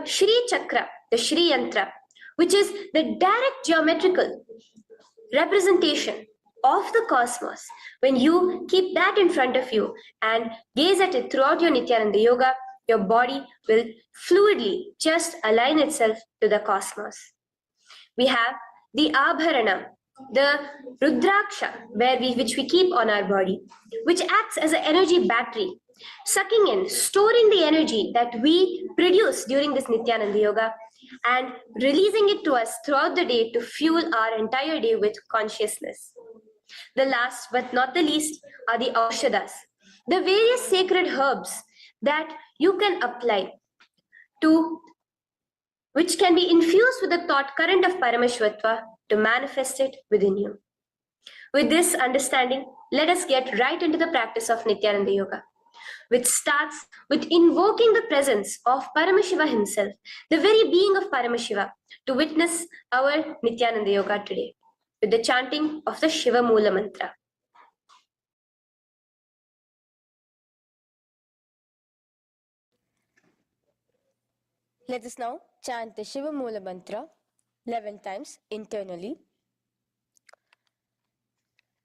Shri Chakra, the Shri Yantra, which is the direct geometrical representation of the cosmos. When you keep that in front of you and gaze at it throughout your Nithyananda Yoga, your body will fluidly just align itself to the cosmos. We have the Abharana, the Rudraksha, which we keep on our body, which acts as an energy battery, sucking in, storing the energy that we produce during this Nithyananda Yoga and releasing it to us throughout the day to fuel our entire day with consciousness. The last but not the least are the Aushadas, the various sacred herbs that you can apply to, which can be infused with the thought current of Paramashivoham to manifest it within you. With this understanding, let us get right into the practice of Nithyananda Yoga, which starts with invoking the presence of Paramashiva himself, the very being of Paramashiva, to witness our Nithyananda Yoga today, with the chanting of the Shiva Mula Mantra. Let us now chant the Shiva Mula Mantra 11 times internally.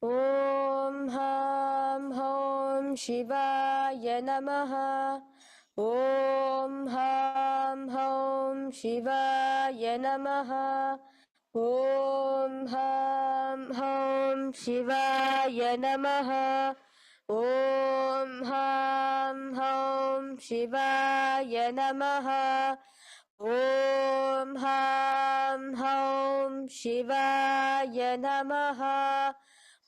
Om Ham Hom Shivaya Namaha. Om Ham Hom Shivaya Namaha. Om Ham Hom Shivaya Namaha. Om Ham Hom Shivaya Namaha. Om Ham Hom Shivaya Namaha.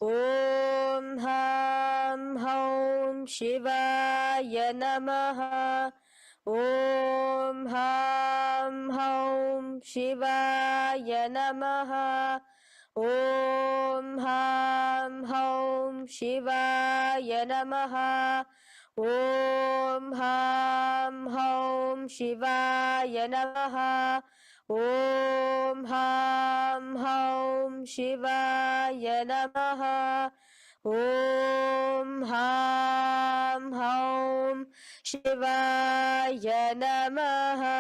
Om Ham Hom Shivaya Namaha. Om Ham Hom Shivaya Namaha. Om Ham Hom Shivaya Namaha. Om Ham Hom Shivaya Namaha. Om Ham Hom Shivaya Namaha. Om Ham Hom Shivaya Namaha.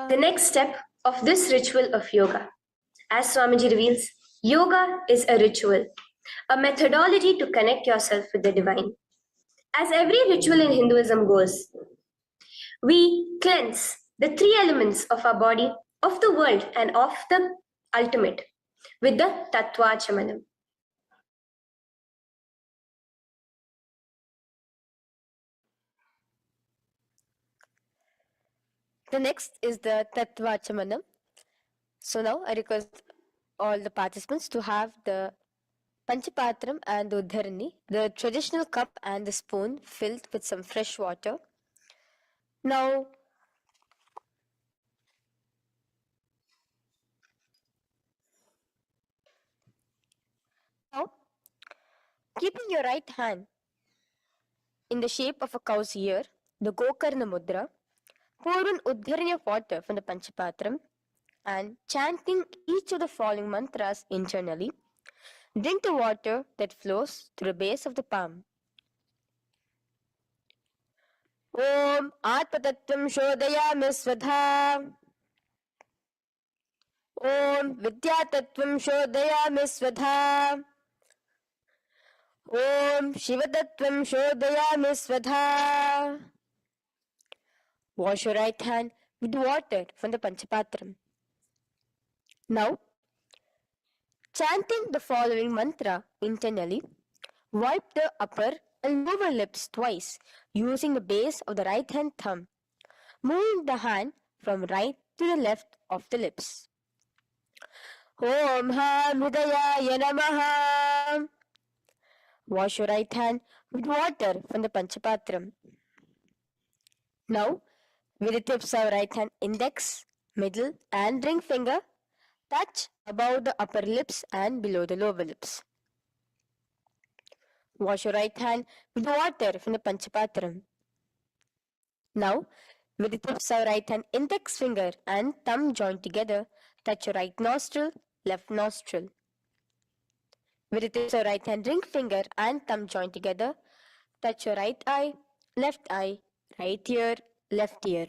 The next step of this ritual of yoga, as Swamiji reveals, yoga is a ritual, a methodology to connect yourself with the divine. As every ritual in Hinduism goes, we cleanse the three elements of our body, of the world, and of the ultimate with the Tattvachamanam. The next is the Tattvachamanam. So now I request all the participants to have the Panchapatram and the Uddharani, the traditional cup and the spoon filled with some fresh water. Now, keeping your right hand in the shape of a cow's ear, the Gokarna Mudra, pour an Uddharani of water from the Panchapatram and chanting each of the following mantras internally, drink the water that flows through the base of the palm. Om Atmatattvam Shodayami Svadha. Om Vidyatattvam Shodayami Svadha. Om Shivatattvam Shodayami Svadha. Wash your right hand with water from the Panchapatram. Now, chanting the following mantra internally, wipe the upper and lower lips twice using the base of the right hand thumb, moving the hand from right to the left of the lips. Om Ham Hridayaya Namaha. Wash your right hand with water from the Panchapatram. Now, with the tips of right hand index, middle and ring finger, touch above the upper lips and below the lower lips. Wash your right hand with water from the Panchapatram. Now, with the tips of right hand index finger and thumb joined together, touch your right nostril, left nostril. With the tips of right hand ring finger and thumb joined together, touch your right eye, right ear, left ear.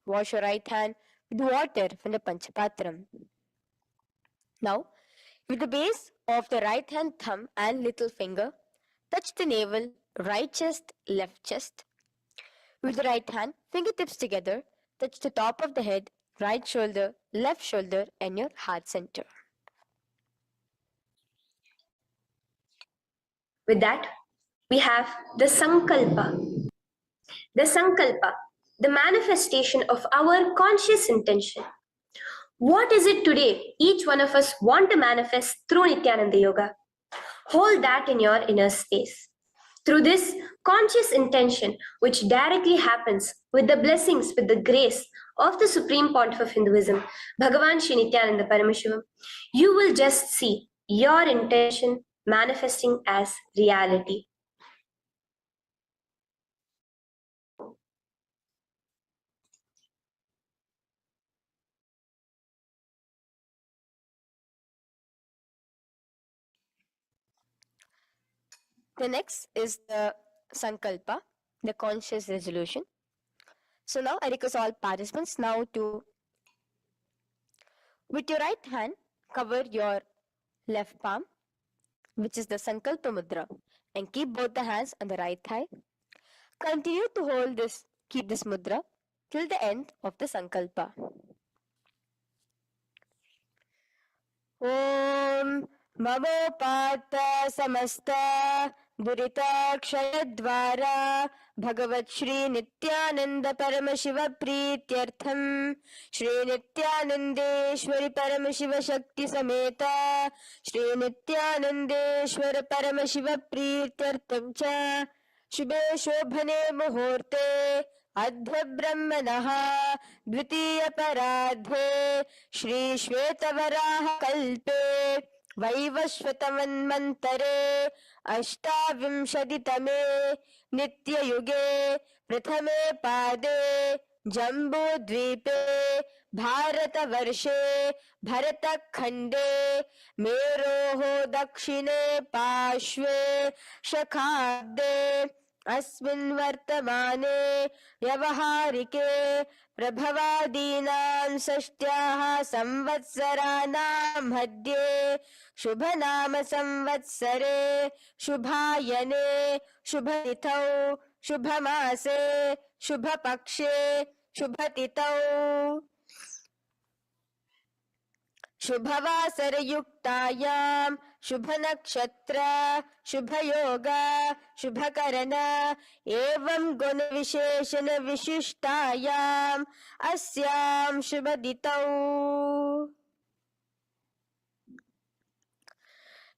Wash your right hand with water from the Panchapatram. Now, with the base of the right hand thumb and little finger, touch the navel, right chest, left chest. With the right hand, fingertips together, touch the top of the head, right shoulder, left shoulder, and your heart center. With that, we have the Sankalpa. The Sankalpa, the manifestation of our conscious intention. What is it today each one of us want to manifest through Nithyananda Yoga? Hold that in your inner space. Through this conscious intention, which directly happens with the blessings, with the grace of the Supreme Pontiff of Hinduism, Bhagavan Shri Nithyananda Paramashivoham, you will just see your intention manifesting as reality. The next is the Sankalpa, the conscious resolution. So now I request all participants now to, with your right hand, cover your left palm, which is the Sankalpa Mudra, and keep both the hands on the right thigh. Continue to keep this mudra till the end of the Sankalpa. Om ममोपात समस्त दुरिताक्षयद्वारा भगवत् श्री नित्यानंद परम शिव प्रीत्यर्थम श्री नित्यानंदेश्वरी परम शिव शक्ति समेत श्री नित्यानंदेश्वर परम शिव प्रीत्यर्थम च शुभे शोभने मुहूर्ते अद्य ब्रह्मणः द्वितीय परार्धे श्री श्वेतवराह कल्पे वैवस्वतमन्वन्तरे अष्टाविंशतितमे नित्ययुगे प्रथमे पादे जम्बूद्वीपे भारतवर्षे भरतखण्डे मेरोः दक्षिणे पार्श्वे शखाब्दे अस्मिन् वर्तमाने व्यवहारिके प्रभवादीनां षष्ट्याः संवत्सराणां मध्ये शुभनाम संवत्सरे शुभायने शुभतिथौ शुभमासे शुभपक्षे शुभतिथौ शुभवासरयुक्तायां शुभनक्षत्र शुभयोग शुभकरण एवं गुणविशेषण विशिष्टायाम् अस्यां शुभदितौ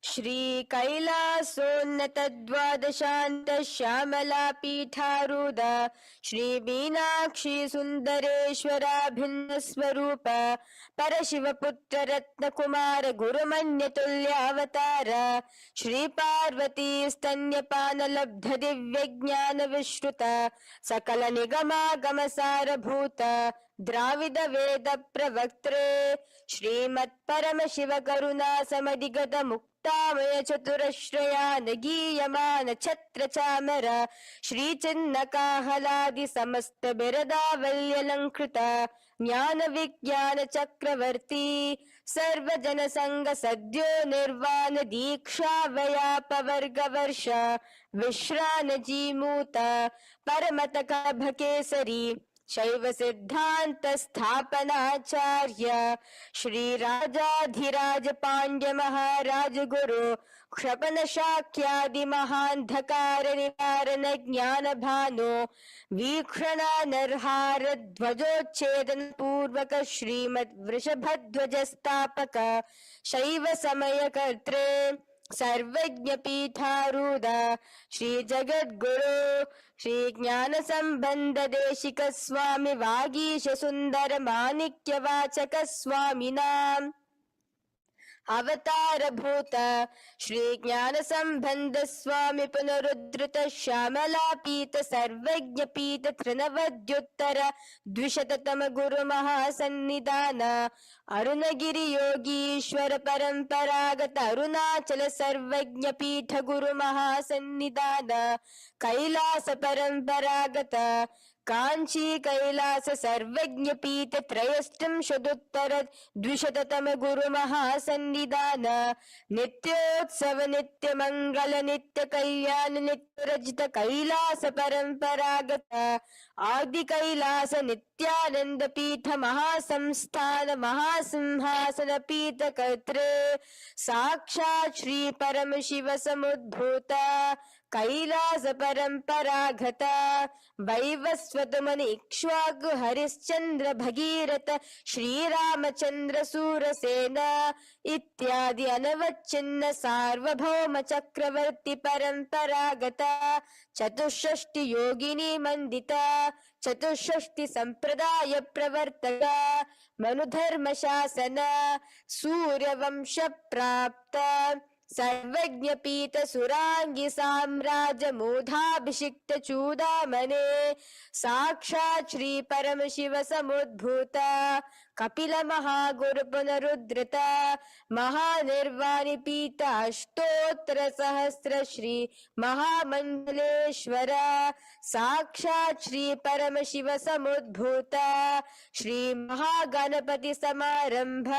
श्री कैलासोन्नत द्वादशान्त श्यामला पीठारूढ़ श्री मीनाक्षी सुंदरेश्वरा भिन्न स्वरूप परशिव पुत्र रत्न कुमार गुरुमन्य तुल्यावतार श्री पार्वती स्तन्यपान लब्ध दिव्य ज्ञान विश्रुत सकल निगमागम सारभूत द्राविड वेद प्रवक्त्रे श्रीमत् परम शिव करुणा समधिगत मुक्तामय चतुरश्रयान गीयमान छत्र चामर श्री चिन्ह काहलादि समस्त बिरदावल्यलंकृत ज्ञान विज्ञान चक्रवर्ती सर्वजन संग सद्यो निर्वाण दीक्षा व्यापवर्ग वर्ष विश्रान जीमूत परमत केसरी शैव सिद्धांत स्थापनाचार्य श्री राजाधिराज पांड्य महाराज गुरु क्षपन शाक्यादि महांधकार निवारण ज्ञान भानु वीक्षणा नरहार ध्वजोच्छेदन पूर्वक श्रीमद वृषभध्वज स्थापक शैव समय कर्त्रे सर्वज्ञ पीठारूढ़ श्री जगद्गुरु श्री ज्ञान संबंध देशिक स्वामी वागीश सुंदर माणिक्य वाचक स्वामी नाम अवतार भूत श्री ज्ञान संबंध स्वामी पुनरुद्धृत श्यामला पीत सर्वज्ञ पीत तृणवद्युत्तर द्विशततम गुरु महासन्निधान अरुणगिरि योगीश्वर परंपरागत अरुणाचल सर्वज्ञ पीठ गुरु महासन्निधान कैलास परंपरागत कांची कैलास सर्वज्ञ पीठ त्रयस्त्रिंशदुत्तर द्विशततम गुरु महासन्निधान नित्योत्सव नित्य मंगल नित्य कल्याण नित्य रजित कैलास परंपरागत आदि कैलास नित्यानंद पीठ महासंस्थान महासिंहासन पीठ कर्तृ साक्षात् श्री परम शिव समुद्भूत कैलास परंपरागत वैवस्वत मुनि इक्ष्वाकु हरिश्चंद्र भगीरथ श्रीरामचंद्र सूरसेन इत्यादि अनवच्छिन्न सार्वभौम चक्रवर्ती परंपरागत चतुष्षष्टि योगिनी मंडित चतुष्षष्टि संप्रदाय प्रवर्तक मनुधर्म शासन सूर्यवंश प्राप्त सर्वज्ञ पीठ सुरांगी साम्राज्य मूधाभिषिक्त चूडामणे साक्षात् श्री परम शिव समुद्भूत कपिल महागुरु पुनरुद्धृत महानिर्वाणि पीठ अष्टोत्तर सहस्र श्री महामंडलेश्वर साक्षात् श्री परम शिव समुद्भूत श्री महागणपति समारंभ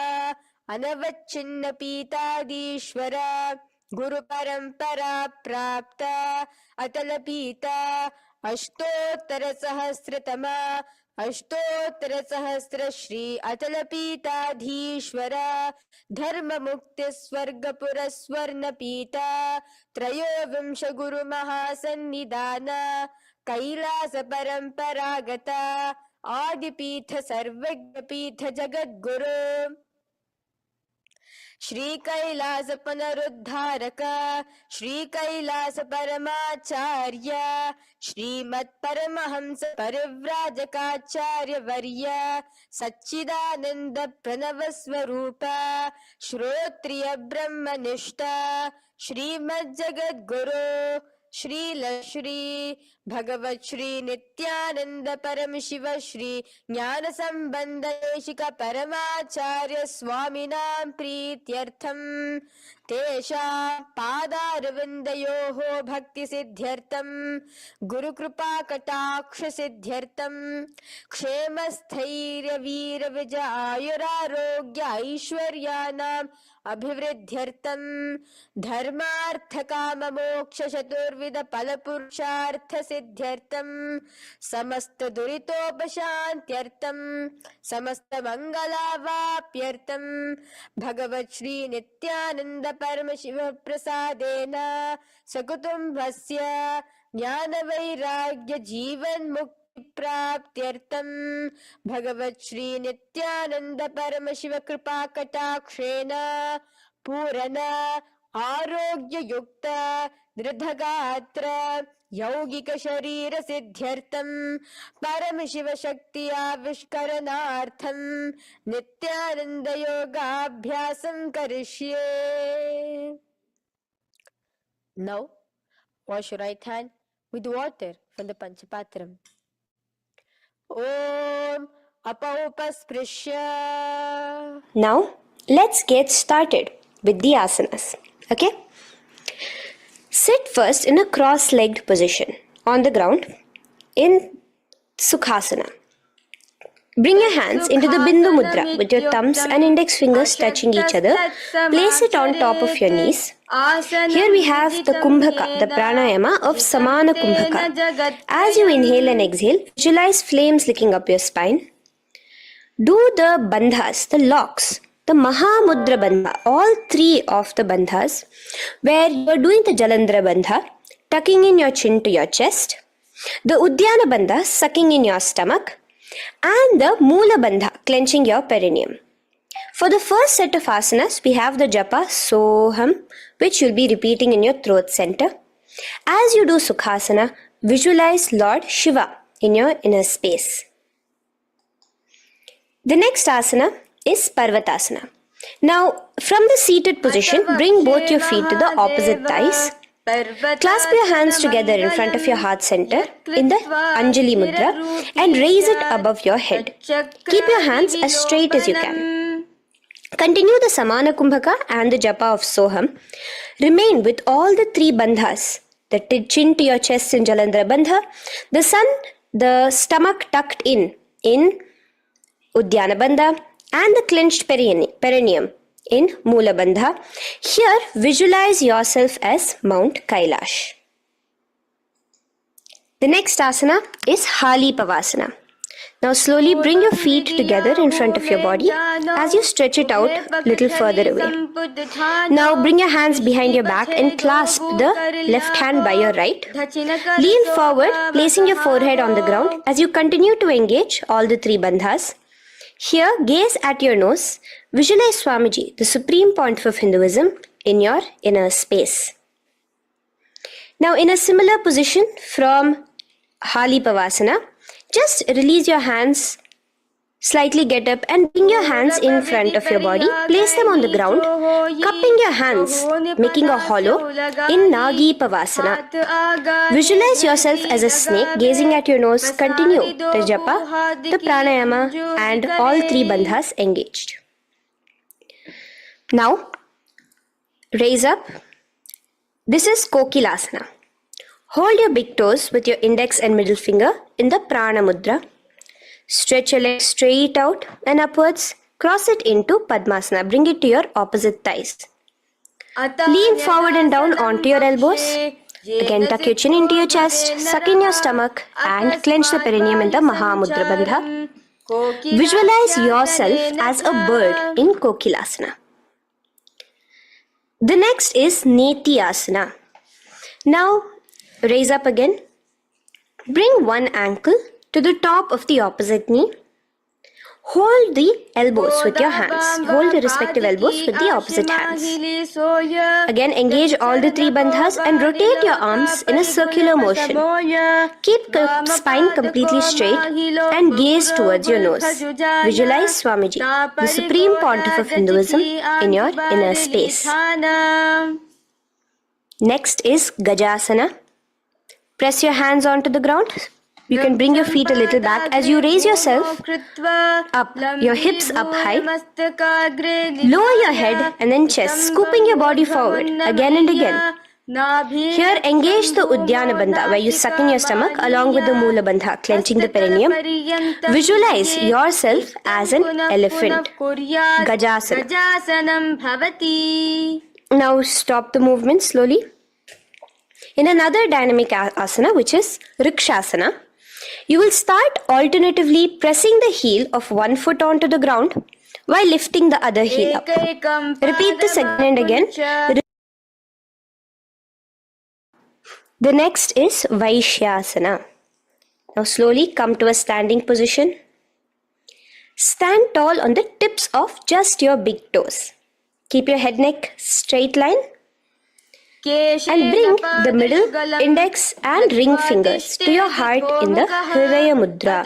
अनवच्छिन्न पीताधीश्वर गुरु परंपरा प्राप्त अतल पीता अष्टोत्तर सहस्रतम अष्टोत्तर सहस्र श्री अतल पीताधीश्वर धर्म मुक्ति स्वर्गपुर स्वर्ण पीता त्रयोविंश गुरु महासन्निधान कैलास परंपरागत आदिपीठ सर्वज्ञ पीठ जगद्गुरु श्री कैलास पुनरुद्धारक श्री कैलास परमाचार्य श्रीमत् परमहंस परिव्राजकाचार्य वर्य सच्चिदानंद प्रणव स्वरूप श्रोत्रिय ब्रह्मनिष्ठ श्रीमद् जगद्गुरु श्री भगवत श्री नित्यानंद परम शिव श्री ज्ञान संबंध देशिक परमाचार्य स्वामिनां प्रीत्यर्थम तेषां पादारविन्दयोः भक्ति सिद्ध्यर्थम गुरु कृपा कटाक्ष सिद्ध्यर्थम क्षेम स्थैर्य वीर विजय आयुरारोग्य ऐश्वर्याणां अभिवृद्ध्यर्थम धर्मार्थ काम मोक्ष चतुर्विध फल पुरुषार्थ सिद्ध्यर्थम समस्त दुरितोपशांत्यर्थम समस्त मंगलावाप्यर्थम भगवत श्री नित्यानंद परम शिव प्रसादेन सकुटुंबस्य ज्ञान वैराग्य जीवन मुक्ति प्राप्त्यर्थम भगवत श्री नित्यानंद परम शिव कृपा कटाक्षेण पूर्ण आरोग्य युक्त दृढ़गात्र यौगिक शरीर सिद्ध्यर्थम परम शिव शक्ति आविष्करणार्थम नित्यानंद योगाभ्यासं करिष्ये. Now wash your right hand with water from the Panchapatram. Om Apaupasprisya. Now, let's get started with the asanas. Okay? Sit first in a cross-legged position on the ground in Sukhasana. Bring your hands into the Bindu Mudra with your thumbs and index fingers touching each other. Place it on top of your knees. Here we have the Kumbhaka, the pranayama of Samana Kumbhaka. As you inhale and exhale, visualize flames licking up your spine. Do the bandhas, the locks, the Mahamudra bandha, all three of the bandhas, where you are doing the Jalandhara bandha, tucking in your chin to your chest, the Udyana bandha, sucking in your stomach, and the Mula bandha, clenching your perineum. For the first set of asanas, we have the japa Soham, which you'll be repeating in your throat center. As you do Sukhasana, visualize Lord Shiva in your inner space. The next asana is Parvatasana. Now, from the seated position, bring both your feet to the opposite thighs. Clasp your hands together in front of your heart center in the Anjali Mudra and raise it above your head. Keep your hands as straight as you can. Continue the Samana Kumbhaka and the Japa of Soham. Remain with all the three bandhas, the chin to your chest in Jalandhara Bandha, the sun the stomach tucked in Uddiyana Bandha, and the clenched perineum in Mula Bandha. Here, visualize yourself as Mount Kailash. The next asana is Halipavasana. Now slowly bring your feet together in front of your body as you stretch it out a little further away. Now bring your hands behind your back and clasp the left hand by your right. Lean forward, placing your forehead on the ground as you continue to engage all the three bandhas. Here, gaze at your nose. Visualize Swamiji, the Supreme Pontiff of Hinduism, in your inner space. Now in a similar position from Halipavasana, just release your hands, slightly get up and bring your hands in front of your body. Place them on the ground, cupping your hands, making a hollow in Nagi Pavasana. Visualize yourself as a snake, gazing at your nose. Continue the japa, the pranayama, and all three bandhas engaged. Now, raise up. This is Kokilasana. Hold your big toes with your index and middle finger in the Prana Mudra. Stretch your legs straight out and upwards. Cross it into Padmasana. Bring it to your opposite thighs. Lean forward and down onto your elbows. Again, tuck your chin into your chest, suck in your stomach, and clench the perineum in the Mahamudra Bandha. Visualize yourself as a bird in Kokilasana. The next is Nithyananda. Now, raise up again. Bring one ankle to the top of the opposite knee. Hold the elbows with your hands. Hold the respective elbows with the opposite hands. Again, engage all the three bandhas and rotate your arms in a circular motion. Keep the spine completely straight and gaze towards your nose. Visualize Swamiji, the Supreme Pontiff of Hinduism, in your inner space. Next is Gajasana. Press your hands onto the ground. You can bring your feet a little back as you raise yourself up, your hips up high. Lower your head and then chest, scooping your body forward again and again. Here, engage the Uddiyana Bandha, where you suck in your stomach along with the Mula Bandha, clenching the perineum. Visualize yourself as an elephant. Gajasana. Now stop the movement slowly. In another dynamic asana, which is Rikshasana, you will start alternatively pressing the heel of one foot onto the ground while lifting the other heel up. Repeat this again and again. The next is Vaishyasana. Now slowly come to a standing position. Stand tall on the tips of just your big toes. Keep your head neck straight line. And bring the middle, index and ring fingers to your heart in the Hridaya Mudra.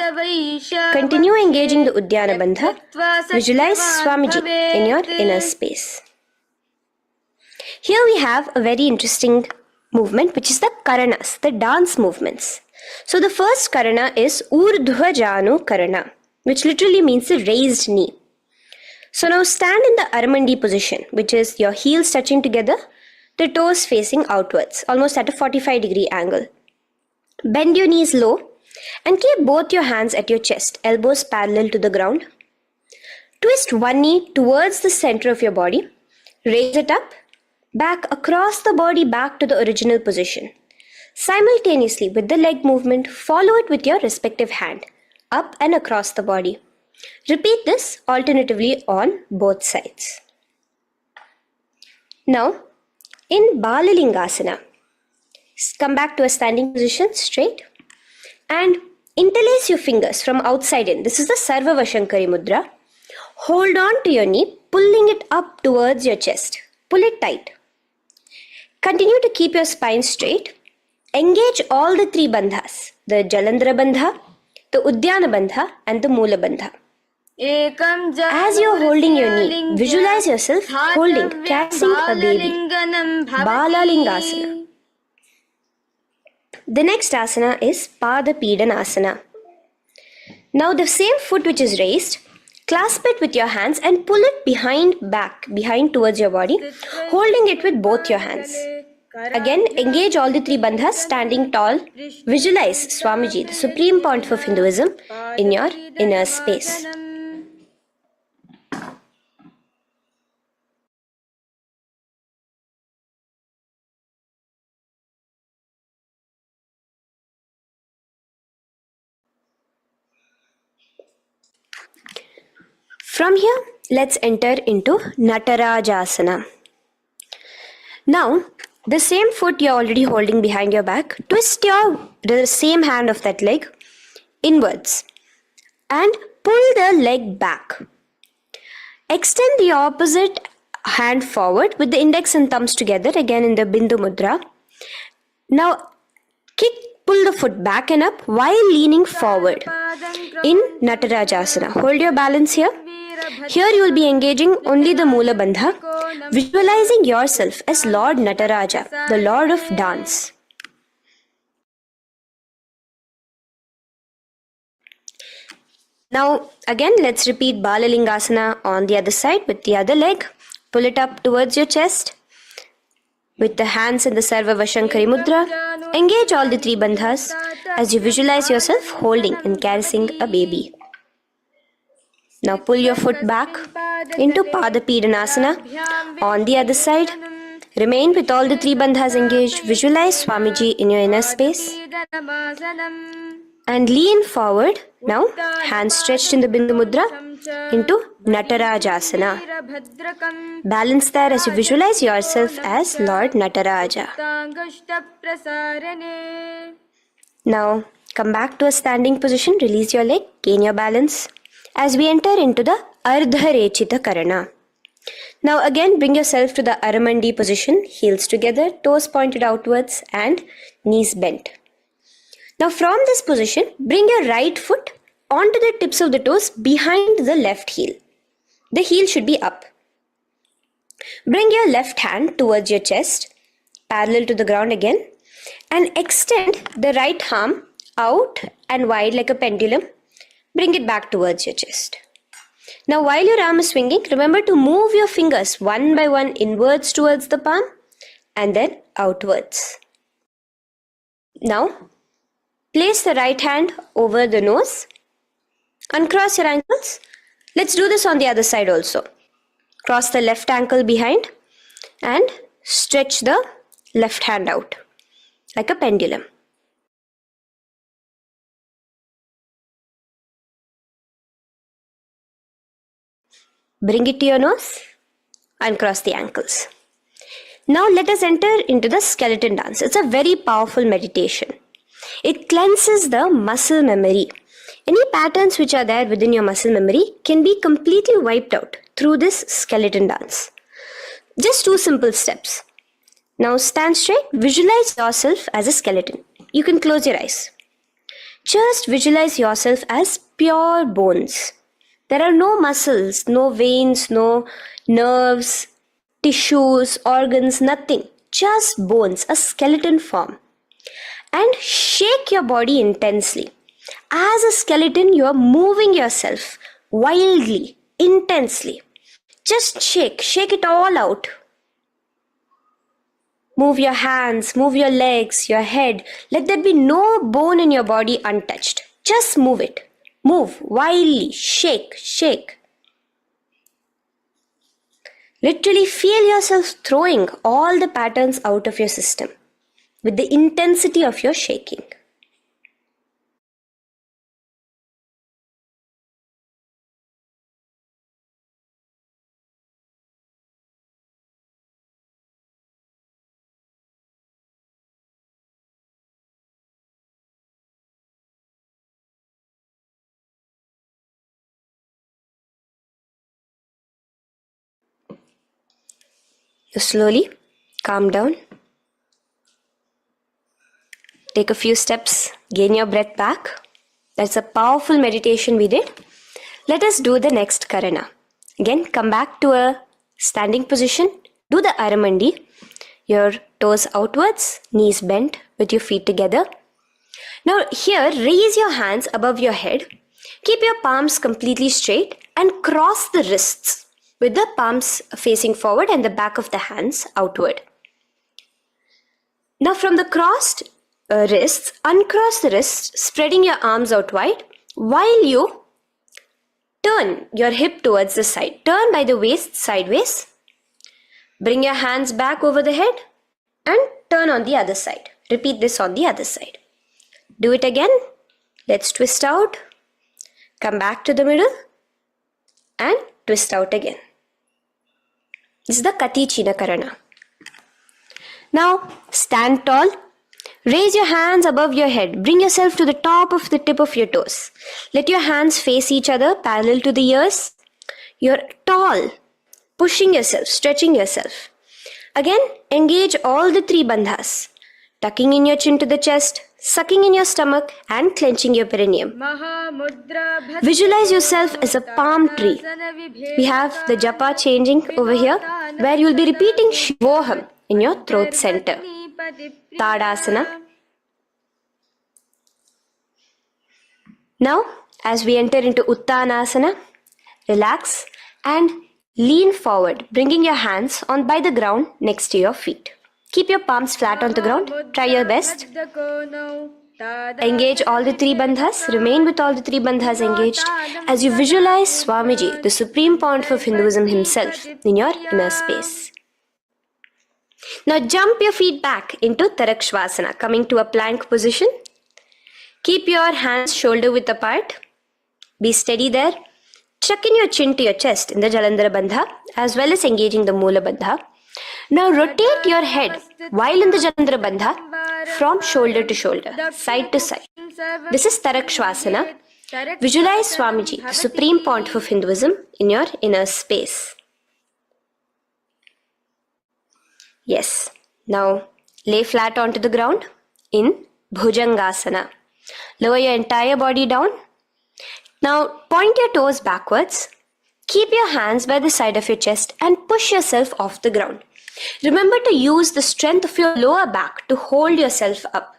Continue engaging the Uddiyana Bandha. Visualize Swamiji in your inner space. Here we have a very interesting movement, which is the Karanas, the dance movements. So the first Karana is Urdhva Janu Karana, which literally means the raised knee. So now stand in the Aramandi position, which is your heels touching together, the toes facing outwards, almost at a 45-degree angle. Bend your knees low and keep both your hands at your chest, elbows parallel to the ground. Twist one knee towards the center of your body. Raise it up, back across the body back to the original position. Simultaneously with the leg movement, follow it with your respective hand, up and across the body. Repeat this alternatively on both sides. Now, in Balalingasana, come back to a standing position straight and interlace your fingers from outside in. This is the Sarvavashankari Mudra. Hold on to your knee, pulling it up towards your chest. Pull it tight. Continue to keep your spine straight. Engage all the three bandhas, the Jalandhara Bandha, the Uddiyana Bandha and the Mula Bandha. As you are holding your knee, visualize yourself catching a baby. Balalingasana. The next asana is Padapidanasana. Now the same foot which is raised, clasp it with your hands and pull it behind towards your body, holding it with both your hands. Again, engage all the three bandhas standing tall. Visualize Swamiji, the Supreme Pontiff of Hinduism, in your inner space. From here, let's enter into Natarajasana. Now, the same foot you're already holding behind your back, twist the same hand of that leg inwards and pull the leg back. Extend the opposite hand forward with the index and thumbs together, again in the Bindu Mudra. Now, pull the foot back and up while leaning forward in Natarajasana. Hold your balance here. Here you will be engaging only the Mula Bandha, visualizing yourself as Lord Nataraja, the Lord of Dance. Now again let's repeat Balalingasana on the other side with the other leg. Pull it up towards your chest with the hands in the Sarva Vashankari Mudra. Engage all the three bandhas as you visualize yourself holding and caressing a baby. Now pull your foot back into Padapidanasana on the other side. Remain with all the three bandhas engaged. Visualize Swamiji in your inner space. And lean forward. Now hands stretched in the Bindu Mudra into Natarajasana. Balance there as you visualize yourself as Lord Nataraja. Now come back to a standing position. Release your leg. Gain your balance as we enter into the Ardharechita Karana. Now again bring yourself to the Aramandi position, heels together, toes pointed outwards and knees bent. Now from this position, bring your right foot onto the tips of the toes behind the left heel. The heel should be up. Bring your left hand towards your chest, parallel to the ground again, and extend the right arm out and wide like a pendulum. Bring it back towards your chest. Now while your arm is swinging, remember to move your fingers one by one inwards towards the palm and then outwards. Now place the right hand over the nose. Uncross your ankles. Let's do this on the other side also. Cross the left ankle behind and stretch the left hand out like a pendulum. Bring it to your nose, uncross the ankles. Now let us enter into the skeleton dance. It's a very powerful meditation. It cleanses the muscle memory. Any patterns which are there within your muscle memory can be completely wiped out through this skeleton dance. Just 2 simple steps. Now stand straight, visualize yourself as a skeleton. You can close your eyes. Just visualize yourself as pure bones. There are no muscles, no veins, no nerves, tissues, organs, nothing. Just bones, a skeleton form. And shake your body intensely. As a skeleton, you are moving yourself wildly, intensely. Just shake it all out. Move your hands, move your legs, your head. Let there be no bone in your body untouched. Just move it. Move wildly, shake. Literally feel yourself throwing all the patterns out of your system with the intensity of your shaking. Slowly calm down. Take a few steps, gain your breath back. That's a powerful meditation we did. Let us do the next Karana. Again, come back to a standing position. Do the Aramandi. Your toes outwards, knees bent with your feet together. Now here, raise your hands above your head. Keep your palms completely straight and cross the wrists with the palms facing forward and the back of the hands outward. Now from the crossed wrists, uncross the wrists, spreading your arms out wide while you turn your hip towards the side. Turn by the waist sideways. Bring your hands back over the head and turn on the other side. Repeat this on the other side. Do it again. Let's twist out. Come back to the middle and twist out again. This is the Kati Chinakarana. Now stand tall. Raise your hands above your head. Bring yourself to the top of the tip of your toes. Let your hands face each other parallel to the ears. You're tall, pushing yourself, stretching yourself. Again, engage all the three bandhas. Tucking in your chin to the chest, sucking in your stomach and clenching your perineum. Visualize yourself as a palm tree. We have the japa changing over here where you will be repeating Shivoham in your throat center. Tadasana. Now, as we enter into Uttanasana, relax and lean forward, bringing your hands on by the ground next to your feet. Keep your palms flat on the ground. Try your best. Engage all the three bandhas. Remain with all the three bandhas engaged as you visualize Swamiji, the Supreme Pontiff of Hinduism himself, in your inner space. Now jump your feet back into Tarakshvasana, coming to a plank position. Keep your hands shoulder width apart. Be steady there. Chuck in your chin to your chest in the Jalandhara Bandha as well as engaging the Moola Bandha. Now rotate your head while in the Jalandhara Bandha from shoulder to shoulder, side to side. This is Tarakshvasana. Visualize Swamiji, the Supreme Pontiff of Hinduism, in your inner space. Yes. Now lay flat onto the ground in Bhujangasana. Lower your entire body down. Now point your toes backwards. Keep your hands by the side of your chest and push yourself off the ground. Remember to use the strength of your lower back to hold yourself up.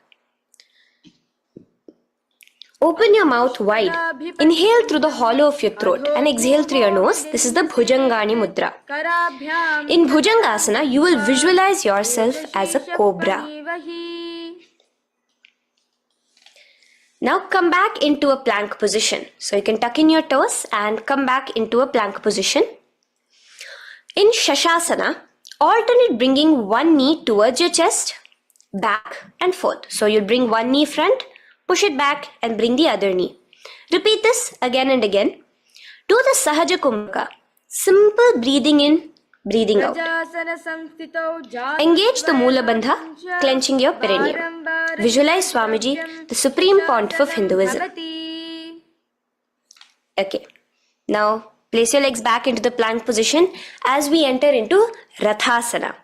Open your mouth wide. Inhale through the hollow of your throat and exhale through your nose. This is the Bhujangani Mudra. In Bhujangasana, you will visualize yourself as a cobra. Now come back into a plank position. So you can tuck in your toes and come back into a plank position. In Shashasana, alternate bringing one knee towards your chest, back and forth. So you'll bring one knee front, push it back and bring the other knee. Repeat this again and again. Do the Sahaja Kumbhaka. Simple breathing in, breathing out. Engage the Moola Bandha, clenching your perineum. Visualize Swamiji, the Supreme Pontiff of Hinduism. Okay. Now place your legs back into the plank position as we enter into Rathasana.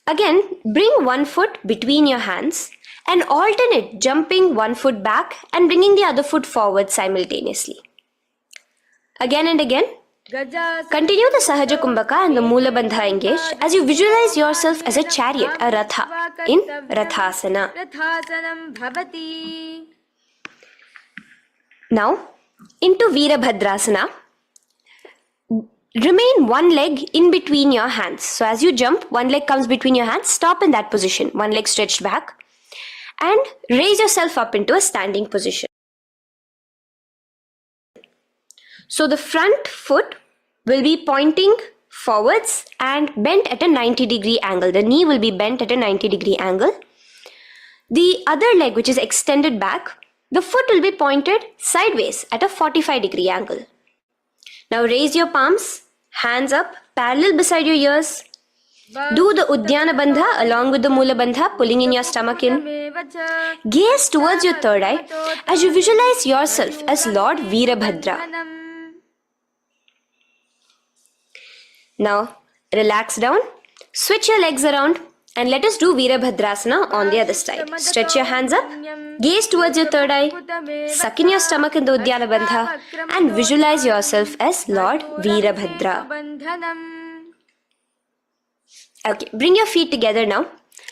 Again, bring one foot between your hands and alternate jumping one foot back and bringing the other foot forward simultaneously. Again and again. Continue the Sahaja Kumbhaka and the Moola Bandha engaged as you visualize yourself as a chariot, a Ratha, in Rathasana. Now, into Veerabhadrasana. Remain one leg in between your hands. So as you jump, one leg comes between your hands. Stop in that position. One leg stretched back. And raise yourself up into a standing position. So the front foot will be pointing forwards and bent at a 90-degree angle. The knee will be bent at a 90-degree angle. The other leg, which is extended back, the foot will be pointed sideways at a 45-degree angle. Now raise your palms, hands up, parallel beside your ears. Do the Uddiyana Bandha along with the Moola Bandha, pulling in your stomach in. Gaze towards your third eye as you visualize yourself as Lord Veerabhadra. Now relax down, switch your legs around and let us do Veerabhadrasana on the other side. Stretch your hands up, gaze towards your third eye, suck in your stomach in the Uddiyana Bandha and visualize yourself as Lord Veerabhadra. Okay, bring your feet together now.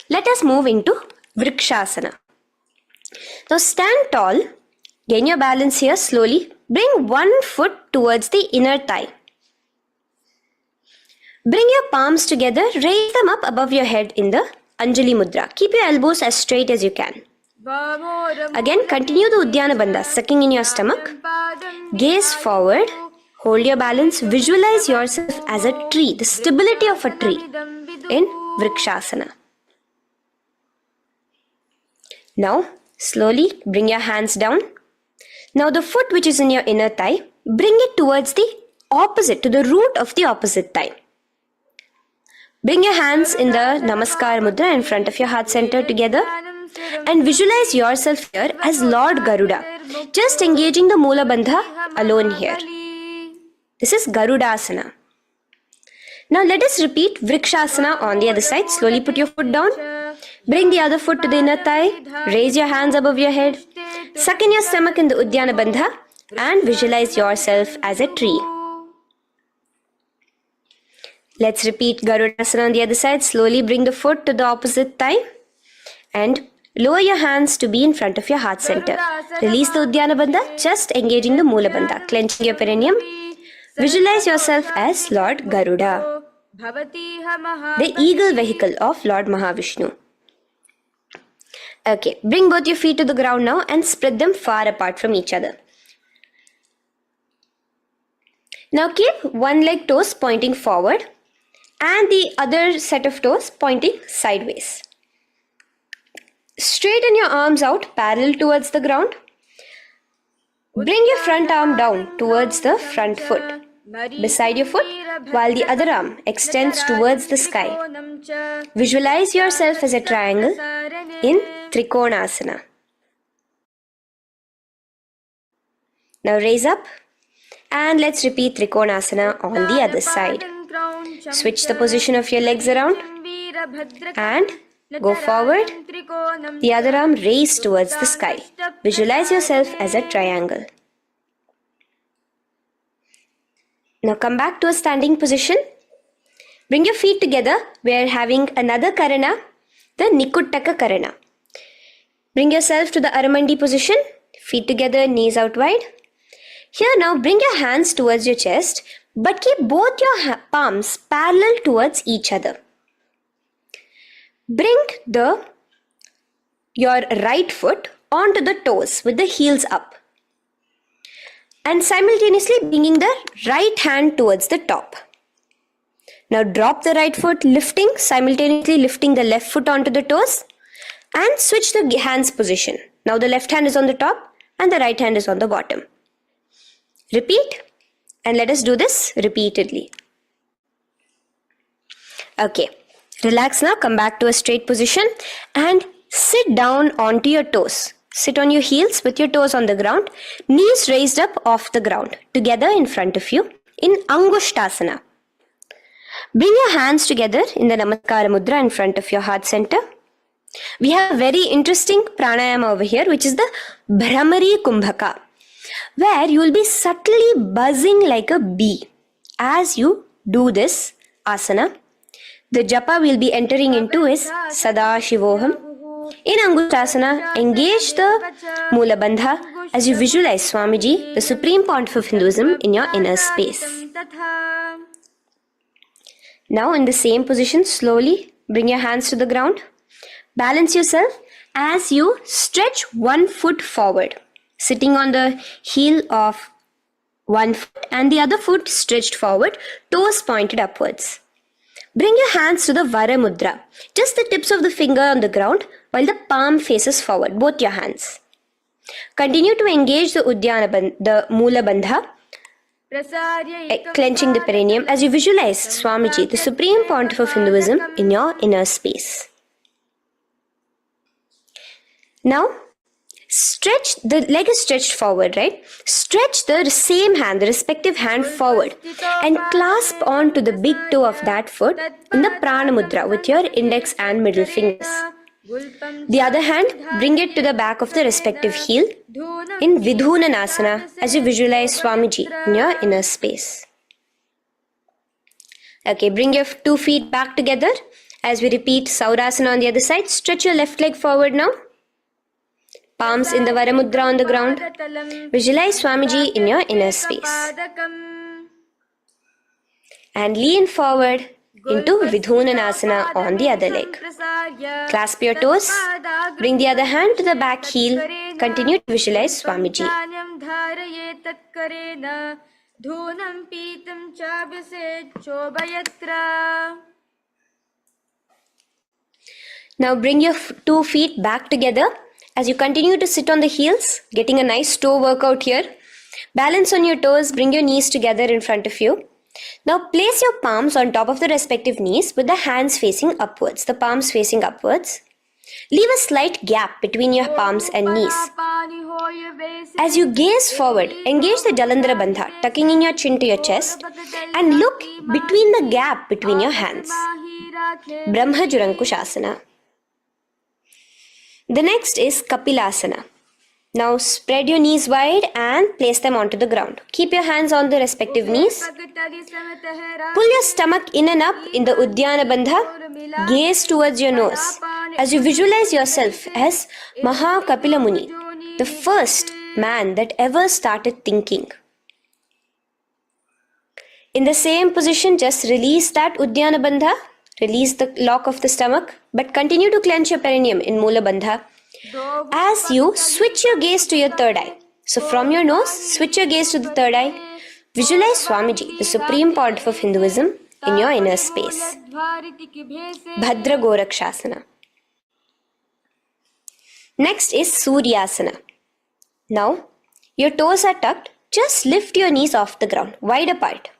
Let us move into Vrikshasana. Now stand tall, gain your balance here slowly. Bring one foot towards the inner thigh. Bring your palms together, raise them up above your head in the Anjali Mudra. Keep your elbows as straight as you can. Again, continue the Udyana Bandha, sucking in your stomach. Gaze forward. Hold your balance. Visualize yourself as a tree, the stability of a tree in Vrikshasana. Now, slowly bring your hands down. Now, the foot which is in your inner thigh, bring it towards the opposite, to the root of the opposite thigh. Bring your hands in the Namaskar Mudra in front of your heart center together and visualize yourself here as Lord Garuda, just engaging the Mula Bandha alone here. This is Garudasana. Now let us repeat Vrikshasana on the other side. Slowly put your foot down. Bring the other foot to the inner thigh. Raise your hands above your head. Suck in your stomach in the Udyana Bandha and visualize yourself as a tree. Let's repeat Garudasana on the other side. Slowly bring the foot to the opposite thigh and lower your hands to be in front of your heart center. Release the Udyana Bandha, just engaging the Mula Bandha, clenching your perineum. Visualize yourself as Lord Garuda, the eagle vehicle of Lord Mahavishnu. Okay, bring both your feet to the ground now and spread them far apart from each other. Now keep one leg toes pointing forward and the other set of toes pointing sideways. Straighten your arms out parallel towards the ground. Bring your front arm down towards the front foot, beside your foot, while the other arm extends towards the sky. Visualize yourself as a triangle in Trikonasana. Now raise up and let's repeat Trikonasana on the other side. Switch the position of your legs around and go forward. The other arm raised towards the sky. Visualize yourself as a triangle. Now come back to a standing position. Bring your feet together. We are having another Karana, the Nikuttaka Karana. Bring yourself to the Aramandi position. Feet together, knees out wide. Here now bring your hands towards your chest, but keep both your palms parallel towards each other. Bring your right foot onto the toes with the heels up and simultaneously bringing the right hand towards the top. Now drop the right foot, simultaneously lifting the left foot onto the toes and switch the hands position. Now the left hand is on the top and the right hand is on the bottom. Repeat and let us do this repeatedly. Okay. Relax now, come back to a straight position and sit down onto your toes. Sit on your heels with your toes on the ground, knees raised up off the ground, together in front of you in Angushtasana. Bring your hands together in the Namaskara Mudra in front of your heart center. We have a very interesting pranayama over here, which is the Bhramari Kumbhaka, where you will be subtly buzzing like a bee as you do this asana. The japa we'll be entering into is Sadashivoham. In Angushtasana, engage the Mula Bandha as you visualize Swamiji, the Supreme Pontiff of Hinduism, in your inner space. Now in the same position, slowly bring your hands to the ground. Balance yourself as you stretch one foot forward, sitting on the heel of one foot and the other foot stretched forward, toes pointed upwards. Bring your hands to the Vara Mudra, just the tips of the finger on the ground while the palm faces forward, both your hands. Continue to engage the Mula Bandha, clenching the perineum as you visualize Swamiji, the Supreme Pontiff of Hinduism, in your inner space. Now, stretch, the leg is stretched forward, right? Stretch the same hand, the respective hand forward and clasp onto the big toe of that foot in the Prana Mudra with your index and middle fingers. The other hand, bring it to the back of the respective heel in Vidhunanasana as you visualize Swamiji in your inner space. Okay, bring your 2 feet back together as we repeat Saurasana on the other side. Stretch your left leg forward now. Palms in the Vara Mudra on the ground. Visualize Swamiji in your inner space. And lean forward into Vidhunanasana on the other leg. Clasp your toes. Bring the other hand to the back heel. Continue to visualize Swamiji. Now bring your two feet back together as you continue to sit on the heels, getting a nice toe workout here. Balance on your toes, bring your knees together in front of you. Now place your palms on top of the respective knees with the hands facing upwards, the palms facing upwards. Leave a slight gap between your palms and knees. As you gaze forward, engage the Jalandhara Bandha, tucking in your chin to your chest, and look between the gap between your hands. Brahma Jurankushasana. The next is Kapilasana. Now spread your knees wide and place them onto the ground. Keep your hands on the respective knees. Pull your stomach in and up in the Uddiyana Bandha. Gaze towards your nose as you visualize yourself as Mahakapila Muni, the first man that ever started thinking. In the same position, just release that Uddiyana Bandha. Release the lock of the stomach, but continue to clench your perineum in Mula Bandha as you switch your gaze to your third eye. So from your nose, switch your gaze to the third eye. Visualize Swamiji, the Supreme Pontiff of Hinduism, in your inner space. Bhadra Gorakshasana. Next is Suryasana. Now, your toes are tucked. Just lift your knees off the ground, wide apart.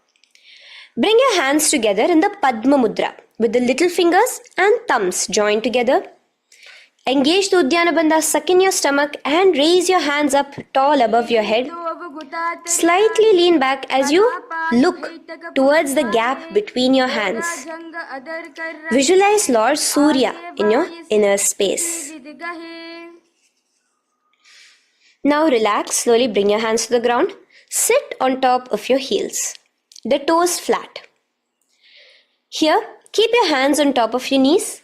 Bring your hands together in the Padma Mudra with the little fingers and thumbs joined together. Engage the Uddiyana Bandha, suck in your stomach and raise your hands up tall above your head. Slightly lean back as you look towards the gap between your hands. Visualize Lord Surya in your inner space. Now relax, slowly bring your hands to the ground. Sit on top of your heels, the toes flat. Here, keep your hands on top of your knees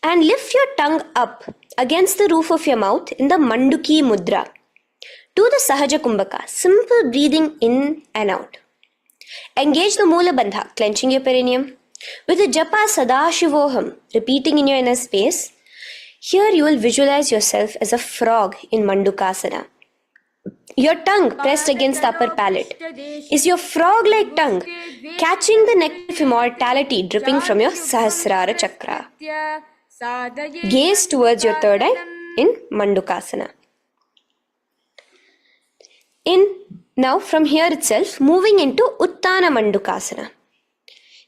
and lift your tongue up against the roof of your mouth in the Manduki Mudra. Do the Sahaja Kumbhaka, simple breathing in and out. Engage the Mula Bandha, clenching your perineum. With the Japa Sadashivoham, repeating in your inner space, here you will visualize yourself as a frog in Mandukasana. Your tongue pressed against the upper palate. Is your frog-like tongue catching the nectar of immortality dripping from your Sahasrara Chakra? Gaze towards your third eye in Mandukasana. Now from here itself, moving into Uttana Mandukasana.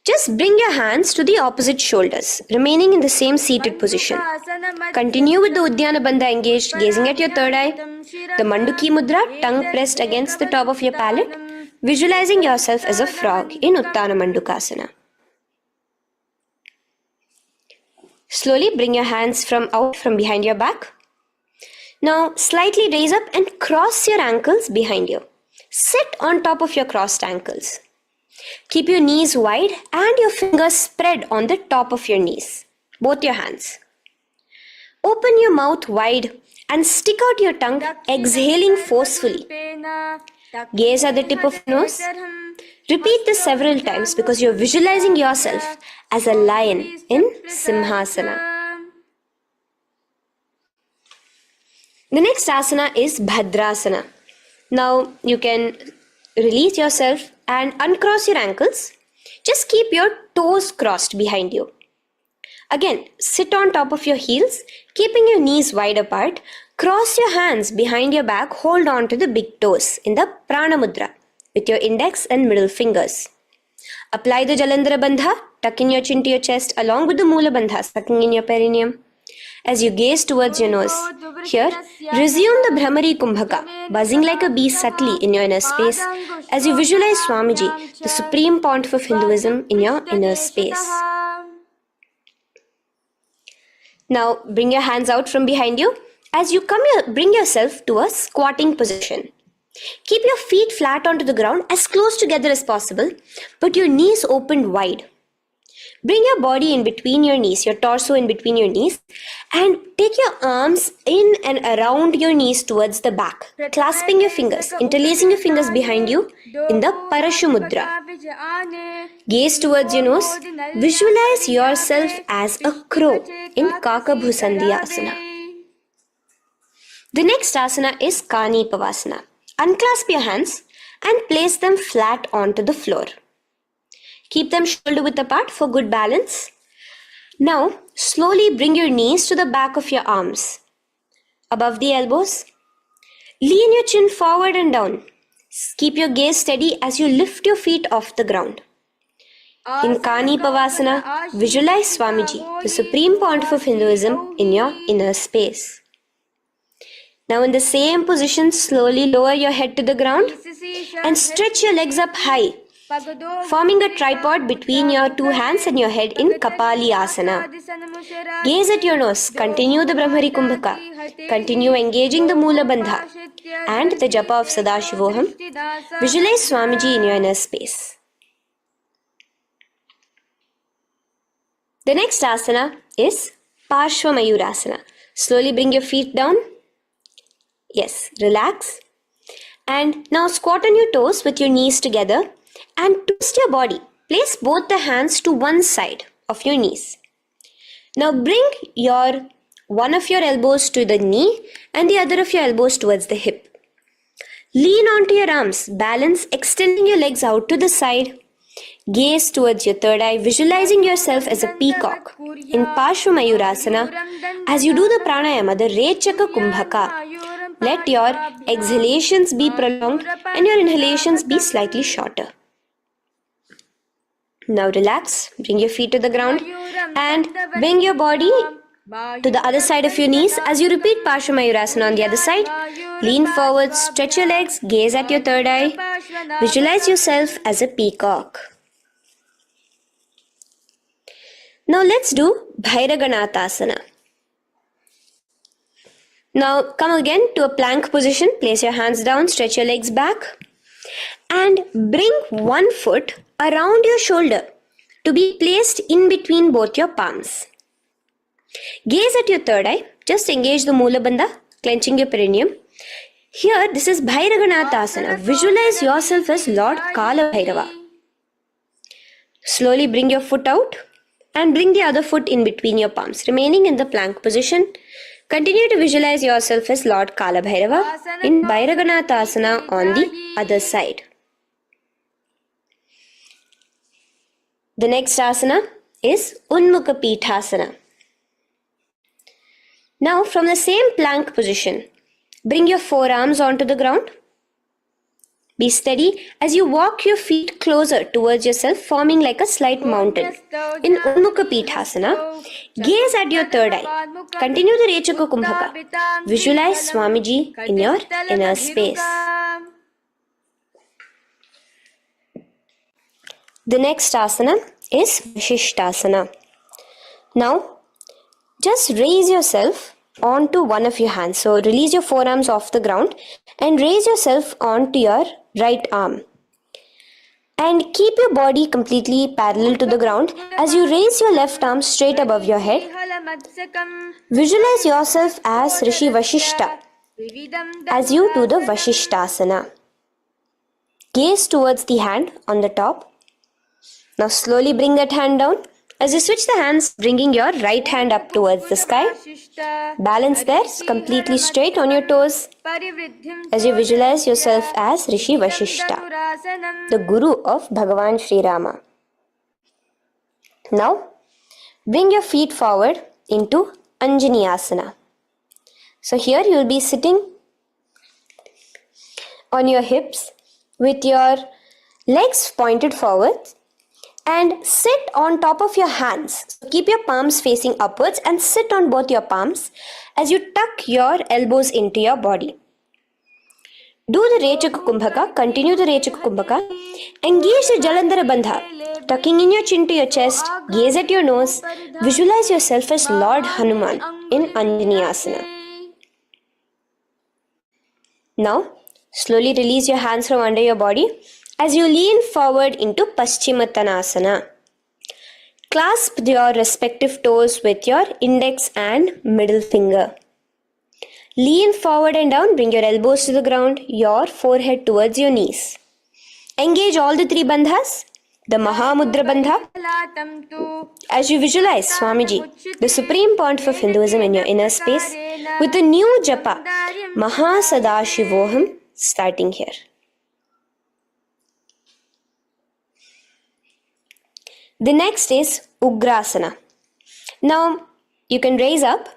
Just bring your hands to the opposite shoulders, remaining in the same seated position. Continue with the Uddiyana Bandha engaged, gazing at your third eye. The Manduki Mudra, tongue pressed against the top of your palate, visualizing yourself as a frog in Uttana Mandukasana. Slowly bring your hands out from behind your back. Now slightly raise up and cross your ankles behind you. Sit on top of your crossed ankles. Keep your knees wide and your fingers spread on the top of your knees, both your hands. Open your mouth wide and stick out your tongue, exhaling forcefully. Gaze at the tip of your nose. Repeat this several times because you're visualizing yourself as a lion in Simhasana. The next asana is Bhadrasana. Now you can release yourself and uncross your ankles. Just keep your toes crossed behind you. Again, sit on top of your heels, keeping your knees wide apart. Cross your hands behind your back, hold on to the big toes in the Prana Mudra with your index and middle fingers. Apply the Jalandhara Bandha, tuck in your chin to your chest along with the Mula Bandha, sucking in your perineum. As you gaze towards your nose, here, resume the Brahmari Kumbhaka, buzzing like a bee subtly in your inner space as you visualize Swamiji, the Supreme Pontiff of Hinduism, in your inner space. Now, bring your hands out from behind you. As you bring yourself to a squatting position. Keep your feet flat onto the ground as close together as possible, but your knees opened wide. Bring your body in between your knees, your torso in between your knees, and take your arms in and around your knees towards the back, clasping your fingers, interlacing your fingers behind you in the Parashumudra. Gaze towards your nose. Visualize yourself as a crow in Kakabhusandhi Asana. The next asana is Kanipavasana. Unclasp your hands and place them flat onto the floor. Keep them shoulder width apart for good balance. Now, slowly bring your knees to the back of your arms, above the elbows. Lean your chin forward and down. Keep your gaze steady as you lift your feet off the ground. In Kanipavasana, visualize Swamiji, the Supreme Pontiff of Hinduism, in your inner space. Now in the same position, slowly lower your head to the ground and stretch your legs up high, forming a tripod between your two hands and your head in Kapali Asana. Gaze at your nose, continue the Brahmari Kumbhaka, continue engaging the Mula Bandha and the Japa of Sadashivoham. Visualize Swamiji in your inner space. The next asana is Parshva Mayurasana. Slowly bring your feet down. Yes, relax. And now squat on your toes with your knees together and twist your body. Place both the hands to one side of your knees. Now bring one of your elbows to the knee and the other of your elbows towards the hip. Lean onto your arms, balance, extending your legs out to the side. Gaze towards your third eye, visualizing yourself as a peacock. In Parshva Mayurasana, as you do the pranayama, the Rechaka Kumbhaka, let your exhalations be prolonged and your inhalations be slightly shorter. Now relax, bring your feet to the ground and bring your body to the other side of your knees. As you repeat Parshva Mayurasana on the other side, lean forward, stretch your legs, gaze at your third eye, visualize yourself as a peacock. Now let's do Bhairaganathasana. Now come again to a plank position. Place your hands down, stretch your legs back and bring one foot around your shoulder to be placed in between both your palms. Gaze at your third eye. Just engage the Mula Bandha, clenching your perineum. Here, this is Bhairaganathasana. Visualize yourself as Lord Kala Bhairava. Slowly bring your foot out and bring the other foot in between your palms, remaining in the plank position. Continue to visualize yourself as Lord Kala Bhairava in Bhairaganathasana on the other side. The next asana is Unmukha Pithasana. Now from the same plank position, bring your forearms onto the ground. Be steady as you walk your feet closer towards yourself, forming like a slight mountain. In Unmukha Pithasana, gaze at your third eye. Continue the Rechaka Kumbhaka. Visualize Swamiji in your inner space. The next asana is Vashishtasana. Now, just raise yourself onto one of your hands. So release your forearms off the ground and raise yourself onto your right arm. And keep your body completely parallel to the ground as you raise your left arm straight above your head. Visualize yourself as Rishi Vashishta as you do the Vashishtasana. Gaze towards the hand on the top. Now slowly bring that hand down. As you switch the hands, bringing your right hand up towards the sky. Balance there, completely straight on your toes. As you visualize yourself as Rishi Vashishta, the Guru of Bhagavan Sri Rama. Now, bring your feet forward into Anjani Asana. So here you will be sitting on your hips with your legs pointed forward. And sit on top of your hands. So keep your palms facing upwards and sit on both your palms as you tuck your elbows into your body. Do the Rechaka Kumbhaka, continue the Rechaka Kumbhaka. Engage the Jalandhara Bandha, tucking in your chin to your chest, gaze at your nose, visualize yourself as Lord Hanuman in Anjani Asana. Now, slowly release your hands from under your body as you lean forward into Paschimottanasana. Clasp your respective toes with your index and middle finger. Lean forward and down, bring your elbows to the ground, your forehead towards your knees. Engage all the three bandhas. The Mahamudra Bandha. As you visualize Swamiji, the Supreme Pontiff of Hinduism in your inner space, with a new japa, Mahasadashivoham, starting here. The next is Ugrasana. Now, you can raise up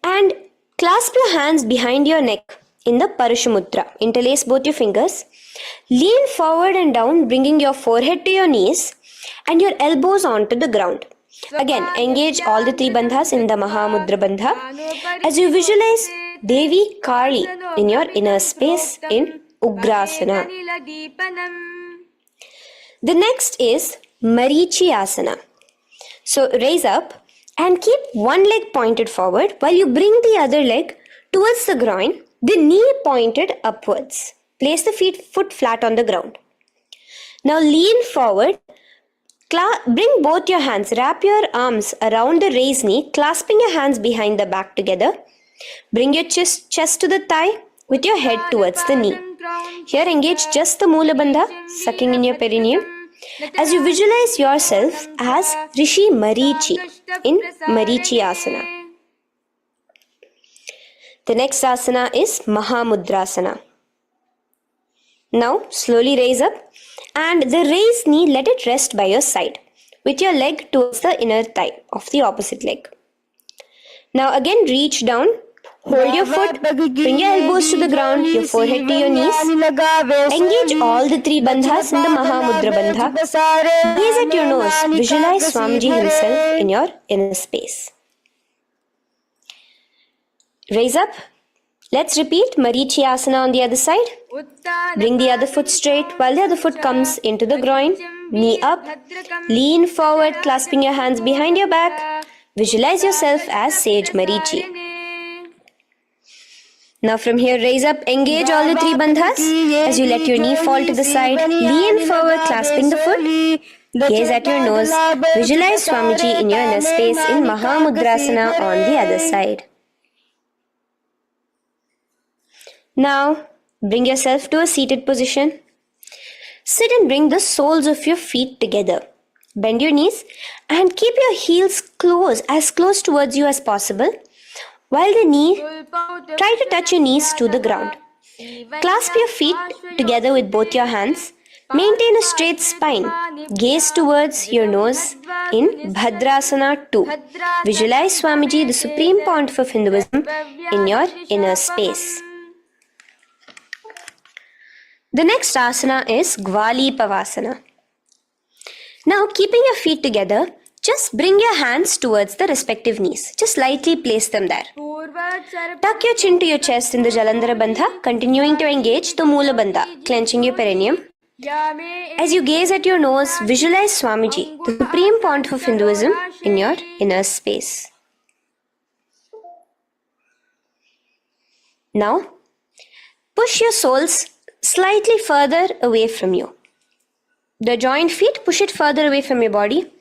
and clasp your hands behind your neck in the Parashamudra. Interlace both your fingers. Lean forward and down, bringing your forehead to your knees and your elbows onto the ground. Again, engage all the three bandhas in the Mahamudra Bandha as you visualize Devi Kali in your inner space in Ugrasana. The next is Marichi Asana. So raise up and keep one leg pointed forward while you bring the other leg towards the groin, the knee pointed upwards. Place the foot flat on the ground. Now lean forward, bring both your hands, wrap your arms around the raised knee, clasping your hands behind the back together. Bring your chest to the thigh with your head towards the knee. Here engage just the Moola Bandha, sucking in your perineum. As you visualize yourself as Rishi Marichi in Marichi Asana. The next asana is Mahamudrasana. Now slowly raise up and the raised knee, let it rest by your side with your leg towards the inner thigh of the opposite leg. Now again reach down, hold your foot, bring your elbows to the ground, your forehead to your knees. Engage all the three bandhas in the Mahamudra Bandha. Gaze at your nose, visualize Swamiji himself in your inner space. Raise up. Let's repeat Marichi Asana on the other side. Bring the other foot straight while the other foot comes into the groin. Knee up. Lean forward, clasping your hands behind your back. Visualize yourself as Sage Marichi. Now from here, raise up, engage all the three bandhas as you let your knee fall to the side. Lean forward, clasping the foot. Gaze at your nose. Visualize Swamiji in your inner space in Mahamudrasana on the other side. Now, bring yourself to a seated position. Sit and bring the soles of your feet together. Bend your knees and keep your heels as close towards you as possible. While try to touch your knees to the ground. Clasp your feet together with both your hands. Maintain a straight spine. Gaze towards your nose in Bhadrasana 2. Visualize Swamiji, the Supreme Pontiff of Hinduism, in your inner space. The next asana is Gwali Pavasana. Now, keeping your feet together, just bring your hands towards the respective knees. Just lightly place them there. Tuck your chin to your chest in the Jalandhara Bandha, continuing to engage the Moola Bandha, clenching your perineum. As you gaze at your nose, visualize Swamiji, the Supreme Pontiff of Hinduism, in your inner space. Now, push your soles slightly further away from you. The joined feet, push it further away from your body.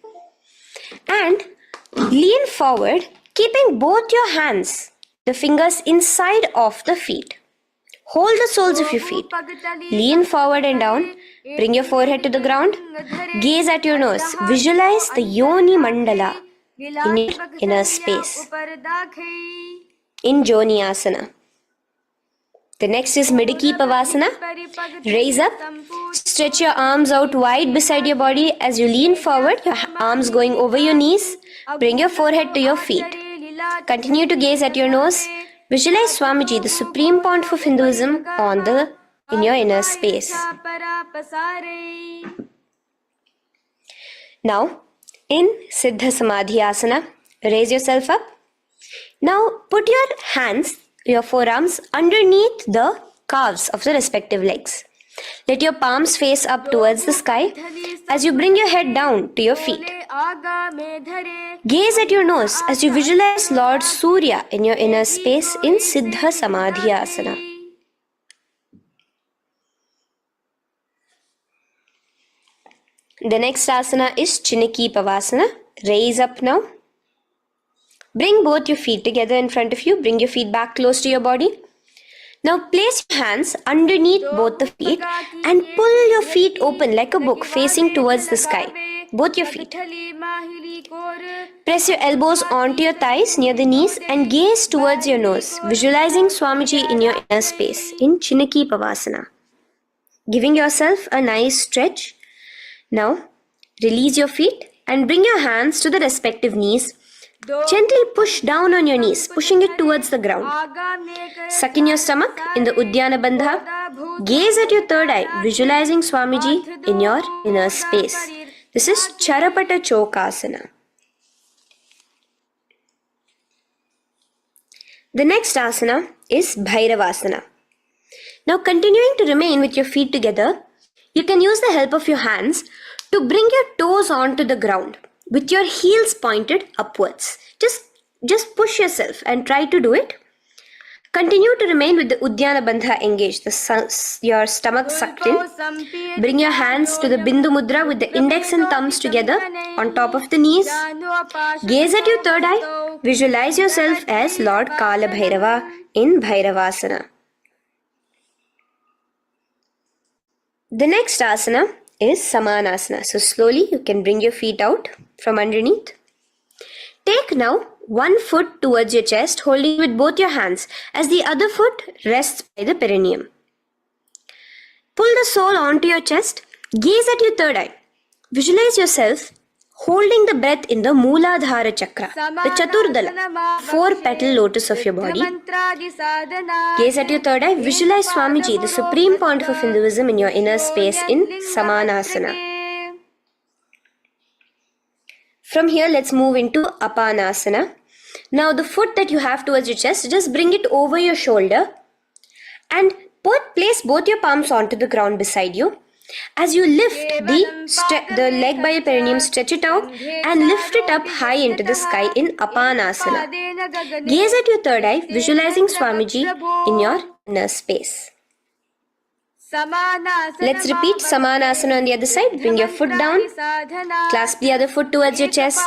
And lean forward, keeping both your hands, the fingers inside of the feet. Hold the soles of your feet. Lean forward and down. Bring your forehead to the ground. Gaze at your nose. Visualize the Yoni Mandala in your inner space. In Joni Asana. The next is Midiki Pavasana. Raise up. Stretch your arms out wide beside your body as you lean forward, your arms going over your knees. Bring your forehead to your feet. Continue to gaze at your nose. Visualize Swamiji, the Supreme Pontiff of Hinduism, in your inner space. Now, in Siddha Samadhi Asana, raise yourself up. Now, put your forearms underneath the calves of the respective legs. Let your palms face up towards the sky as you bring your head down to your feet. Gaze at your nose as you visualize Lord Surya in your inner space in Siddha Samadhi Asana. The next asana is Chiniki Pavasana. Raise up now. Bring both your feet together in front of you. Bring your feet back close to your body. Now place your hands underneath both the feet and pull your feet open like a book facing towards the sky. Both your feet. Press your elbows onto your thighs near the knees and gaze towards your nose, visualizing Swamiji in your inner space in Chinaki Pavasana. Giving yourself a nice stretch. Now release your feet and bring your hands to the respective knees. Gently push down on your knees, pushing it towards the ground. Suck in your stomach in the Uddiyana Bandha. Gaze at your third eye, visualizing Swamiji in your inner space. This is Charapata Chokasana. The next asana is Bhairavasana. Now continuing to remain with your feet together, you can use the help of your hands to bring your toes onto the ground with your heels pointed upwards. Just push yourself and try to do it. Continue to remain with the Uddiyana Bandha engaged, your stomach sucked in. Bring your hands to the Bindu Mudra with the index and thumbs together on top of the knees. Gaze at your third eye. Visualize yourself as Lord Kala Bhairava in Bhairavasana. The next asana is Samanasana. So slowly you can bring your feet out from underneath. Take now one foot towards your chest, holding with both your hands as the other foot rests by the perineum. Pull the sole onto your chest. Gaze at your third eye. Visualize yourself holding the breath in the Mooladhara Chakra, the Chaturdala, 4-petal lotus of your body. Gaze at your third eye. Visualize Swamiji, the Supreme Pontiff of Hinduism, in your inner space in Samanasana. From here, let's move into Apanasana. Now, the foot that you have towards your chest, just bring it over your shoulder and place both your palms onto the ground beside you. As you lift the leg by your perineum, stretch it out and lift it up high into the sky in Apanasana. Gaze at your third eye, visualizing Swamiji in your inner space. Let's repeat Samanasana on the other side. Bring your foot down. Clasp the other foot towards your chest.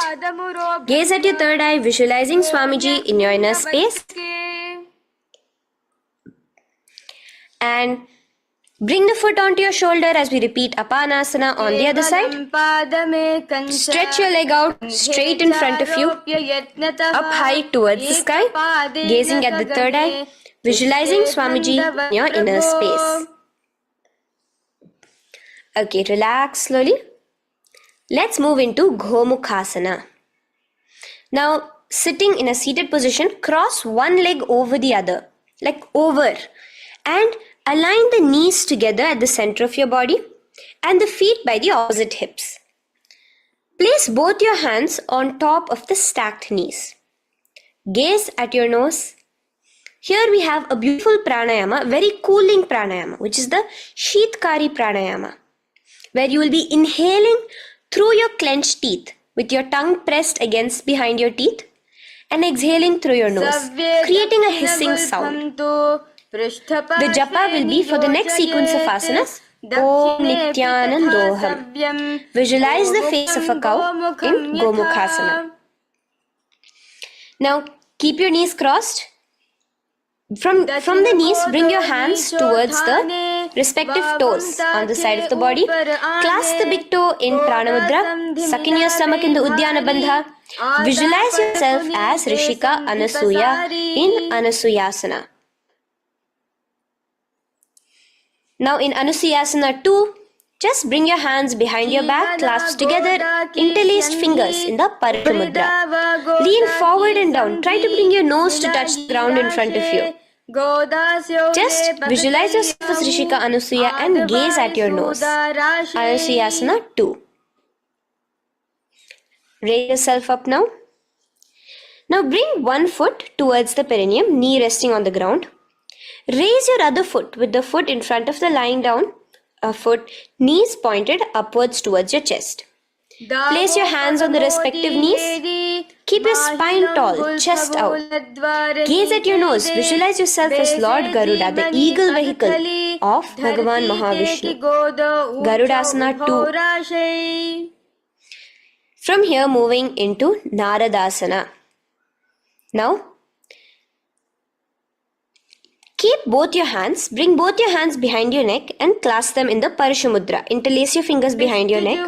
Gaze at your third eye, visualizing Swamiji in your inner space. And bring the foot onto your shoulder as we repeat Apanasana on the other side. Stretch your leg out straight in front of you, up high towards the sky, gazing at the third eye, visualizing Swamiji in your inner space. Okay, relax slowly. Let's move into Gomukhasana. Now, sitting in a seated position, cross one leg over the other, like over, and align the knees together at the center of your body and the feet by the opposite hips. Place both your hands on top of the stacked knees. Gaze at your nose. Here we have a beautiful pranayama, very cooling pranayama, which is the Sheetkari pranayama, where you will be inhaling through your clenched teeth with your tongue pressed against behind your teeth and exhaling through your nose, creating a hissing sound. The japa will be for the next sequence of asanas. Om Nithyananda. Visualize the face of a cow in Gomukhasana. Now keep your knees crossed. From the knees, bring your hands towards the respective toes on the side of the body. Clasp the big toe in Pranamudra. Suck in your stomach in the Uddiyana Bandha. Visualize yourself as Rishika Anasuya in Anasuyasana. Now in Anusuyasana 2, just bring your hands behind your back, clasped together, interlaced fingers in the Parita Mudra. Lean forward and down. Try to bring your nose to touch the ground in front of you. Just visualize yourself as Rishika Anasuya and gaze at your nose. Anusuyasana 2. Raise yourself up now. Now bring one foot towards the perineum, knee resting on the ground. Raise your other foot with the foot in front of the lying down foot, knees pointed upwards towards your chest. Place your hands on the respective knees. Keep your spine tall, chest out. Gaze at your nose. Visualize yourself as Lord Garuda, the eagle vehicle of Bhagavan Mahavishnu. Garudasana 2. From here, moving into Naradasana. Now, keep both your hands, bring both your hands behind your neck and clasp them in the Parashamudra. Interlace your fingers behind your neck.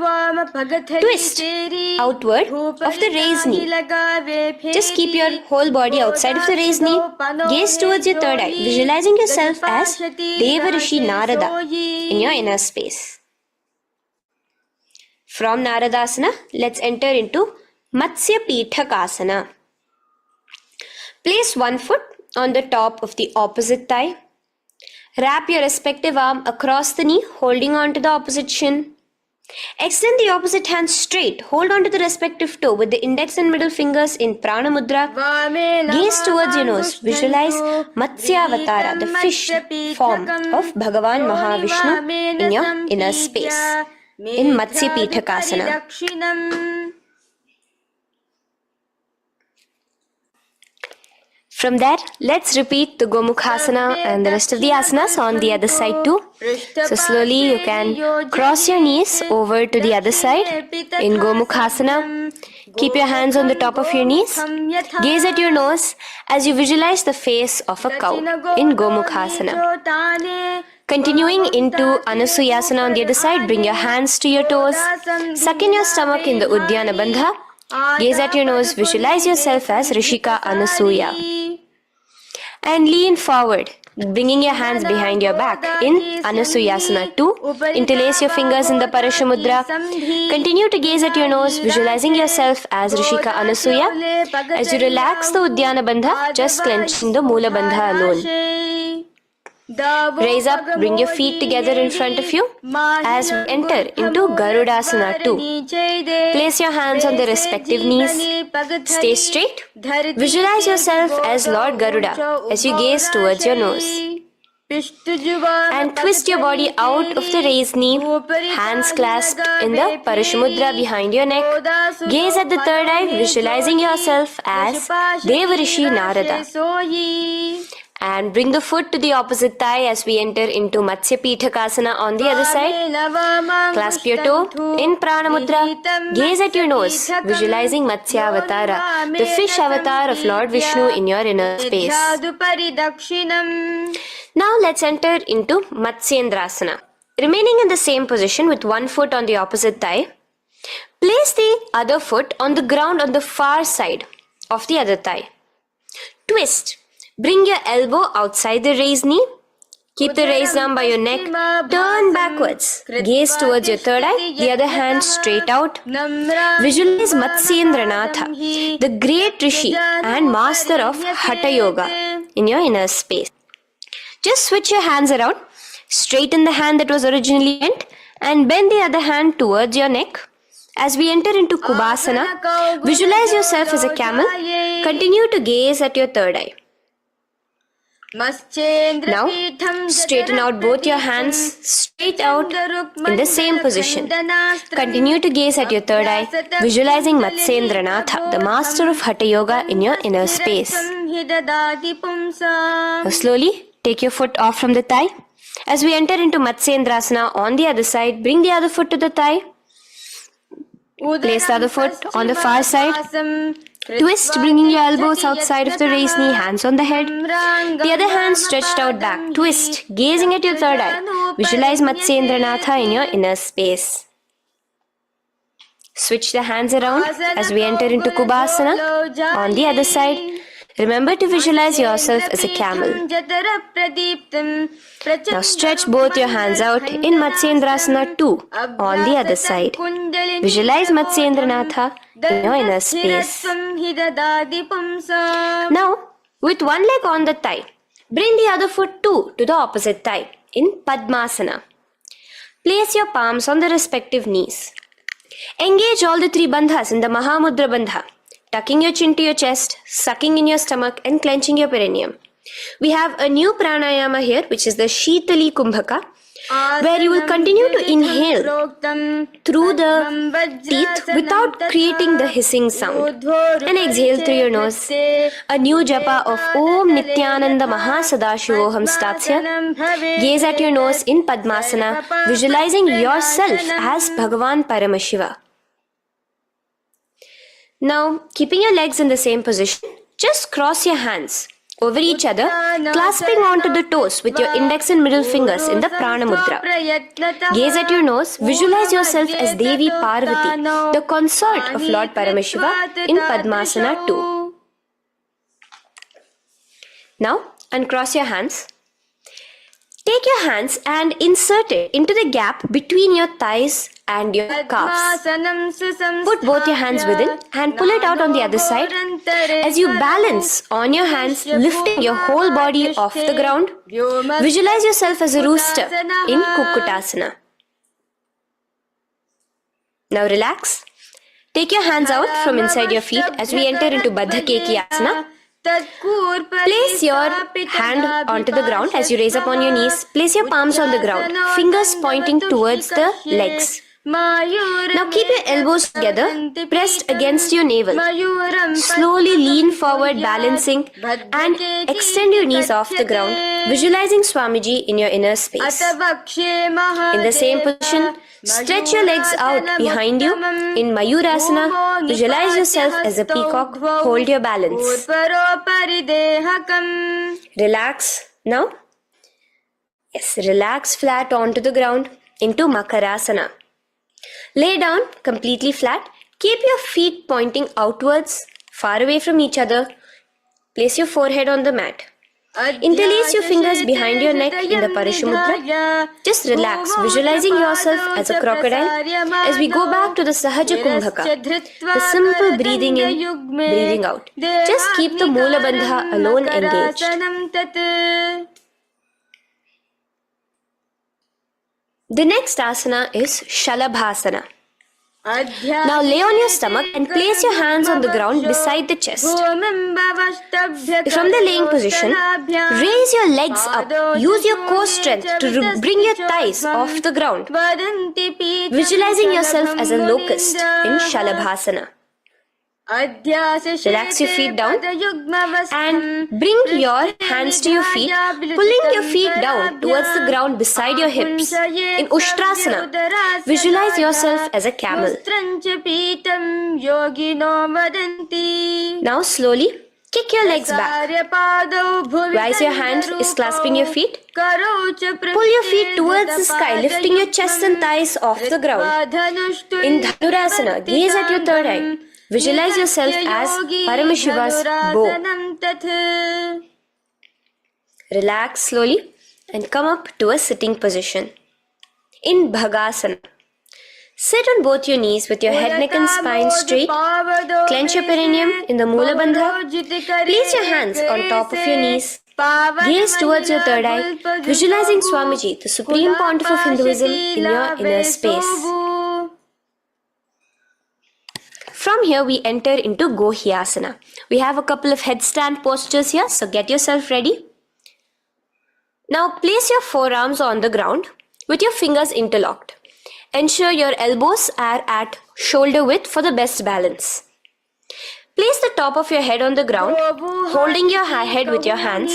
Twist outward of the raised knee. Just keep your whole body outside of the raised knee. Gaze towards your third eye, visualizing yourself as Devarishi Narada in your inner space. From Naradasana, let's enter into Matsya Pithakasana. Place one foot on the top of the opposite thigh. Wrap your respective arm across the knee, holding on to the opposite shin. Extend the opposite hand straight. Hold on to the respective toe with the index and middle fingers in Prana Mudra. Gaze towards your nose. Visualize Matsyavatara, the fish form of Bhagavan Mahavishnu in your inner space in Matsya Pithakasana. From there, let's repeat the Gomukhasana and the rest of the asanas on the other side too. So slowly you can cross your knees over to the other side in Gomukhasana. Keep your hands on the top of your knees. Gaze at your nose as you visualize the face of a cow in Gomukhasana. Continuing into Anusuyasana on the other side, bring your hands to your toes. Suck in your stomach in the Uddiyana Bandha. Gaze at your nose, visualize yourself as Rishika Anasuya. And lean forward, bringing your hands behind your back in Anusuyasana 2. Interlace your fingers in the Parashamudra. Continue to gaze at your nose, visualizing yourself as Rishika Anasuya. As you relax the Uddiyana Bandha, just clenching the Mula Bandha alone. Raise up, bring your feet together in front of you as we enter into Garudasana 2. Place your hands on the respective knees. Stay straight. Visualize yourself as Lord Garuda as you gaze towards your nose. And twist your body out of the raised knee, hands clasped in the Parashamudra behind your neck. Gaze at the third eye, visualizing yourself as Devarishi Narada. And bring the foot to the opposite thigh as we enter into Matsya Pithakasana on the other side. Clasp your toe in Prana Mudra. Gaze at your nose, visualizing Matsya Avatara, the fish avatar of Lord Vishnu in your inner space. Now let's enter into Matsyendrasana. Remaining in the same position with one foot on the opposite thigh, place the other foot on the ground on the far side of the other thigh. Twist. Bring your elbow outside the raised knee. Keep the raised arm by your neck. Turn backwards. Gaze towards your third eye. The other hand straight out. Visualize Matsyendranatha, the great Rishi and master of Hatha Yoga in your inner space. Just switch your hands around. Straighten the hand that was originally bent and bend the other hand towards your neck. As we enter into Kubhasana, visualize yourself as a camel. Continue to gaze at your third eye. Now, straighten out both your hands straight out in the same position. Continue to gaze at your third eye, visualizing Matsyendranatha, the master of Hatha Yoga in your inner space. Now, slowly take your foot off from the thigh. As we enter into Matsyendrasana on the other side, bring the other foot to the thigh. Place the other foot on the far side. Twist, bringing your elbows outside of the raised knee, hands on the head. The other hand stretched out back. Twist, gazing at your third eye. Visualize Matsyendranatha in your inner space. Switch the hands around as we enter into Kubhasana on the other side. Remember to visualize yourself as a camel. Now stretch both your hands out in Matsyendrasana 2 on the other side. Visualize Matsyendranatha in your inner space. Now, with one leg on the thigh, bring the other foot too to the opposite thigh in Padmasana. Place your palms on the respective knees. Engage all the three bandhas in the Mahamudra Bandha. Tucking your chin to your chest, sucking in your stomach and clenching your perineum. We have a new pranayama here, which is the Shitali Kumbhaka, where you will continue to inhale through the teeth without creating the hissing sound and exhale through your nose. A new japa of Om Nithyananda Mahasadashivoham starts here. Gaze at your nose in Padmasana, visualizing yourself as Bhagavan Paramashiva. Now, keeping your legs in the same position, just cross your hands over each other, clasping onto the toes with your index and middle fingers in the Prana Mudra. Gaze at your nose, visualize yourself as Devi Parvati, the consort of Lord Paramashiva in Padmasana 2. Now, uncross your hands. Take your hands and insert it into the gap between your thighs and your calves. Put both your hands within and pull it out on the other side. As you balance on your hands, lifting your whole body off the ground, visualize yourself as a rooster in Kukkutasana. Now relax. Take your hands out from inside your feet as we enter into Baddha Keki Asana. Place your hand onto the ground as you raise up on your knees. Place your palms on the ground, fingers pointing towards the legs. Now keep your elbows together, pressed against your navel. Slowly lean forward, balancing, and extend your knees off the ground, visualizing Swamiji in your inner space. In the same position, stretch your legs out behind you. In Mayurasana, visualize yourself as a peacock. Hold your balance. Relax now. Yes, relax flat onto the ground into Makarasana. Lay down completely flat. Keep your feet pointing outwards, far away from each other. Place your forehead on the mat. Interlace your fingers behind your neck in the Parashumudra. Just relax, visualizing yourself as a crocodile as we go back to the Sahaja Kumbhaka, the simple breathing in, breathing out. Just keep the Moola Bandha alone engaged. The next asana is Shalabhasana. Now lay on your stomach and place your hands on the ground beside the chest. From the laying position, raise your legs up. Use your core strength to bring your thighs off the ground. Visualizing yourself as a locust in Shalabhasana. Relax your feet down and bring your hands to your feet, pulling your feet down towards the ground beside your hips. In Ushtrasana, visualize yourself as a camel. Now slowly kick your legs back. Rise your hand is clasping your feet. Pull your feet towards the sky, lifting your chest and thighs off the ground. In Dhanurasana, gaze at your third eye. Visualize yourself as Paramashiva's bow. Relax slowly and come up to a sitting position. In Bhagasana, sit on both your knees with your head, neck and spine straight. Clench your perineum in the Moola Bandha. Place your hands on top of your knees. Gaze towards your third eye, visualizing Swamiji, the Supreme Pontiff of Hinduism, in your inner space. From here, we enter into Gohyasana. We have a couple of headstand postures here, so get yourself ready. Now, place your forearms on the ground with your fingers interlocked. Ensure your elbows are at shoulder width for the best balance. Place the top of your head on the ground, holding your head with your hands.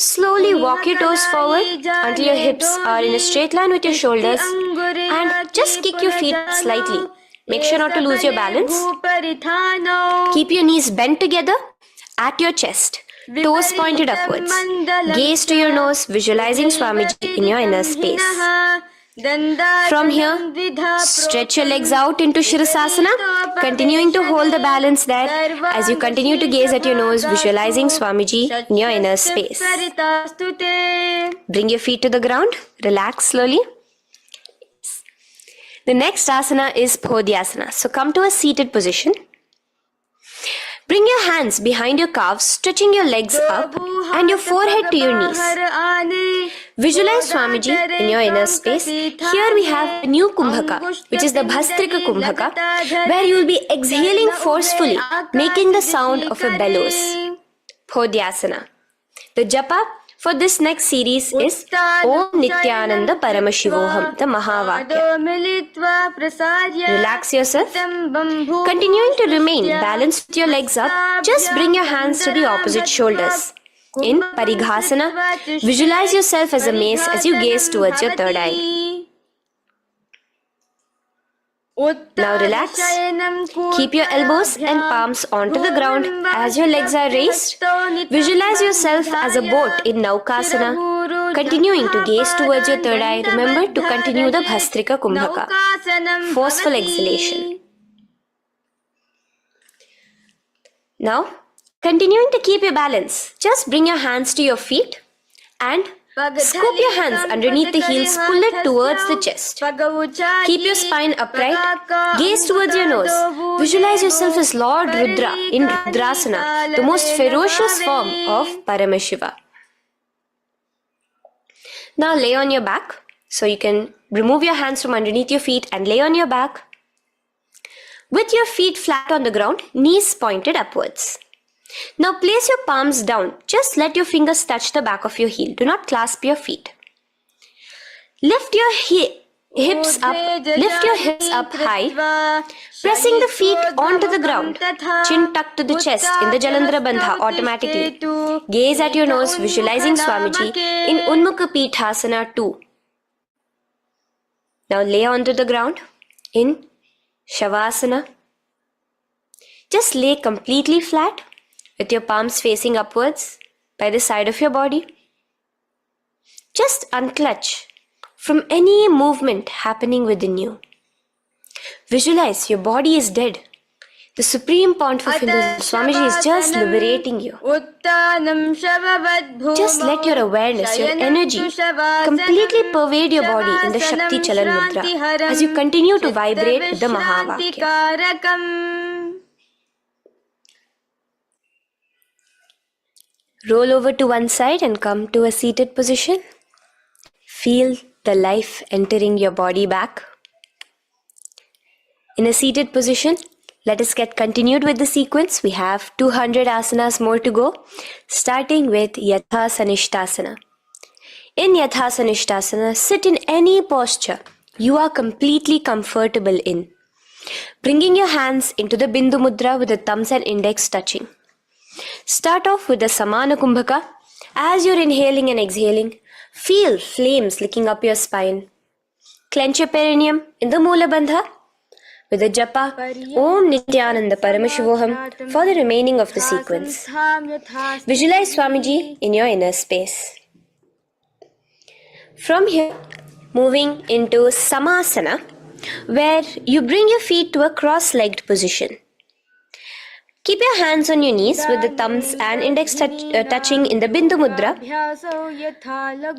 Slowly walk your toes forward until your hips are in a straight line with your shoulders, and just kick your feet slightly. Make sure not to lose your balance. Keep your knees bent together at your chest. Toes pointed upwards. Gaze to your nose, visualizing Swamiji in your inner space. From here, stretch your legs out into Shirasasana, continuing to hold the balance there as you continue to gaze at your nose, visualizing Swamiji in your inner space. Bring your feet to the ground, relax slowly. The next asana is Podhyasana. So come to a seated position. Bring your hands behind your calves, stretching your legs up and your forehead to your knees. Visualize Swamiji in your inner space. Here we have a new Kumbhaka, which is the Bhastrika Kumbhaka, where you will be exhaling forcefully, making the sound of a bellows. Podhyasana. The japa for this next series is Om Nithyananda Paramashivoham, the Mahavakya. Relax yourself. Continuing to remain balanced with your legs up, just bring your hands to the opposite shoulders. In Parighasana, visualize yourself as a mace as you gaze towards your third eye. Now relax. Keep your elbows and palms onto the ground as your legs are raised. Visualize yourself as a boat in Naukasana, continuing to gaze towards your third eye. Remember to continue the Bhastrika Kumbhaka. Forceful exhalation. Now, continuing to keep your balance, just bring your hands to your feet and scoop your hands underneath the heels, pull it towards the chest. Keep your spine upright, gaze towards your nose. Visualize yourself as Lord Rudra in Rudrasana, the most ferocious form of Paramashiva. Now lay on your back, so you can remove your hands from underneath your feet and lay on your back. With your feet flat on the ground, knees pointed upwards. Now place your palms down. Just let your fingers touch the back of your heel. Do not clasp your feet. Lift your hips up high, pressing the feet onto the ground. Chin tucked to the chest in the Jalandhara Bandha automatically. Gaze at your nose, visualizing Swamiji in Unmukha Pithasana 2. Now lay onto the ground in Shavasana. Just lay completely flat with your palms facing upwards by the side of your body. Just unclutch from any movement happening within you. Visualize your body is dead. The Supreme Pontiff of Hinduism, Swamiji, is just liberating you. Just let your awareness, your energy completely pervade your body in the Shakti Chalan Mudra as you continue to vibrate with the Mahavakya. Roll over to one side and come to a seated position. Feel the life entering your body back. In a seated position, let us get continued with the sequence. We have 200 asanas more to go, starting with Yatha Sanishtasana. In Yatha Sanishtasana, sit in any posture you are completely comfortable in. Bringing your hands into the Bindu Mudra with the thumbs and index touching. Start off with the Samana Kumbhaka. As you're inhaling and exhaling, feel flames licking up your spine. Clench your perineum in the Moola Bandha with the japa Om Nithyananda Paramashivoham for the remaining of the sequence. Visualize Swamiji in your inner space. From here, moving into Samasana, where you bring your feet to a cross-legged position. Keep your hands on your knees with the thumbs and index touching in the Bindu Mudra.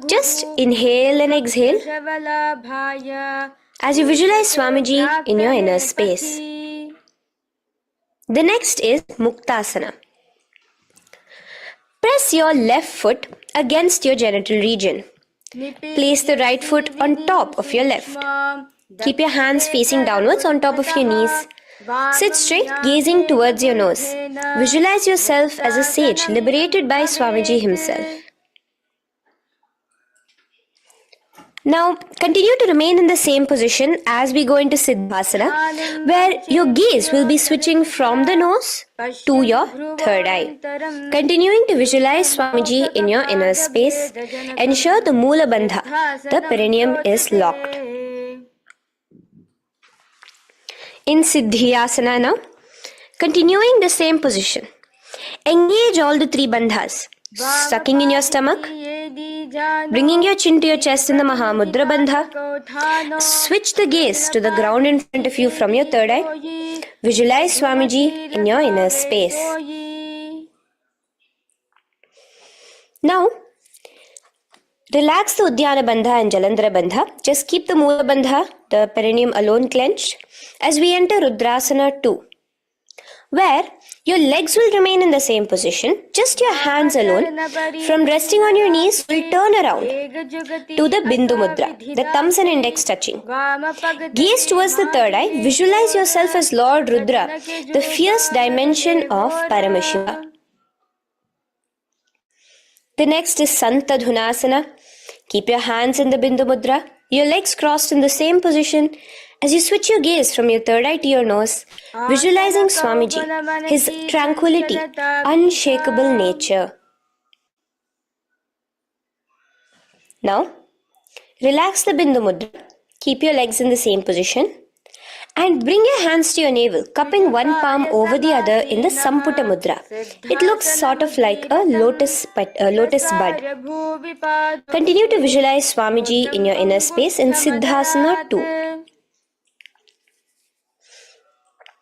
Just inhale and exhale as you visualize Swamiji in your inner space. The next is Muktasana. Press your left foot against your genital region. Place the right foot on top of your left. Keep your hands facing downwards on top of your knees. Sit straight, gazing towards your nose. Visualize yourself as a sage liberated by Swamiji himself. Now, continue to remain in the same position as we go into Siddhasana, where your gaze will be switching from the nose to your third eye. Continuing to visualize Swamiji in your inner space, ensure the Moola Bandha, the perineum, is locked. In Siddhyasana now, continuing the same position. Engage all the three bandhas, sucking in your stomach, bringing your chin to your chest in the Mahamudra Bandha. Switch the gaze to the ground in front of you from your third eye. Visualize Swamiji in your inner space. Now, relax the Uddiyana Bandha and Jalandhara Bandha. Just keep the Moola Bandha, the perineum, alone clenched as we enter Rudrasana 2, where your legs will remain in the same position, just your hands alone. From resting on your knees, will turn around to the Bindu Mudra, the thumbs and index touching. Gaze towards the third eye. Visualize yourself as Lord Rudra, the fierce dimension of Paramashiva. The next is Santadhunasana. Keep your hands in the Bindu Mudra, your legs crossed in the same position. As you switch your gaze from your third eye to your nose, visualizing Swamiji, his tranquility, unshakable nature. Now, relax the Bindu Mudra. Keep your legs in the same position. And bring your hands to your navel, cupping one palm over the other in the Samputa Mudra. It looks sort of like a lotus bud. Continue to visualize Swamiji in your inner space in Siddhasana 2.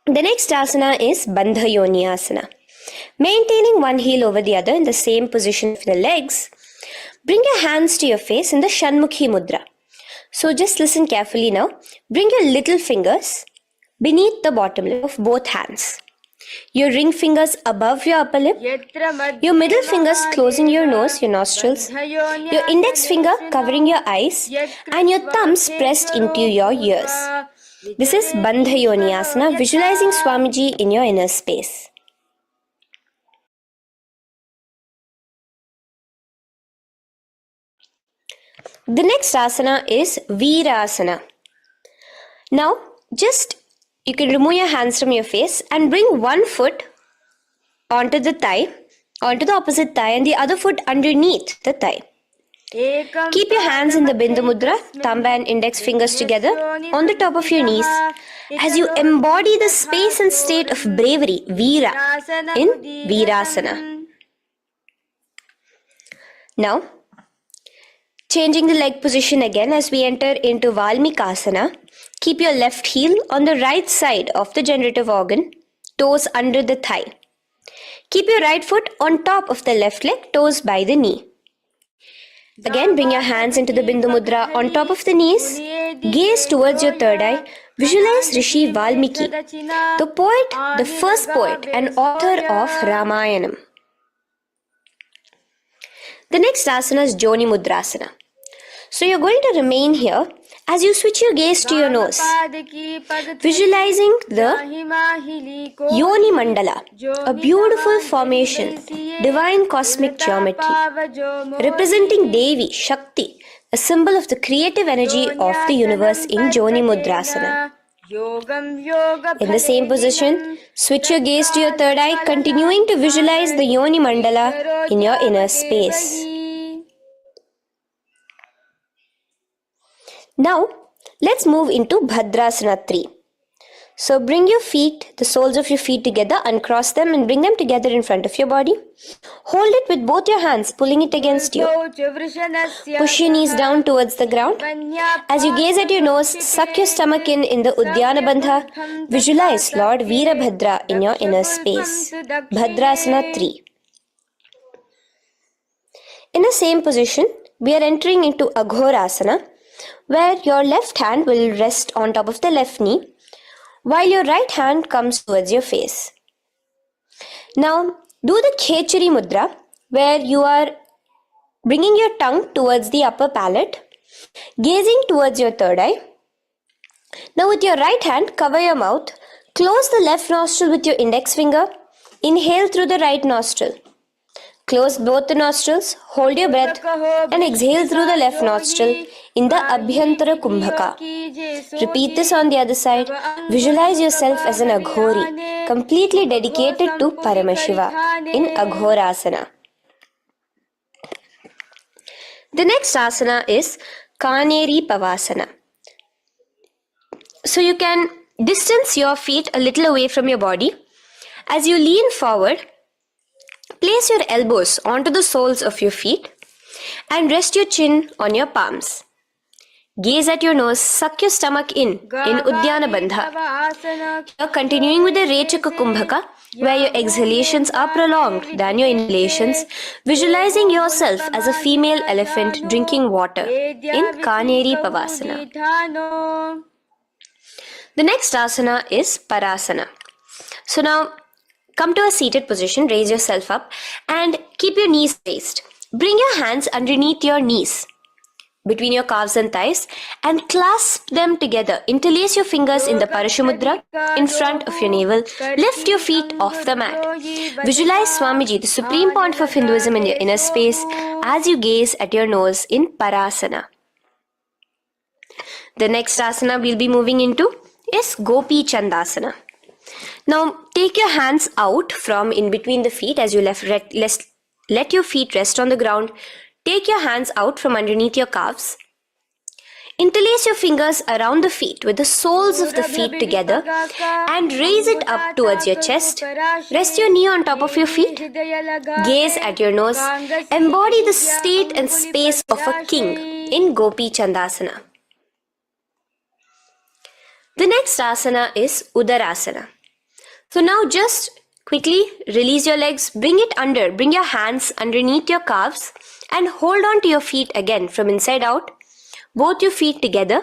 The next asana is Bandha Yoni Asana. Maintaining one heel over the other in the same position for the legs, bring your hands to your face in the Shanmukhi Mudra. So just listen carefully now. Bring your little fingers beneath the bottom lip of both hands. Your ring fingers above your upper lip. Your middle fingers closing your nose, your nostrils. Your index finger covering your eyes. And your thumbs pressed into your ears. This is Bandha Yoni Asana, visualizing Swamiji in your inner space. The next asana is Virasana. Now, you can remove your hands from your face and bring one foot onto the opposite thigh, and the other foot underneath the thigh. Keep your hands in the Bindu Mudra, thumb and index fingers together on the top of your knees as you embody the space and state of bravery, Veera, in Virasana. Now, changing the leg position again as we enter into Valmikasana. Keep your left heel on the right side of the generative organ, toes under the thigh. Keep your right foot on top of the left leg, toes by the knee. Again, bring your hands into the Bindu Mudra on top of the knees. Gaze towards your third eye. Visualize Rishi Valmiki, the poet, the first poet and author of Ramayanam. The next asana is Joni Mudrasana. So you're going to remain here as you switch your gaze to your nose, visualizing the Yoni Mandala, a beautiful formation, divine cosmic geometry, representing Devi, Shakti, a symbol of the creative energy of the universe in Joni Mudrasana. In the same position, switch your gaze to your third eye, continuing to visualize the Yoni Mandala in your inner space. Now, let's move into Bhadrasana 3. So bring your feet, the soles of your feet together, uncross them and bring them together in front of your body. Hold it with both your hands, pulling it against you. Push your knees down towards the ground. As you gaze at your nose, suck your stomach in the Udyana Bandha. Visualize Lord Veerabhadra in your inner space. Bhadrasana 3. In the same position, we are entering into Aghorasana, where your left hand will rest on top of the left knee, while your right hand comes towards your face. Now, do the Khechari Mudra, where you are bringing your tongue towards the upper palate, gazing towards your third eye. Now, with your right hand, cover your mouth, close the left nostril with your index finger, inhale through the right nostril. Close both the nostrils, hold your breath and exhale through the left nostril in the Abhyantara Kumbhaka. Repeat this on the other side. Visualize yourself as an Aghori, completely dedicated to Paramashiva in Aghorasana. The next asana is Kaneri Pavasana. So you can distance your feet a little away from your body. As you lean forward, place your elbows onto the soles of your feet and rest your chin on your palms. Gaze at your nose, suck your stomach in Udyana Bandha. You're continuing with the Rechaka Kumbhaka, where your exhalations are prolonged than your inhalations, visualizing yourself as a female elephant drinking water in Kaneri Pavasana. The next asana is Parasana. So now, come to a seated position, raise yourself up and keep your knees raised. Bring your hands underneath your knees, between your calves and thighs, and clasp them together. Interlace your fingers in the Parashumudra in front of your navel. Lift your feet off the mat. Visualize Swamiji, the Supreme Pontiff of Hinduism, in your inner space as you gaze at your nose in Parasana. The next asana we'll be moving into is Gopi Chandasana. Now, take your hands out from in between the feet as you let your feet rest on the ground. Take your hands out from underneath your calves. Interlace your fingers around the feet with the soles of the feet together and raise it up towards your chest. Rest your knee on top of your feet. Gaze at your nose. Embody the state and space of a king in Gopi Chandasana. The next asana is Udarasana. So now just quickly release your legs, bring your hands underneath your calves and hold on to your feet again from inside out. Both your feet together.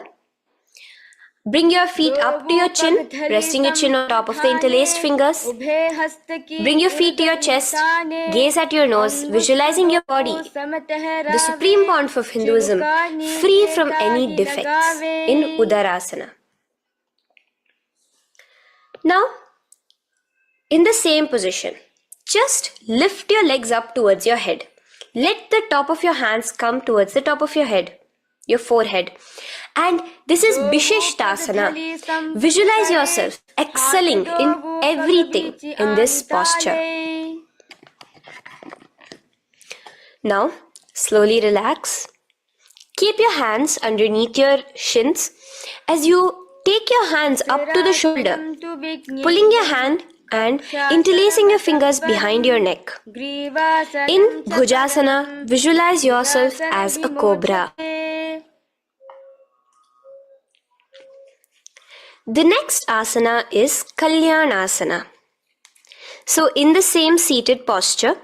Bring your feet up to your chin, resting your chin on top of the interlaced fingers. Bring your feet to your chest, gaze at your nose, visualizing your body, the supreme pontiff of Hinduism, free from any defects in Udarasana. Now, in the same position, just lift your legs up towards your head. Let the top of your hands come towards the top of your head, your forehead. And this is Vishishtasana. Visualize yourself excelling in everything in this posture. Now, slowly relax. Keep your hands underneath your shins as you take your hands up to the shoulder, pulling your hand and interlacing your fingers behind your neck. In Bhujasana, visualize yourself as a cobra. The next asana is Kalyanasana. So in the same seated posture,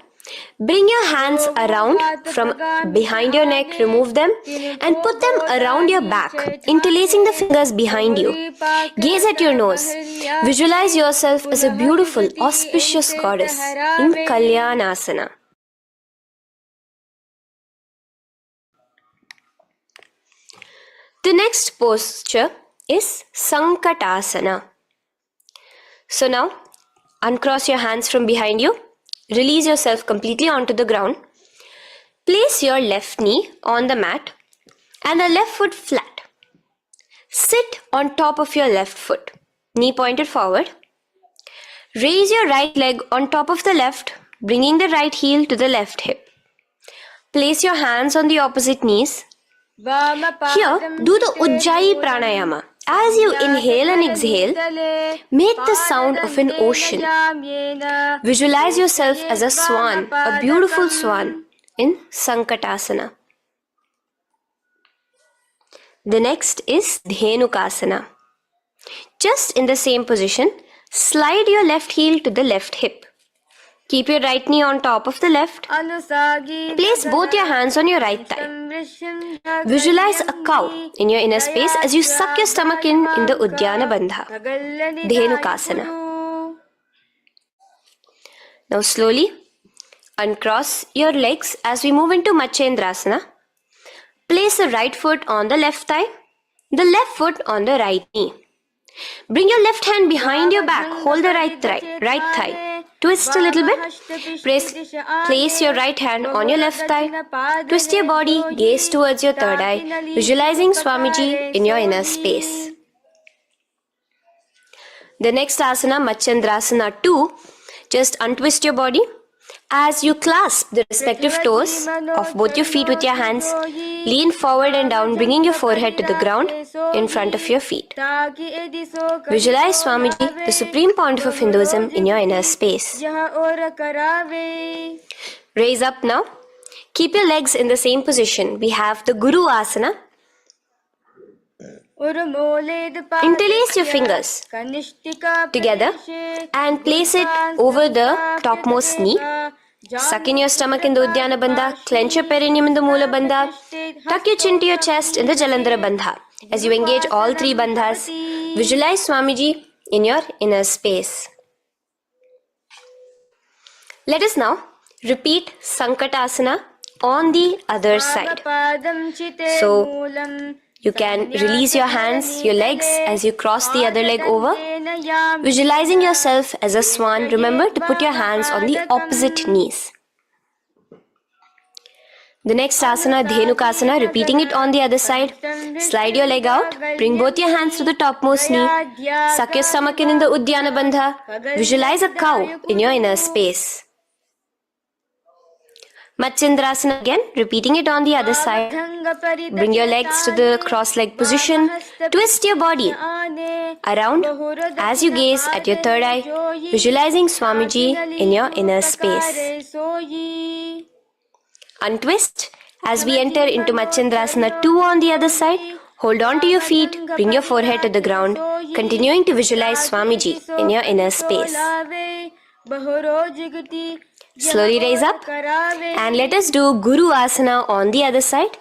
bring your hands around from behind your neck, remove them and put them around your back, interlacing the fingers behind you. Gaze at your nose. Visualize yourself as a beautiful, auspicious goddess in Kalyanasana. The next posture is Sankatasana. So now, uncross your hands from behind you. Release yourself completely onto the ground. Place your left knee on the mat and the left foot flat. Sit on top of your left foot, knee pointed forward. Raise your right leg on top of the left, bringing the right heel to the left hip. Place your hands on the opposite knees. Here, do the Ujjayi pranayama. As you inhale and exhale, make the sound of an ocean. Visualize yourself as a swan, a beautiful swan in Sankatasana. The next is Dhenukasana. Just in the same position, slide your left heel to the left hip. Keep your right knee on top of the left. Place both your hands on your right thigh. Visualize a cow in your inner space as you suck your stomach in the Uddiyana Bandha, Dhenukasana. Now slowly uncross your legs as we move into Matsyendrasana. Place the right foot on the left thigh, the left foot on the right knee. Bring your left hand behind your back, hold the right thigh. Twist a little bit. Place your right hand on your left thigh. Twist your body, gaze towards your third eye, visualizing Swamiji in your inner space. The next asana, Matsyendrasana 2, just untwist your body. As you clasp the respective toes of both your feet with your hands, lean forward and down, bringing your forehead to the ground in front of your feet. Visualize Swamiji, the supreme pontiff of Hinduism, in your inner space. Raise up now. Keep your legs in the same position. We have the Guru Asana. Interlace your fingers together and place it over the topmost knee. Suck in your stomach in the Uddiyana Bandha, clench your perineum in the Moola Bandha, tuck your chin to your chest in the Jalandhara Bandha. As you engage all three bandhas, visualize Swamiji in your inner space. Let us now repeat Sankatasana on the other side. So, you can release your hands, your legs as you cross the other leg over. Visualizing yourself as a swan, remember to put your hands on the opposite knees. The next asana, Dhenukasana, repeating it on the other side. Slide your leg out, bring both your hands to the topmost knee. Suck your stomach in the Uddiyana Bandha. Visualize a cow in your inner space. Matsyendrasana again, repeating it on the other side. Bring your legs to the cross-leg position. Twist your body around as you gaze at your third eye, visualizing Swamiji in your inner space. Untwist as we enter into Matsyendrasana 2 on the other side. Hold on to your feet, bring your forehead to the ground, continuing to visualize Swamiji in your inner space. Slowly raise up and let us do Guru Asana on the other side.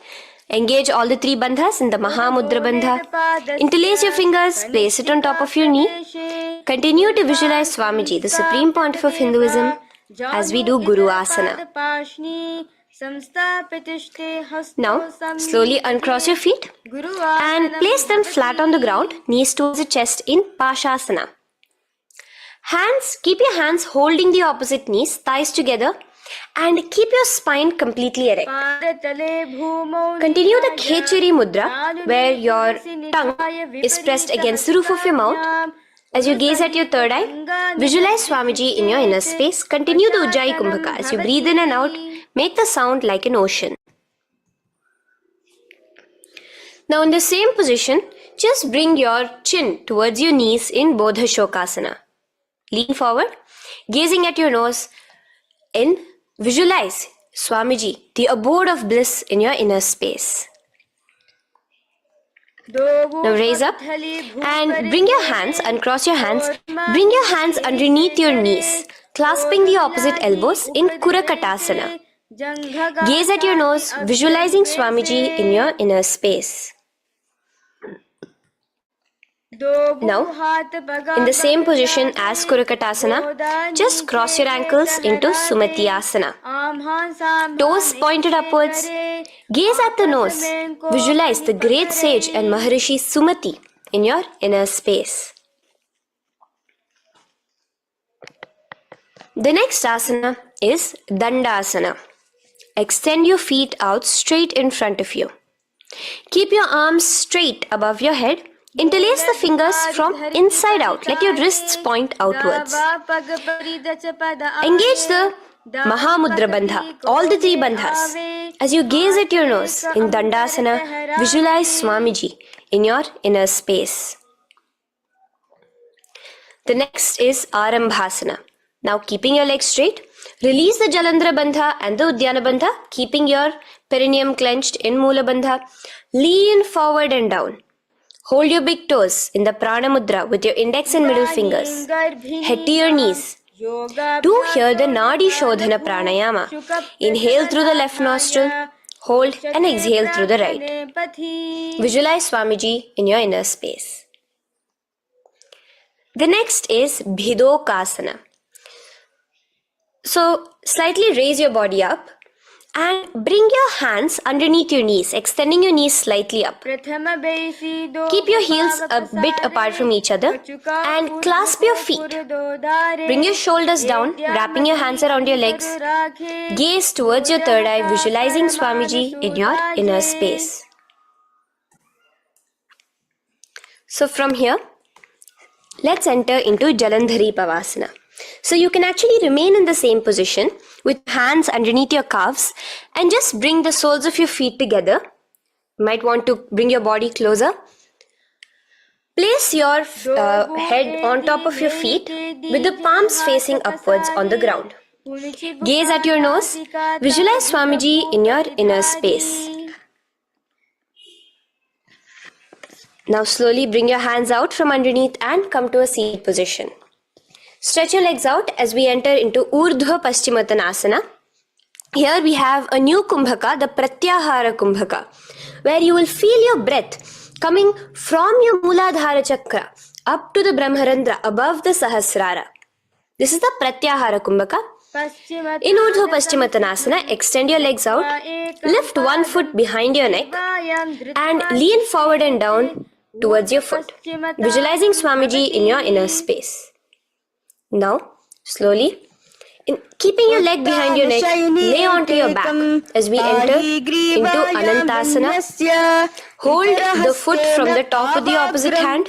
Engage all the 3 bandhas in the Mahamudra bandha. Interlace your fingers, place it on top of your knee. Continue to visualize Swamiji, the Supreme Pontiff of Hinduism, as we do Guru Asana. Now, slowly uncross your feet and place them flat on the ground, knees towards the chest in Pashasana. Keep your hands holding the opposite knees, thighs together, and keep your spine completely erect. Continue the Khechari Mudra, where your tongue is pressed against the roof of your mouth. As you gaze at your third eye, visualize Swamiji in your inner space. Continue the Ujjayi Kumbhaka. As you breathe in and out, make the sound like an ocean. Now in the same position, just bring your chin towards your knees in Bodha Shokasana. Lean forward, gazing at your nose, and visualize Swamiji, the abode of bliss in your inner space. Now raise up and bring your hands, uncross your hands, bring your hands underneath your knees, clasping the opposite elbows in Kurakatasana. Gaze at your nose, visualizing Swamiji in your inner space. Now, in the same position as Kurakatasana, just cross your ankles into Sumati Asana. Toes pointed upwards. Gaze at the nose. Visualize the great sage and Maharishi Sumati in your inner space. The next asana is Dandasana. Extend your feet out straight in front of you. Keep your arms straight above your head. Interlace the fingers from inside out. Let your wrists point outwards. Engage the Mahamudra Bandha, all the 3 bandhas. As you gaze at your nose in Dandasana, visualize Swamiji in your inner space. The next is Arambhasana. Now keeping your legs straight, release the Jalandhara Bandha and the Udyana Bandha, keeping your perineum clenched in Mula Bandha. Lean forward and down. Hold your big toes in the Prana Mudra with your index and middle fingers. Head to your knees. Do here the Nadi Shodhana Pranayama. Inhale through the left nostril, hold and exhale through the right. Visualize Swamiji in your inner space. The next is Bhidokasana. So slightly raise your body up and bring your hands underneath your knees, extending your knees slightly up. Keep your heels a bit apart from each other and clasp your feet. Bring your shoulders down, wrapping your hands around your legs. Gaze towards your third eye, visualizing Swamiji in your inner space. So from here, let's enter into Jalandhari Pavasana. So you can actually remain in the same position with hands underneath your calves and just bring the soles of your feet together. You might want to bring your body closer. Place your head on top of your feet with the palms facing upwards on the ground. Gaze at your nose. Visualize Swamiji in your inner space. Now slowly bring your hands out from underneath and come to a seated position. Stretch your legs out as we enter into Urdhva Paschimottanasana. Here we have a new Kumbhaka, the Pratyahara Kumbhaka, where you will feel your breath coming from your Mooladhara Chakra up to the Brahmarandra above the Sahasrara. This is the Pratyahara Kumbhaka. In Urdhva Paschimottanasana, extend your legs out, lift one foot behind your neck and lean forward and down towards your foot, visualizing Swamiji in your inner space. Now, slowly, keeping your leg behind your neck, lay onto your back as we enter into Anantasana. Hold the foot from the top of the opposite hand.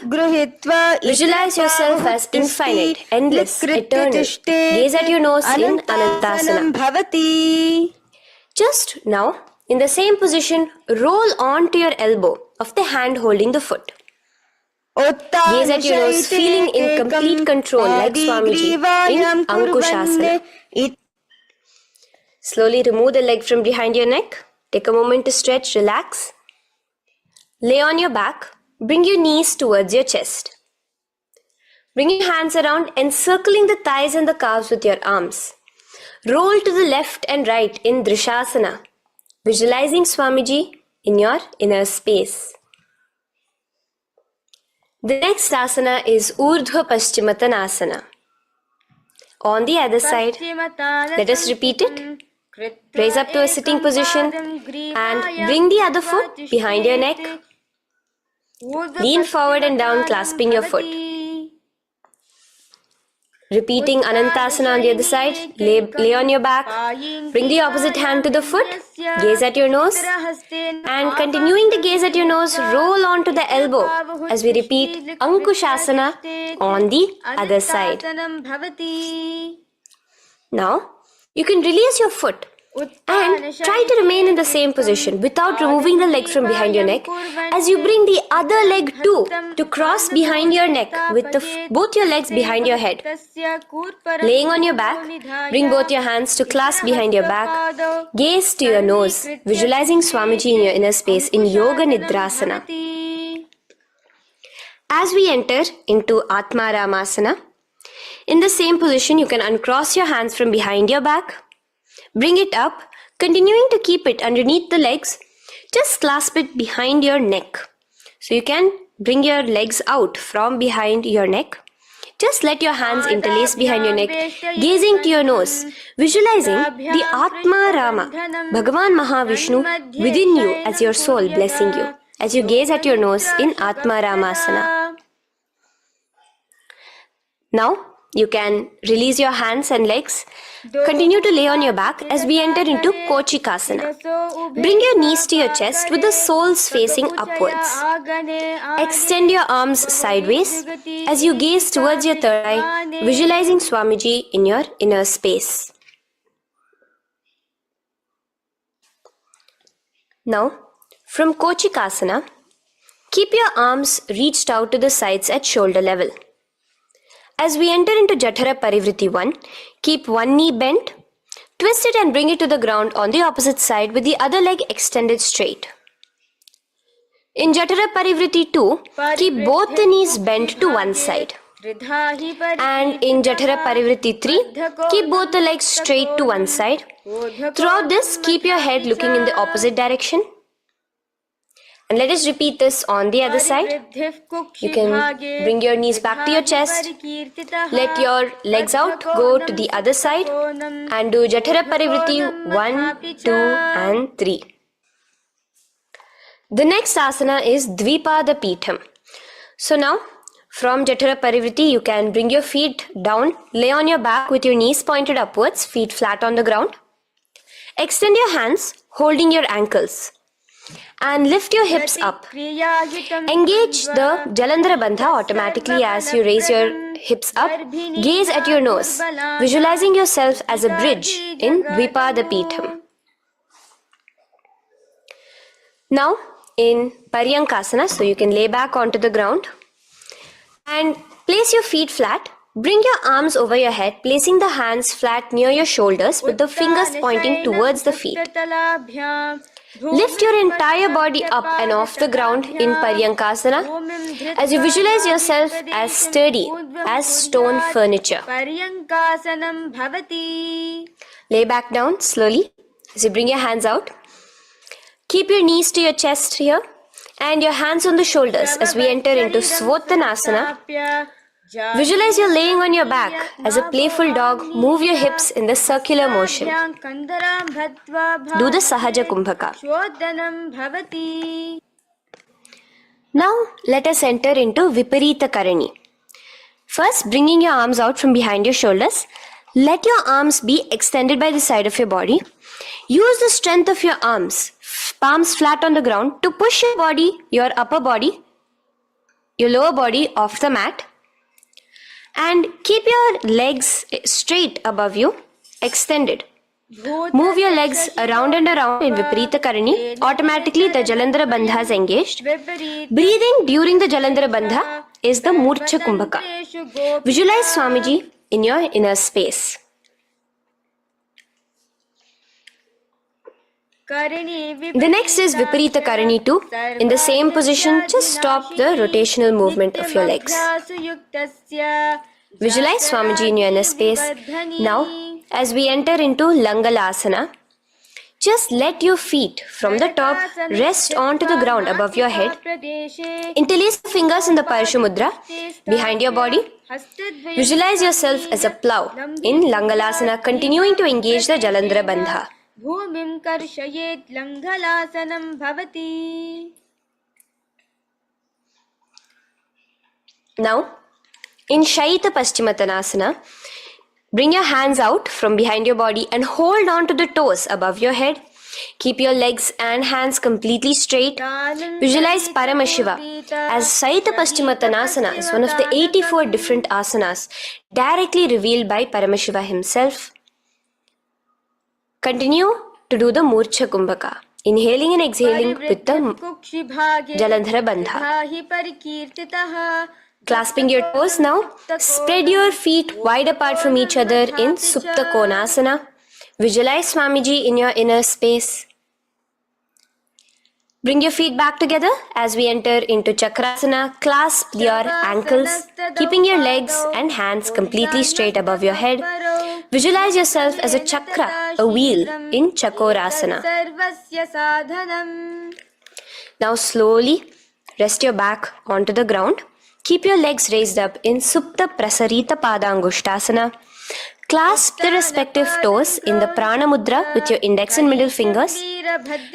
Visualize yourself as infinite, endless, eternal. Gaze at your nose in Anantasana. Just now, in the same position, roll onto your elbow of the hand holding the foot. Gaze at your nose, feeling in complete control like Swamiji in Ankushasana. Slowly remove the leg from behind your neck. Take a moment to stretch, relax. Lay on your back. Bring your knees towards your chest. Bring your hands around, encircling the thighs and the calves with your arms. Roll to the left and right in Drishasana, visualizing Swamiji in your inner space. The next asana is Urdhva Paschimottanasana. On the other side, let us repeat it. Raise up to a sitting position and bring the other foot behind your neck. Lean forward and down, clasping your foot. Repeating Anantasana on the other side. Lay on your back. Bring the opposite hand to the foot. Gaze at your nose. And continuing to gaze at your nose, roll onto the elbow as we repeat Ankushasana on the other side. Now, you can release your foot and try to remain in the same position without removing the leg from behind your neck as you bring the other leg too to cross behind your neck with both your legs behind your head. Laying on your back, bring both your hands to clasp behind your back. Gaze to your nose, visualizing Swamiji in your inner space in Yoga Nidrasana. As we enter into Atmaramasana, in the same position, you can uncross your hands from behind your back. Bring it up, continuing to keep it underneath the legs. Just clasp it behind your neck. So you can bring your legs out from behind your neck. Just let your hands interlace behind your neck, gazing to your nose, visualizing the Atma Rama, Bhagavan Mahavishnu within you as your soul blessing you, as you gaze at your nose in Atma Ramasana. Now, you can release your hands and legs. Continue to lay on your back as we enter into Kochikasana. Bring your knees to your chest with the soles facing upwards. Extend your arms sideways as you gaze towards your third eye, visualizing Swamiji in your inner space. Now, from Kochikasana, keep your arms reached out to the sides at shoulder level. As we enter into Jatara Parivritti 1, keep one knee bent, twist it and bring it to the ground on the opposite side with the other leg extended straight. In Jatara Parivritti 2, keep both the knees bent to one side. And in Jatara Parivritti 3, keep both the legs straight to one side. Throughout this, keep your head looking in the opposite direction. And let us repeat this on the other side. You can bring your knees back to your chest. Let your legs out, go to the other side and do Jatara Parivritti 1, 2 and 3. The next asana is Dvipada Pitham. So now from Jatara Parivritti you can bring your feet down, lay on your back with your knees pointed upwards, feet flat on the ground. Extend your hands holding your ankles. And lift your hips up. Engage the Jalandhara Bandha automatically as you raise your hips up. Gaze at your nose, visualizing yourself as a bridge in Dvipada Pitham. Now in Paryankasana, so you can lay back onto the ground and place your feet flat. Bring your arms over your head, placing the hands flat near your shoulders with the fingers pointing towards the feet. Lift your entire body up and off the ground in Paryankasana as you visualize yourself as sturdy as stone furniture. Lay back down slowly as you bring your hands out. Keep your knees to your chest here and your hands on the shoulders as we enter into Svottanasana. Visualize you're laying on your back as a playful dog. Move your hips in the circular motion. Do the Sahaja Kumbhaka. Now let us enter into Viparita Karani. First, bringing your arms out from behind your shoulders. Let your arms be extended by the side of your body. Use the strength of your arms, palms flat on the ground, to push your body, your upper body, your lower body off the mat. And keep your legs straight above you, extended. Move your legs around and around in Viparita Karani. Automatically the Jalandhara Bandha is engaged. Breathing during the Jalandhara Bandha is the Murcha Kumbhaka. Visualize Swamiji in your inner space. The next is Viparita Karani 2. In the same position, just stop the rotational movement of your legs. Visualize Swamiji in your inner space. Now, as we enter into Langalasana, just let your feet from the top rest onto the ground above your head. Interlace your fingers in the Parashu Mudra behind your body. Visualize yourself as a plow in Langalasana, continuing to engage the Jalandhara Bandha. भूमिं कर्षयेत् लङ्घलासनं भवति. Now, in Shaita Paschimottanasana, bring your hands out from behind your body and hold on to the toes above your head. Keep your legs and hands completely straight. Visualize Paramashiva as Shaita Paschimottanasana is one of the 84 different asanas directly revealed by Paramashiva himself. Continue to do the Murcha Kumbhaka, inhaling and exhaling with the Jalandhara Bandha. Clasping your toes now, spread your feet wide apart from each other in Supta Konasana. Visualize Swamiji in your inner space. Bring your feet back together as we enter into Chakrasana. Clasp your ankles, keeping your legs and hands completely straight above your head. Visualize yourself as a chakra, a wheel in Chakorasana. Now slowly rest your back onto the ground. Keep your legs raised up in Supta Prasarita Padangushtasana. Clasp the respective toes in the Prana Mudra with your index and middle fingers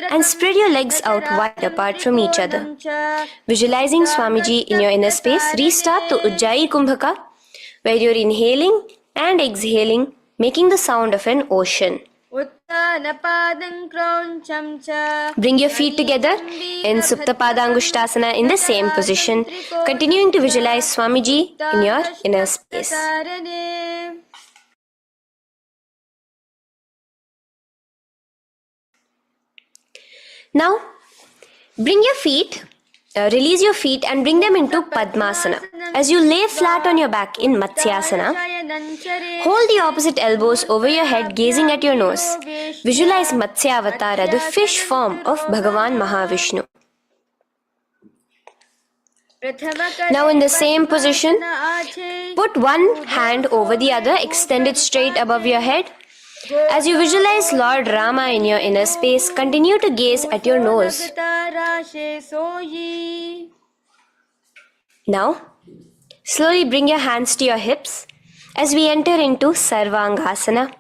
and spread your legs out wide apart from each other. Visualizing Swamiji in your inner space, restart the Ujjayi Kumbhaka where you're inhaling and exhaling, making the sound of an ocean. Bring your feet together in Supta Padangushtasana in the same position, continuing to visualize Swamiji in your inner space. Now, bring your feet, release your feet and bring them into Padmasana. As you lay flat on your back in Matsyasana, hold the opposite elbows over your head, gazing at your nose. Visualize Matsyavatara, the fish form of Bhagavan Mahavishnu. Now in the same position, put one hand over the other, extend it straight above your head. As you visualize Lord Rama in your inner space, continue to gaze at your nose. Now, slowly bring your hands to your hips as we enter into Sarvangasana.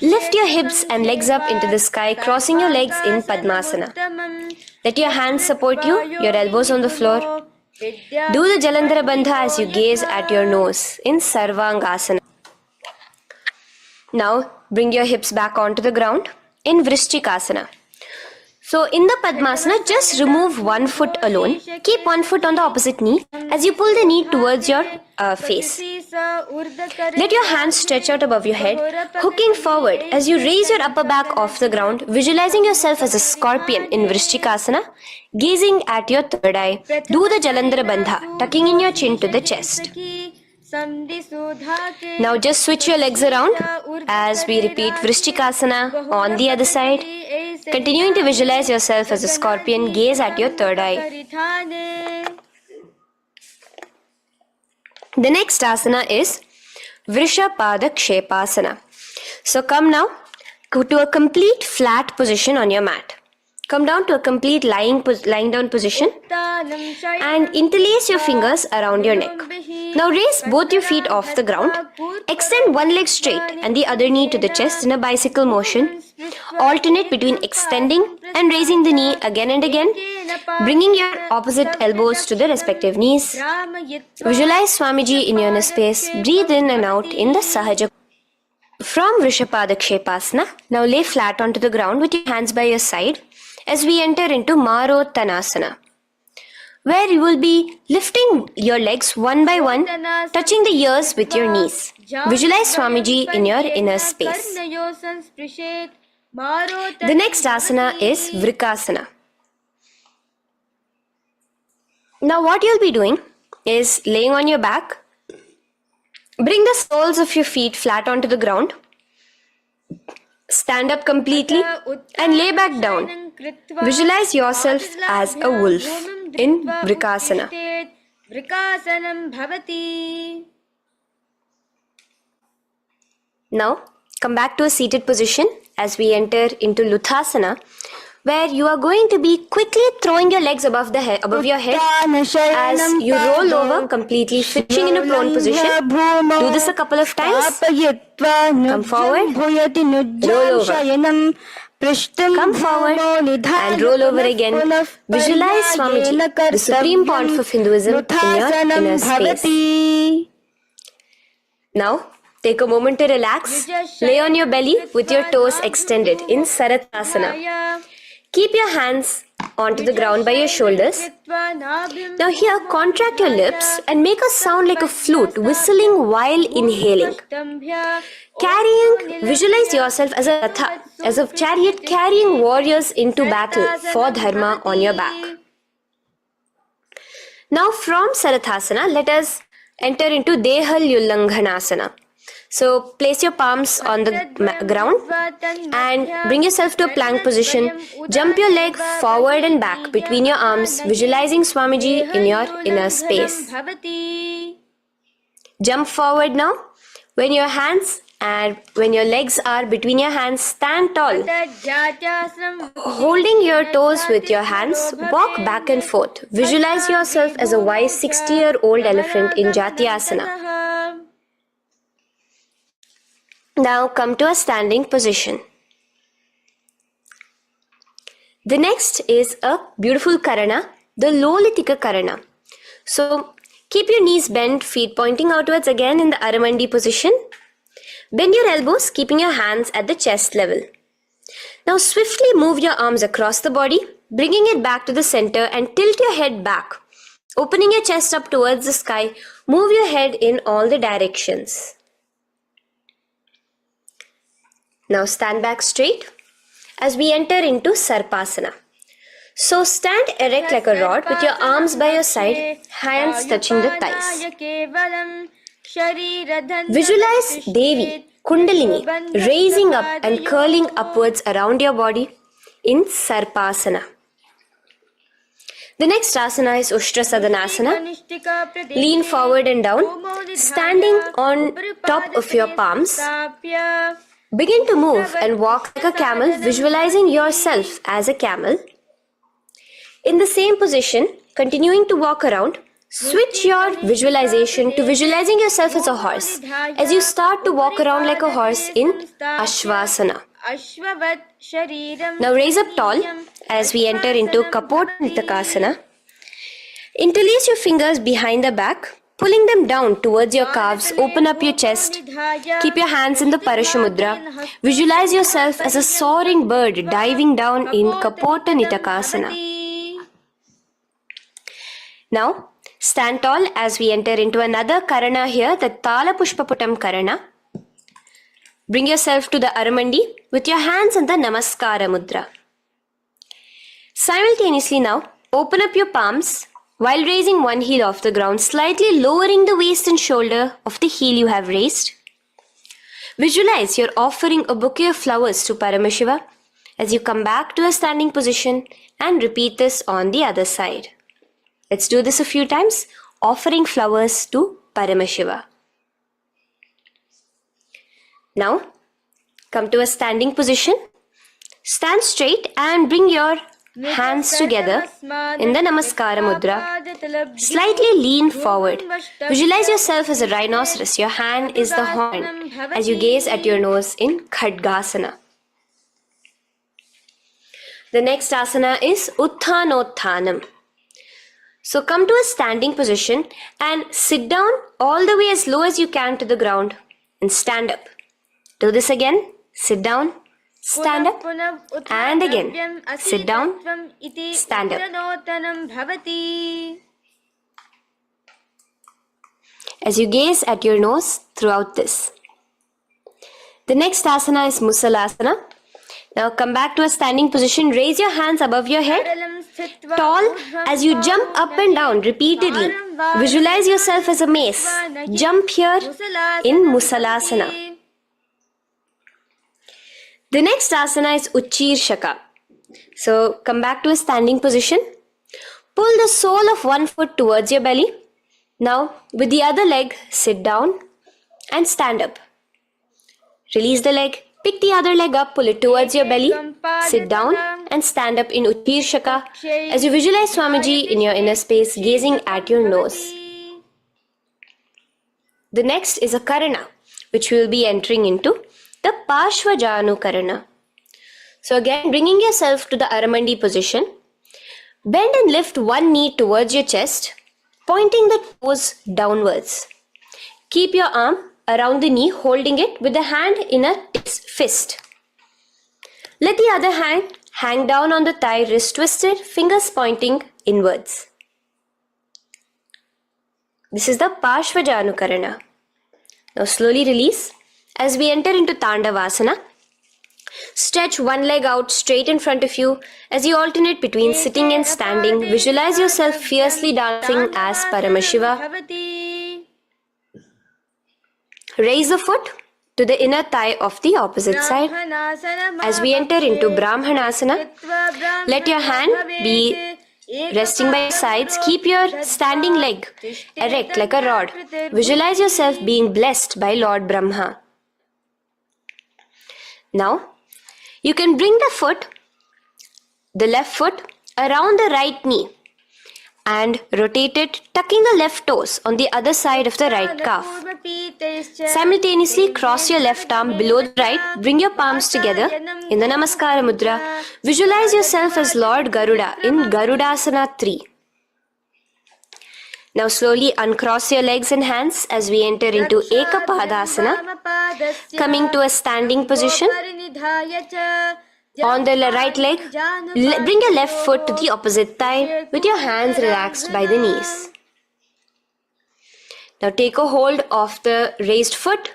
Lift your hips and legs up into the sky, crossing your legs in Padmasana. Let your hands support you, your elbows on the floor. Do the Jalandhara Bandha as you gaze at your nose in Sarvangasana. Now, bring your hips back onto the ground in Vrishchikasana. So, in the Padmasana, just remove one foot alone. Keep one foot on the opposite knee as you pull the knee towards your face. Let your hands stretch out above your head, hooking forward as you raise your upper back off the ground, visualizing yourself as a scorpion in Vrishchikasana, gazing at your third eye. Do the Jalandhara Bandha, tucking in your chin to the chest. Now just switch your legs around as we repeat Vrishchikasana on the other side. Continuing to visualize yourself as a scorpion, gaze at your third eye. The next asana is Vrishapada Kshepasana. So come now to a complete flat position on your mat. Come down to a complete lying down position and interlace your fingers around your neck. Now raise both your feet off the ground. Extend one leg straight and the other knee to the chest in a bicycle motion. Alternate between extending and raising the knee again and again, bringing your opposite elbows to the respective knees. Visualize Swamiji in your inner space. Breathe in and out in the Sahaja. From Vrishapada Kshepasana, now lay flat onto the ground with your hands by your side as we enter into Marottanasana, where you will be lifting your legs one by one, touching the ears with your knees. Visualize Swamiji in your inner space. The next asana is Vrikasana. Now what you'll be doing is laying on your back. Bring the soles of your feet flat onto the ground. Stand up completely and lay back down. Visualize yourself as a wolf in Vrikasana. Now come back to a seated position as we enter into Luthasana, where you are going to be quickly throwing your legs above your head as you roll over completely, finishing in a prone position. Do this a couple of times. Come forward, roll over. Come forward and roll over again. Visualize Swamiji, the Supreme Pontiff of Hinduism, in your inner space. Now, take a moment to relax. Lay on your belly with your toes extended in Saratasana. Keep your hands onto the ground by your shoulders. Now here, contract your lips and make a sound like a flute, whistling while inhaling. Visualize yourself as a ratha, as a chariot carrying warriors into battle for dharma on your back. Now from Sarathasana, let us enter into Dehal-Ullanghanasana. So place your palms on the ground and bring yourself to a plank position. Jump your leg forward and back between your arms, visualizing Swamiji in your inner space. Jump forward now. When your legs are between your hands, stand tall. Holding your toes with your hands, walk back and forth. Visualize yourself as a wise 60-year-old elephant in Jatyasana. Now come to a standing position. The next is a beautiful karana, the Lolitika karana. So keep your knees bent, feet pointing outwards again in the Aramandi position. Bend your elbows, keeping your hands at the chest level. Now swiftly move your arms across the body, bringing it back to the center and tilt your head back. Opening your chest up towards the sky, move your head in all the directions. Now stand back straight as we enter into Sarpasana. So stand erect like a rod with your arms by your side, hands touching the thighs. Visualize Devi, Kundalini, raising up and curling upwards around your body in Sarpasana. The next asana is Ushtra Sadanasana. Lean forward and down, standing on top of your palms. Begin to move and walk like a camel, visualizing yourself as a camel. In the same position, continuing to walk around, switch your visualization to visualizing yourself as a horse as you start to walk around like a horse in Ashvasana. Now raise up tall as we enter into Kapotnitakasana. Interlace your fingers behind the back, pulling them down towards your calves. Open up your chest. Keep your hands in the Parashamudra. Visualize yourself as a soaring bird diving down in Kapotnitakasana. Now, stand tall as we enter into another karana here, the Tala Pushpaputam karana. Bring yourself to the Aramandi with your hands in the Namaskara mudra. Simultaneously now, open up your palms while raising one heel off the ground, slightly lowering the waist and shoulder of the heel you have raised. Visualize you're offering a bouquet of flowers to Paramashiva as you come back to a standing position and repeat this on the other side. Let's do this a few times, offering flowers to Paramashiva. Now, come to a standing position. Stand straight and bring your hands together in the Namaskara mudra. Slightly lean forward. Visualize yourself as a rhinoceros. Your hand is the horn as you gaze at your nose in Khadgasana. The next asana is Uttanottanam. So come to a standing position and sit down all the way as low as you can to the ground and stand up. Do this again. Sit down, stand up, and again. Sit down, stand up. as you gaze at your nose throughout this. The next asana is Musalasana. Now come back to a standing position. Raise your hands above your head, tall as you jump up and down repeatedly. Visualize yourself as a mace. Jump here in Musalasana. The next asana is Uchirshaka. So come back to a standing position. Pull the sole of one foot towards your belly. Now with the other leg, sit down and stand up. Release the leg, pick the other leg up, pull it towards your belly, sit down and stand up in Uchirshaka as you visualize Swamiji in your inner space gazing at your nose. The next is a Karana, which we will be entering into, the Parshvajanu Karana. So again, bringing yourself to the Aramandi position, bend and lift one knee towards your chest, pointing the toes downwards. Keep your arm around the knee, holding it with the hand in a fist. Let the other hand hang down on the thigh, wrist twisted, fingers pointing inwards. This is the Parshvajanu Karana. Now slowly release as we enter into Tandavasana. Stretch one leg out straight in front of you as you alternate between sitting and standing. Visualize yourself fiercely dancing as Paramashiva. Raise the foot to the inner thigh of the opposite side. As we enter into Brahmanasana, let your hand be resting by your sides. Keep your standing leg erect like a rod. Visualize yourself being blessed by Lord Brahma. Now, you can bring the left foot around the right knee and rotate it, tucking the left toes on the other side of the right calf. Simultaneously cross your left arm below the right, bring your palms together in the Namaskara Mudra. Visualize yourself as Lord Garuda in Garudasana 3. Now slowly uncross your legs and hands as we enter into Ekapadasana, coming to a standing position. On the right leg, bring your left foot to the opposite thigh with your hands relaxed by the knees. Now take a hold of the raised foot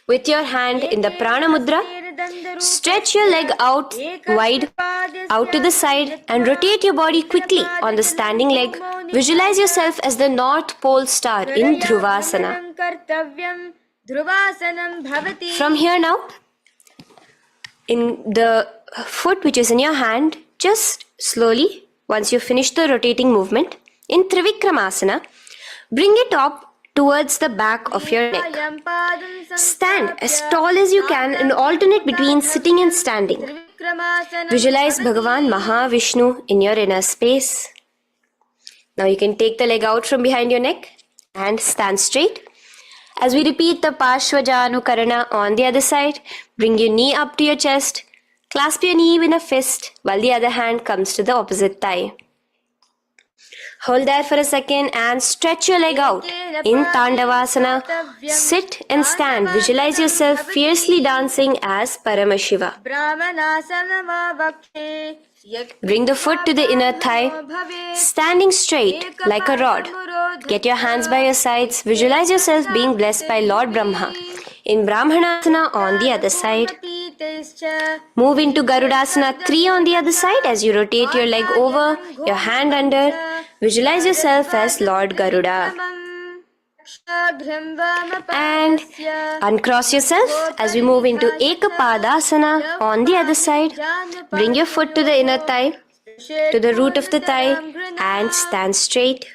with your hand in the Prana Mudra. Stretch your leg out wide, out to the side and rotate your body quickly on the standing leg. Visualize yourself as the North Pole star in Dhruvasana. From here now, in the foot which is in your hand, just slowly, once you finish the rotating movement, in Trivikramasana, bring it up towards the back of your neck. Stand as tall as you can and alternate between sitting and standing. Visualize Bhagavan Mahavishnu in your inner space. Now you can take the leg out from behind your neck and stand straight. As we repeat the Parshvajanu Karana on the other side, bring your knee up to your chest, clasp your knee in a fist while the other hand comes to the opposite thigh. Hold there for a second and stretch your leg out. In Tandavasana, sit and stand. Visualize yourself fiercely dancing as Paramashiva. Bring the foot to the inner thigh, standing straight like a rod. Get your hands by your sides. Visualize yourself being blessed by Lord Brahma. In Brahmanasana on the other side. Move into Garudasana 3 on the other side as you rotate your leg over, your hand under. Visualize yourself as Lord Garuda. And uncross yourself as we move into Ekapadasana on the other side. Bring your foot to the inner thigh, to the root of the thigh and stand straight.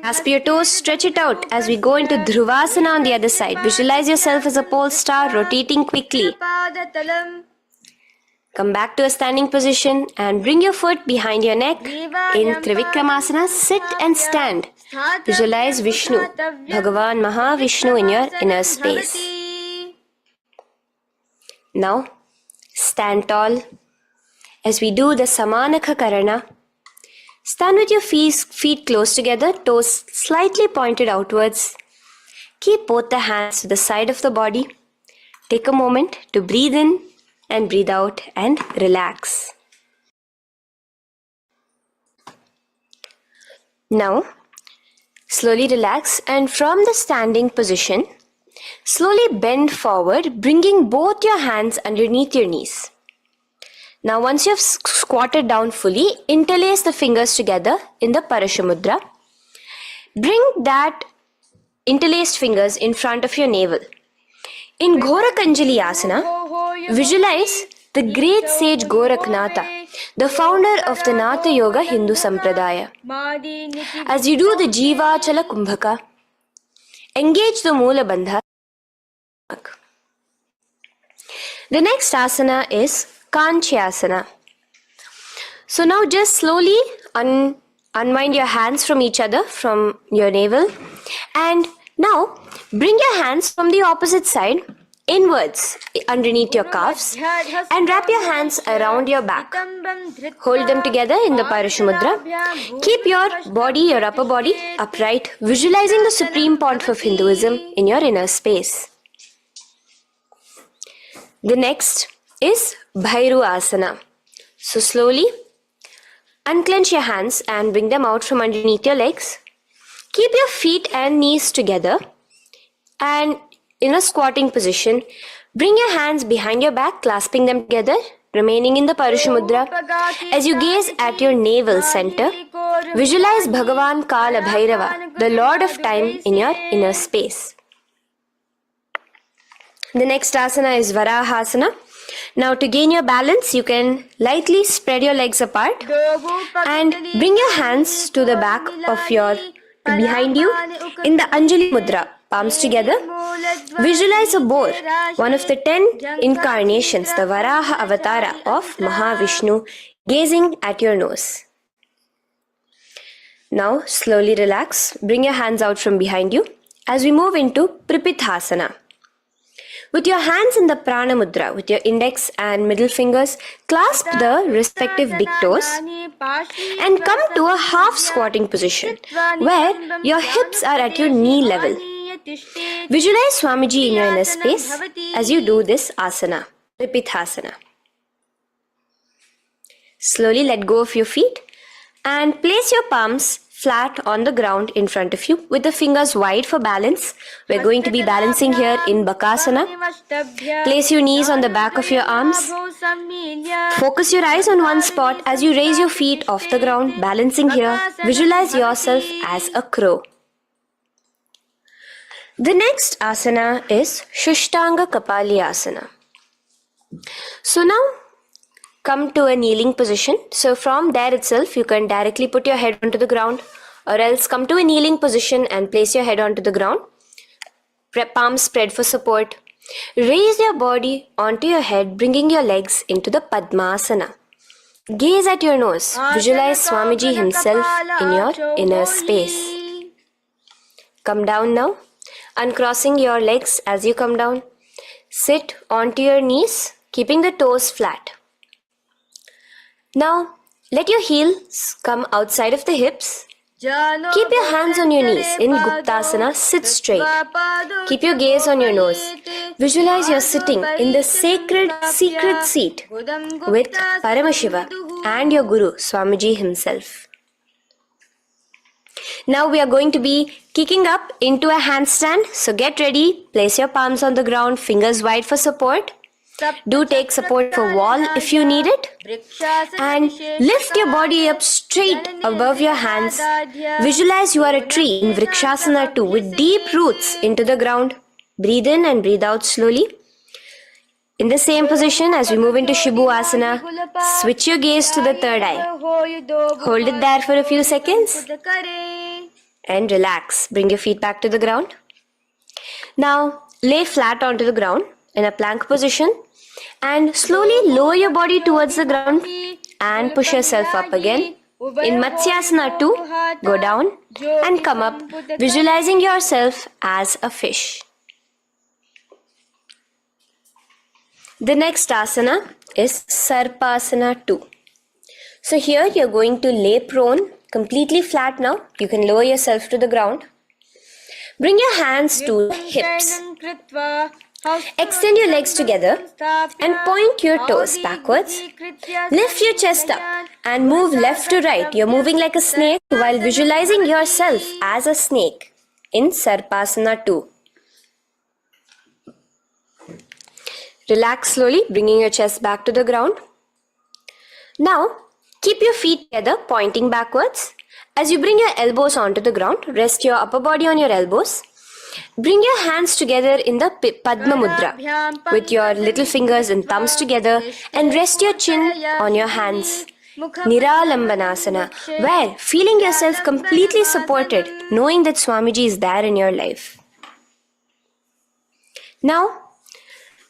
Clasp your toes, stretch it out as we go into Dhruvasana on the other side. Visualize yourself as a pole star rotating quickly. Come back to a standing position and bring your foot behind your neck. In Trivikramasana, sit and stand. Visualize Vishnu, Bhagavan Mahavishnu in your inner space. Now, stand tall as we do the Samanaka Karana. Stand with your feet close together, toes slightly pointed outwards. Keep both the hands to the side of the body. Take a moment to breathe in and breathe out and relax. Now, Slowly relax, and from the standing position, slowly bend forward, bringing both your hands underneath your knees. Now once you have squatted down fully, interlace the fingers together in the Parashamudra. Bring that interlaced fingers in front of your navel. In Ghorakanjali Asana, visualize the great sage Goraknatha, the founder of the Natha Yoga Hindu Sampradaya. As you do the Jivachala Kumbhaka, engage the Moola Bandha. The next asana is Kanchyasana. So now just slowly unwind your hands from each other, from your navel, and now bring your hands from the opposite side inwards underneath your calves and wrap your hands around your back. Hold them together in the Parashamudra. Keep your body, your upper body, upright, visualizing the Supreme Pontiff of Hinduism in your inner space. The next is Bhairu Asana. So slowly unclench your hands and bring them out from underneath your legs. Keep your feet and knees together, and in a squatting position, bring your hands behind your back, clasping them together, remaining in the Parashamudra. As you gaze at your navel center, visualize Bhagavan Kala Bhairava, the Lord of Time, in your inner space. The next asana is Varahasana. Now to gain your balance, you can lightly spread your legs apart and bring your hands to the back of your behind you in the Anjali Mudra, palms together. Visualize a boar, one of the 10 incarnations, the Varaha Avatara of Mahavishnu, gazing at your nose. Now slowly relax, bring your hands out from behind you as we move into Pripithasana. With your hands in the Prana Mudra, with your index and middle fingers, clasp the respective big toes and come to a half squatting position where your hips are at your knee level. Visualize Swamiji in your inner space as you do this asana, Pripithasana. Slowly let go of your feet and place your palms flat on the ground in front of you with the fingers wide for balance. We're going to be balancing here in Bakasana. Place your knees on the back of your arms. Focus your eyes on one spot as you raise your feet off the ground, balancing here. Visualize yourself as a crow. The next asana is Shushtanga Kapali Asana. So now come to a kneeling position. So from there itself, you can directly put your head onto the ground, or else come to a kneeling position and place your head onto the ground. Palms spread for support. Raise your body onto your head, bringing your legs into the Padmasana. Gaze at your nose. Visualize Swamiji himself in your inner space. Come down now, uncrossing your legs as you come down. Sit onto your knees, keeping the toes flat. Now, let your heels come outside of the hips. Keep your hands on your knees. In Guptasana, sit straight. Keep your gaze on your nose. Visualize you're sitting in the sacred secret seat with Paramashiva and your Guru, Swamiji himself. Now we are going to be kicking up into a handstand. So get ready. Place your palms on the ground, fingers wide for support. Do take support for wall if you need it, and lift your body up straight above your hands. Visualize you are a tree in Vrikshasana 2 with deep roots into the ground. Breathe in and breathe out slowly. In the same position as we move into Shibhu-asana, switch your gaze to the third eye. Hold it there for a few seconds and relax. Bring your feet back to the ground. Now lay flat onto the ground in a plank position and slowly lower your body towards the ground and push yourself up again. In Matsyasana 2, go down and come up, visualizing yourself as a fish. The next asana is Sarpasana 2. So here you're going to lay prone, completely flat now. You can lower yourself to the ground. Bring your hands to hips Extend your legs together and point your toes backwards. Lift your chest up and move left to right. You're moving like a snake while visualizing yourself as a snake in Sarpasana 2. Relax slowly, bringing your chest back to the ground. Now, keep your feet together, pointing backwards. As you bring your elbows onto the ground, rest your upper body on your elbows. Bring your hands together in the Padma Mudra with your little fingers and thumbs together and rest your chin on your hands. Niralambanasana, where feeling yourself completely supported, knowing that Swamiji is there in your life. Now,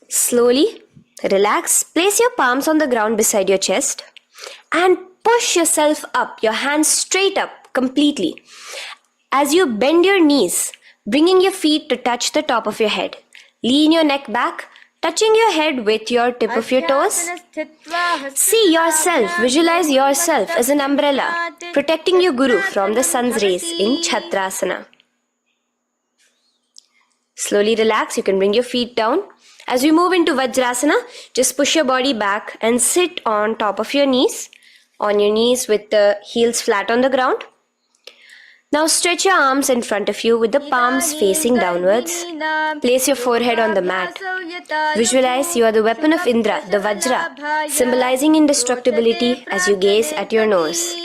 slowly relax, place your palms on the ground beside your chest and push yourself up, your hands straight up completely. As you bend your knees, bringing your feet to touch the top of your head. Lean your neck back, touching your head with your tip of your toes. See yourself, visualize yourself as an umbrella, protecting your Guru from the sun's rays in Chhatrasana. Slowly relax, you can bring your feet down. As we move into Vajrasana, just push your body back and sit on top of your knees, with the heels flat on the ground. Now stretch your arms in front of you with the palms facing downwards. Place your forehead on the mat. Visualize you are the weapon of Indra, the Vajra, symbolizing indestructibility as you gaze at your nose.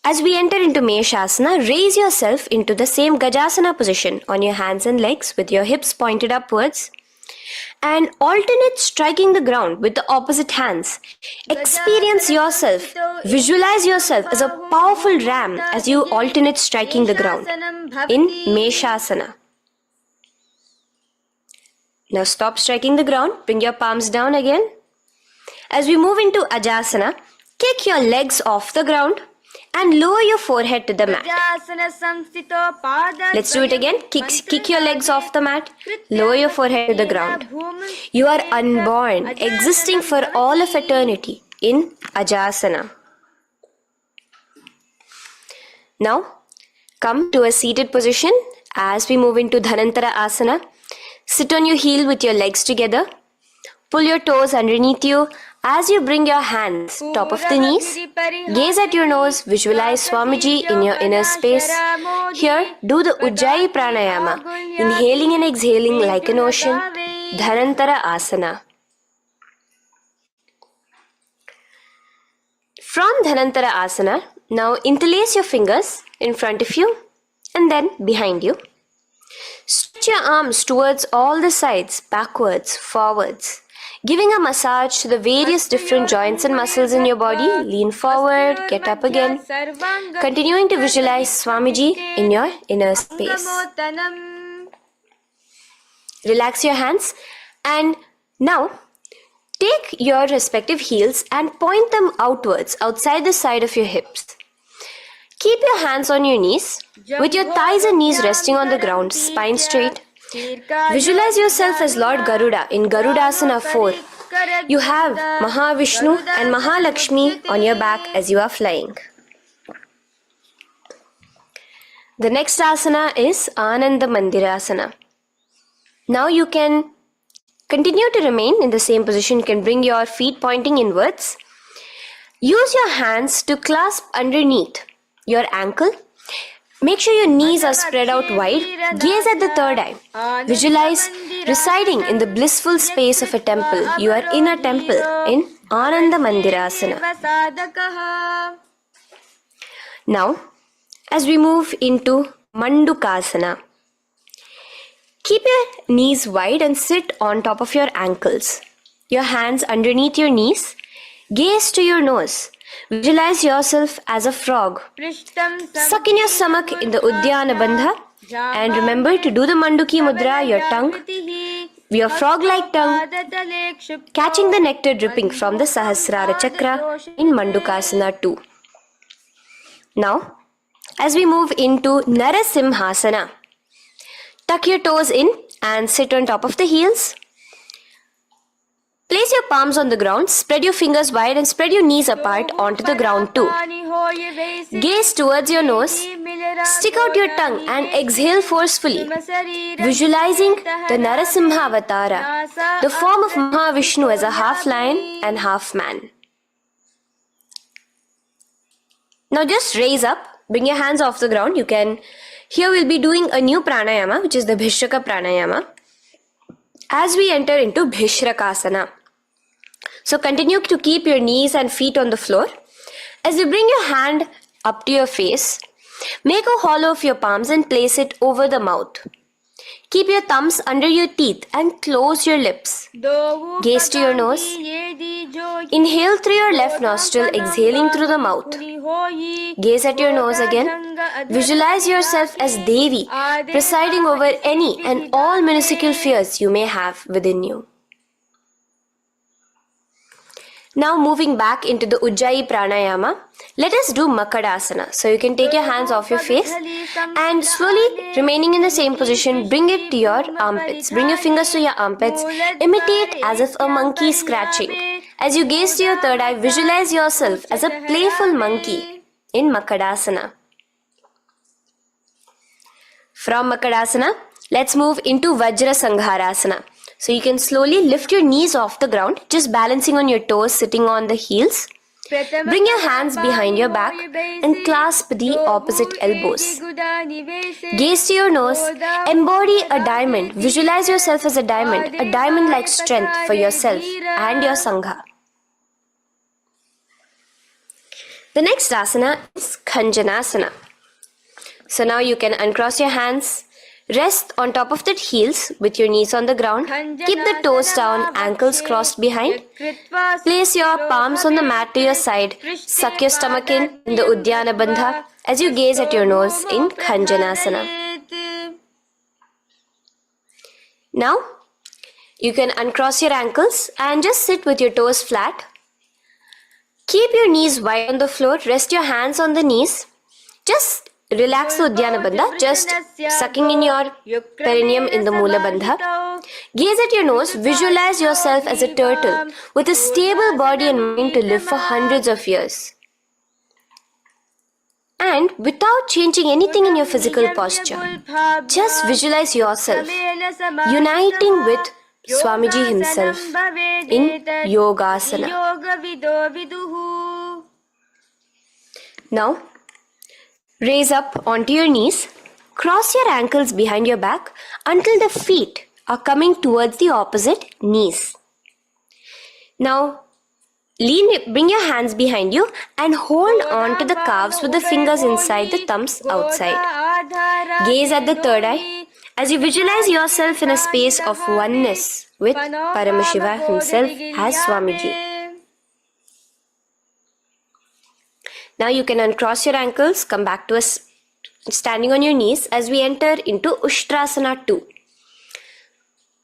As we enter into Meshasana, raise yourself into the same Gajasana position on your hands and legs with your hips pointed upwards and alternate striking the ground with the opposite hands. Experience yourself, visualize yourself as a powerful ram as you alternate striking the ground in Meshasana. Now stop striking the ground, bring your palms down again. As we move into Ajasana, kick your legs off the ground and lower your forehead to the mat. Let's do it again. Kick your legs off the mat. Lower your forehead to the ground. You are unborn, existing for all of eternity in Ajasana. Now, come to a seated position as we move into Dhanantara Asana. Sit on your heel with your legs together. Pull your toes underneath you as you bring your hands top of the knees. Gaze at your nose, visualize Swamiji in your inner space. Here, do the Ujjayi pranayama, inhaling and exhaling like an ocean. Dhanantara Asana. From Dhanantara Asana, now interlace your fingers in front of you and then behind you. Stretch your arms towards all the sides, backwards, forwards. Giving a massage to the various different joints and muscles in your body. Lean forward, get up again. Continuing to visualize Swamiji in your inner space. Relax your hands and now take your respective heels and point them outwards, outside the side of your hips. Keep your hands on your knees, with your thighs and knees resting on the ground, spine straight. Visualize yourself as Lord Garuda in Garudasana 4. You have Mahavishnu and Mahalakshmi on your back as you are flying. The next asana is Ananda Mandirasana. Now you can continue to remain in the same position. You can bring your feet pointing inwards. Use your hands to clasp underneath your ankle. Make sure your knees are spread out wide. Gaze at the third eye. Visualize residing in the blissful space of a temple. You are in a temple in Ananda Mandirasana. Now, as we move into Mandukasana, keep your knees wide and sit on top of your ankles. Your hands underneath your knees. Gaze to your nose. Visualize yourself as a frog. Suck in your stomach in the Udyana Bandha and remember to do the Manduki Mudra, your tongue, your frog-like tongue, catching the nectar dripping from the Sahasrara Chakra in Mandukasana 2. Now, as we move into Narasimhasana, tuck your toes in and sit on top of the heels. Place your palms on the ground, spread your fingers wide and spread your knees apart onto the ground too. Gaze towards your nose, stick out your tongue and exhale forcefully, visualizing the Narasimha Avatara, the form of Mahavishnu as a half lion and half man. Now just raise up, bring your hands off the ground. Here we'll be doing a new pranayama, which is the Bhishraka pranayama, as we enter into Bhishrakasana. So continue to keep your knees and feet on the floor. As you bring your hand up to your face, make a hollow of your palms and place it over the mouth. Keep your thumbs under your teeth and close your lips. Gaze to your nose. Inhale through your left nostril, exhaling through the mouth. Gaze at your nose again. Visualize yourself as Devi, presiding over any and all minuscule fears you may have within you. Now moving back into the Ujjayi Pranayama, let us do Makadasana. So you can take your hands off your face and slowly remaining in the same position, bring it to your armpits. Bring your fingers to your armpits. Imitate as if a monkey is scratching. As you gaze to your third eye, visualize yourself as a playful monkey in Makadasana. From Makadasana, let's move into Vajra Sangharasana. So you can slowly lift your knees off the ground, just balancing on your toes, sitting on the heels. Bring your hands behind your back and clasp the opposite elbows. Gaze to your nose, embody a diamond. Visualize yourself as a diamond-like strength for yourself and your Sangha. The next asana is Khanjanasana. So now you can uncross your hands. Rest on top of the heels with your knees on the ground. Keep the toes down, ankles crossed behind. Place your palms on the mat to your side. Suck your stomach in the Uddiyana Bandha as you gaze at your nose in Khanjanasana. Now, you can uncross your ankles and just sit with your toes flat. Keep your knees wide on the floor. Rest your hands on the knees. Just relax the Uddiyana Bandha, just sucking in your perineum in the Mula Bandha. Gaze at your nose, visualize yourself as a turtle with a stable body and mind to live for hundreds of years. And without changing anything in your physical posture, just visualize yourself uniting with Swamiji himself in Yogasana. Now, raise up onto your knees, cross your ankles behind your back until the feet are coming towards the opposite knees. Now, bring your hands behind you and hold on to the calves with the fingers inside, the thumbs outside. Gaze at the third eye as you visualize yourself in a space of oneness with Paramashivoham himself as Swamiji. Now you can uncross your ankles, come back to standing on your knees as we enter into Ushtrasana 2.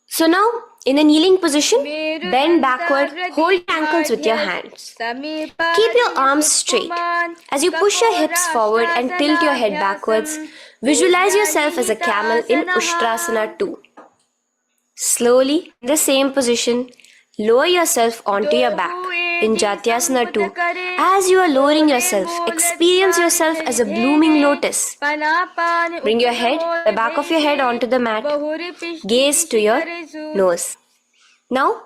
So now, in a kneeling position, bend backward, hold your ankles with your hands. Keep your arms straight. As you push your hips forward and tilt your head backwards, visualize yourself as a camel in Ushtrasana 2. Slowly, in the same position, lower yourself onto your back in Jatyasana 2. As you are lowering yourself, experience yourself as a blooming lotus. Bring your head, the back of your head onto the mat. Gaze to your nose. Now,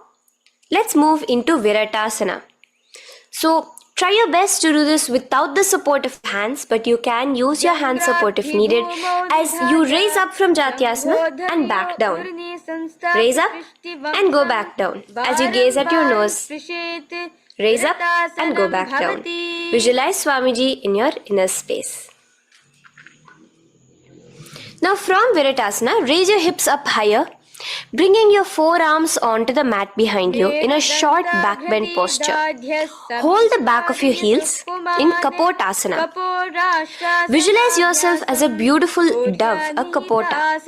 let's move into Viratasana. So, try your best to do this without the support of hands, but you can use your hand support if needed as you raise up from Jatyasana and back down. Raise up and go back down as you gaze at your nose. Raise up and go back down. Visualize Swamiji in your inner space. Now from Viratasana, raise your hips up higher, bringing your forearms onto the mat behind you in a short back bend posture. Hold the back of your heels in Kapotasana. Visualize yourself as a beautiful dove, a Kapota,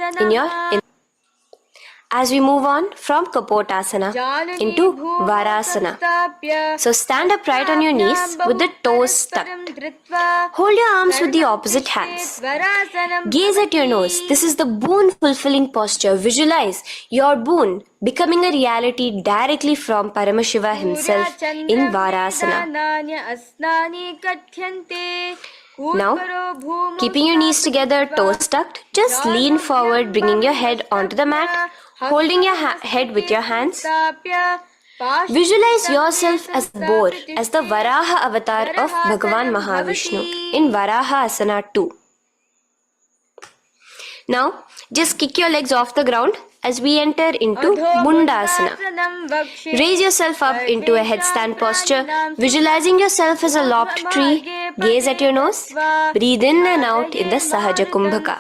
as we move on from Kapotasana into Varasana. So stand upright on your knees with the toes tucked. Hold your arms with the opposite hands. Gaze at your nose. This is the boon fulfilling posture. Visualize your boon becoming a reality directly from Paramashiva himself in Varasana. Now, keeping your knees together, toes tucked, just lean forward, bringing your head onto the mat, holding your head with your hands. Visualize yourself as a boar, as the Varaha avatar of Bhagavan Mahavishnu in Varaha Asana 2. Now, just kick your legs off the ground as we enter into Mundasana. Raise yourself up into a headstand posture, visualizing yourself as a lopped tree. Gaze at your nose. Breathe in and out in the Sahaja Kumbhaka.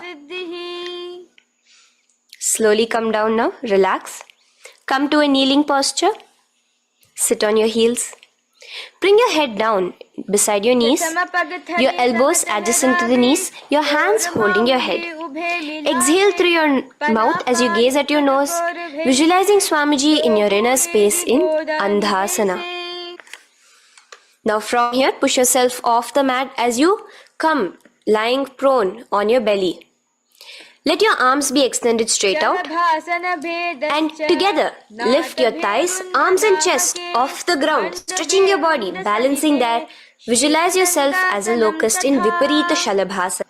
Slowly come down now. Relax. Come to a kneeling posture. Sit on your heels. Bring your head down beside your knees, your elbows adjacent to the knees, your hands holding your head. Exhale through your mouth as you gaze at your nose, visualizing Swamiji in your inner space in Andhasana. Now from here, push yourself off the mat as you come lying prone on your belly. Let your arms be extended straight out and together lift your thighs, arms and chest off the ground, stretching your body, balancing there. Visualize yourself as a locust in Viparita Shalabhasana.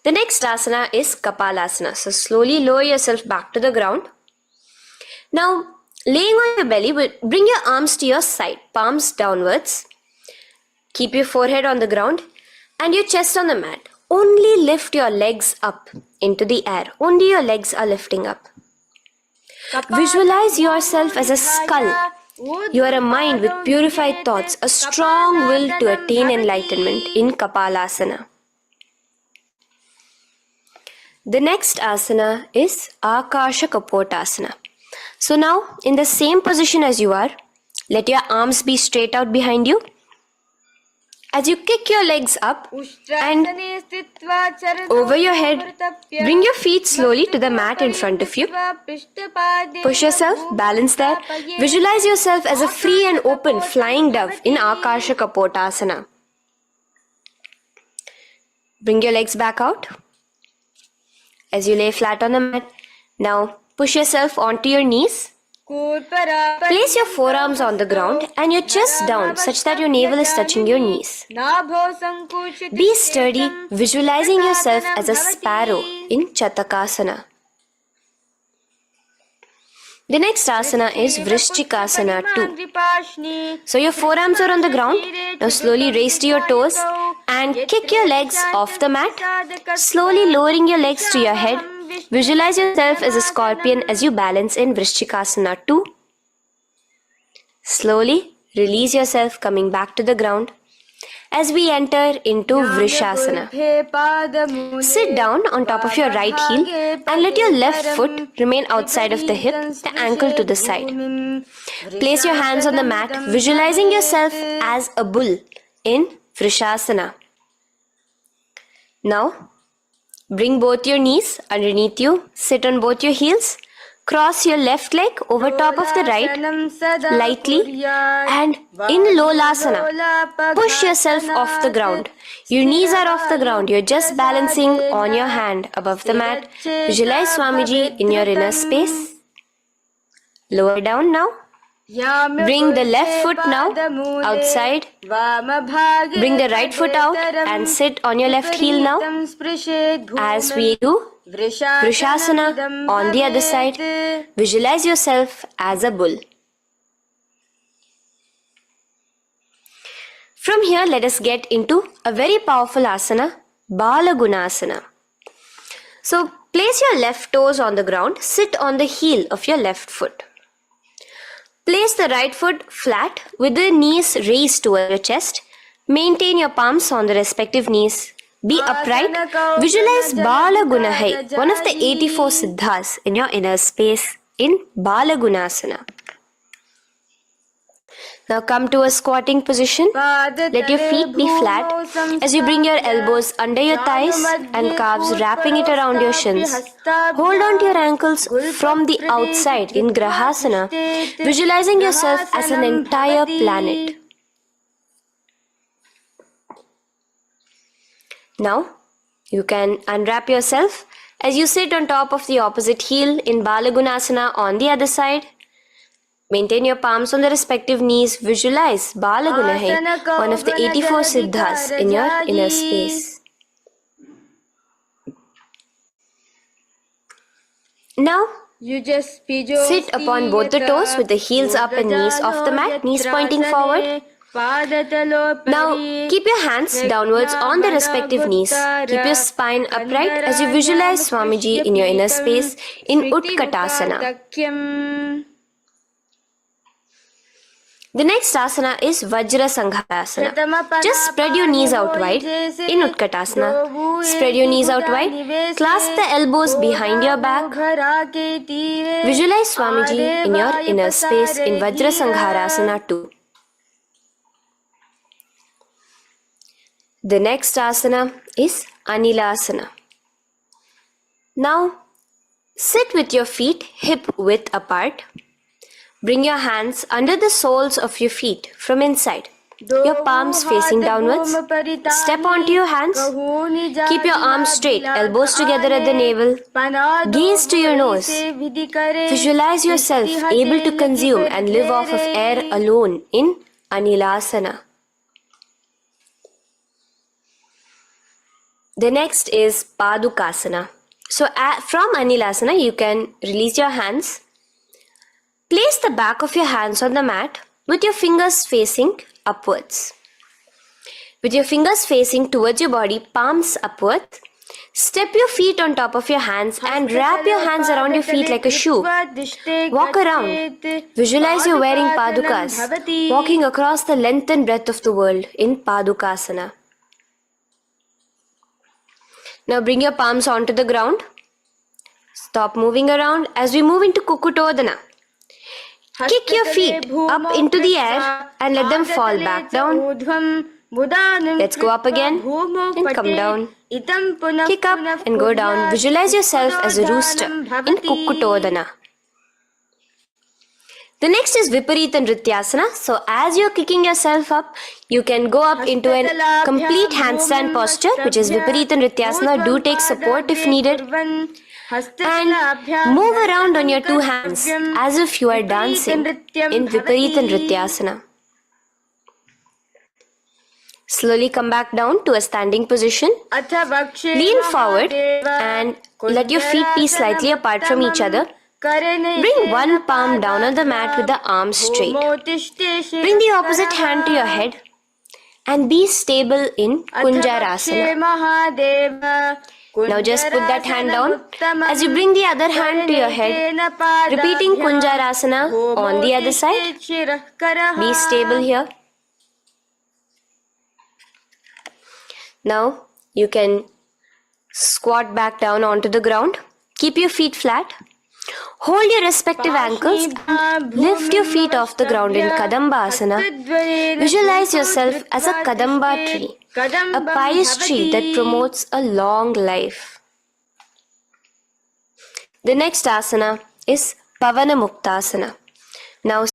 The next asana is Kapalasana. So slowly lower yourself back to the ground. Now laying on your belly, bring your arms to your side, palms downwards. Keep your forehead on the ground and your chest on the mat. Only lift your legs up into the air. Only your legs are lifting up. Visualize yourself as a skull. You are a mind with purified thoughts, a strong will to attain enlightenment in Kapalasana. The next asana is Akasha Kapotasana. So now, in the same position as you are, let your arms be straight out behind you. As you kick your legs up and over your head, bring your feet slowly to the mat in front of you. Push yourself, balance there. Visualize yourself as a free and open flying dove in Akasha Kapotasana. Bring your legs back out as you lay flat on the mat. Now push yourself onto your knees. Place your forearms on the ground and your chest down such that your navel is touching your knees. Be sturdy, visualizing yourself as a sparrow in Chatakasana. The next asana is Vrishchikasana 2. So your forearms are on the ground. Now slowly raise to your toes and kick your legs off the mat. Slowly lowering your legs to your head. Visualize yourself as a scorpion as you balance in Vrishchikasana 2. Slowly release yourself, coming back to the ground as we enter into Vrishasana. Sit down on top of your right heel and let your left foot remain outside of the hip, the ankle to the side. Place your hands on the mat, visualizing yourself as a bull in Vrishasana. Now, bring both your knees underneath you, sit on both your heels, cross your left leg over top of the right lightly and in Lolasana, push yourself off the ground. Your knees are off the ground, you're just balancing on your hand above the mat. Visualize Swamiji in your inner space. Lower down now. Bring the left foot now outside. Bring the right foot out and sit on your left heel now as we do Vrishasana on the other side. Visualize yourself as a bull. From here, let us get into a very powerful asana, Balagunasana. So place your left toes on the ground, sit on the heel of your left foot. Place the right foot flat with the knees raised toward your chest. Maintain your palms on the respective knees. Be upright. Visualize Balagunahai, one of the 84 siddhas in your inner space in Balagunasana. Now come to a squatting position. Let your feet be flat as you bring your elbows under your thighs and calves, wrapping it around your shins. Hold on to your ankles from the outside in Grahasana, visualizing yourself as an entire planet. Now, you can unwrap yourself as you sit on top of the opposite heel in Balagunasana on the other side. Maintain your palms on the respective knees. Visualize Balagunahai, one of the 84 siddhas in your inner space. Now, sit upon both the toes with the heels up and knees off the mat, knees pointing forward. Now, keep your hands downwards on the respective knees. Keep your spine upright as you visualize Swamiji in your inner space in Utkatasana. The next asana is Vajra Sangharasana. Just spread your knees out wide in Utkatasana. Spread your knees out wide. Clasp the elbows behind your back. Visualize Swamiji in your inner space in Vajra Sangharasana too. The next asana is Anilasana. Now, sit with your feet hip width apart. Bring your hands under the soles of your feet from inside. Your palms facing downwards. Step onto your hands. Keep your arms straight, elbows together at the navel. Gaze to your nose. Visualize yourself able to consume and live off of air alone in Anilasana. The next is Padukasana. So from Anilasana, you can release your hands. Place the back of your hands on the mat with your fingers facing upwards. With your fingers facing towards your body, palms upwards, step your feet on top of your hands and wrap your hands around your feet like a shoe. Walk around. Visualize you're wearing padukas, walking across the length and breadth of the world in Padukasana. Now bring your palms onto the ground. Stop moving around as we move into Kukutodana. Kick your feet up into the air and let them fall back down. Let's go up again and come down. Kick up and go down. Visualize yourself as a rooster in Kukutodana. The next is Viparita Nrityasana. So as you're kicking yourself up, you can go up into a complete handstand posture, which is Viparita Nrityasana. Do take support if needed. And move around on your two hands as if you are dancing in Viparita Nrityasana. Slowly come back down to a standing position. Lean forward and let your feet be slightly apart from each other. Bring one palm down on the mat with the arms straight. Bring the opposite hand to your head and be stable in Kunjarasana. Now just put that hand down as you bring the other hand to your head, repeating Kunjarasana on the other side. Be stable here. Now you can squat back down onto the ground. Keep your feet flat. Hold your respective ankles and lift your feet off the ground in Kadamba Asana. Visualize yourself as a Kadamba tree, a pious tree that promotes a long life. The next asana is Pavana Muktasana. Now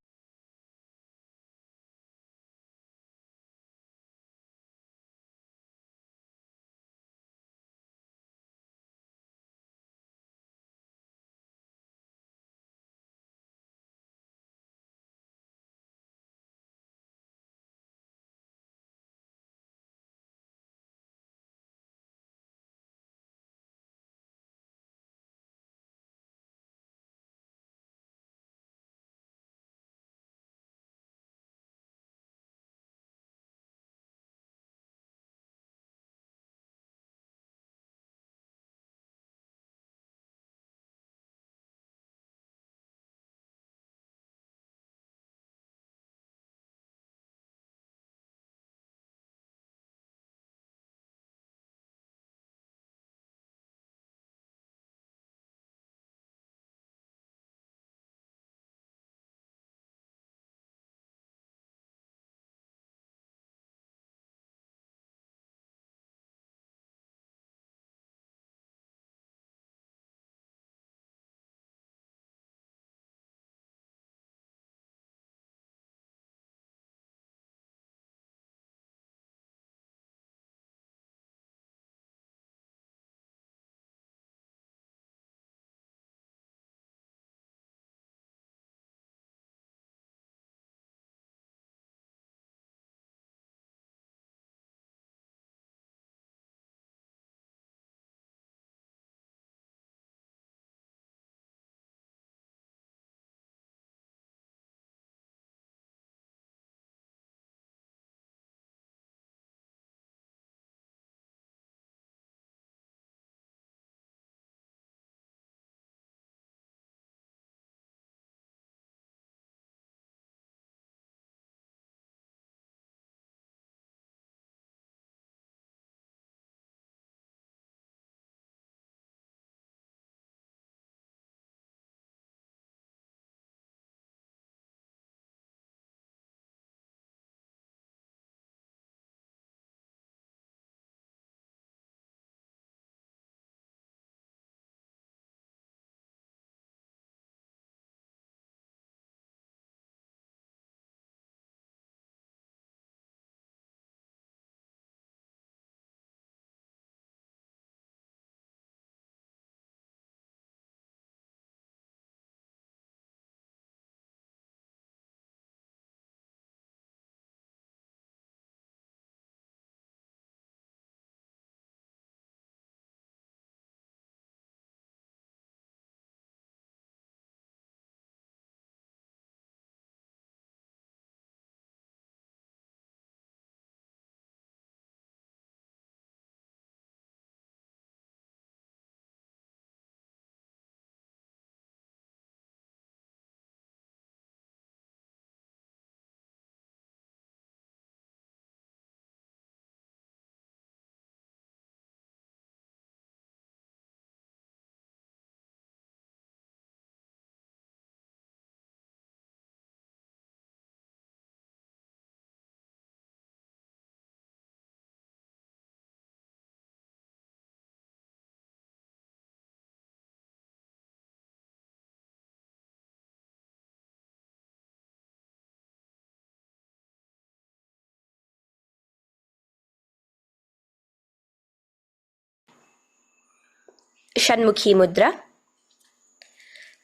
Shanmukhi Mudra.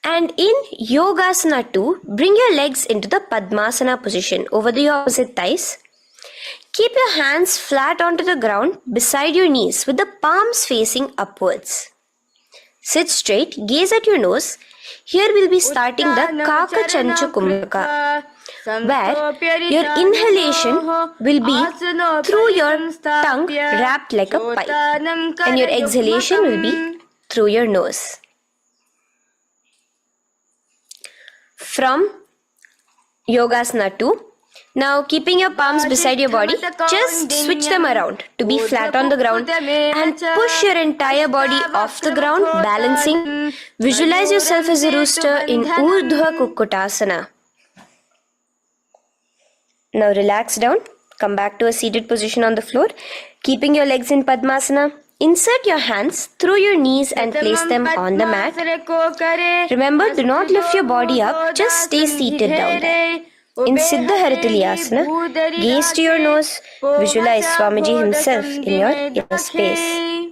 And in Yogasana 2, bring your legs into the Padmasana position over the opposite thighs. Keep your hands flat onto the ground beside your knees with the palms facing upwards. Sit straight, gaze at your nose. Here we'll be starting the Kaka Chanchu Kumbhaka, where your inhalation will be through your tongue wrapped like a pipe, and your exhalation will be through your nose. From Yogasana 2, now keeping your palms beside your body, just switch them around to be flat on the ground and push your entire body off the ground, balancing. Visualize yourself as a rooster in Urdhva Kukkutasana. Now relax down, come back to a seated position on the floor, keeping your legs in Padmasana. Insert your hands through your knees and place them on the mat. Remember, do not lift your body up, just stay seated down there. In Siddha Haritali Asana, gaze to your nose, visualize Swamiji himself in your inner space.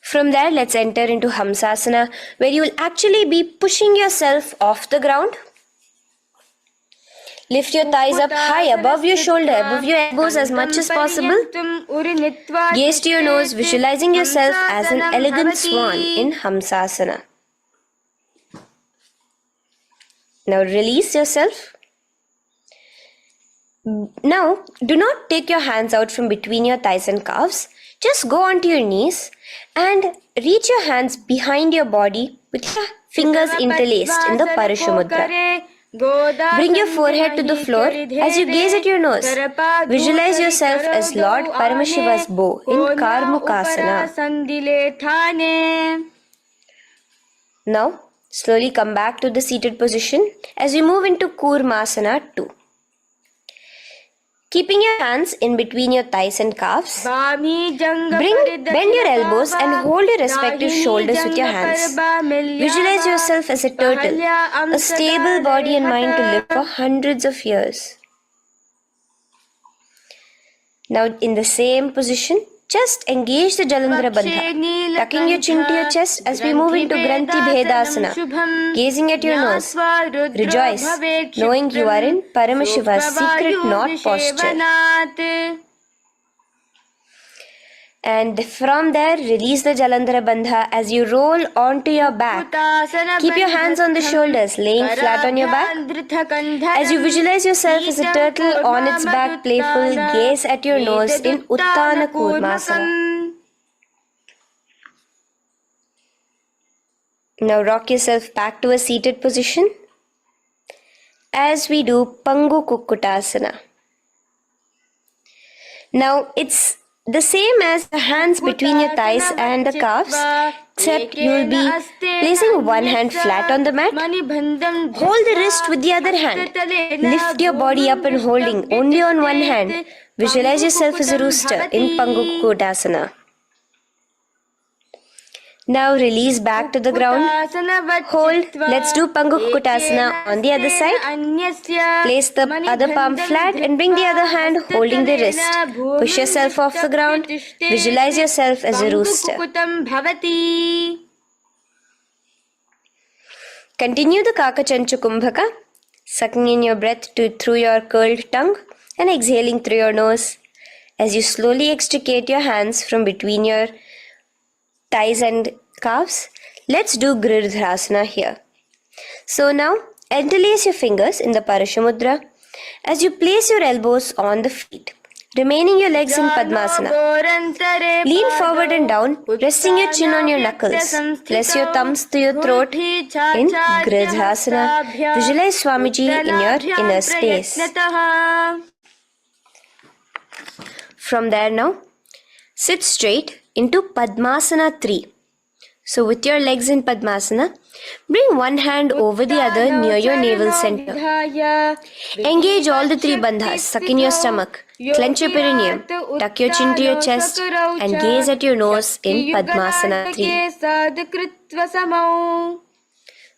From there, let's enter into Hamsasana, where you will actually be pushing yourself off the ground. Lift your thighs up high above your shoulder, above your elbows as much as possible. Gaze to your nose, visualizing yourself as an elegant swan in Hamsasana. Now release yourself. Now, do not take your hands out from between your thighs and calves. Just go onto your knees and reach your hands behind your body with your fingers interlaced in the Parashumudra. Bring your forehead to the floor as you gaze at your nose. Visualize yourself as Lord Paramashiva's bow in Karmukasana. Now, slowly come back to the seated position as you move into Kurmasana 2. Keeping your hands in between your thighs and calves, bend your elbows and hold your respective shoulders with your hands. Visualize yourself as a turtle, a stable body and mind to live for hundreds of years. Now in the same position, just engage the Jalandhara Bandha, tucking your chin to your chest as we move into Granthi Bhedasana, gazing at your nose. Rejoice, knowing you are in Paramashiva's secret knot posture. And from there, release the Jalandhara Bandha as you roll onto your back. Keep your hands on the shoulders, laying flat on your back. As you visualize yourself as a turtle on its back, playful, gaze at your nose in Uttana Kurmasana. Now rock yourself back to a seated position as we do Pangu Kukkutasana. Now it's the same as the hands between your thighs and the calves, except you will be placing one hand flat on the mat. Hold the wrist with the other hand. Lift your body up and holding only on one hand. Visualize yourself as a rooster in Pangu Kukkutasana. Now release back to the ground. Hold. Let's do Pangu Kukkutasana on the other side. Place the other palm flat and bring the other hand holding the wrist. Push yourself off the ground. Visualize yourself as a rooster. Continue the Kaka Chanchu Kumbhaka, sucking in your breath through your curled tongue and exhaling through your nose. As you slowly extricate your hands from between your thighs and calves, let's do Girdharasana here. So now, interlace your fingers in the Parashumudra as you place your elbows on the feet, remaining your legs in Padmasana. Lean forward and down, resting your chin on your knuckles. Place your thumbs to your throat in Girdharasana. Visualize Swamiji in your inner space. From there now, sit straight into Padmasana 3. So with your legs in Padmasana, bring one hand over the other near your navel center. Engage all the three bandhas, suck in your stomach, clench your perineum, tuck your chin to your chest and gaze at your nose in Padmasana 3.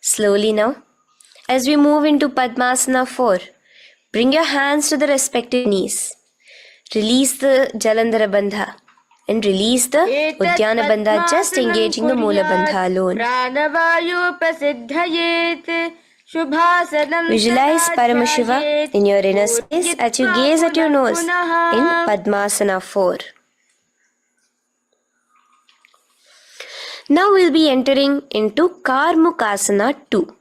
Slowly now, as we move into Padmasana 4, bring your hands to the respective knees. Release the Jalandhara Bandha. and release the Uddiyana Bandha, just engaging the Mula Bandha alone. Visualize Paramashiva in your inner space as you gaze at your nose in Padmasana 4. Now we'll be entering into Karmukasana 2.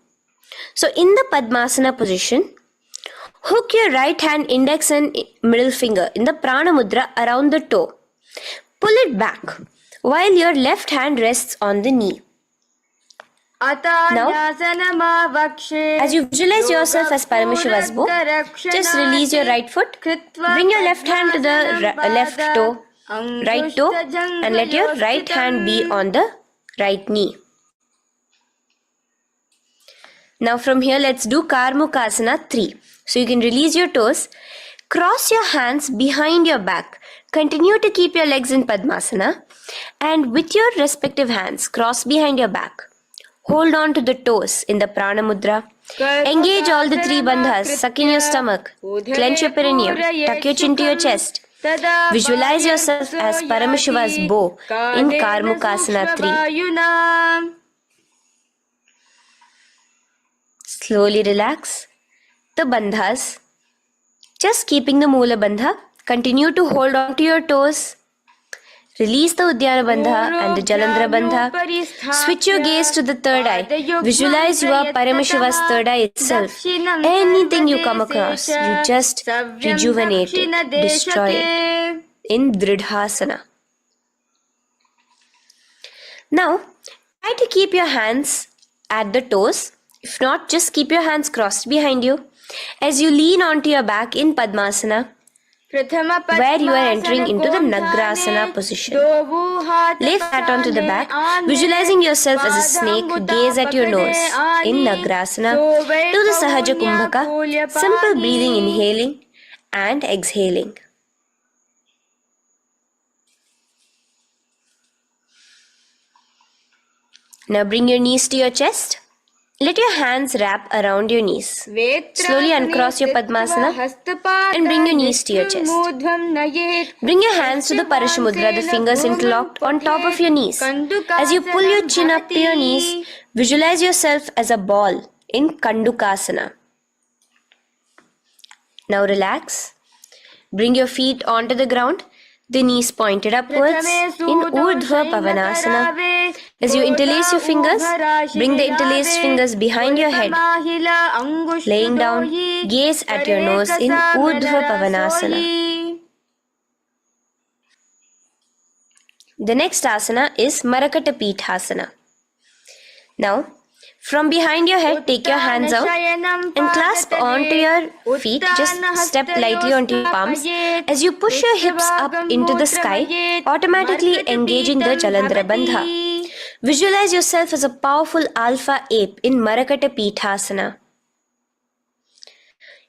So in the Padmasana position, hook your right hand index and middle finger in the Prana Mudra around the toe. Pull it back while your left hand rests on the knee. Now, as you visualize yourself as Paramashiva's bow, just release your right foot, bring your left hand to the left toe, right toe, and let your right hand be on the right knee. Now from here, let's do Karmukasana 3. So you can release your toes, cross your hands behind your back, continue to keep your legs in Padmasana, and with your respective hands, cross behind your back. Hold on to the toes in the Prana Mudra. Engage all the 3 bandhas. Suck in your stomach. Clench your perineum. Tuck your chin to your chest. Visualize yourself as Paramashiva's bow in Karmukasana 3. Slowly relax the bandhas. Just keeping the Mula Bandha. Continue to hold on to your toes. Release the Uddiyana Bandha and the Jalandhara Bandha. Switch your gaze to the third eye. Visualize you are Paramashiva's third eye itself. Anything you come across, you just rejuvenate it, destroy it in Dridhasana. Now, try to keep your hands at the toes. If not, just keep your hands crossed behind you as you lean onto your back in Padmasana, where you are entering into the Nagrasana position. Lay flat onto the back, visualizing yourself as a snake, gaze at your nose. In Nagrasana, do the Sahaja Kumbhaka, simple breathing, inhaling and exhaling. Now bring your knees to your chest. Let your hands wrap around your knees. Slowly uncross your Padmasana and bring your knees to your chest. Bring your hands to the Parashamudra, the fingers interlocked on top of your knees. As you pull your chin up to your knees, visualize yourself as a ball in Kandukasana. Now relax. Bring your feet onto the ground, the knees pointed upwards in Urdhva Pavanasana. As you interlace your fingers, bring the interlaced fingers behind your head. Laying down, gaze at your nose in Urdhva Pavanasana. The next asana is Marakata Pithasana. Now, from behind your head, take your hands out and clasp onto your feet. Just step lightly onto your palms. As you push your hips up into the sky, automatically engaging the Jalandhara Bandha. Visualize yourself as a powerful alpha ape in Marakata Pithasana.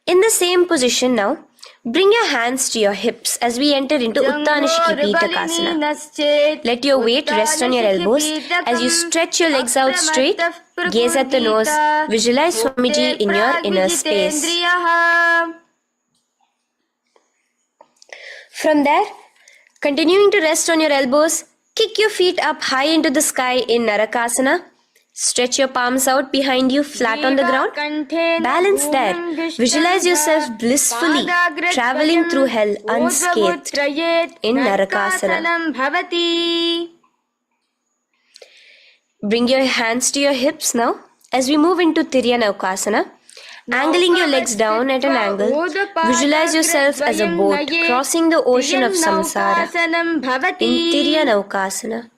In the same position now, bring your hands to your hips as we enter into Uttanashiki Pitakasana. Let your weight rest on your elbows as you stretch your legs out straight. Gaze at the nose. Visualize Swamiji in your inner space. From there, continuing to rest on your elbows, kick your feet up high into the sky in Narakasana. Stretch your palms out behind you, flat on the ground. Balance there. Visualize yourself blissfully traveling through hell unscathed in Narakasana. Bring your hands to your hips now as we move into Tiryanaukasana. Angling your legs down at an angle, visualize yourself as a boat crossing the ocean of samsara in Tiryanaukasana.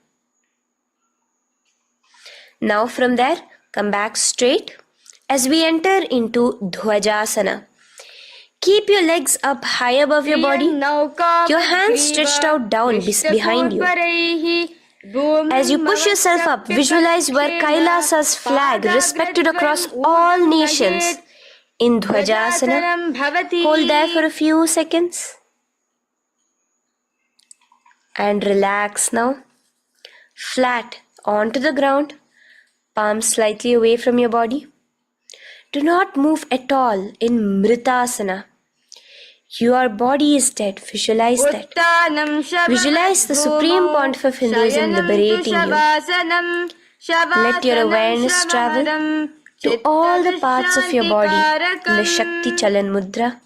Now from there, come back straight as we enter into Dhwajasana. Keep your legs up high above your body, your hands stretched out down behind you. As you push yourself up, visualize where KAILASA's flag respected across all nations in Dhwajasana. Hold there for a few seconds. And relax now. Flat onto the ground. Palms slightly away from your body. Do not move at all in Mritasana. Your body is dead. Visualize that. Visualize the Supreme Pontiff of Hinduism liberating you. Let your awareness travel to all the parts of your body in the Shakti Chalan Mudra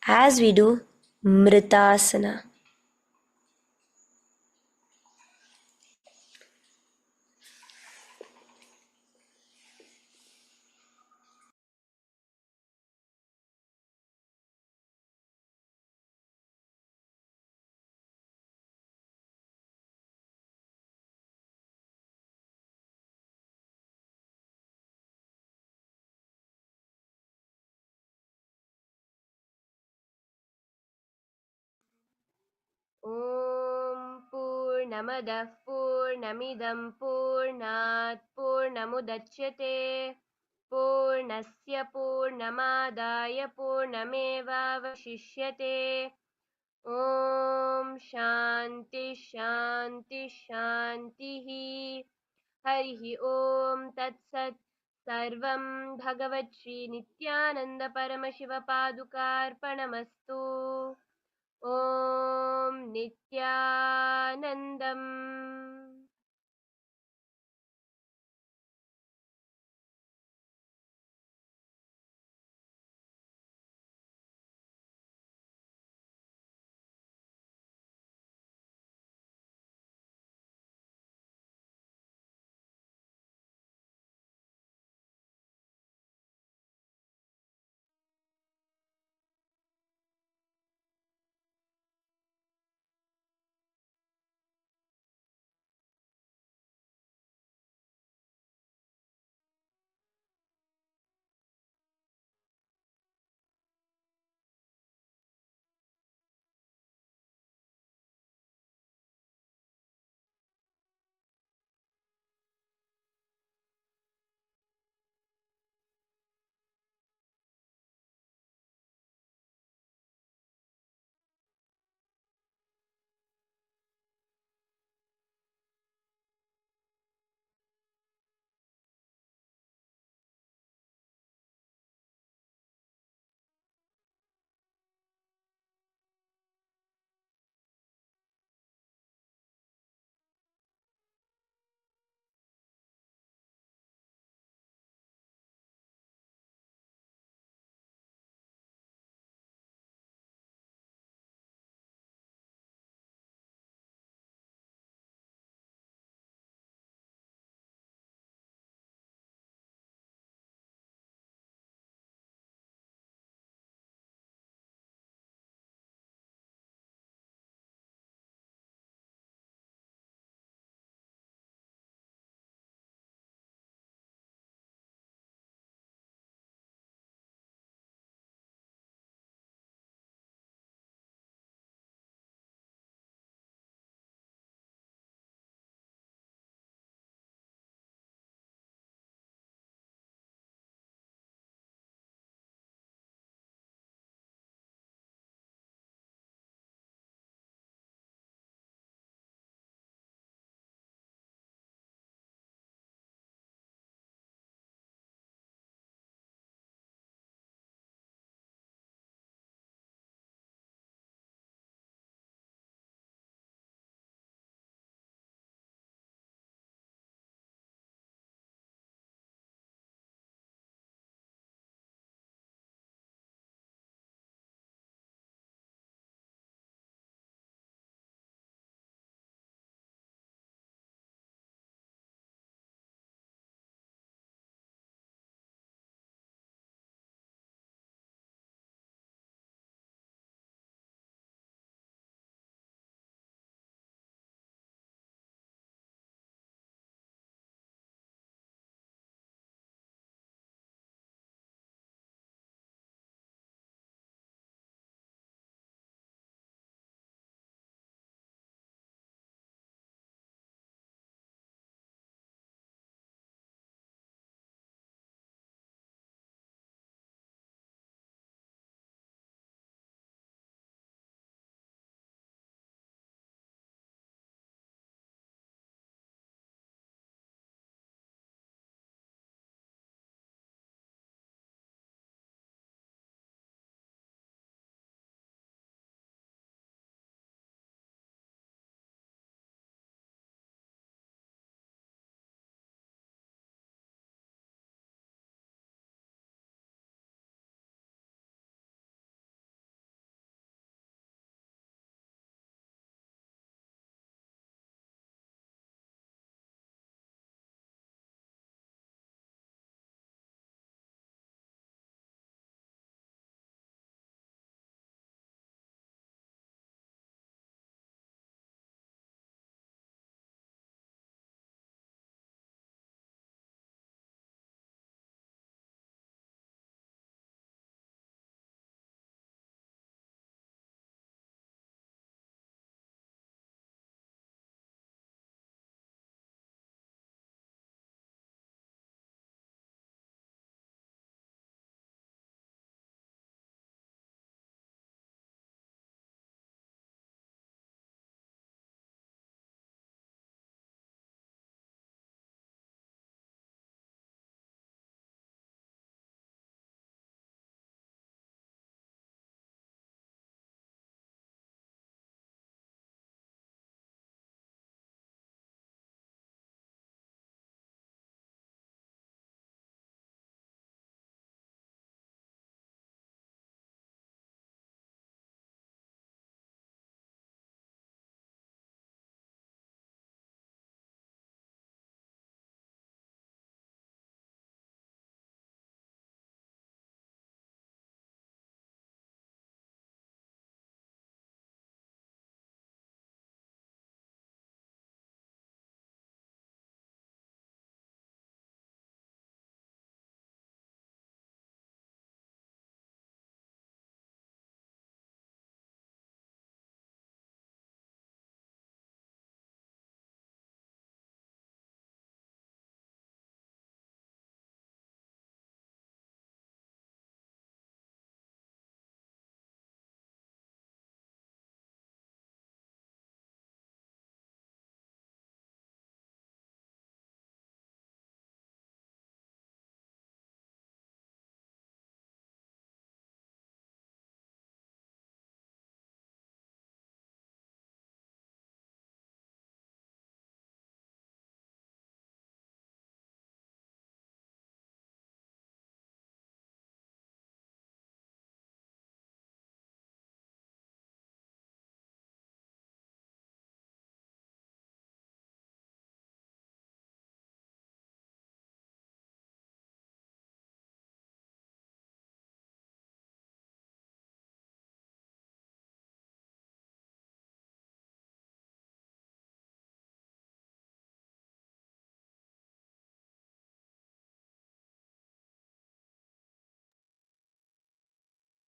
as we do Mritasana. ॐ पूर्णमदः पूर्णमिदं पूर्णात् पूर्णमुदच्यते पूर्णस्य पूर्णमादाय पूर्णमेवावशिष्यते ॐ शान्ति शान्ति शान्तिः हरिः ॐ तत्सत् सर्वं भगवच्छ्रीनित्यानन्दपरमशिवपादुकार्पणमस्तु ॐ नित्यानन्दम्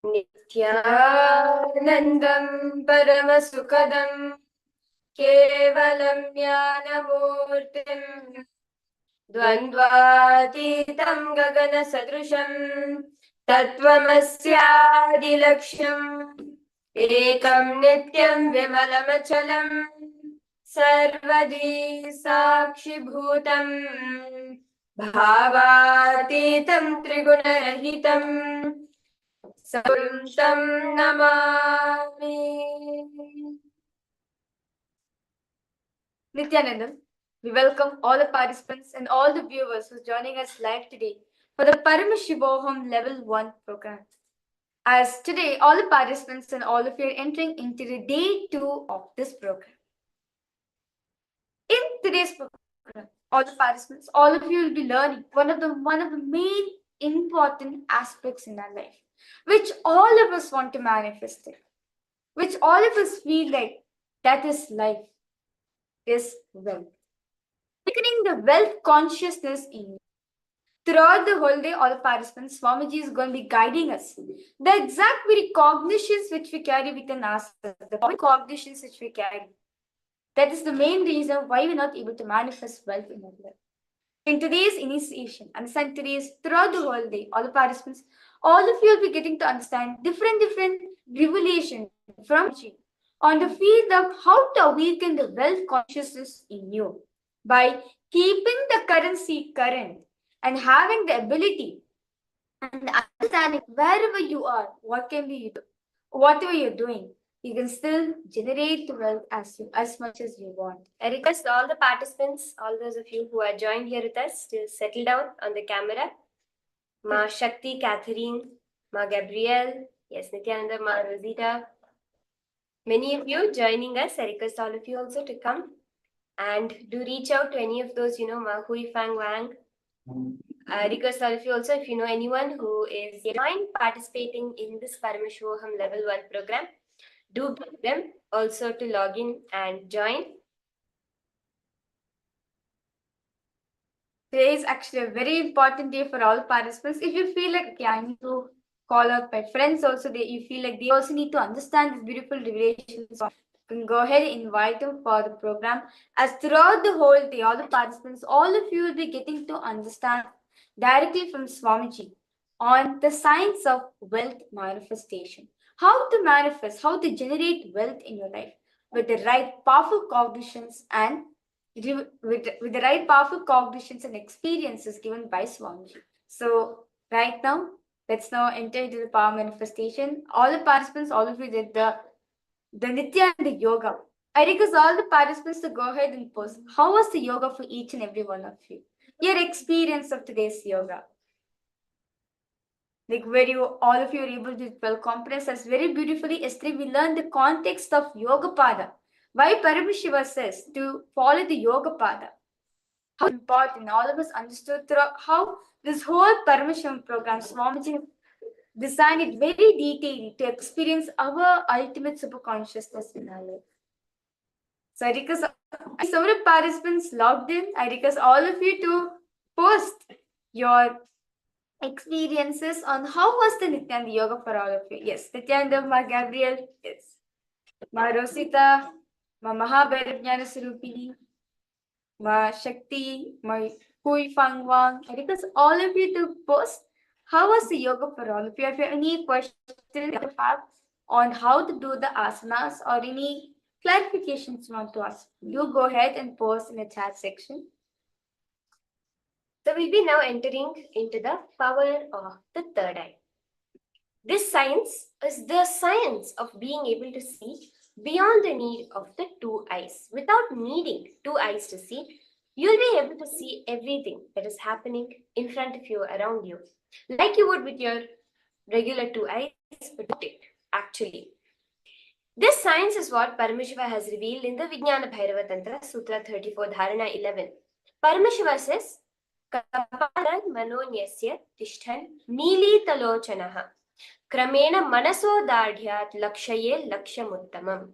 Nithyanandam Paramasukadam Kevalam Jnanamurtim Dvandvatitam Gagana Sadrusham Tattvamasyadilaksham Ekam Nityam Vimalamachalam Sarvadi Sakshibhutam Bhavatitam Trigunarahitam Sam Namami. Nithyananda, we welcome all the participants and all the viewers who are joining us live today for the Paramashivoham Level 1 program. As today, all the participants and all of you are entering into the day 2 of this program. In today's program, all the participants, all of you will be learning one of the main important aspects in our life, which all of us want to manifest it, which all of us feel like that is life, is wealth. Awakening the wealth consciousness in you. Throughout the whole day, all the participants, Swamiji is going to be guiding us. The exact very cognitions which we carry within us, the cognitions which we carry, that is the main reason why we're not able to manifest wealth in our life. In today's initiation, understand today's throughout the whole day, all the participants, all of you will be getting to understand different revelation from Chi on the field of how to awaken the wealth consciousness in you by keeping the currency current and having the ability and understanding wherever you are, what can be you do, whatever you're doing, you can still generate the wealth as much as you want. I request all the participants, all those of you who are joined here with us, to settle down on the camera. Ma Shakti, Catherine, Ma Gabrielle, yes, Nithyananda, Ma Rosita. Many of you joining us. I request all of you also to come and do reach out to any of those, Ma Hui Fang Wang. I request all of you also, if you know anyone who is participating in this Paramashivoham Level 1 program, do get them also to log in and join. Today is actually a very important day for all participants. If you feel like, okay, I need to call out my friends also, you feel like they also need to understand this beautiful revelations, you can go ahead and invite them for the program. As throughout the whole day, all the participants, all of you will be getting to understand directly from Swamiji on the science of wealth manifestation. How to manifest, how to generate wealth in your life with the right powerful cognitions and with the right powerful cognitions and experiences given by Swamiji. So right now, let's now enter into the power manifestation. All the participants, all of you did the Nithyananda yoga. I request all the participants to go ahead and post. How was the yoga for each and every one of you? Your experience of today's yoga. Like where all of you are able to well compress us very beautifully. Yesterday we learned the context of Yoga Pada. Why Paramashiva says to follow the Yoga Pada. How important all of us understood through how this whole Paramashivam program, Swamiji designed it very detailedly to experience our ultimate superconsciousness in our life. So I request some of the participants logged in. I request all of you to post your experiences on how was the Nithyananda yoga for all of you. Yes, Nithyananda, Ma Gabrielle, yes. Ma Rosita, Ma Mahavira Surupini, Ma Shakti, Ma Hui Fang Wang. I request all of you to post how was the yoga for all of you. If you have any questions you have on how to do the asanas or any clarifications you want to ask, do go ahead and post in the chat section. So we'll be now entering into the power of the third eye. This science is the science of being able to see beyond the need of the two eyes. Without needing two eyes to see, you'll be able to see everything that is happening in front of you, around you, like you would with your regular two eyes, but not it, actually. This science is what Paramashiva has revealed in the Vijnana Bhairava Tantra, Sutra 34, Dharana 11. Paramashiva says, Kapalan manonyasya tishtan nilitalochanaha kramena manaso dadhyat lakshaye lakshamuttamam.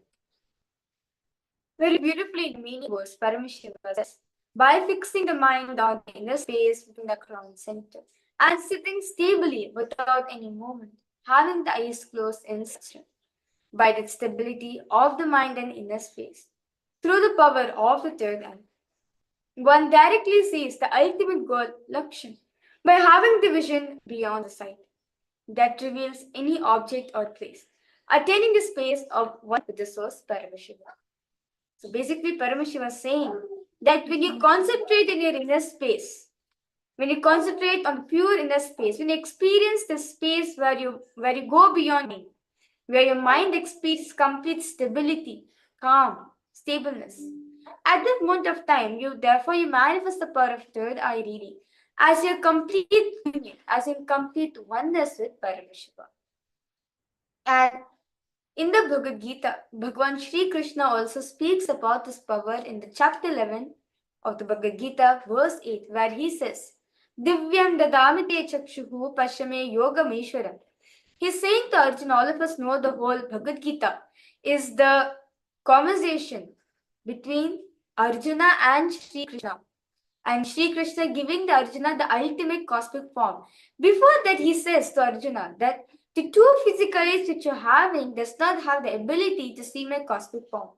Very beautifully the meaning was Paramashiva says, by fixing the mind on the inner space within the crown center and sitting stably without any movement, having the eyes closed in sustain by the stability of the mind and inner space. Through the power of the third eye, one directly sees the ultimate goal, Lakshan, by having the vision beyond the sight that reveals any object or place, attaining the space of one with the source, Paramashiva. So basically, Paramashiva is saying that when you concentrate in your inner space, when you concentrate on pure inner space, when you experience the space where you go beyond mind, where your mind experiences complete stability, calm, stableness. At that moment of time, you manifest the power of third eye reading as your complete union, as in complete oneness with Paramashiva. And in the Bhagavad Gita, Bhagwan Sri Krishna also speaks about this power in the chapter 11 of the Bhagavad Gita, verse 8, where he says, Divyam dadamite chakshuhu pashame yogam ishwaram. He's saying to Arjuna, all of us know the whole Bhagavad Gita is the conversation between Arjuna and Sri Krishna. And Sri Krishna giving the Arjuna the ultimate cosmic form. Before that, he says to Arjuna that the two physical eyes which you're having does not have the ability to see my cosmic form.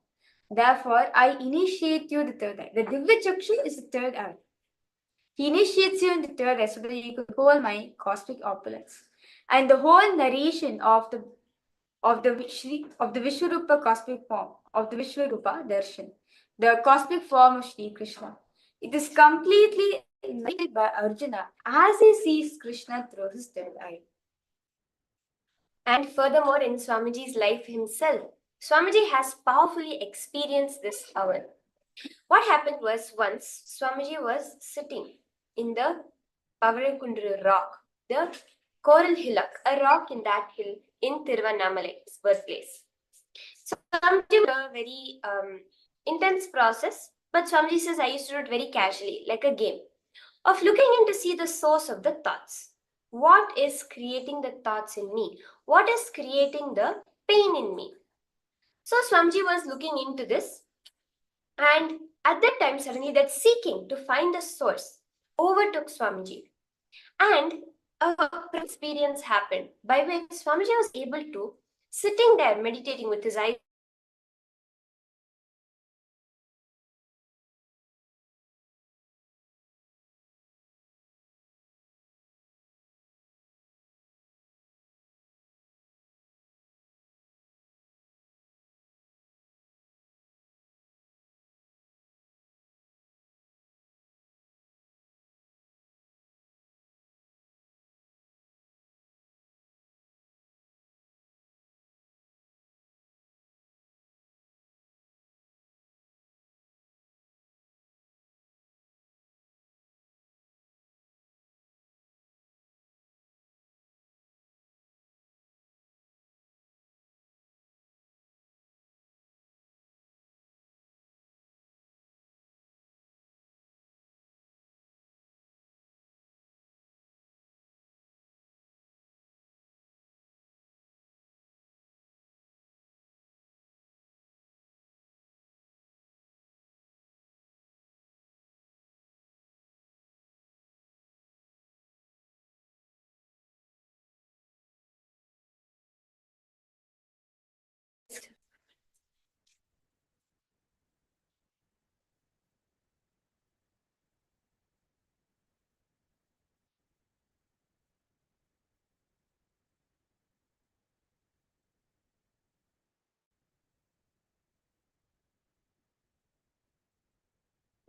Therefore, I initiate you the third eye. The Divya Chakshu is the third eye. He initiates you in the third eye so that you can hold my cosmic opulence. And the whole narration of the Vishwarupa cosmic form, of the Vishwarupa Darshan, the cosmic form of Sri Krishna. It is completely enlightened by Arjuna as he sees Krishna through his third eye. And furthermore, in Swamiji's life himself, Swamiji has powerfully experienced this power. What happened was once Swamiji was sitting in the Pavarakundra rock, the Coral Hillock, a rock in that hill in Tiruvannamalai, his birthplace. So Swamiji was a very intense process, but Swamiji says I used to do it very casually, like a game, of looking in to see the source of the thoughts. What is creating the thoughts in me? What is creating the pain in me? So Swamiji was looking into this, and at that time, suddenly that seeking to find the source overtook Swamiji. And a experience happened by which Swamiji was able to, sitting there meditating with his eyes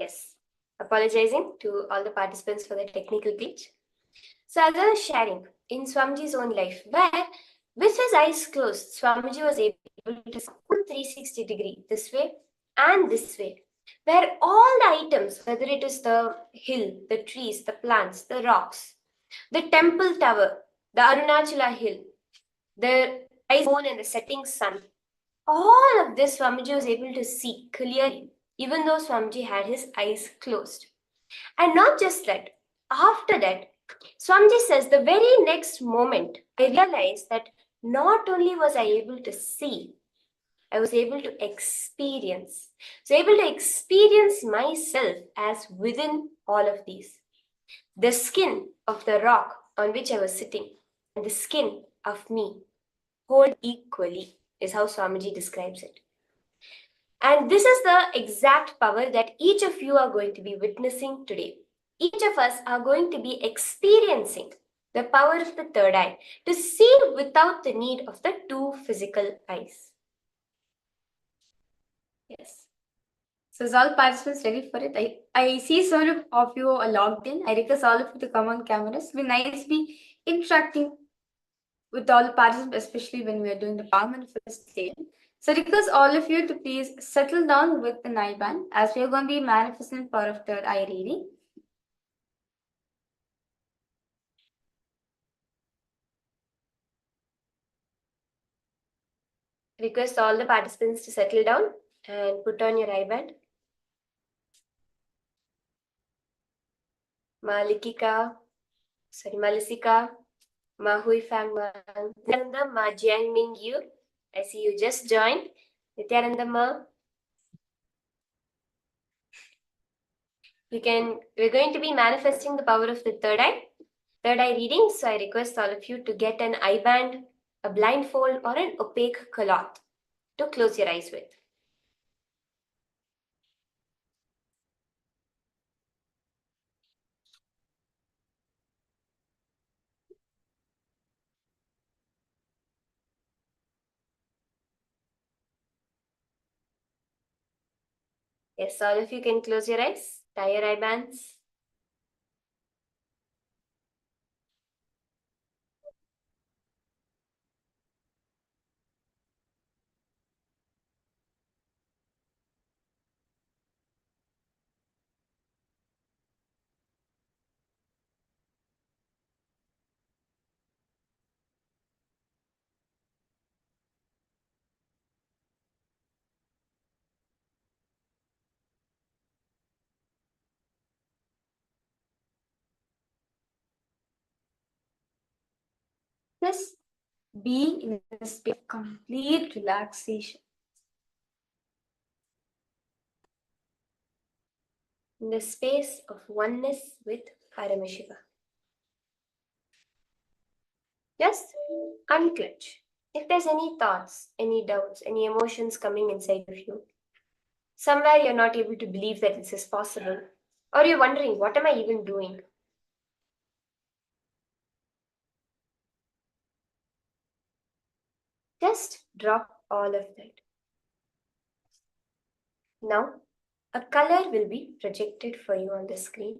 Yes, apologizing to all the participants for the technical glitch. So as I was sharing in Swamiji's own life, where with his eyes closed, Swamiji was able to see 360-degree this way and this way, where all the items, whether it is the hill, the trees, the plants, the rocks, the temple tower, the Arunachala hill, the rising moon and the setting sun, all of this Swamiji was able to see clearly, even though Swamiji had his eyes closed. And not just that, after that, Swamiji says the very next moment, I realized that not only was I able to see, I was able to experience. So able to experience myself as within all of these. The skin of the rock on which I was sitting, and the skin of me hold equally, is how Swamiji describes it. And this is the exact power that each of you are going to be witnessing today. Each of us are going to be experiencing the power of the third eye to see without the need of the two physical eyes. Yes. So is all participants ready for it? I see some of you are logged in. I request all of you to come on cameras. It'll be nice be interacting with all the participants, especially when we are doing the power manifestation. So I request all of you to please settle down with the eye band as we are going to be manifesting power of third eye reading. Request all the participants to settle down and put on your eye band. Malisika, Mahui Fang Nithyananda, Ma Jiang Ming Yu. I see you just joined. Nithyananda Ma. We're going to be manifesting the power of the third eye reading. So I request all of you to get an eye band, a blindfold, or an opaque cloth to close your eyes with. Yes, all of you can close your eyes, tie your eye bands. Just be in a state of complete relaxation. In the space of oneness with Paramashiva. Just unclench. If there's any thoughts, any doubts, any emotions coming inside of you, somewhere you're not able to believe that this is possible, or you're wondering, what am I even doing? Just drop all of that. Now, a color will be projected for you on the screen.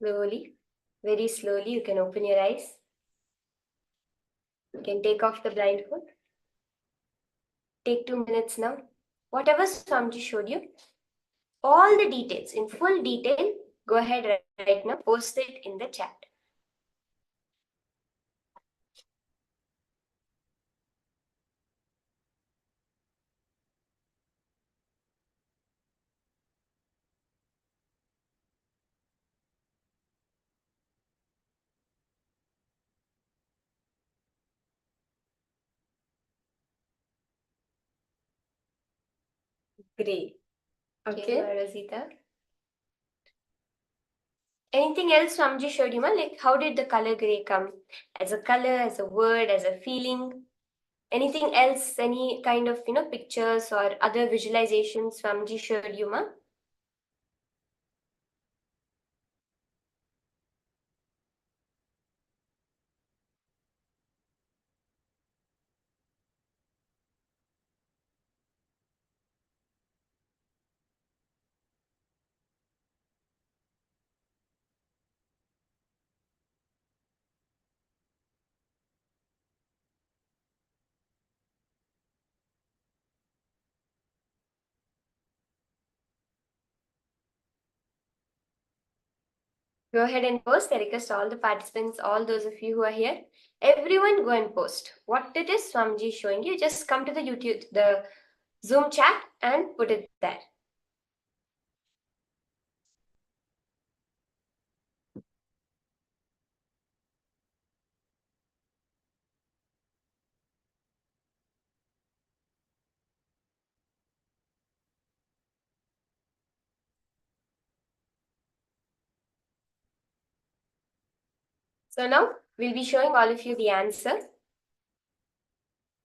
Slowly, very slowly, you can open your eyes. You can take off the blindfold. Take 2 minutes now. Whatever Swamiji showed you, all the details in full detail, go ahead right now, post it in the chat. Great. Okay, Rosita. Anything else Swamiji showed you, ma? Like how did the color gray come? As a color, as a word, as a feeling? Anything else? Any kind of pictures or other visualizations Swamiji showed you, ma? Go ahead and post. I request all the participants, all those of you who are here, everyone go and post. What it is Swamiji is showing you, just come to the YouTube, the Zoom chat and put it there. So now we'll be showing all of you the answer.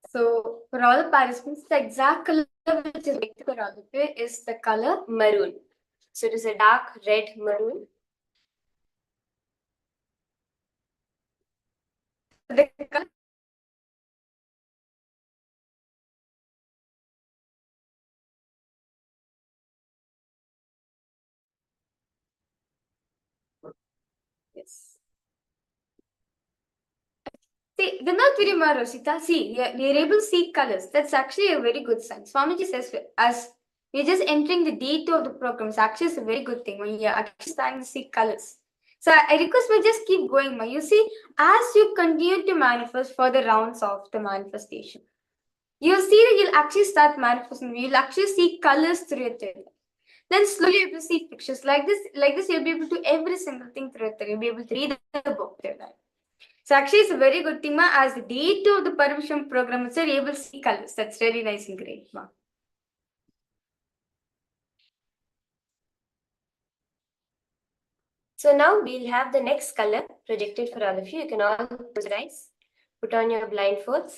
So for all the participants, the exact color which is picked for all of you is the color Maroon. So it is a dark red maroon. the color Yes. See, they're not very Rosita. See, you're able to see colors. That's actually a very good sign. Swamiji says, as we're just entering the day 2 of the program, it's actually a very good thing when you're actually starting to see colors. So I request we just keep going, ma. You see, as you continue to manifest for the rounds of the manifestation, you'll see that you'll actually start manifesting. You'll actually see colors through it. Then slowly you'll see pictures like this. Like this, you'll be able to do every single thing through it. You'll be able to read the book through that. So actually, it's a very good thing, ma. As the day 2 of the Paramashivoham program, you're able to see colors. That's really nice and great, ma. So now we'll have the next color projected for all of you. You can all close your eyes, put on your blindfolds.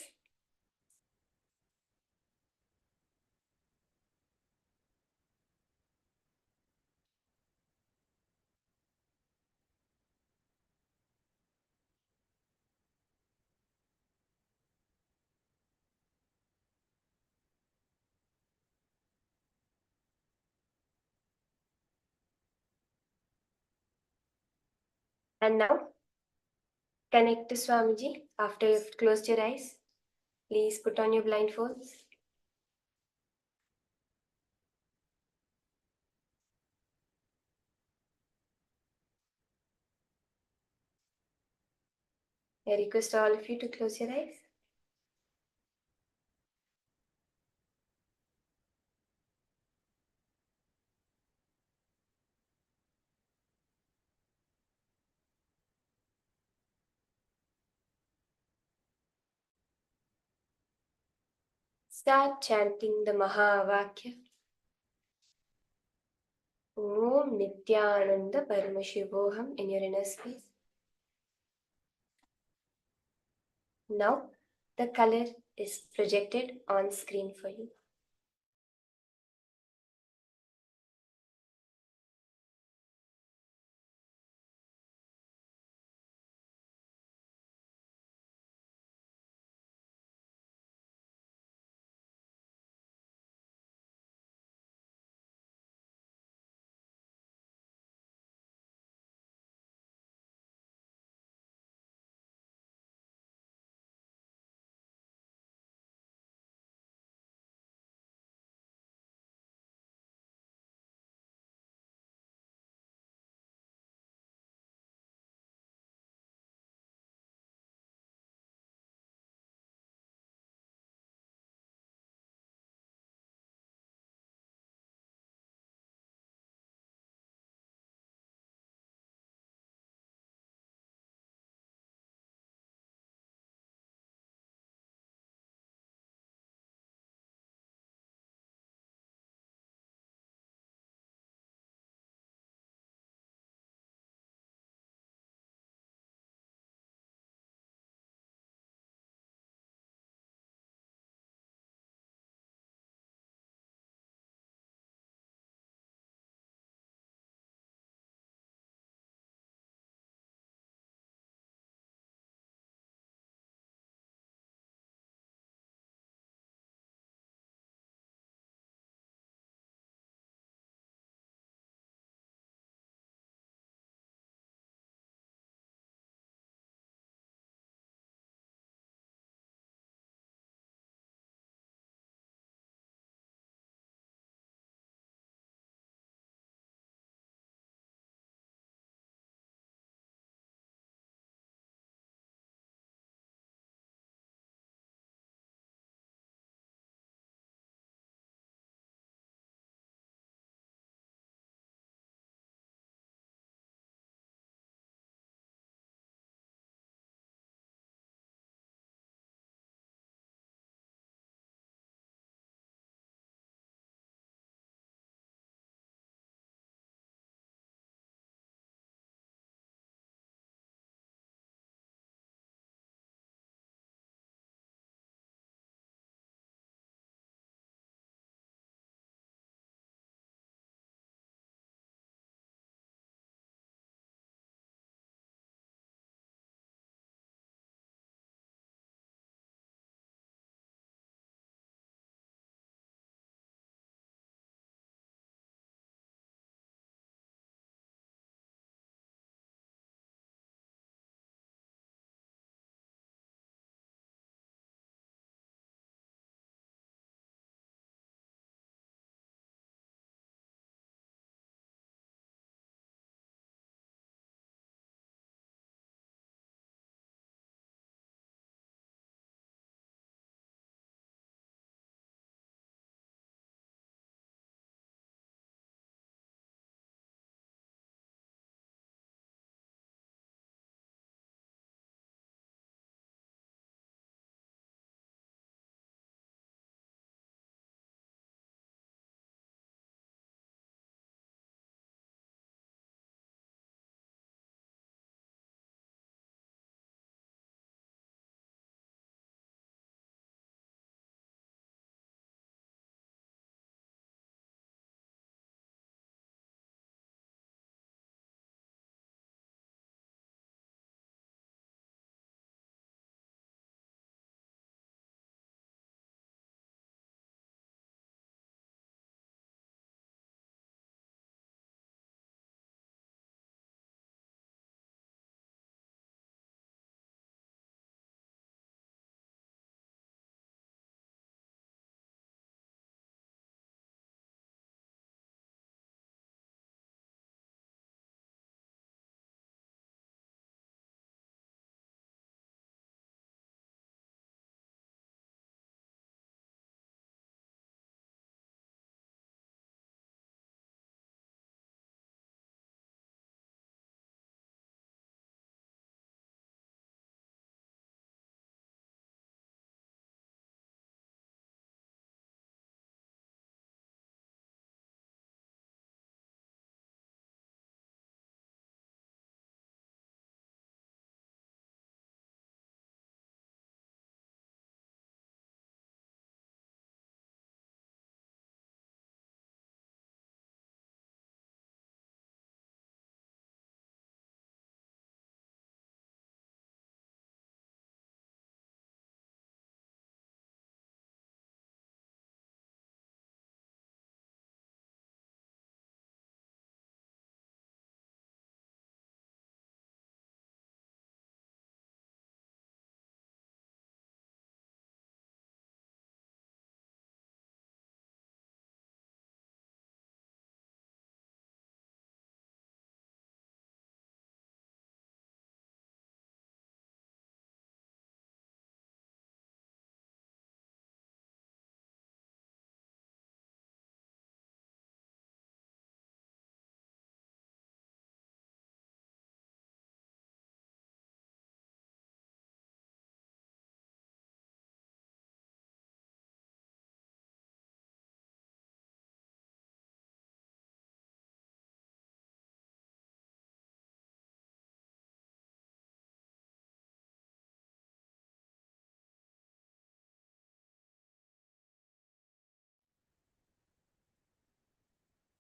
And now connect to Swamiji after you've closed your eyes. Please put on your blindfolds. I request all of you to close your eyes. Start chanting the Mahavakya. Om Nithyananda Paramashivoham in your inner space. Now the color is projected on screen for you.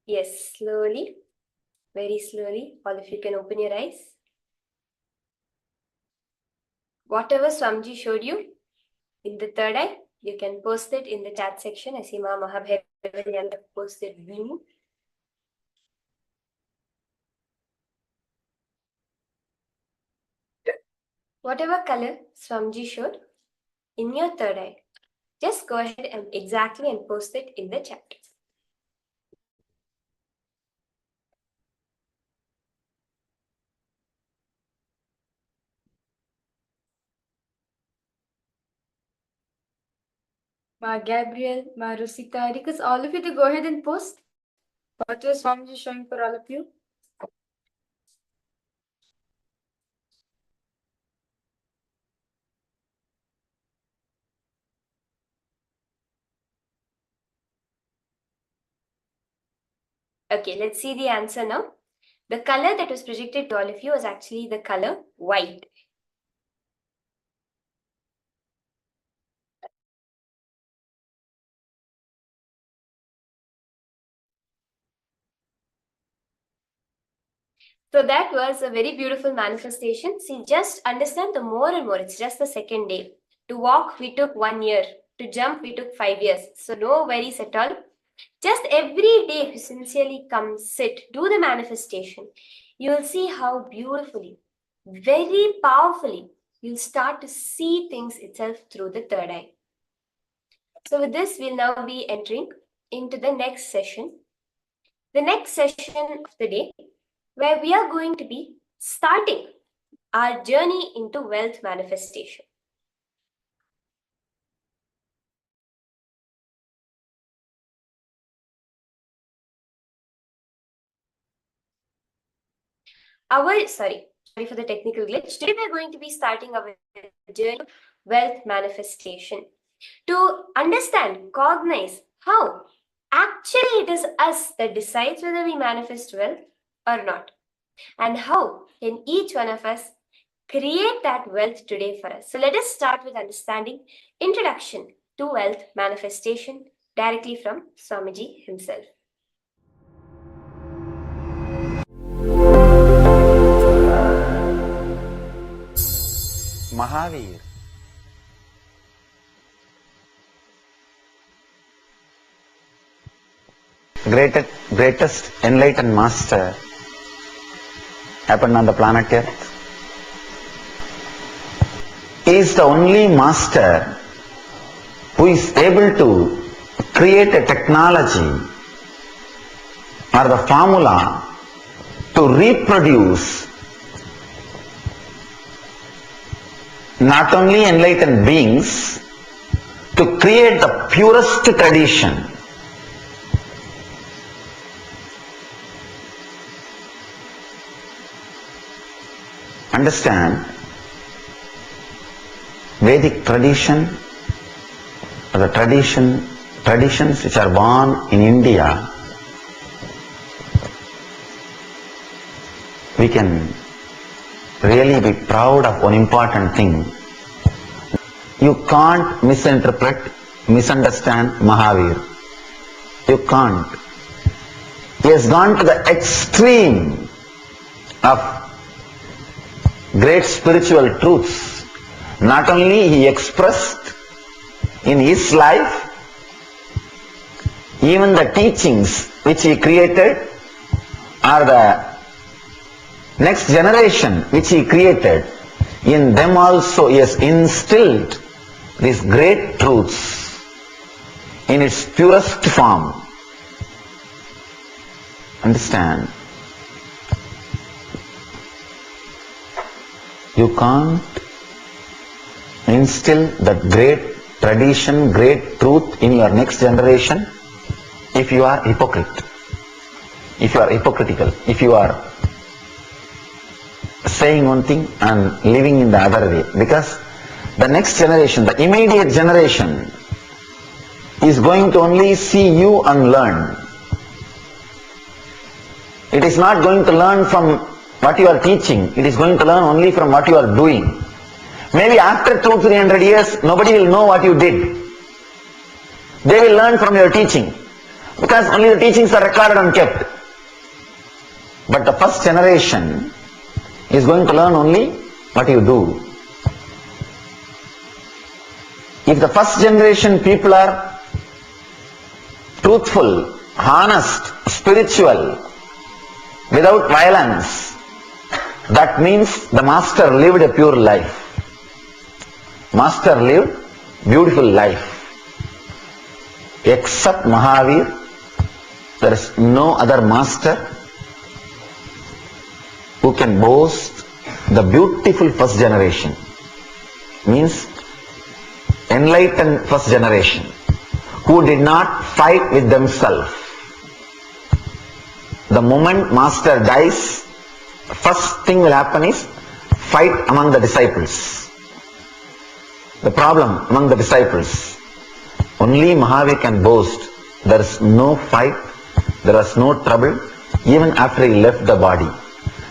Yes, slowly, very slowly. All of you can open your eyes. Whatever Swamiji showed you in the third eye, you can post it in the chat section. I see Mahavira posted blue. Whatever color Swamiji showed in your third eye, just go ahead and exactly and post it in the chat. Ma Gabriel, Ma Rosita, request all of you to go ahead and post what was Swamiji showing for all of you. Okay, let's see the answer now. The color that was projected to all of you was actually the color white. So that was a very beautiful manifestation. See, just understand the more and more. It's just the second day. To walk, we took 1 year. To jump, we took 5 years. So no worries at all. Just every day, if you sincerely come, sit, do the manifestation, you will see how beautifully, very powerfully, you'll start to see things itself through the third eye. So with this, we'll now be entering into the next session. The next session of the day, where we are going to be starting our journey into wealth manifestation. Sorry for the technical glitch. Today we're going to be starting our journey wealth manifestation. To understand, cognize how actually it is us that decides whether we manifest wealth or not. And how can each one of us create that wealth today for us. So let us start with understanding introduction to wealth manifestation directly from Swamiji himself. Mahavira, greatest enlightened master happened on the planet Earth. He is the only master who is able to create a technology or the formula to reproduce not only enlightened beings, to create the purest tradition. Understand, Vedic tradition, or the traditions which are born in India, we can really be proud of one important thing. You can't misunderstand Mahavira. You can't. He has gone to the extreme of great spiritual truths. Not only he expressed in his life, even the teachings which he created are the next generation which he created, in them also he has instilled these great truths in its purest form. Understand? You can't instill that great tradition, great truth in your next generation if you are hypocrite, if you are hypocritical, if you are saying one thing and living in the other way. Because the next generation, the immediate generation, is going to only see you and learn. It is not going to learn from what you are teaching, it is going to learn only from what you are doing. Maybe after 200-300 years, nobody will know what you did. They will learn from your teaching. because only the teachings are recorded and kept. But the first generation is going to learn only what you do. If the first generation people are truthful, honest, spiritual, without violence, that means the master lived a pure life. Master lived beautiful life. Except Mahavira, there is no other master who can boast the beautiful first generation. Means enlightened first generation, who did not fight with themselves. The moment master dies, first thing will happen is fight among the disciples. The problem among the disciples. Only Mahavira can boast there is no fight, there was no trouble, even after he left the body.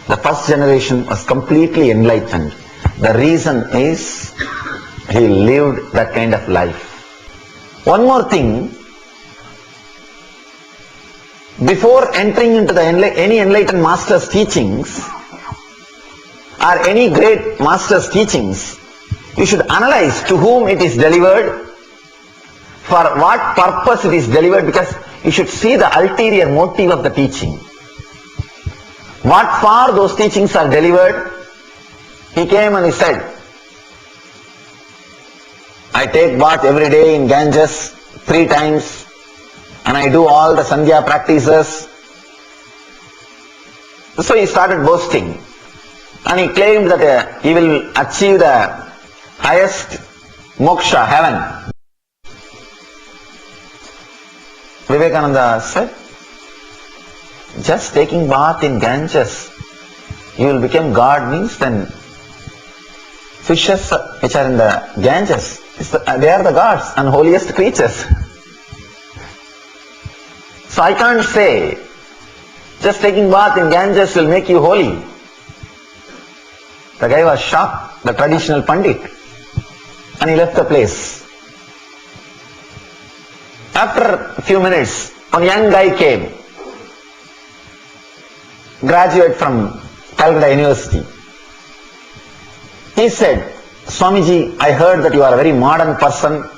The first generation was completely enlightened. The reason is he lived that kind of life. One more thing, before entering into any enlightened master's teachings or any great master's teachings, you should analyze to whom it is delivered, for what purpose it is delivered, because you should see the ulterior motive of the teaching. What for those teachings are delivered? He came and he said, I take bath every day in Ganges 3 times and I do all the Sandhya practices. So he started boasting and he claimed that he will achieve the highest moksha, heaven. Vivekananda said, just taking bath in Ganges, you will become God, means then fishes which are in the Ganges, they are the gods and holiest creatures. So I can't say just taking bath in Ganges will make you holy. The guy was shocked, the traditional Pandit, and he left the place. After a few minutes, a young guy came, graduate from Calcutta University. He said, Swamiji, I heard that you are a very modern person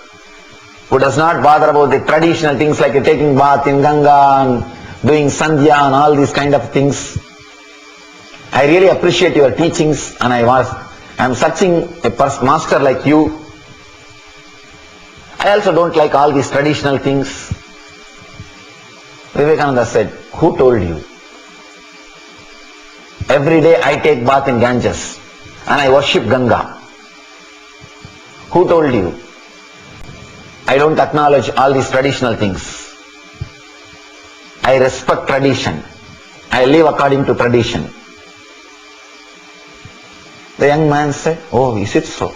who does not bother about the traditional things like taking bath in Ganga and doing Sandhya and all these kind of things. I really appreciate your teachings and I am searching a master like you. I also don't like all these traditional things. Vivekananda said, who told you? Every day I take bath in Ganges and I worship Ganga. Who told you? I don't acknowledge all these traditional things. I respect tradition. I live according to tradition. The young man said, oh, is it so?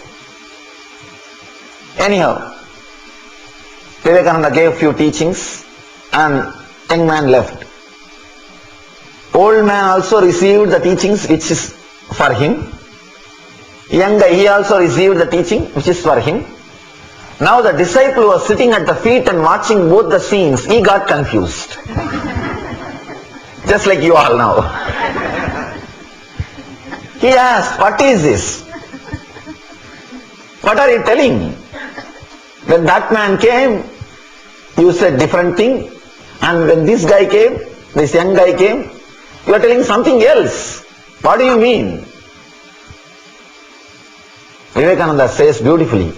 Anyhow, Vivekananda gave few teachings and young man left. Old man also received the teachings which is for him. Young guy, he also received the teaching which is for him. Now the disciple was sitting at the feet and watching both the scenes. He got confused. Just like you all now. He asked, what is this? What are you telling? When that man came, you said different thing. And when this guy came, this young guy came, you are telling something else. What do you mean? Vivekananda says beautifully,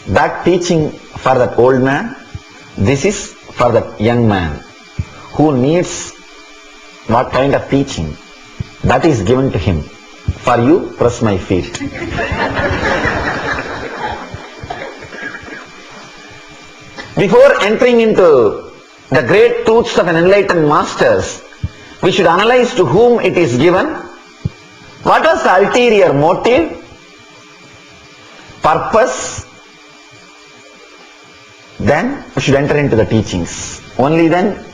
that teaching for that old man, this is for that young man who needs what kind of teaching. That is given to him. For you, press my feet. Before entering into the great truths of an enlightened masters, we should analyze to whom it is given, what was the ulterior motive, purpose, then we should enter into the teachings. Only then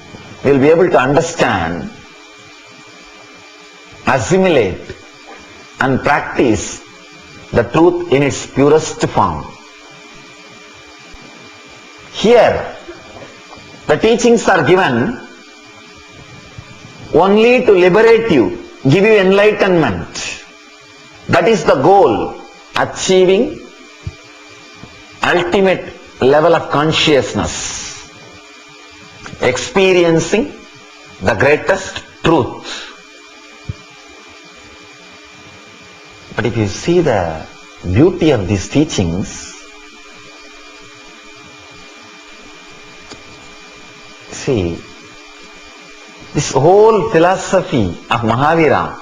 we will be able to understand, assimilate and practice the truth in its purest form. Here, The teachings are given only to liberate you, give you enlightenment. That is the goal, achieving ultimate level of consciousness, experiencing the greatest truth. But if you see the beauty of these teachings, see, this whole philosophy of Mahavira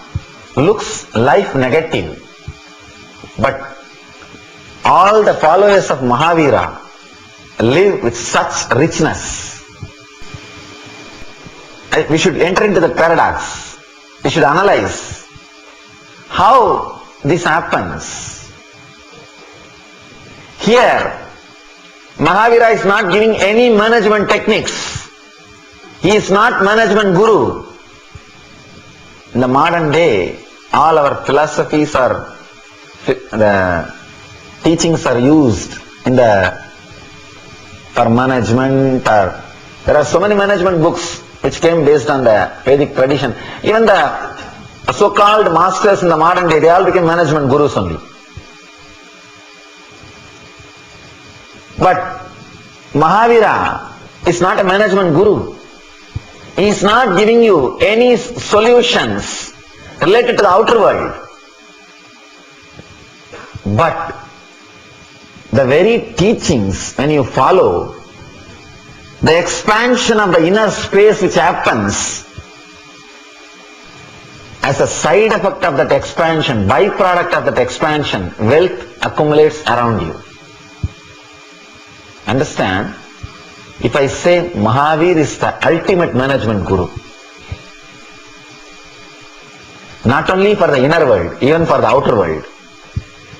looks life negative, but all the followers of Mahavira live with such richness. We should enter into the paradox. We should analyze how this happens. Here, Mahavira is not giving any management techniques. He is not management guru. In the modern day, all our philosophies are, the teachings are used for management, or there are so many management books which came based on the Vedic tradition. Even the so-called masters in the modern day, they all became management gurus only. But Mahavira is not a management guru. He is not giving you any solutions related to the outer world. But the very teachings, when you follow, the expansion of the inner space which happens, as a side effect of that expansion, byproduct of that expansion, wealth accumulates around you. Understand? If I say Mahavir is the ultimate management guru, not only for the inner world, even for the outer world,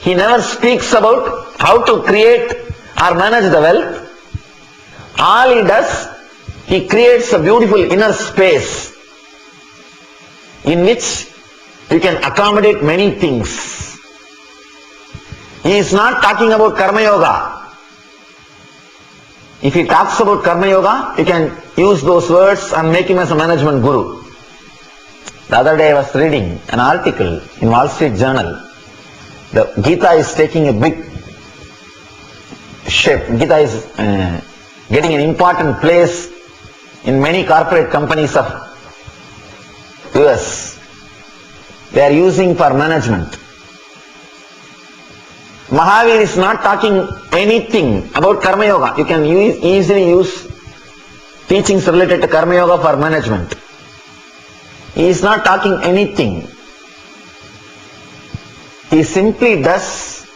he never speaks about how to create or manage the wealth. All he does, he creates a beautiful inner space in which you can accommodate many things. He is not talking about Karma Yoga. If he talks about Karma Yoga, you can use those words and make him as a management guru. The other day I was reading an article in Wall Street Journal. The Gita is taking a big shape. Gita is getting an important place in many corporate companies of US. They are using for management. Mahavir is not talking anything about Karma Yoga. You can easily use teachings related to Karma Yoga for management. He is not talking anything. He simply does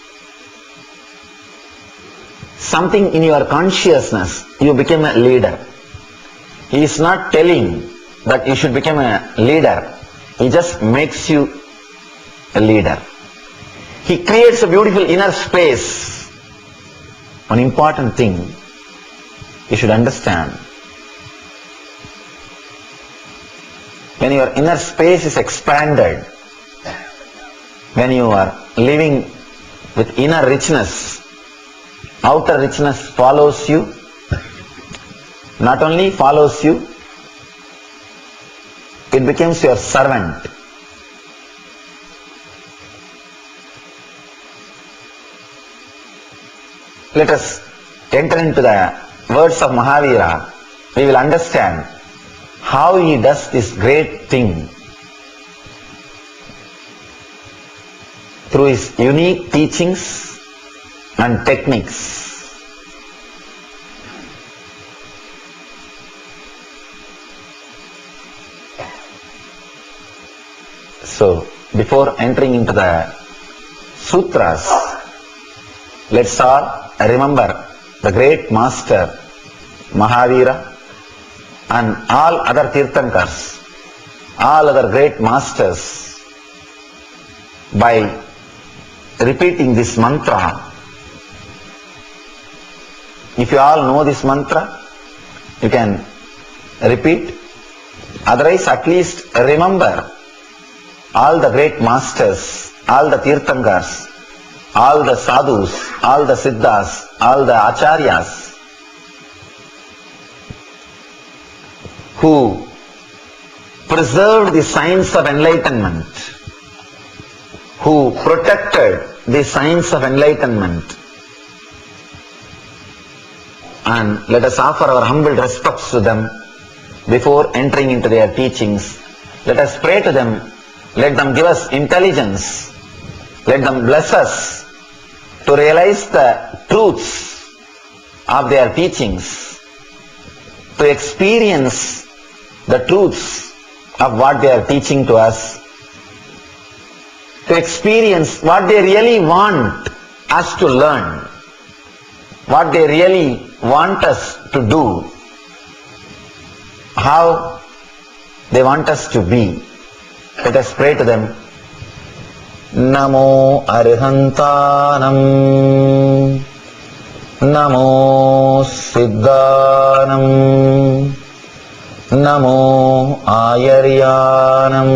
something in your consciousness. You become a leader. He is not telling that you should become a leader. He just makes you a leader. He creates a beautiful inner space. One important thing you should understand. When your inner space is expanded, when you are living with inner richness, outer richness follows you. Not only follows you, it becomes your servant. Let us enter into the words of Mahavira. We will understand how he does this great thing through his unique teachings and techniques. So, before entering into the sutras, let's all remember the great master Mahavira and all other Tirthankars, all other great masters, by repeating this mantra. If you all know this mantra, you can repeat. Otherwise, at least remember all the great masters, all the Tirthankars, all the sadhus, all the siddhas, all the acharyas. who preserved the science of enlightenment, who protected the science of enlightenment. And let us offer our humble respects to them before entering into their teachings. Let us pray to them. Let them give us intelligence. Let them bless us to realize the truths of their teachings, to experience the truths of what they are teaching to us, to experience what they really want us to learn, what they really want us to do, how they want us to be. Let us pray to them. Namo Arihantanam, Namo Siddhanam, Namo Ayaryanam,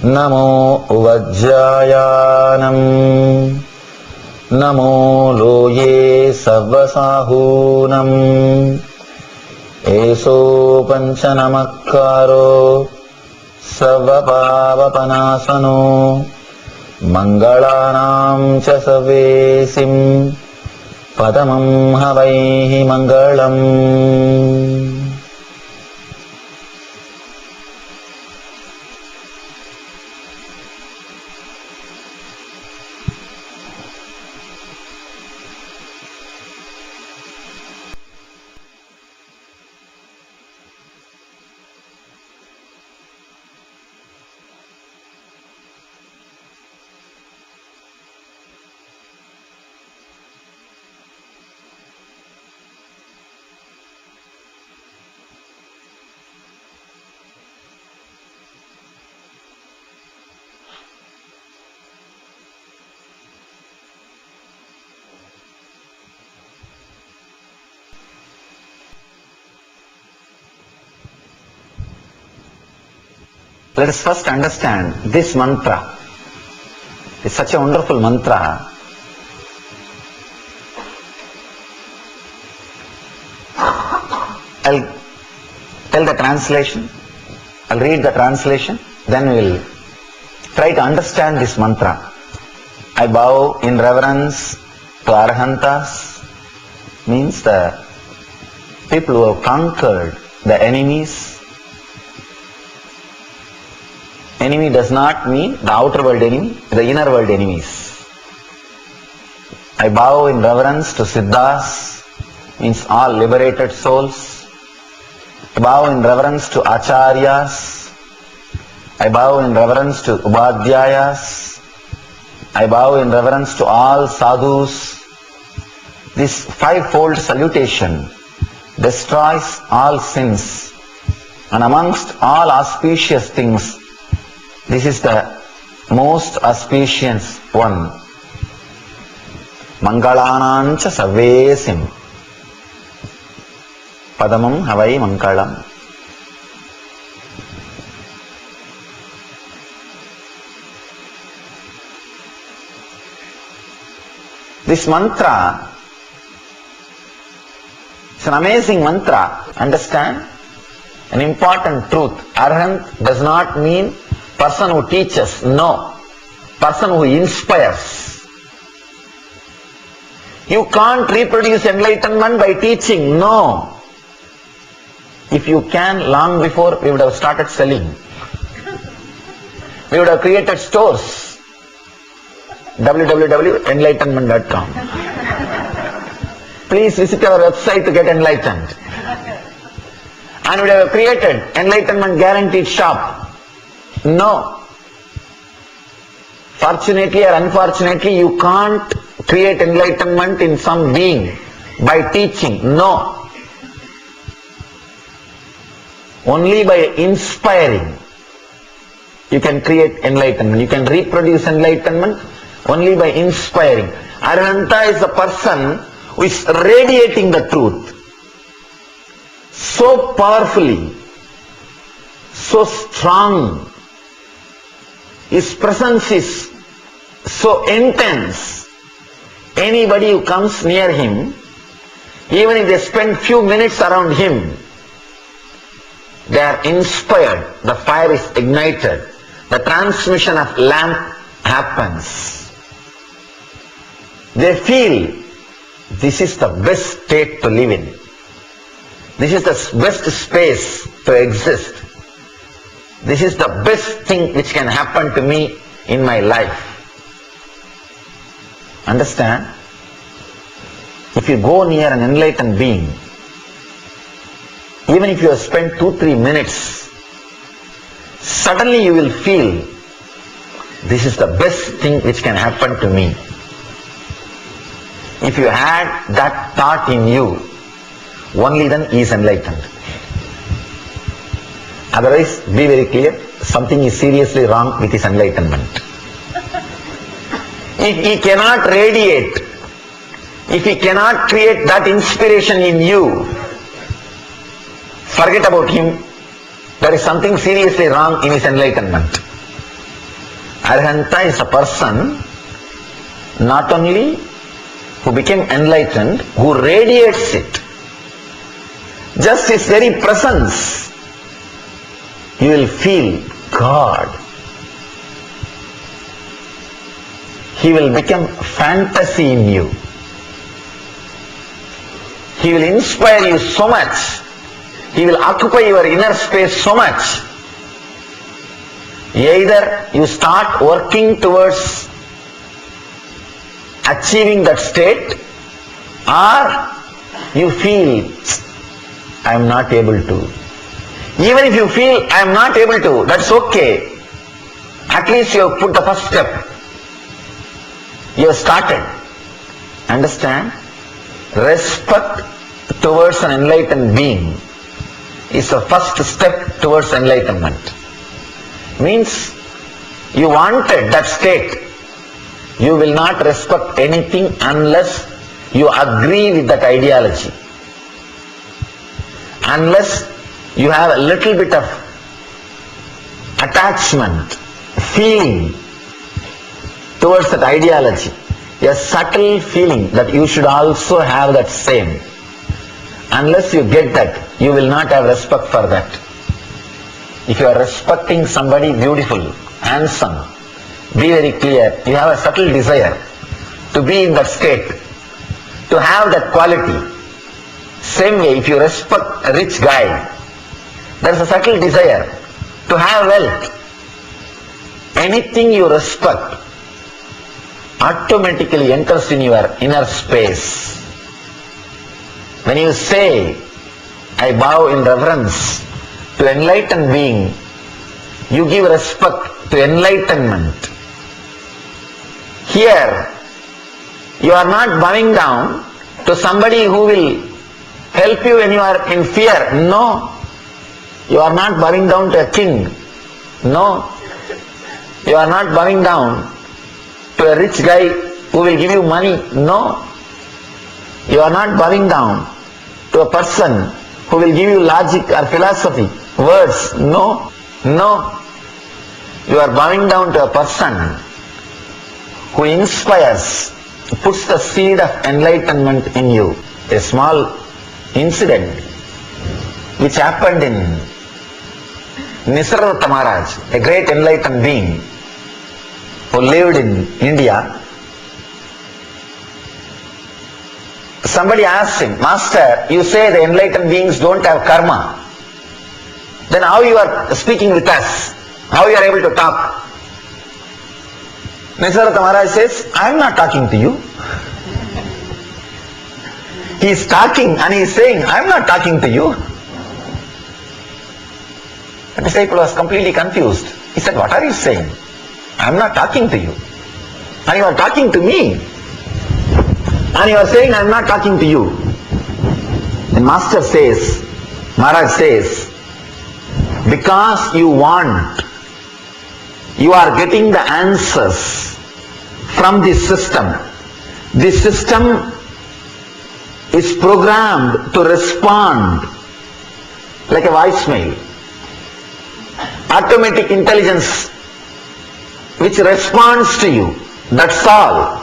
Namo Vajjayanam, Namo Loye Savasahunam, Eso Panchanamakaro Savapavapanasano, Mangalanam cha Savesim, Padamam Havaihi Mangalam. Let us first understand this mantra. It's such a wonderful mantra. I'll tell the translation. I'll read the translation. Then we will try to understand this mantra. I bow in reverence to Arihantas, means the people who have conquered the enemies. Enemy does not mean the outer world enemy, the inner world enemies. I bow in reverence to Siddhas, means all liberated souls. I bow in reverence to Acharyas. I bow in reverence to Ubadhyayas. I bow in reverence to all sadhus. This fivefold salutation destroys all sins, and amongst all auspicious things, this is the most auspicious one. Mangalanancha Savesim, Padamam Havai Mangalam. This mantra is an amazing mantra. Understand? An important truth. Arahant does not mean person who teaches. No. Person who inspires. You can't reproduce enlightenment by teaching. No. If you can, long before we would have started selling. We would have created stores. www.enlightenment.com. Please visit our website to get enlightened. And we have created Enlightenment Guaranteed Shop. No. Fortunately or unfortunately, you can't create enlightenment in some being by teaching. No. Only by inspiring you can create enlightenment. You can reproduce enlightenment only by inspiring. Arihanta is a person who is radiating the truth so powerfully, so strong. His presence is so intense. Anybody who comes near him, even if they spend few minutes around him, They are inspired. The fire is ignited. The transmission of lamp happens. They feel this is the best state to live in. This is the best space to exist. This is the best thing which can happen to me in my life. Understand? If you go near an enlightened being, even if you have spent 2-3 minutes, suddenly you will feel this is the best thing which can happen to me. If you had that thought in you, only then he is enlightened. Otherwise, be very clear, something is seriously wrong with his enlightenment. If he cannot radiate, if he cannot create that inspiration in you, forget about him. There is something seriously wrong in his enlightenment. Arihanta is a person not only who became enlightened, who radiates it. Just his very presence, you will feel God. He will become fantasy in you. He will inspire you so much. He will occupy your inner space so much. Either you start working towards achieving that state, or you feel, I am not able to. Even if you feel, I am not able to, that's okay. At least you have put the first step. You have started. Understand? Respect towards an enlightened being is the first step towards enlightenment. Means you wanted that state. You will not respect anything unless you agree with that ideology. Unless you have a little bit of attachment, feeling towards that ideology, a subtle feeling that you should also have that same. Unless you get that, you will not have respect for that. If you are respecting somebody beautiful, handsome, be very clear, you have a subtle desire to be in that state, to have that quality. Same way, if you respect a rich guy, there is a subtle desire to have wealth. Anything you respect automatically enters in your inner space. When you say, I bow in reverence to enlightened being, you give respect to enlightenment. Here, you are not bowing down to somebody who will help you when you are in fear. No. You are not bowing down to a king. No. You are not bowing down to a rich guy who will give you money. No. You are not bowing down to a person who will give you logic or philosophy, words. No. No. You are bowing down to a person who inspires, puts the seed of enlightenment in you. A small incident which happened in Nithyananda Maharaj, a great enlightened being who lived in India. Somebody asked him, Master, you say the enlightened beings don't have karma. Then how you are speaking with us? How you are able to talk? Nithyananda Maharaj says, I am not talking to you. He is talking and he is saying, I am not talking to you. The disciple was completely confused. He said, what are you saying? I am not talking to you. And you are talking to me. And you are saying, I am not talking to you. The Master says, Maharaj says, because you want, you are getting the answers from this system. This system is programmed to respond like a voicemail. Automatic intelligence which responds to you. That's all.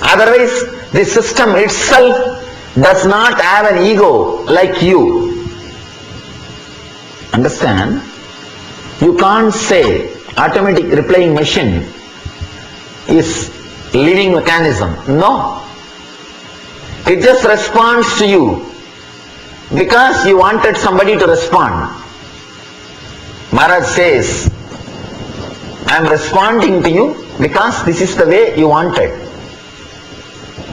Otherwise, the system itself does not have an ego like you. Understand? You can't say automatic replying machine is living mechanism. No. It just responds to you because you wanted somebody to respond. Maharaj says, I am responding to you because this is the way you wanted.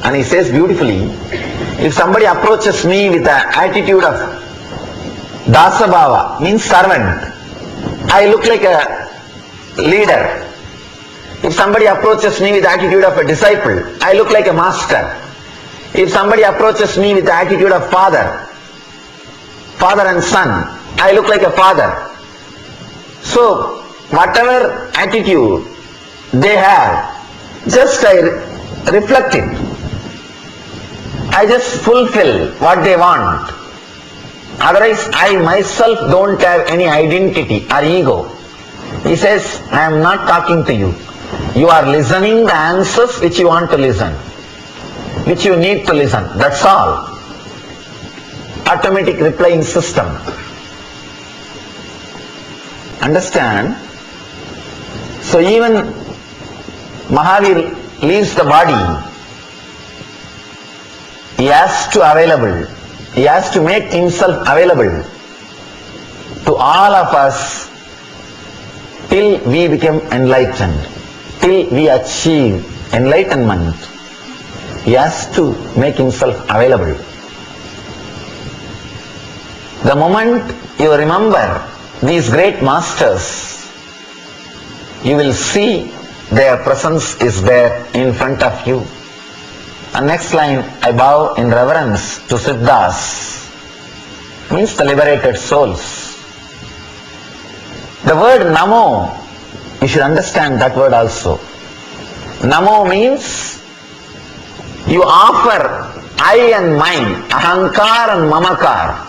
And he says beautifully, if somebody approaches me with the attitude of dasabhava, means servant, I look like a leader. If somebody approaches me with the attitude of a disciple, I look like a master. If somebody approaches me with the attitude of father and son, I look like a father. So, whatever attitude they have, just I reflect it. I just fulfill what they want. Otherwise, I myself don't have any identity or ego. He says, I am not talking to you. You are listening the answers which you want to listen, which you need to listen. That's all. Automatic replying system. Understand? So even Mahavira leaves the body, he has to make himself available to all of us till we become enlightened, till we achieve enlightenment. He has to make himself available. The moment you remember these great masters, you will see their presence is there in front of you. And next line, I bow in reverence to Siddhas, means the liberated souls. The word Namo, you should understand that word also. Namo means you offer I and mine, ahankar and mamakar.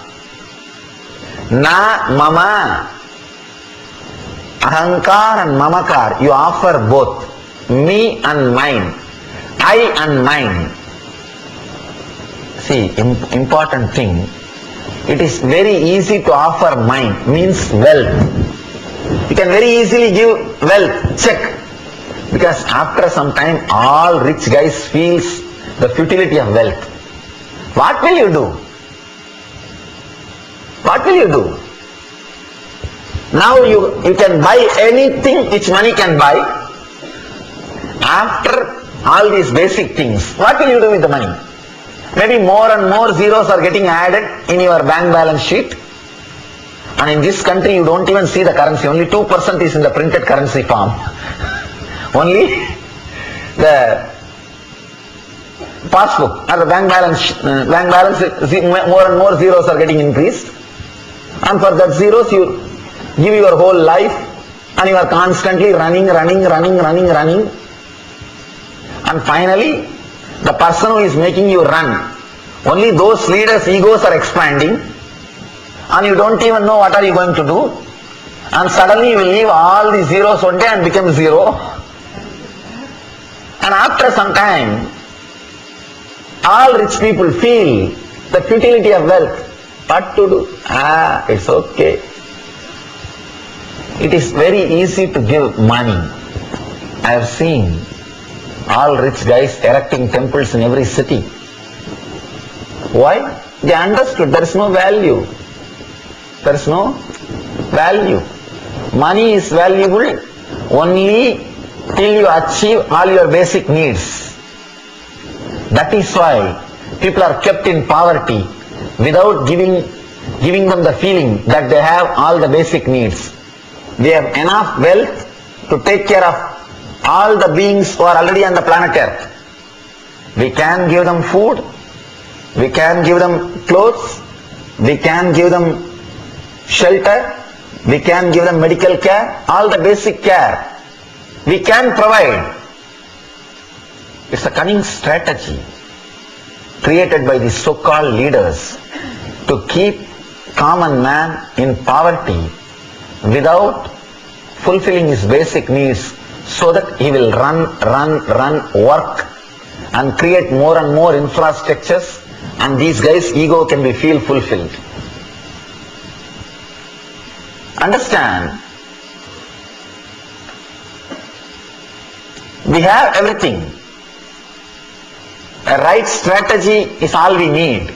Na mama, ahankar and mamakar, you offer both, me and mine, I and mine. See, important thing, it is very easy to offer mine, means wealth. You can very easily give wealth, check. Because after some time, all rich guys feels the futility of wealth. What will you do? What will you do? Now you can buy anything which money can buy. After all these basic things, what will you do with the money? Maybe more and more zeros are getting added in your bank balance sheet. And in this country you don't even see the currency, only 2% is in the printed currency form. Only the passbook or the bank balance, more and more zeros are getting increased. And for that zeros you give your whole life and you are constantly running. And finally, the person who is making you run, only those leaders' egos are expanding and you don't even know what are you going to do. And suddenly you will leave all the zeros one day and become zero. And after some time, all rich people feel the futility of wealth. What to do? It's okay. It is very easy to give money. I have seen all rich guys erecting temples in every city. Why? They understood there is no value. There is no value. Money is valuable only till you achieve all your basic needs. That is why people are kept in poverty without giving them the feeling that they have all the basic needs. They have enough wealth to take care of all the beings who are already on the planet Earth. We can give them food, we can give them clothes, we can give them shelter, we can give them medical care, all the basic care we can provide. It's a cunning strategy created by the so-called leaders to keep common man in poverty without fulfilling his basic needs, so that he will run, work and create more and more infrastructures, and these guys' ego can be fulfilled. Understand, we have everything. A right strategy is all we need.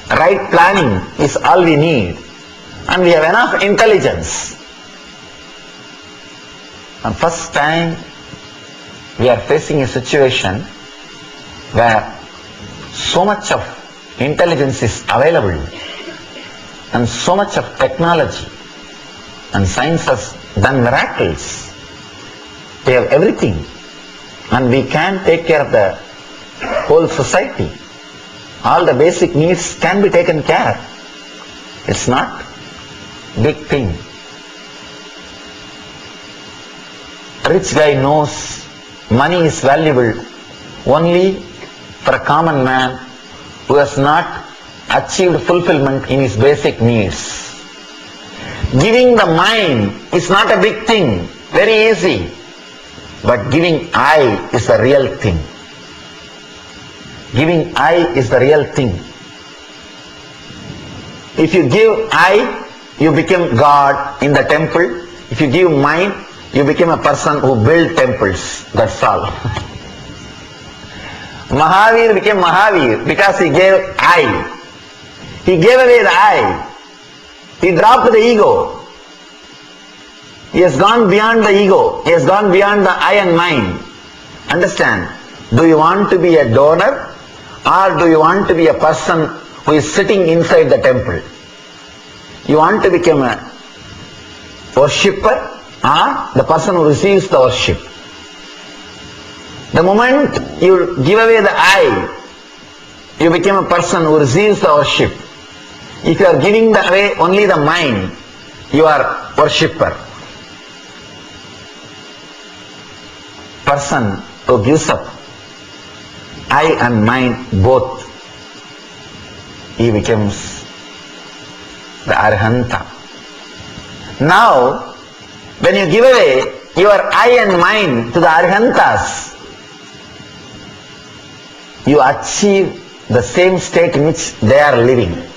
Right planning is all we need. And we have enough intelligence. And first time we are facing a situation where so much of intelligence is available and so much of technology and science has done miracles. We have everything and we can take care of the whole society. All the basic needs can be taken care. It's not big thing. Rich guy knows money is valuable only for a common man who has not achieved fulfillment in his basic needs. Giving the mind is not a big thing, very easy. But giving I is the real thing. Giving I is the real thing. If you give I, you become God in the temple. If you give mind, you become a person who build temples. That's all. Mahavira became Mahavira because he gave I. He gave away the I. He dropped the ego. He has gone beyond the ego. He has gone beyond the I and mind. Understand? Do you want to be a donor or do you want to be a person who is sitting inside the temple? You want to become a worshipper or the person who receives the worship? The moment you give away the I, you become a person who receives the worship. If you are giving away only the mind, you are worshipper. Person who gives up I and mind both, he becomes the Arihanta. Now, when you give away your I and mind to the Arihantas, you achieve the same state in which they are living.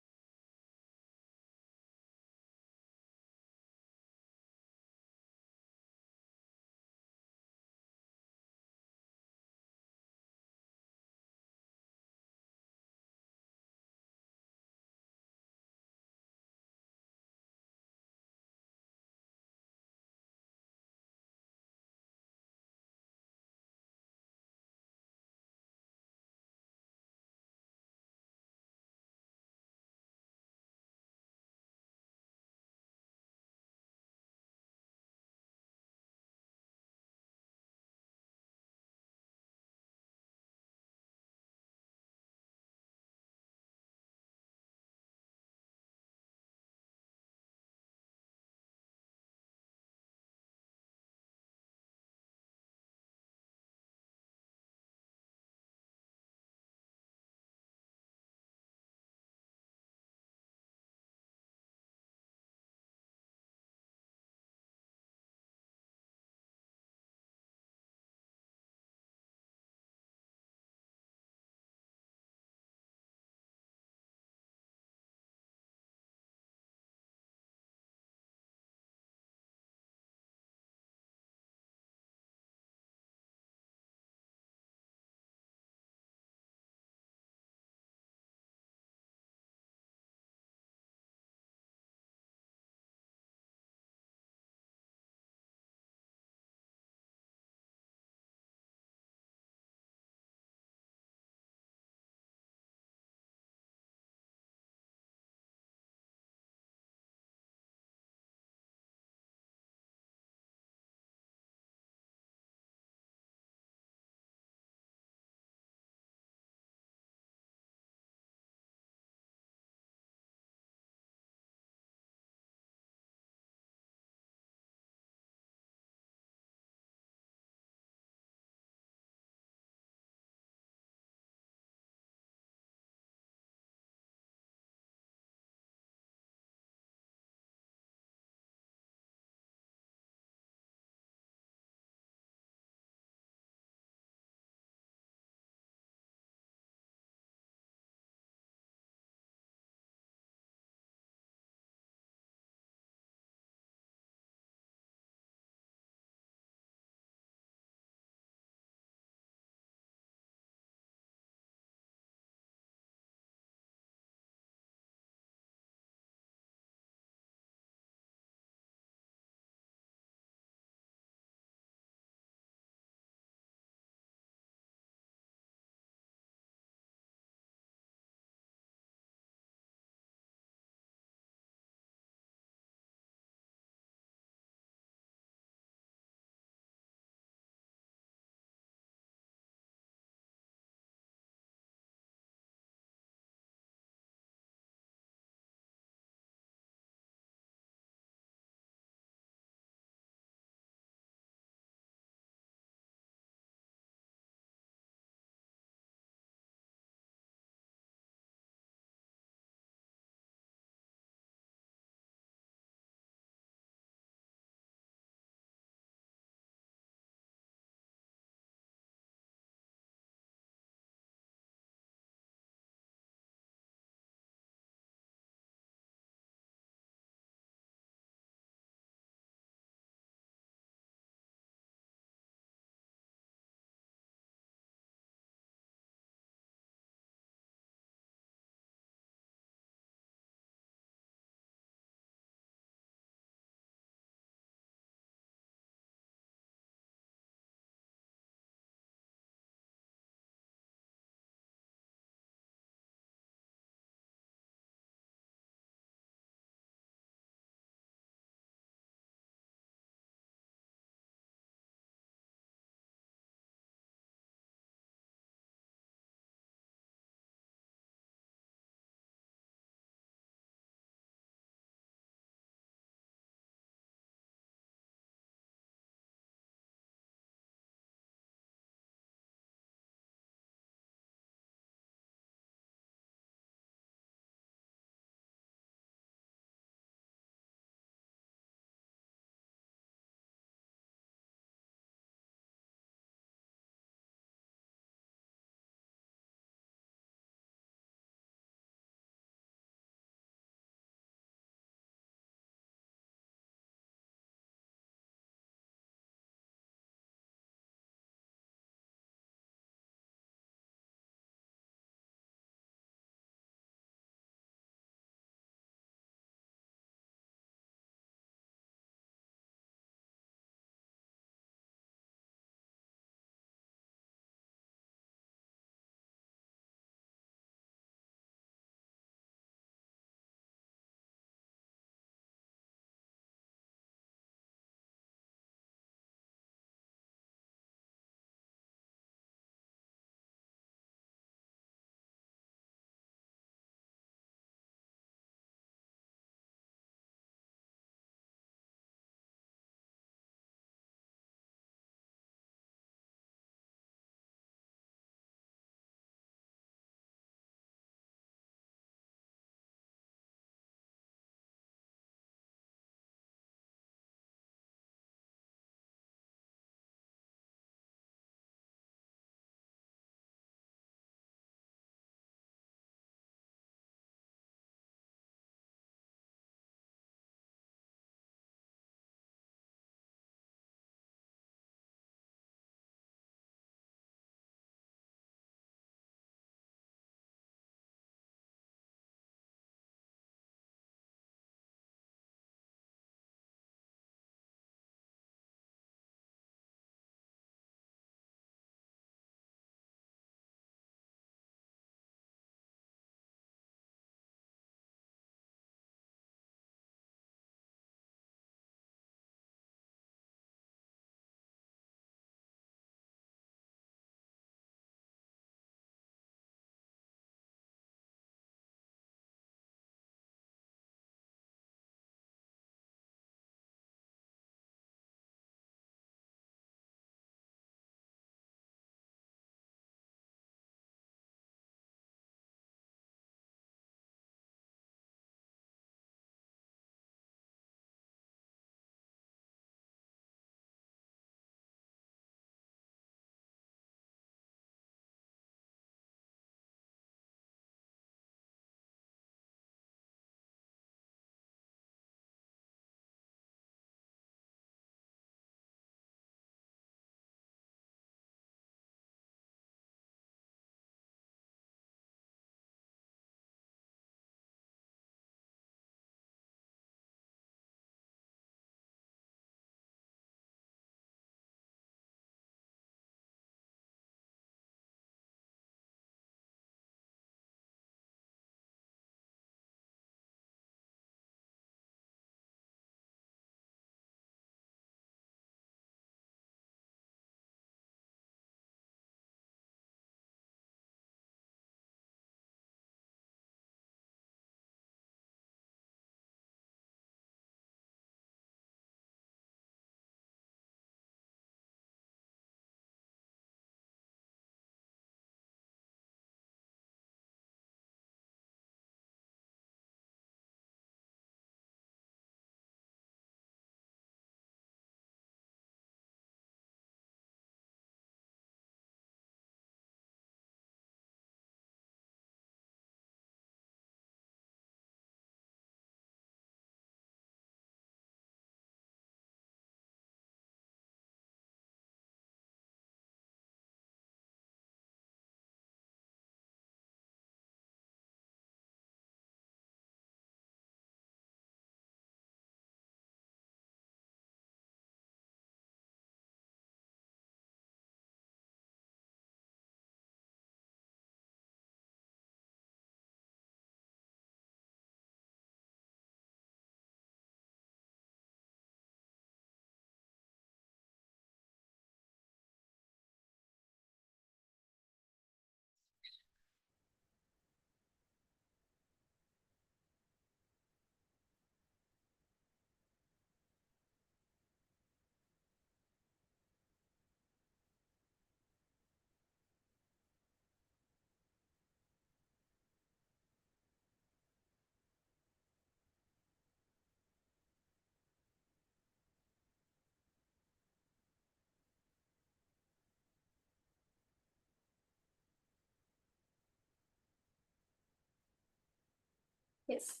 Yes.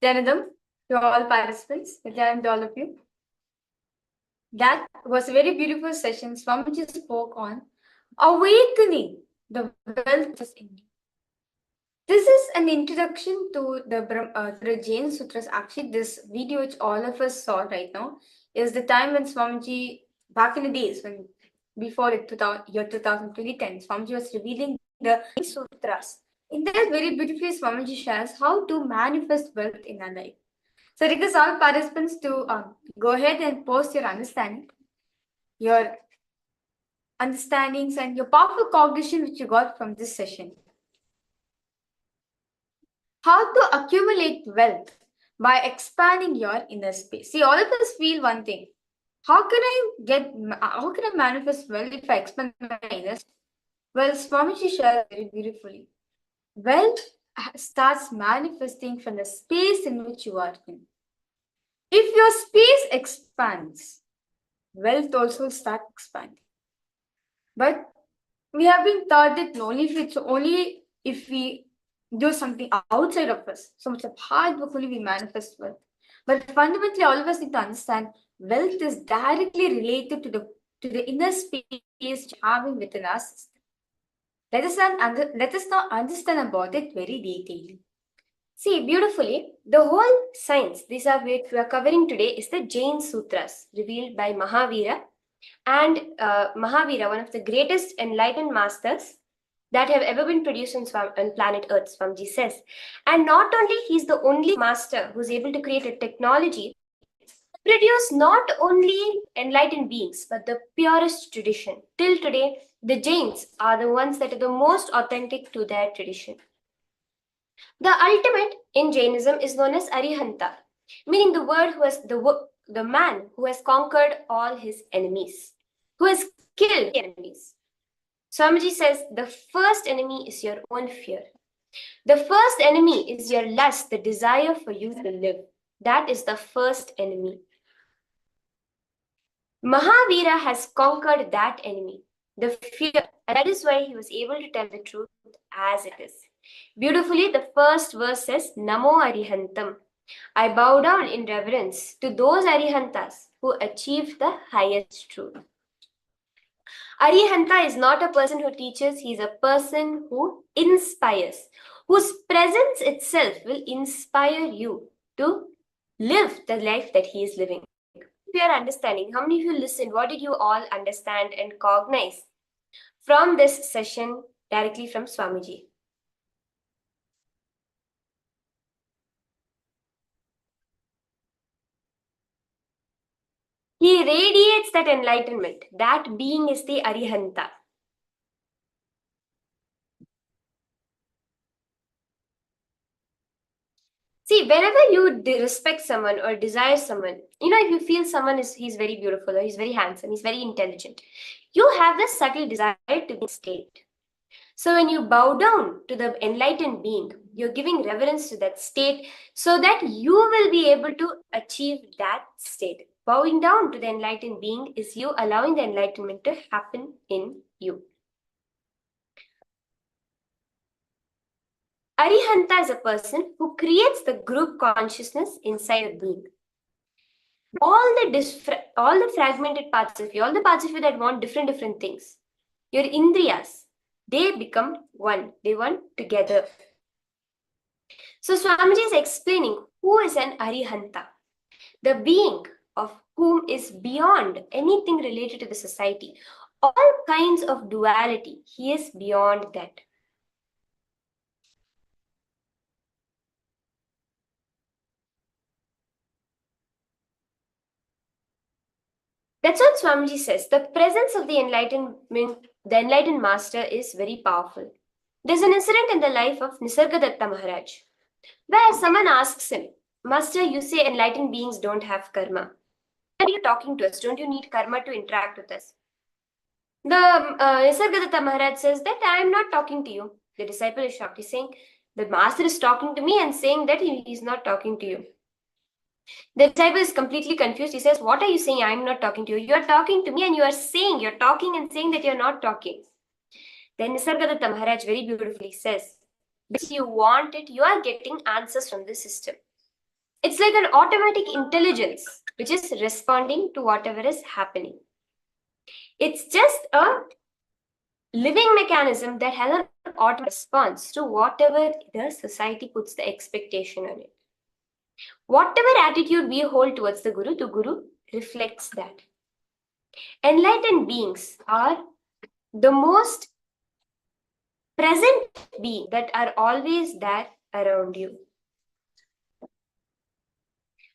Nithyanandam, to all participants, Nithyanandam to all of you. That was a very beautiful session. Swamiji spoke on awakening the wealth of India. This is an introduction to the Jain Sutras. Actually, this video which all of us saw right now is the time when Swamiji, back in the days when before it, year 2010, Swamiji was revealing the Sutras. In that, very beautifully, Swamiji shares how to manifest wealth in our life. So, I request all participants to go ahead and post your understandings and your powerful cognition which you got from this session. How to accumulate wealth by expanding your inner space. See, all of us feel one thing. How can I manifest wealth if I expand my inner space? Well, Swamiji shares very beautifully. Wealth starts manifesting from the space in which you are in. If your space expands, wealth also starts expanding. But we have been taught that only if we do something outside of us, so much of hard work only we manifest wealth. But fundamentally, all of us need to understand wealth is directly related to the inner space having within us. Let us now understand about it very detailedly. See, beautifully, the whole science, these are what we are covering today, is the Jain Sutras revealed by Mahavira. And Mahavira, one of the greatest enlightened masters that have ever been produced on planet Earth, Swamiji says. And not only he's the only master who's able to create a technology to produce not only enlightened beings, but the purest tradition. Till today, the Jains are the ones that are the most authentic to their tradition. The ultimate in Jainism is known as Arihanta, meaning the word who has the man who has conquered all his enemies, who has killed enemies. Swamiji says the first enemy is your own fear. The first enemy is your lust, the desire for you to live. That is the first enemy. Mahavira has conquered that enemy, the fear, and that is why he was able to tell the truth as it is. Beautifully, the first verse says, Namo Arihantam. I bow down in reverence to those Arihantas who achieved the highest truth. Arihanta is not a person who teaches, he is a person who inspires, whose presence itself will inspire you to live the life that he is living. If you are understanding, how many of you listened? What did you all understand and cognize from this session directly from Swamiji? He radiates that enlightenment. That being is the Arihanta. See, whenever you respect someone or desire someone, if you feel he's very beautiful or he's very handsome, he's very intelligent, you have this subtle desire to be state. So when you bow down to the enlightened being, you're giving reverence to that state so that you will be able to achieve that state. Bowing down to the enlightened being is you allowing the enlightenment to happen in you. Arihanta is a person who creates the group consciousness inside a being. All the fragmented parts of you, all the parts of you that want different things, your indriyas, they become one. They want together. So Swamiji is explaining who is an Arihanta, the being of whom is beyond anything related to the society. All kinds of duality, he is beyond that. That's what Swamiji says. The presence of the enlightened master is very powerful. There's an incident in the life of Nisargadatta Maharaj, where someone asks him, Master, you say enlightened beings don't have karma. Why are you talking to us? Don't you need karma to interact with us? The Nisargadatta Maharaj says that I am not talking to you. The disciple is shocked. He's saying, the master is talking to me and saying that he is not talking to you. The disciple is completely confused. He says, what are you saying? I am not talking to you. You are talking to me and you're talking and saying that you're not talking. Then Nisargadatta Maharaj very beautifully says, because you want it, you are getting answers from the system. It's like an automatic intelligence which is responding to whatever is happening. It's just a living mechanism that has an automatic response to whatever the society puts the expectation on it. Whatever attitude we hold towards the Guru reflects that. Enlightened beings are the most present beings that are always there around you.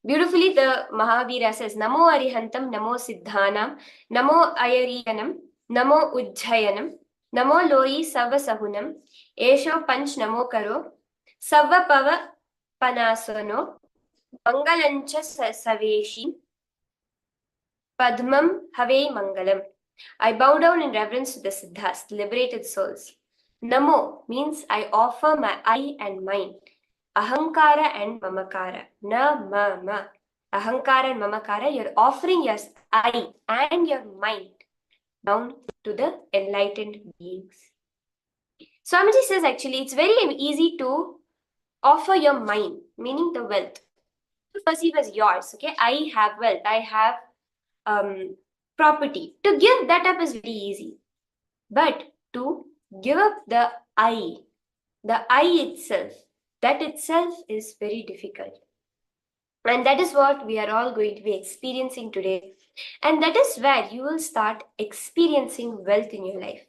Beautifully, the Mahavira says, Namo Arihantam, Namo Siddhanam, Namo Ayariyanam, Namo Ujjayanam, Namo Loi Sava Sahunam, Esho Panch Namo Karo, Sava Pava Panasano, Mangalancha Saveshi, Padmam Have Mangalam. I bow down in reverence to the Siddhas, liberated souls. Namo means I offer my I and mine. Ahankara and Mamakara. Na. Ahankara and Mamakara, you're offering your I and your mind down to the enlightened beings. Swamiji says actually it's very easy to offer your mind, meaning the wealth. To perceive as yours, okay? I have wealth, I have property. To give that up is very easy. But to give up the I itself, that itself is very difficult. And that is what we are all going to be experiencing today. And that is where you will start experiencing wealth in your life.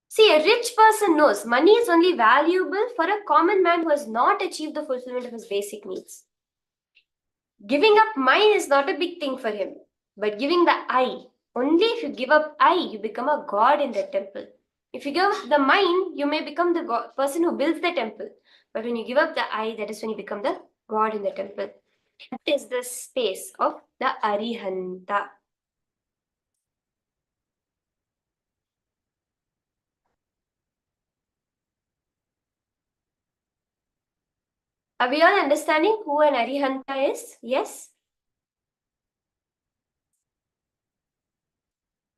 See, a rich person knows money is only valuable for a common man who has not achieved the fulfillment of his basic needs. Giving up mine is not a big thing for him, but giving the I, only if you give up I, you become a god in the temple. If you give up the mind, you may become the person who builds the temple. But when you give up the I, that is when you become the god in the temple. That is the space of the Arihanta. Are we all understanding who an Arihanta is? Yes?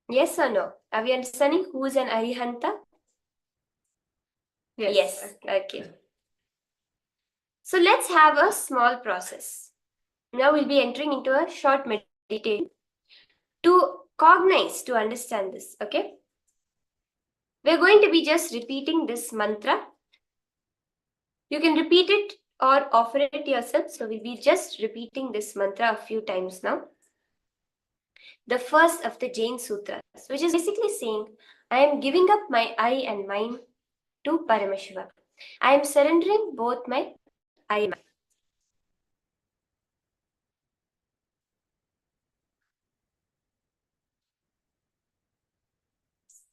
Yes or no? Are we understanding who is an Arihanta? Yes. Okay. So let's have a small process. Now we'll be entering into a short meditation to cognize, to understand this, okay? We're going to be just repeating this mantra. You can repeat it or offer it yourself. So we'll be just repeating this mantra a few times now. The first of the Jain Sutras, which is basically saying, I am giving up my I and mine to Paramashiva. I am surrendering both my I and mine.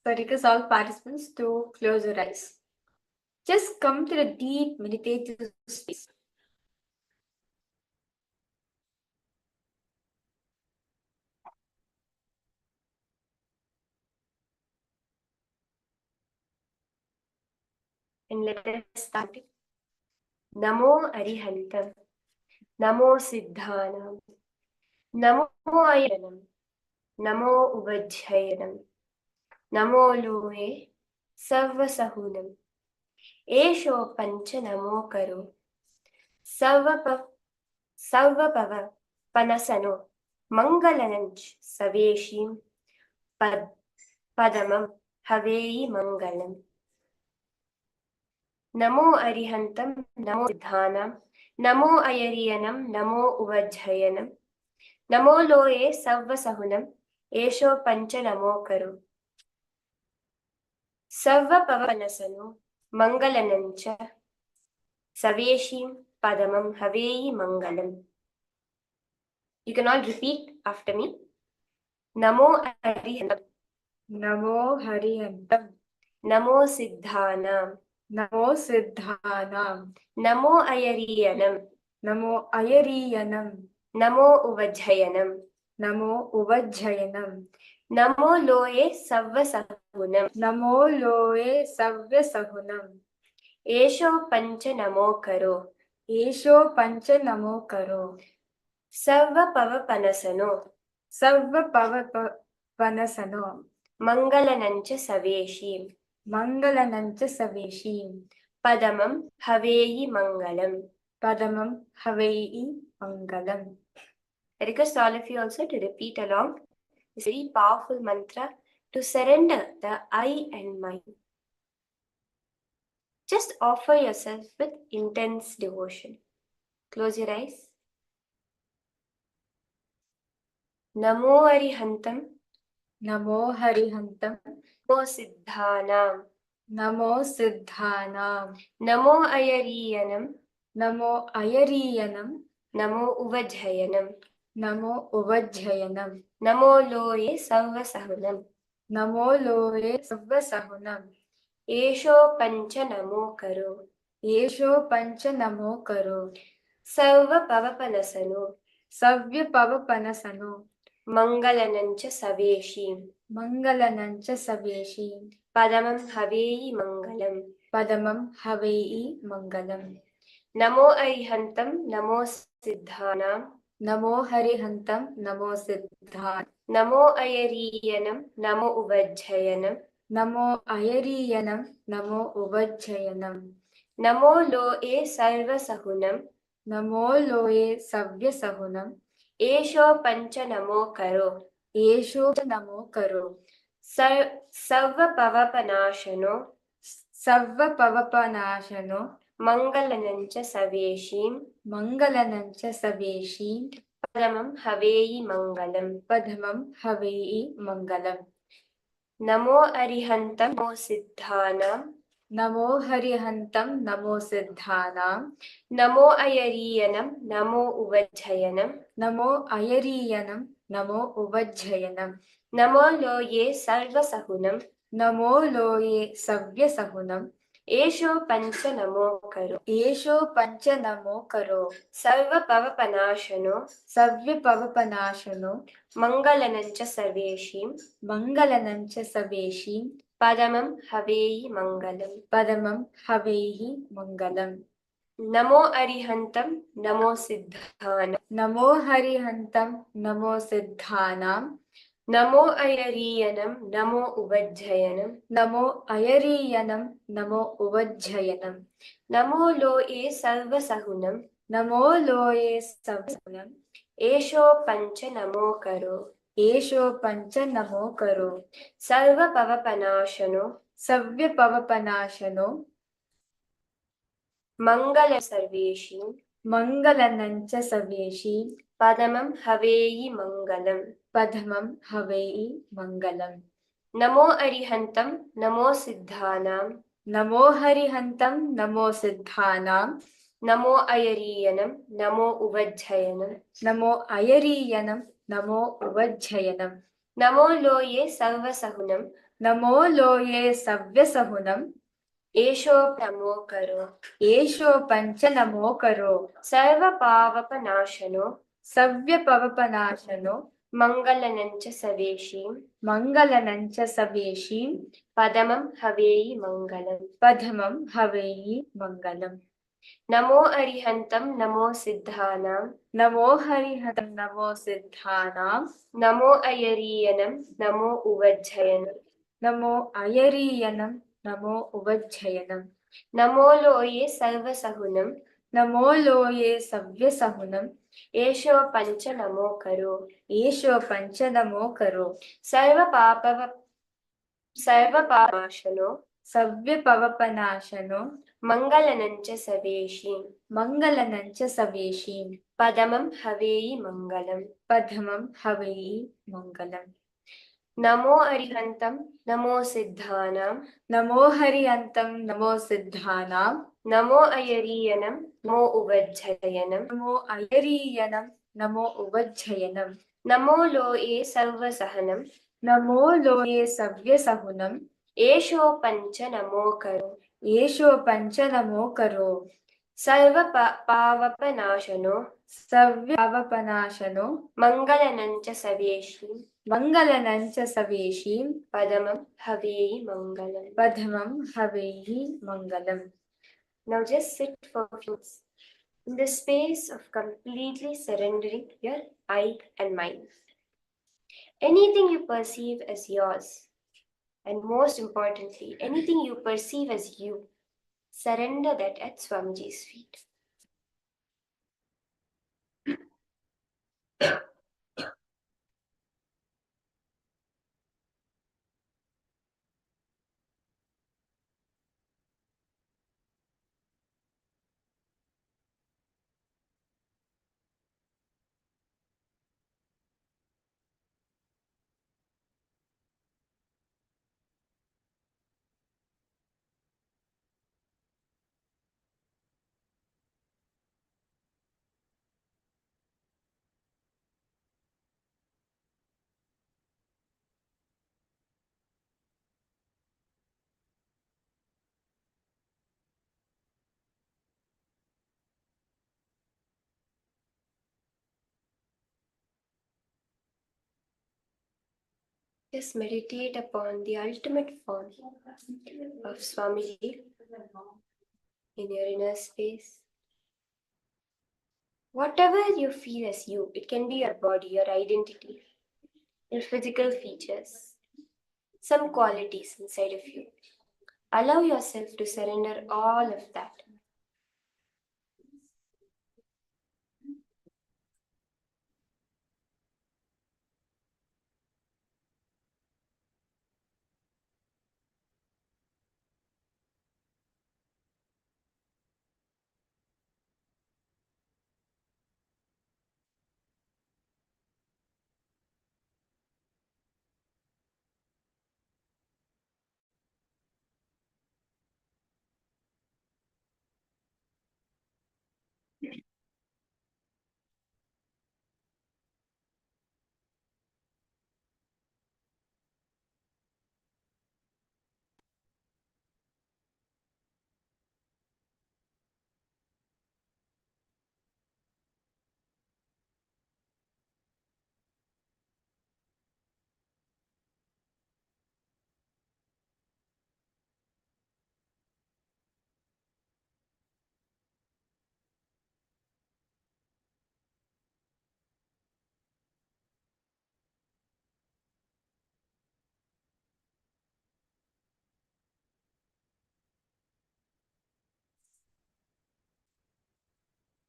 So request all participants to close your eyes. Just come to the deep meditative space. And let us start it. Namo Arihantam, Namo Siddhanam, Namo Ayaranam, Namo Uvajjayanam, Namo Loe Sarva Sahunam, Esho Pancha Namo Karo, Sarva Pava Panasano, Mangalananch Saveshim, Padamam Havei Mangalam. Namo Arihantam, Namo Siddhanam, Namo Ayariyanam, Namo Uvajjayanam, Namo Loe Sarva Sahunam, Esho Pancha Namo Karo. Sarva Pavanasano, Mangalanancha, Saveshim, Padamam Havei Mangalam. You can all repeat after me. Namo Arihantam, Namo Harihantam, Namo Siddhanam, Namo Siddhanam, Namo Ayariyanam, Namo Ayariyanam, Namo Uvajjayanam, Namo Uvajjayanam, Namo Loe Sarva Sahunam, Namo Loe Sarva Sahunam, Esho Pancha Namo Karo, Esho Pancha Namo Karo, Sarva Pava Panasano, Sarva Pava Panasano, Mangalanancha Saveshim, Mangalanancha Saveshim. Padamam Haveyi Mangalam. Padamam Haveyi Mangalam. I request all of you also to repeat along this very powerful mantra to surrender the I and mine. Just offer yourself with intense devotion. Close your eyes. Namo Arihantam. Namo Harihantam. Namo Siddhanam. Namo Siddhanam. Namo Ayariyanam. Namo Ayariyanam. Namo Uvajhayanam. Namo Uvajhayanam. Namo Loye Sarvasahunam. Namo Loye Sarvasahunam. Esho Pancha Namo Karo. Esho Pancha Namo Karo. Sarva Pavapanasano. Savya Pavapanasano. Mangalanancha Saveshim. Mangalanancha Saveshim. Padamam Haveyi Mangalam. Padamam Haveyi Mangalam. Namo Arihantam. Namo Siddhanam. Namo Harihantam. Namo Siddhanam. Namo Ayariyanam. Namo Uvajhayanam. Namo Ayariyanam. Namo Uvajhayanam. Namo Loe Sarvasahunam. Namo Loye Savya Sahunam. Esho Pancha Namo Karo. Esho Namo Karo. Sarva Pavapanashano. Savva Pavapanashano. Mangalanancha Saveshim. Mangalanancha Saveshim. Padamam Haveyi Mangalam. Padamam Haveyi Mangalam. Namo Arihantam. Namo Siddhanam. Namo Harihantam. Namo Siddhanam. Namo Ayariyanam. Namo Uvajhayanam. Namo Ayariyanam. Namo Uvajhayanam. Namo Loye Sarvasahunam. Namo Loye Savya Sahunam. Esho Pancha Namo Karo. Esho Pancha Namo Karo. Sarva Pavapanashano. Savya Pavapanashano. Mangalanancha Sarveshim. Mangalanancha Saveshim. Padamam Haveyi Mangalam. Padamam Haveyi Mangalam. Namo Arihantam. Namo Siddhanam. Namo Harihantam. Namo Siddhanam. Namo Ayariyanam. Namo Uvajhayanam. Namo Ayariyanam. Namo Uvajhayanam. Namo Loe Sarvasahunam. Namo Loye Savasahunam. Esho Pancha Namo Karo. Esho Pancha Namo Karo. Sarva Pavapanashano. Savya Pavapanashano. Mangala Sarveshim. Mangalanancha Saveshim. Padamam Haveyi Mangalam. Padamam Haveyi Mangalam. Namo Arihantam. Namo Siddhanam. Namo Harihantam. Namo Siddhanam. Namo Ayariyanam. Namo Uvajhayanam. Namo Ayariyanam. Namo Uvajhayanam. Namo Loye Sarvasahunam. Namo Loye Savya Sahunam. Esho Namo Karo. Esho Pancha Namo Karo. Sarva Pavapanashano. Savya Pavapanashano. Mangalanancha Saveshim. Mangalanancha Saveshim. Padamam Haveyi Mangalam. Padamam Haveyi Mangalam. Namo Arihantam. Namo Siddhanam. Namo Harihantam. Namo Siddhanam. Namo Ayariyanam. Namo Uvajhayanam. Namo Ayariyanam. Namo Uvajhayanam. Namo Loye Sarvasahunam. Namo Loye Savya Sahunam. Esho Pancha Namo Karo. Esho Pancha Namo Karo. Sarva Papanashano. Savya Pavapanashano. Mangalanancha Saveshim. Mangalanancha Saveshim. Padamam Haveyi Mangalam. Padamam Haveyi Mangalam. Namo Arihantam. Namo Siddhanam. Namo Harihantam. Namo Siddhanam. Namo Ayariyanam. Namo Uvajhayanam. Namo Ayariyanam. Namo Uvajhayanam. Namo Loe Sarvasahanam. Namo Loye Savya Sahunam. Esho Pancha Namo Karo. Esho Pancha Namo Karo. Sarva Pavapanashano. Savya Pavapanashano. Mangalanancha Saveshim. Mangalanancha Saveshim. Padamam Haveyi Mangalam. Padamam Haveyi Mangalam. Now just sit for a few minutes in the space of completely surrendering your I and mine. Anything you perceive as yours, And most importantly, anything you perceive as you, surrender that at Swamiji's feet. Just meditate upon the ultimate form of Swamiji in your inner space. Whatever you feel as you, it can be your body, your identity, your physical features, some qualities inside of you. Allow yourself to surrender all of that.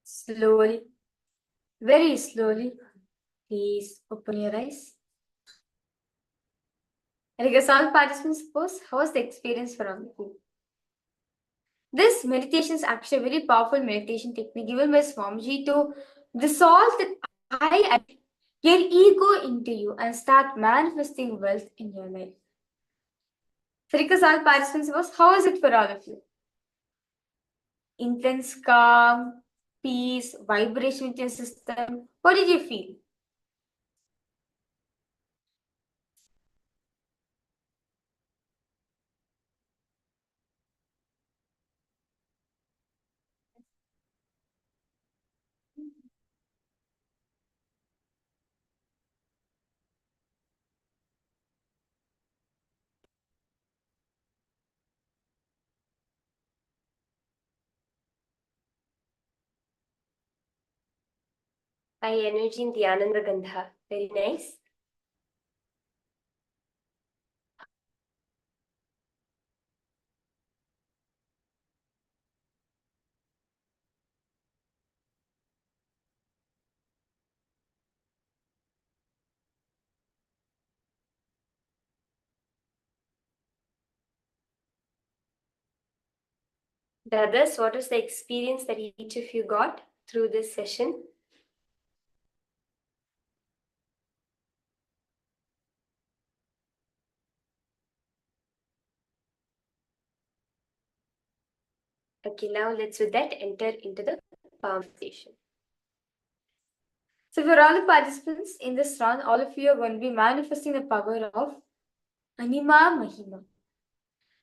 Slowly, very slowly, please open your eyes. And I guess all participants, suppose, how was the experience for all of you? This meditation is actually a very powerful meditation technique given by Swamiji to dissolve the your ego into you and start manifesting wealth in your life. So, because all participants, suppose, how is it for all of you? Intense calm, peace, vibration with your system. What did you feel? High energy in the Ananda Gandha. Very nice. The others, what was the experience that each of you got through this session? Okay, now let's with that enter into the palm station. So, for all the participants in this round, all of you are going to be manifesting the power of Anima Mahima.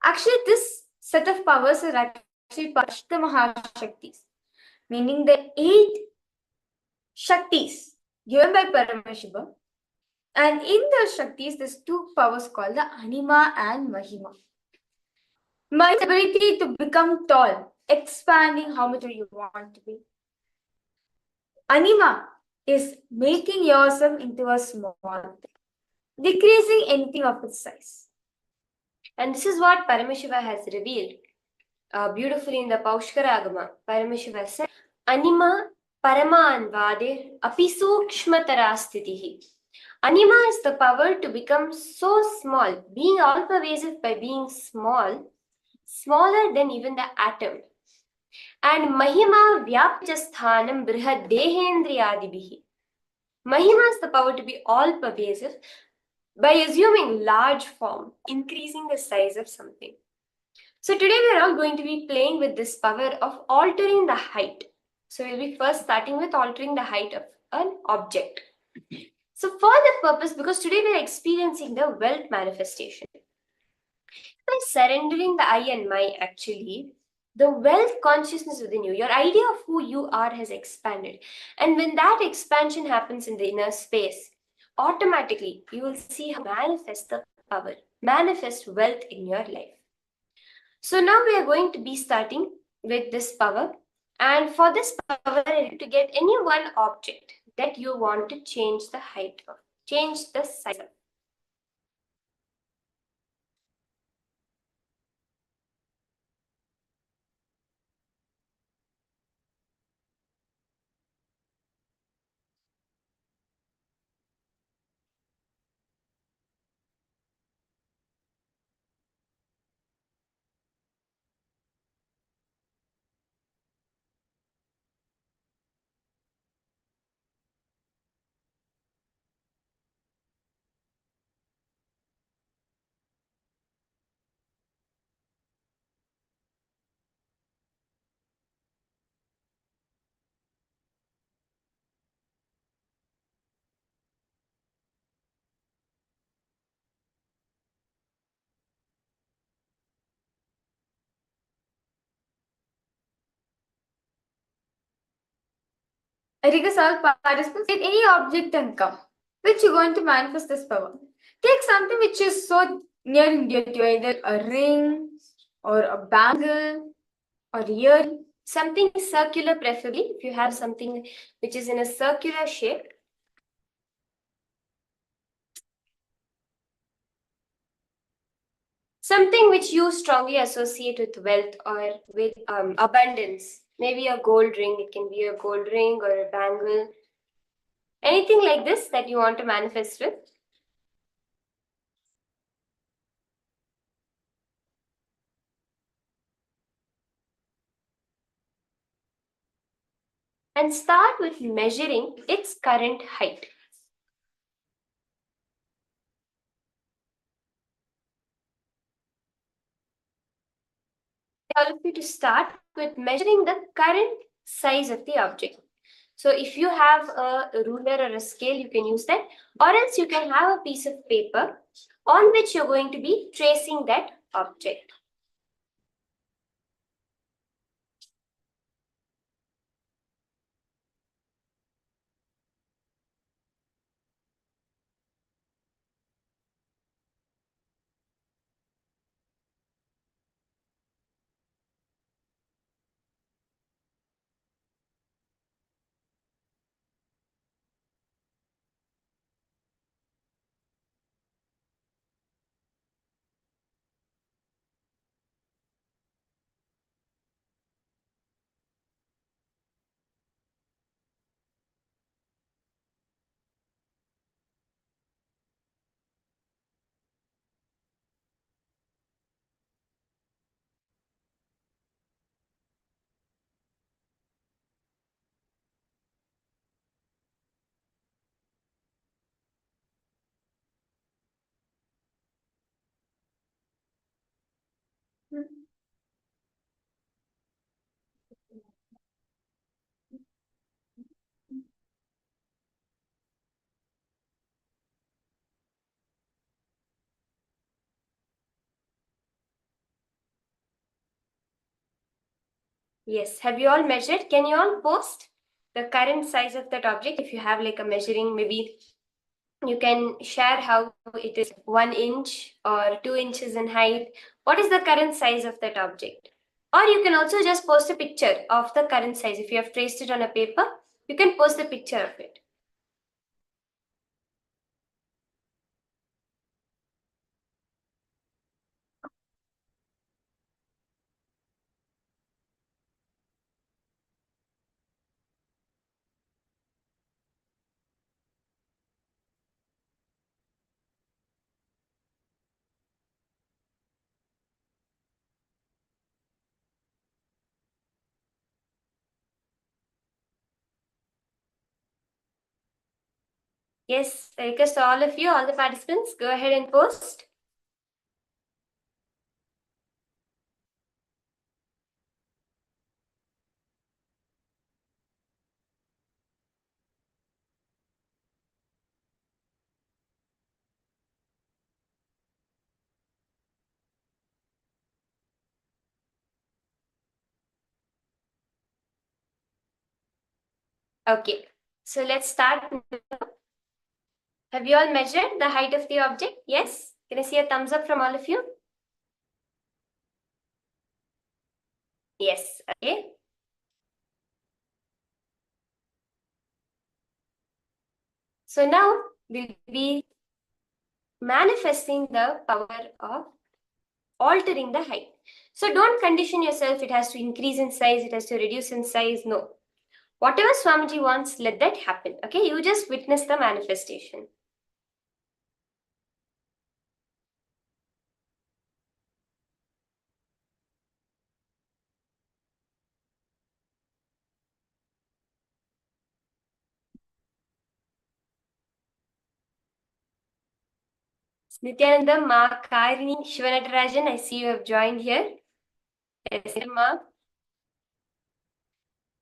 Actually, this set of powers are actually Pashta Mahashaktis, meaning the 8 Shaktis given by Paramashivoham. And in the Shaktis, there's 2 powers called the Anima and Mahima. Mind's ability to become tall, expanding how much you want to be. Anima is making yourself into a small thing, decreasing anything of its size. And this is what Paramashiva has revealed beautifully in the Paushkaragama. Paramashiva said, Anima Parama Anvade Apisukshmatarastitihi. Anima is the power to become so small, being all pervasive by being small, smaller than even the atom. And Mahima Vyapjasthanam Brihad Dehendriyadibihi. Mahima is the power to be all pervasive by assuming large form, increasing the size of something. So today we are all going to be playing with this power of altering the height. So we'll be first starting with altering the height of an object. So for that purpose, because today we are experiencing the wealth manifestation. By surrendering the I and my, actually, the wealth consciousness within you, your idea of who you are has expanded. And when that expansion happens in the inner space, automatically you will see how manifest the power, manifest wealth in your life. So now we are going to be starting with this power. And for this power, you need to get any one object that you want to change the height of, change the size of. I request all participants get any object and come, which you're going to manifest this power. Take something which is so near and dear to you, either a ring or a bangle or earring. Something circular, preferably, if you have something which is in a circular shape. Something which you strongly associate with wealth or with abundance. Maybe a gold ring, it can be a gold ring or a bangle. Anything like this that you want to manifest with. And start with measuring its current height. All of you to start with measuring the current size of the object. So if you have a ruler or a scale, you can use that, or else you can have a piece of paper on which you're going to be tracing that object. Yes, have you all measured? Can you all post the current size of that object? If you have like a measuring, maybe you can share how it is 1 inch or 2 inches in height. What is the current size of that object? Or you can also just post a picture of the current size. If you have traced it on a paper, you can post a picture of it. Yes, I request all of you, all the participants, go ahead and post. Okay, so let's start. Have you all measured the height of the object? Yes? Can I see a thumbs up from all of you? Yes, okay. So now we'll be manifesting the power of altering the height. So don't condition yourself, it has to increase in size, it has to reduce in size. No. Whatever Swamiji wants, let that happen. Okay, you just witness the manifestation. Nithyananda, Ma, Karini, Shivanatarajan, I see you have joined here. Yes, Ma.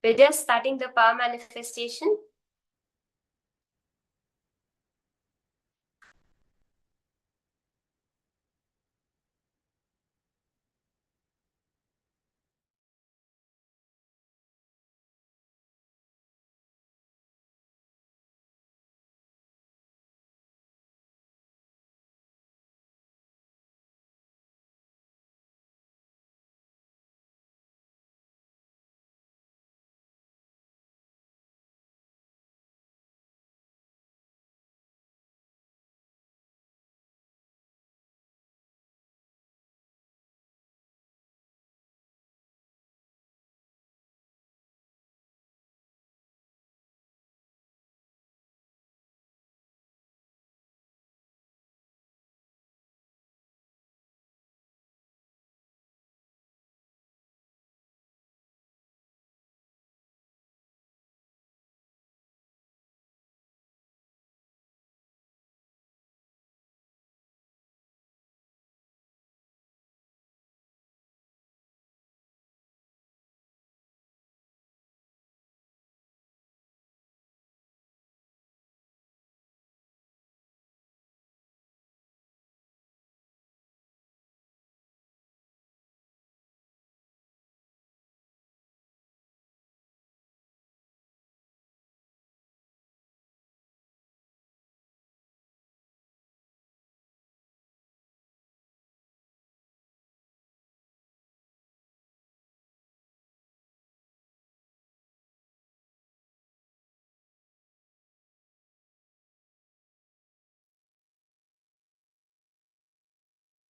We're just starting the power manifestation.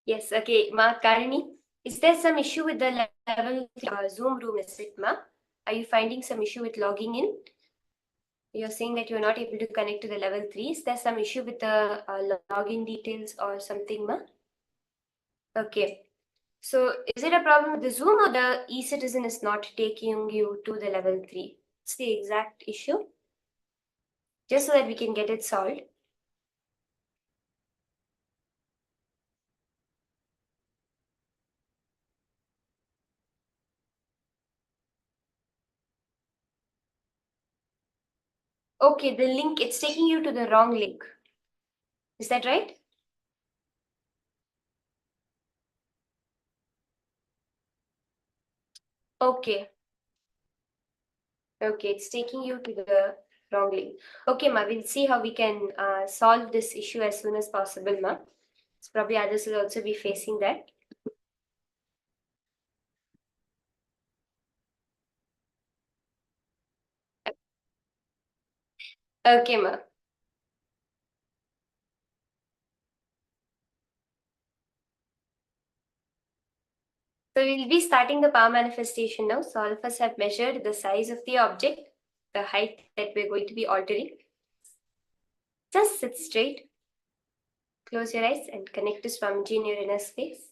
Yes, okay, Ma, Karini, is there some issue with the level Zoom room, is it, Ma? Are you finding some issue with logging in? You're saying that you're not able to connect to the level 3. Is there some issue with the login details or something, Ma? Okay. So is it a problem with the Zoom or the e-citizen is not taking you to the level 3? It's the exact issue. Just so that we can get it solved. Okay, the link, it's taking you to the wrong link. Is that right? Okay. Okay, it's taking you to the wrong link. Okay, Ma, we'll see how we can solve this issue as soon as possible, Ma. So probably others will also be facing that. Okay, Ma. So we'll be starting the power manifestation now. So all of us have measured the size of the object, the height that we're going to be altering. Just sit straight, close your eyes and connect to Swamiji in your inner space.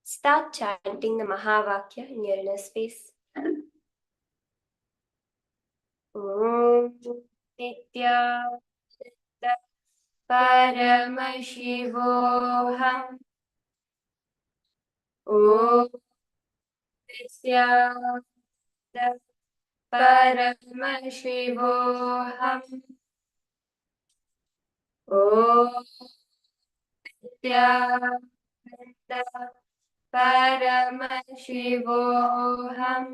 Start chanting the Mahavakya in your inner space. Om Nithyananda Paramashivoham. Om Nithyananda Paramashivoham. Om Nithyananda Paramashivoham.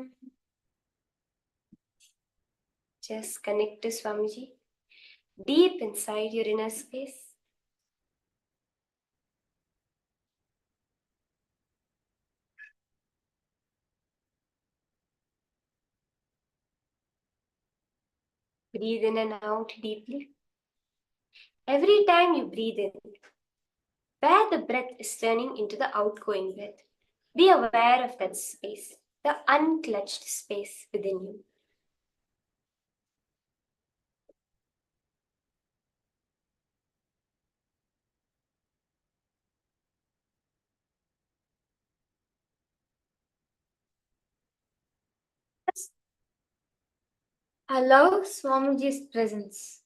Just connect to Swamiji deep inside your inner space. Breathe in and out deeply. Every time you breathe in, where the breath is turning into the outgoing breath, be aware of that space, the unclutched space within you. Allow Swamiji's presence,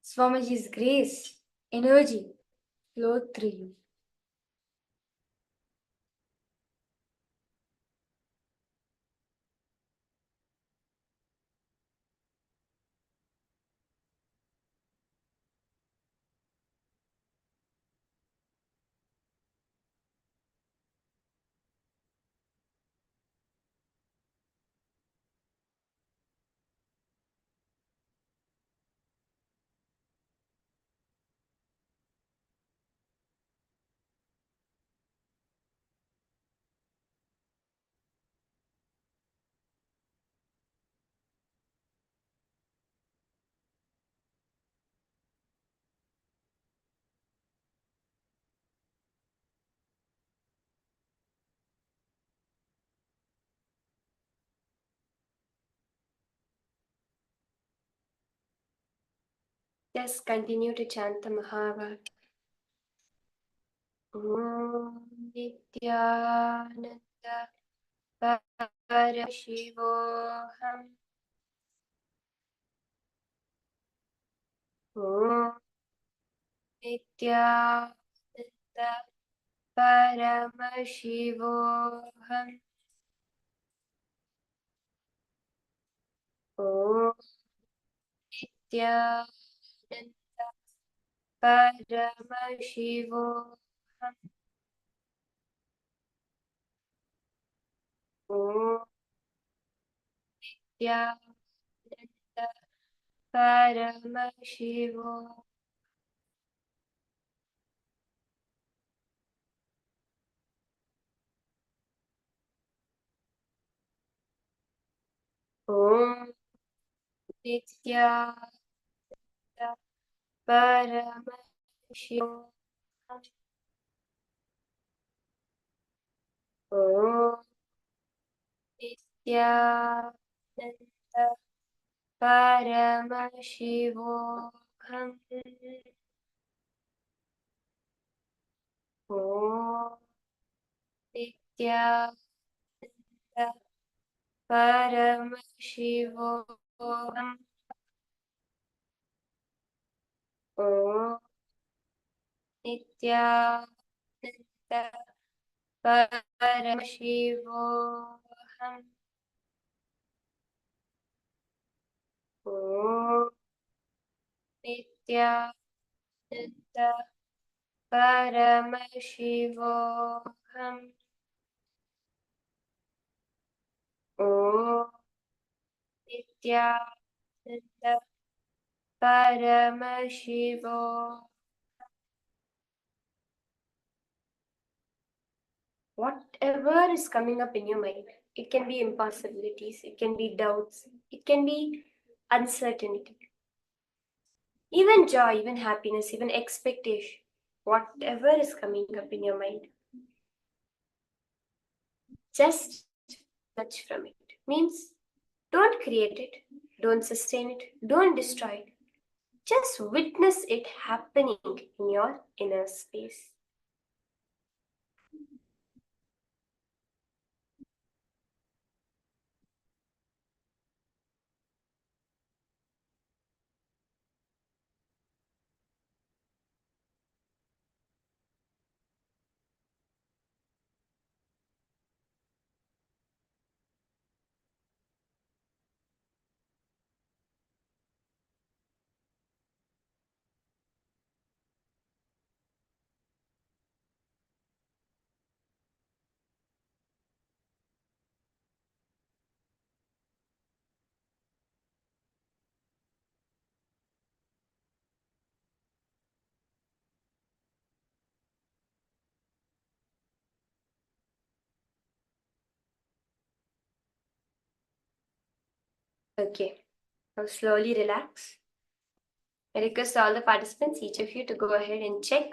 Swamiji's grace, energy flow through you. Just continue to chant the Mahavira. Om Nithyananda Paramashivoham. Om Nithyananda Paramashivoham. Om Nithyananda Paramashivoham. Om Nithyananda Paramashivoham. Om Nithyananda Paramashivoham. Om Nithyananda Paramashivoham. Om Nithyananda Paramashivoham. Om Nithyananda Paramashivoham. Om Nithyananda Paramashivoham. Om Nithyananda Paramashivoham. Whatever is coming up in your mind, it can be impossibilities, it can be doubts, it can be uncertainty, even joy, even happiness, even expectation, whatever is coming up in your mind, just touch from it. Means don't create it, don't sustain it, don't destroy it. Just witness it happening in your inner space. Okay, now slowly relax. I request all the participants, each of you, to go ahead and check.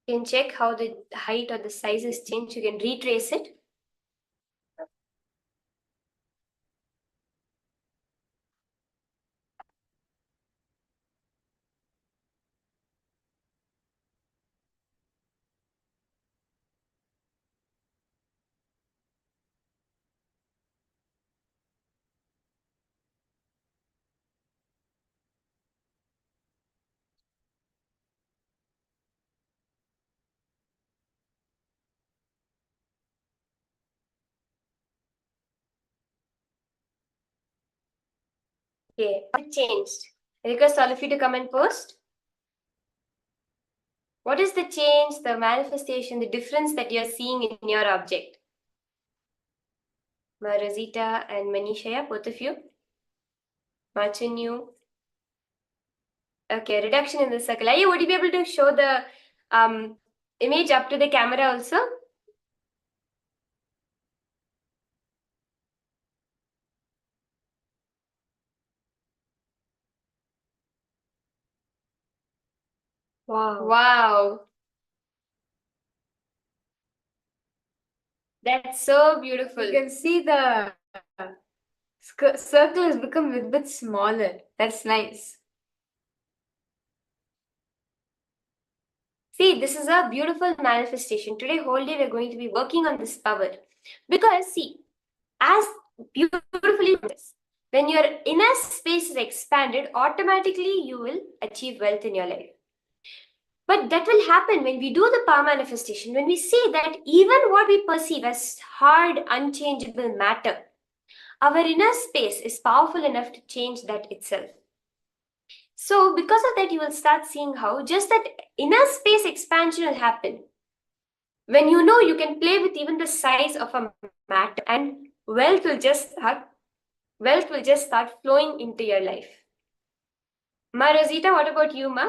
You can check how the height or the size has changed. You can retrace it. Okay, it changed. I request all of you to come and post. What is the change, the manifestation, the difference that you're seeing in your object? Rosita and Manishaya, both of you. Machunyu. Okay, reduction in the circle. Would you be able to show the image up to the camera also? Wow. Wow. That's so beautiful. You can see the circle has become a bit smaller. That's nice. See, this is a beautiful manifestation. Today, whole day, we're going to be working on this power. Because, see, as beautifully when your inner space is expanded, automatically you will achieve wealth in your life. But that will happen when we do the power manifestation, when we see that even what we perceive as hard, unchangeable matter, our inner space is powerful enough to change that itself. So because of that, you will start seeing how just that inner space expansion will happen. When you know you can play with even the size of a matter, and wealth will just start flowing into your life. Ma Rosita, what about you, Ma?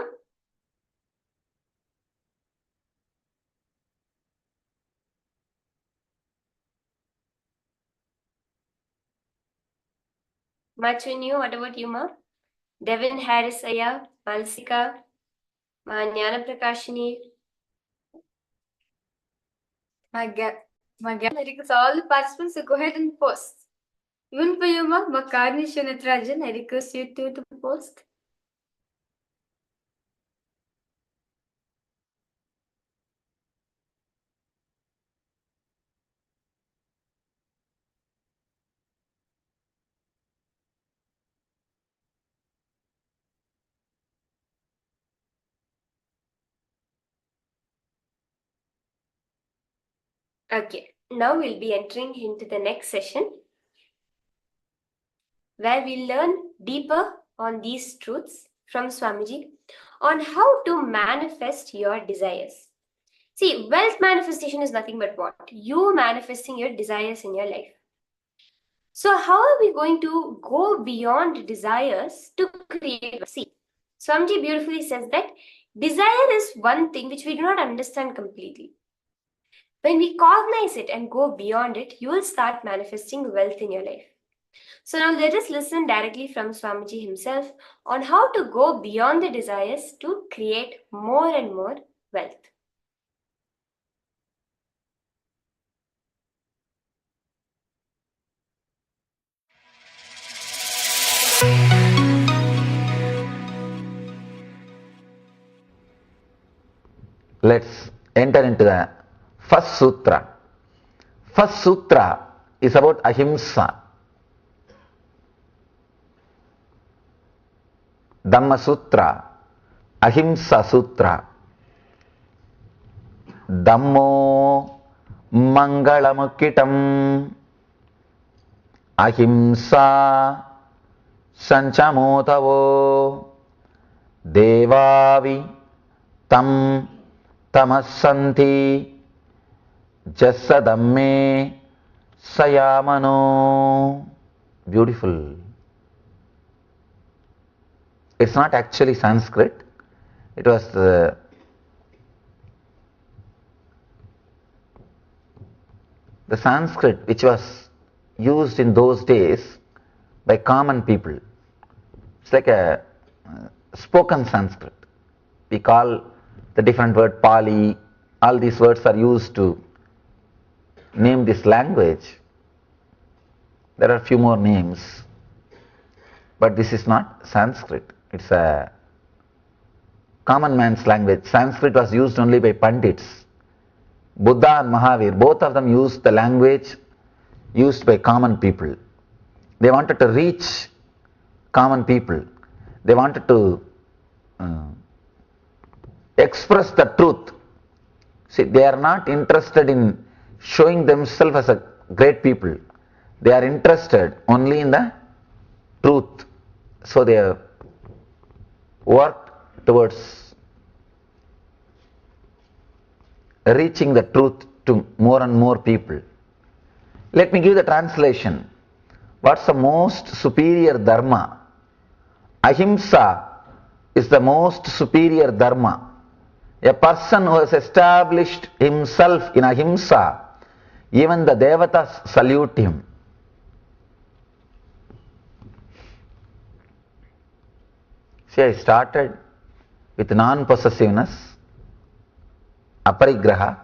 Machunyu, what about you, Ma? Devin Harris Aya, Malsika, Ma Jnana Prakashini. My request all the participants to go ahead and post. Even for you, Makarni Shunitrajan, I request you to post. Okay, now we'll be entering into the next session where we learn deeper on these truths from Swamiji on how to manifest your desires. See, wealth manifestation is nothing but what? You manifesting your desires in your life. So how are we going to go beyond desires to create? See, Swamiji beautifully says that desire is one thing which we do not understand completely. When we cognize it and go beyond it, you will start manifesting wealth in your life. So now let us listen directly from Swamiji himself on how to go beyond the desires to create more and more wealth. Let's enter into the first sutra. First sutra is about ahimsa. Dhamma Sutra, Ahimsa Sutra. Dhammo Mangalamukitam. ahimsa sanchamotavo devavi tam tamassanti jasadamme sayamano. Beautiful. It's not actually Sanskrit. It was the Sanskrit which was used in those days by common people. It's like a spoken Sanskrit. We call the different word Pali. All these words are used to name this language. There are a few more names, but this is not Sanskrit. It's a common man's language. Sanskrit was used only by Pandits. Buddha and Mahavira, both of them used the language used by common people. They wanted to reach common people. They wanted to express the truth. See, they are not interested in showing themselves as a great people. They are interested only in the truth. So they have worked towards reaching the truth to more and more people. Let me give the translation. What's the most superior dharma? Ahimsa is the most superior dharma. A person who has established himself in ahimsa, even the devatas salute him. See, I started with non-possessiveness, aparigraha,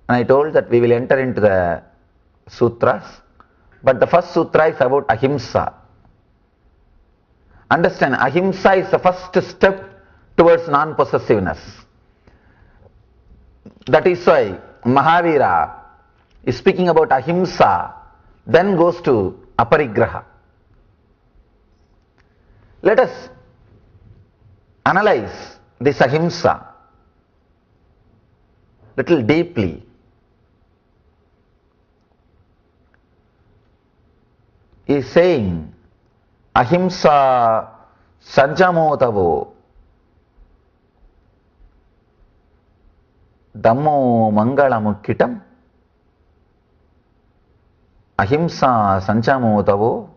and I told that we will enter into the sutras, but the first sutra is about ahimsa. Understand, ahimsa is the first step towards non-possessiveness. That is why Mahavira is speaking about ahimsa, then goes to aparigraha. Let us analyze this ahimsa little deeply. He is saying, ahimsa sanjamotavo dhammo mangalamukkitam. Ahimsa sanjamotavo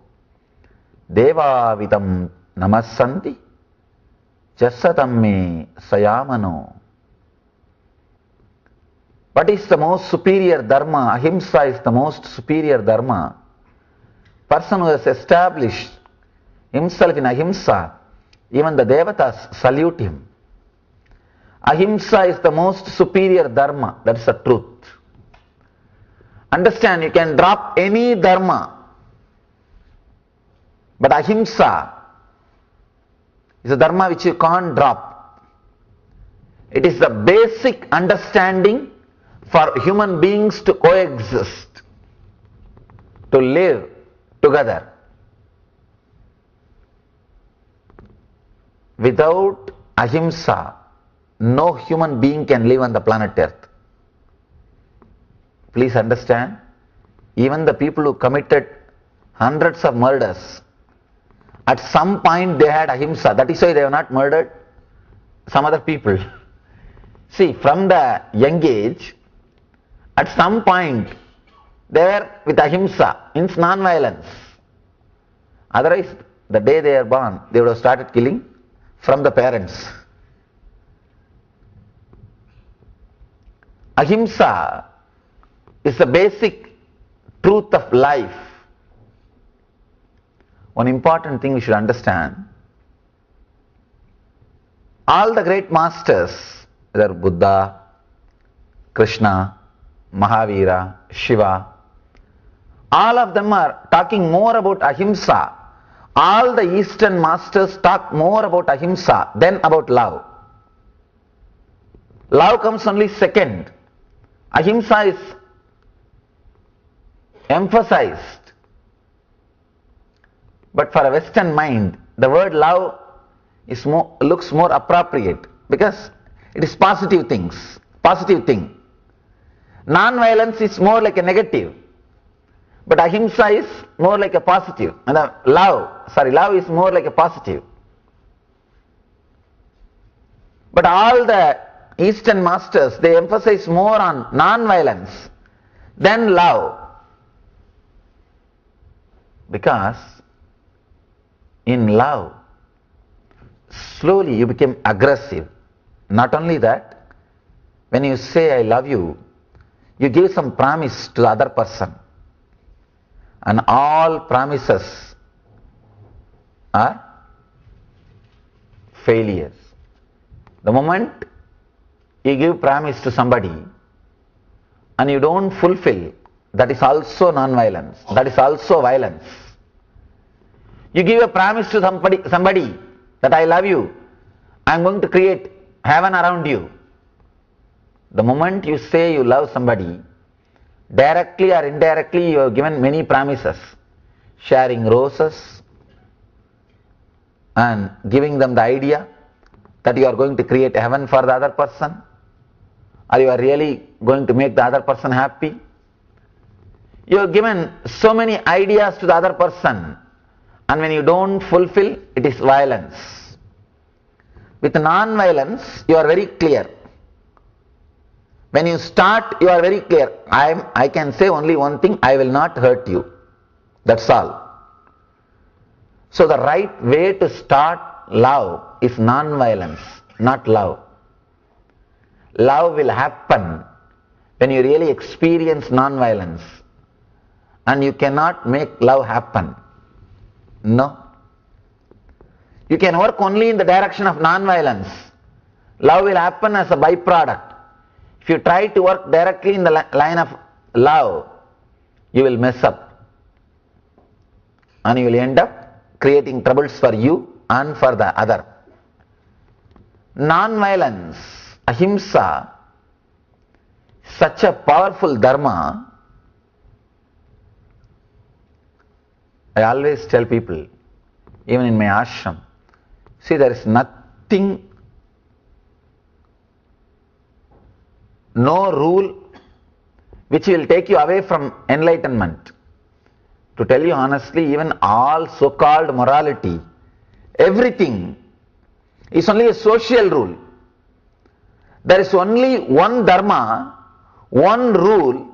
devavitam namassanti jasadamme sayamano. What is the most superior dharma? Ahimsa is the most superior dharma. Person who has established himself in ahimsa, even the devatas salute him. Ahimsa is the most superior dharma. That is the truth. Understand, you can drop any dharma, but ahimsa is a dharma which you can't drop. It is the basic understanding for human beings to coexist, to live together. Without ahimsa, no human being can live on the planet Earth. Please understand, even the people who committed hundreds of murders, at some point they had ahimsa. That is why they have not murdered some other people. See, from the young age, at some point they were with ahimsa, means non-violence. Otherwise, the day they are born, they would have started killing from the parents. Ahimsa is the basic truth of life. One important thing we should understand, all the great masters, whether Buddha, Krishna, Mahavira, Shiva, all of them are talking more about ahimsa. All the Eastern masters talk more about ahimsa than about love. Love comes only second. Ahimsa is emphasized. But for a Western mind, the word love is looks more appropriate because it is positive things, positive thing. Non-violence is more like a negative. But ahimsa is more like a positive. And love is more like a positive. But all the Eastern masters, they emphasize more on non-violence than love. Because in love, slowly you become aggressive. Not only that, when you say I love you, you give some promise to the other person. And all promises are failures. The moment you give promise to somebody and you don't fulfill, that is also non-violence, that is also violence. You give a promise to somebody that I love you, I am going to create heaven around you. The moment you say you love somebody, directly or indirectly you have given many promises, sharing roses and giving them the idea that you are going to create heaven for the other person, or you are really going to make the other person happy. You have given so many ideas to the other person, and when you don't fulfill, it is violence. With non-violence, you are very clear. When you start, you are very clear. I can say only one thing, I will not hurt you. That's all. So the right way to start love is non-violence, not love. Love will happen when you really experience non-violence. And you cannot make love happen. No. You can work only in the direction of non-violence. Love will happen as a byproduct. If you try to work directly in the line of love, you will mess up. And you will end up creating troubles for you and for the other. Non-violence, ahimsa, such a powerful dharma. I always tell people, even in my ashram, see, there is nothing, no rule which will take you away from enlightenment. To tell you honestly, even all so-called morality, everything is only a social rule. There is only one dharma, one rule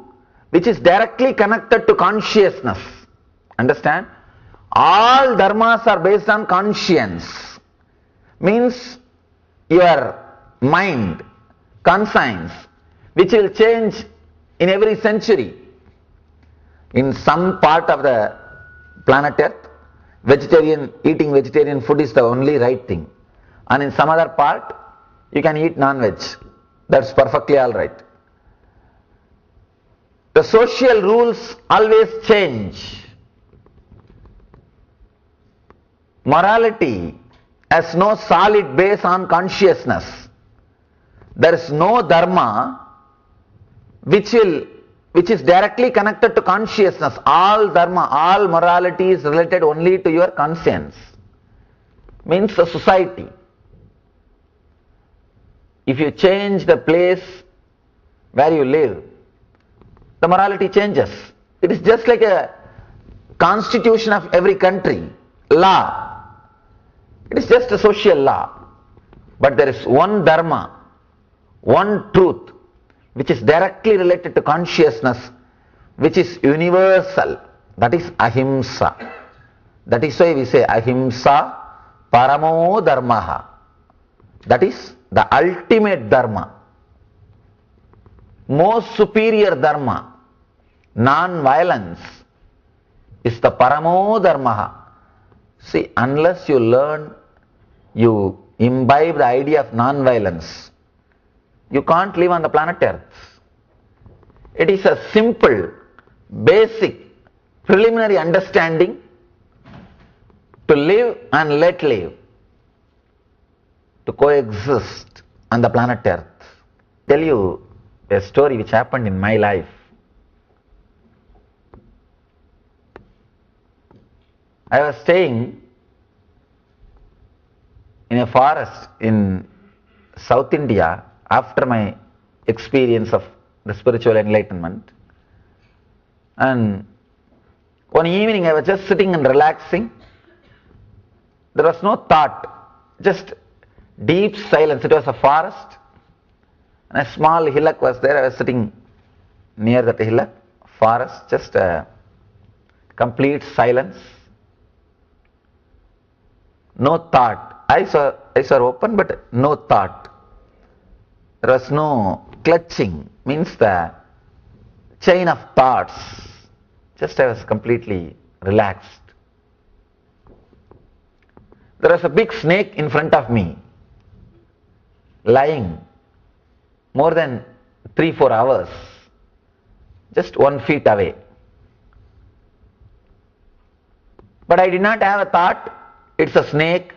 which is directly connected to consciousness. Understand? All dharmas are based on conscience. Means your mind, conscience, which will change in every century. In some part of the planet Earth, eating vegetarian food is the only right thing. And in some other part, you can eat non-veg. That's perfectly alright. The social rules always change. Morality has no solid base on consciousness. There is no dharma which is directly connected to consciousness. All dharma, all morality is related only to your conscience. Means the society. If you change the place where you live, the morality changes. It is just like a constitution of every country, law. It is just a social law. But there is one dharma, one truth, which is directly related to consciousness, which is universal. That is ahimsa. That is why we say ahimsa paramo dharmaha. That is the ultimate dharma, most superior dharma. Non-violence is the paramo dharmaha. See, unless you learn, you imbibe the idea of non-violence, you can't live on the planet Earth. It is a simple, basic, preliminary understanding to live and let live, to coexist on the planet Earth. Tell you a story which happened in my life. I was staying in a forest in South India after my experience of the spiritual enlightenment, and One evening I was just sitting and relaxing. There was no thought, just deep silence. It was a forest and a small hillock was there. I was sitting near that hillock, forest, just a complete silence. No thought. Eyes are open but no thought. There was no clutching, means the chain of thoughts. Just I was completely relaxed. There was a big snake in front of me, lying more than 3-4 hours, just 1 feet away. But I did not have a thought, it's a snake,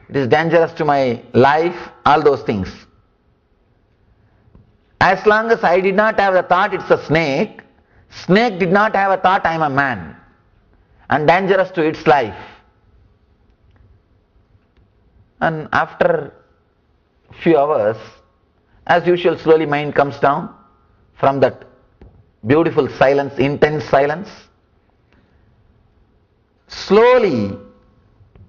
it is dangerous to my life, all those things. As long as I did not have the thought, it's a snake, snake did not have a thought, I am a man, and dangerous to its life. And after few hours, as usual, slowly mind comes down from that beautiful silence, intense silence. Slowly,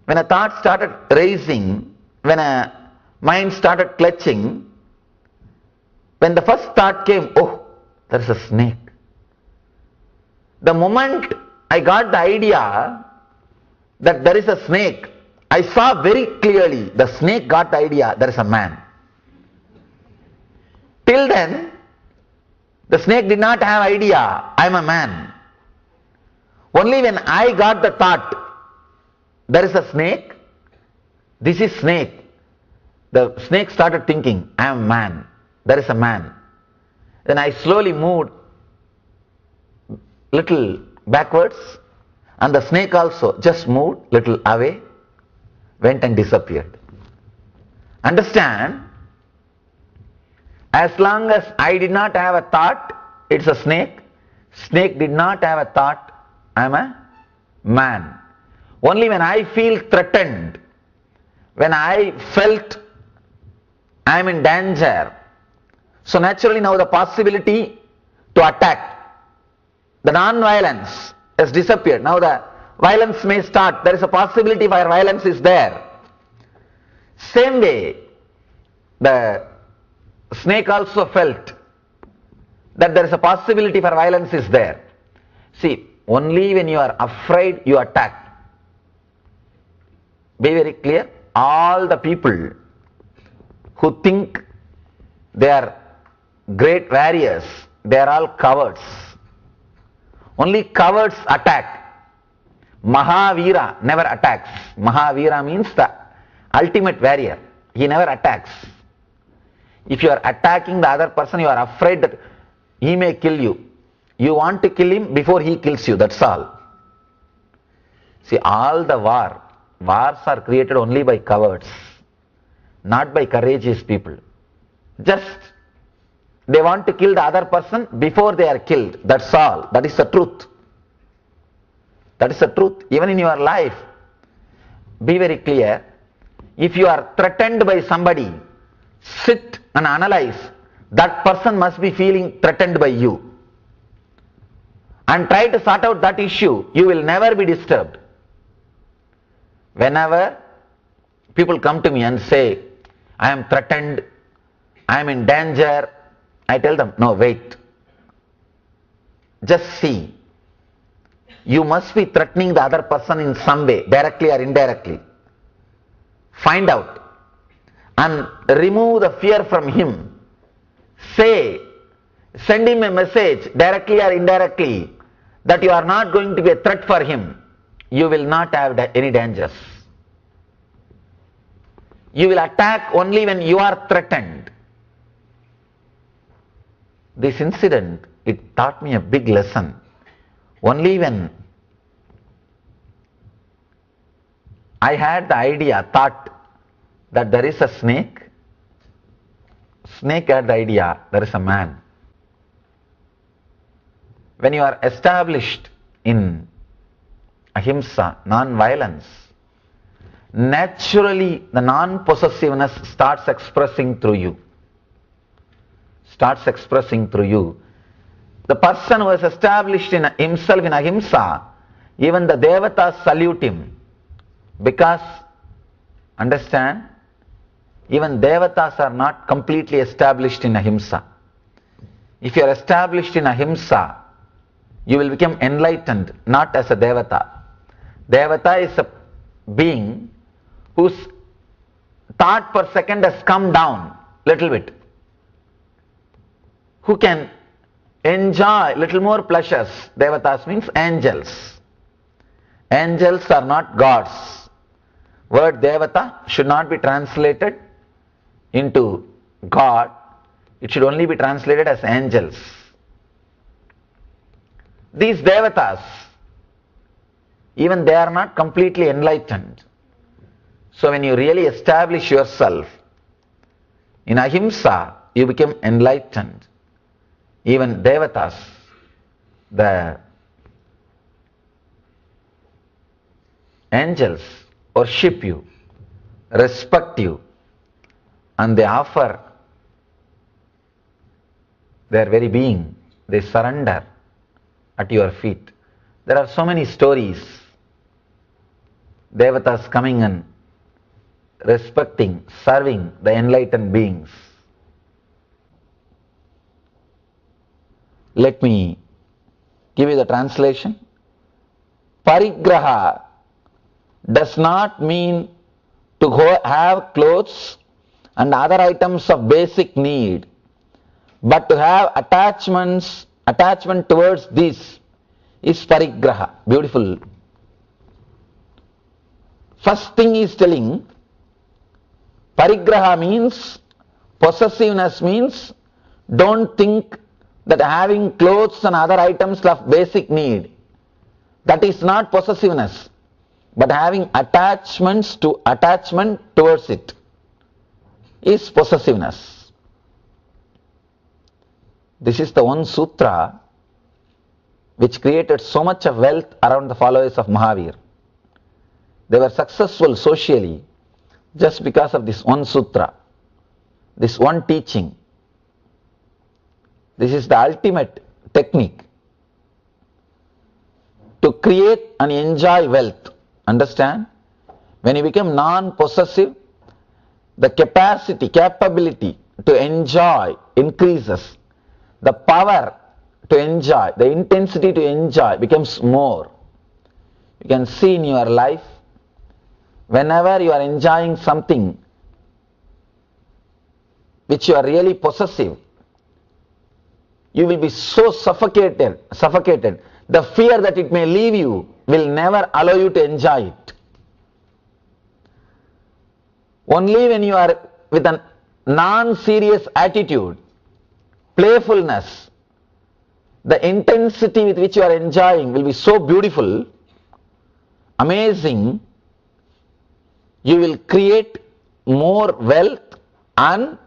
when a thought started raising, when a mind started clutching, when the first thought came, oh, there is a snake. The moment I got the idea that there is a snake, I saw very clearly the snake got the idea there is a man. Till then, the snake did not have idea I am a man. Only when I got the thought there is a snake, this is snake, the snake started thinking I am a man, there is a man. Then I slowly moved little backwards and the snake also just moved little away, went and disappeared. Understand, as long as I did not have a thought, it's a snake. Snake did not have a thought, I am a man. Only when I feel threatened, when I felt I am in danger, so naturally now the possibility to attack, the non-violence has disappeared. Now the violence may start. There is a possibility where violence is there. Same way, the snake also felt that there is a possibility for violence is there. See, only when you are afraid you attack. Be very clear, all the people who think they are great warriors, they are all cowards. Only cowards attack. Mahavira never attacks. Mahavira means the ultimate warrior. He never attacks. If you are attacking the other person, you are afraid that he may kill you. You want to kill him before he kills you, that's all. See, all the wars are created only by cowards, not by courageous people. Just they want to kill the other person before they are killed, that's all. That is the truth. That is the truth. Even in your life, be very clear. If you are threatened by somebody, sit and analyze. That person must be feeling threatened by you. And try to sort out that issue. You will never be disturbed. Whenever people come to me and say, I am threatened, I am in danger, I tell them, no, wait. Just see. You must be threatening the other person in some way, directly or indirectly. Find out and remove the fear from him. Say, send him a message directly or indirectly that you are not going to be a threat for him. You will not have any dangers. You will attack only when you are threatened. This incident, it taught me a big lesson. Only when I had the idea, thought that there is a snake, snake had the idea there is a man. When you are established in ahimsa, non-violence, naturally the non-possessiveness starts expressing through you. The person who is established in himself in ahimsa, Even the devatas salute him because, understand, even devatas are not completely established in ahimsa. If you are established in ahimsa, you will become enlightened, not as a devata. Devata is a being whose thought per second has come down little bit, who can enjoy little more pleasures. Devatas means angels. Angels are not gods. Word devata should not be translated into God. It should only be translated as angels. These devatas, even they are not completely enlightened. So when you really establish yourself in ahimsa, you become enlightened. Even devatas, the angels, worship you, respect you, and they offer their very being, they surrender at your feet. There are so many stories, devatas coming and respecting, serving the enlightened beings. Let me give you the translation. Parigraha does not mean to have clothes and other items of basic need, but to have attachment towards this is parigraha. Beautiful. First thing he is telling, parigraha means, possessiveness means, don't think that having clothes and other items of basic need, that is not possessiveness, but having attachment towards it is possessiveness. This is the one sutra which created so much of wealth around the followers of Mahavira. They were successful socially just because of this one sutra, this one teaching. This is the ultimate technique to create and enjoy wealth. Understand? When you become non-possessive, the capability to enjoy increases. The power to enjoy, the intensity to enjoy becomes more. You can see in your life, whenever you are enjoying something which you are really possessive, you will be so suffocated. The fear that it may leave you will never allow you to enjoy it. Only when you are with a non-serious attitude, playfulness, the intensity with which you are enjoying will be so beautiful, amazing, you will create more wealth and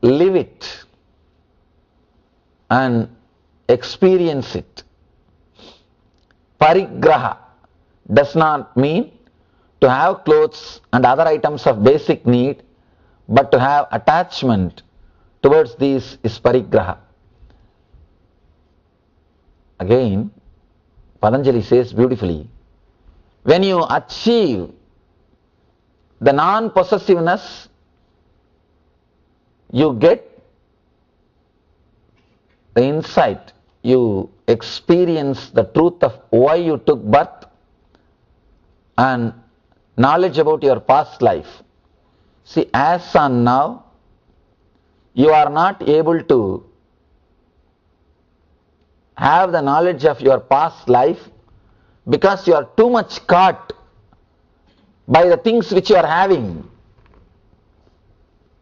live it and experience it. Parigraha does not mean to have clothes and other items of basic need, but to have attachment towards these is parigraha. Again, Patanjali says beautifully, when you achieve the non-possessiveness, you get the insight, you experience the truth of why you took birth and knowledge about your past life. See, as on now, you are not able to have the knowledge of your past life because you are too much caught by the things which you are having.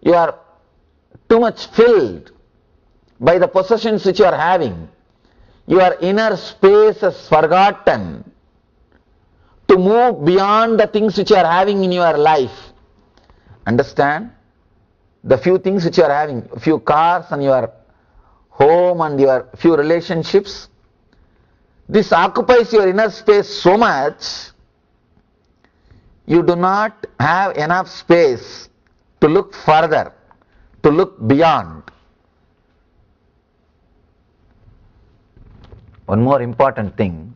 You are too much filled by the possessions which you are having. Your inner space is forgotten to move beyond the things which you are having in your life. Understand? The few things which you are having, few cars and your home and your few relationships, this occupies your inner space so much, you do not have enough space to look further, to look beyond. one more important thing.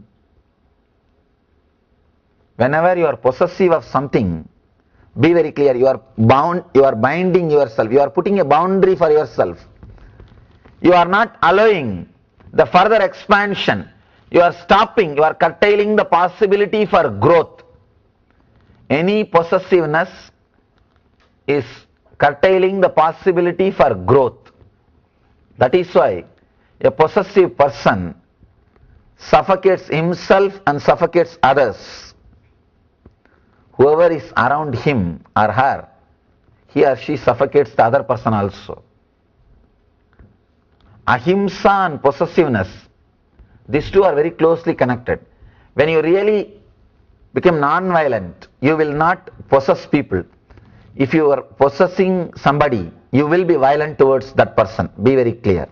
Whenever you are possessive of something, be very clear, you are binding yourself, you are putting a boundary for yourself. You are not allowing the further expansion. You are stopping, you are curtailing the possibility for growth. Any possessiveness is curtailing the possibility for growth. That is why a possessive person suffocates himself and suffocates others. Whoever is around him or her, he or she suffocates the other person also. Ahimsa and possessiveness, these two are very closely connected. When you really become non-violent, you will not possess people. If you are possessing somebody, you will be violent towards that person. Be very clear.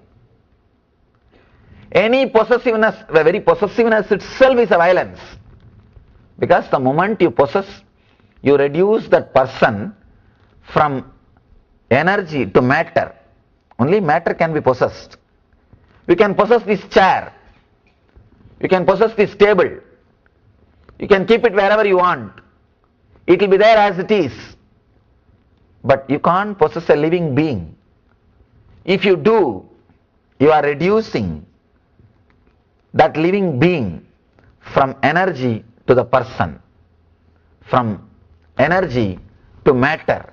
Any possessiveness, the very possessiveness itself is a violence. Because the moment you possess, you reduce that person from energy to matter. Only matter can be possessed. You can possess this chair. You can possess this table. You can keep it wherever you want. It will be there as it is. But you can't possess a living being. If you do, you are reducing that living being from energy to the person, from energy to matter.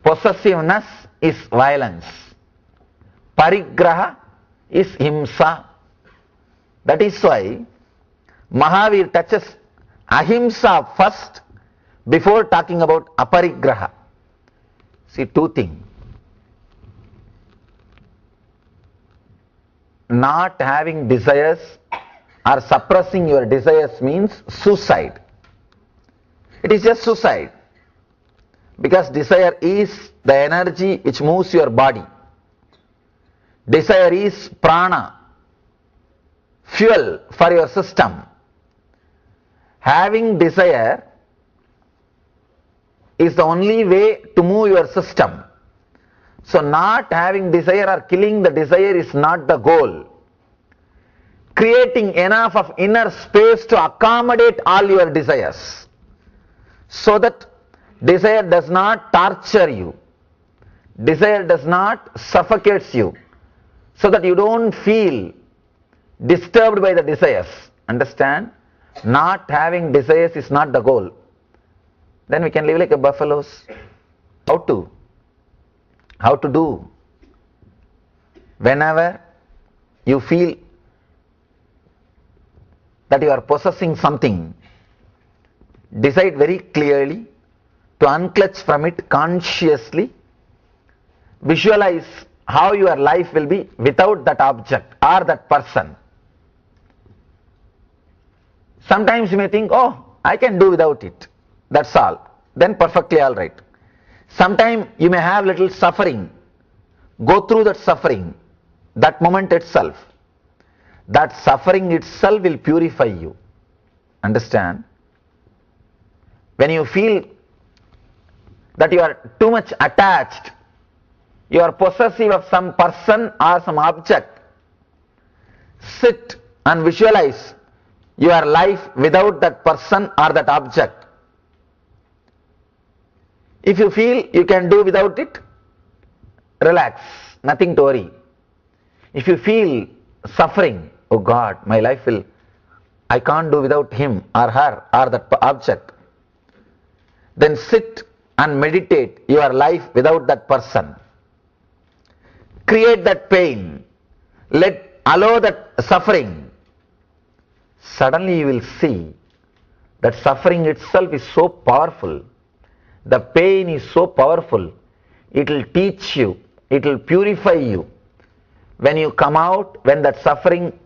Possessiveness is violence. Parigraha is himsa. That is why Mahavira touches ahimsa first before talking about aparigraha. See, two things. Not having desires or suppressing your desires means suicide. It is just suicide. Because desire is the energy which moves your body. Desire is prana, fuel for your system. Having desire is the only way to move your system. So not having desire or killing the desire is not the goal. Creating enough of inner space to accommodate all your desires, so that desire does not torture you, desire does not suffocate you, so that you don't feel disturbed by the desires. Understand? Not having desires is not the goal. Then we can live like a buffaloes. How to? How to do? Whenever you feel that you are possessing something, decide very clearly to unclutch from it consciously. Visualize how your life will be without that object or that person. Sometimes you may think, oh, I can do without it. That's all. Then perfectly all right. Sometimes you may have little suffering. Go through that suffering, that moment itself. That suffering itself will purify you. Understand? When you feel that you are too much attached, you are possessive of some person or some object, sit and visualize your life without that person or that object. If you feel you can do without it, relax, nothing to worry. If you feel suffering, oh God, my life will, I can't do without him or her or that object, then sit and meditate your life without that person. Create that pain, allow that suffering. Suddenly you will see that suffering itself is so powerful. The pain is so powerful. It will teach you, it will purify you. When you come out, when that suffering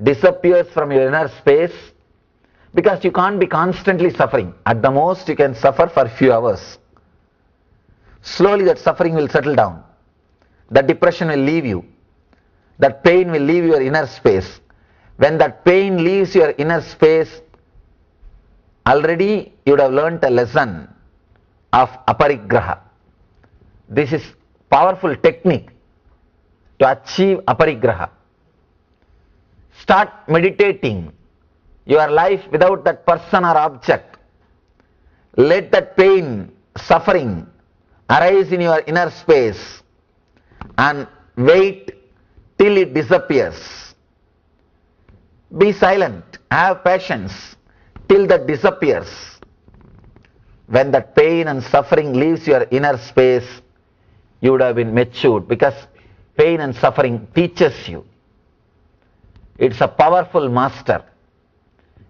disappears from your inner space, because you can't be constantly suffering. At the most you can suffer for a few hours. Slowly that suffering will settle down. That depression will leave you. That pain will leave your inner space. When that pain leaves your inner space, already you would have learnt a lesson of aparigraha. This is powerful technique to achieve aparigraha. Start meditating your life without that person or object. Let that pain, suffering arise in your inner space and wait till it disappears. Be silent, have patience till that disappears. When that pain and suffering leaves your inner space, you would have been matured, because pain and suffering teaches you. It's a powerful master.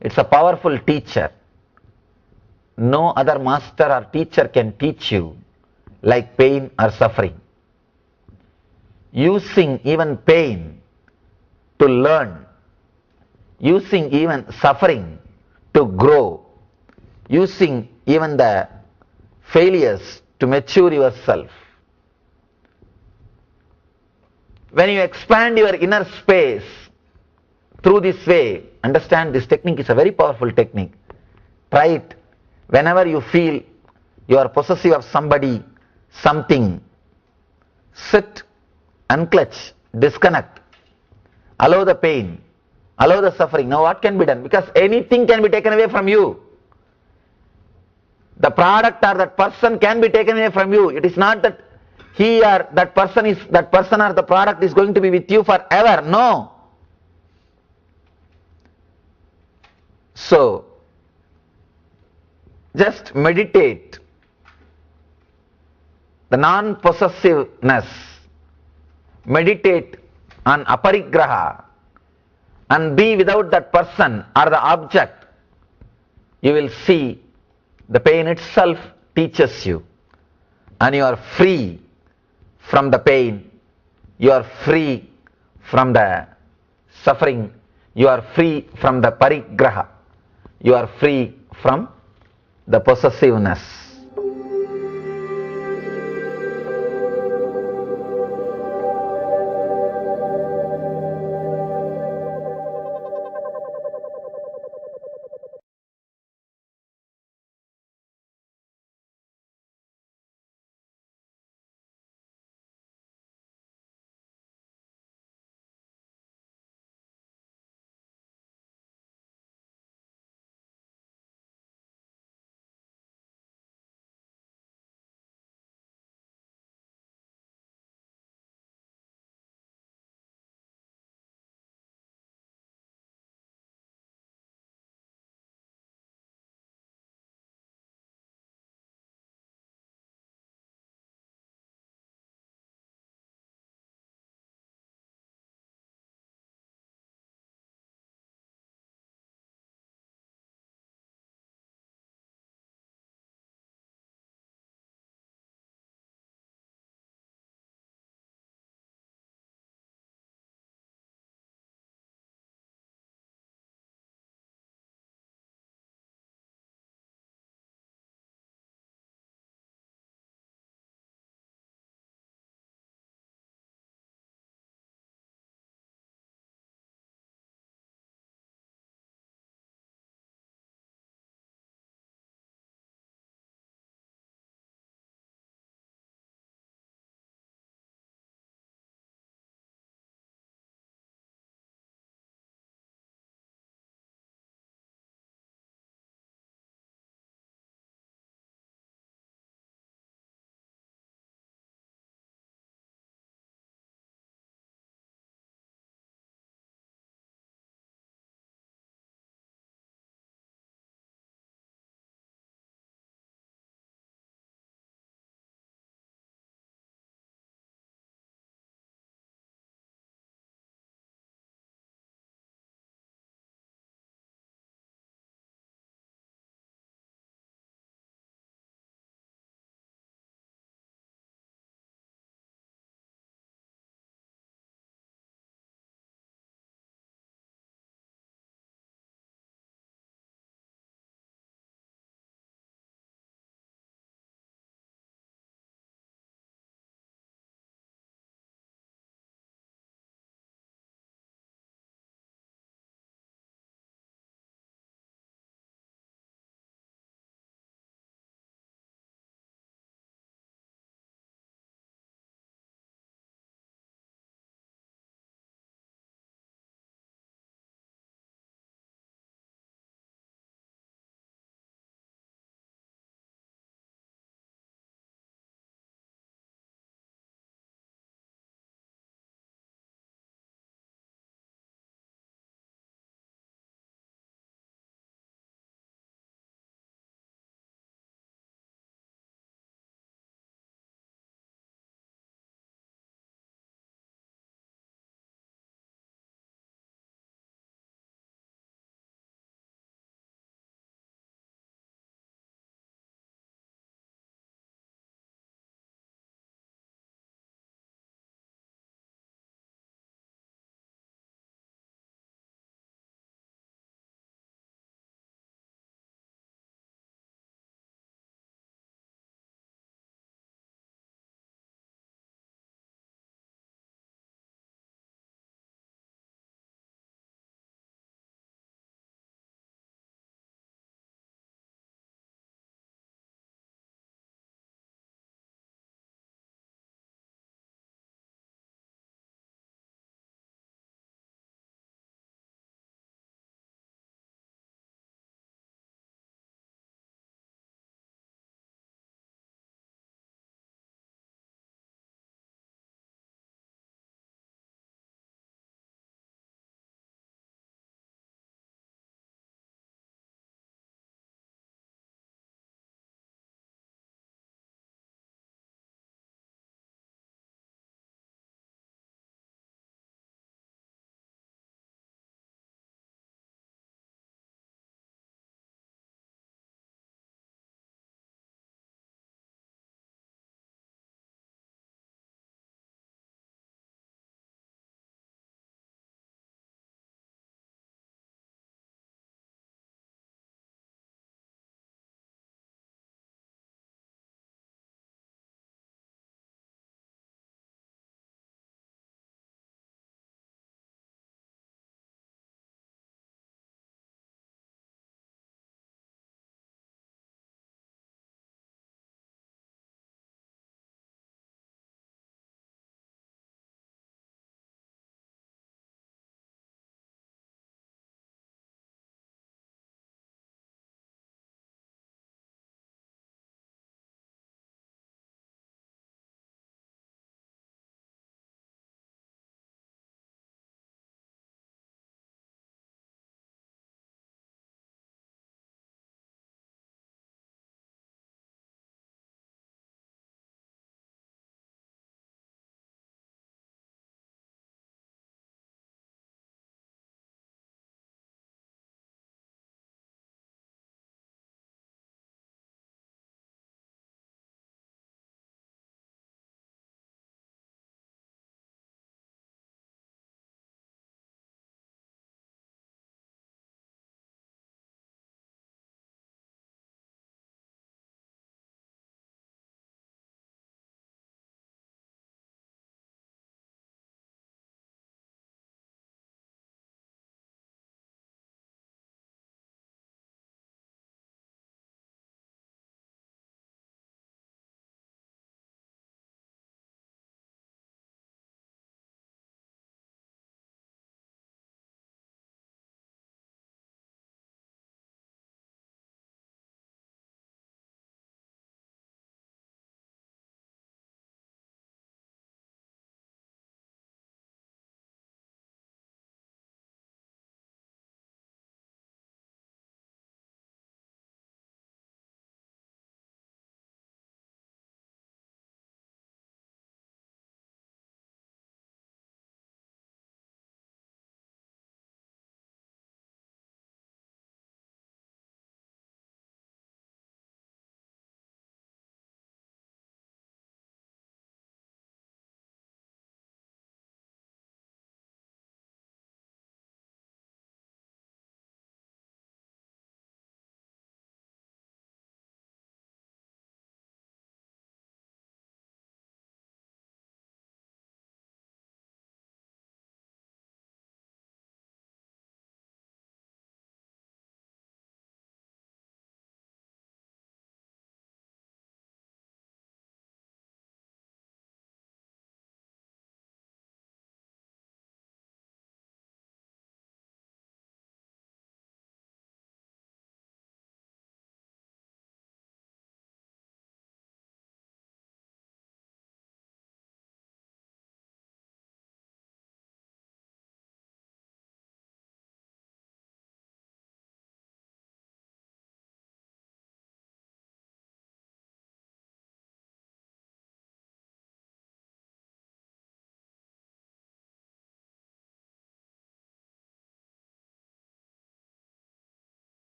It's a powerful teacher. No other master or teacher can teach you like pain or suffering. Using even pain to learn, using even suffering to grow, using even the failures to mature yourself. When you expand your inner space through this way, understand this technique is a very powerful technique. Try it. Whenever you feel you are possessive of somebody, something, sit, unclutch, disconnect, allow the pain, allow the suffering. Now what can be done? Because anything can be taken away from you. The product or that person can be taken away from you. It is not that he or that person or the product is going to be with you forever. No. So, just meditate the non-possessiveness, meditate on aparigraha, and be without that person or the object. You will see the pain itself teaches you, and you are free from the pain, you are free from the suffering, you are free from the parigraha, you are free from the possessiveness.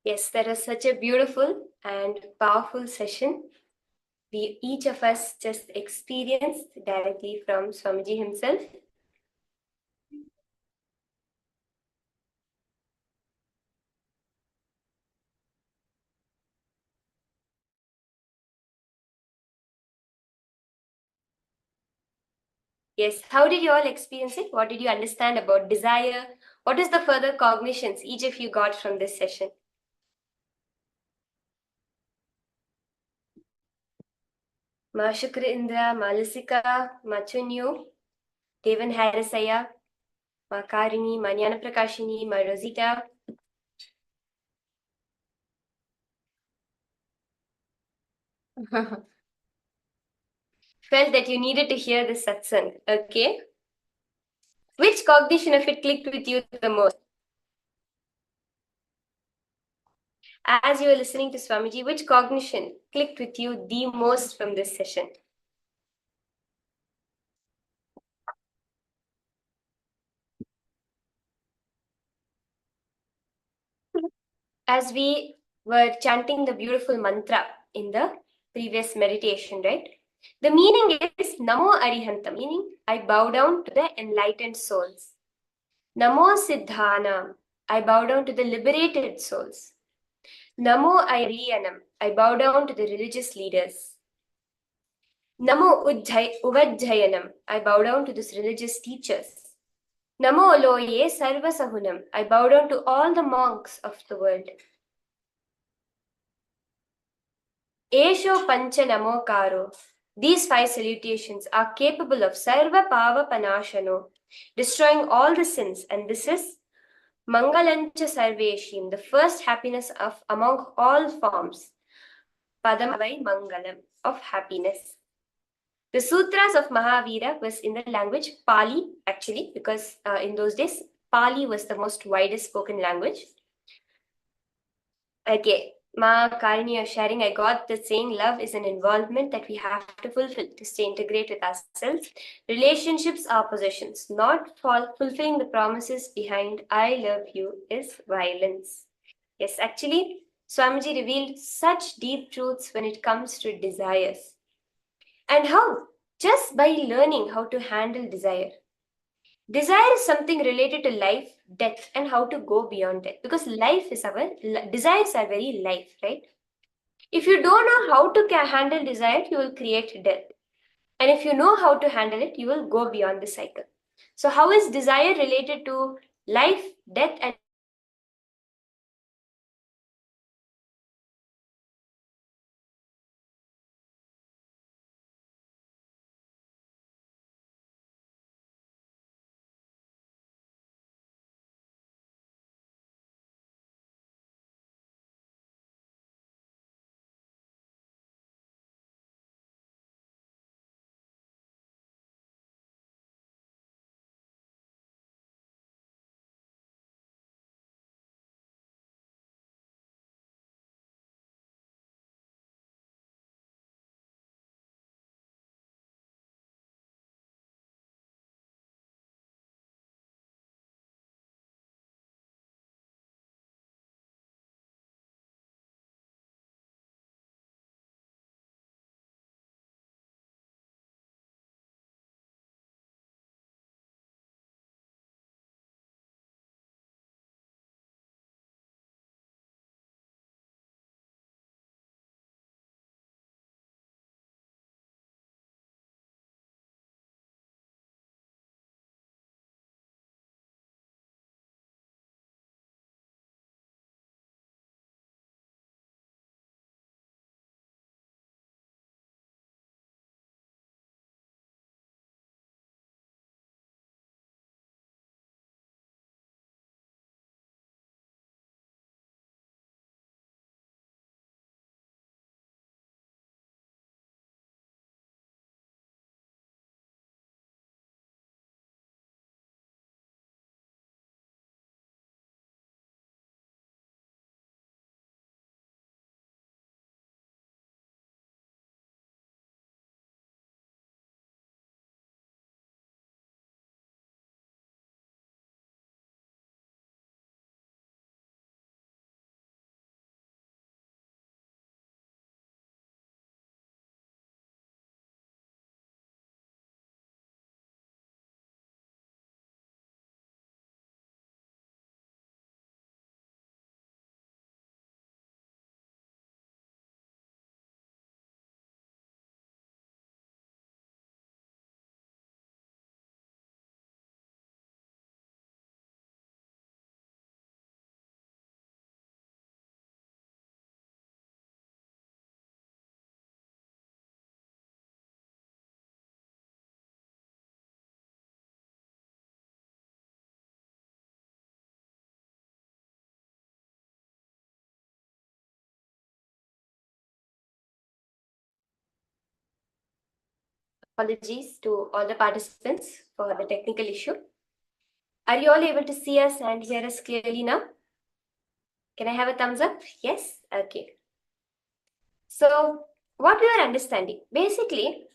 Yes, that was such a beautiful and powerful session. We each of us just experienced directly from Swamiji himself. Yes, how did you all experience it? What did you understand about desire? What is the further cognitions each of you got from this session? Ma Shukra Indra, Ma Lasika, Ma Chunyu, Devan Harasaya, Ma Karini, Ma Jnana Prakashini, Ma Rosita. Felt that you needed to hear this satsang, okay? Which cognition of it clicked with you the most? As you were listening to Swamiji, which cognition clicked with you the most from this session? As we were chanting the beautiful mantra in the previous meditation, right? The meaning is Namo Arihanta, meaning I bow down to the enlightened souls. Namo Siddhana, I bow down to the liberated souls. Namo Ariyanam, I bow down to the religious leaders. Namo Uvajjayanam, I bow down to these religious teachers. Namo Loye Sarva Sahunam, I bow down to all the monks of the world. Esho Pancha Namokaro, these 5 salutations are capable of Sarva Pava Panashano, destroying all the sins, and this is Mangalancha Sarveshim, the first happiness of among all forms, Padamavai Mangalam, of happiness. The sutras of Mahavira was in the language Pali, actually, because in those days, Pali was the most widest spoken language. Okay, Ma Karini, you're sharing, I got the saying, love is an involvement that we have to fulfill to stay integrated with ourselves. Relationships are possessions, not fulfilling the promises behind I love you is violence. Yes, actually, Swamiji revealed such deep truths when it comes to desires. And how? Just by learning how to handle desire. Desire is something related to life, death, and how to go beyond death. Because life is desires are very life, right? If you don't know how to handle desire, you will create death. And if you know how to handle it, you will go beyond the cycle. So, how is desire related to life, death, and Apologies to all the participants for the technical issue. Are you all able to see us and hear us clearly now? Can I have a thumbs up? Yes? Okay. So, what we are understanding, basically,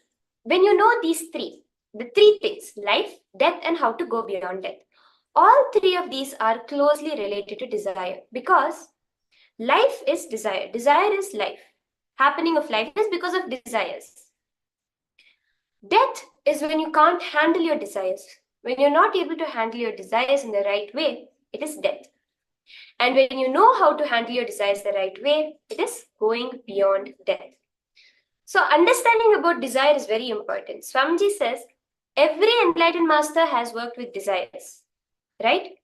when you know these three, the three things, life, death, and how to go beyond death, all three of these are closely related to desire because life is desire. Desire is life. Happening of life is because of desires. Death is when you can't handle your desires. When you're not able to handle your desires in the right way, it is death. And when you know how to handle your desires the right way, it is going beyond death. So understanding about desire is very important. Swamiji says, every enlightened master has worked with desires, right?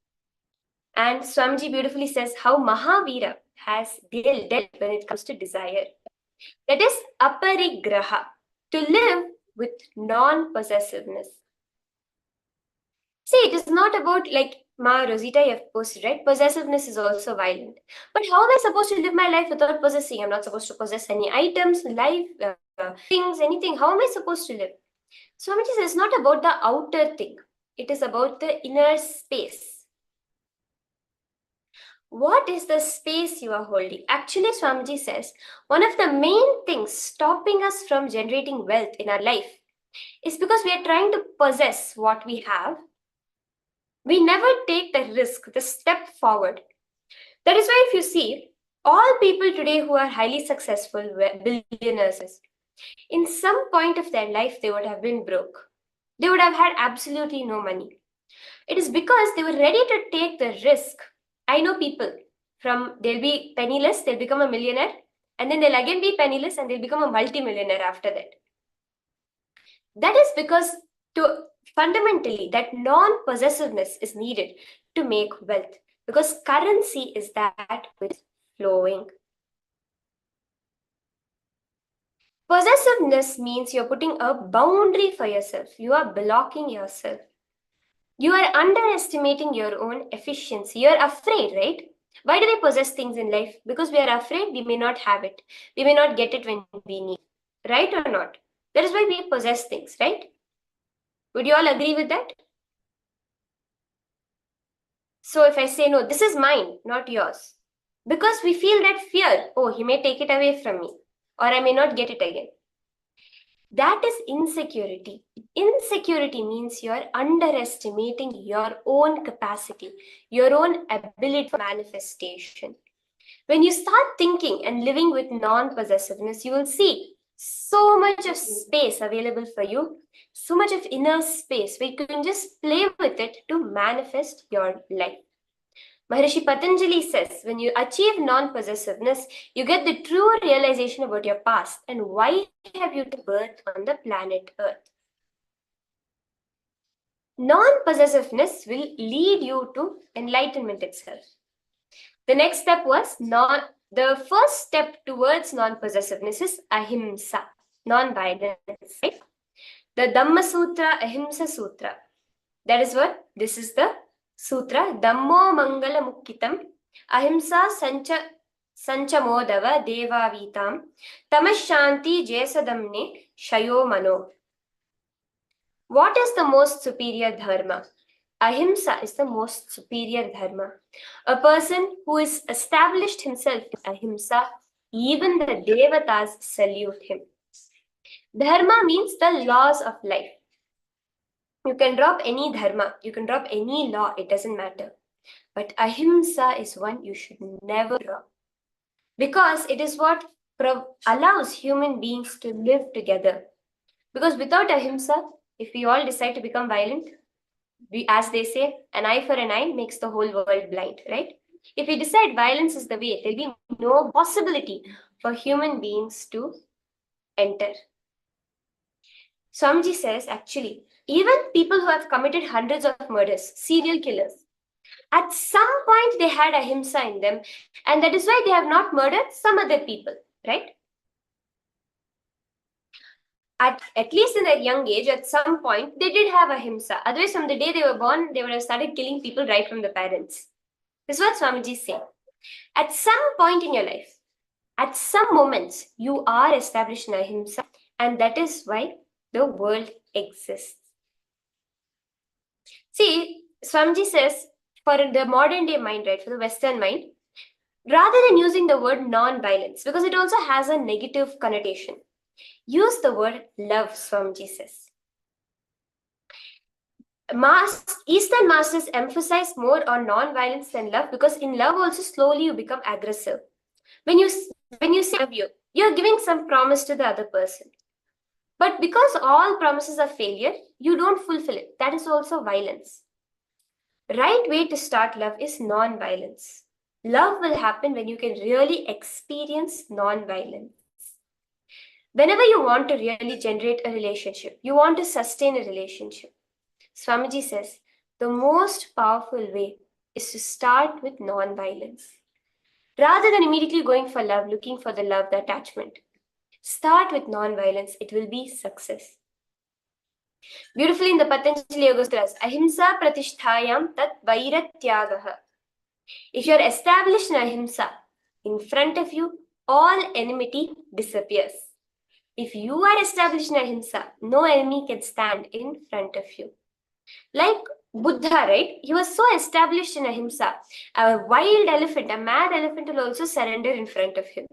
And Swamiji beautifully says how Mahavira has dealt when it comes to desire. That is aparigraha, to live with non-possessiveness. See, it is not about like Ma Rosita you have posted, right? Possessiveness is also violent. But how am I supposed to live my life without possessing? I'm not supposed to possess any items, life, things, anything. How am I supposed to live? Swamiji says it's not about the outer thing. It is about the inner space. What is the space you are holding? Actually, Swamiji says one of the main things stopping us from generating wealth in our life is because we are trying to possess what we have. We never take the risk, the step forward. That is why if you see, all people today who are highly successful, billionaires, in some point of their life, they would have been broke. They would have had absolutely no money. It is because they were ready to take the risk. I know people they'll be penniless, they'll become a millionaire, and then they'll again be penniless and they'll become a multimillionaire after that. That is because fundamentally that non-possessiveness is needed to make wealth, because currency is that which is flowing. Possessiveness means you're putting a boundary for yourself. You are blocking yourself. You are underestimating your own efficiency. You're afraid, right? Why do we possess things in life? Because we are afraid we may not have it. We may not get it when we need. Right or not? That is why we possess things, right? Would you all agree with that? So if I say, no, this is mine, not yours. Because we feel that fear, oh, he may take it away from me, or I may not get it again. That is insecurity. Insecurity means you're underestimating your own capacity, your own ability for manifestation. When you start thinking and living with non-possessiveness, you will see so much of space available for you, so much of inner space where you can just play with it to manifest your life. Maharishi Patanjali says, when you achieve non-possessiveness, you get the true realization about your past and why have you to birth on the planet Earth. Non-possessiveness will lead you to enlightenment itself. The next step was the first step towards non-possessiveness is ahimsa, non-violence. Right? The Dhamma Sutra, Ahimsa Sutra. That is what? This is the Sutra. Dhammo Mangala Mukkitam, Ahimsa Sanchamodava Devavitam, Tamashanti Jesadamne Shayo Mano. What is the most superior dharma? Ahimsa is the most superior dharma. A person who is established himself in ahimsa, even the devatas salute him. Dharma means the laws of life. You can drop any dharma, you can drop any law, it doesn't matter. But ahimsa is one you should never drop. Because it is what allows human beings to live together. Because without ahimsa, if we all decide to become violent, as they say, an eye for an eye makes the whole world blind, right? If we decide violence is the way, there'll be no possibility for human beings to enter. Swamiji says, actually, even people who have committed hundreds of murders, serial killers, at some point they had ahimsa in them, and that is why they have not murdered some other people, right? At least in their young age, at some point, they did have ahimsa. Otherwise, from the day they were born, they would have started killing people right from the parents. This is what Swamiji is saying. At some point in your life, at some moments, you are established in ahimsa, and that is why the world exists. See, Swamiji says, for the modern day mind, right, for the Western mind, rather than using the word non-violence, because it also has a negative connotation, use the word love, Swamiji says. Eastern masters emphasize more on non-violence than love, because in love also slowly you become aggressive. When you say love you, you're giving some promise to the other person. But because all promises are failure, you don't fulfill it. That is also violence. Right way to start love is non-violence. Love will happen when you can really experience non-violence. Whenever you want to really generate a relationship, you want to sustain a relationship, Swamiji says, the most powerful way is to start with non-violence. Rather than immediately going for love, looking for the love, the attachment, start with non-violence, it will be success. Beautifully in the Patanjali Yoga Sutras, Ahimsa pratisthayam tat vairatyagaha. If you are established in Ahimsa, in front of you, all enmity disappears. If you are established in Ahimsa, no enemy can stand in front of you. Like Buddha, right? He was so established in Ahimsa. A wild elephant, a mad elephant will also surrender in front of him.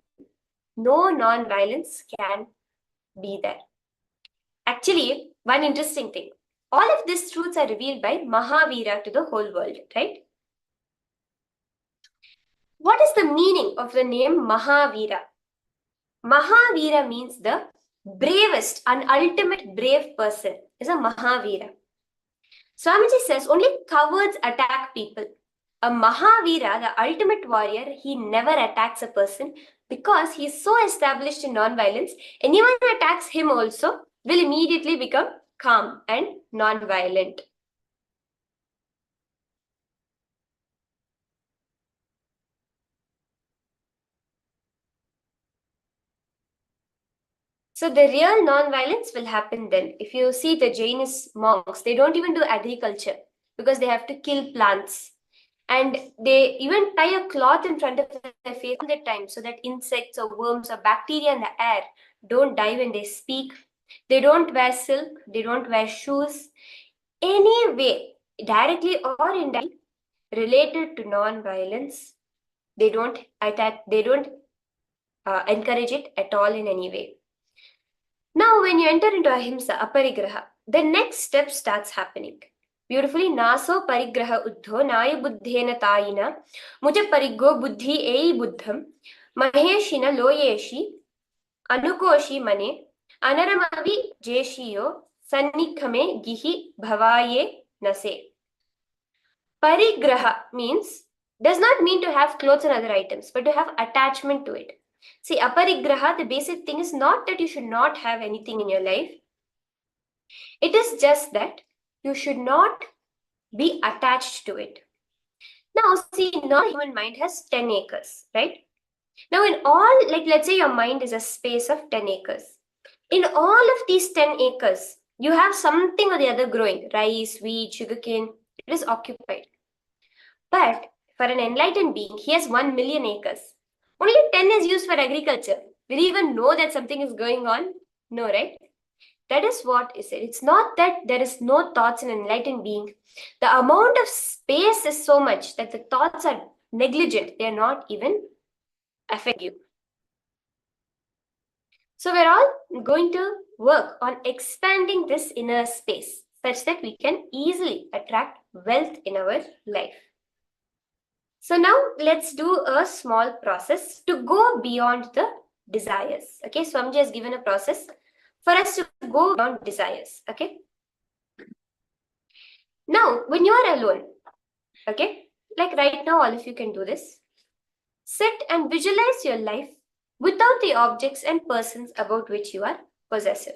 No non-violence can be there. Actually, one interesting thing. All of these truths are revealed by Mahavira to the whole world, right? What is the meaning of the name Mahavira? Mahavira means the bravest, an ultimate brave person is a Mahavira. Swamiji says only cowards attack people. A Mahavira, the ultimate warrior, he never attacks a person because he is so established in non-violence. Anyone who attacks him also will immediately become calm and non-violent. So the real non-violence will happen then. If you see the Jainist monks, they don't even do agriculture because they have to kill plants. And they even tie a cloth in front of their face all the time so that insects or worms or bacteria in the air don't die when they speak. They don't wear silk, they don't wear shoes. Any way, directly or indirectly, related to non-violence, they don't encourage it at all in any way. Now, when you enter into Ahimsa, aparigraha, the next step starts happening. Beautifully, naso parigraha uddho naya buddhena tayina muja pariggo buddhi ei buddham maheshina loyeshi anukoshi mane anaramavi jeshiyo sannikhame gihi bhavaye nase. Parigraha does not mean to have clothes and other items, but to have attachment to it. See, aparigraha, the basic thing is not that you should not have anything in your life. It is just that you should not be attached to it. Now, see, non-human mind has 10 acres, right? Now, in all, like let's say your mind is a space of 10 acres. In all of these 10 acres, you have something or the other growing, rice, wheat, sugarcane, it is occupied. But for an enlightened being, he has 1 million acres. Only 10 is used for agriculture. Will he even know that something is going on? No, right? That is what is it. It's not that there is no thoughts in an enlightened being. The amount of space is so much that the thoughts are negligent. They are not even affect you. So we're all going to work on expanding this inner space such that we can easily attract wealth in our life. So now let's do a small process to go beyond the desires. Okay, Swamiji has given a process for us to go beyond desires. Okay. Now, when you are alone, okay, like right now, all of you can do this. Sit and visualize your life without the objects and persons about which you are possessive.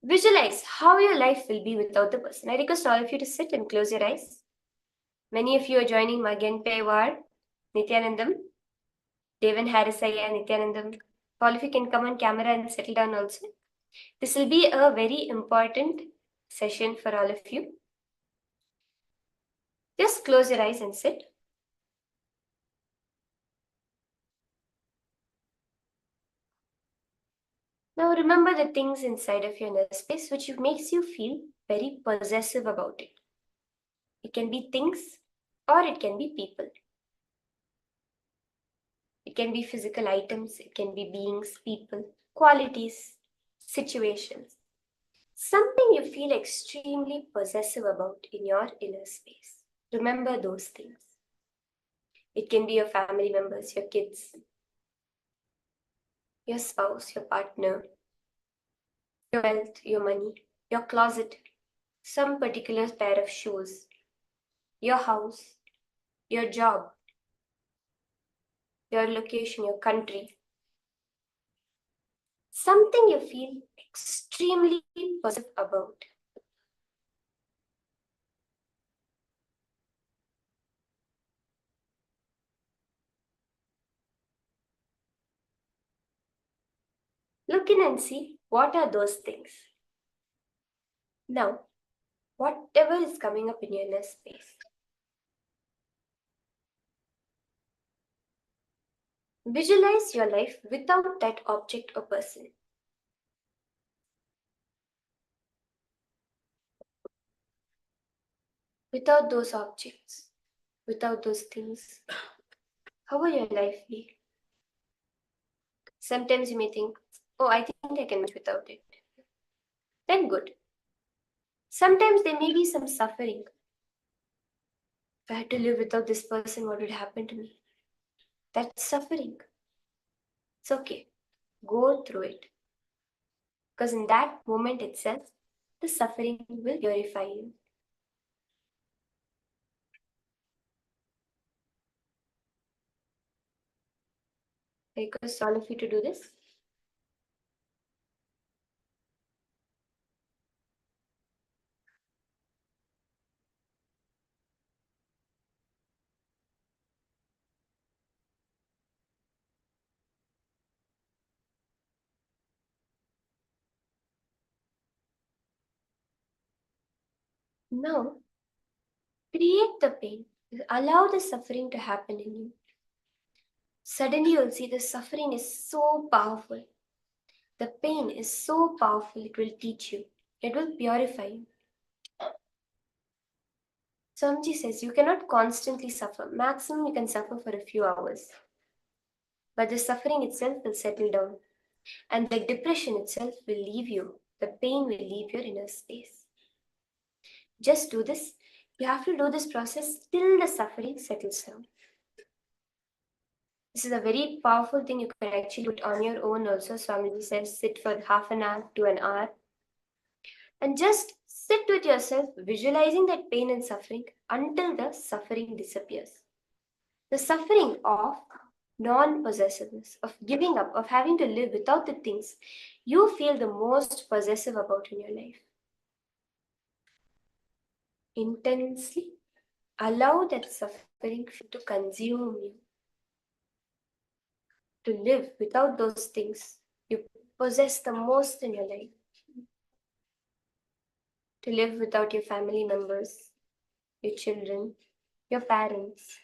Visualize how your life will be without the person. I request all of you to sit and close your eyes. Many of you are joining Magenpe Ward, Nithyanandam, Devan Harrisaya, Nithyanandam. All of you can come on camera and settle down also. This will be a very important session for all of you. Just close your eyes and sit. Now remember the things inside of your inner space which makes you feel very possessive about it. It can be things or it can be people. It can be physical items, it can be beings, people, qualities, situations. Something you feel extremely possessive about in your inner space. Remember those things. It can be your family members, your kids, your spouse, your partner, your wealth, your money, your closet, some particular pair of shoes, your house, your job, your location, your country. Something you feel extremely possessive about. Look in and see what are those things. Now, whatever is coming up in your inner space, visualize your life without that object or person. Without those objects, without those things, how will your life be? Sometimes you may think, oh, I think I can manage without it. Then good. Sometimes there may be some suffering. If I had to live without this person, what would happen to me? That's suffering. It's okay. Go through it. Because in that moment itself, the suffering will purify you. I request all of you to do this. Now, create the pain. Allow the suffering to happen in you. Suddenly you'll see the suffering is so powerful. The pain is so powerful, it will teach you. It will purify you. Swamiji says you cannot constantly suffer. Maximum you can suffer for a few hours. But the suffering itself will settle down. And the depression itself will leave you. The pain will leave your inner space. Just do this. You have to do this process till the suffering settles down. This is a very powerful thing. You can actually do it on your own also. Swamiji says sit for half an hour to an hour. And just sit with yourself, visualizing that pain and suffering until the suffering disappears. The suffering of non-possessiveness, of giving up, of having to live without the things you feel the most possessive about in your life. Intensely allow that suffering to consume you. To live without those things you possess the most in your life. To live without your family members, your children, your parents.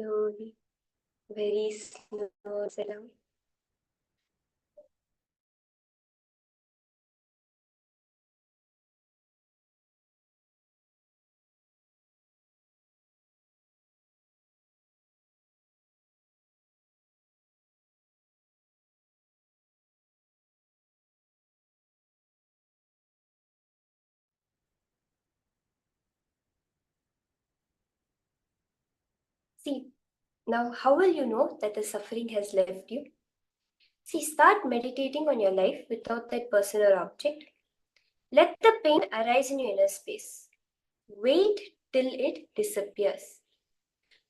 slowly, very slow, sit down. See, now how will you know that the suffering has left you? See, start meditating on your life without that person or object. Let the pain arise in your inner space. Wait till it disappears.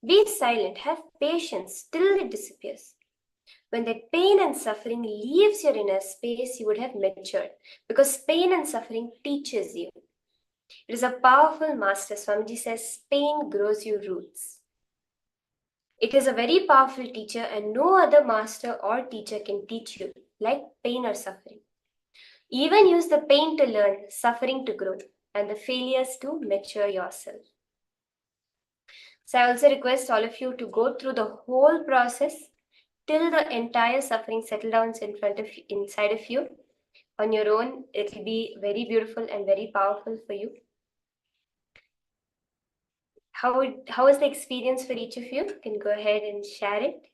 Be silent, have patience till it disappears. When that pain and suffering leaves your inner space, you would have matured because pain and suffering teaches you. It is a powerful master. Swamiji says, pain grows you roots. It is a very powerful teacher, and no other master or teacher can teach you like pain or suffering. Even use the pain to learn, suffering to grow, and the failures to mature yourself. So I also request all of you to go through the whole process till the entire suffering settles down inside of you. On your own, it will be very beautiful and very powerful for you. How is the experience for each of you? You can go ahead and share it.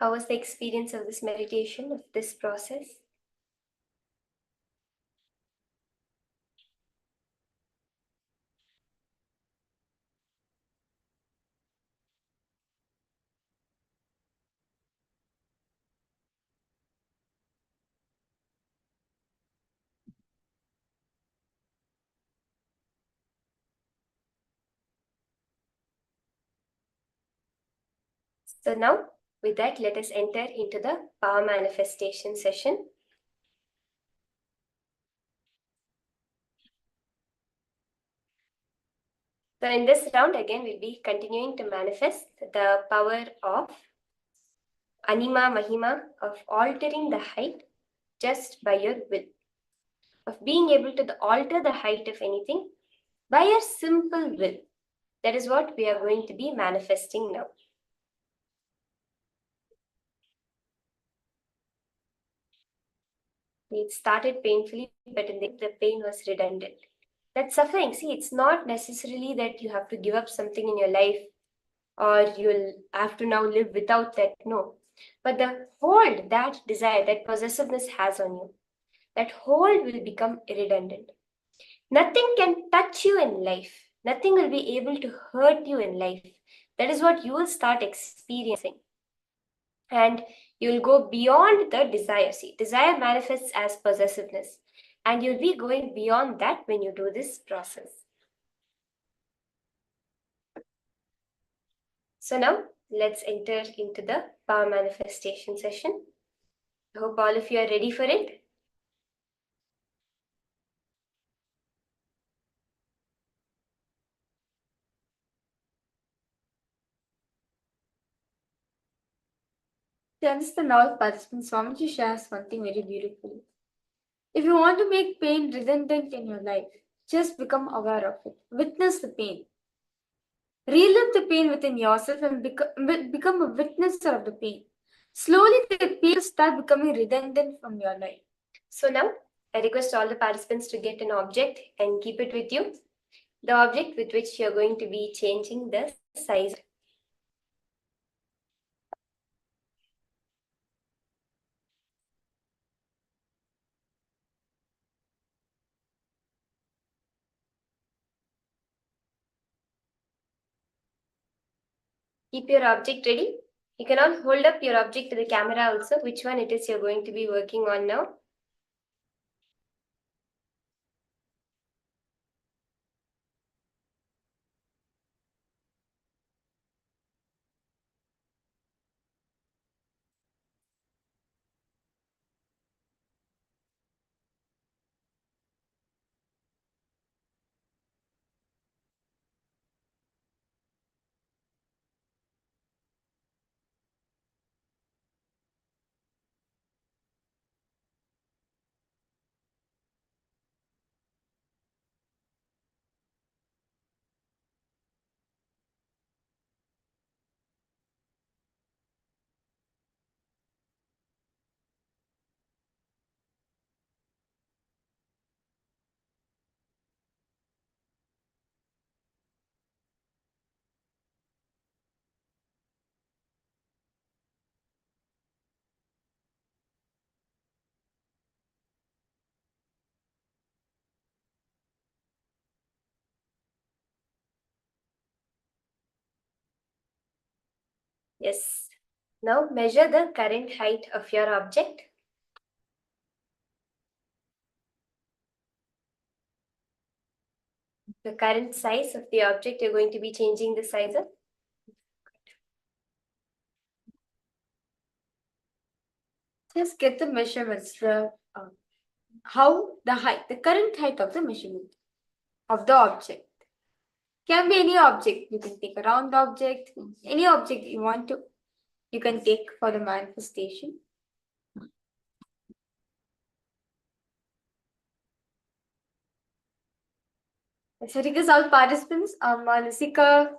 How was the experience of this meditation, of this process? So now, with that, let us enter into the power manifestation session. So in this round, again, we'll be continuing to manifest the power of Anima Mahima, of altering the height just by your will, of being able to alter the height of anything by your simple will. That is what we are going to be manifesting now. It started painfully, but in the pain was redundant. That suffering, see, it's not necessarily that you have to give up something in your life or you'll have to now live without that. No. But the hold that desire, that possessiveness has on you, that hold will become redundant. Nothing can touch you in life. Nothing will be able to hurt you in life. That is what you will start experiencing. And you'll go beyond the desire. See, desire manifests as possessiveness. And you'll be going beyond that when you do this process. So now, let's enter into the power manifestation session. I hope all of you are ready for it. To understand all participants, Swamiji shares one thing very beautifully. If you want to make pain redundant in your life, just become aware of it. Witness the pain. Relive the pain within yourself and become a witnesser of the pain. Slowly, the pain will start becoming redundant from your life. So now, I request all the participants to get an object and keep it with you. The object with which you're going to be changing the size. Keep your object ready. You can all hold up your object to the camera also, which one it is you're going to be working on now. Yes. Now measure the current height of your object. The current size of the object, you're going to be changing the size of. Just get the measurements, the current height of the measurement of the object. Can be any object. You can take a round object, any object you want to. You can take for the manifestation. So request all participants, Ma Lasika,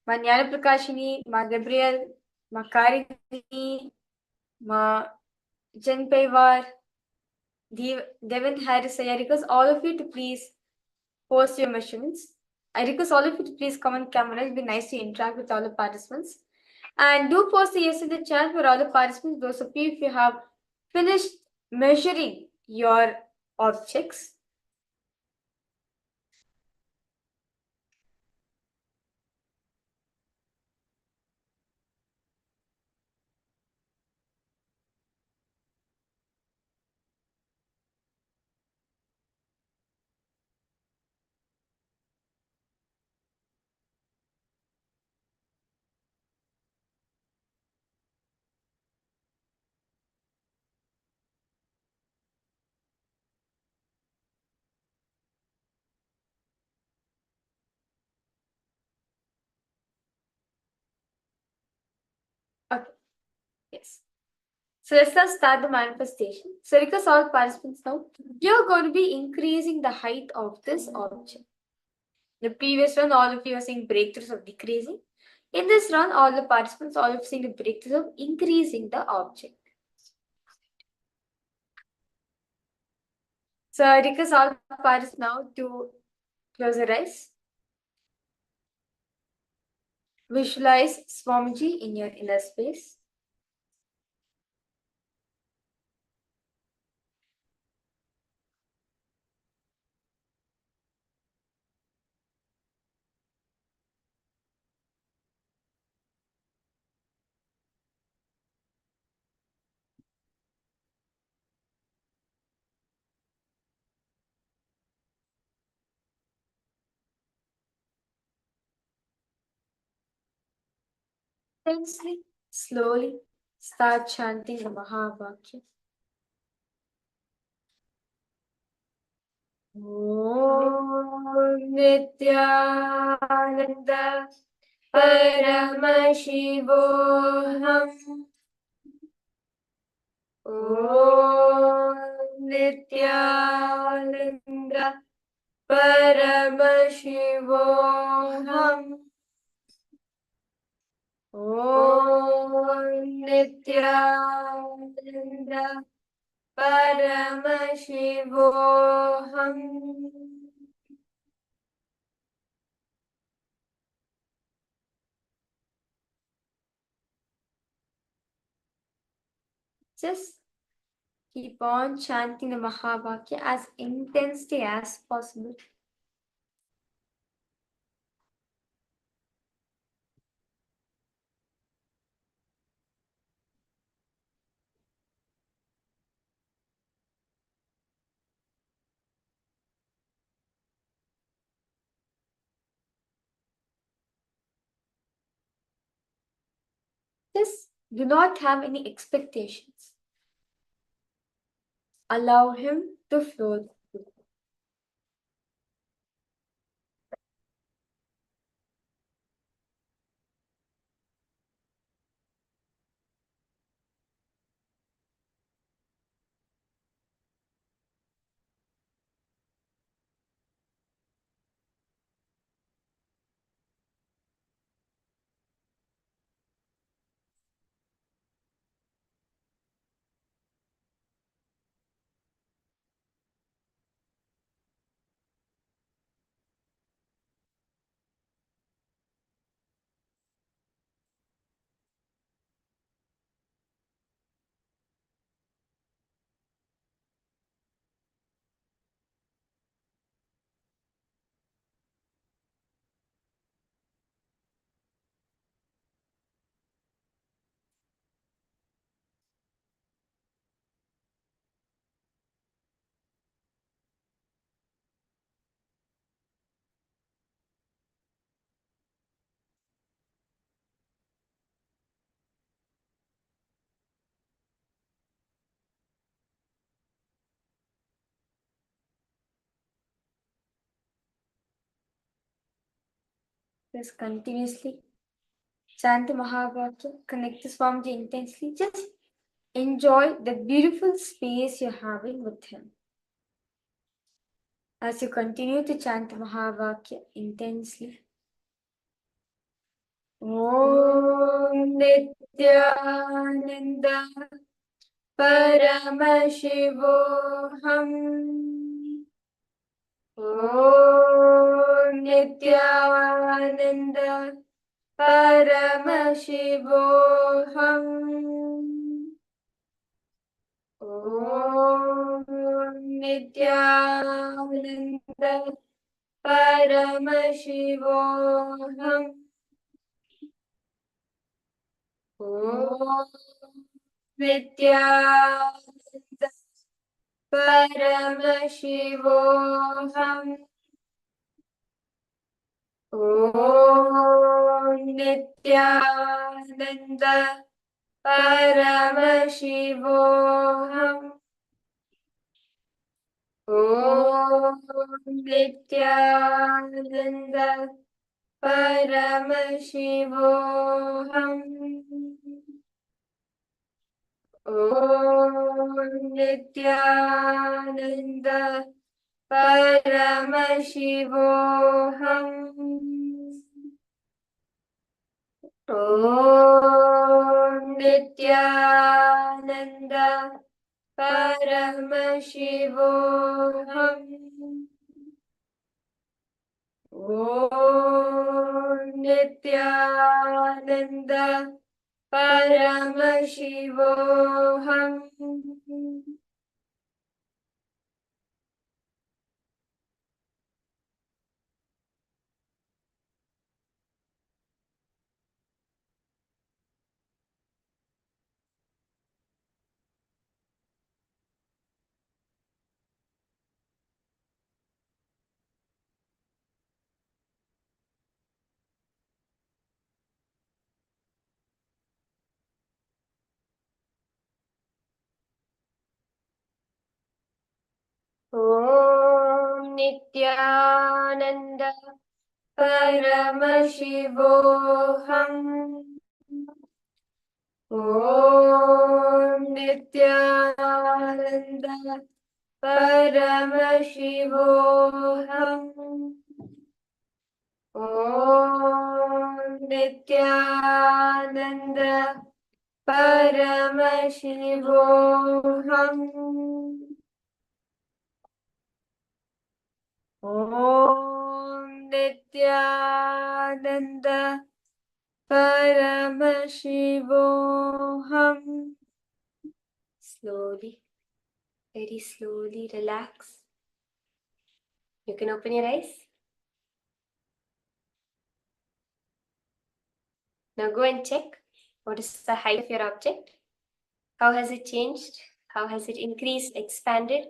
Ma Jnana Prakashini, Ma Gabriel, Ma Karini, Ma Jen Paivar, Devin Harris. I request all of you to please post your measurements. I request all of you to please come on camera. It'll be nice to interact with all the participants. And do post the yes in the chat for all the participants. Those of you, if you have finished measuring your objects. Okay. Yes. So let's start the manifestation. So request all participants now. You're going to be increasing the height of this object. The previous one, all of you are seeing breakthroughs of decreasing. In this run, all the participants, all of you seeing the breakthroughs of increasing the object. So I request all participants now to close their eyes. Visualize Swamiji in your inner space. Intensely, slowly, start chanting the Mahavakya. Om Nithyananda Paramashivoham. Om Nithyananda Paramashivoham. Om Nithyananda Paramashivoham. Just keep on chanting the Mahavakya as intensely as possible. Just do not have any expectations. Allow him to flow through. Just continuously chant the Mahavakya, connect the Swamiji intensely. Just enjoy the beautiful space you're having with him. As you continue to chant the Mahavakya intensely. Om Nithyananda Paramashivoham. Om Nithyananda Paramashivoham. Om Nithyananda Paramashivoham. Om Nithyananda Paramashivoham. Om Nithyananda Paramashivoham. Om Nithyananda Paramashivoham. Om Nithyananda Paramashivoham. Om Nithyananda Paramashivoham. Om Nithyananda Paramashivoham. Om Nithyananda Paramashivoham. Om Nithyananda Paramashivoham. Om Nithyananda Paramashivoham. Om Nithyananda Paramashivoham. Slowly, very slowly relax. You can open your eyes. Now go and check what is the height of your object. How has it changed? How has it increased, expanded?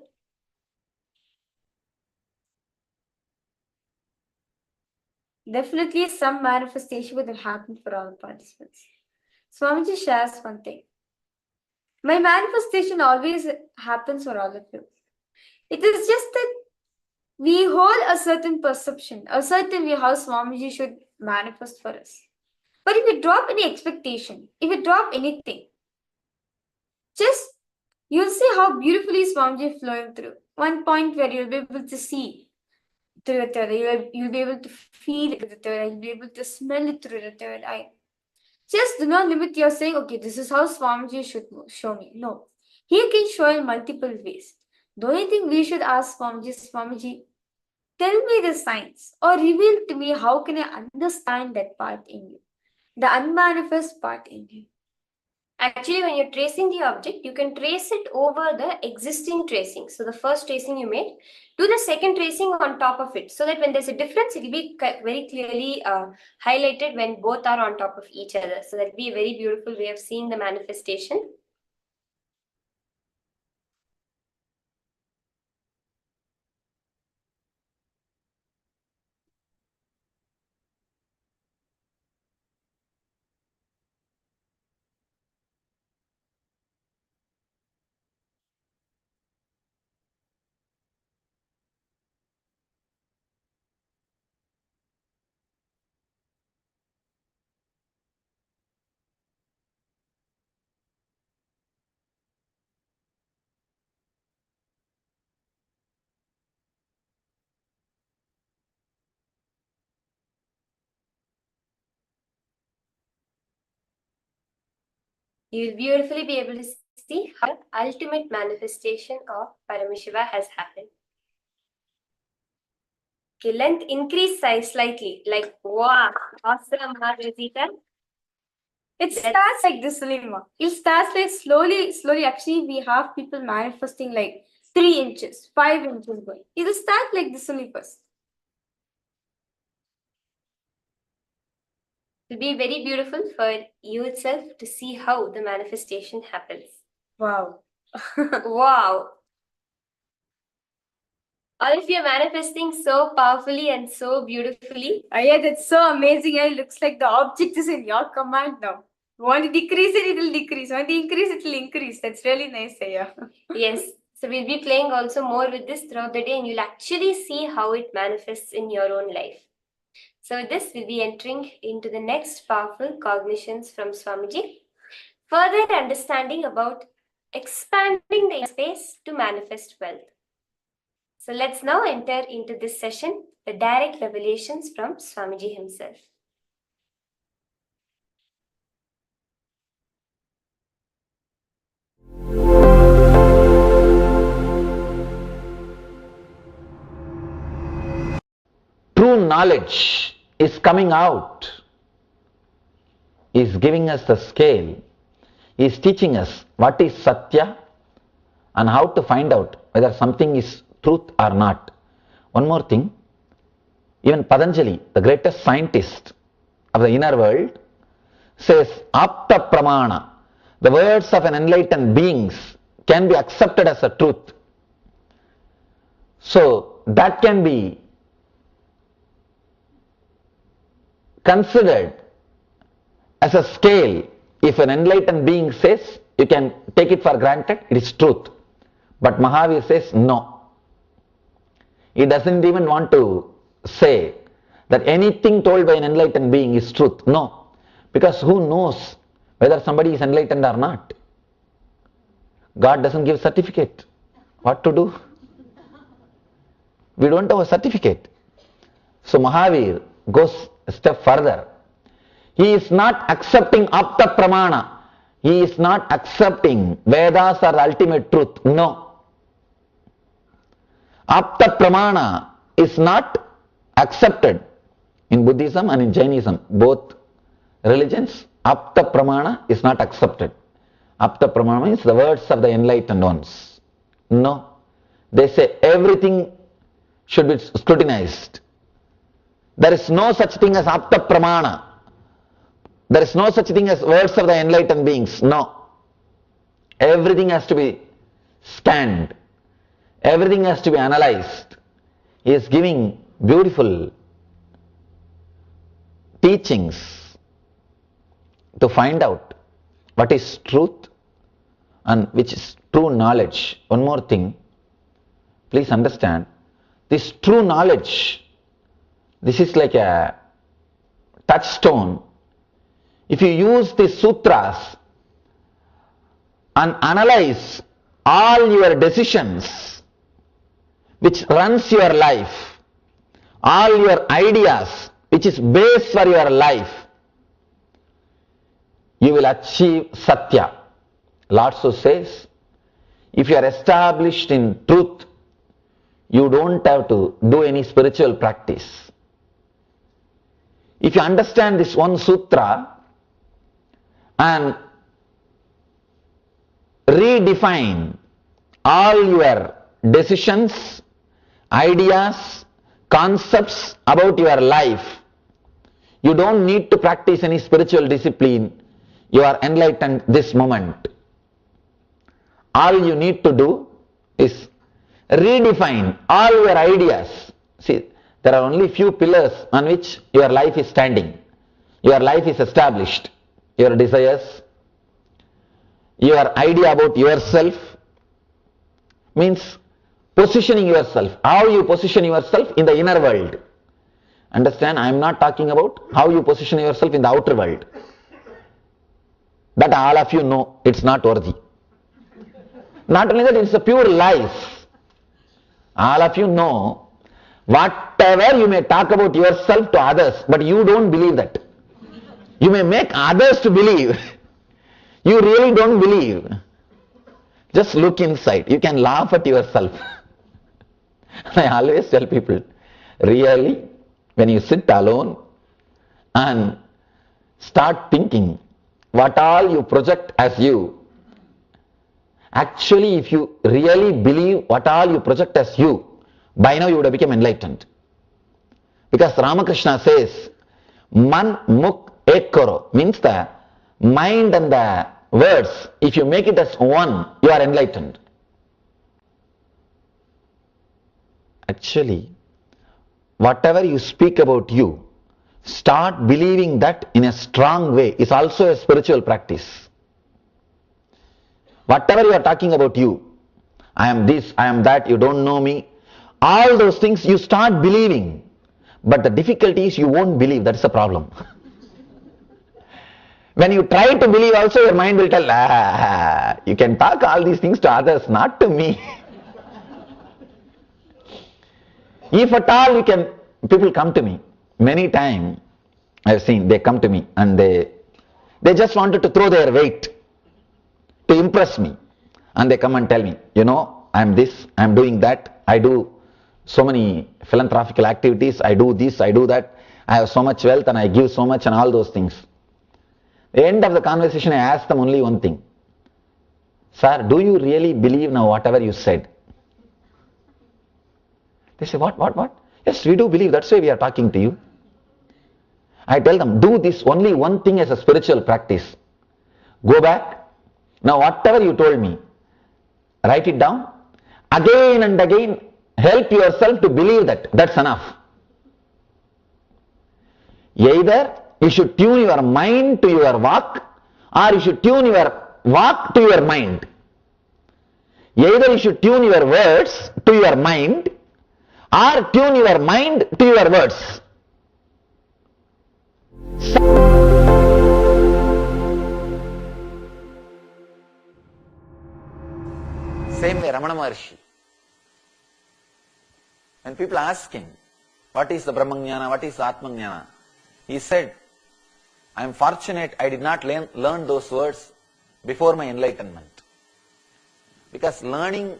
Definitely some manifestation would have happened for all participants. Swamiji shares one thing. My manifestation always happens for all of you. It is just that we hold a certain perception, a certain way how Swamiji should manifest for us. But if you drop any expectation, if you drop anything, just you'll see how beautifully Swamiji flowing through. One point where you'll be able to see through the third eye, you'll be able to feel it through the third eye, you'll be able to smell it through the third eye. Just do not limit your saying, okay, this is how Swamiji should show me. No. He can show in multiple ways. The only thing we should ask Swamiji, tell me the signs or reveal to me how can I understand that part in you, the unmanifest part in you. Actually, when you're tracing the object, you can trace it over the existing tracing. So the first tracing you made, do the second tracing on top of it, so that when there's a difference, it will be very clearly highlighted when both are on top of each other. So that will be a very beautiful way of seeing the manifestation. You will beautifully be able to see how the ultimate manifestation of Paramashiva has happened. Okay, length increase size slightly, like wow, awesome, Rosita. It starts like this, Sulima. It starts like slowly. Actually, we have people manifesting like 3 inches, 5 inches going. It will start like this only first. It will be very beautiful for you itself to see how the manifestation happens. Wow. Wow. All of you are manifesting so powerfully and so beautifully. Yeah, that's so amazing. It looks like the object is in your command now. You want to decrease it, it will decrease. Want to increase it will increase. That's really nice, Aya. Yes. So we'll be playing also more with this throughout the day and you'll actually see how it manifests in your own life. So with this, we'll be entering into the next powerful cognitions from Swamiji. Further understanding about expanding the space to manifest wealth. So let's now enter into this session, the direct revelations from Swamiji himself. True knowledge is coming out, is giving us the scale, is teaching us what is Satya and how to find out whether something is truth or not. One more thing, even Patanjali, the greatest scientist of the inner world, says Apta Pramana, the words of an enlightened beings can be accepted as a truth. So that can be considered as a scale. If an enlightened being says, you can take it for granted, it is truth. But Mahavira says no. He doesn't even want to say that anything told by an enlightened being is truth. No. Because who knows whether somebody is enlightened or not? God doesn't give certificate. What to do? We don't have a certificate. So Mahavira goes a step further. He is not accepting Apta Pramana. He is not accepting Vedas are the ultimate truth. No. Apta Pramana is not accepted in Buddhism and in Jainism. Both religions, Apta Pramana is not accepted. Apta Pramana means the words of the enlightened ones. No. They say everything should be scrutinized. There is no such thing as Apta Pramana. There is no such thing as words of the enlightened beings. No. Everything has to be scanned. Everything has to be analyzed. He is giving beautiful teachings to find out what is truth and which is true knowledge. One more thing, please understand, this true knowledge, this is like a touchstone. If you use the sutras and analyze all your decisions which runs your life, all your ideas which is base for your life, you will achieve Satya. Lord so says, if you are established in truth, you don't have to do any spiritual practice. If you understand this one sutra and redefine all your decisions, ideas, concepts about your life, you don't need to practice any spiritual discipline. You are enlightened this moment. All you need to do is redefine all your ideas. See, there are only few pillars on which your life is standing. Your life is established. Your desires, your idea about yourself, means positioning yourself. How you position yourself in the inner world. Understand, I am not talking about how you position yourself in the outer world. That all of you know it's not worthy. Not only that, it's a pure lies. All of you know whatever you may talk about yourself to others, but you don't believe that. You may make others to believe. you really don't believe, just look inside. You can laugh at yourself. I always tell people, really, when you sit alone and start thinking what all you project as you, actually if you really believe what all you project as you, by now you would have become enlightened. Because Ramakrishna says, Man Muk Ek Karo, means the mind and the words, if you make it as one, you are enlightened. Actually, whatever you speak about you, start believing that in a strong way is also a spiritual practice. Whatever you are talking about you, I am this, I am that, you don't know me, all those things you start believing. But the difficulty is you won't believe, that's the problem. When you try to believe also, your mind will tell, you can talk all these things to others, not to me. If at all people come to me, many times I have seen, they come to me and they just wanted to throw their weight to impress me. And they come and tell me, I am this, I am doing that, I do so many philanthropical activities, I do this, I do that, I have so much wealth and I give so much and all those things. At the end of the conversation, I ask them only one thing. Sir, do you really believe now whatever you said? They say, what? Yes, we do believe, that's why we are talking to you. I tell them, do this only one thing as a spiritual practice. Go back. Now whatever you told me, write it down. Again and again, help yourself to believe that. That's enough. Either you should tune your mind to your walk, or you should tune your walk to your mind. Either you should tune your words to your mind, or tune your mind to your words. Same way Ramana Maharshi. When people ask him, what is the Brahmajnana, what is the Atmajnana? He said, I am fortunate I did not learn those words before my enlightenment. Because learning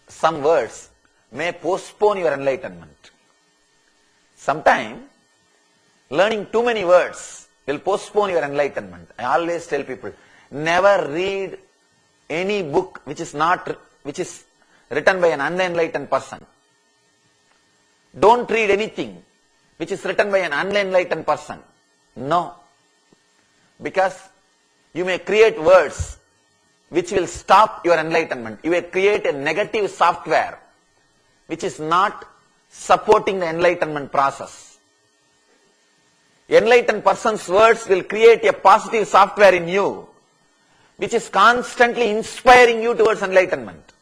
some words may postpone your enlightenment. Sometimes, learning too many words will postpone your enlightenment. I always tell people, never read any book which is written by an unenlightened person. Don't read anything which is written by an unenlightened person. No. Because you may create words which will stop your enlightenment. You may create a negative software which is not supporting the enlightenment process. Enlightened person's words will create a positive software in you which is constantly inspiring you towards enlightenment.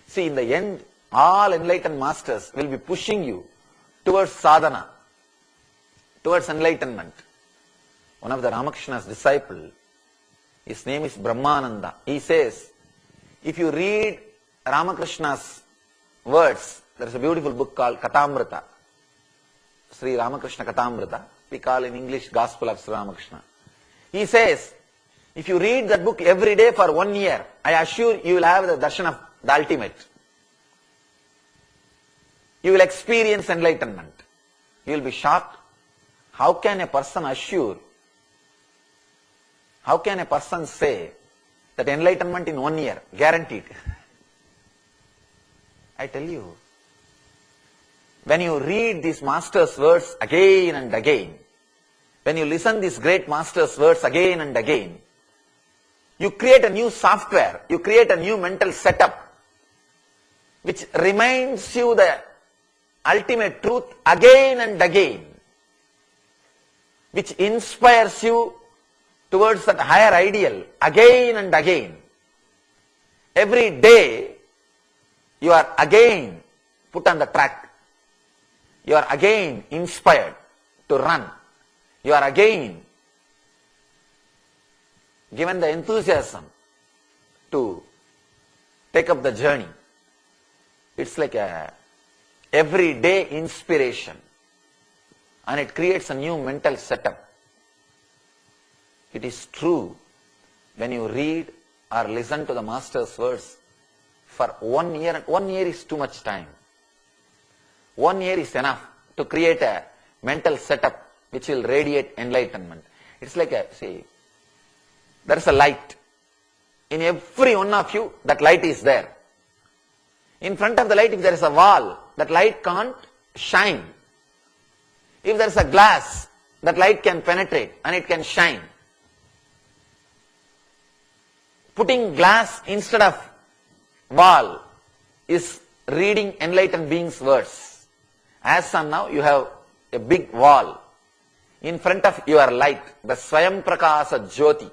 See, in the end, all enlightened masters will be pushing you towards sadhana, towards enlightenment. One of the Ramakrishna's disciples, his name is Brahmananda. He says, if you read Ramakrishna's words, there is a beautiful book called Katamrita, Sri Ramakrishna Katamrita, we call in English Gospel of Sri Ramakrishna. He says, if you read that book every day for 1 year, I assure you will have the darshan of the ultimate. You will experience enlightenment. You will be shocked. How can a person assure? How can a person say that enlightenment in 1 year, guaranteed? I tell you, when you read these master's words again and again, when you listen these great master's words again and again, you create a new software, you create a new mental setup, which reminds you the ultimate truth again and again, which inspires you towards that higher ideal again and again. Every day, you are again put on the track. You are again inspired to run. You are again given the enthusiasm to take up the journey. It's like a everyday inspiration, and it creates a new mental setup. It is true when you read or listen to the Master's words for 1 year, 1 year is too much time. 1 year is enough to create a mental setup which will radiate enlightenment. It's like there is a light. In every one of you, that light is there. In front of the light, if there is a wall, that light can't shine. If there is a glass, that light can penetrate and it can shine. Putting glass instead of wall is reading enlightened beings' words. As of now, you have a big wall. In front of your light, the Swayam Prakasa Jyoti,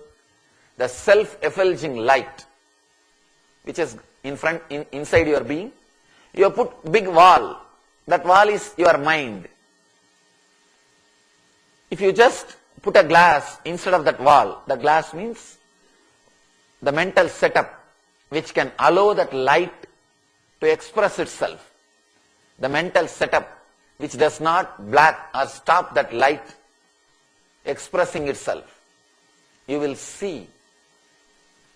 the self-effulging light, which is inside your being, you have put big wall. That wall is your mind. If you just put a glass instead of that wall, the glass means the mental setup which can allow that light to express itself. The mental setup which does not block or stop that light expressing itself. You will see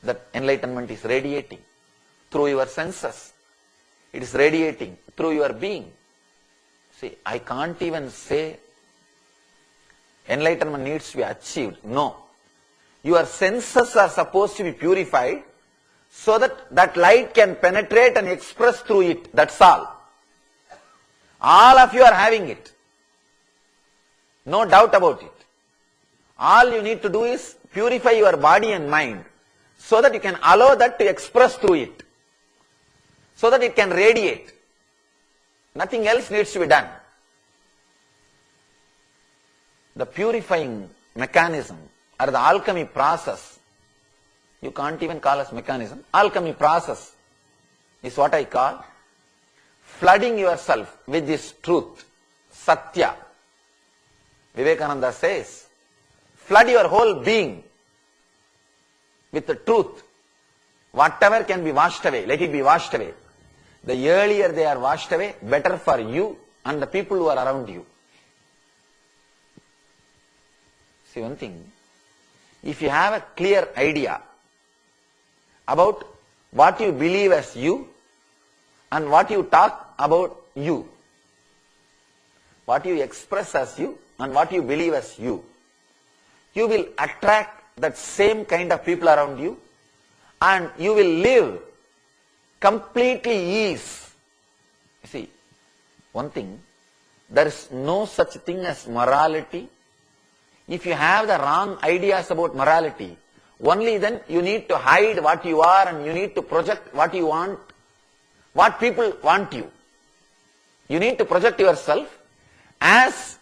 that enlightenment is radiating through your senses. It is radiating through your being. See, I can't even say enlightenment needs to be achieved. No. Your senses are supposed to be purified so that that light can penetrate and express through it. That's all. All of you are having it. No doubt about it. All you need to do is purify your body and mind so that you can allow that to express through it. So that it can radiate. Nothing else needs to be done. The purifying mechanism or the alchemy process, you can't even call as mechanism, alchemy process is what I call flooding yourself with this truth, Satya. Vivekananda says, flood your whole being with the truth. Whatever can be washed away, let it be washed away. The earlier they are washed away, better for you and the people who are around you. See one thing, if you have a clear idea about what you believe as you and what you talk about you, what you express as you and what you believe as you, you will attract that same kind of people around you and you will live completely ease. You see, one thing, there is no such thing as morality. If you have the wrong ideas about morality, only then you need to hide what you are and you need to project what you want, what people want you. You need to project yourself as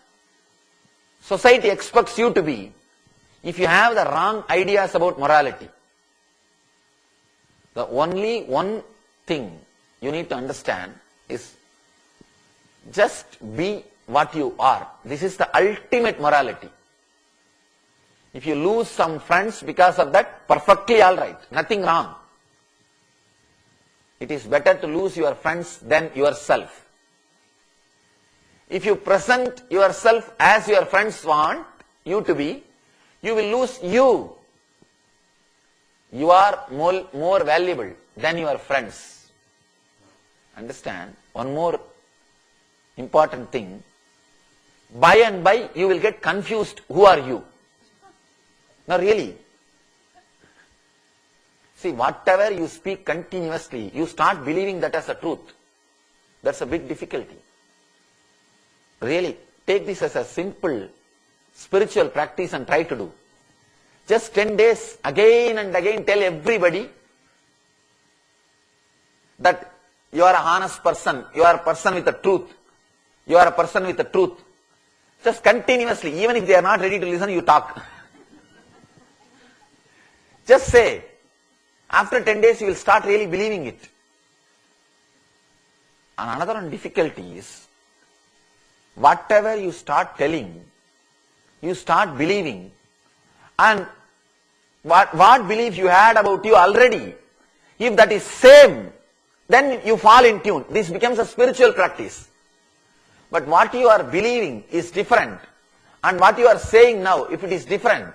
society expects you to be. If you have the wrong ideas about morality, the only one thing you need to understand is just be what you are. This is the ultimate morality. If you lose some friends because of that, perfectly all right, nothing wrong. It is better to lose your friends than yourself. If you present yourself as your friends want you to be, you will lose you. You are more valuable than your friends. Understand? One more important thing. By and by, you will get confused. Who are you? No, really. See, whatever you speak continuously, you start believing that as a truth. That's a big difficulty. Really, take this as a simple spiritual practice and try to do. Just 10 days, again and again tell everybody that you are a honest person, you are a person with the truth, you are a person with the truth. Just continuously, even if they are not ready to listen, you talk. Just say, after 10 days you will start really believing it. And another one difficulty is, whatever you start telling, you start believing, and what belief you had about you already, if that is same, then you fall in tune. This becomes a spiritual practice. But what you are believing is different, and what you are saying now, if it is different,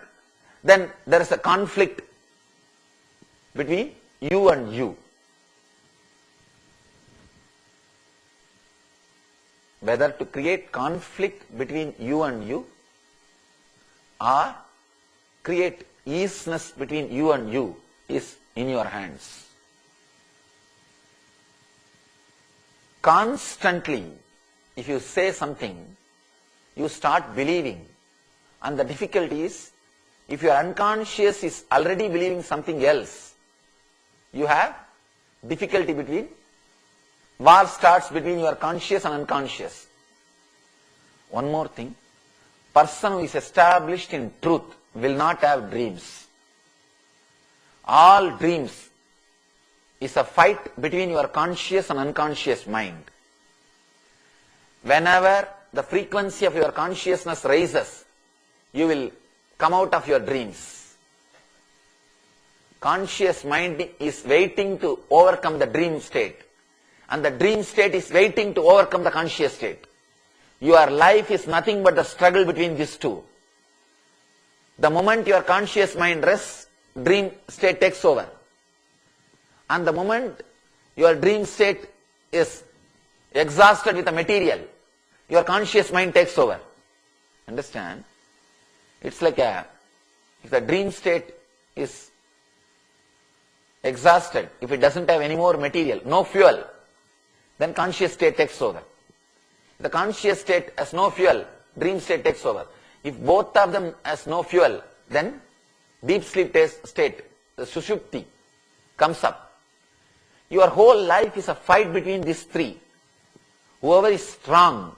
then there is a conflict between you and you. Whether to create conflict between you and you or create easiness between you and you is in your hands. Constantly, if you say something, you start believing, and the difficulty is, if your unconscious is already believing something else, you have difficulty between, war starts between your conscious and unconscious. One more thing, person who is established in truth will not have dreams. All dreams is a fight between your conscious and unconscious mind. Whenever the frequency of your consciousness rises, you will come out of your dreams. Conscious mind is waiting to overcome the dream state, and the dream state is waiting to overcome the conscious state. Your life is nothing but the struggle between these two. The moment your conscious mind rests, dream state takes over. And the moment your dream state is exhausted with the material, your conscious mind takes over. Understand? It's like if the dream state is exhausted, if it doesn't have any more material, no fuel, then conscious state takes over. If the conscious state has no fuel, dream state takes over. If both of them has no fuel, then deep sleep state, the sushupti, comes up. Your whole life is a fight between these three. Whoever is strong,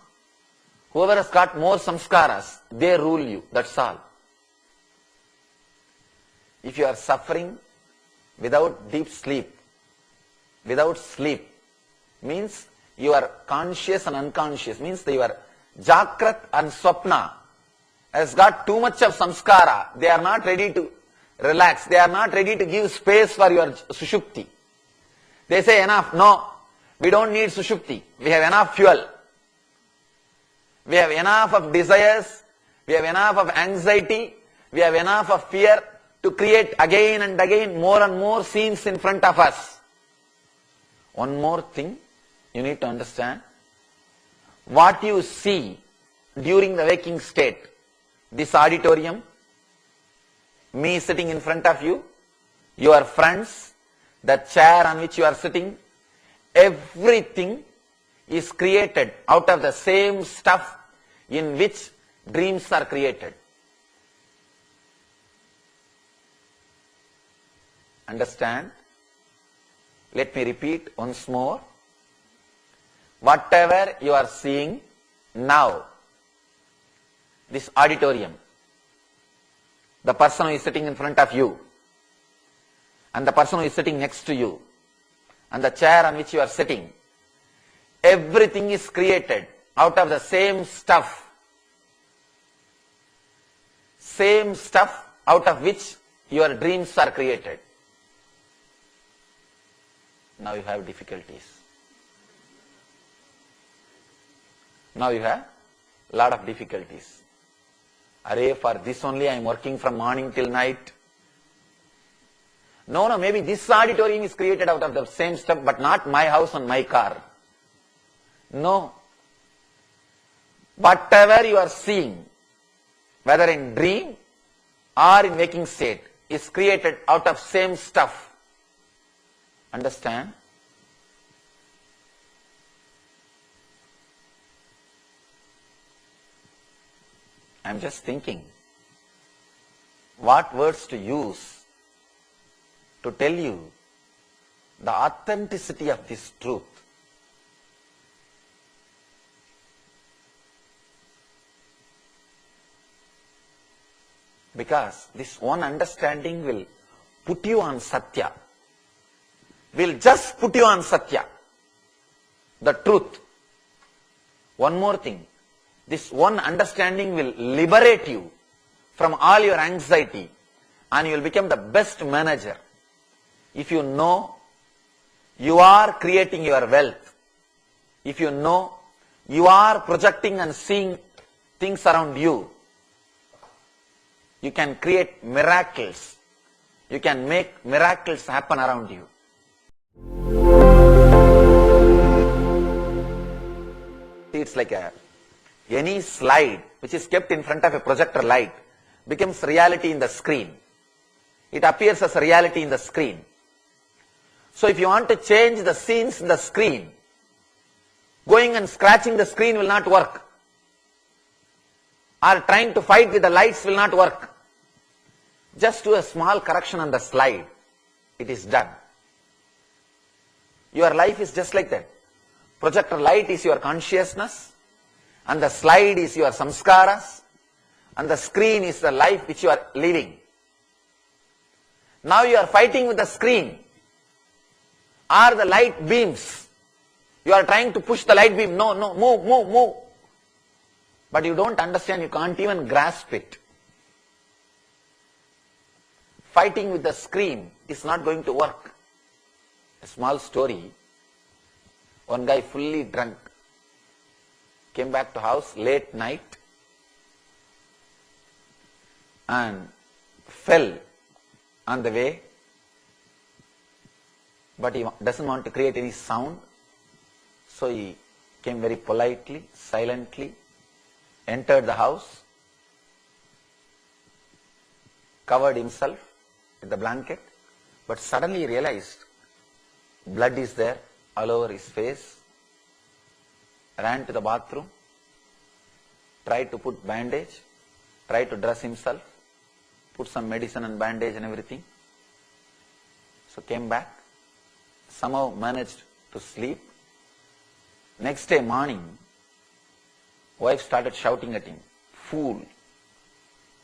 whoever has got more samskaras, they rule you. That's all. If you are suffering without deep sleep, without sleep, means you are conscious and unconscious, means that your Jakrat and Swapna has got too much of samskara. They are not ready to relax. They are not ready to give space for your sushupti. They say enough. No, we don't need sushupti. We have enough fuel. We have enough of desires. We have enough of anxiety. We have enough of fear to create again and again more and more scenes in front of us. One more thing you need to understand. What you see during the waking state, this auditorium, me sitting in front of you, your friends, the chair on which you are sitting, everything is created out of the same stuff in which dreams are created. Understand? Let me repeat once more. Whatever you are seeing now, this auditorium, the person who is sitting in front of you, and the person who is sitting next to you, and the chair on which you are sitting, everything is created out of the same stuff. Same stuff out of which your dreams are created. Now you have difficulties. Now you have a lot of difficulties. Array, for this only I am working from morning till night. No, maybe this auditorium is created out of the same stuff, but not my house and my car. No. Whatever you are seeing, whether in dream or in waking state, is created out of same stuff. Understand? I am just thinking what words to use to tell you the authenticity of this truth. Because this one understanding will put you on Satya. Will just put you on Satya. The truth. One more thing. This one understanding will liberate you from all your anxiety, and you will become the best manager. If you know you are creating your wealth, if you know you are projecting and seeing things around you, you can create miracles. You can make miracles happen around you. It's like any slide which is kept in front of a projector light becomes reality in the screen. It appears as a reality in the screen. So if you want to change the scenes in the screen, going and scratching the screen will not work. Or trying to fight with the lights will not work. Just do a small correction on the slide. It is done. Your life is just like that. Projector light is your consciousness, and the slide is your samskaras, and the screen is the life which you are living. Now you are fighting with the screen or the light beams. You are trying to push the light beam. No, move. But you don't understand, you can't even grasp it. Fighting with the screen is not going to work. A small story. One guy fully drunk came back to house late night and fell on the way, but he doesn't want to create any sound, so he came very politely, silently, entered the house, covered himself with the blanket, but suddenly he realized blood is there all over his face, ran to the bathroom, tried to put bandage, tried to dress himself, put some medicine and bandage and everything. So came back, somehow managed to sleep. Next day morning, wife started shouting at him, "Fool,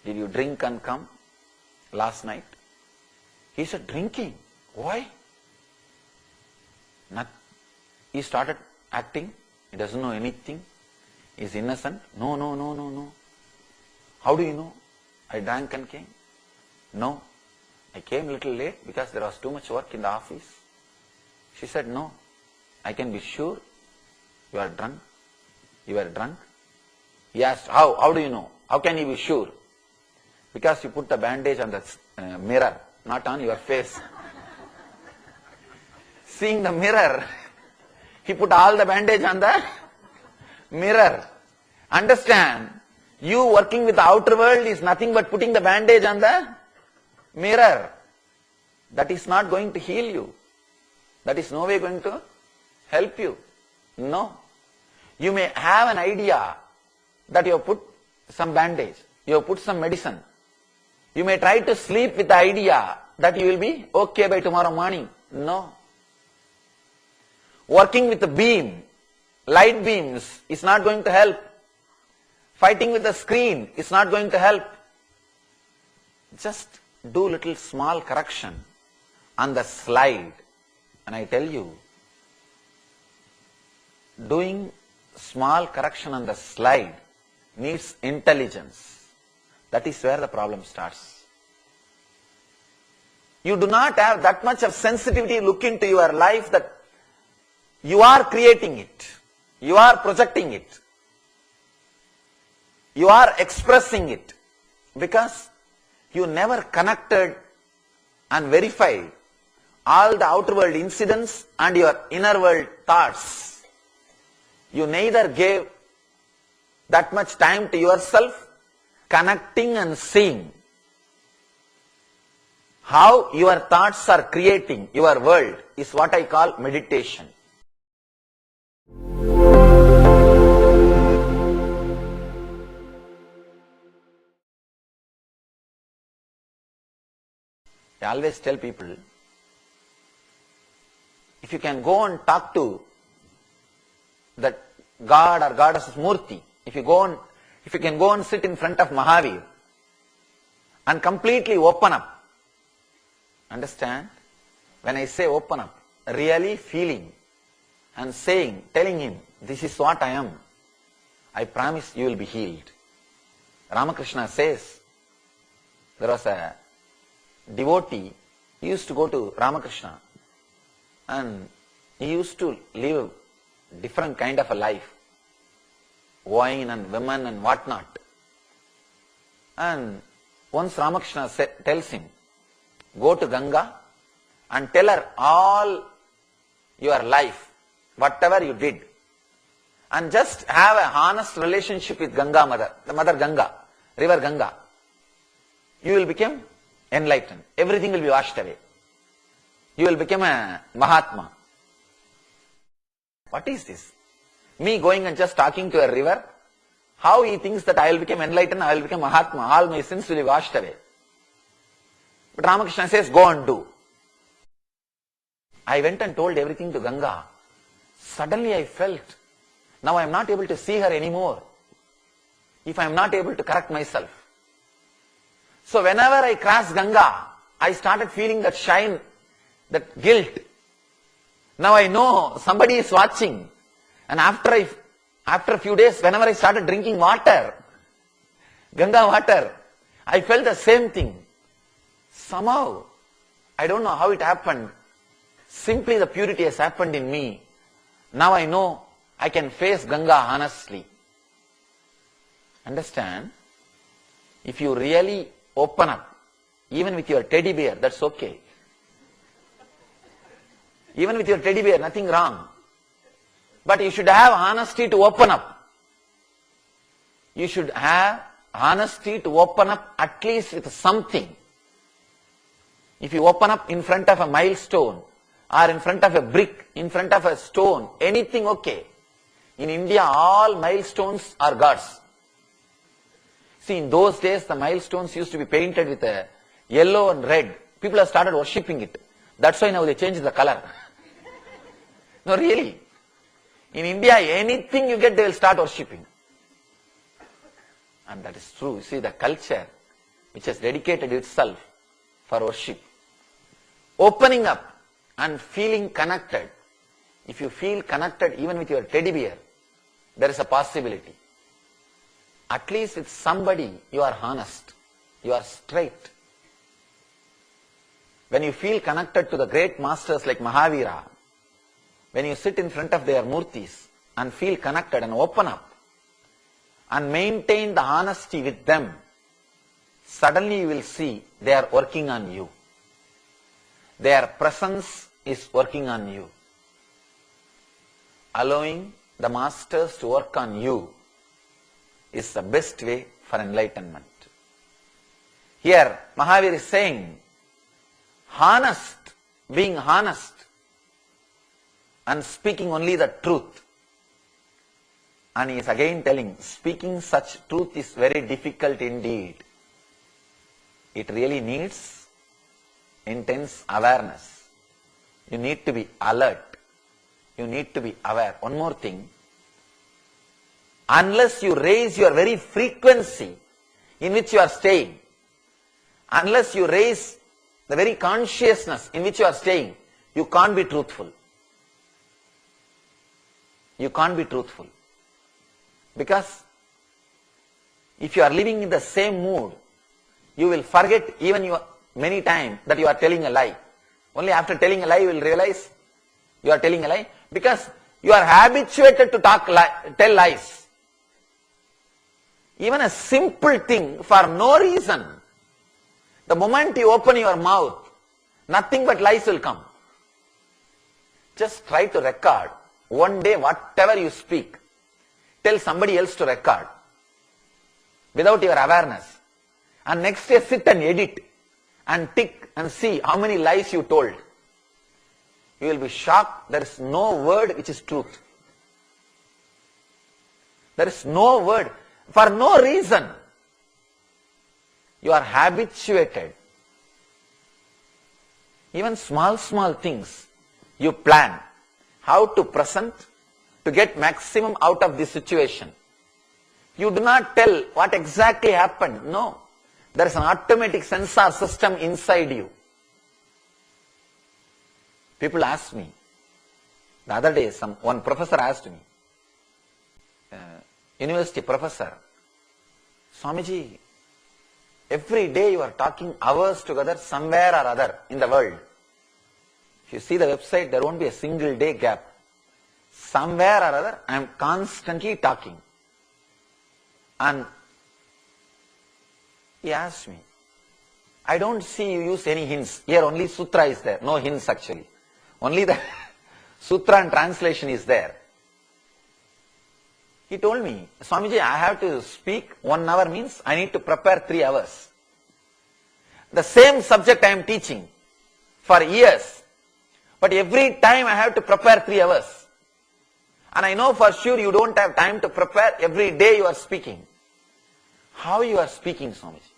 did you drink and come last night?" He said, "Drinking? Why?" He started acting, he doesn't know anything, he is innocent. No. How do you know? I drank and came. No, I came a little late because there was too much work in the office. She said, "No, I can be sure you are drunk. You were drunk." He asked, how do you know? How can you be sure? Because you put the bandage on the mirror, not on your face. Seeing the mirror, he put all the bandage on the mirror. Understand, you working with the outer world is nothing but putting the bandage on the mirror. That is not going to heal you. That is no way going to help you. No. You may have an idea that you have put some bandage, you have put some medicine. You may try to sleep with the idea that you will be okay by tomorrow morning. No. Working with the beam, light beams, is not going to help. Fighting with the screen is not going to help. Just do little small correction on the slide. And I tell you, doing small correction on the slide needs intelligence. That is where the problem starts. You do not have that much of sensitivity look into your life that you are creating it, you are projecting it, you are expressing it, because you never connected and verified all the outer world incidents and your inner world thoughts. You neither gave that much time to yourself, connecting and seeing how your thoughts are creating your world is what I call meditation. I always tell people, if you can go and talk to that God or Goddess Murti, if you can go and sit in front of Mahavira and completely open up, understand? When I say open up, really feeling and saying, telling him, this is what I am, I promise you will be healed. Ramakrishna says, there was a devotee, he used to go to Ramakrishna and he used to live different kind of a life, wine and women and whatnot. And once Ramakrishna tells him, Go to Ganga and tell her all your life, whatever you did. And just have a honest relationship with Ganga Mother, the Mother Ganga, River Ganga. You will become enlightened. Everything will be washed away. You will become a Mahatma. What is this? Me going and just talking to a river? How he thinks that I will become enlightened, I will become Mahatma, all my sins will be washed away. But Ramakrishna says, go and do. I went and told everything to Ganga. Suddenly I felt, now I am not able to see her anymore, if I am not able to correct myself. So whenever I cross Ganga, I started feeling that shine, that guilt. Now I know somebody is watching. And after a few days, whenever I started drinking water, Ganga water, I felt the same thing. Somehow, I don't know how it happened. Simply the purity has happened in me. Now I know I can face Ganga honestly. Understand? If you really open up, even with your teddy bear, that's okay. Even with your teddy bear, nothing wrong. But you should have honesty to open up. You should have honesty to open up at least with something. If you open up in front of a milestone, or in front of a brick, in front of a stone, anything okay. In India, all milestones are gods. See, in those days, the milestones used to be painted with a yellow and red. People have started worshipping it. That's why now they changed the color. No, really. In India, anything you get, they will start worshipping. And that is true. You see, the culture which has dedicated itself for worship. Opening up and feeling connected. If you feel connected even with your teddy bear, there is a possibility. At least with somebody, you are honest. You are straight. When you feel connected to the great masters like Mahavira, when you sit in front of their murtis and feel connected and open up and maintain the honesty with them, suddenly you will see they are working on you. Their presence is working on you. Allowing the masters to work on you is the best way for enlightenment. Here, Mahavira is saying, honest, being honest, and speaking only the truth. And he is again telling, speaking such truth is very difficult indeed. It really needs intense awareness. You need to be alert. You need to be aware. One more thing. Unless you raise your very frequency in which you are staying, unless you raise the very consciousness in which you are staying, you can't be truthful. You can't be truthful. Because if you are living in the same mood, you will forget even many times that you are telling a lie. Only after telling a lie you will realize you are telling a lie, because you are habituated to tell lies. Even a simple thing for no reason, the moment you open your mouth, nothing but lies will come. Just try to record. One day, whatever you speak, tell somebody else to record without your awareness. And next day sit and edit and tick and see how many lies you told. You will be shocked. There is no word which is truth. There is no word. For no reason. You are habituated. Even small things you plan. How to present to get maximum out of this situation. You do not tell what exactly happened. No. There is an automatic sensor system inside you. People ask me. The other day, one professor asked me, university professor, Swamiji, every day you are talking hours together somewhere or other in the world. If you see the website, there won't be a single day gap. Somewhere or other, I am constantly talking. And he asked me, I don't see you use any hints. Here only sutra is there, no hints actually. Only the sutra and translation is there. He told me, Swamiji, I have to speak 1 hour means I need to prepare 3 hours. The same subject I am teaching for years, but every time I have to prepare 3 hours. And I know for sure you don't have time to prepare, every day you are speaking. How you are speaking, Swamiji?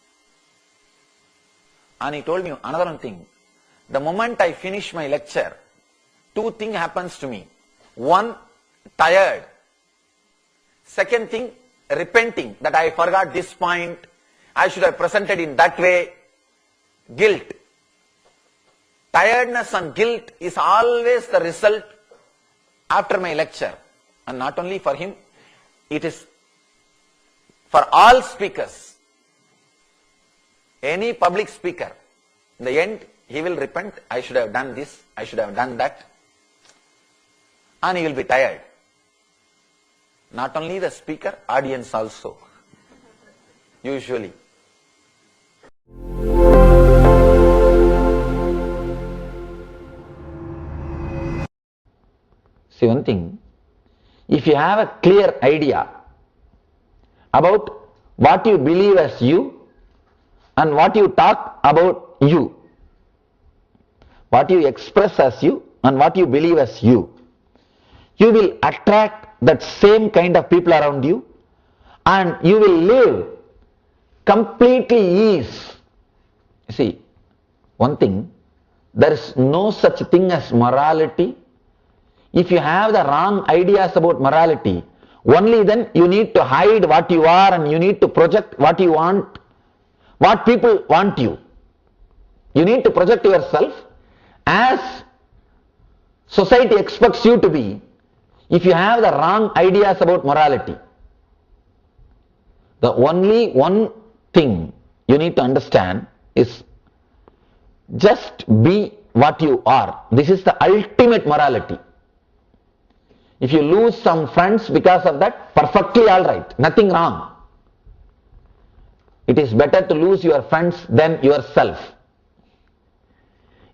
And he told me another one thing. The moment I finish my lecture, 2 things happens to me. 1, tired. Second thing, repenting that I forgot this point, I should have presented in that way. Guilt. Tiredness and guilt is always the result after my lecture. And not only for him, it is for all speakers. Any public speaker, in the end, he will repent, I should have done this, I should have done that. And he will be tired. Not only the speaker, audience also. Usually. See one thing, if you have a clear idea about what you believe as you and what you talk about you, what you express as you and what you believe as you will attract that same kind of people around you and you will live completely ease. See, one thing, there is no such thing as morality. If you have the wrong ideas about morality, only then you need to hide what you are and you need to project what you want, what people want you. You need to project yourself as society expects you to be. If you have the wrong ideas about morality, the only one thing you need to understand is just be what you are. This is the ultimate morality. If you lose some friends because of that, perfectly alright, nothing wrong. It is better to lose your friends than yourself.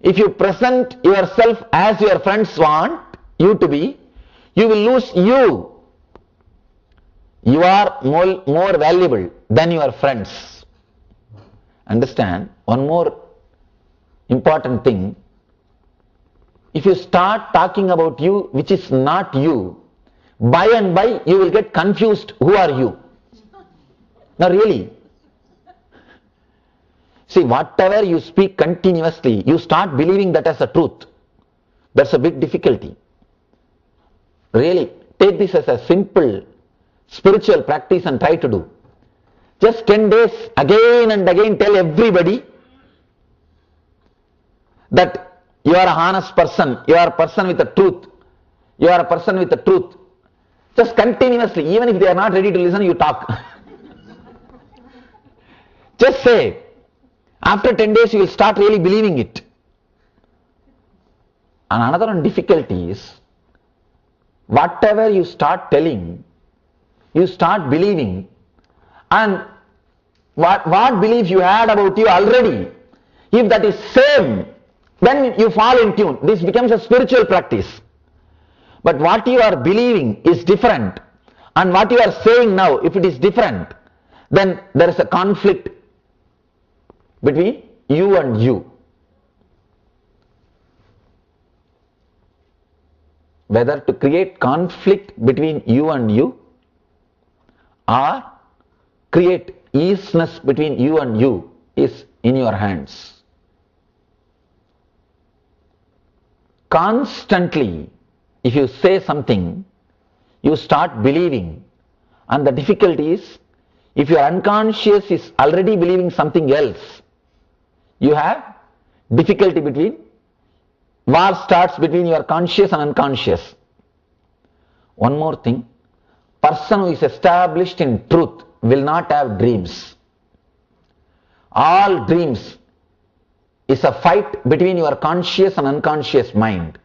If you present yourself as your friends want you to be, you will lose you. You are more valuable than your friends. Understand? One more important thing. If you start talking about you which is not you, by and by you will get confused who are you. Now really. See, whatever you speak continuously, you start believing that as a truth. That's a big difficulty. Really, take this as a simple spiritual practice and try to do. Just 10 days, again and again tell everybody that you are a honest person, you are a person with the truth, you are a person with the truth. Just continuously, even if they are not ready to listen, you talk. Just say, after 10 days you will start really believing it. And another one difficulty is, whatever you start telling, you start believing, and what belief you had about you already, if that is same, then you fall in tune. This becomes a spiritual practice. But what you are believing is different, and what you are saying now, if it is different, then there is a conflict between you and you. Whether to create conflict between you and you or create easiness between you and you is in your hands. Constantly, if you say something, you start believing, and the difficulty is, if your unconscious is already believing something else, you have difficulty between, war starts between your conscious and unconscious. One more thing, person who is established in truth will not have dreams. All dreams is a fight between your conscious and unconscious mind.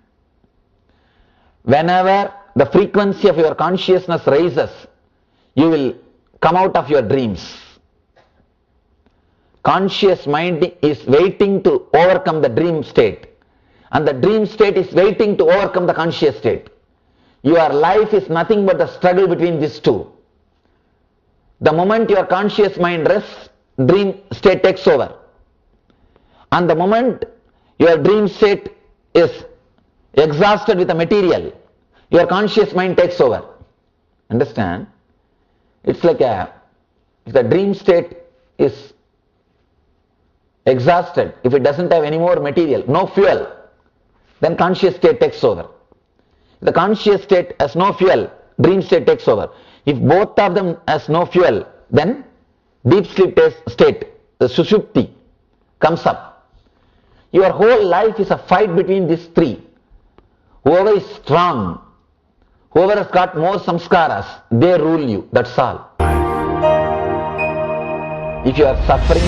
Whenever the frequency of your consciousness rises, you will come out of your dreams. conscious mind is waiting to overcome the dream state, and the dream state is waiting to overcome the conscious state. Your life is nothing but the struggle between these two. The moment your conscious mind rests, dream state takes over. And the moment your dream state is exhausted with the material, your conscious mind takes over. Understand? It's like if the dream state is exhausted, if it doesn't have any more material, no fuel, then conscious state takes over. If the conscious state has no fuel, dream state takes over. If both of them has no fuel, then deep sleep state, the sushupti, comes up. Your whole life is a fight between these three. Whoever is strong, whoever has got more samskaras, they rule you. That's all. If you are suffering,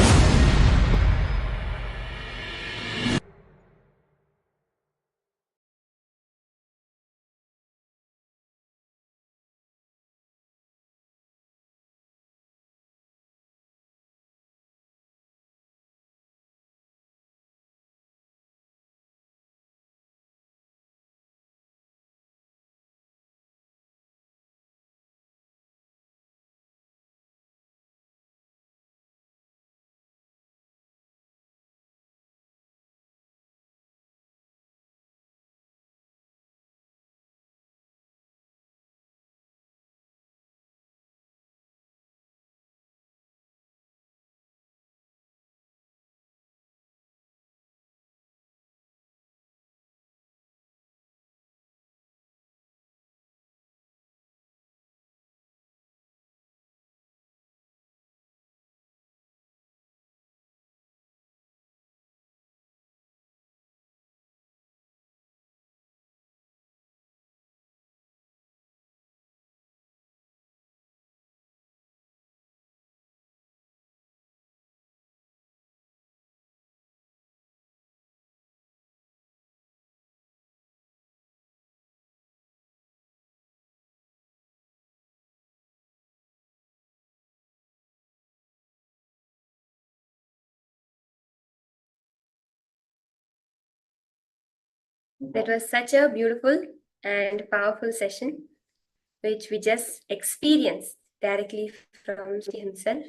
That was such a beautiful and powerful session, which we just experienced directly from himself.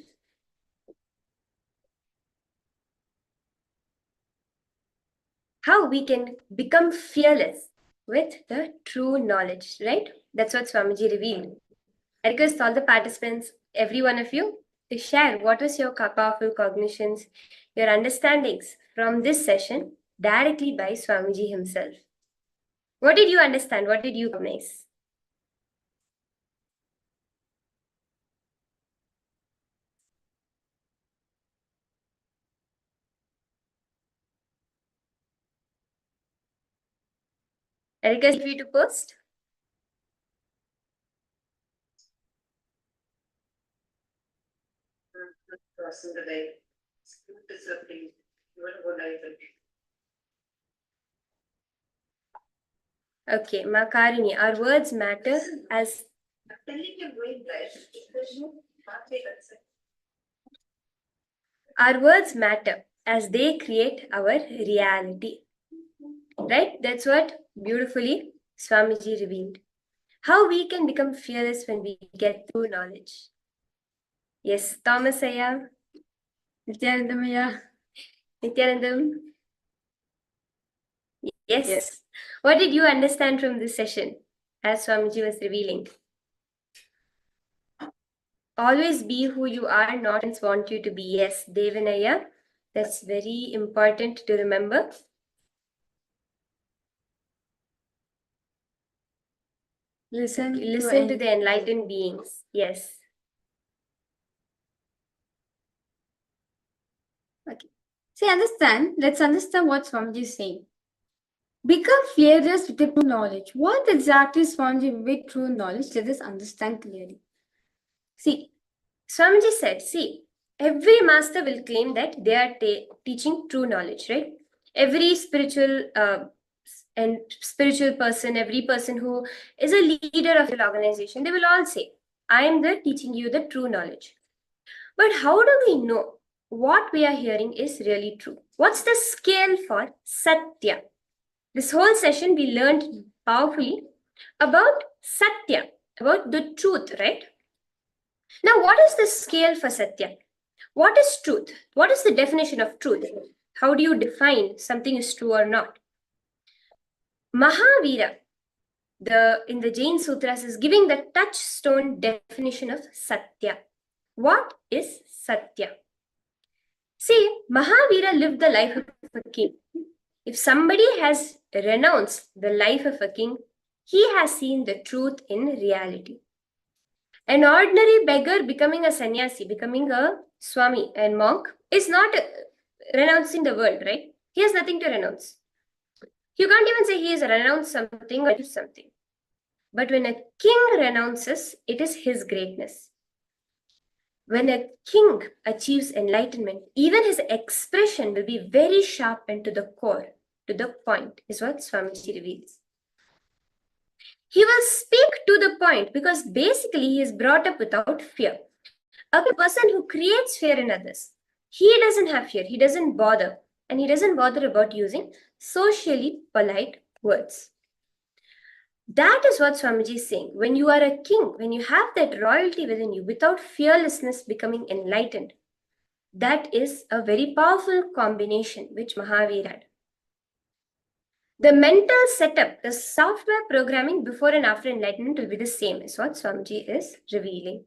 How we can become fearless with the true knowledge, right? That's what Swamiji revealed. I request all the participants, every one of you, to share what was your powerful cognitions, your understandings from this session directly by Swamiji himself. What did you understand? What did you recognize? I request you to post. Okay, Makarini, our words matter as our words matter as they create our reality. Right? That's what beautifully Swamiji revealed. How we can become fearless when we get true knowledge. Yes, Thomas Aya. Nithyanandam Aya. Nithyanandam. Yes. What did you understand from this session as Swamiji was revealing? Always be who you are, not want you to be. Yes, Devanaya. That's very important to remember. Listen to the enlightened beings. Yes. Okay. See, let's understand what Swamiji is saying. Become fearless with the true knowledge. What exactly is Swamiji with true knowledge? Let us understand clearly. See, Swamiji said, every master will claim that they are teaching true knowledge, right? Every spiritual person, every person who is a leader of an organization, they will all say, I am teaching you the true knowledge. But how do we know what we are hearing is really true. What's the scale for Satya? This whole session we learned powerfully about Satya, about the truth, right? Now, what is the scale for Satya? What is truth? What is the definition of truth? How do you define something is true or not? Mahavira, in the Jain Sutras, is giving the touchstone definition of Satya. What is Satya? See, Mahavira lived the life of a king. If somebody has renounced the life of a king, he has seen the truth in reality. An ordinary beggar becoming a sannyasi, becoming a swami and monk, is not renouncing the world, right? He has nothing to renounce. You can't even say he has renounced something or something. But when a king renounces, it is his greatness. When a king achieves enlightenment, even his expression will be very sharp and to the core, to the point, is what Swamiji reveals. He will speak to the point because basically he is brought up without fear. A person who creates fear in others, he doesn't have fear, he doesn't bother, and he doesn't bother about using socially polite words. That is what Swamiji is saying. When you are a king, when you have that royalty within you, without fearlessness becoming enlightened, that is a very powerful combination which Mahavira had. The mental setup, the software programming before and after enlightenment will be the same, is what Swamiji is revealing.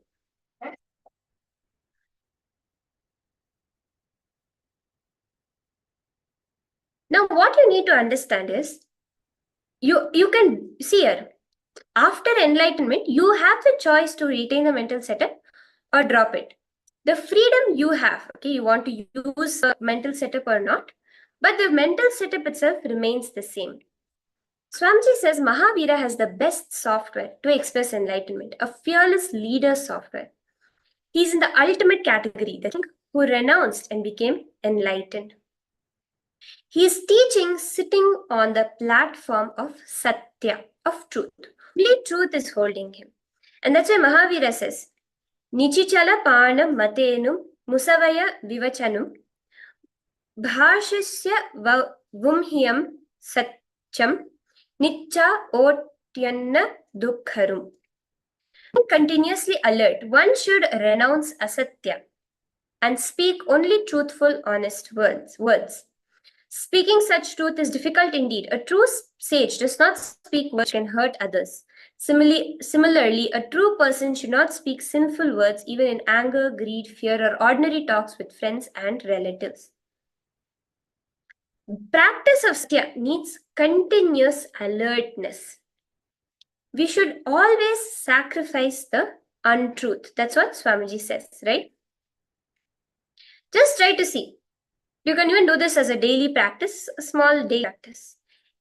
Now, what you need to understand is, you can see here, after enlightenment, you have the choice to retain the mental setup or drop it. The freedom you have, okay, you want to use a mental setup or not, but the mental setup itself remains the same. Swamiji says Mahavira has the best software to express enlightenment, a fearless leader software. He's in the ultimate category, the king who renounced and became enlightened. He is teaching sitting on the platform of Satya, of truth. Only truth is holding him. And that's why Mahavira says, Nichichala Panam Matenum Musavaya Vivachanum Bhashasya Vumhyam Satcham Nicha Otyanna Dukharum. Continuously alert, one should renounce asatya and speak only truthful, honest words. Speaking such truth is difficult indeed. A true sage does not speak words which can hurt others. Similarly, a true person should not speak sinful words even in anger, greed, fear, or ordinary talks with friends and relatives. Practice of satya needs continuous alertness. We should always sacrifice the untruth. That's what Swamiji says, right? Just try to see. You can even do this as a daily practice, a small daily practice.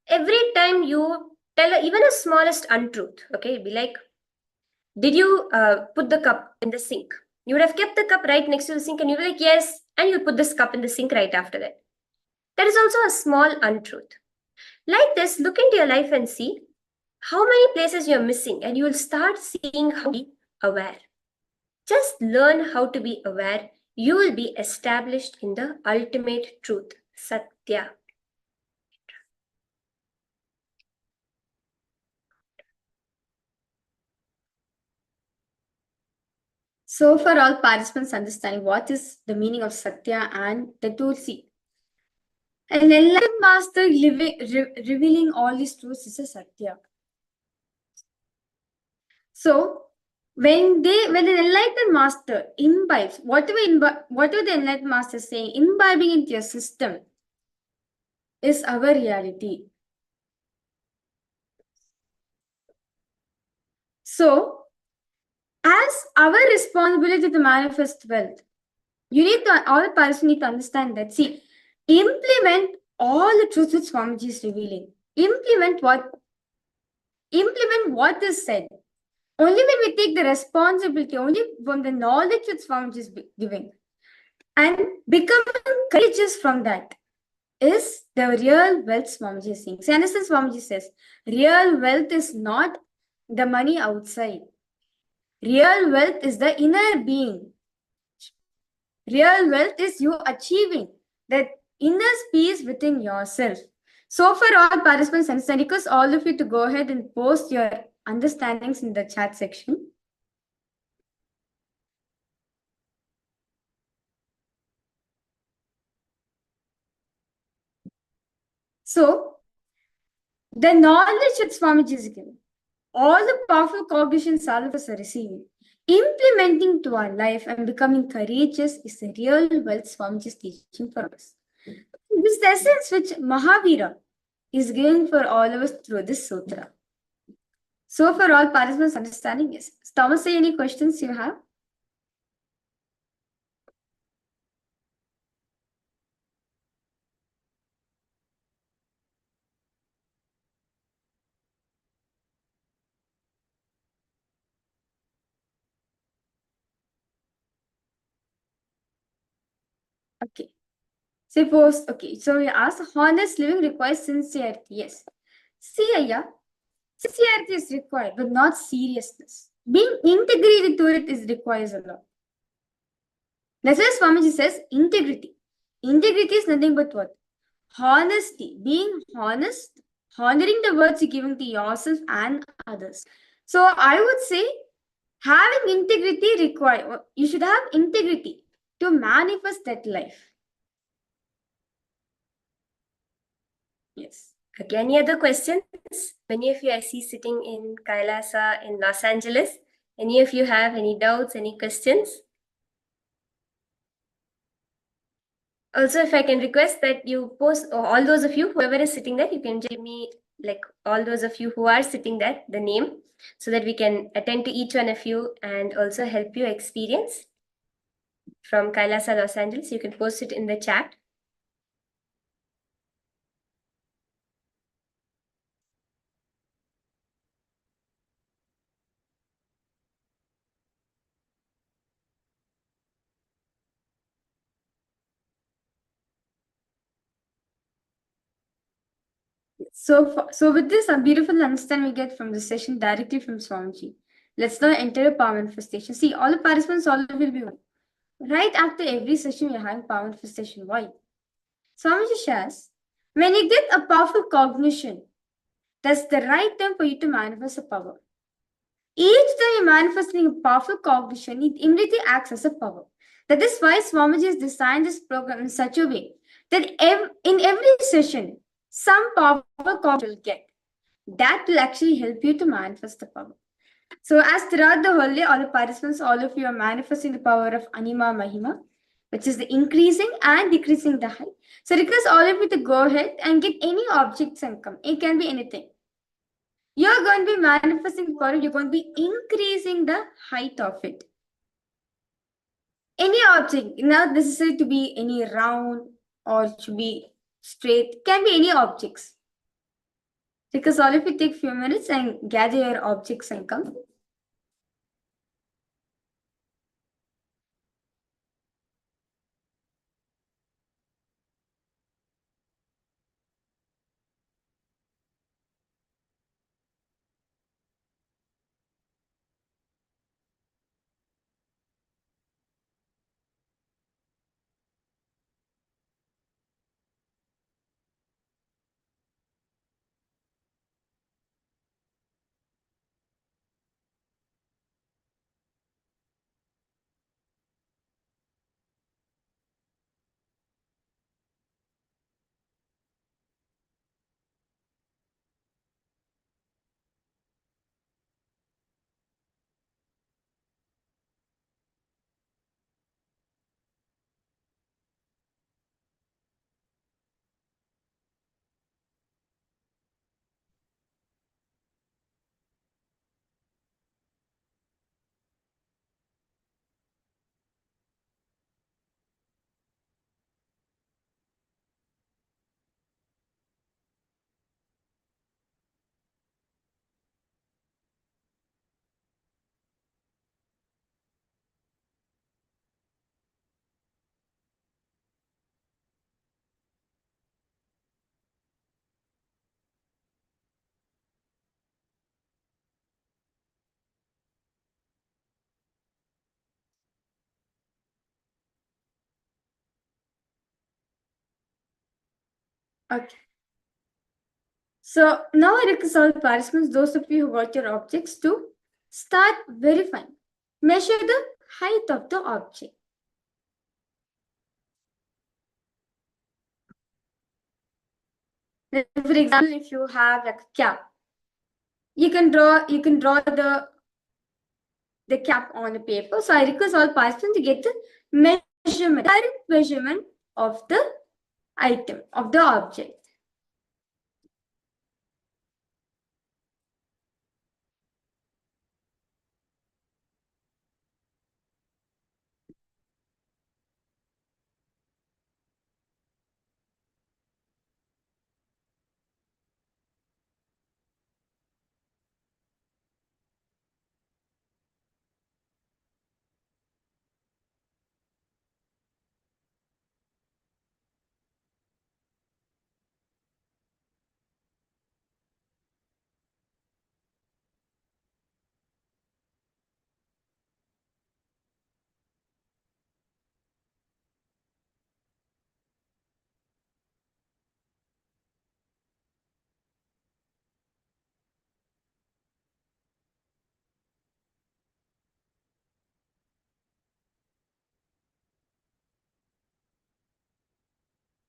Every time you tell even a smallest untruth, okay, be like, did you put the cup in the sink? You would have kept the cup right next to the sink and you'd be like, yes, and you put this cup in the sink right after that. That is also a small untruth. Like this, look into your life and see how many places you're missing, and you will start seeing how to be aware. Just learn how to be aware. You will be established in the ultimate truth, Satya. So, for all participants understanding what is the meaning of Satya and the Tulsi, an enlightened master revealing all these truths is a Satya. So, when an enlightened master imbibes, whatever the enlightened master is saying, imbibing into your system is our reality. So, as our responsibility to manifest wealth, all the participants need to understand that. See, implement all the truths that Swamiji is revealing. Implement what is said. Only when we take the responsibility, only from the knowledge that Swamiji is giving, and becoming courageous from that, is the real wealth Swamiji is saying. See, understand Swamiji says, real wealth is not the money outside. Real wealth is the inner being. Real wealth is you achieving that inner peace within yourself. So for all participants, I request all of you to go ahead and post your understandings in the chat section. So, the knowledge that Swamiji is giving, all the powerful cognitions all of us are receiving, implementing to our life and becoming courageous is the real wealth Swamiji is teaching for us. This is the essence which Mahavira is giving for all of us through this sutra. So, for all participants' understanding, yes. Thomas, say any questions you have? Okay. Suppose, okay, so we ask, honest living requires sincerity. Yes. See, Aya, sincerity is required, but not seriousness. Being integrated to it is requires a lot. That's why Swamiji says integrity. Integrity is nothing but what? Honesty. Being honest, honoring the words you're giving to yourself and others. So I would say having integrity you should have integrity to manifest that life. Yes. Okay, any other questions? Many of you I see sitting in KAILASA in Los Angeles. Any of you have any doubts, any questions? Also, if I can request that you post, all those of you, whoever is sitting there, you can give me, like, all those of you who are sitting there, the name, so that we can attend to each one of you and also help you experience from KAILASA Los Angeles. You can post it in the chat. So with this, a beautiful understanding we get from the session directly from Swamiji. Let's now enter a power manifestation. See, all the participants, all will be one. Right after every session, we're having power manifestation. Why? Swamiji shares, when you get a powerful cognition, that's the right time for you to manifest a power. Each time you're manifesting a powerful cognition, it immediately acts as a power. That is why Swamiji has designed this program in such a way that in every session, some powerful cognition will get. That will actually help you to manifest the power. So, as throughout the whole day, all the participants, all of you are manifesting the power of Anima Mahima, which is the increasing and decreasing the height. So, request all of you to go ahead and get any objects and come. It can be anything. You're going to be manifesting the power, you're going to be increasing the height of it. Any object, not necessary to be any round or to be straight, can be any objects. Because all of you take few minutes and gather your objects and come. Okay. So now I request all participants, those of you who got your objects, to start verifying. Measure the height of the object. For example, if you have like a cap, you can draw the cap on the paper. So I request all participants to get the measurement, direct measurement of the item, of the object.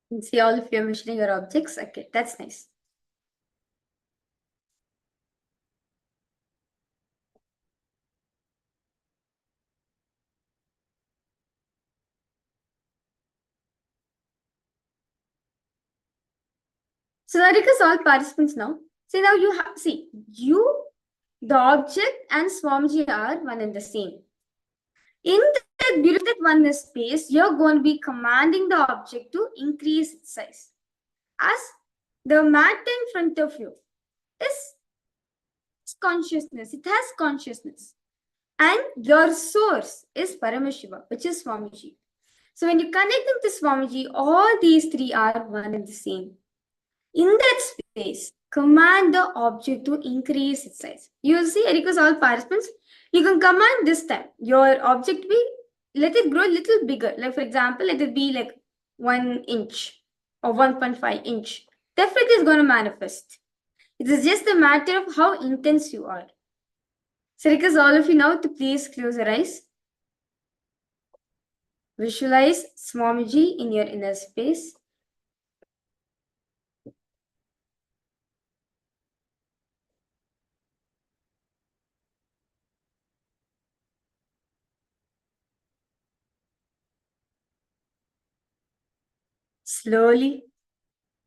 You see all of you are measuring your objects. Okay, that's nice. So that request all participants now. See now you have the object and Swamiji are one and the same. In that beautiful oneness space, you're going to be commanding the object to increase its size. As the matter in front of you is consciousness, it has consciousness. And your source is Paramashiva, which is Swamiji. So when you connect them to Swamiji, all these three are one and the same. In that space, command the object to increase its size. You see, because all participants, you can command this time your object let it grow a little bigger. Like for example, let it be like 1 inch or 1.5 inch. Definitely is going to manifest. It is just a matter of how intense you are. So request all of you now to please close your eyes. Visualize Swamiji in your inner space. Slowly,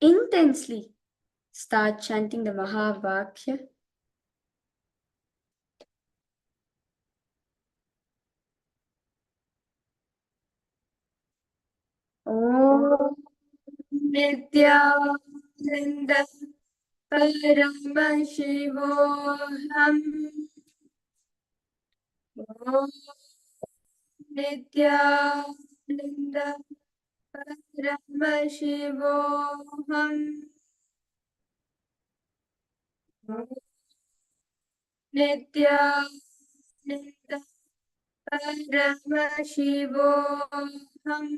intensely, start chanting the Mahavakya. Om Nithyananda Paramashivoham. Om Nithyananda Paramashivoham. Om Nithyananda Paramashivoham.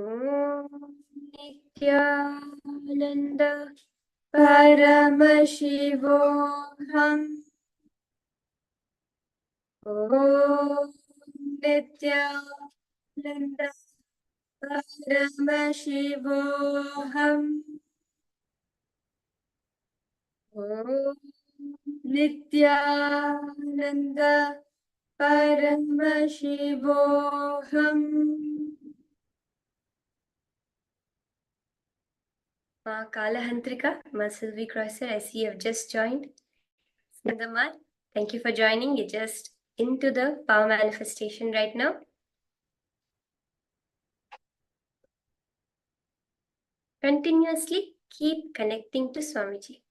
Om Nithyananda Paramashivoham. Om Nithyananda Paramashivoham. Om Nithyananda Paramashivoham. Kalahantrika, Ma Sylvie Crosser, I see you have just joined. Sindhamar, thank you for joining. You're just into the power manifestation right now. Continuously keep connecting to Swamiji.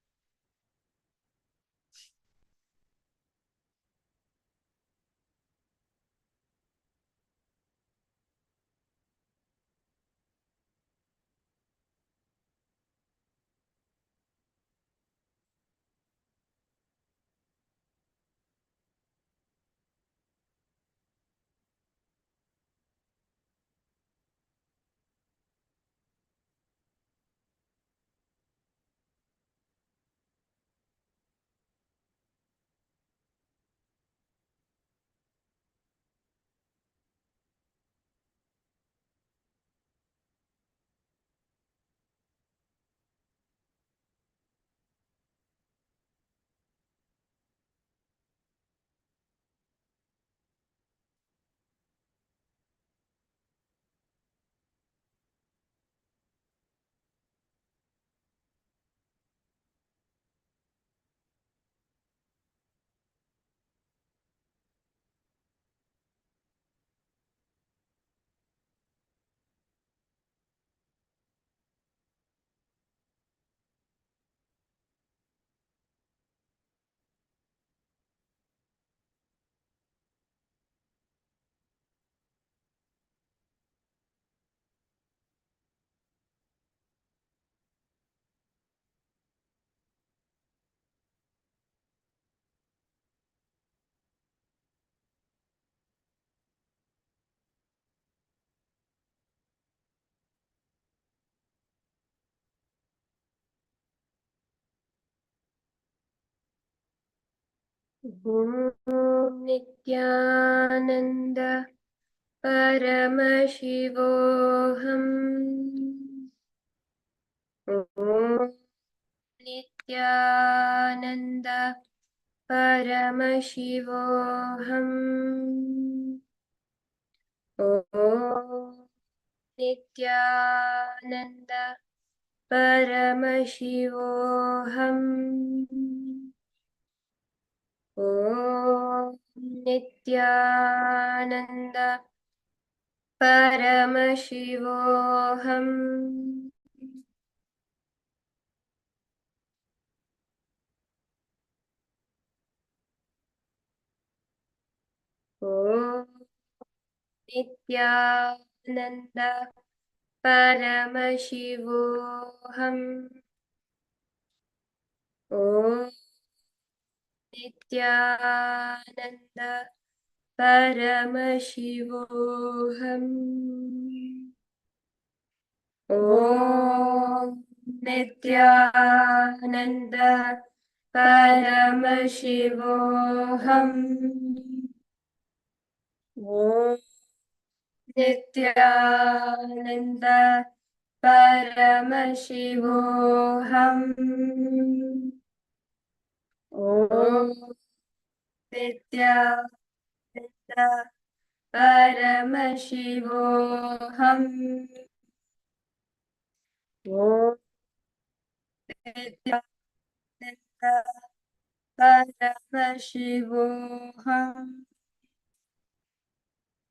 Om Nithyananda Paramashivoham. Om Nithyananda Paramashivoham. Om Nithyananda Paramashivoham. Om Nithyananda Paramashivoham. Om Nithyananda Paramashivoham. Om Nithyananda Paramashivoham. Om Nithyananda Paramashivoham. Om Nithyananda Paramashivoham. Om Nithyananda Paramashivoham. Om Nithyananda Paramashivoham.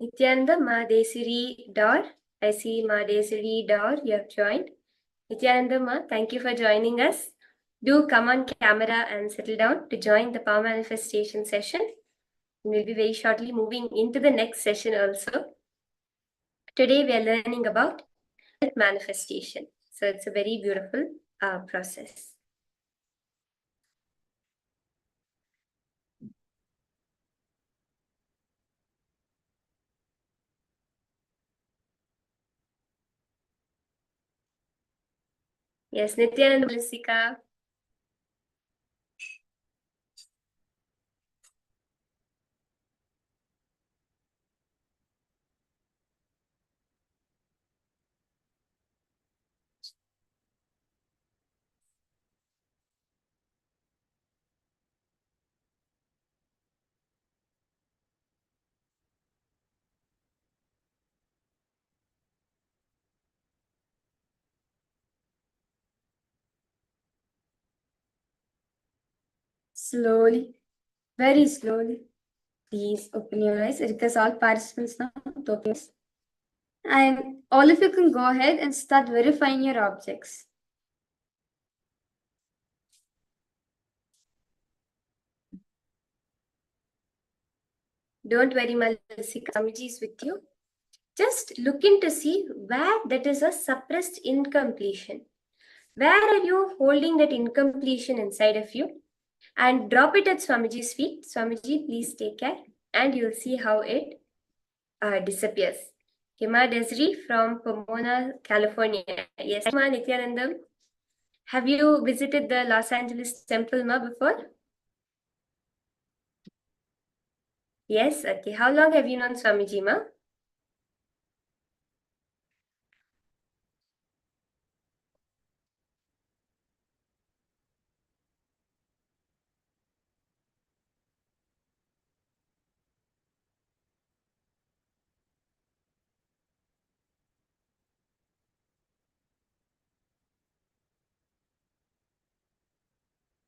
Nithyananda Madesiri Dor. I see Madesiri Dor, you have joined. Nithyananda Ma, thank you for joining us. Do come on camera and settle down to join the power manifestation session. We'll be very shortly moving into the next session also. Today we are learning about manifestation. So it's a very beautiful process. Yes, Nithyananda Malsika. Slowly, very slowly. Please open your eyes. I request all participants now to open your eyes. And all of you can go ahead and start verifying your objects. Don't worry, Malsika. Swamiji is with you. Just look in to see where that is a suppressed incompletion. Where are you holding that incompletion inside of you? And drop it at Swamiji's feet. Swamiji, please take care. And you'll see how it disappears. Hima Desri from Pomona, California. Yes, Ma Nithyanandam. Have you visited the Los Angeles temple, Ma, before? Yes, okay. How long have you known Swamiji, Ma?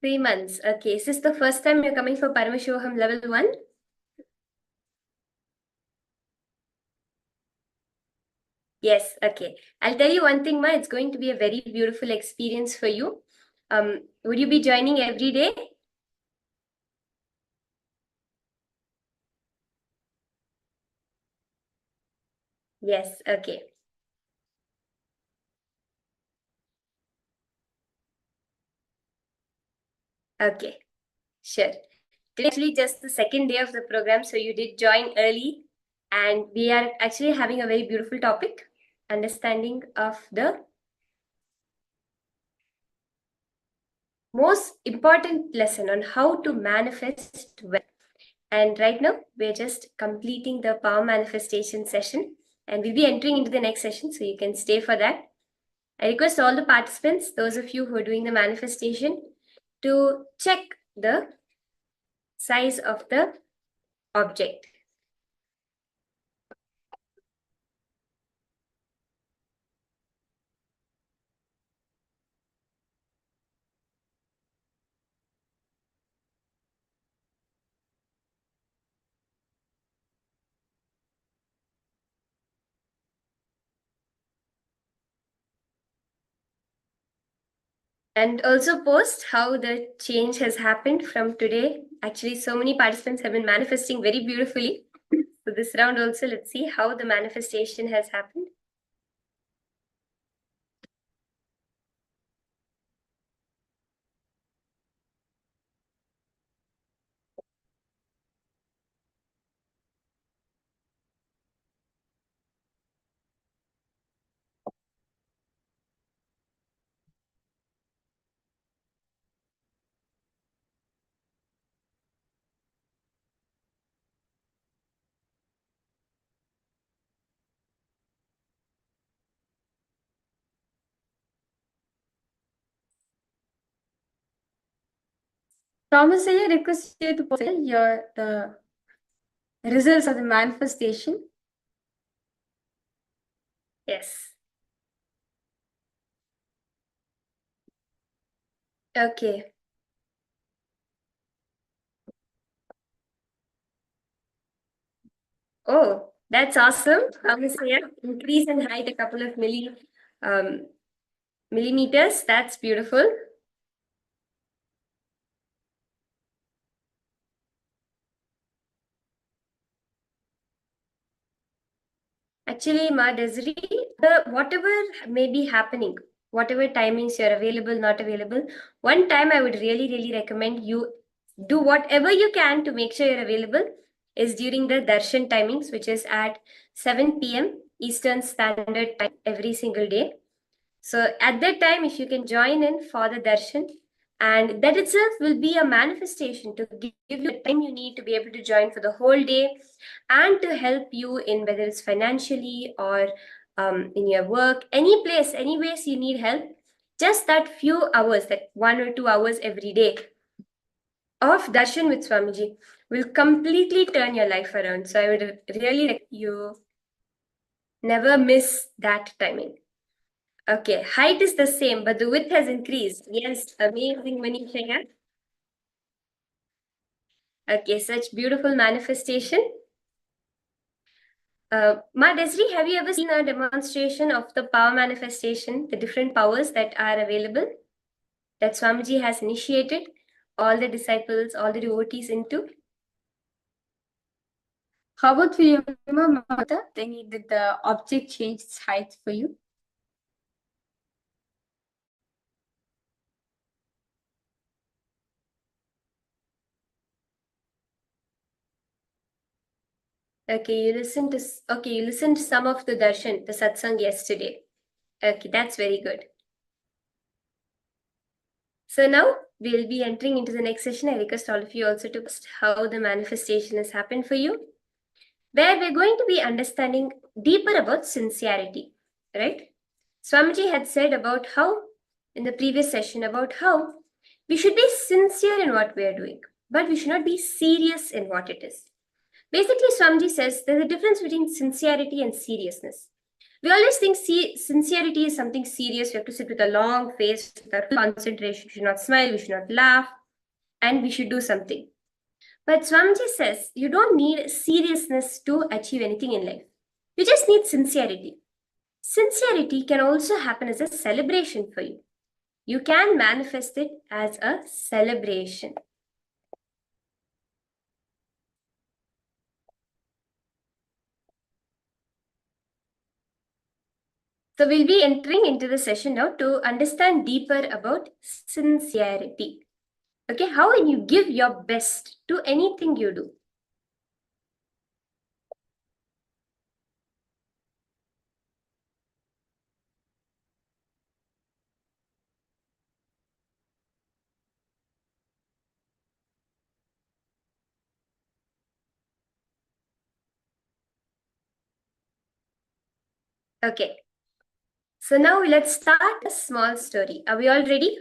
Three months. Okay. Is this the first time you're coming for Paramashivoham level 1? Yes, okay. I'll tell you one thing, Ma. It's going to be a very beautiful experience for you. Would you be joining every day? Yes, okay. Okay, sure. Today actually just the second day of the program, so you did join early. And we are actually having a very beautiful topic, understanding of the most important lesson on how to manifest well. And right now, we're just completing the power manifestation session, and we'll be entering into the next session, so you can stay for that. I request all the participants, those of you who are doing the manifestation, to check the size of the object. And also post how the change has happened from today. Actually, so many participants have been manifesting very beautifully. So this round also, let's see how the manifestation has happened. Thomas, I request you to post the results of the manifestation. Yes. Okay. Oh, that's awesome. Increase in height a couple of millimeters. That's beautiful. Actually, Ma Desiree, whatever may be happening, whatever timings you're available, not available, one time I would really, really recommend you do whatever you can to make sure you're available is during the darshan timings, which is at 7 p.m. Eastern Standard Time every single day. So at that time, if you can join in for the darshan, and that itself will be a manifestation to give you the time you need to be able to join for the whole day and to help you in whether it's financially or in your work, any place, any ways you need help. Just that few hours, that 1 or 2 hours every day of darshan with Swamiji will completely turn your life around. So I would really like you never miss that timing. Okay, height is the same, but the width has increased. Yes, amazing, Manisha. Okay, such beautiful manifestation. Ma Desri, have you ever seen a demonstration of the power manifestation, the different powers that are available that Swamiji has initiated all the disciples, all the devotees into? How about for you, Mata? They need that the object change its height for you. Okay, you listened to some of the darshan, the satsang yesterday. Okay, that's very good. So now we'll be entering into the next session. I request all of you also to post how the manifestation has happened for you, where we're going to be understanding deeper about sincerity, right? Swamiji had said about how, in the previous session, about how we should be sincere in what we are doing, but we should not be serious in what it is. Basically, Swamiji says there's a difference between sincerity and seriousness. We always think sincerity is something serious. We have to sit with a long face, with concentration. We should not smile, we should not laugh, and we should do something. But Swamiji says you don't need seriousness to achieve anything in life. You just need sincerity. Sincerity can also happen as a celebration for you. You can manifest it as a celebration. So we'll be entering into the session now to understand deeper about sincerity. Okay, how when you give your best to anything you do. Okay. So now let's start a small story. Are we all ready?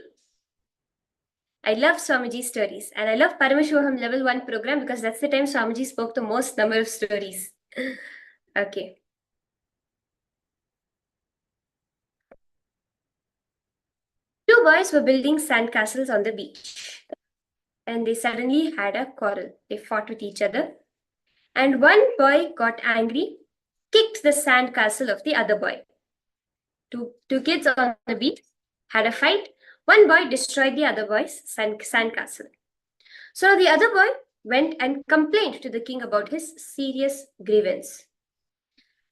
I love Swamiji's stories, and I love Paramashivoham Level 1 program because that's the time Swamiji spoke the most number of stories. Okay. Two boys were building sandcastles on the beach, and they suddenly had a quarrel. They fought with each other, and one boy got angry, kicked the sandcastle of the other boy. Two kids on the beach had a fight. One boy destroyed the other boy's sandcastle. So the other boy went and complained to the king about his serious grievance.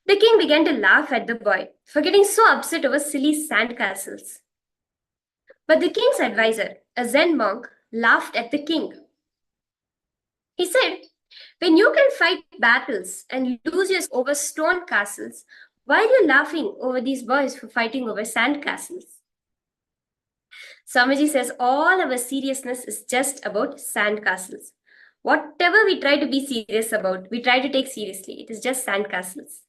The king began to laugh at the boy for getting so upset over silly sandcastles. But the king's advisor, a Zen monk, laughed at the king. He said, "When you can fight battles and lose yours over stone castles, why are you laughing over these boys for fighting over sand castles?" Swamiji says all our seriousness is just about sand castles. Whatever we try to be serious about, we try to take seriously. It is just sand castles.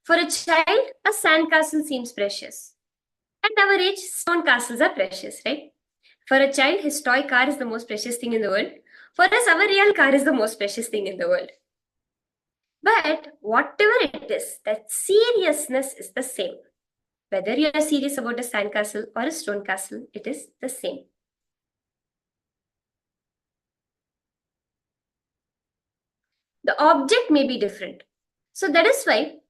For a child, a sand castle seems precious. At our age, stone castles are precious, right? For a child, his toy car is the most precious thing in the world. For us, our real car is the most precious thing in the world. But whatever it is, that seriousness is the same. Whether you are serious about a sandcastle or a stone castle, it is the same. The object may be different. So that is why,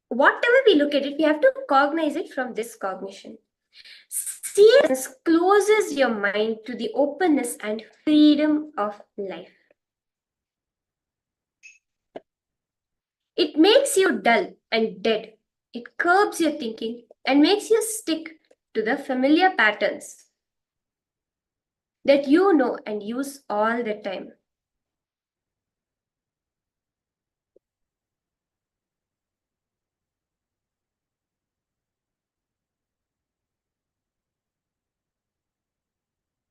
whatever we look at it, we have to cognize it from this cognition. Seriousness closes your mind to the openness and freedom of life. It makes you dull and dead. It curbs your thinking and makes you stick to the familiar patterns that you know and use all the time.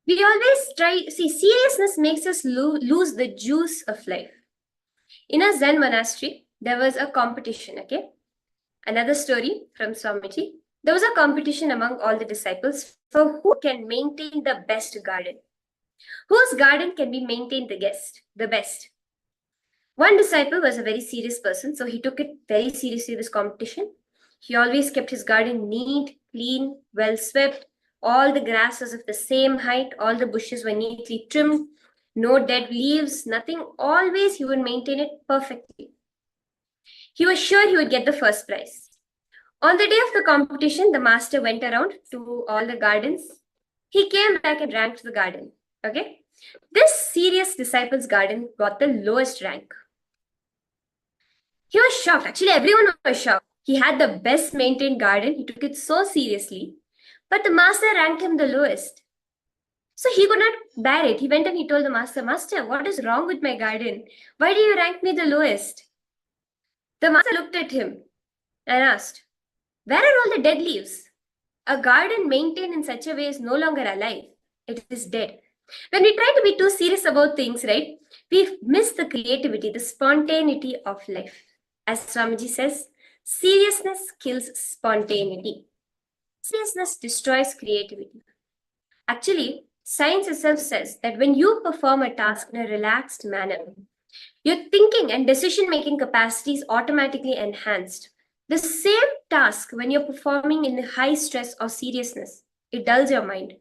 We always try, seriousness makes us lose the juice of life. In a Zen monastery, there was a competition, okay? Another story from Swamiji. There was a competition among all the disciples for who can maintain the best garden. Whose garden can be maintained the best. One disciple was a very serious person, so he took it very seriously, this competition. He always kept his garden neat, clean, well swept. All the grass was of the same height. All the bushes were neatly trimmed. No dead leaves, nothing. Always he would maintain it perfectly. He was sure he would get the first prize. On the day of the competition, the master went around to all the gardens. He came back and ranked the garden. Okay? This serious disciple's garden got the lowest rank. He was shocked. Actually, everyone was shocked. He had the best maintained garden. He took it so seriously. But the master ranked him the lowest. So he could not bear it. He went and he told the master, "Master, what is wrong with my garden? Why do you rank me the lowest?" The master looked at him and asked, "Where are all the dead leaves? A garden maintained in such a way is no longer alive. It is dead." When we try to be too serious about things, right, we miss the creativity, the spontaneity of life. As Swamiji says, seriousness kills spontaneity. Seriousness destroys creativity. Actually, science itself says that when you perform a task in a relaxed manner, your thinking and decision-making capacity is automatically enhanced. The same task, when you're performing in high stress or seriousness, it dulls your mind.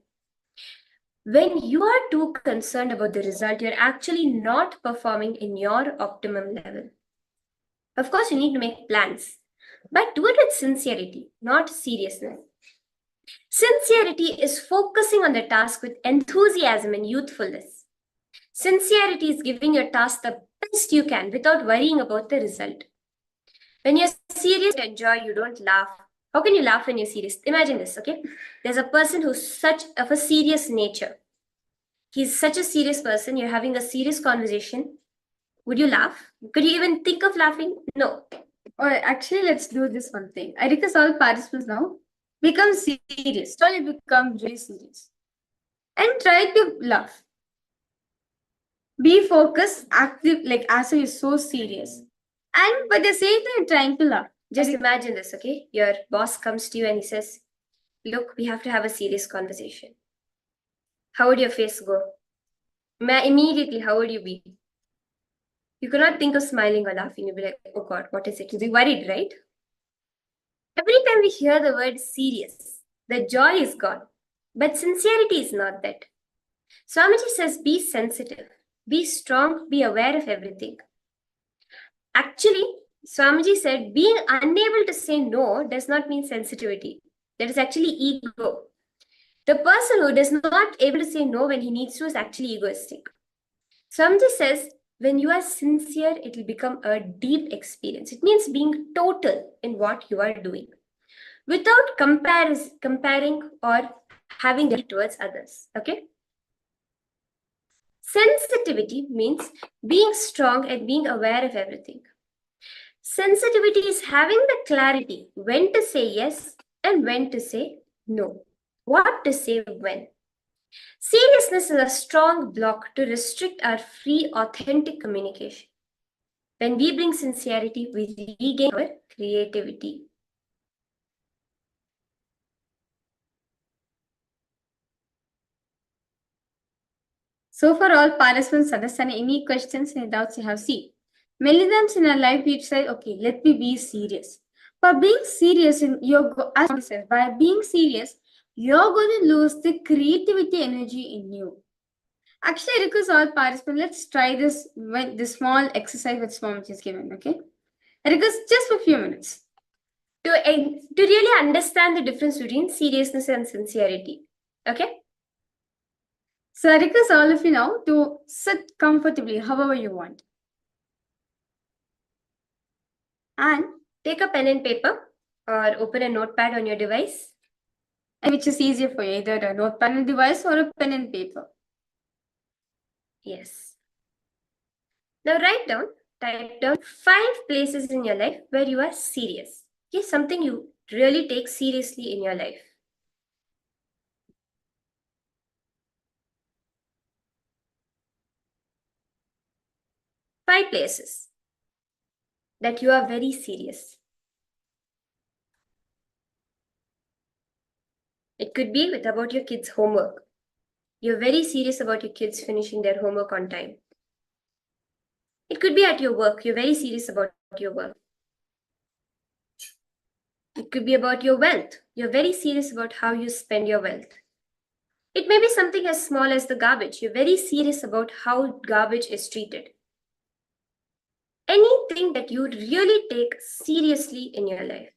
When you are too concerned about the result, you're actually not performing in your optimum level. Of course, you need to make plans, but do it with sincerity, not seriousness. Sincerity is focusing on the task with enthusiasm and youthfulness. Sincerity is giving your task the best you can without worrying about the result. When you're serious, you enjoy, you don't laugh. How can you laugh when you're serious? Imagine this, okay? There's a person who's such of a serious nature. He's such a serious person. You're having a serious conversation. Would you laugh? Could you even think of laughing? No. Or actually, let's do this one thing. I request all participants now, become serious. Slowly become really serious. And try to laugh. Be focused, active, like as if you're so serious. And but at the same time, trying to laugh. Just imagine this, okay? Your boss comes to you and he says, look, we have to have a serious conversation. How would your face go? Immediately, how would you be? You cannot think of smiling or laughing. You'll be like, oh God, what is it? You'll be worried, right? Every time we hear the word serious, the joy is gone. But sincerity is not that. Swamiji says, be sensitive, be strong, be aware of everything. Actually, Swamiji said, being unable to say no does not mean sensitivity. That is actually ego. The person who does not able to say no when he needs to is actually egoistic. Swamiji says, when you are sincere, it will become a deep experience. It means being total in what you are doing, without comparing or having towards others. Okay? Sensitivity means being strong and being aware of everything. Sensitivity is having the clarity when to say yes and when to say no, what to say when. Seriousness is a strong block to restrict our free, authentic communication. When we bring sincerity, we regain our creativity. So for all participants, understand any questions and doubts you have seen. Many times in our life we say, okay, let me be serious. But being serious in by being serious, you're going to lose the creativity energy in you. Actually, I request all participants, let's try this when this small exercise with Swamiji is given, okay? I request just for a few minutes. To really understand the difference between seriousness and sincerity. Okay? So I request all of you now to sit comfortably, however you want. And take a pen and paper or open a notepad on your device. And which is easier for you, either a notepad and device or a pen and paper. Yes. Now type down 5 places in your life where you are serious. Okay, something you really take seriously in your life. Five places that you are very serious. It could be about your kids' homework. You're very serious about your kids finishing their homework on time. It could be at your work. You're very serious about your work. It could be about your wealth. You're very serious about how you spend your wealth. It may be something as small as the garbage. You're very serious about how garbage is treated. Anything that you really take seriously in your life.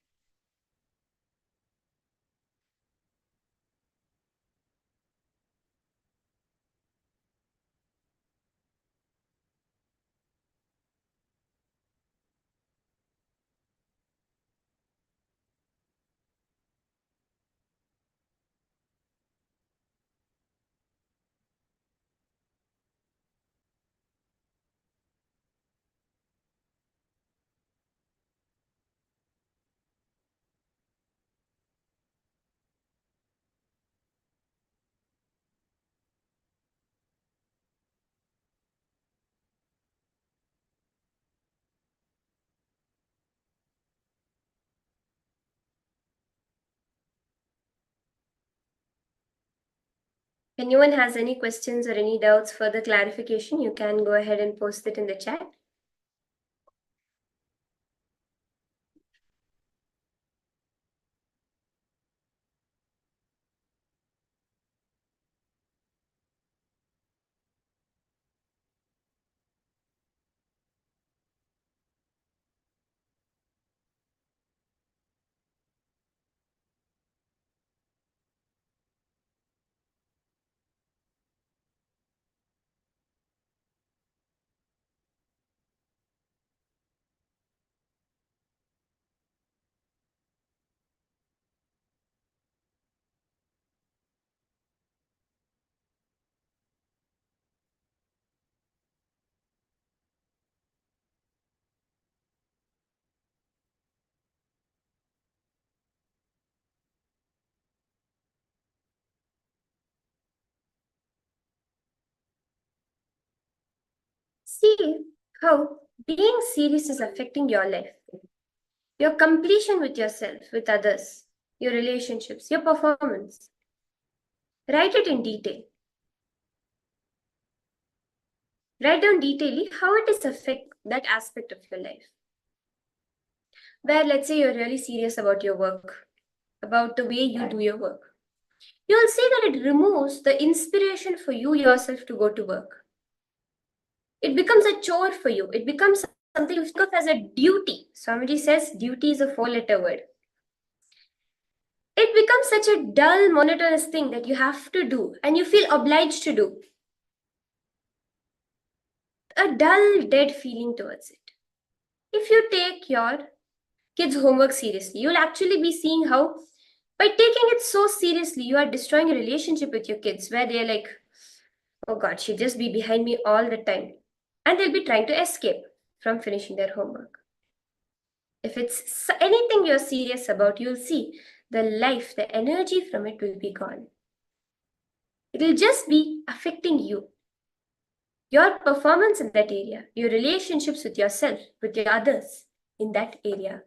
If anyone has any questions or any doubts, further clarification, you can go ahead and post it in the chat. See how being serious is affecting your life. your completion with yourself, with others, your relationships, your performance. Write it in detail. Write down detailedly how it is affect that aspect of your life. Where let's say you're really serious about your work, about the way you do your work. You'll see that it removes the inspiration for you yourself to go to work. It becomes a chore for you. It becomes something you think of as a duty. Somebody says duty is a 4-letter word. It becomes such a dull, monotonous thing that you have to do and you feel obliged to do. A dull, dead feeling towards it. If you take your kids' homework seriously, you'll actually be seeing how, by taking it so seriously, you are destroying a relationship with your kids where they're like, oh God, she'll just be behind me all the time. And they'll be trying to escape from finishing their homework. If it's anything you're serious about, you'll see the life, the energy from it will be gone. It'll just be affecting you. Your performance in that area, your relationships with yourself, with your others in that area.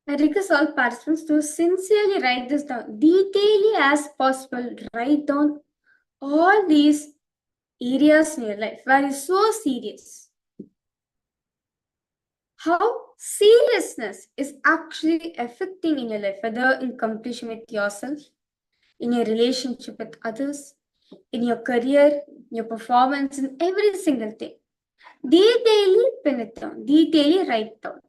I request all participants to sincerely write this down, detailedly as possible. Write down all these areas in your life where you're so serious. How seriousness is actually affecting in your life, whether in completion with yourself, in your relationship with others, in your career, your performance, in every single thing. Detailedly pin it down, detailedly write down.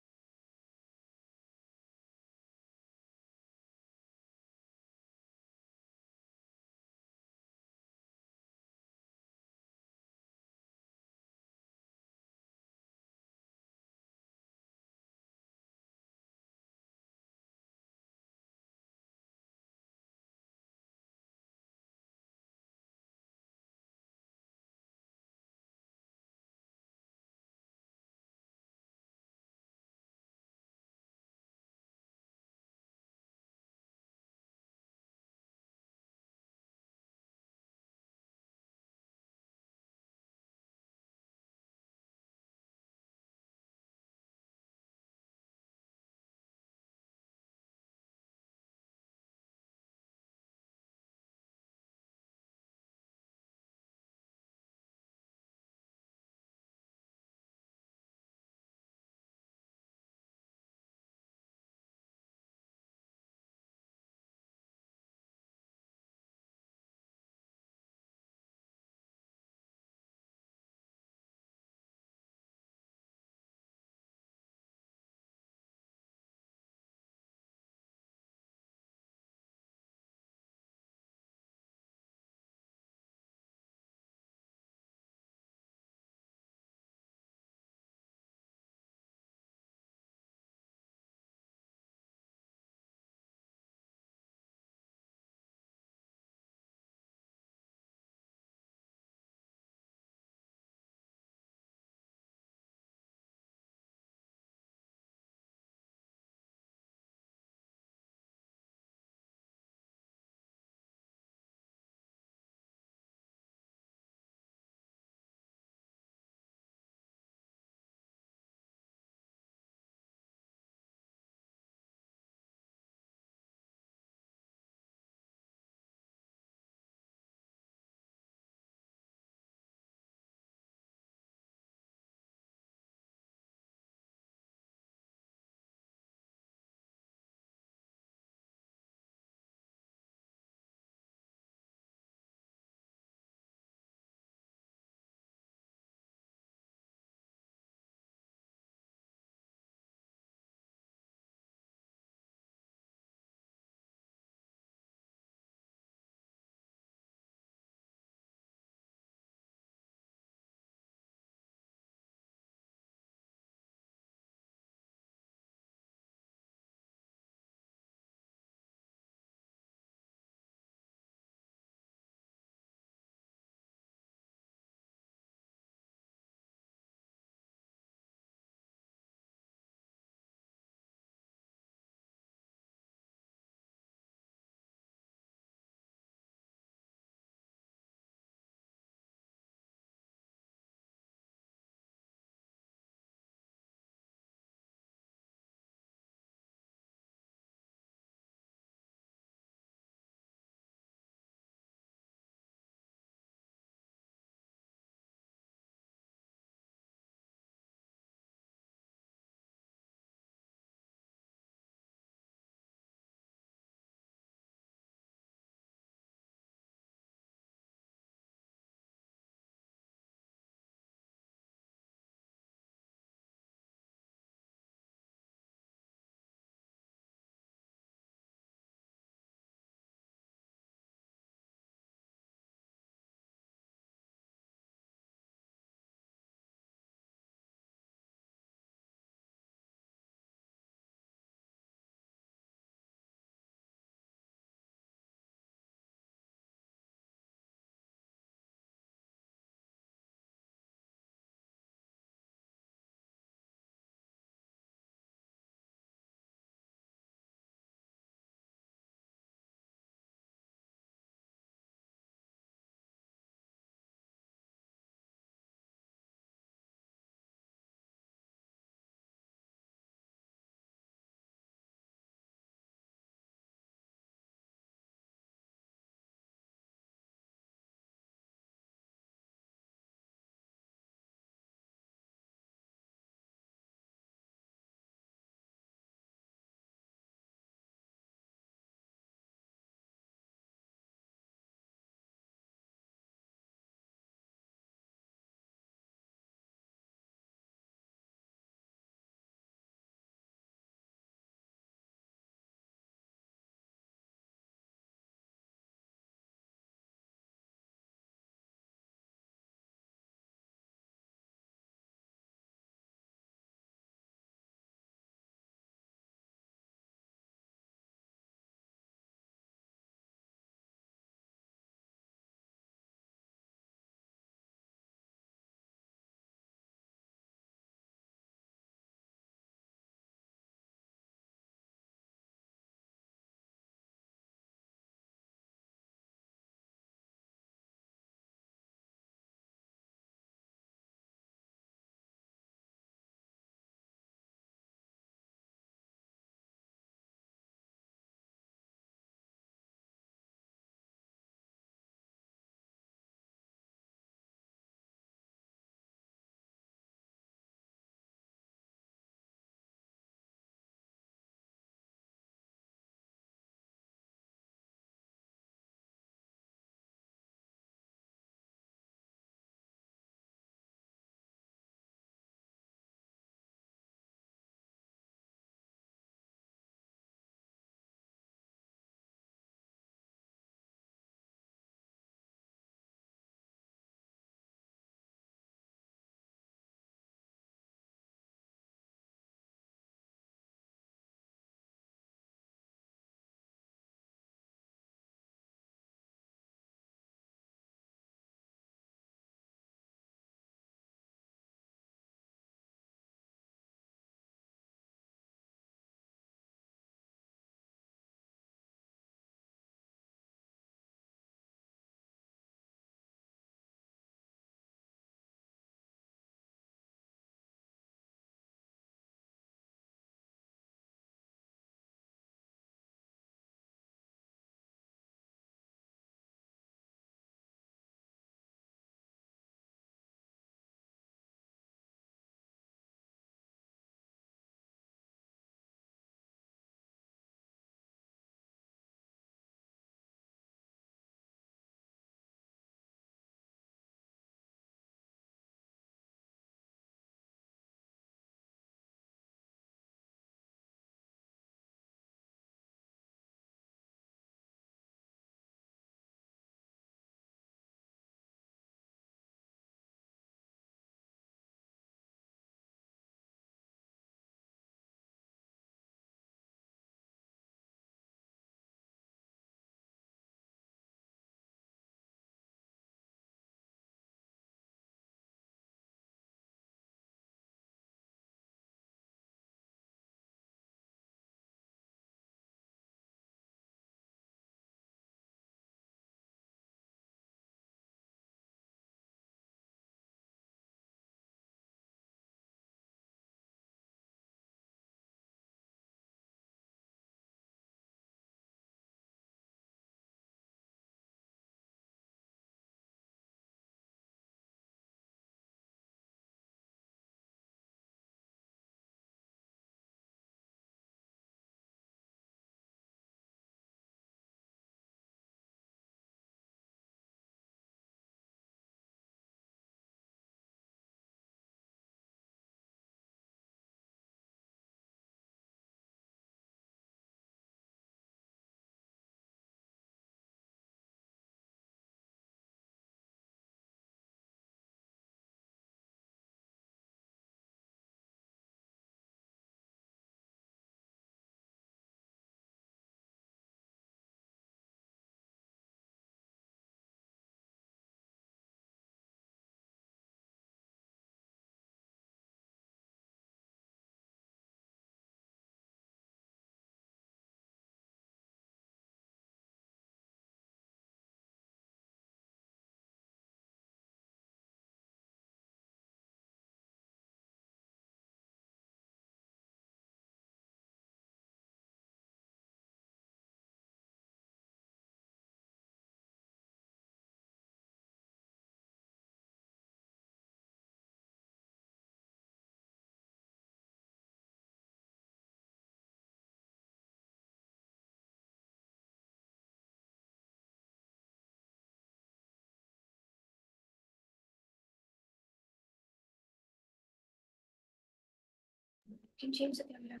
can change the camera.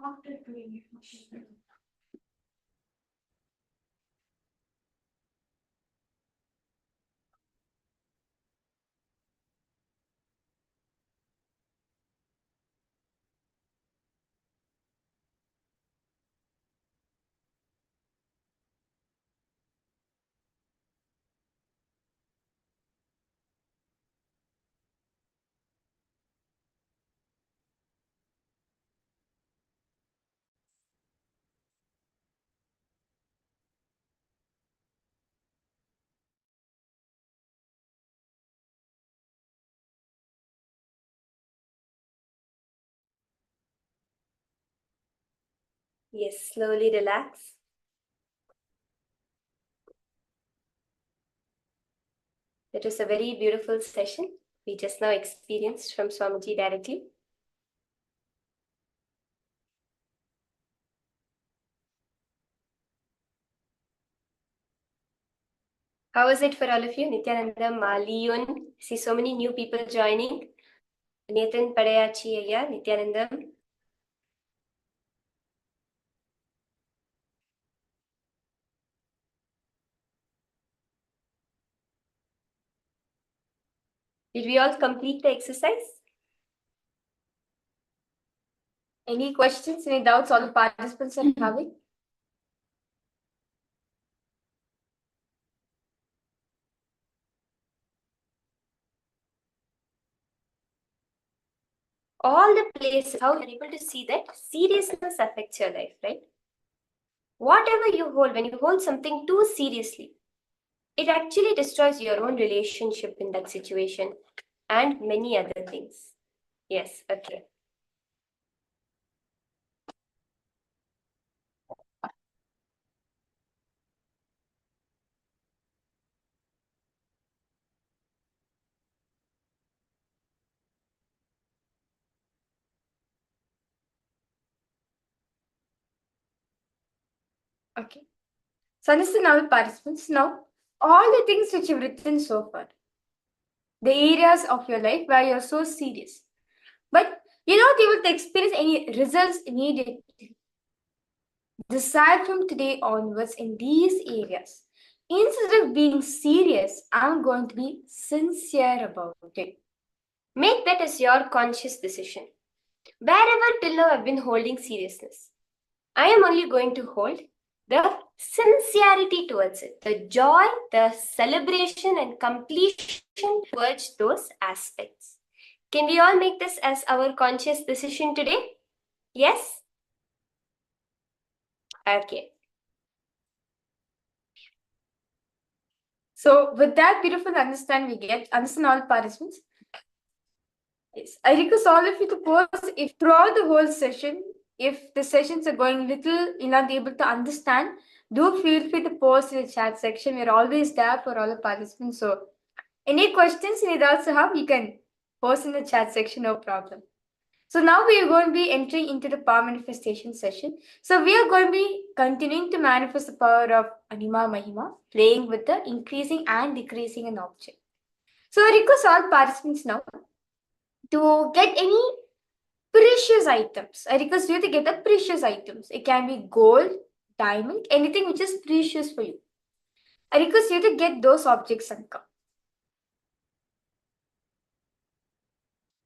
After doing it. Yes, slowly relax. That was a very beautiful session we just now experienced from Swamiji directly. How was it for all of you? Nithyananda, Maliyun, see so many new people joining. Nathan Padayachi, Ayya, Nithyanandam. Did we all complete the exercise? Any questions, any doubts all the participants are having? All the places, how you're able to see that seriousness affects your life, right? Whatever you hold, when you hold something too seriously, it actually destroys your own relationship in that situation and many other things. Yes, okay. Okay. So listen now, participants. Now, all the things which you've written so far, the areas of your life where you're so serious, but you're not able to experience any results immediately. Decide from today onwards in these areas. Instead of being serious, I'm going to be sincere about it. Make that as your conscious decision. Wherever till now I've been holding seriousness, I am only going to hold the sincerity towards it, the joy, the celebration and completion towards those aspects. Can we all make this as our conscious decision today? Yes? Okay. So, with that beautiful understand all participants. Yes, I request all of you to post if throughout the whole session, if the sessions are going little, you're not able to understand, do feel free to post in the chat section. We're always there for all the participants. So, any questions, any doubts you have, you can post in the chat section, no problem. So now we are going to be entering into the power manifestation session. So we are going to be continuing to manifest the power of Anima Mahima, playing with the increasing and decreasing an object. So I request all participants now to get any precious items. I request you to get the precious items. It can be gold, diamond, anything which is precious for you. I request you to get those objects, Sanka.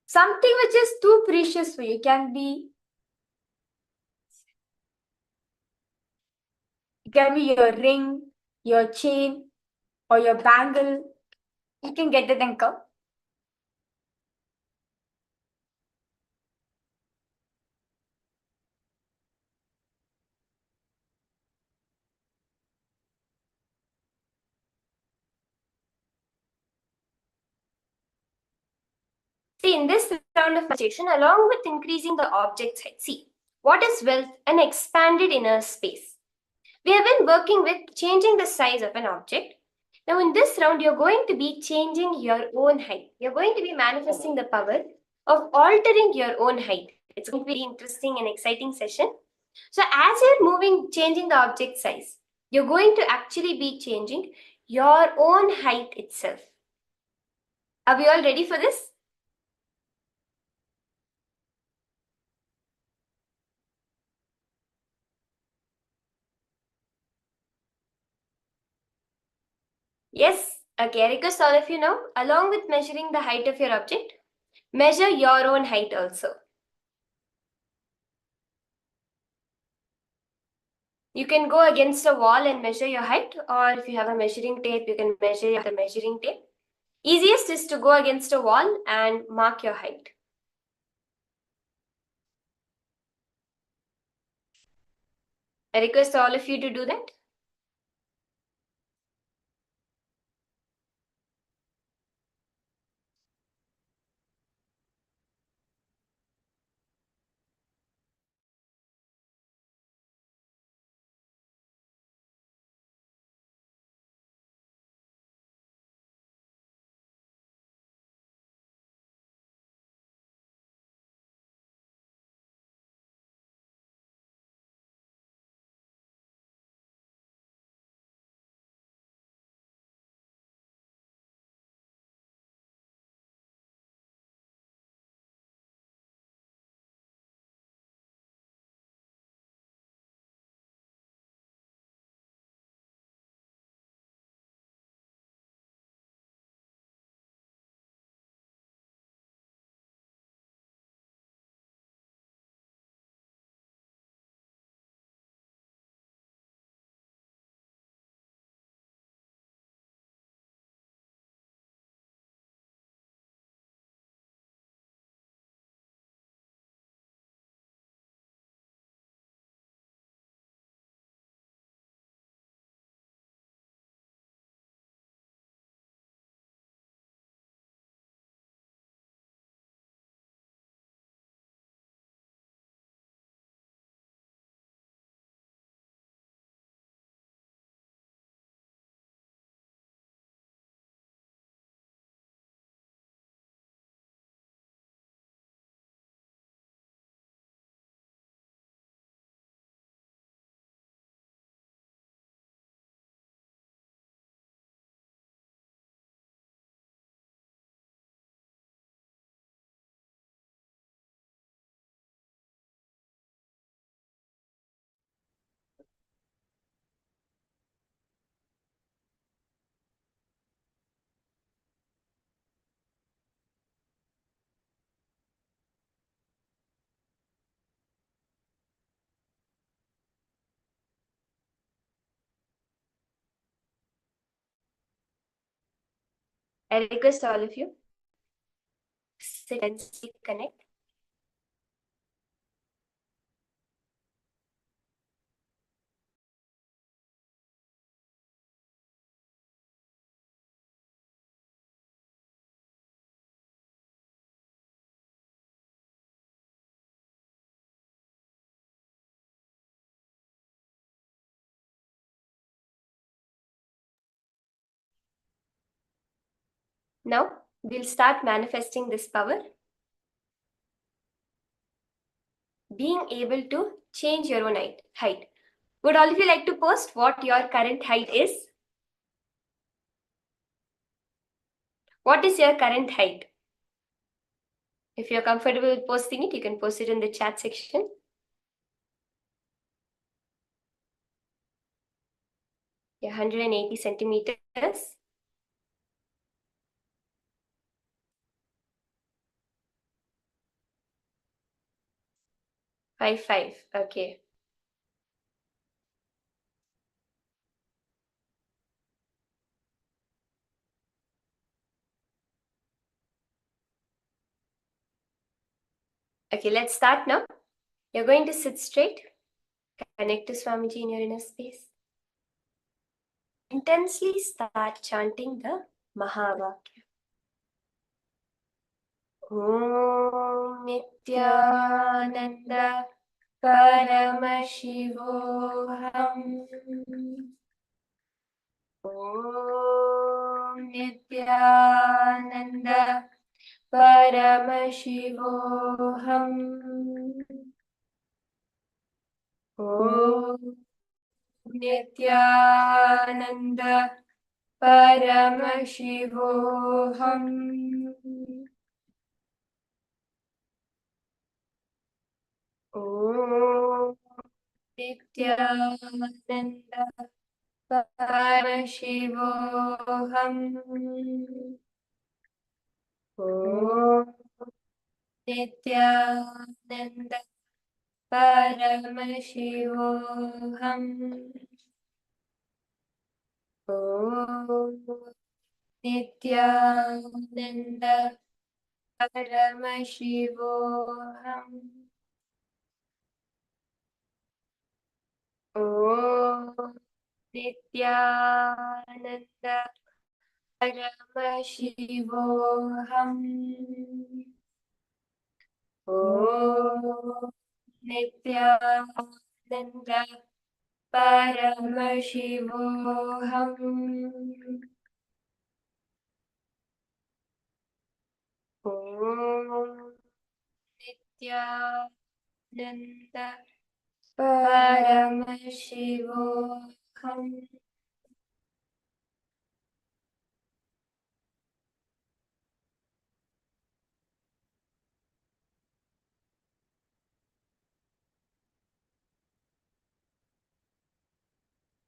Something which is too precious for you can be your ring, your chain, or your bangle. You can get the anchor. See, in this round of manifestation, along with increasing the object height, see, what is wealth? An expanded inner space. We have been working with changing the size of an object. Now, in this round, you're going to be changing your own height. You're going to be manifesting the power of altering your own height. It's going to be an interesting and exciting session. So, as you're moving, changing the object size, you're going to actually be changing your own height itself. Are we all ready for this? Yes, okay, I request all of you now, along with measuring the height of your object, measure your own height also. You can go against a wall and measure your height, or if you have a measuring tape, you can measure the measuring tape. Easiest is to go against a wall and mark your height. I request all of you to do that. I request all of you, sit and connect. Now, we'll start manifesting this power. Being able to change your own height. Would all of you like to post what your current height is? What is your current height? If you're comfortable with posting it, you can post it in the chat section. Yeah, 180 centimeters. 5'5". Okay. Okay, let's start now. You're going to sit straight. Connect to Swamiji in your inner space. Intensely start chanting the Mahavira. Om Nithyananda Paramashivoham. Om Nithyananda Paramashivoham. Om Nithyananda Paramashivoham. Om Nithyananda Paramashivoham. Om Nithyananda Paramashivoham. Om Nithyananda Paramashivoham. Om Nithyananda Paramashivoham. Om Nithyananda Paramashivoham. Om Nithyananda Paramashivoham.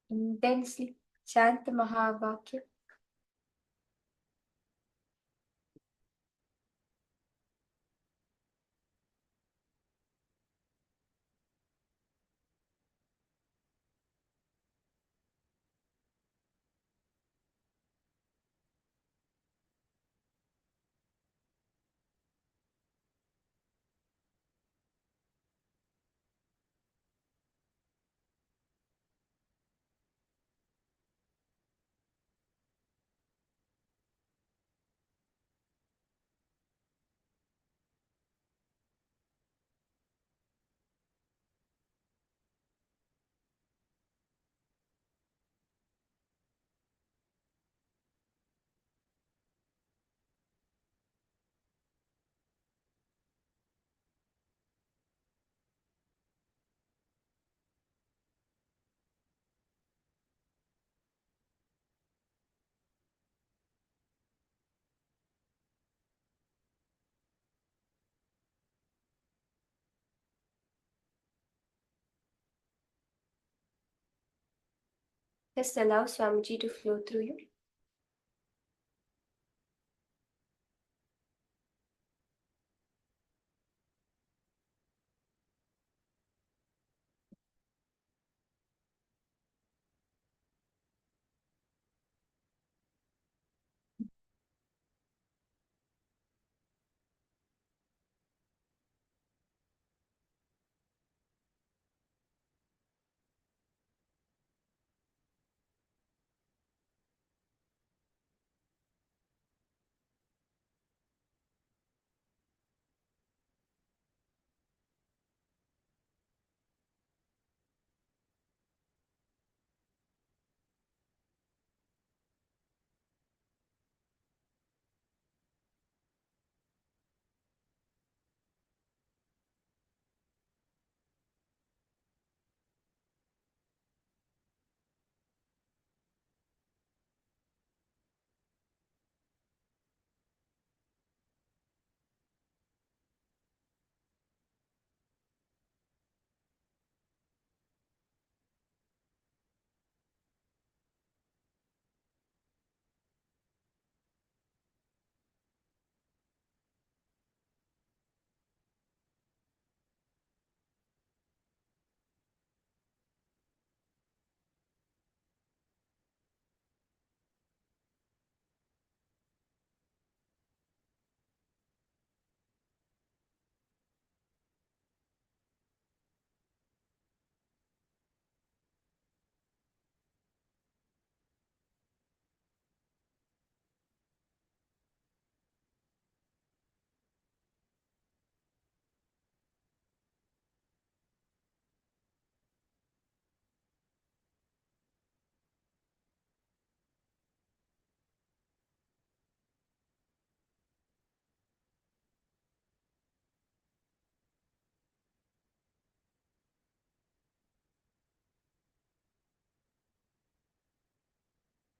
Intensely chant the Mahavakya. Just allow Swamiji to flow through you.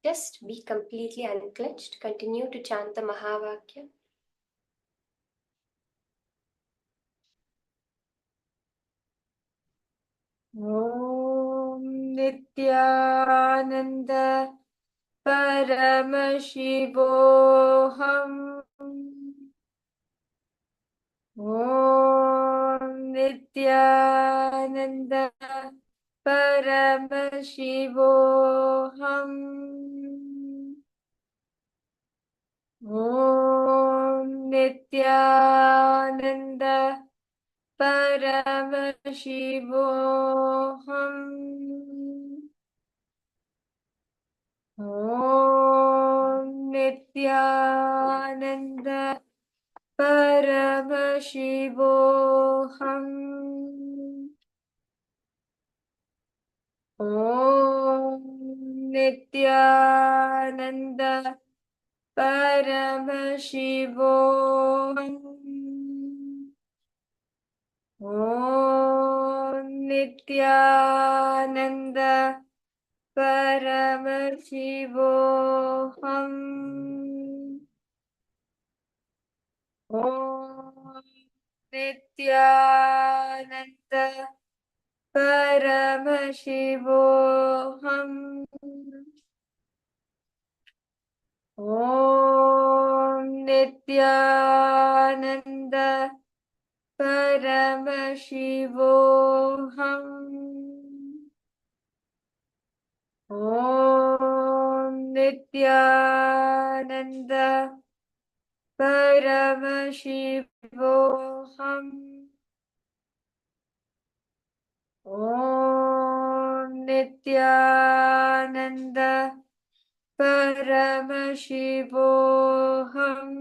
Just be completely unclenched. Continue to chant the Mahavakya. Om Nithyananda Paramashivoham. Om Nithyananda Paramashivoham. Om Nithyananda Paramashivoham. Om Nithyananda Paramashivoham. Om Nithyananda Paramashivoham. Om Nithyananda Paramashivoham. Om Nithyananda Paramashivoham. Om Nithyananda Paramashivoham. Om Nithyananda Paramashivoham. Om Nithyananda Paramashivoham.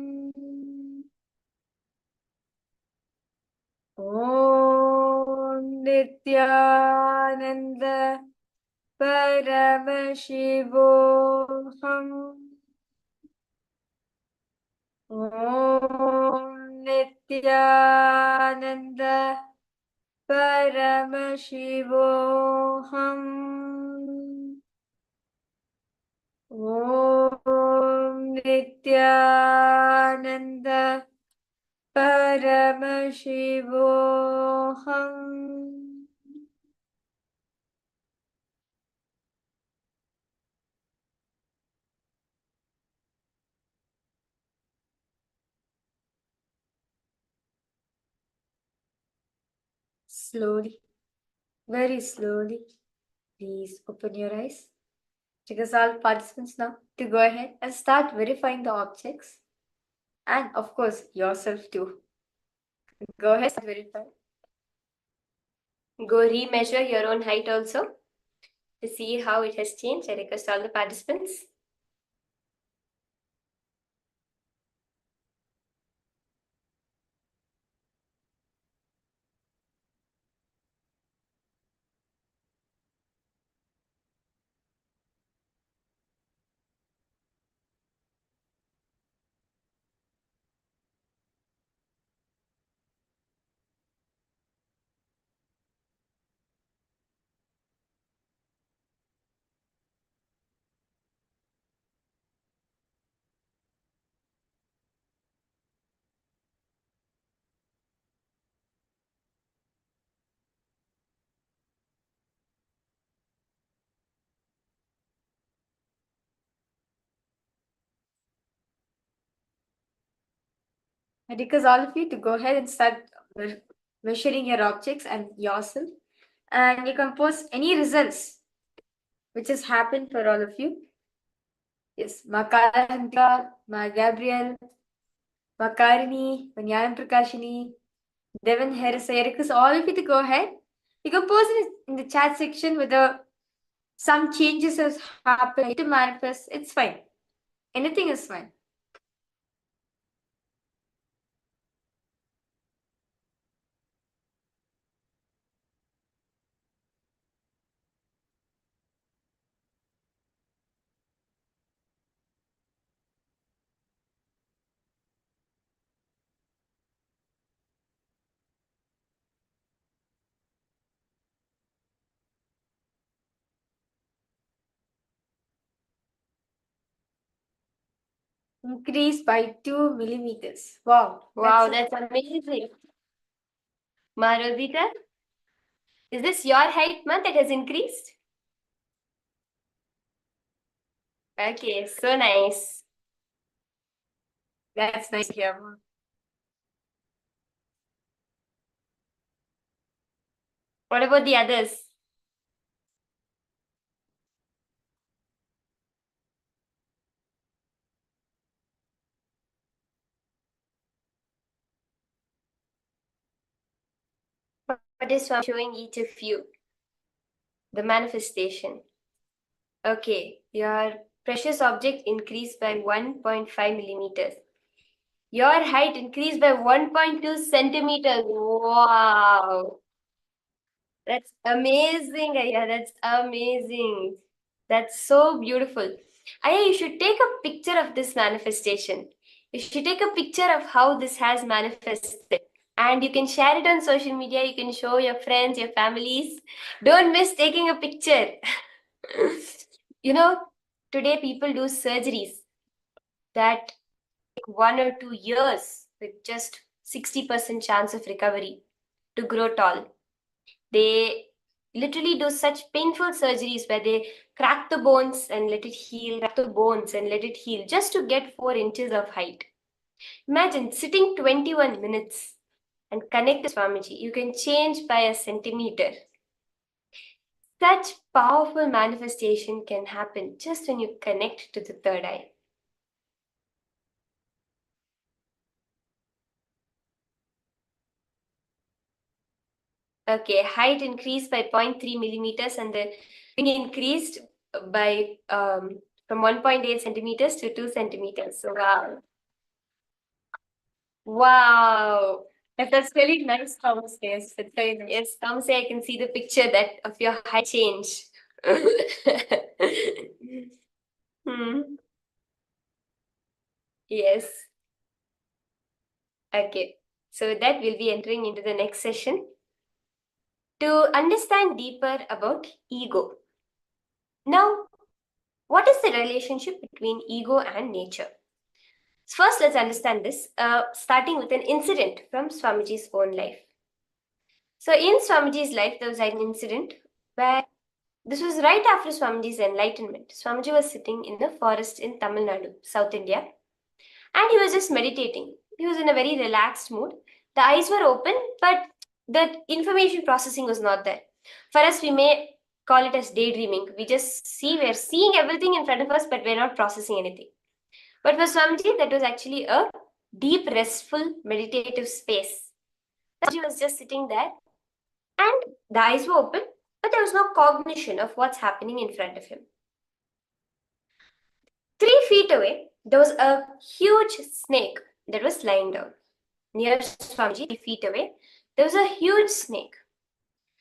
Om Nithyananda Paramashivoham. Om Nithyananda Paramashivoham. Om Nithyananda Paramashivoham. Slowly, very slowly, please open your eyes. Request all participants now to go ahead and start verifying the objects and, of course, yourself too. Go ahead and verify. Go remeasure your own height also to see how it has changed. I request all the participants. I request all of you to go ahead and start measuring your objects and yourself. And you can post any results which has happened for all of you. Yes, Makaranta, Ma Gabriel, Makarini, Nyayam Prakashini, Devin Harris. I request all of you to go ahead. You can post it in the chat section whether some changes has happened to manifest. It's fine. Anything is fine. Increased by 2 millimeters. Wow. Wow, that's amazing. Maravika, is this your height, man, that has increased? Okay, so nice. That's nice to hear, Ma. What about the others? What is Swami showing each of you? The manifestation. Okay, your precious object increased by 1.5 millimeters. Your height increased by 1.2 centimeters. Wow. That's amazing, Aya. That's amazing. That's so beautiful. Aya, you should take a picture of this manifestation. You should take a picture of how this has manifested. And you can share it on social media. You can show your friends, your families. Don't miss taking a picture. You know, today people do surgeries that take 1 or 2 years with just 60% chance of recovery to grow tall. They literally do such painful surgeries where they crack the bones and let it heal, crack the bones and let it heal just to get 4 inches of height. Imagine sitting 21 minutes and connect to Swamiji. You can change by a centimeter. Such powerful manifestation can happen just when you connect to the third eye. Okay, height increased by 0.3 millimeters and the wing increased by from 1.8 centimeters to 2 centimeters. So wow. Wow. That's really nice, Thomas. Yes, it's very nice. Yes, Thomas, I can see the picture that of your height change. Hmm. Yes. Okay. So with that, we'll be entering into the next session to understand deeper about ego. Now, what is the relationship between ego and nature? First, let's understand this, starting with an incident from Swamiji's own life. So, in Swamiji's life, there was an incident where this was right after Swamiji's enlightenment. Swamiji was sitting in a forest in Tamil Nadu, South India, and he was just meditating. He was in a very relaxed mood. The eyes were open, but the information processing was not there. For us, we may call it as daydreaming. We're seeing everything in front of us, but we're not processing anything. But for Swamiji, that was actually a deep, restful, meditative space. Swamiji was just sitting there, and the eyes were open, but there was no cognition of what's happening in front of him. 3 feet away, there was a huge snake that was lying down. Near Swamiji, 3 feet away, there was a huge snake.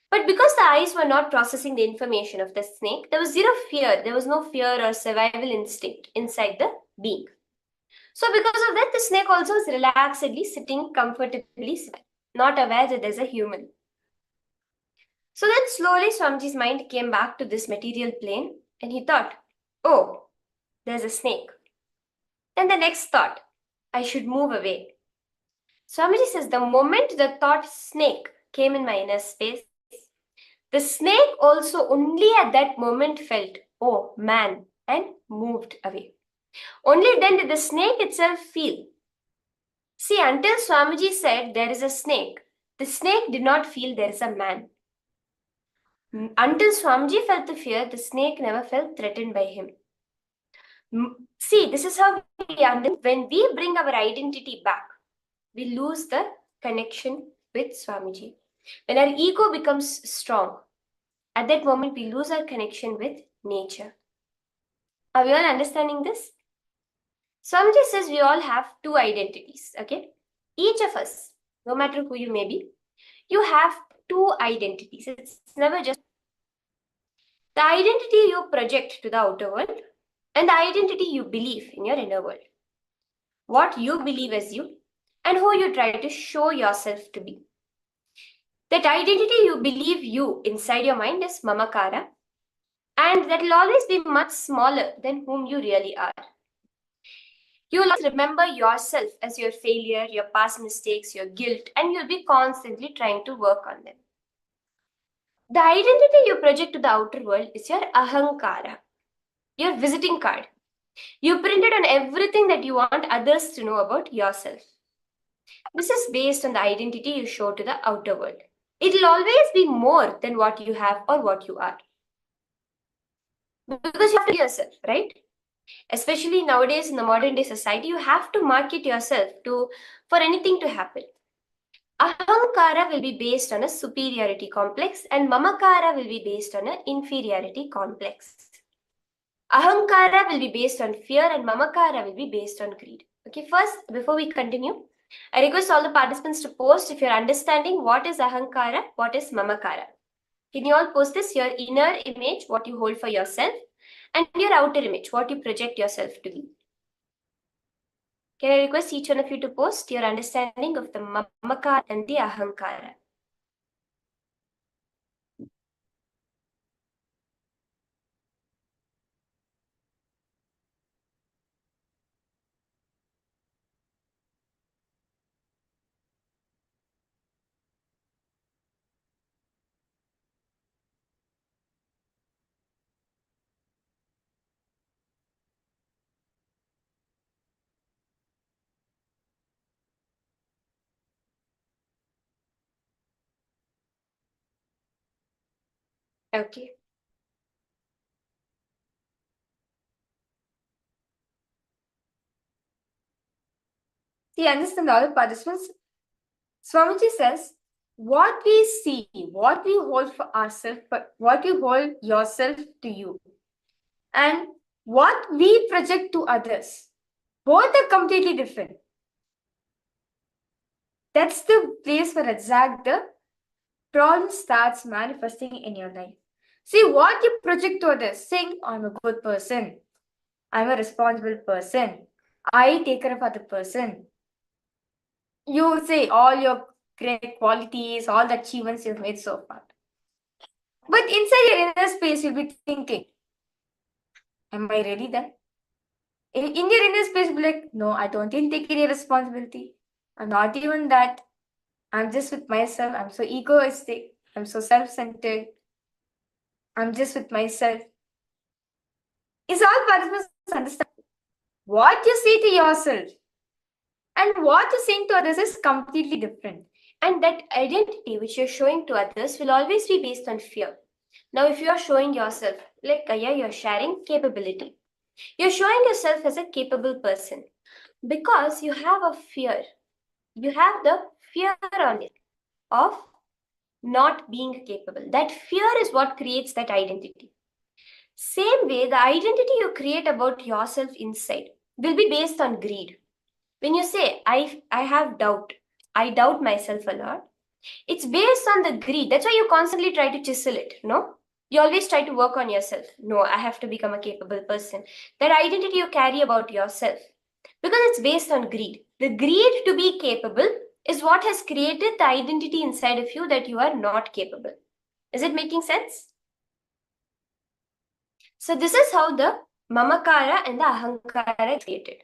But because the eyes were not processing the information of the snake, there was zero fear. There was no fear or survival instinct inside the being. So because of that, the snake also was relaxedly sitting comfortably, not aware that there's a human. So then slowly Swamiji's mind came back to this material plane and he thought, oh, there's a snake. Then the next thought, I should move away. Swamiji says the moment the thought snake came in my inner space, the snake also only at that moment felt, oh man, and moved away. Only then did the snake itself feel. See, until Swamiji said there is a snake, the snake did not feel there is a man. Until Swamiji felt the fear, the snake never felt threatened by him. See, this is how we understand. When we bring our identity back, we lose the connection with Swamiji. When our ego becomes strong, at that moment we lose our connection with nature. Are we all understanding this? Swamiji says we all have 2 identities, okay? Each of us, no matter who you may be, you have 2 identities. It's never just the identity you project to the outer world and the identity you believe in your inner world. What you believe as you and who you try to show yourself to be. That identity you believe you inside your mind is mamakara, and that will always be much smaller than whom you really are. You will always remember yourself as your failure, your past mistakes, your guilt, and you'll be constantly trying to work on them. The identity you project to the outer world is your ahankara, your visiting card. You print it on everything that you want others to know about yourself. This is based on the identity you show to the outer world. It will always be more than what you have or what you are. Because you have to be yourself, right? Especially nowadays in the modern day society, you have to market yourself for anything to happen. Ahankara will be based on a superiority complex and mamakara will be based on an inferiority complex. Ahankara will be based on fear and mamakara will be based on greed. Okay, first, before we continue, I request all the participants to post if you're understanding what is ahankara, what is mamakara. Can you all post this? Your inner image, what you hold for yourself, and your outer image, what you project yourself to be. Can I request each one of you to post your understanding of the mamakara and the ahankara? Okay. See, understand all the participants. Swamiji says, what we see, what we hold for ourselves, but what you hold yourself to you, and what we project to others, both are completely different. That's the place where exact the problem starts manifesting in your life. See, what you project to others, saying, I'm a good person, I'm a responsible person, I take care of other person. You say all your great qualities, all the achievements you've made so far. But inside your inner space, you'll be thinking, am I really that? In your inner space, you'll be like, no, I don't even take any responsibility. I'm not even that. I'm just with myself. I'm so egoistic. I'm so self-centered. I'm just with myself. It's all participants understand. What you say to yourself and what you're saying to others is completely different. And that identity which you're showing to others will always be based on fear. Now, if you're showing yourself, like Kaya, you're sharing capability. You're showing yourself as a capable person because you have a fear. You have the fear on it of not being capable. That fear is what creates that identity. Same way, the identity you create about yourself inside will be based on greed. When you say, I have doubt, I doubt myself a lot, it's based on the greed. That's why you constantly try to chisel it, no? You always try to work on yourself. No, I have to become a capable person. That identity you carry about yourself, because it's based on greed. The greed to be capable is what has created the identity inside of you that you are not capable. Is it making sense? So this is how the mamakara and the ahankara is created.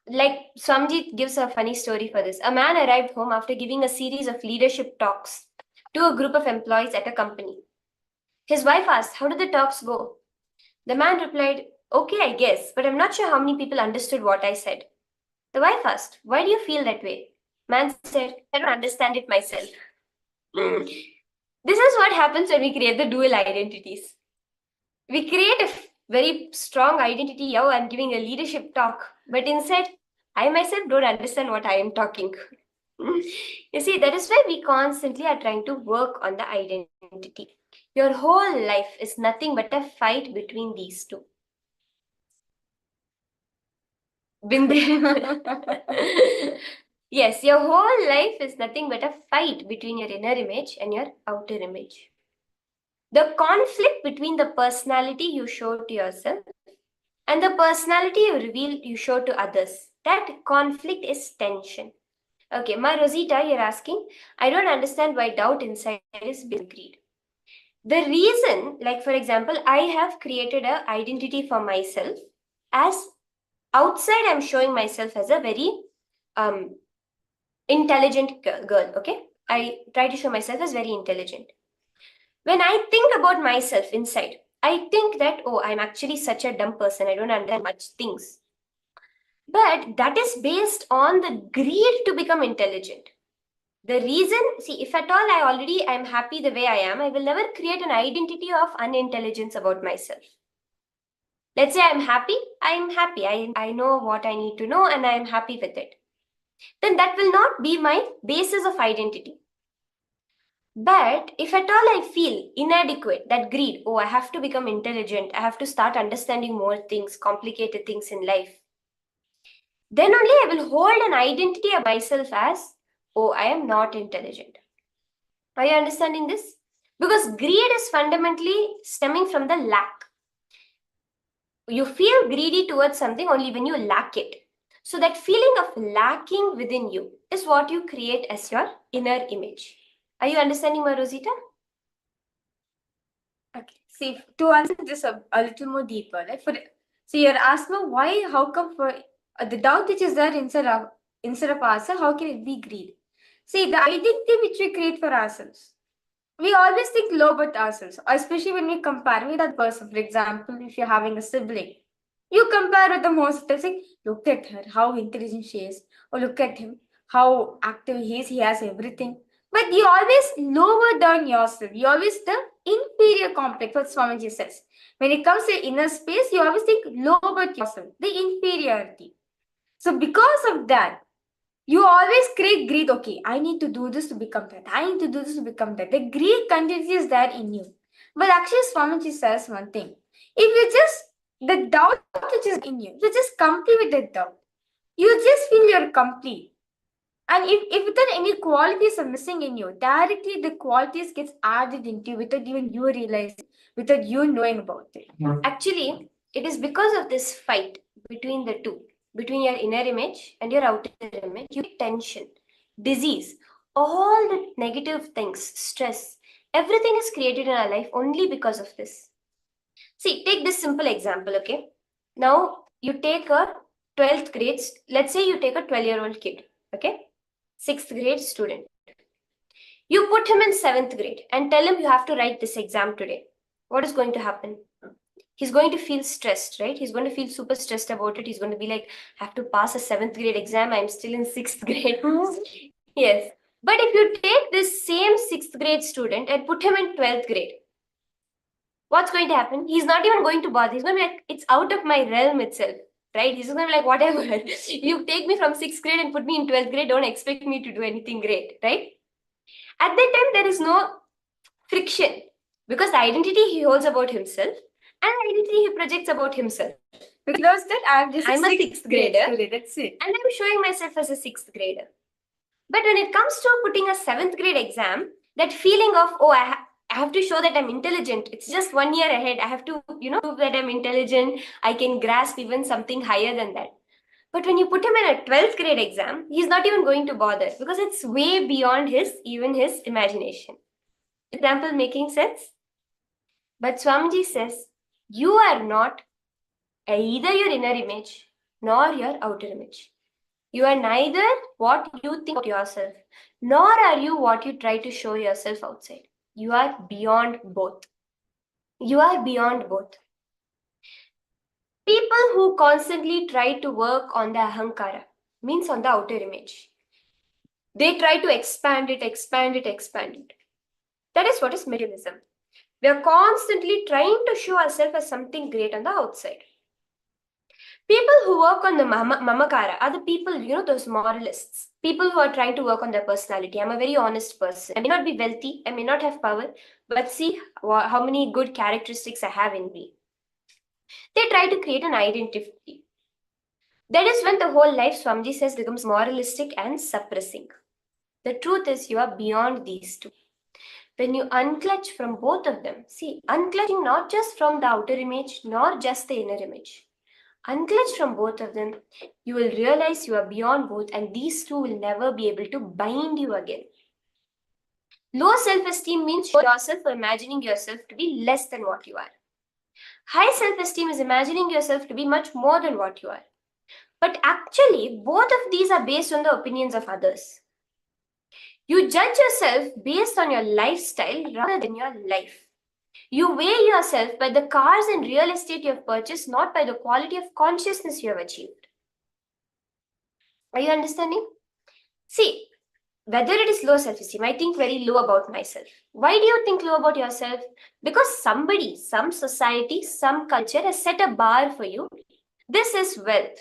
Like Swamiji gives a funny story for this. A man arrived home after giving a series of leadership talks to a group of employees at a company. His wife asked, how did the talks go? The man replied, okay, I guess, but I'm not sure how many people understood what I said. The wife asked, why do you feel that way? Man said, I don't understand it myself. This is what happens when we create the dual identities. We create a very strong identity. Yo, I'm giving a leadership talk, but inside, I myself don't understand what I am talking. You see, that is why we constantly are trying to work on the identity. Your whole life is nothing but a fight between these two. Been there. Yes, your whole life is nothing but a fight between your inner image and your outer image. The conflict between the personality you show to yourself and the personality you show to others, that conflict is tension. Okay, my Rosita, you're asking, I don't understand why doubt inside is being greed. The reason, like for example, I have created an identity for myself as outside I'm showing myself as a very intelligent girl, okay? I try to show myself as very intelligent. When I think about myself inside, I think that, oh, I'm actually such a dumb person. I don't understand much things. But that is based on the greed to become intelligent. The reason, see, if at all I'm happy the way I am, I will never create an identity of unintelligence about myself. Let's say I'm happy. I know what I need to know and I'm happy with it. Then that will not be my basis of identity. But if at all I feel inadequate, that greed, oh, I have to become intelligent, I have to start understanding more things, complicated things in life, then only I will hold an identity of myself as, oh, I am not intelligent. Are you understanding this? Because greed is fundamentally stemming from the lack. You feel greedy towards something only when you lack it. So that feeling of lacking within you is what you create as your inner image. Are you understanding, my Rosita? Okay. See, to answer this a little more deeper, like so you're asking why, how come for the doubt which is there instead of ourselves, how can it be greed? See, the identity which we create for ourselves, we always think low about ourselves, especially when we compare with that person. For example, if you're having a sibling, you compare with the most, like, look at her, how intelligent she is, or look at him, how active he is, he has everything. But you always lower down yourself. You always the inferior complex, what Swamiji says. When it comes to inner space, you always think low about yourself, the inferiority. So because of that, you always create greed. Okay, I need to do this to become that. I need to do this to become that. The greed continues there in you. But actually, Swamiji says one thing. If you just, the doubt which is in you, you just complete with that doubt. You just feel you're complete. And if without any qualities are missing in you, directly the qualities gets added into you without even you realizing, without you knowing about it. Actually, it is because of this fight between the two, between your inner image and your outer image, you get tension, disease, all the negative things, stress, everything is created in our life only because of this. See, take this simple example, okay? Now, you take a 12th grade, let's say you take a 12-year-old kid, okay? 6th grade student. You put him in 7th grade and tell him you have to write this exam today. What is going to happen? He's going to feel stressed, right? He's going to feel super stressed about it. He's going to be like, I have to pass a 7th grade exam. I'm still in 6th grade. Yes. But if you take this same 6th grade student and put him in 12th grade, what's going to happen? He's not even going to bother. He's going to be like, it's out of my realm itself, right? He's going to be like, whatever. You take me from 6th grade and put me in 12th grade. Don't expect me to do anything great, right? At that time, there is no friction because the identity he holds about himself and the identity he projects about himself. Because that I'm just I'm a 6th grader today, that's it. and I'm showing myself as a 6th grader. But when it comes to putting a 7th grade exam, that feeling of, oh, I have to show that I'm intelligent. It's just 1 year ahead. I have to, prove that I'm intelligent. I can grasp even something higher than that. But when you put him in a 12th grade exam, he's not even going to bother because it's way beyond even his imagination. Example making sense? But Swamiji says, you are not either your inner image nor your outer image. You are neither what you think of yourself, nor are you what you try to show yourself outside. You are beyond both. You are beyond both. People who constantly try to work on the ahankara, means on the outer image, they try to expand it. That is what is materialism. We are constantly trying to show ourselves as something great on the outside. People who work on the mamakara are the people, those moralists. People who are trying to work on their personality. I'm a very honest person. I may not be wealthy, I may not have power, but see how many good characteristics I have in me. They try to create an identity. That is when the whole life, Swamiji says, becomes moralistic and suppressing. The truth is, you are beyond these two. When you unclutch from both of them, see, unclutching not just from the outer image, nor just the inner image. Unclutch from both of them, you will realize you are beyond both and these two will never be able to bind you again. Low self-esteem means yourself or imagining yourself to be less than what you are. High self-esteem is imagining yourself to be much more than what you are. But actually, both of these are based on the opinions of others. You judge yourself based on your lifestyle rather than your life. You weigh yourself by the cars and real estate you have purchased, not by the quality of consciousness you have achieved. Are you understanding? See, whether it is low self-esteem, I think very low about myself. Why do you think low about yourself? Because somebody, some society, some culture has set a bar for you. This is wealth.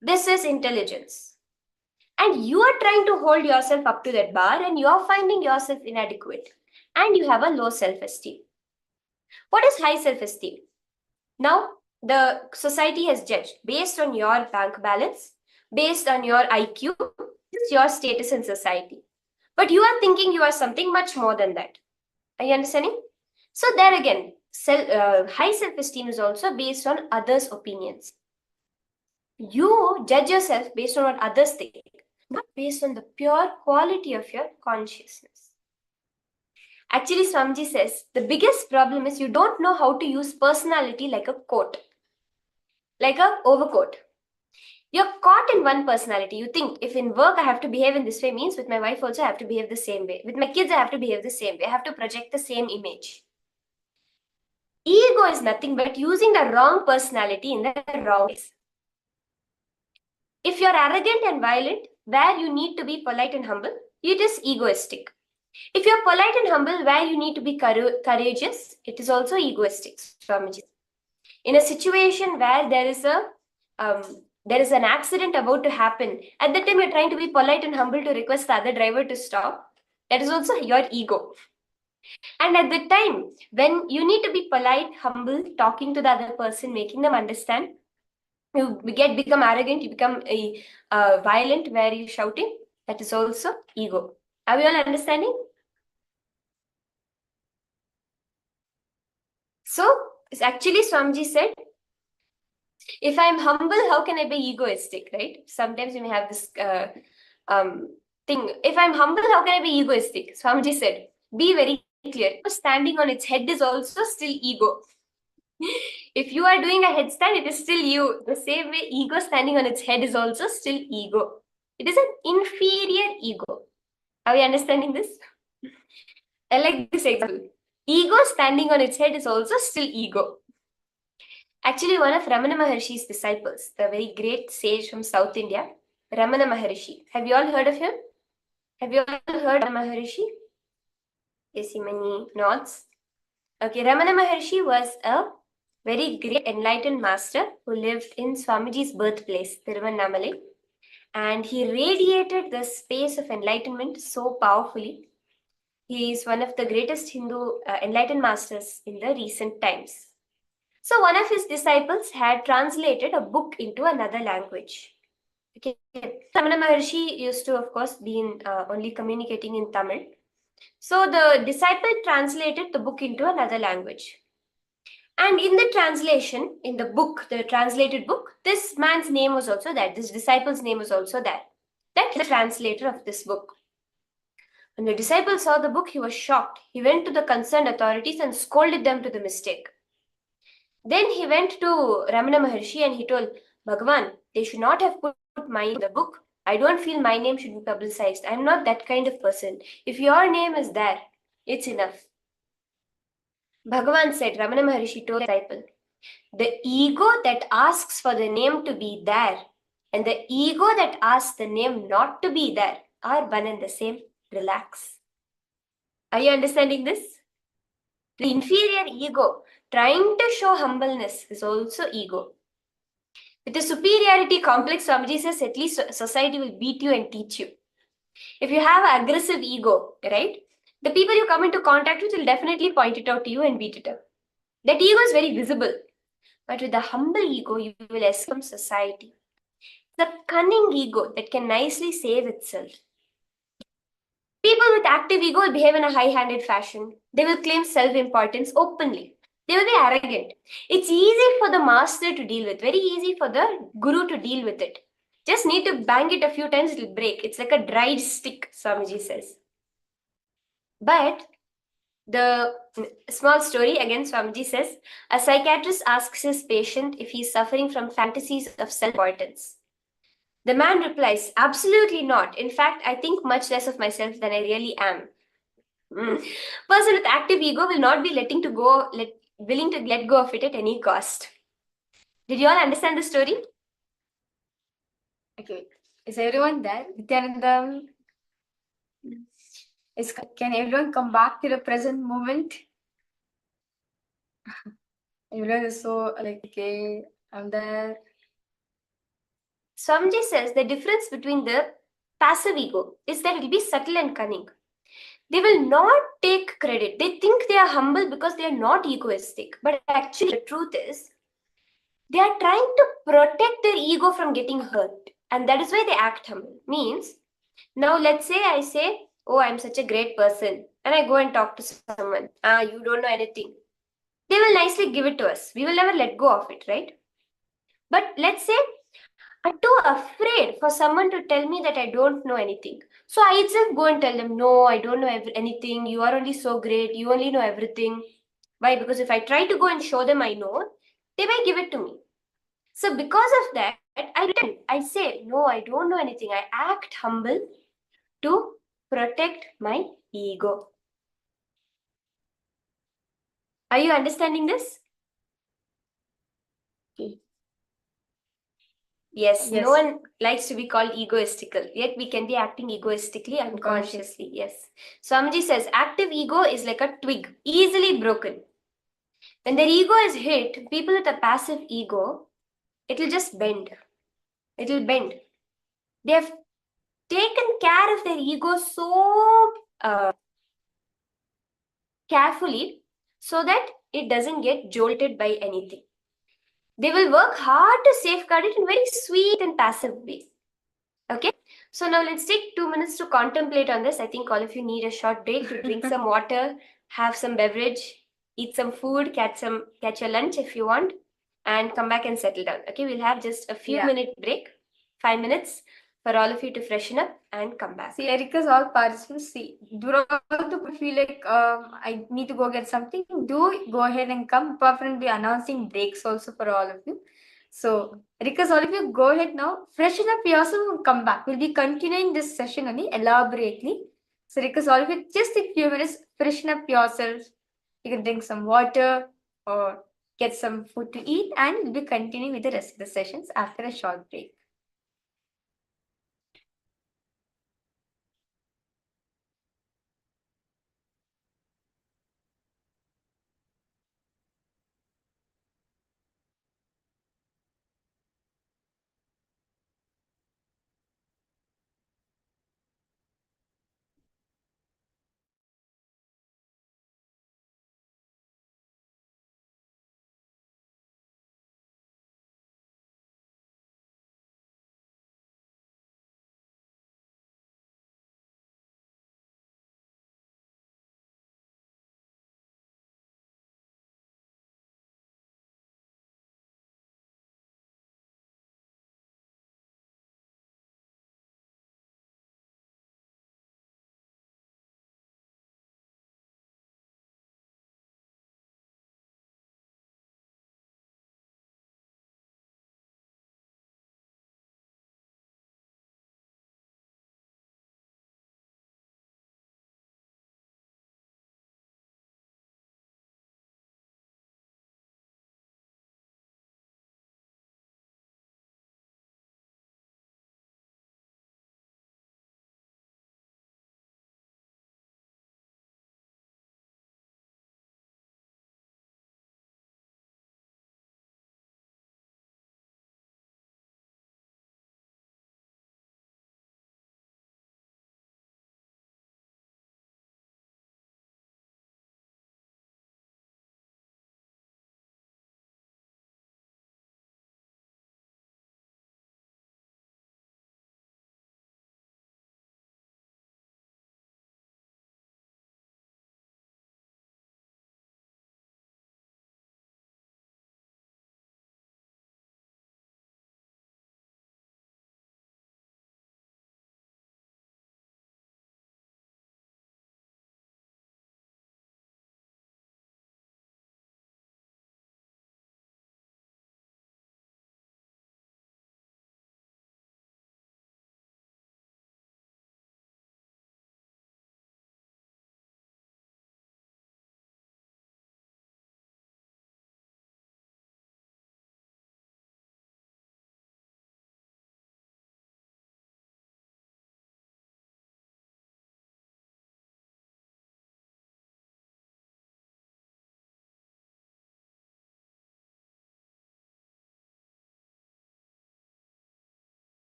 This is intelligence. And you are trying to hold yourself up to that bar and you are finding yourself inadequate. And you have a low self-esteem. What is high self-esteem? Now, the society has judged based on your bank balance, based on your IQ, your status in society. But you are thinking you are something much more than that. Are you understanding? So there again, high self-esteem is also based on others' opinions. You judge yourself based on what others think, not based on the pure quality of your consciousness. Actually, Swamiji says, the biggest problem is you don't know how to use personality like a coat, like a overcoat. You're caught in one personality. You think if in work I have to behave in this way means with my wife also I have to behave the same way. With my kids I have to behave the same way. I have to project the same image. Ego is nothing but using the wrong personality in the wrong ways. If you're arrogant and violent, where you need to be polite and humble, it is egoistic. If you're polite and humble, where you need to be courageous, it is also egoistic. In a situation where there is an accident about to happen, at that time you're trying to be polite and humble to request the other driver to stop. That is also your ego. And at the time when you need to be polite, humble, talking to the other person, making them understand, you become arrogant, you become violent where you're shouting, that is also ego. Are we all understanding? So, it's actually Swamiji said, if I'm humble, how can I be egoistic, right? Sometimes we may have this thing. If I'm humble, how can I be egoistic? Swamiji said, be very clear. Standing on its head is also still ego. If you are doing a headstand, it is still you. The same way ego standing on its head is also still ego. It is an inferior ego. Are we understanding this? I like this example. Ego standing on its head is also still ego. Actually, one of Ramana Maharshi's disciples, the very great sage from South India, Ramana Maharshi. Have you all heard of him? Have you all heard of Ramana Maharshi? You see many nods. Okay, Ramana Maharshi was a very great enlightened master who lived in Swamiji's birthplace, Tiruvannamalai. And he radiated the space of enlightenment so powerfully. He is one of the greatest Hindu enlightened masters in the recent times. So one of his disciples had translated a book into another language. Okay, Ramana Maharshi used to, of course, be only communicating in Tamil. So the disciple translated the book into another language. And in the translation, in the book, the translated book, this man's name was also there. This disciple's name was also there. That is the translator of this book. When the disciple saw the book, he was shocked. He went to the concerned authorities and scolded them to the mistake. Then he went to Ramana Maharshi and he told, Bhagavan, they should not have put my name in the book. I don't feel my name should be publicized. I'm not that kind of person. If your name is there, it's enough. Bhagavan said, Ramana Maharshi told the disciple, the ego that asks for the name to be there and the ego that asks the name not to be there are one and the same. Relax. Are you understanding this? The inferior ego trying to show humbleness is also ego. With a superiority complex, Swamiji says, at least society will beat you and teach you. If you have an aggressive ego, right, the people you come into contact with will definitely point it out to you and beat it up. That ego is very visible. But with the humble ego, you will escape from society. The cunning ego that can nicely save itself. People with active ego will behave in a high-handed fashion. They will claim self-importance openly. They will be arrogant. It's easy for the master to deal with, very easy for the guru to deal with it. Just need to bang it a few times, it will break. It's like a dried stick, Swamiji says. But the small story, again, Swamiji says, a psychiatrist asks his patient if he's suffering from fantasies of self-importance. The man replies, absolutely not. In fact, I think much less of myself than I really am. Person with active ego will not be willing to let go of it at any cost. Did you all understand the story? Okay. Is everyone there? Nithyananda? Can everyone come back to the present moment? Everyone is so like, okay, I'm there. Swamiji says the difference between the passive ego is that it will be subtle and cunning. They will not take credit. They think they are humble because they are not egoistic. But actually, the truth is, they are trying to protect their ego from getting hurt. And that is why they act humble. Means, now let's say I say, oh, I'm such a great person. And I go and talk to someone. You don't know anything. They will nicely give it to us. We will never let go of it, right? But let's say I'm too afraid for someone to tell me that I don't know anything. So I itself go and tell them, no, I don't know anything. You are only so great. You only know everything. Why? Because if I try to go and show them I know, they may give it to me. So because of that, I pretend. I say, no, I don't know anything. I act humble to protect my ego. Are you understanding this? Yes, no one likes to be called egoistical, yet we can be acting egoistically unconsciously. Yes. Swamiji says active ego is like a twig, easily broken. When their ego is hit, people with a passive ego, it'll just bend. It'll bend. They have taken care of their ego so carefully so that it doesn't get jolted by anything. They will work hard to safeguard it in very sweet and passive way. Okay, so now let's take 2 minutes to contemplate on this. I think all of you need a short break to drink some water, have some beverage, eat some food, catch your lunch if you want, and come back and settle down. Okay, we'll have just a few minute break, 5 minutes for all of you to freshen up and come back. See, Erica's all participants. See, do not feel like I need to go get something. Do go ahead and come. Apart from be announcing breaks also for all of you. So, Erica's all of you go ahead now. Freshen up yourself and come back. We'll be continuing this session only elaborately. So, Erica's all of you just take a few minutes. Freshen up yourself. You can drink some water or get some food to eat, and we'll be continuing with the rest of the sessions after a short break.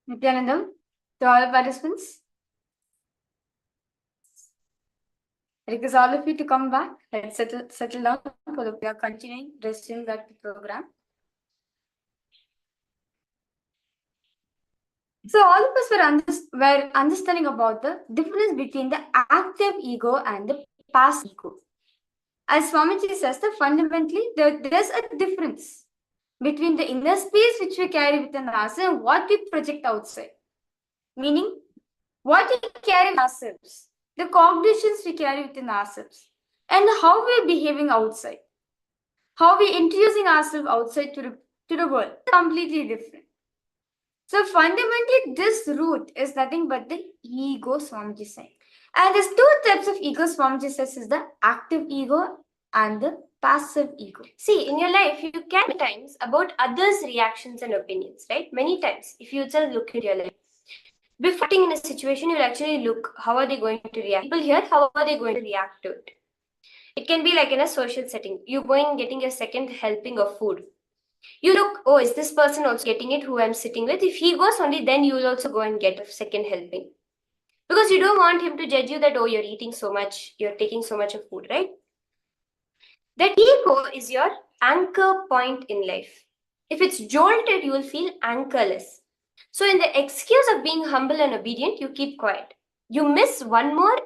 Nithyananda, to all the participants, I request all of you to come back. Let's settle down for the we are continuing resume that program. So all of us were understanding about the difference between the active ego and the passive ego. As Swamiji says, fundamentally there's a difference between the inner space which we carry within ourselves and what we project outside. Meaning, what we carry within ourselves, the cognitions we carry within ourselves, and how we are behaving outside, how we are introducing ourselves outside to the world, completely different. So fundamentally, this root is nothing but the ego, Swamiji saying. And there's two types of ego, Swamiji says, is the active ego and the passive ego. See, in your life, you can times about others' reactions and opinions, right? Many times, if you just look at your life, before acting in a situation, you'll actually look, how are they going to react? People here, how are they going to react to it? It can be like in a social setting. You're going getting your second helping of food. You look, oh, is this person also getting it who I'm sitting with? If he goes only, then you will also go and get a second helping. Because you don't want him to judge you that, oh, you're eating so much, you're taking so much of food, right? That ego is your anchor point in life. If it's jolted, you will feel anchorless. So in the excuse of being humble and obedient, you keep quiet. You miss one more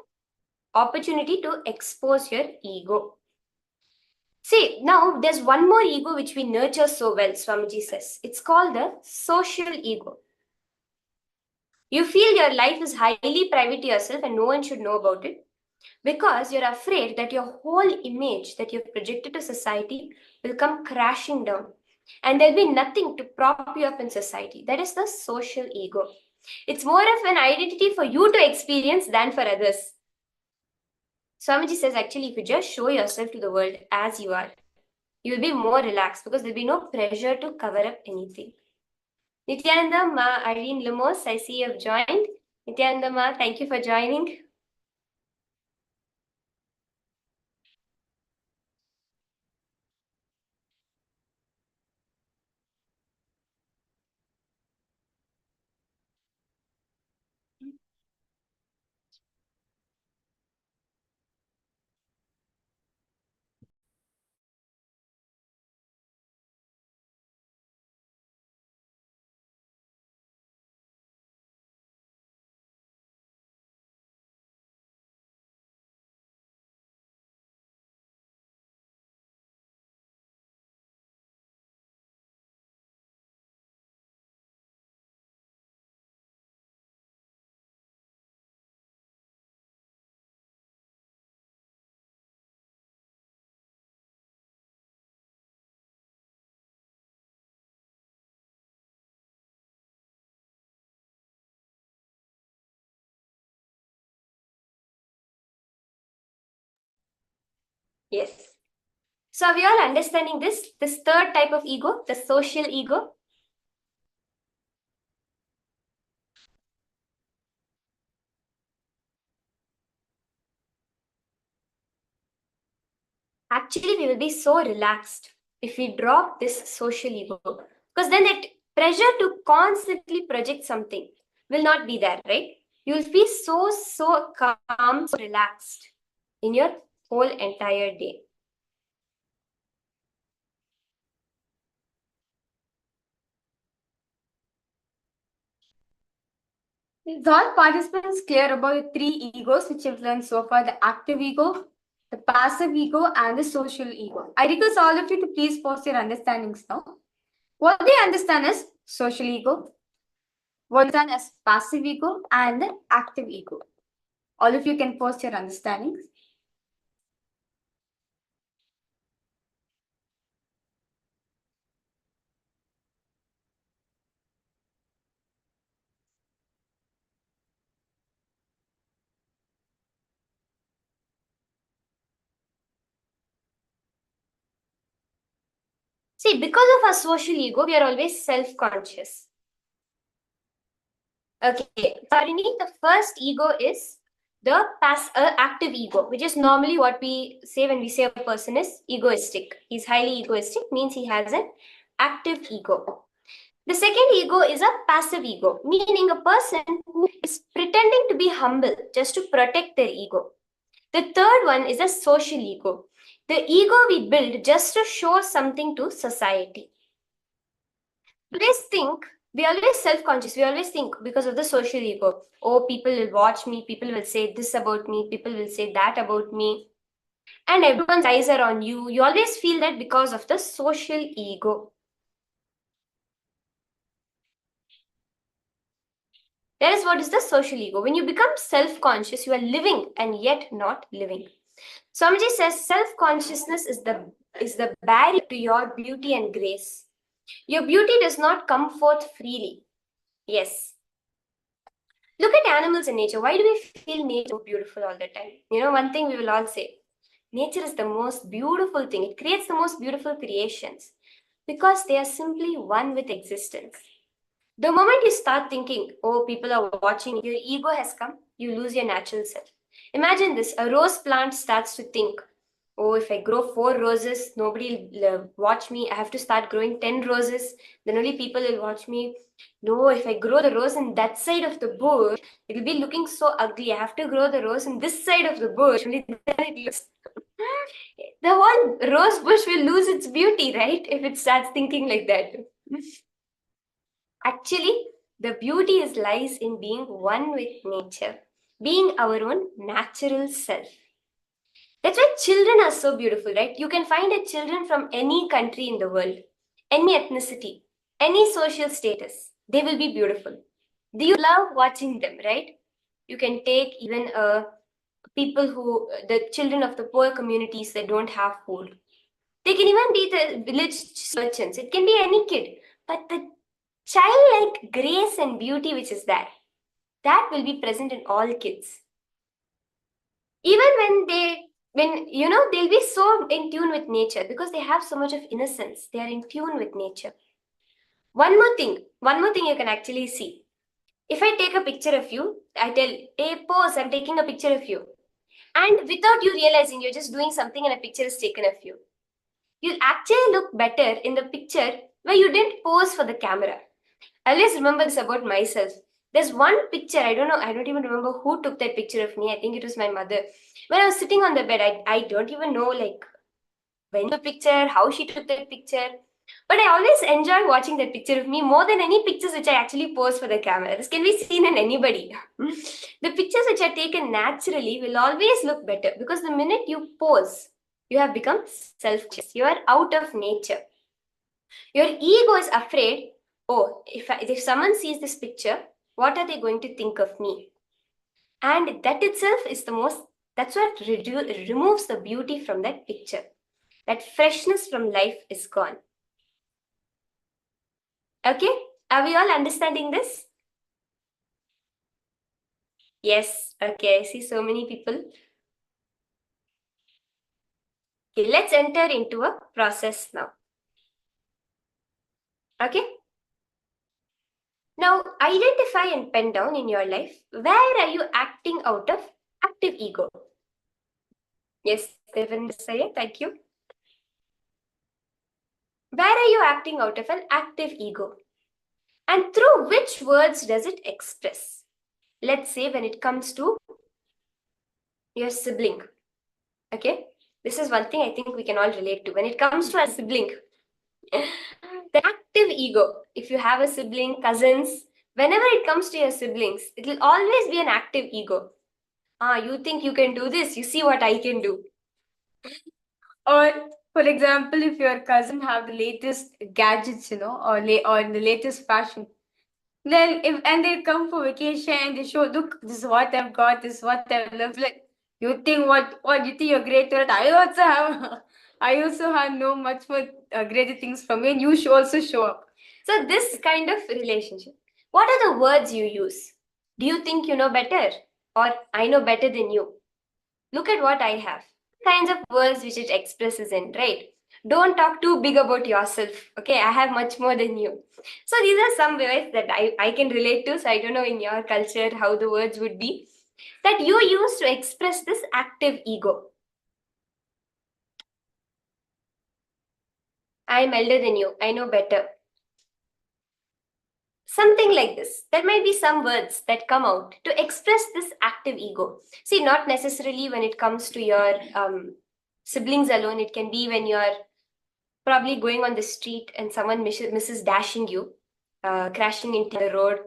opportunity to expose your ego. See, now there's one more ego which we nurture so well, Swamiji says. It's called the social ego. You feel your life is highly private to yourself and no one should know about it because you're afraid that your whole image that you've projected to society will come crashing down and there'll be nothing to prop you up in society. That is the social ego. It's more of an identity for you to experience than for others. Swamiji says actually if you just show yourself to the world as you are, you'll be more relaxed because there'll be no pressure to cover up anything. Nithyananda, Ma, Irene Lumos, I see you have joined. Nithyananda, Ma, thank you for joining. Yes. So are we all understanding this third type of ego, the social ego? Actually, we will be so relaxed if we drop this social ego because then that pressure to constantly project something will not be there, right? You'll be so calm, so relaxed in your whole entire day. Is all participants clear about the three egos which you've learned so far, the active ego, the passive ego, and the social ego? I request all of you to please post your understandings now. What they understand is social ego, what they understand as passive ego, and the active ego. All of you can post your understandings. See, because of our social ego, we are always self-conscious. Okay, Tarini, the first ego is the active ego, which is normally what we say when we say a person is egoistic. He's highly egoistic, means he has an active ego. The second ego is a passive ego, meaning a person who is pretending to be humble just to protect their ego. The third one is a social ego, the ego we build just to show something to society. We always self-conscious, we always think because of the social ego, oh, people will watch me, people will say this about me, people will say that about me, and everyone's eyes are on you. You always feel that because of the social ego. That is what is the social ego. When you become self-conscious, you are living and yet not living. Swamiji says self-consciousness is the barrier to your beauty and grace. Your beauty does not come forth freely. Yes. Look at animals in nature. Why do we feel nature so beautiful all the time? One thing we will all say, nature is the most beautiful thing. It creates the most beautiful creations because they are simply one with existence. The moment you start thinking, oh, people are watching, your ego has come, you lose your natural self. Imagine this, a rose plant starts to think, oh, if I grow 4 roses, nobody will watch me. I have to start growing 10 roses, then only people will watch me. No, if I grow the rose in that side of the bush, it will be looking so ugly. I have to grow the rose in this side of the bush, only then it looks. The whole rose bush will lose its beauty, right? If it starts thinking like that. Actually, the beauty lies in being one with nature, being our own natural self. That's why children are so beautiful, right? You can find a children from any country in the world, any ethnicity, any social status. They will be beautiful. Do you love watching them, right? You can take even the children of the poor communities that don't have food. They can even be the village merchants. It can be any kid. But the childlike grace and beauty which is there, that will be present in all kids. Even they'll be so in tune with nature because they have so much of innocence. They are in tune with nature. One more thing you can actually see. If I take a picture of you, I tell, hey, pose, I'm taking a picture of you. And without you realizing, you're just doing something and a picture is taken of you. You'll actually look better in the picture where you didn't pose for the camera. I always remember this about myself. There's one picture, I don't even remember who took that picture of me. I think it was my mother. When I was sitting on the bed, I don't even know like when the picture, how she took that picture. But I always enjoy watching that picture of me more than any pictures which I actually pose for the camera. This can be seen in anybody. The pictures which are taken naturally will always look better because the minute you pose, you have become self-conscious. You are out of nature. Your ego is afraid, oh, if someone sees this picture, what are they going to think of me? And that itself is that's what removes the beauty from that picture. That freshness from life is gone. Okay? Are we all understanding this? Yes. Okay, I see so many people. Okay, let's enter into a process now. Okay? Now, identify and pen down in your life, where are you acting out of active ego? Yes, Devin, thank you. Where are you acting out of an active ego? And through which words does it express? Let's say when it comes to your sibling. Okay? This is one thing I think we can all relate to. When it comes to a sibling, the active ego, if you have a sibling, cousins, whenever it comes to your siblings, it will always be an active ego. You think you can do this, you see what I can do. Or, for example, if your cousin have the latest gadgets, or the latest fashion, then they come for vacation and they show, look, this is what I've got, this is what I've loved. Like, you think what you think you're great at? I also have no much more greater things from me, and you should also show up. So this kind of relationship. What are the words you use? Do you think you know better, or I know better than you? Look at what I have. Kinds of words which it expresses in, right? Don't talk too big about yourself. Okay, I have much more than you. So these are some words that I can relate to. So I don't know in your culture how the words would be that you use to express this active ego. I am elder than you. I know better. Something like this. There might be some words that come out to express this active ego. See, not necessarily when it comes to your siblings alone. It can be when you're probably going on the street and someone misses dashing you, crashing into the road.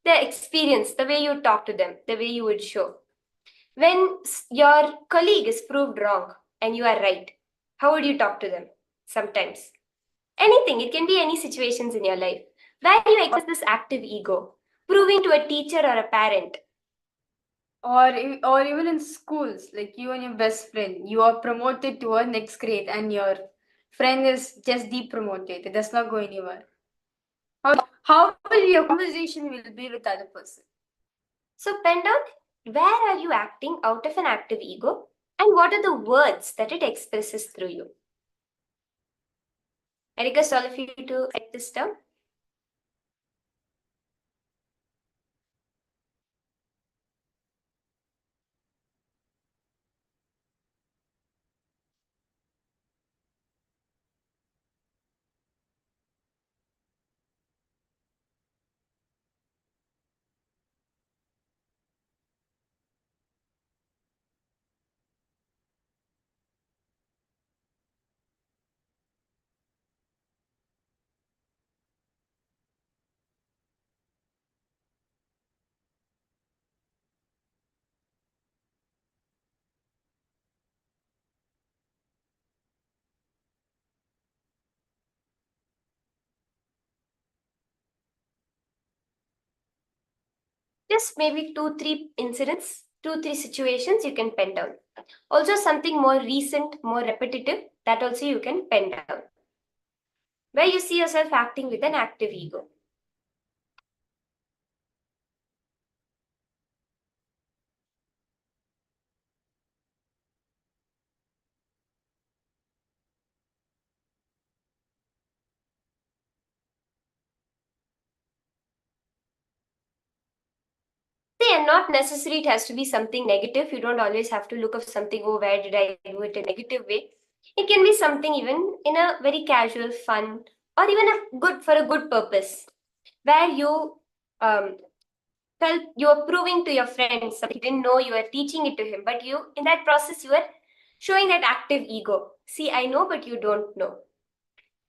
The experience, the way you talk to them, the way you would show. When your colleague is proved wrong and you are right, how would you talk to them? Sometimes. Anything, it can be any situations in your life where you express this active ego, proving to a teacher or a parent. Or even in schools, like you and your best friend, you are promoted to a next grade and your friend is just depromoted. It does not go anywhere. How will your conversation will be with other person? So pen down, where are you acting out of an active ego and what are the words that it expresses through you? I request all of you to write this down. Just maybe 2-3 incidents, 2-3 situations you can pen down. Also something more recent, more repetitive, that also you can pen down. Where you see yourself acting with an active ego. See, and not necessary it has to be something negative. You don't always have to look of something, oh, where did I do it in a negative way? It can be something even in a very casual, fun, or even for a good purpose, where you felt you were proving to your friends something you didn't know, you were teaching it to him, but you in that process you were showing that active ego. See, I know, but you don't know.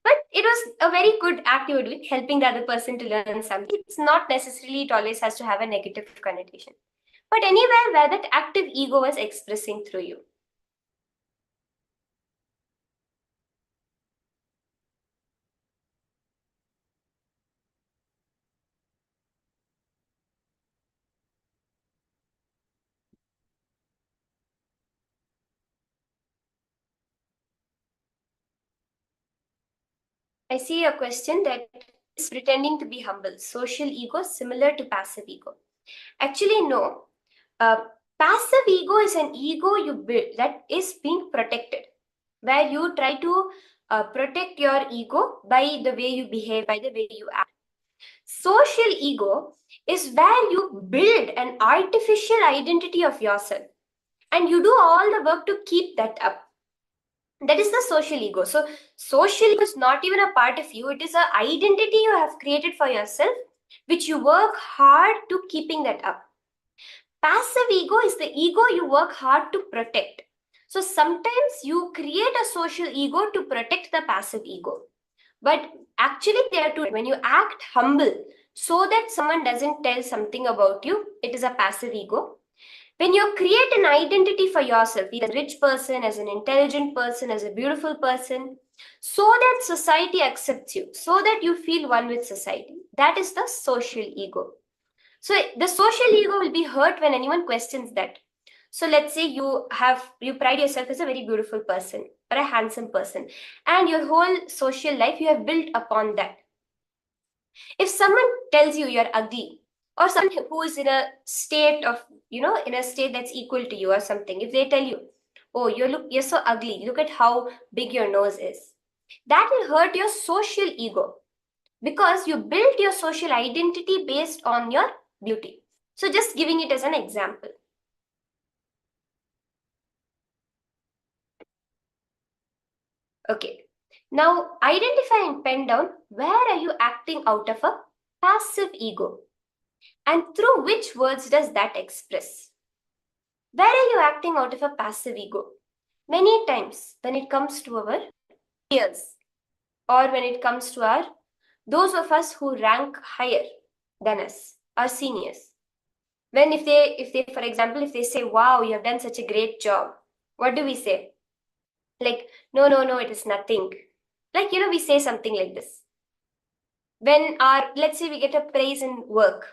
But it was a very good act you were doing, helping the other person to learn something. It's not necessarily it always has to have a negative connotation, but anywhere where that active ego was expressing through you. I see a question that is pretending to be humble. Social ego similar to passive ego? Actually, no. Passive ego is an ego you build that is being protected, where you try to protect your ego by the way you behave, by the way you act. Social ego is where you build an artificial identity of yourself and you do all the work to keep that up. That is the social ego. So social ego is not even a part of you. It is an identity you have created for yourself, which you work hard to keeping that up. Passive ego is the ego you work hard to protect. So sometimes you create a social ego to protect the passive ego. But actually, they are two. When you act humble so that someone doesn't tell something about you, it is a passive ego. When you create an identity for yourself, either as a rich person, as an intelligent person, as a beautiful person, so that society accepts you, so that you feel one with society, that is the social ego. So the social ego will be hurt when anyone questions that. So let's say you pride yourself as a very beautiful person or a handsome person, and your whole social life you have built upon that. If someone tells you you're ugly, or someone who is in a state of, in a state that's equal to you or something, if they tell you, oh, you're so ugly, look at how big your nose is, that will hurt your social ego because you built your social identity based on your beauty. So just giving it as an example. Okay. Now identify and pen down where are you acting out of a passive ego. And through which words does that express? Where are you acting out of a passive ego? Many times when it comes to our peers, or when it comes to those of us who rank higher than us, our seniors. When if they, for example, if they say, wow, you have done such a great job, what do we say? Like, no, it is nothing. Like, we say something like this. When let's say we get a praise in work,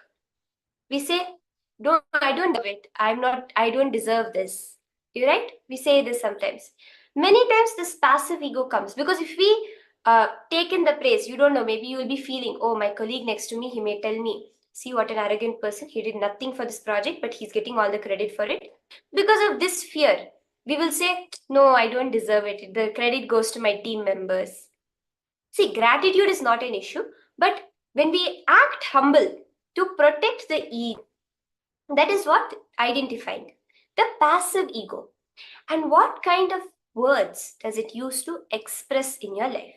we say, I don't deserve it. I don't deserve this. You're right? We say this sometimes. Many times this passive ego comes because if we take in the praise, you don't know, maybe you will be feeling, oh, my colleague next to me, he may tell me, see what an arrogant person, he did nothing for this project, but he's getting all the credit for it. Because of this fear, we will say, no, I don't deserve it. The credit goes to my team members. See, gratitude is not an issue, but when we act humble to protect the ego, that is what identifying the passive ego. And what kind of words does it use to express in your life?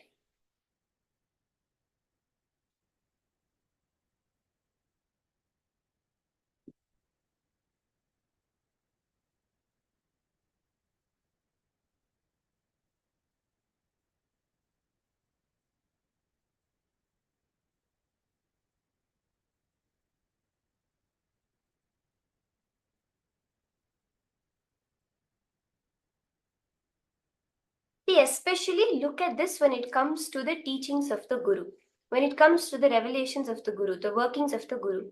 See, especially look at this when it comes to the teachings of the Guru, when it comes to the revelations of the Guru, the workings of the Guru.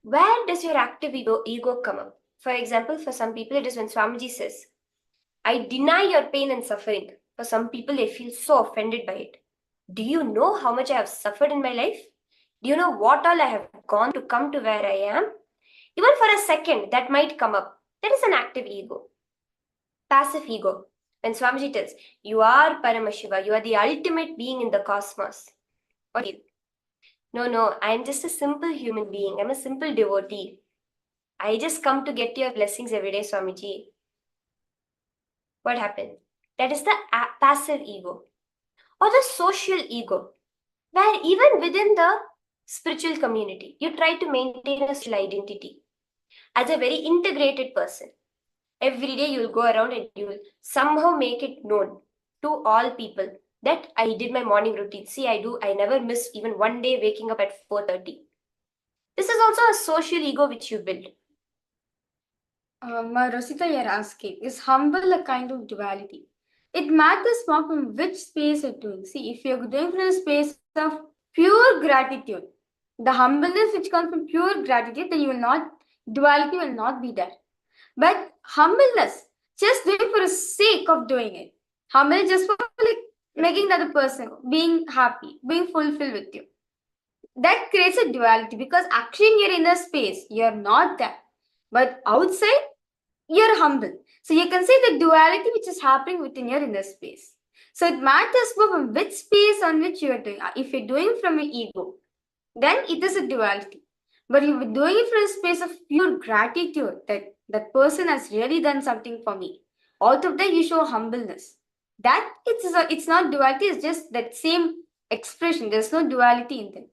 Where does your active ego come up? For example, for some people, it is when Swamiji says, I deny your pain and suffering. For some people, they feel so offended by it. Do you know how much I have suffered in my life? Do you know what all I have gone to come to where I am? Even for a second, that might come up. That is an active ego. Passive ego. When Swamiji tells, you are Paramashiva, you are the ultimate being in the cosmos. What do you? No, I am just a simple human being. I'm a simple devotee. I just come to get your blessings every day, Swamiji. What happened? That is the passive ego. Or the social ego, where even within the spiritual community, you try to maintain a social identity as a very integrated person. Every day you'll go around and you'll somehow make it known to all people that I did my morning routine. See, I never miss even one day waking up at 4:30. This is also a social ego which you build. Rosita, you're asking, is humble a kind of duality? It matters more from which space you're doing. See, if you're doing from a space of pure gratitude, the humbleness which comes from pure gratitude, then duality will not be there. But humbleness, just doing for the sake of doing it. Humble just for like making the other person being happy, being fulfilled with you. That creates a duality because actually in your inner space, you're not there. But outside, you're humble. So you can see the duality which is happening within your inner space. So it matters from which space on which you are doing. If you're doing from your ego, then it is a duality. But if you're doing it from a space of pure gratitude that that person has really done something for me, out of that you show humbleness. That it's not duality, it's just that same expression. There's no duality in them.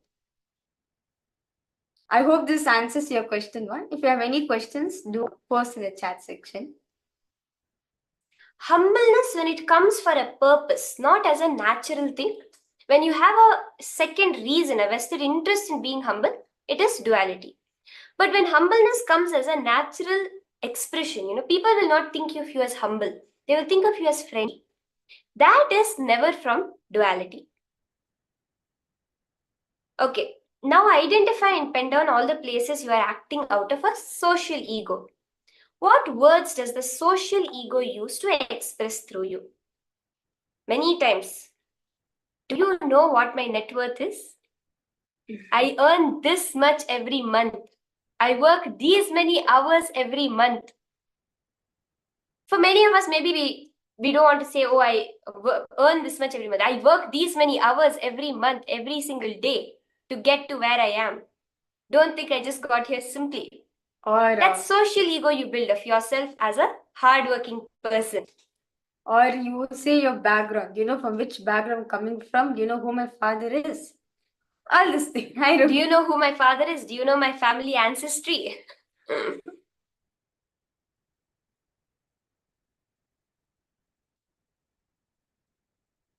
I hope this answers your question one. If you have any questions, do post in the chat section. Humbleness when it comes for a purpose, not as a natural thing. When you have a second reason, a vested interest in being humble, it is duality. But when humbleness comes as a natural expression, people will not think of you as humble. They will think of you as friendly. That is never from duality. Okay, now identify and pen down all the places you are acting out of a social ego. What words does the social ego use to express through you? Many times. Do you know what my net worth is? I earn this much every month. I work these many hours every month. For many of us, maybe we don't want to say, oh, I earn this much every month. I work these many hours every month, every single day to get to where I am. Don't think I just got here simply. Or That's social ego you build of yourself as a hardworking person. Or you say your background, from which background coming from, who my father is. All this thing. I don't Do you know who my father is? Do you know my family ancestry?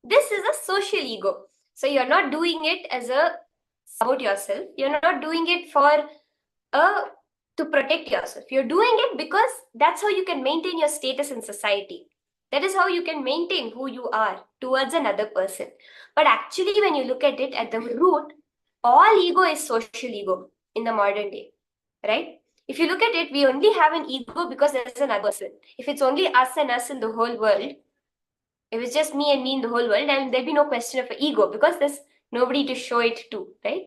This is a social ego. So you're not doing it as a about yourself. You're not doing it for a to protect yourself. You're doing it because that's how you can maintain your status in society. That is how you can maintain who you are towards another person. But actually, when you look at it at the root, all ego is social ego in the modern day, right? If you look at it, we only have an ego because there's another person. If it's only us and us in the whole world, if it's just me and me in the whole world, then there'd be no question of ego because there's nobody to show it to, right?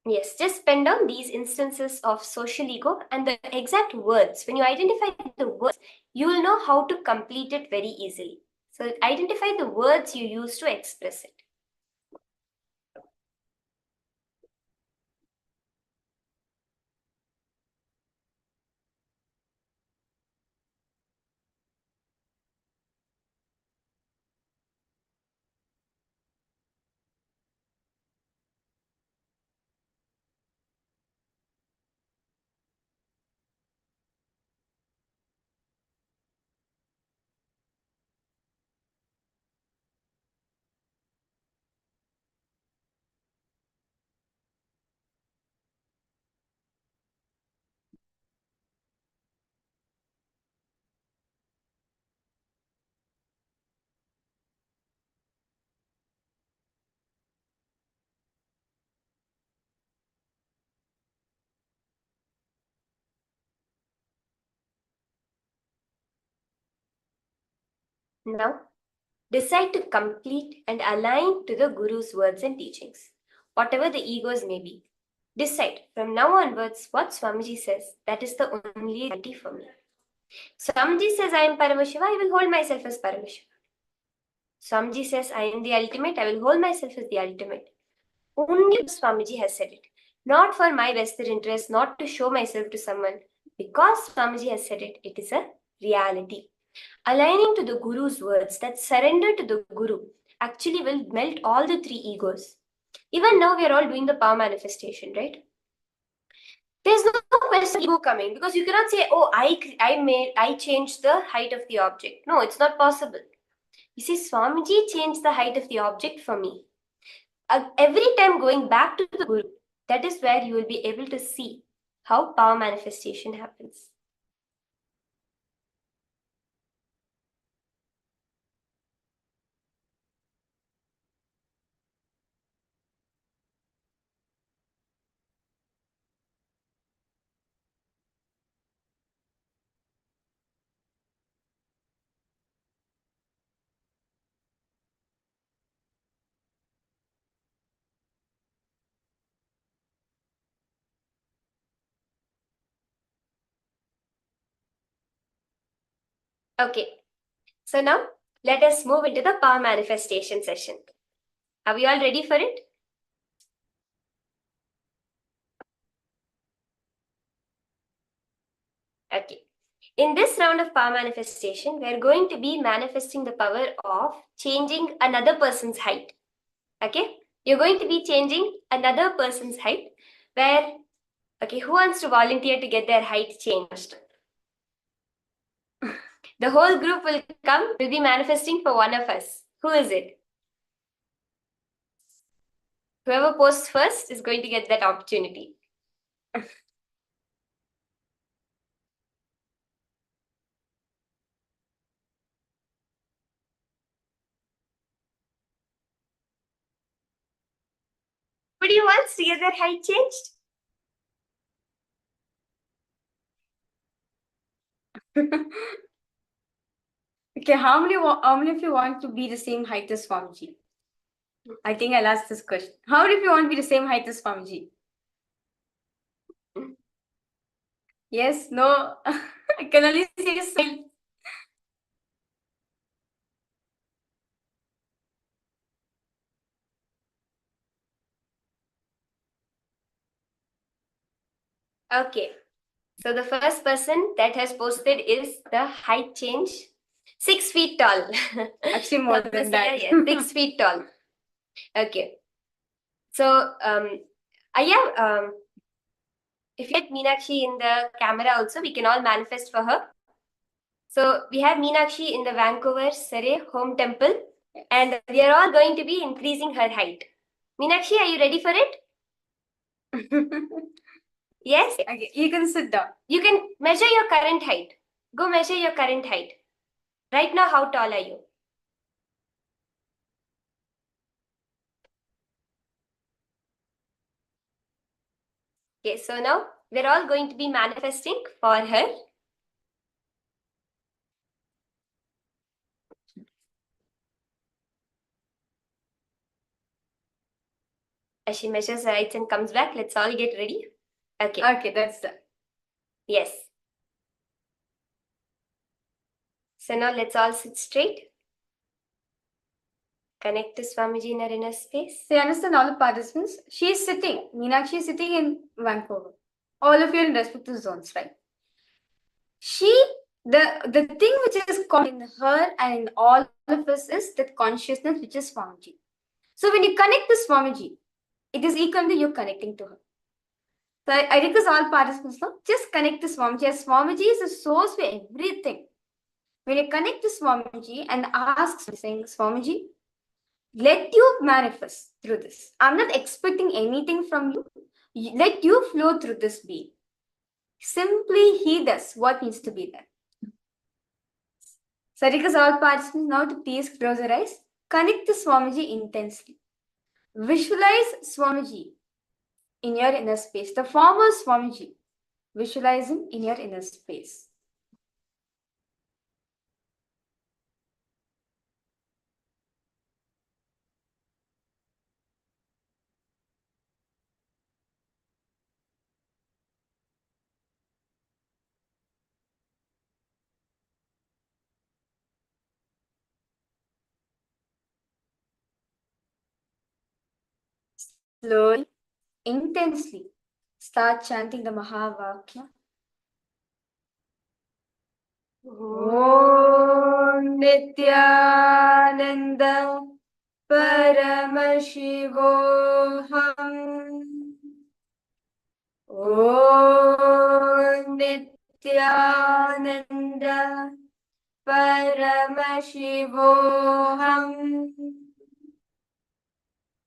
Yes, just pen down these instances of social ego and the exact words. When you identify the words, you will know how to complete it very easily. So identify the words you use to express it. Now, decide to complete and align to the Guru's words and teachings, whatever the egos may be. Decide from now onwards what Swamiji says, that is the only reality for me. Swamiji says I am Paramashiva, I will hold myself as Paramashiva. Swamiji says I am the ultimate, I will hold myself as the ultimate. Only Swamiji has said it. Not for my vested interest, not to show myself to someone. Because Swamiji has said it, it is a reality. Aligning to the Guru's words, that surrender to the Guru, actually will melt all the three egos. Even now, we are all doing the power manifestation, right? There's no question of ego coming because you cannot say, "Oh, I changed the height of the object." No, it's not possible. You see, Swamiji changed the height of the object for me. Every time going back to the Guru, that is where you will be able to see how power manifestation happens. Okay, so now let us move into the power manifestation session. Are we all ready for it? Okay. In this round of power manifestation, we are going to be manifesting the power of changing another person's height. Okay? You're going to be changing another person's height where, okay, who wants to volunteer to get their height changed? The whole group will come, will be manifesting for one of us. Who is it? Whoever posts first is going to get that opportunity. Nobody wants to get their height changed? Okay, how many of you want to be the same height as Swamiji? I think I'll ask this question. How many of you want to be the same height as Swamiji? Yes, no. I can only see a smile. Okay. So the first person that has posted is the height change. 6 feet tall. Actually, more than that. Yes, 6 feet tall. Okay. So, if you get Meenakshi in the camera also, we can all manifest for her. So we have Meenakshi in the Vancouver Surrey home temple, and we are all going to be increasing her height. Meenakshi, are you ready for it? Yes? Okay, you can sit down. You can measure your current height. Go measure your current height. Right now, how tall are you? Okay, so now we're all going to be manifesting for her. As she measures her height and comes back, let's all get ready. Okay. Okay, that's done. Yes. So now let's all sit straight. Connect to Swamiji in our inner space. So you understand all the participants? She is sitting, Meenakshi is sitting in Vancouver. All of you are in respective zones, right? The thing which is common in her and in all of us is that consciousness which is Swamiji. So when you connect to Swamiji, it is equal to you connecting to her. So I request all participants now, just connect to Swamiji, as Swamiji is the source for everything. When you connect to Swamiji and ask, saying, Swamiji, let you manifest through this. I'm not expecting anything from you. Let you flow through this being. Simply he does what needs to be done. So I request all participants now to please close your eyes. Connect to Swamiji intensely. Visualize Swamiji in your inner space. The former Swamiji. Visualize him in your inner space. Slowly, intensely, start chanting the Mahavakya. Om Nithyananda Paramashivoham. Om Nithyananda Paramashivoham.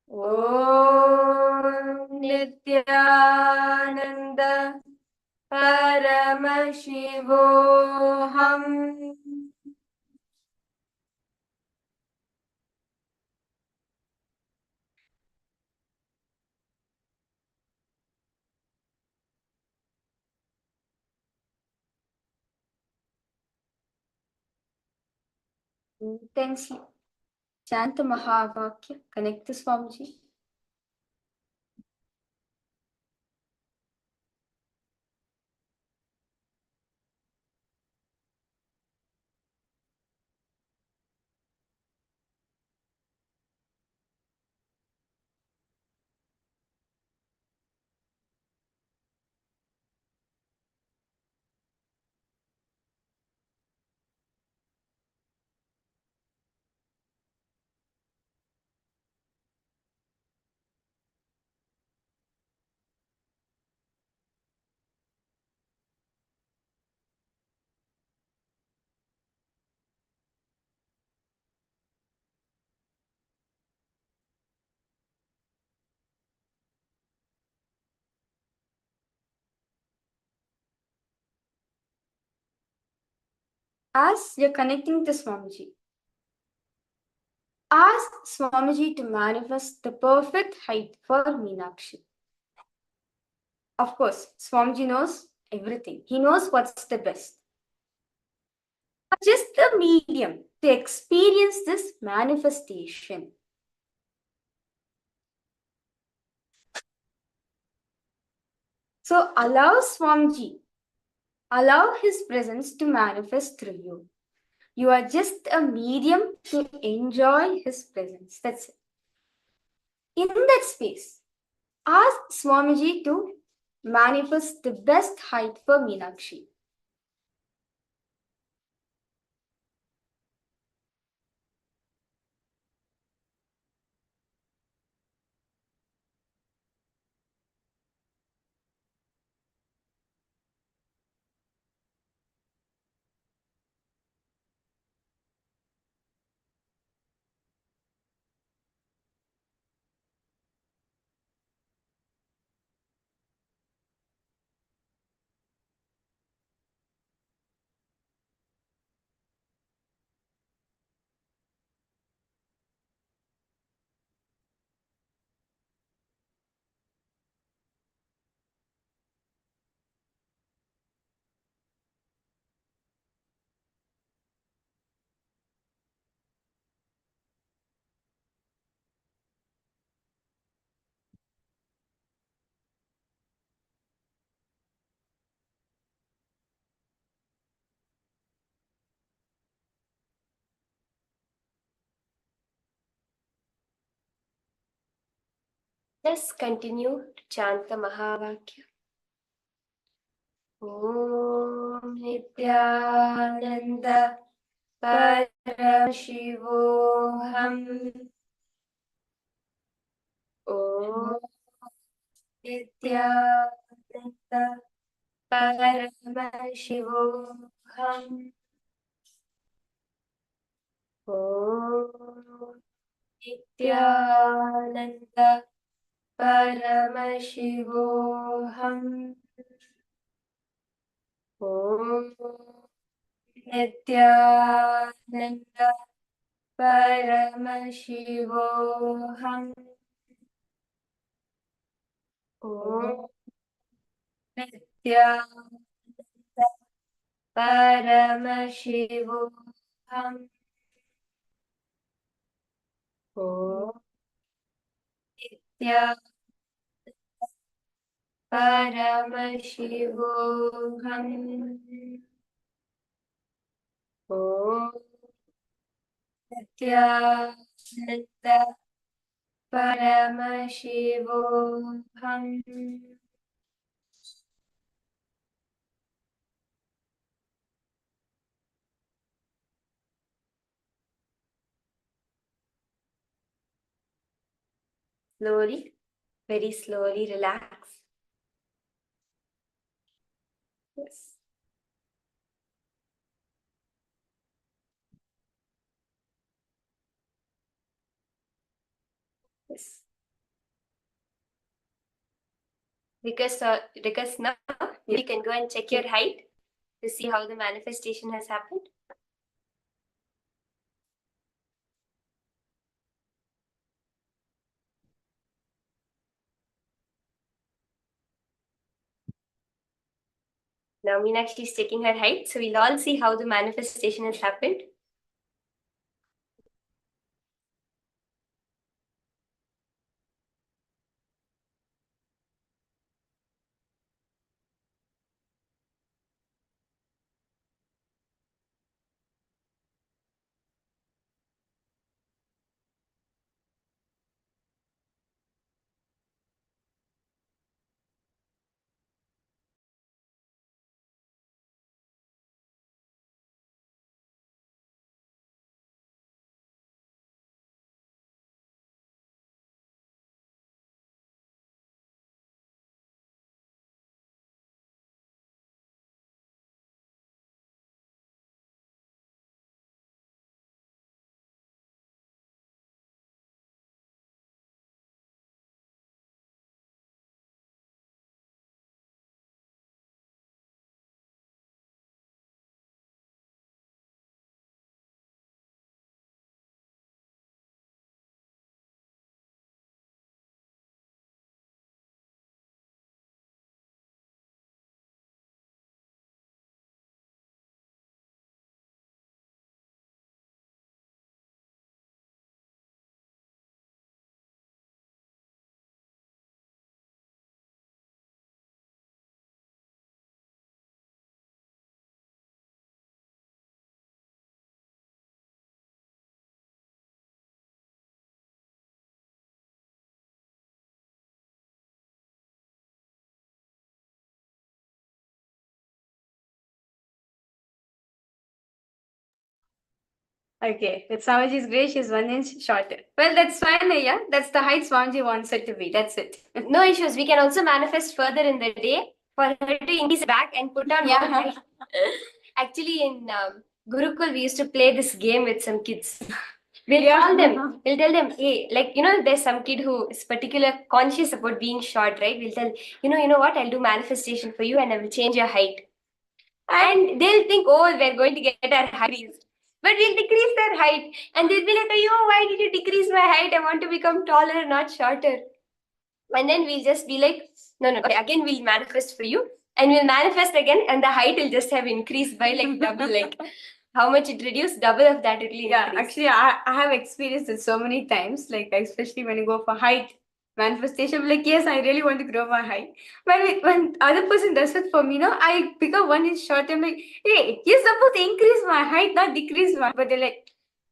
Om Nithyananda Paramashivoham. Intensely chant the Mahavakya, connect to Swamiji. As you're connecting to Swamiji, ask Swamiji to manifest the perfect height for Meenakshi. Of course, Swamiji knows everything. He knows what's the best. Just the medium to experience this manifestation. So allow Swamiji, allow his presence to manifest through you. You are just a medium to enjoy his presence. That's it. In that space, ask Swamiji to manifest the best height for Meenakshi. Let's continue to chant the Mahavakya. Om Nithyananda Paramashivoham. Om Nithyananda Paramashivoham. Om Nithyananda Paramashivoham. Om Nithyananda Paramashivoham. Om Nithyananda Paramashivoham. Om Nithyananda Paramashivoham. Om Nithyananda Paramashivoham. Slowly, very slowly relax. Yes. Yes. Because now you can go and check your height to see how the manifestation has happened. Now Meenakshi is checking her height, so we'll all see how the manifestation has happened. Okay, with Swamiji's grace, she's 1 inch shorter. Well, that's fine, yeah. That's the height Swamiji wants her to be. That's it. No issues. We can also manifest further in the day for her to increase back and put on more height. Actually, in Gurukul, we used to play this game with some kids. We'll call them. We'll tell them, hey, like, there's some kid who is particular conscious about being short, right? We'll tell, you know what? I'll do manifestation for you and I will change your height. And they'll think, oh, we're going to get our height increased. But we'll decrease their height. And they'll be like, oh, why did you decrease my height? I want to become taller, not shorter. And then we'll just be like, no, okay, again we'll manifest for you. And we'll manifest again, and the height will just have increased by like double, like how much it reduced, double of that it will Yeah, increase. actually, I have experienced it so many times, like especially when you go for height manifestation, I'm like, yes, I really want to grow my height. When other person does it for me, I become 1 inch short. I'm like, hey, you're supposed to increase my height, not decrease my. But they're like,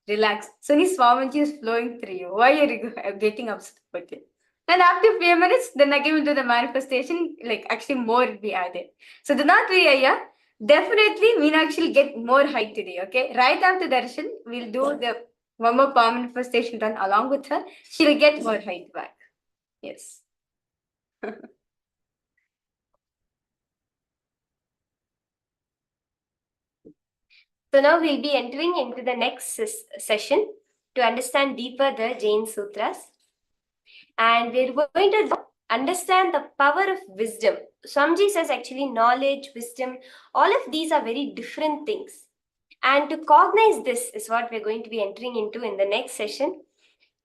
relax. Sunny Swamiji is flowing through you. Why are you getting upset with it? And after a few minutes, then again into the manifestation, like actually more will be added. So do not worry, yeah. Definitely, Meenakshi will get more height today, okay? Right after darshan, we'll do the one more palm manifestation done along with her. She'll get more height back. Yes. So now we'll be entering into the next session to understand deeper the Jain Sutras. And we're going to understand the power of wisdom. Swamiji says actually knowledge, wisdom, all of these are very different things. And to cognize this is what we're going to be entering into in the next session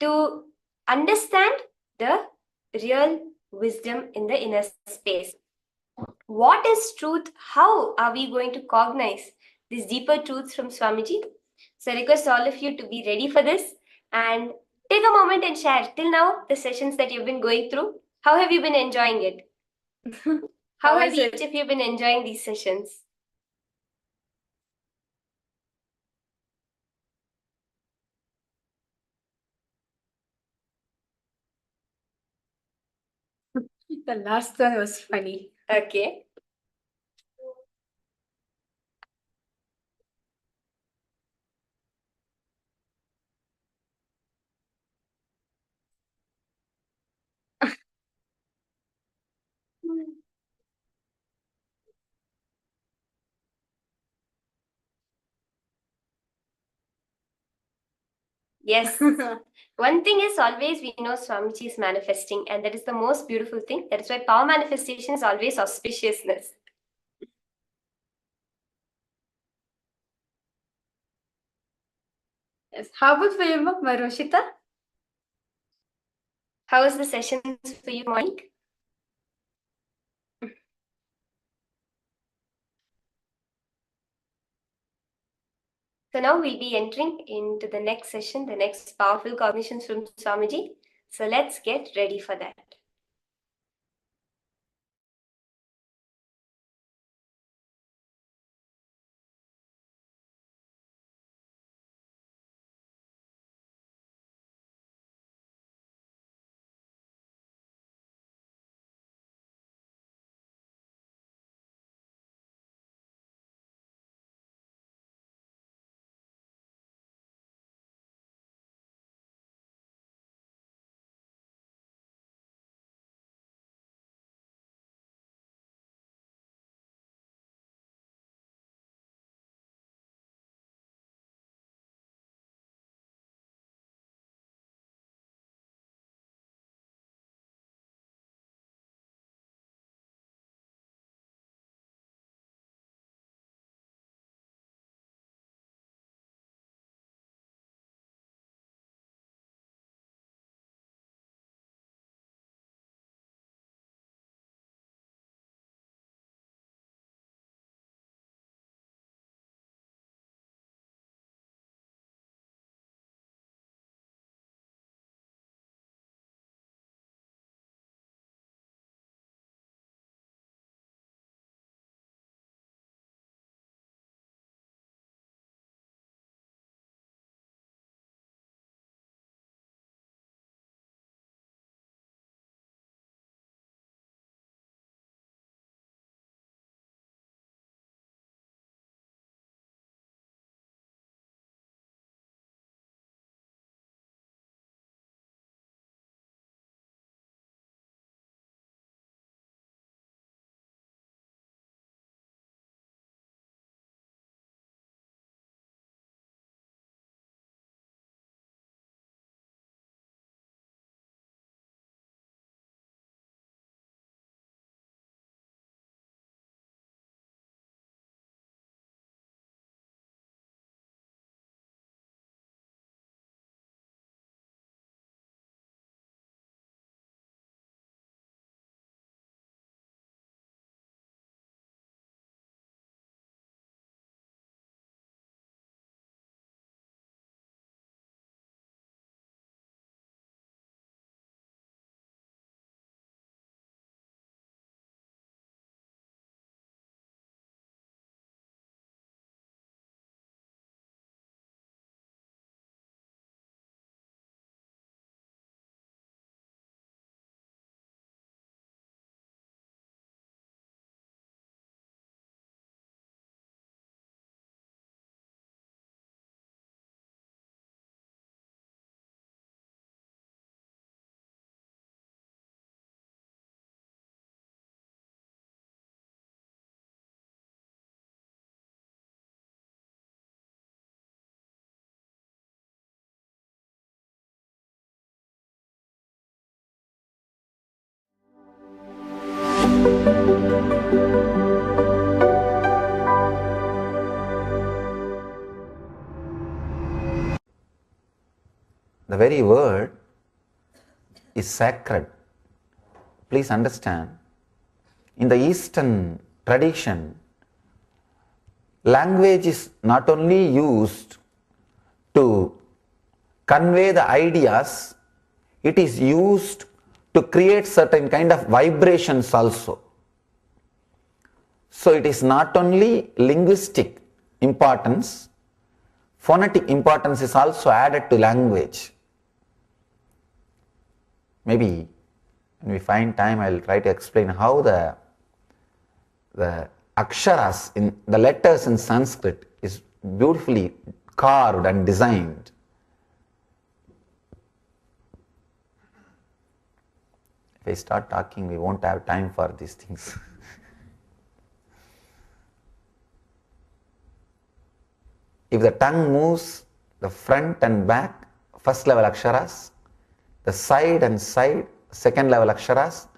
to understand the real wisdom in the inner space. What is truth? How are we going to cognize these deeper truths from Swamiji? So I request all of you to be ready for this and take a moment and share till now the sessions that you've been going through. How have you been enjoying it? How have each of you been enjoying these sessions? The last one was funny. Okay. Yes. One thing is always we know Swamiji is manifesting, and that is the most beautiful thing. That is why power manifestation is always auspiciousness. Yes. How about for you, Maroshita? How was the sessions for you, Monique? So now we'll be entering into the next session, the next powerful cognitions from Swamiji. So let's get ready for that. the very word is sacred. Please understand, in the Eastern tradition, language is not only used to convey the ideas, it is used to create certain kind of vibrations also. So it is not only linguistic importance, phonetic importance is also added to language. Maybe when we find time, I will try to explain how the aksharas, in the letters in Sanskrit, is beautifully carved and designed. If I start talking, we won't have time for these things. If the tongue moves, the front and back, first level aksharas, the side and side, second level aksharas,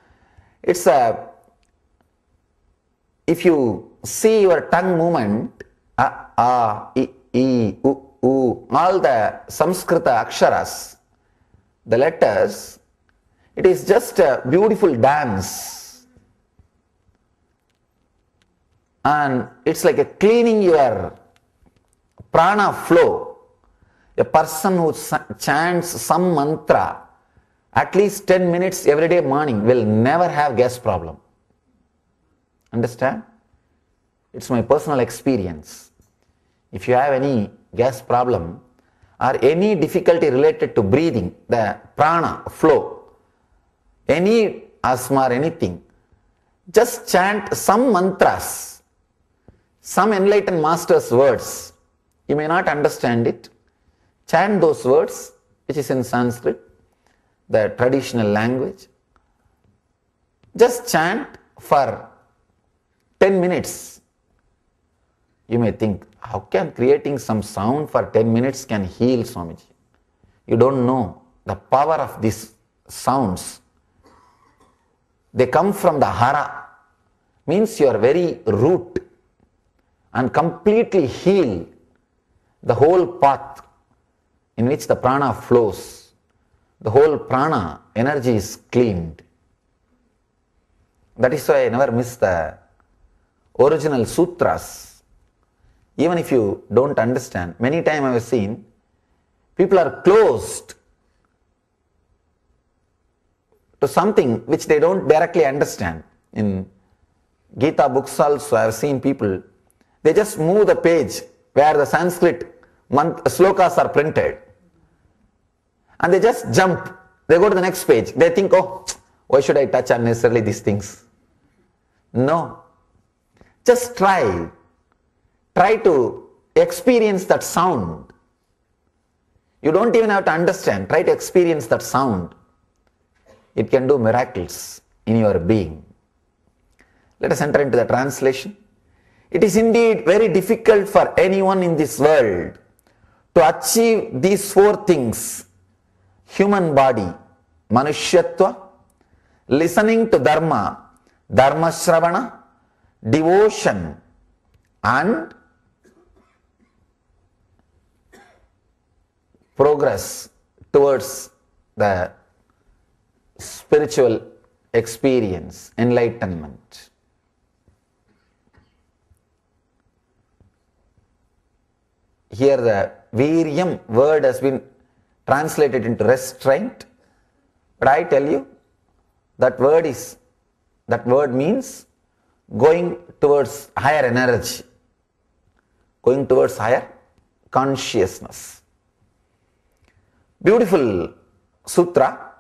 it's a, if you see your tongue movement, I, U, all the Samskrita aksharas, the letters, it is just a beautiful dance. And it's like a cleaning your prana flow. A person who chants some mantra at least 10 minutes every day morning will never have gas problem. Understand? It's my personal experience. If you have any gas problem or any difficulty related to breathing, the prana flow, any asthma or anything, just chant some mantras, some enlightened master's words. You may not understand it. Chant those words, which is in Sanskrit, the traditional language. Just chant for 10 minutes. You may think, how can creating some sound for 10 minutes can heal, Swamiji? You don't know the power of these sounds. They come from the hara, means your very root, and completely heal the whole path in which the prana flows. The whole prana energy is cleaned. That is why I never miss the original sutras. Even if you don't understand, many times I have seen people are closed to something which they don't directly understand. In Gita books also I have seen people, they just move the page where the Sanskrit slokas are printed and they just jump. They go to the next page. They think, oh, why should I touch unnecessarily these things? No. Just try to experience that sound. You don't even have to understand. Try to experience that sound. It can do miracles in your being. Let us enter into the translation. It is indeed very difficult for anyone in this world to achieve these four things: human body, manushyatva, listening to dharma, dharma shravana, devotion, and progress towards the spiritual experience, enlightenment. Here the viryam word has been translated into restraint, but I tell you that word means going towards higher energy, going towards higher consciousness. Beautiful sutra.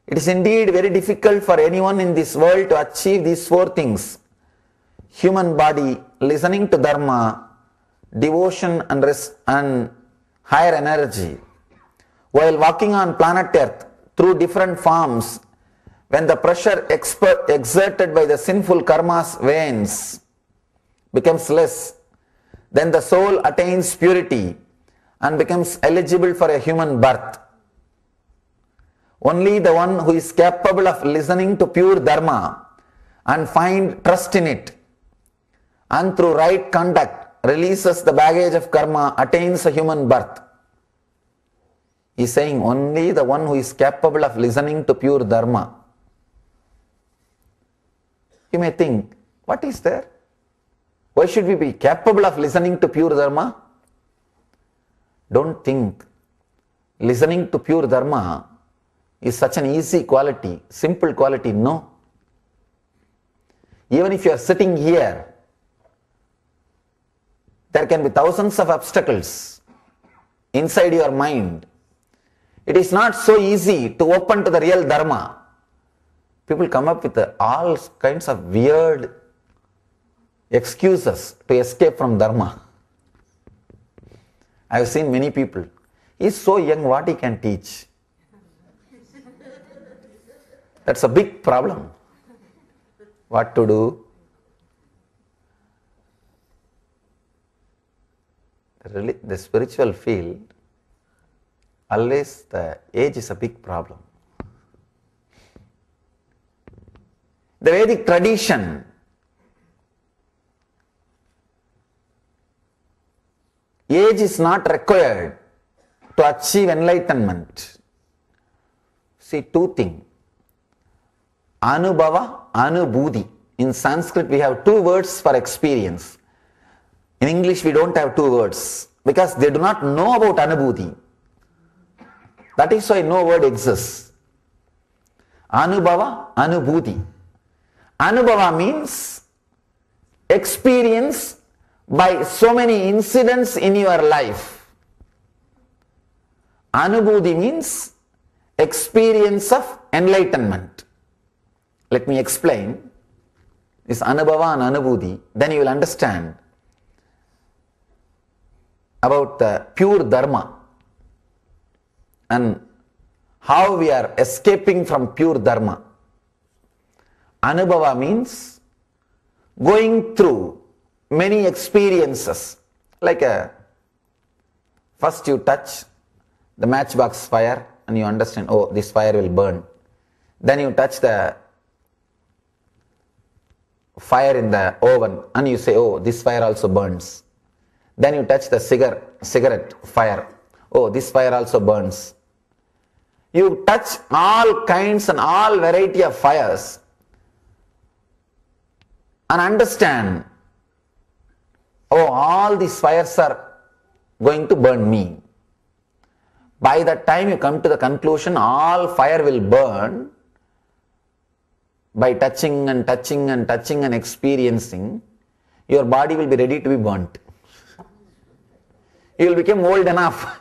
It is indeed very difficult for anyone in this world to achieve these four things: human body, listening to dharma, devotion and higher energy, while walking on planet Earth through different forms. When the pressure exerted by the sinful karma's veins becomes less, then the soul attains purity and becomes eligible for a human birth. Only the one who is capable of listening to pure dharma and find trust in it, and through right conduct releases the baggage of karma, attains a human birth. He is saying only the one who is capable of listening to pure dharma. You may think, what is there? Why should we be capable of listening to pure dharma? Don't think listening to pure dharma is such an easy quality, simple quality. No. Even if you are sitting here, there can be thousands of obstacles inside your mind. It is not so easy to open to the real dharma. People come up with all kinds of weird excuses to escape from dharma. I have seen many people. He is so young, what he can teach? That's a big problem. What to do? Really, the spiritual field, always the age is a big problem. The Vedic tradition age is not required to achieve enlightenment. See, two things. Anubhava, Anubhuti. In Sanskrit we have two words for experience. In English we don't have two words because they do not know about Anubhuti. That is why no word exists. Anubhava, Anubhuti. Anubhava means experience by so many incidents in your life. Anubhuti means experience of enlightenment. Let me explain this Anubhava and Anubhuti, then you will understand about the pure dharma and how we are escaping from pure dharma. Anubhava means going through many experiences, like first you touch the matchbox fire and you understand, oh, this fire will burn. Then you touch the fire in the oven and you say, oh, this fire also burns. Then you touch the cigarette fire, oh, this fire also burns. You touch all kinds and all variety of fires and understand, oh, all these fires are going to burn me. By the time you come to the conclusion, all fire will burn, by touching and touching and touching and experiencing, your body will be ready to be burnt. You will become old enough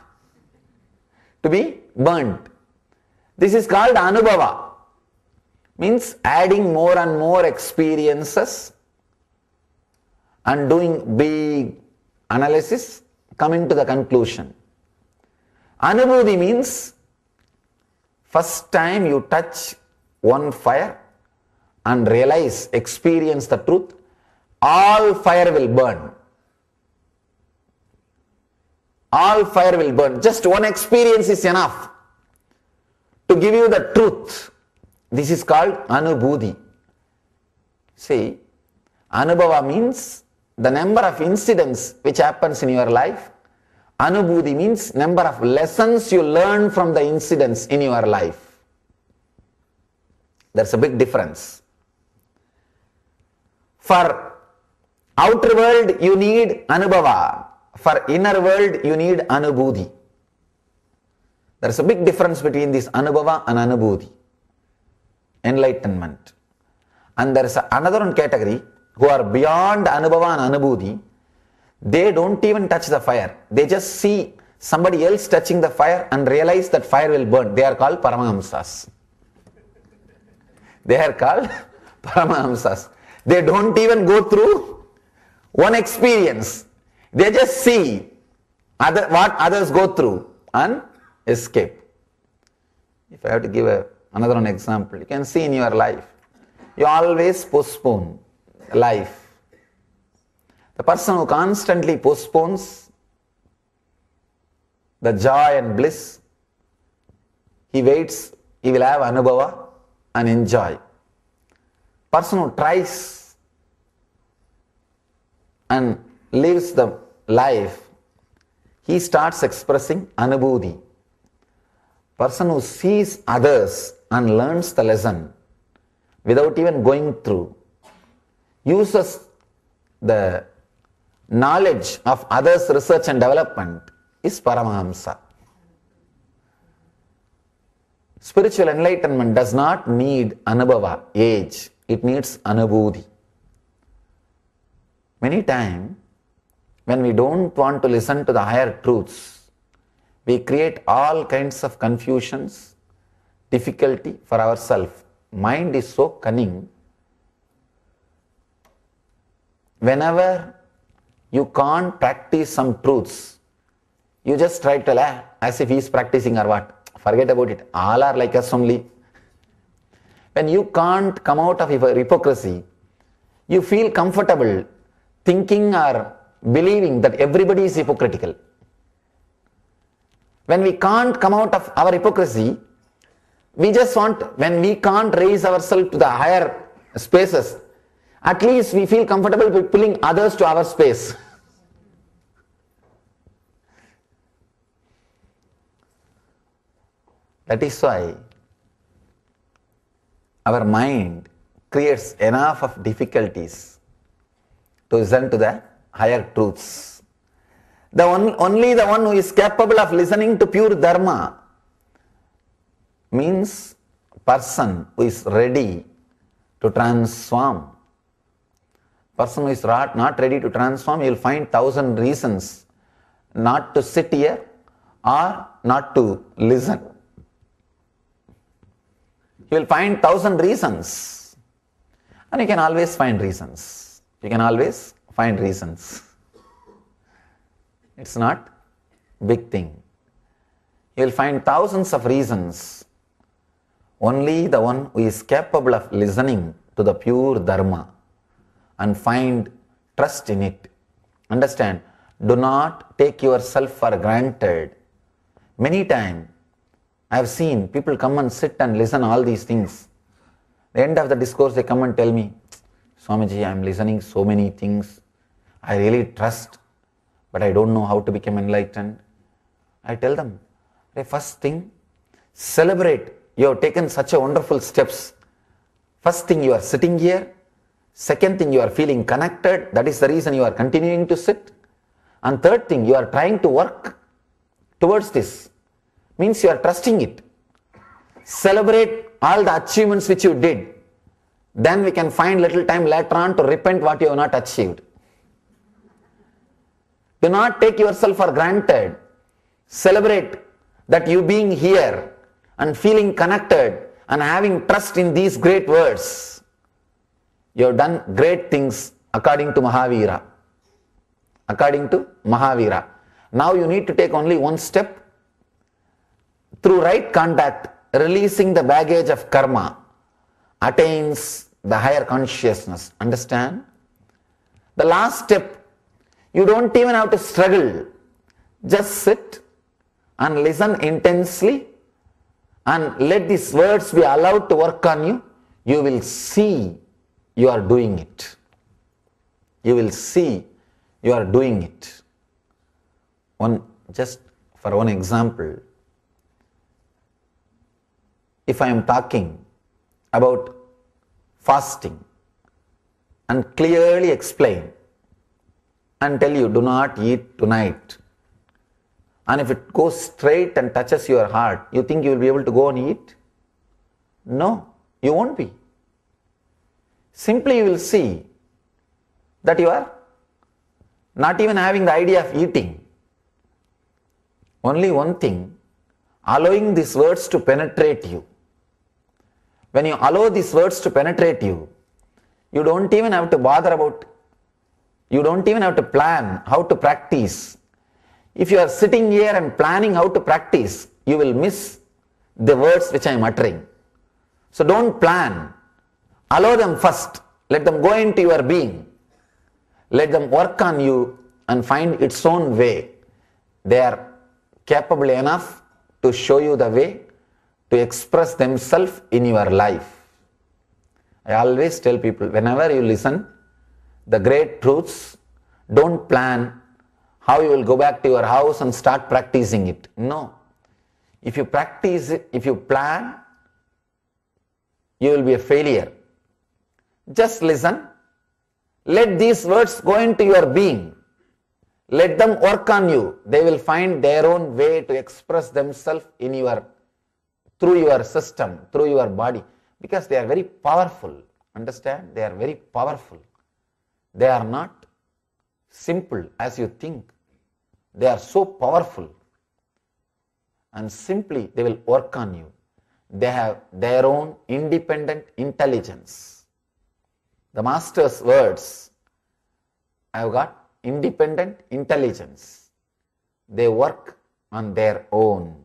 to be burnt. This is called Anubhava. Means adding more and more experiences and doing big analysis, coming to the conclusion. Anubhuti means first time you touch one fire and realize, experience the truth, all fire will burn. All fire will burn. Just one experience is enough to give you the truth. This is called Anubhuti. See, Anubhava means the number of incidents which happens in your life. Anubhuti means number of lessons you learn from the incidents in your life. There's a big difference. For outer world you need Anubhava. For inner world you need Anubhuti. There's a big difference between this Anubhava and Anubhuti. Enlightenment. And there is another one category who are beyond Anubhava and Anubhuti. They don't even touch the fire. They just see somebody else touching the fire and realize that fire will burn. They are called Paramahamsas. They are called Paramahamsas. They don't even go through one experience. They just see what others go through and escape. If I have to give another one example, you can see in your life, you always postpone life. The person who constantly postpones the joy and bliss, he waits, he will have Anubhava and enjoy. Person who tries and lives the life, he starts expressing Anubhuti. Person who sees others and learns the lesson without even going through, uses the knowledge of others' research and development, is Paramahamsa. Spiritual enlightenment does not need anubhava, age. It needs anubhuti. Many times, when we don't want to listen to the higher truths, we create all kinds of confusions, difficulty for ourselves. Mind is so cunning. Whenever you can't practice some truths, you just try to tell, as if he is practicing or what. Forget about it. All are like us only. When you can't come out of your hypocrisy, you feel comfortable thinking or believing that everybody is hypocritical. When we can't come out of our hypocrisy, we just want, when we can't raise ourselves to the higher spaces, at least we feel comfortable with pulling others to our space. That is why our mind creates enough of difficulties to listen to the higher truths. Only the one who is capable of listening to pure dharma means person who is ready to transform. Person who is not ready to transform, you will find 1,000 reasons not to sit here or not to listen. You will find 1,000 reasons, and you can always find reasons. You can always find reasons. It's not a big thing. You will find thousands of reasons. Only the one who is capable of listening to the pure dharma and find trust in it. Understand, do not take yourself for granted. Many times, I have seen people come and sit and listen all these things. At the end of the discourse, they come and tell me, Swamiji, I am listening so many things. I really trust, but I don't know how to become enlightened. I tell them, the first thing, celebrate. You have taken such a wonderful steps. First thing, you are sitting here. Second thing, you are feeling connected. That is the reason you are continuing to sit. And third thing, you are trying to work towards this. Means you are trusting it. Celebrate all the achievements which you did. Then we can find little time later on to repent what you have not achieved. Do not take yourself for granted. Celebrate that you being here and feeling connected and having trust in these great words. You have done great things according to Mahavira. According to Mahavira. Now you need to take only one step. Through right contact, releasing the baggage of karma, attains the higher consciousness. Understand? The last step, you don't even have to struggle. Just sit and listen intensely and let these words be allowed to work on you. You will see you are doing it. You will see you are doing it. Just for one example, if I am talking about fasting and clearly explain and tell you do not eat tonight, and if it goes straight and touches your heart, you think you will be able to go and eat? No, you won't be. Simply you will see that you are not even having the idea of eating. Only one thing, allowing these words to penetrate you. When you allow these words to penetrate you, you don't even have to bother about, you don't even have to plan how to practice. If you are sitting here and planning how to practice, you will miss the words which I am uttering. So don't plan. Allow them first. Let them go into your being. Let them work on you and find its own way. They are capable enough to show you the way to express themselves in your life. I always tell people, whenever you listen the great truths, don't plan how you will go back to your house and start practicing it. No. If you practice it, if you plan, you will be a failure. Just listen. Let these words go into your being. Let them work on you. They will find their own way to express themselves in your, through your system, through your body, because they are very powerful. Understand? They are very powerful. They are not simple as you think. They are so powerful. And simply they will work on you. They have their own independent intelligence. The master's words have got independent intelligence. They work on their own.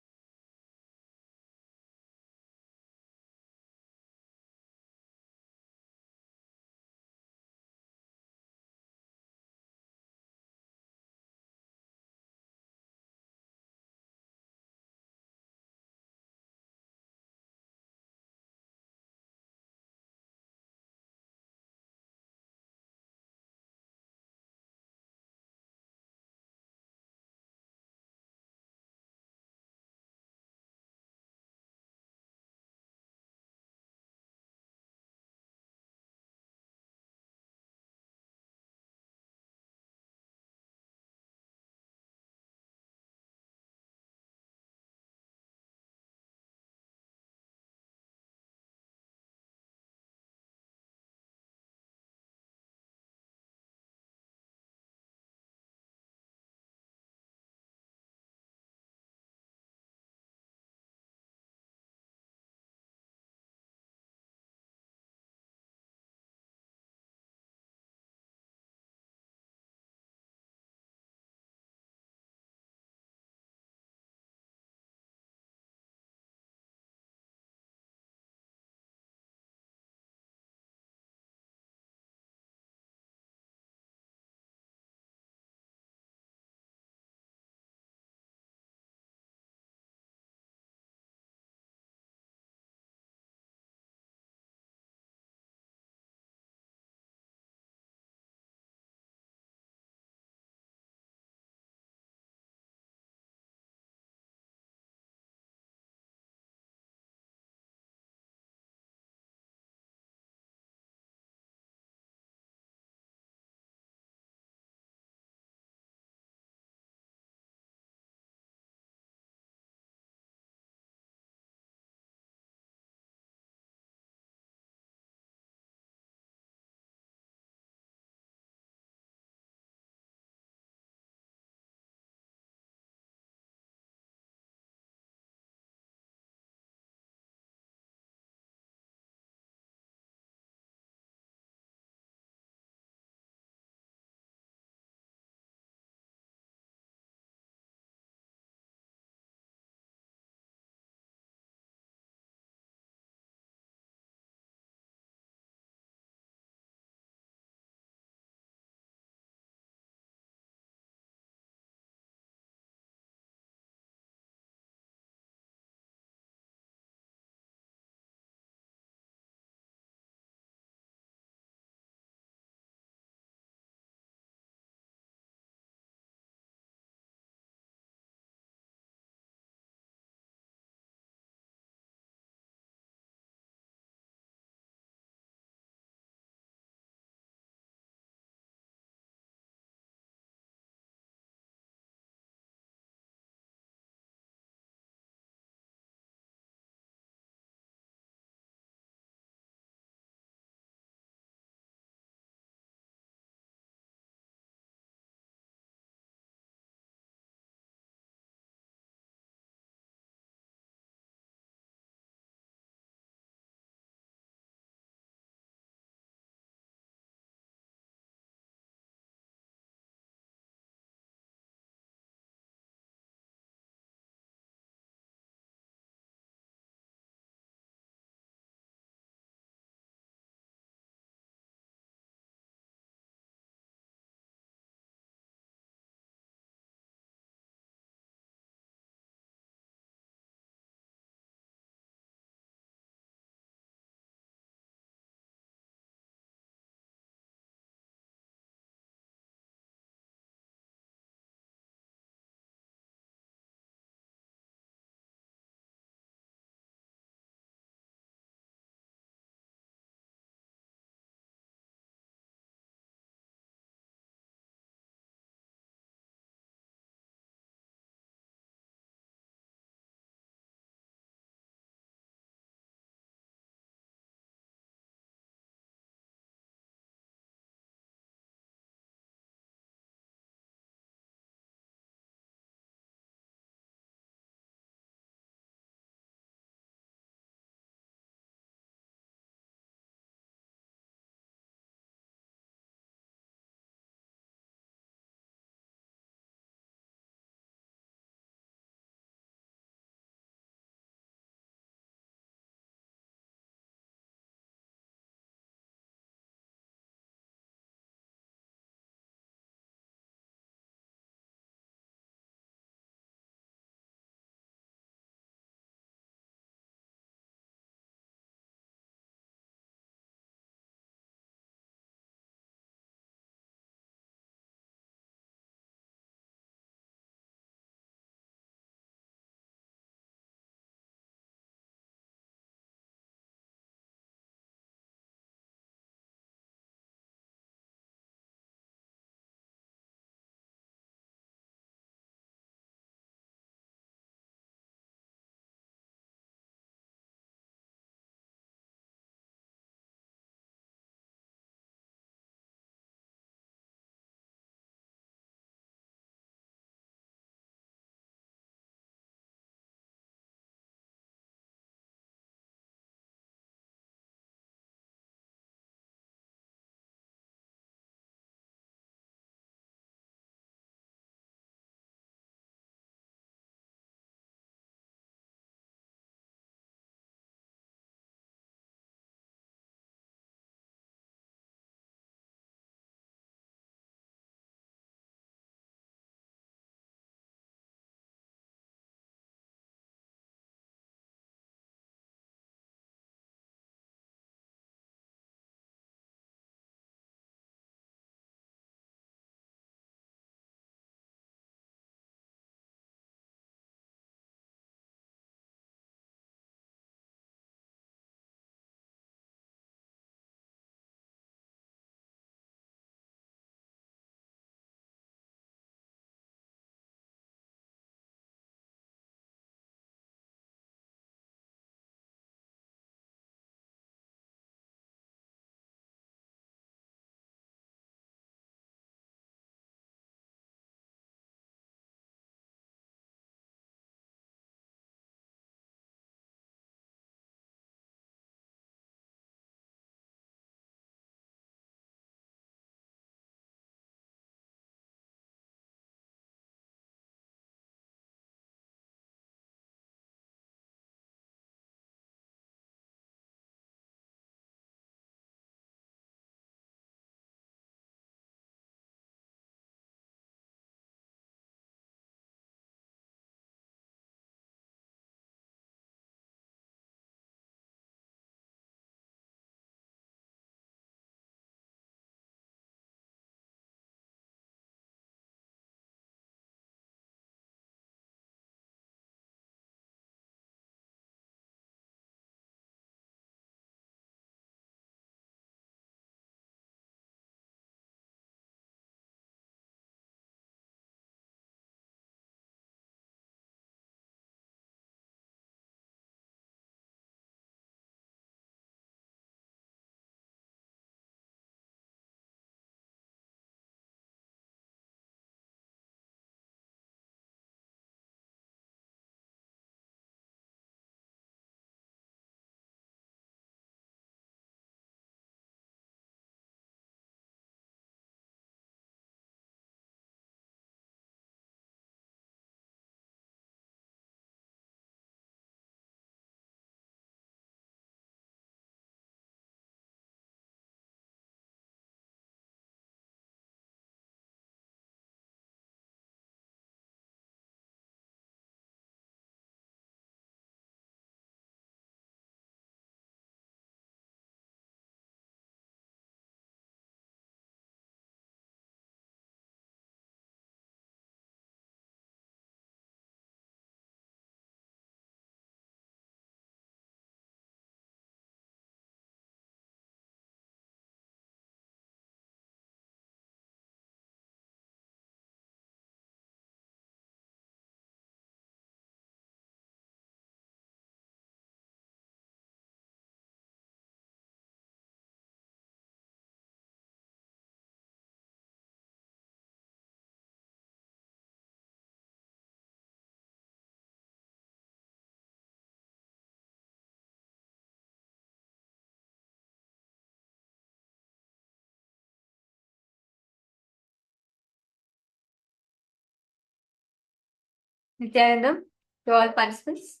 Nithyananda, to all participants.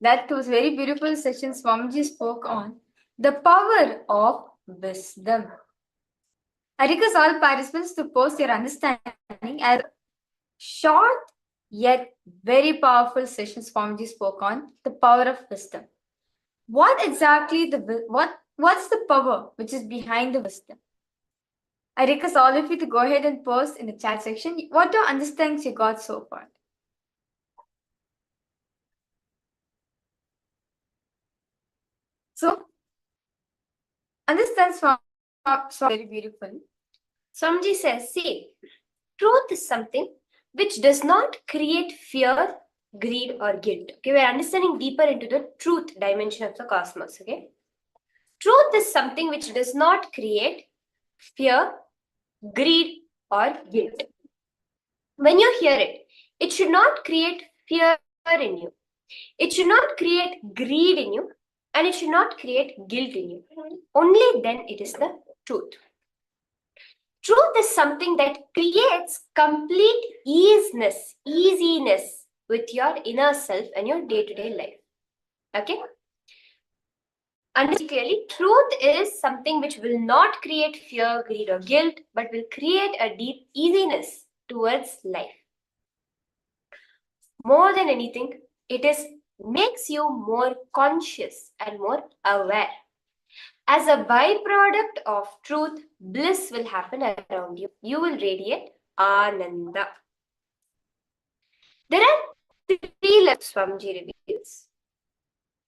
That was very beautiful session Swamiji spoke on the power of wisdom. I request all participants to post your understanding as short yet very powerful session Swamiji spoke on the power of wisdom. What exactly what's the power which is behind the wisdom? I request all of you to go ahead and post in the chat section what are understandings you got so far. So, understand very beautiful. Swamiji says, see, truth is something which does not create fear, greed, or guilt. Okay, we're understanding deeper into the truth dimension of the cosmos. Okay, truth is something which does not create fear, greed, or guilt. When you hear it, it should not create fear in you. It should not create greed in you, and it should not create guilt in you. Only then it is the truth. Truth is something that creates complete easiness with your inner self and your day-to-day life. Okay? Understand clearly, truth is something which will not create fear, greed, or guilt, but will create a deep easiness towards life. More than anything, it makes you more conscious and more aware. As a byproduct of truth, bliss will happen around you. You will radiate Ananda. There are three levels Swamiji reveals.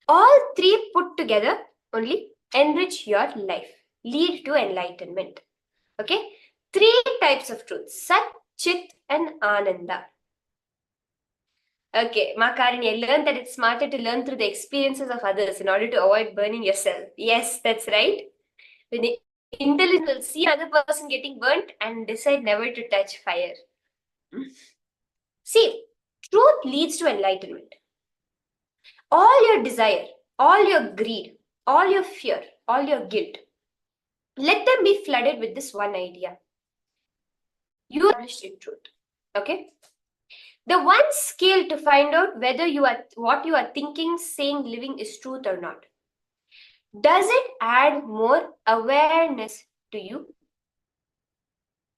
All three put together only enrich your life, lead to enlightenment. Okay? Three types of truth: Sat, Chit, and Ananda. Okay, Makarini, I learned that it's smarter to learn through the experiences of others in order to avoid burning yourself. Yes, that's right. When the intelligence will see another person getting burnt and decide never to touch fire. See, truth leads to enlightenment. All your desire, all your greed, all your fear, all your guilt, let them be flooded with this one idea. You are established in truth. Okay? The one scale to find out whether what you are thinking, saying, living is truth or not. Does it add more awareness to you?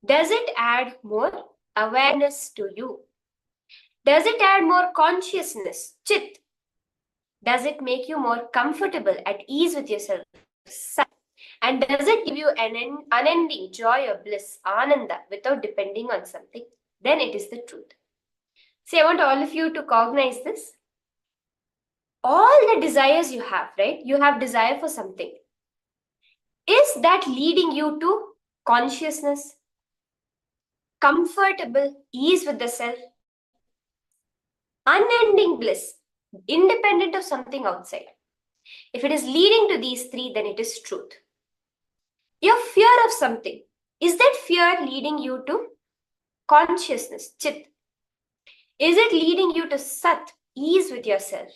Does it add more awareness to you? Does it add more consciousness, chit? Does it make you more comfortable, at ease with yourself? And does it give you an unending joy or bliss, ananda, without depending on something? Then it is the truth. See, I want all of you to cognize this. All the desires you have, right? You have desire for something. Is that leading you to consciousness, comfortable, ease with the self, unending bliss, independent of something outside? If it is leading to these three, then it is truth. Your fear of something, is that fear leading you to consciousness, chit? Is it leading you to sat, ease with yourself?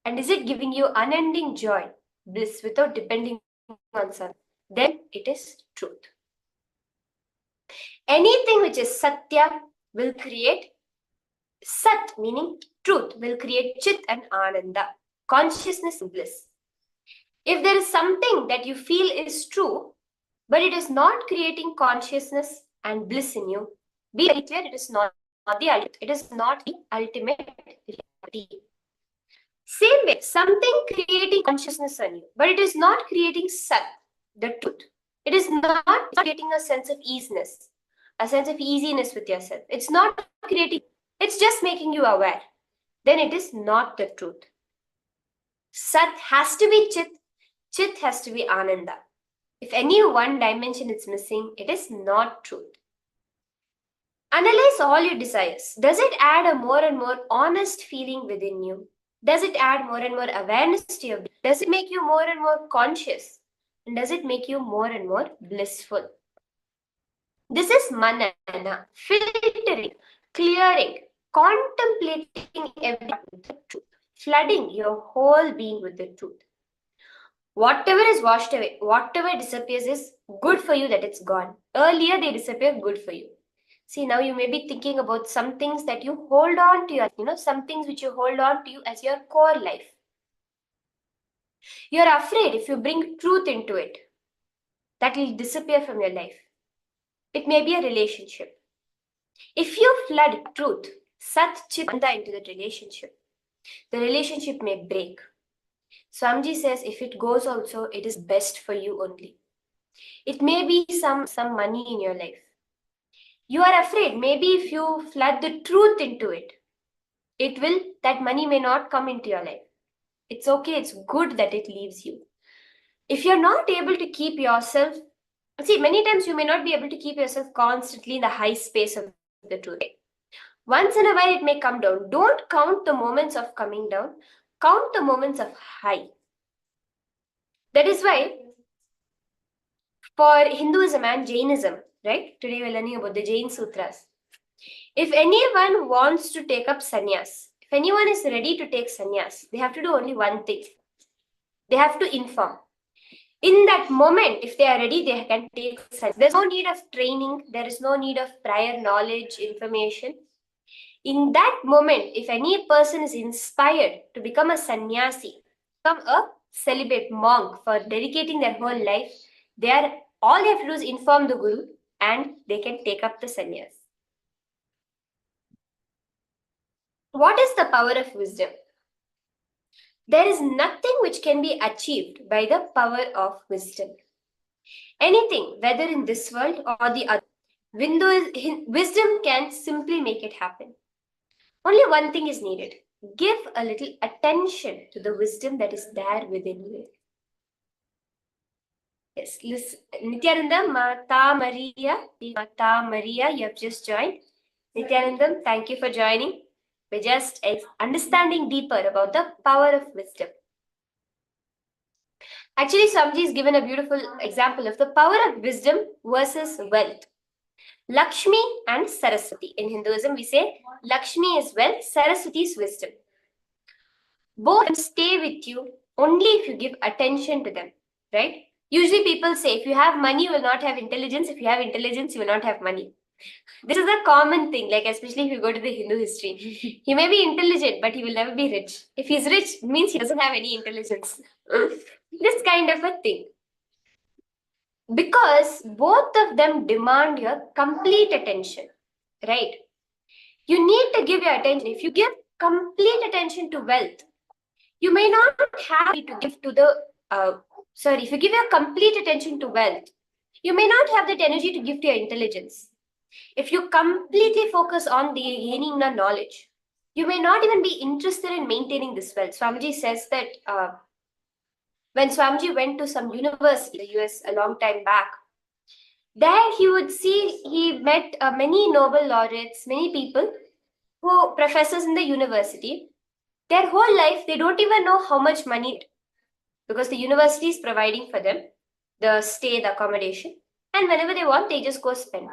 And is it giving you unending joy, bliss, without depending on something? Then it is truth. Anything which is satya will create sat, meaning truth, will create chit and ananda, consciousness and bliss. If there is something that you feel is true, but it is not creating consciousness and bliss in you, be very clear, it is not the ultimate. It is not the ultimate reality. Same way, something creating consciousness in you, but it is not creating sat, the truth. It is not creating a sense of easiness, a sense of easiness with yourself. It's not creating, it's just making you aware. Then it is not the truth. Sat has to be chit, chit has to be ananda. If any one dimension is missing, it is not truth. Analyze all your desires. Does it add a more and more honest feeling within you? Does it add more and more awareness to your being? Does it make you more and more conscious? And does it make you more and more blissful? This is manana, filtering, clearing, contemplating everything with the truth, flooding your whole being with the truth. Whatever is washed away, whatever disappears is good for you that it's gone. Earlier they disappear, good for you. See, now you may be thinking about some things that you hold on to your, some things which you hold on to you as your core life. You're afraid if you bring truth into it, that will disappear from your life. It may be a relationship. If you flood truth, Sat Chitanda into that relationship, the relationship may break. Swamiji says if it goes also, it is best for you only. It may be some money in your life. You are afraid, maybe if you flood the truth into it, that money may not come into your life. It's okay, it's good that it leaves you. If you're not able to keep yourself, see, many times you may not be able to keep yourself constantly in the high space of the truth. Once in a while it may come down. Don't count the moments of coming down, count the moments of high. That is why for Hinduism and Jainism, right? Today we're learning about the Jain Sutras. If anyone wants to take up sannyas, if anyone is ready to take sannyas, they have to do only one thing. They have to inform. In that moment, if they are ready, they can take sannyas. There's no need of training. There is no need of prior knowledge, information. In that moment, if any person is inspired to become a sannyasi, become a celibate monk for dedicating their whole life, all they have to do is inform the guru and they can take up the sannyas. What is the power of wisdom? There is nothing which can be achieved by the power of wisdom. Anything, whether in this world or the other, wisdom can simply make it happen. Only one thing is needed. Give a little attention to the wisdom that is there within you. Yes, listen. Nithyananda, Mata Maria, you have just joined. Nithyanandam, thank you for joining. We're just understanding deeper about the power of wisdom. Actually, Swamiji has given a beautiful example of the power of wisdom versus wealth. Lakshmi and Saraswati. In Hinduism, we say Lakshmi is wealth, Saraswati is wisdom. Both stay with you only if you give attention to them, right? Usually people say if you have money, you will not have intelligence. If you have intelligence, you will not have money. This is a common thing, like especially if you go to the Hindu history. He may be intelligent, but he will never be rich. If he's rich, it means he doesn't have any intelligence. This kind of a thing. Because both of them demand your complete attention, right? You need to give your attention. If you give complete attention to wealth, you may not have to give to the, if you give your complete attention to wealth, you may not have that energy to give to your intelligence. If you completely focus on the gaining the knowledge, you may not even be interested in maintaining this wealth. Swamiji says that when Swamiji went to some university in the US a long time back, there he met many Nobel laureates, many people who professors in the university. Their whole life, they don't even know how much money, because the university is providing for them the stay, the accommodation, and whenever they want, they just go spend.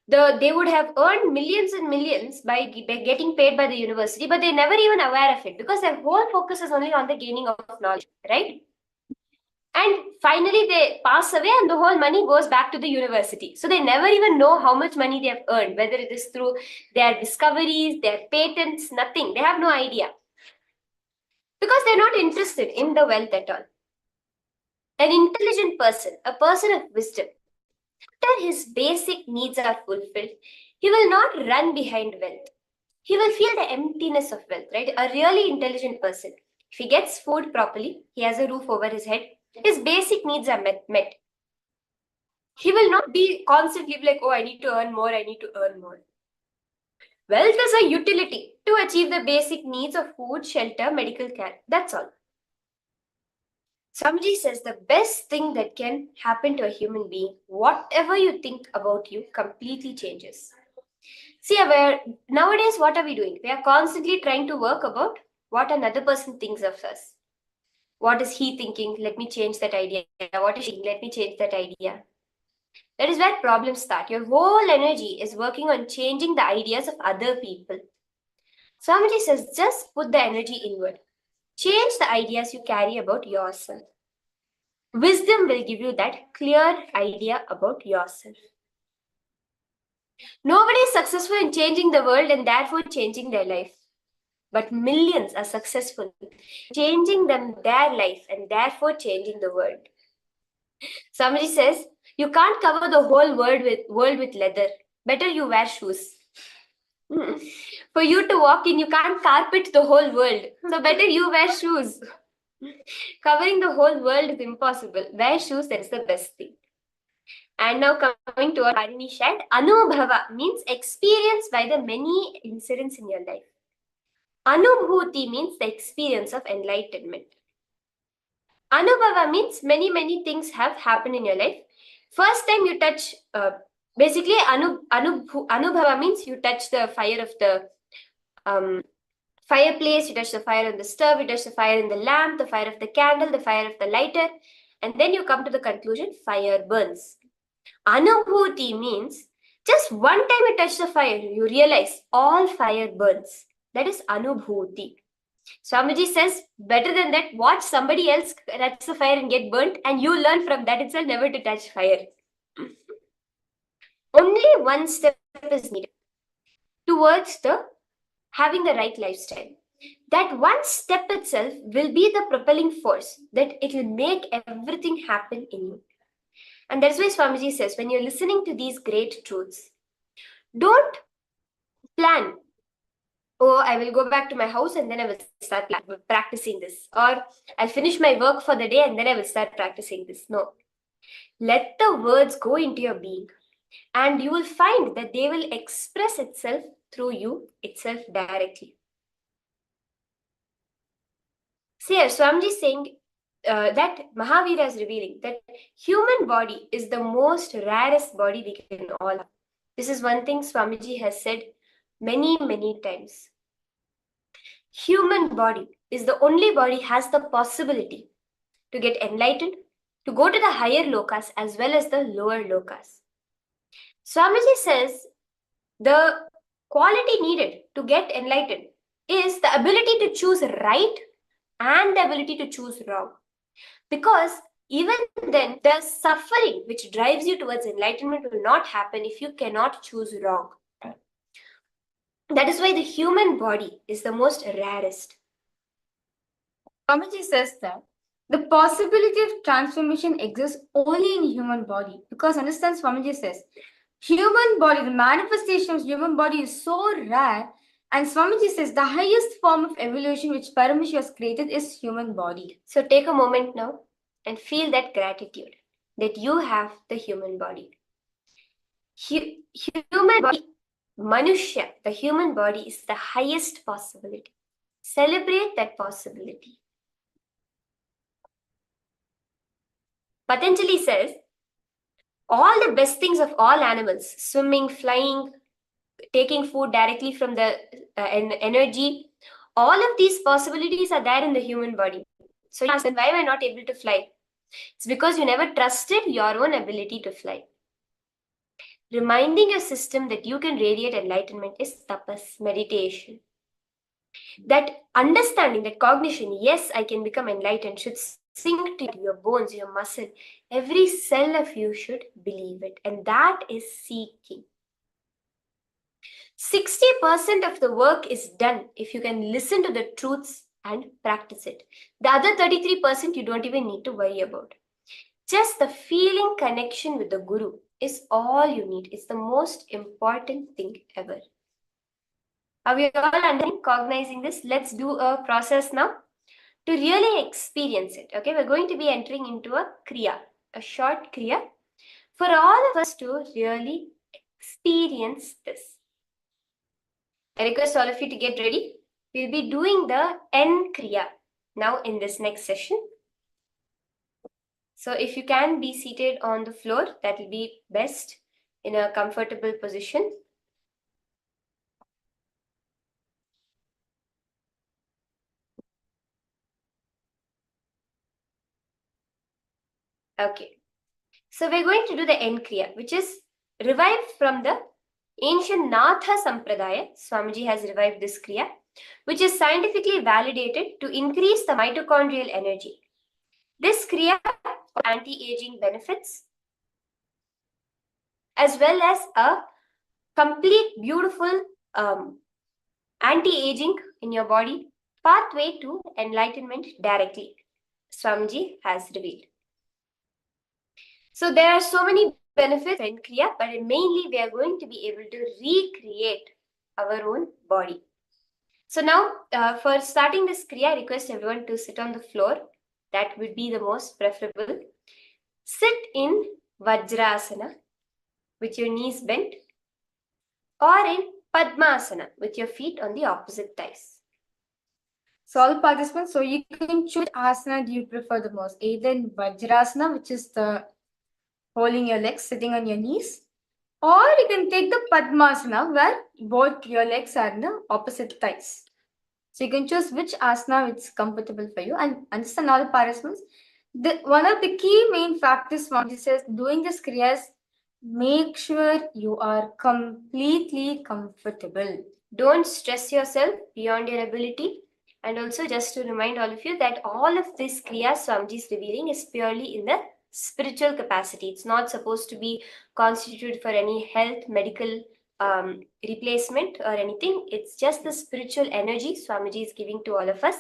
They would have earned millions and millions by getting paid by the university, but they're never even aware of it because their whole focus is only on the gaining of knowledge, right? And finally, they pass away and the whole money goes back to the university. So they never even know how much money they have earned, whether it is through their discoveries, their patents, nothing. They have no idea. Because they're not interested in the wealth at all. An intelligent person, a person of wisdom, after his basic needs are fulfilled, he will not run behind wealth. He will feel the emptiness of wealth, right? A really intelligent person, if he gets food properly, he has a roof over his head, his basic needs are met. He will not be constantly like, oh, I need to earn more, I need to earn more. Wealth is a utility to achieve the basic needs of food, shelter, medical care. That's all. Swamiji says the best thing that can happen to a human being, whatever you think about you, completely changes. See, nowadays, what are we doing? We are constantly trying to work about what another person thinks of us. What is he thinking? Let me change that idea. What is she? Let me change that idea. That is where problems start. Your whole energy is working on changing the ideas of other people. Swamiji says, just put the energy inward. Change the ideas you carry about yourself. Wisdom will give you that clear idea about yourself. Nobody is successful in changing the world and therefore changing their life. But millions are successful changing their life and therefore changing the world. Somebody says, you can't cover the whole world with leather. Better you wear shoes. For you to walk in, you can't carpet the whole world. So better you wear shoes. Covering the whole world is impossible. Wear shoes, that is the best thing. And now coming to what Harini said, Anubhava means experience by the many incidents in your life. Anubhuti means the experience of enlightenment. Anubhava means many things have happened in your life. First time you touch, basically Anubhava means you touch the fire of the fireplace, you touch the fire on the stove, you touch the fire in the lamp, the fire of the candle, the fire of the lighter, and then you come to the conclusion, fire burns. Anubhuti means just one time you touch the fire, you realize all fire burns. That is Anubhuti. Swamiji says, better than that, watch somebody else touch the fire and get burnt, and you learn from that itself never to touch fire. Only one step is needed towards having the right lifestyle. That one step itself will be the propelling force that it will make everything happen in you. And that's why Swamiji says, when you're listening to these great truths, don't plan, oh, I will go back to my house and then I will start practicing this. Or I'll finish my work for the day and then I will start practicing this. No. Let the words go into your being and you will find that they will express itself through you itself directly. See here, Swamiji is saying that Mahavira is revealing that human body is the most rarest body we can all have. This is one thing Swamiji has said many times. Human body is the only body has the possibility to get enlightened, to go to the higher lokas as well as the lower lokas. Swamiji says the quality needed to get enlightened is the ability to choose right and the ability to choose wrong. Because even then, the suffering which drives you towards enlightenment will not happen if you cannot choose wrong. That is why the human body is the most rarest. Swamiji says that the possibility of transformation exists only in human body. Because understand, Swamiji says, human body, the manifestation of human body is so rare. And Swamiji says the highest form of evolution which Paramashivoham has created is human body. So take a moment now and feel that gratitude that you have the human body. Human body, Manushya, the human body is the highest possibility. Celebrate that possibility. Patanjali says, all the best things of all animals, swimming, flying, taking food directly from the energy, all of these possibilities are there in the human body. So you ask, why am I not able to fly? It's because you never trusted your own ability to fly. Reminding your system that you can radiate enlightenment is tapas, meditation. That understanding, that cognition, yes, I can become enlightened, should sink to your bones, your muscle. Every cell of you should believe it. And that is seeking. 60% of the work is done if you can listen to the truths and practice it. The other 33% you don't even need to worry about. Just the feeling connection with the Guru is all you need. It's the most important thing ever. Are we all understanding, cognizing this? Let's do a process now to really experience it. Okay, we're going to be entering into a kriya, a short kriya, for all of us to really experience this. I request all of you to get ready. We'll be doing the N kriya now in this next session. So if you can be seated on the floor, that will be best in a comfortable position. Okay. So we're going to do the N kriya, which is revived from the ancient Natha Sampradaya. Swamiji has revived this kriya, which is scientifically validated to increase the mitochondrial energy. This kriya of anti-aging benefits, as well as a complete beautiful anti-aging in your body, pathway to enlightenment directly, Swamiji has revealed. So there are so many benefits in Kriya, but mainly we are going to be able to recreate our own body. So now for starting this Kriya, I request everyone to sit on the floor. That would be the most preferable. Sit in Vajrasana with your knees bent, or in Padmasana with your feet on the opposite thighs. So all participants, so you can choose asana do you prefer the most, either in Vajrasana, which is the holding your legs, sitting on your knees, or you can take the Padmasana where both your legs are in the opposite thighs. So you can choose which asana is comfortable for you. And understand all the participants. One of the key main factors Swamiji says doing this kriyas, make sure you are completely comfortable. Don't stress yourself beyond your ability. And also just to remind all of you that all of this Kriya Swamiji is revealing is purely in the spiritual capacity. It's not supposed to be constituted for any health, medical replacement or anything. It's just the spiritual energy Swamiji is giving to all of us.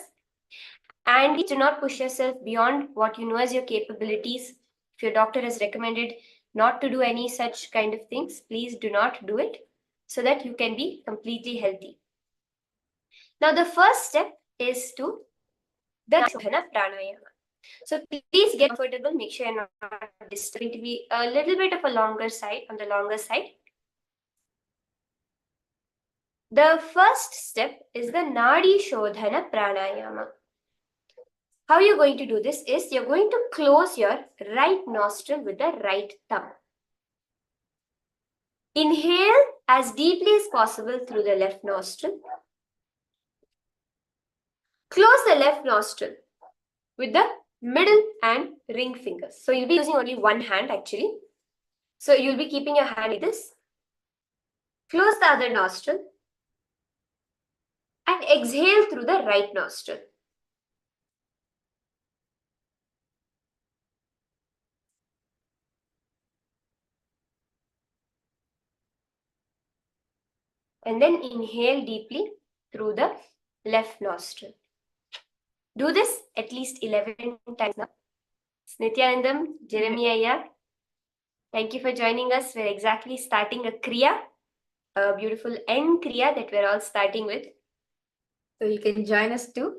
And do not push yourself beyond what you know as your capabilities. If your doctor has recommended not to do any such kind of things, please do not do it so that you can be completely healthy. Now, the first step is to the pranayama. So please get comfortable. Make sure you're not disturbed. It's going to be a little bit of a longer side, on the longer side. The first step is the Nadi Shodhana Pranayama. How you're going to do this is you're going to close your right nostril with the right thumb. Inhale as deeply as possible through the left nostril. Close the left nostril with the middle and ring fingers. So you'll be using only one hand actually. So you'll be keeping your hand like this. Close the other nostril and exhale through the right nostril. And then inhale deeply through the left nostril. Do this at least 11 times now. Nithyanandam, Jeremiah, thank you for joining us. We're exactly starting a Kriya, a beautiful end Kriya that we're all starting with. So you can join us too.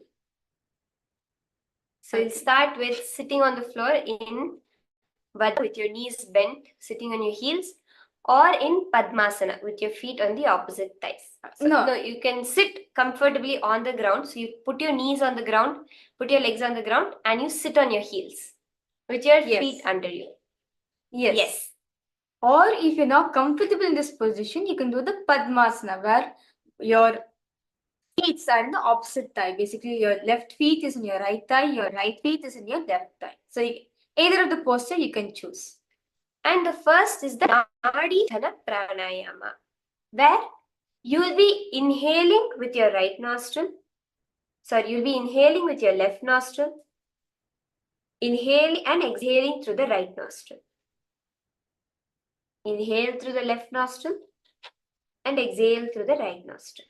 So we'll start with sitting on the floor in Vajra with your knees bent, sitting on your heels, or in Padmasana with your feet on the opposite thighs. So, no, you can sit comfortably on the ground. So you put your knees on the ground, put your legs on the ground, and you sit on your heels with your feet under you. Yes. Or if you're not comfortable in this position, you can do the Padmasana where your feet are in the opposite thigh. Basically, your left feet is in your right thigh, your right feet is in your left thigh. So either of the posture you can choose. And the first is the Nadi Dhana Pranayama, where you will be inhaling with your right nostril. Sorry, you'll be inhaling with your left nostril. Inhaling and exhaling through the right nostril. Inhale through the left nostril and exhale through the right nostril.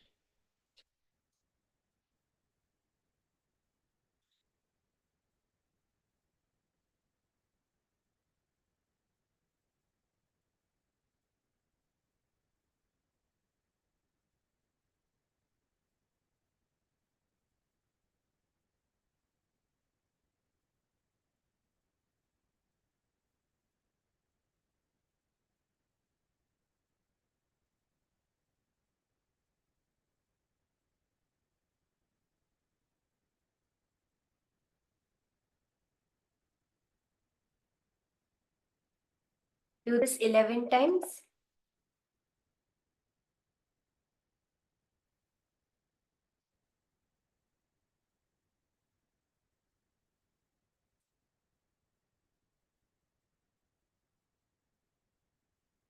Do this 11 times.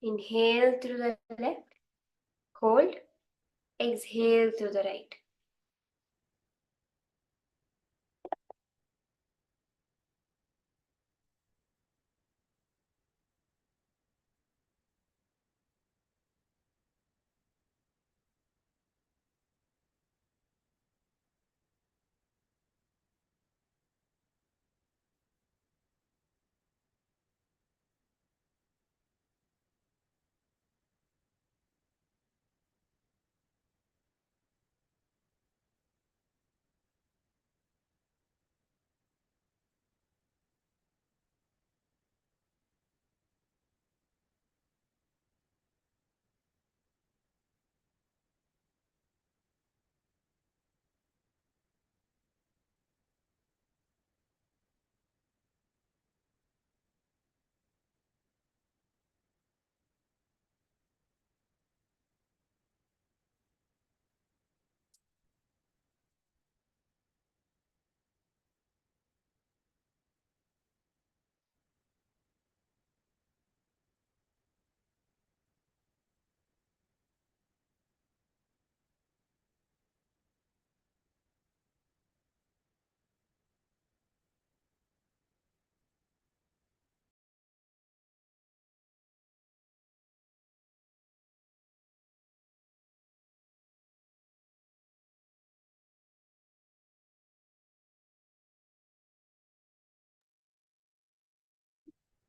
Inhale through the left, hold, exhale through the right.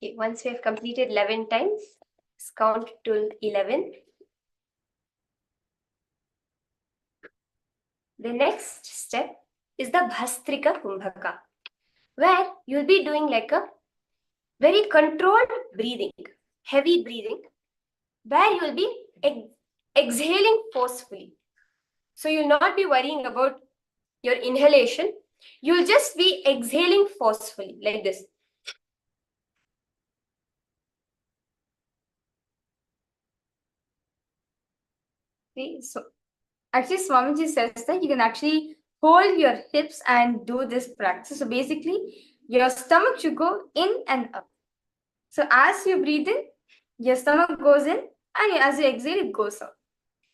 Okay, once we have completed 11 times, let's count to 11. The next step is the Bhastrika Kumbhaka, where you'll be doing like a very controlled breathing, heavy breathing, where you'll be exhaling forcefully. So you'll not be worrying about your inhalation. You'll just be exhaling forcefully like this. See, so actually Swamiji says that you can actually hold your hips and do this practice. So basically, your stomach should go in and up. So as you breathe in, your stomach goes in, and as you exhale, it goes out.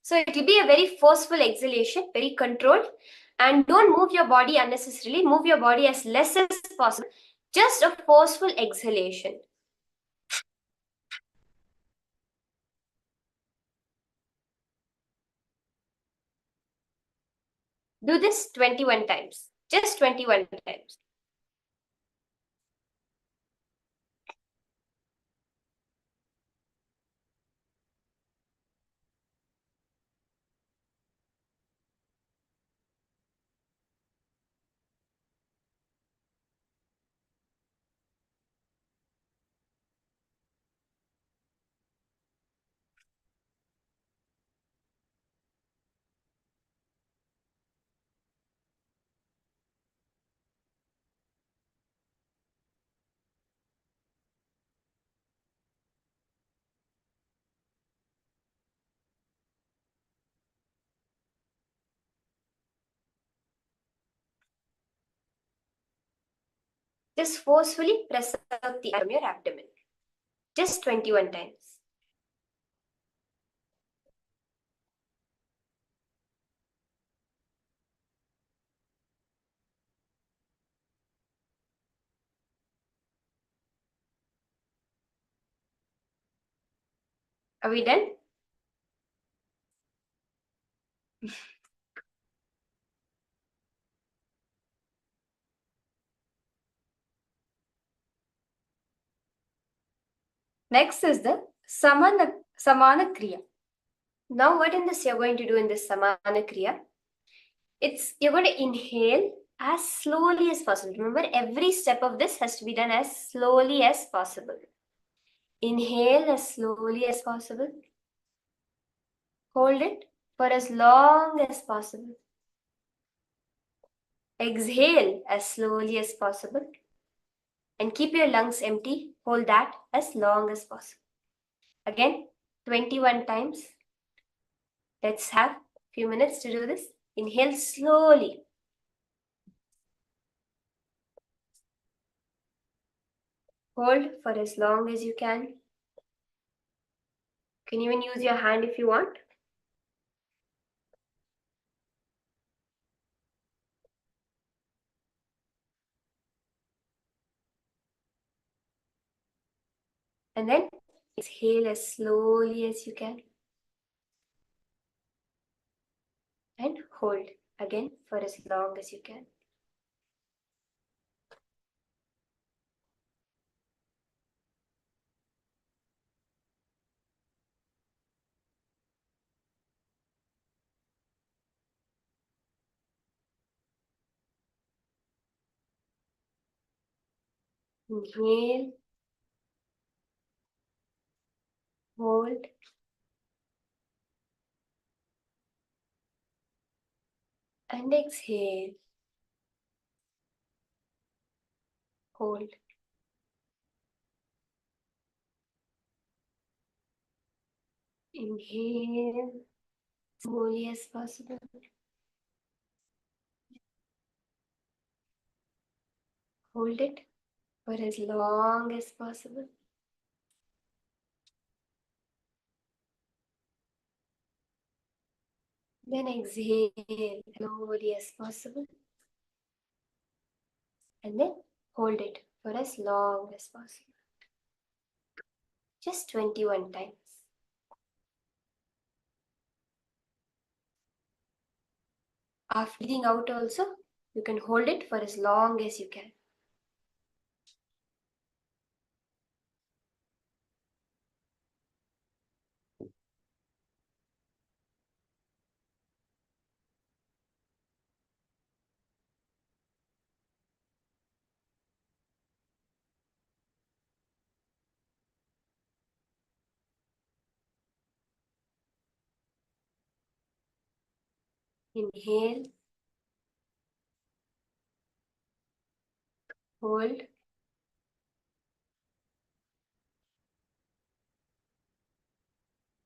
So it will be a very forceful exhalation, very controlled, and don't move your body unnecessarily. Move your body as less as possible. Just a forceful exhalation. Do this 21 times. Just 21 times. Just forcefully press out the air from your abdomen. Just 21 times. Are we done? Next is the Samana Kriya. Now what in this you're going to do in this Samana Kriya? You're going to inhale as slowly as possible. Remember, every step of this has to be done as slowly as possible. Inhale as slowly as possible. Hold it for as long as possible. Exhale as slowly as possible. And keep your lungs empty. Hold that as long as possible. Again, 21 times. Let's have a few minutes to do this. Inhale slowly. Hold for as long as you can. You can even use your hand if you want. And then exhale as slowly as you can. And hold again for as long as you can. Inhale, hold, and exhale. Hold. Inhale, slowly as possible. Hold it for as long as possible. Then exhale slowly as possible. And then hold it for as long as possible. Just 21 times. After breathing out also, you can hold it for as long as you can. Inhale. Hold.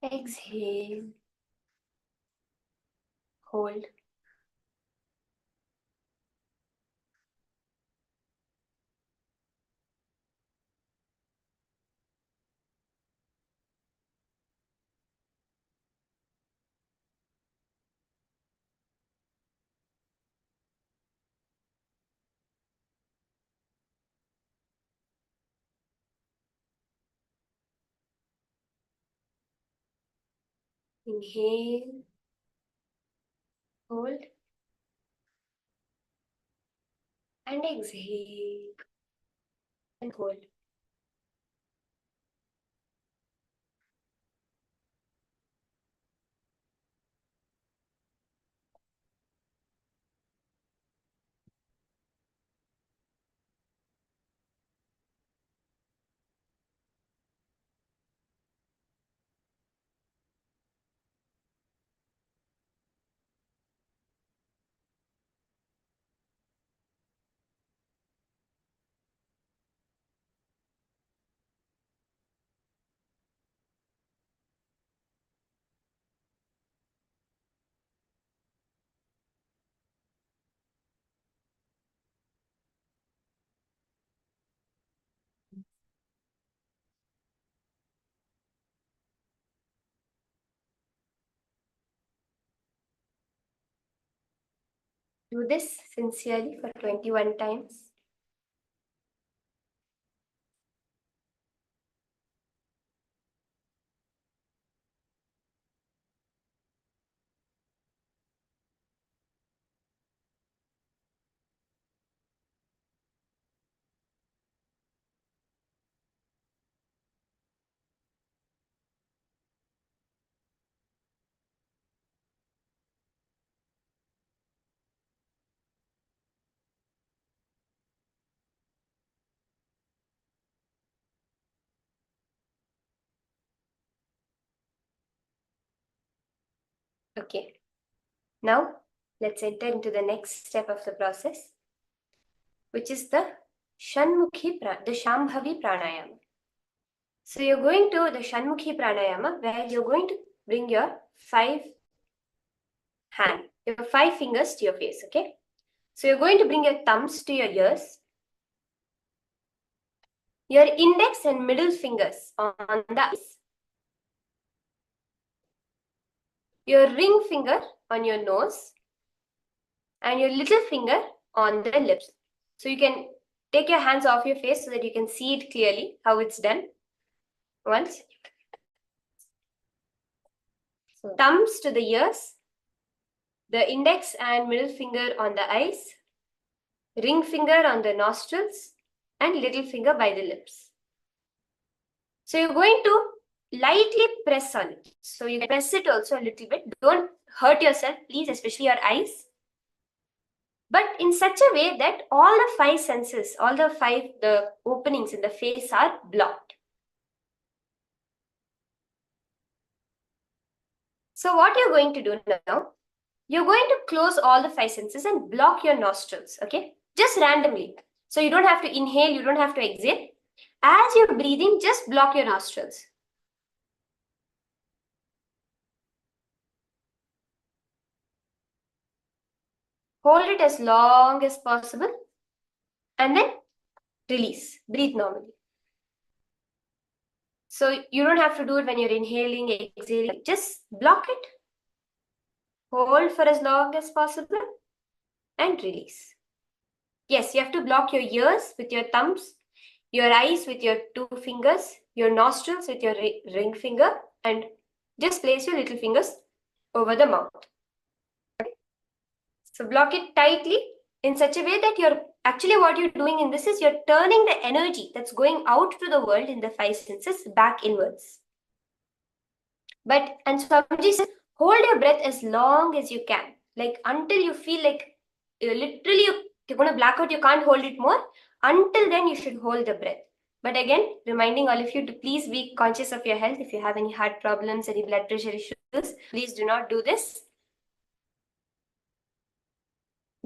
Exhale. Hold. Inhale. Hold. And exhale. And hold. Do this sincerely for 21 times. Okay. Now, let's enter into the next step of the process, which is the Shambhavi Pranayama. So you're going to the Shanmukhi Pranayama, where you're going to bring your 5 fingers to your face, okay? So you're going to bring your thumbs to your ears, your index and middle fingers on the eyes, your ring finger on your nose, and your little finger on the lips. So you can take your hands off your face so that you can see it clearly how it's done. Once. So thumbs to the ears, the index and middle finger on the eyes, ring finger on the nostrils, and little finger by the lips. So you're going to lightly press on it. So you can press it also a little bit. Don't hurt yourself, please, especially your eyes. But in such a way that all the 5 senses, all the openings in the face are blocked. So what you're going to do now, you're going to close all the 5 senses and block your nostrils, okay? Just randomly. So you don't have to inhale, you don't have to exhale. As you're breathing, just block your nostrils. Hold it as long as possible and then release. Breathe normally. So you don't have to do it when you're inhaling, exhaling. Just block it. Hold for as long as possible and release. Yes, you have to block your ears with your thumbs, your eyes with your 2 fingers, your nostrils with your ring finger, and just place your little fingers over the mouth. So block it tightly in such a way that what you're doing in this is you're turning the energy that's going out to the world in the 5 senses back inwards. And Swamiji says, hold your breath as long as you can, like until you feel like literally you're going to black out, you can't hold it more. Until then, you should hold the breath. But again, reminding all of you to please be conscious of your health. If you have any heart problems, any blood pressure issues, please do not do this.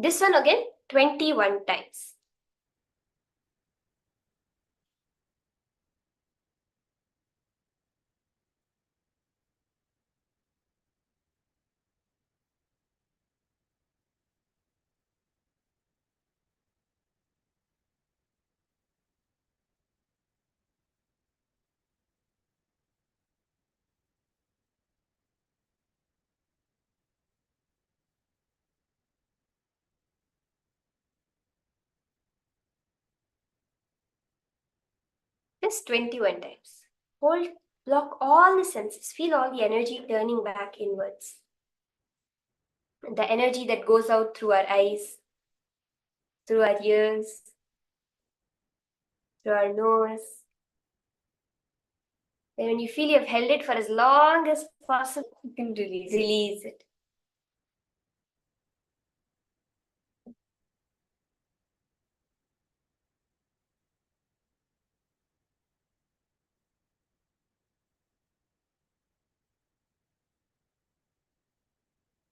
This one again 21 times. Just 21 times. Hold, block all the senses. Feel all the energy turning back inwards. The energy that goes out through our eyes, through our ears, through our nose. And when you feel you've held it for as long as possible, you can release it.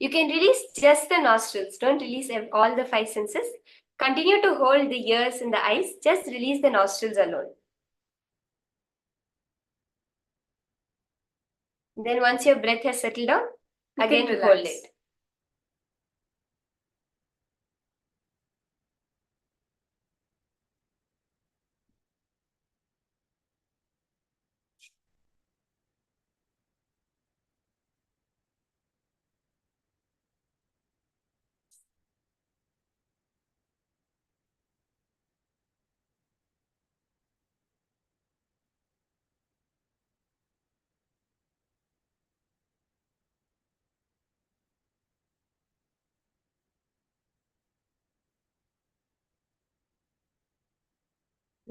You can release just the nostrils. Don't release all the five senses. Continue to hold the ears and the eyes. Just release the nostrils alone. Then once your breath has settled down, again hold it.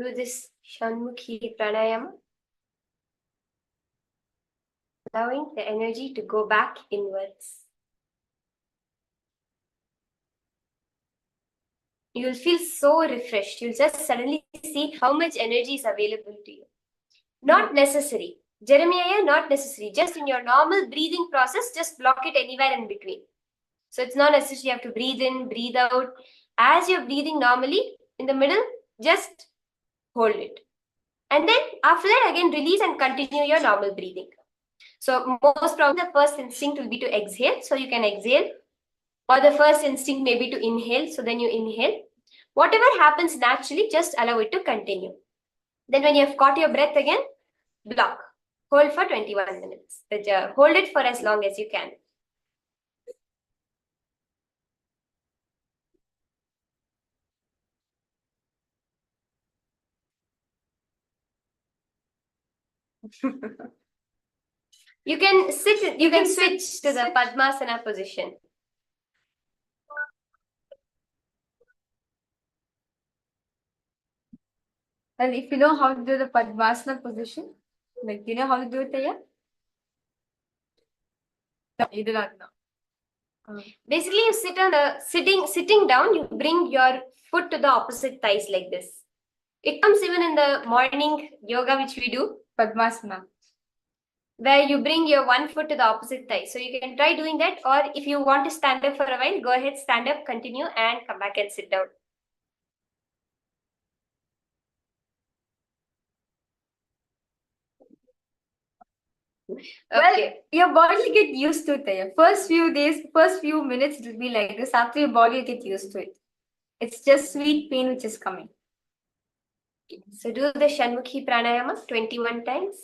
Do this Shanmukhi pranayama, allowing the energy to go back inwards. You'll feel so refreshed. You'll just suddenly see how much energy is available to you. Not necessary. Jeremiah, not necessary. Just in your normal breathing process, just block it anywhere in between. So it's not necessary you have to breathe in, breathe out. As you're breathing normally, in the middle, just hold it. And then after that, again, release and continue your normal breathing. So most probably the first instinct will be to exhale. So you can exhale. Or the first instinct may be to inhale. So then you inhale. Whatever happens naturally, just allow it to continue. Then when you have caught your breath again, block. Hold for 21 minutes. Hold it for as long as you can. You can sit. You can switch to the Padmasana position. And if you know how to do the Padmasana position, like you know how to do it, Taya? No, you do not know. Basically, you sit on the sitting down. You bring your foot to the opposite thighs like this. It comes even in the morning yoga which we do, Padmasana, where you bring your one foot to the opposite thigh. So you can try doing that, or if you want to stand up for a while, go ahead, stand up, continue, and come back and sit down. Well, Okay. your body will get used to it. Taya. First few days, first few minutes, it will be like this. After your body will get used to it. It's just sweet pain which is coming. So do the Shanmukhi pranayama 21 times.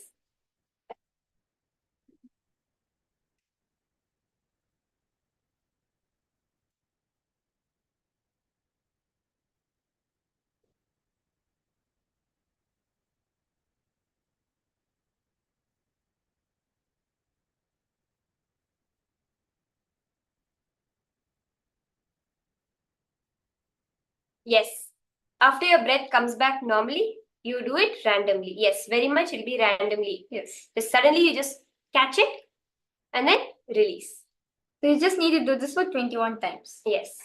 Yes. After your breath comes back normally, you do it randomly. Yes, very much it'll be randomly. Yes. Just suddenly you just catch it and then release. So you just need to do this for 21 times. Yes.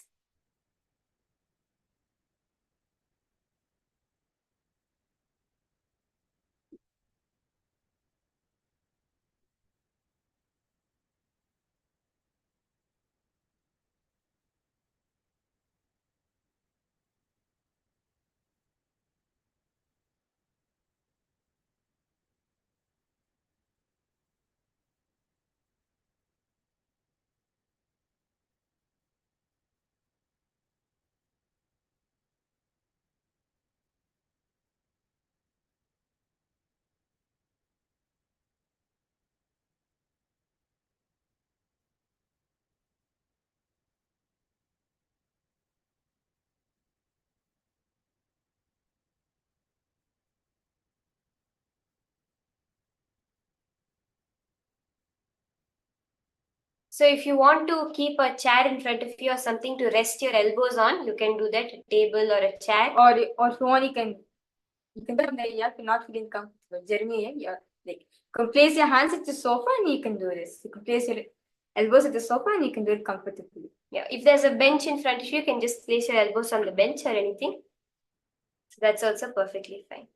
So if you want to keep a chair in front of you or something to rest your elbows on, you can do that, a table or a chair. Or if you want, you can do that if you're not feeling comfortable. Jeremy, you're like, you can place your hands at the sofa and you can do this. You can place your elbows at the sofa and you can do it comfortably. Yeah, if there's a bench in front of you, you can just place your elbows on the bench or anything. So that's also perfectly fine.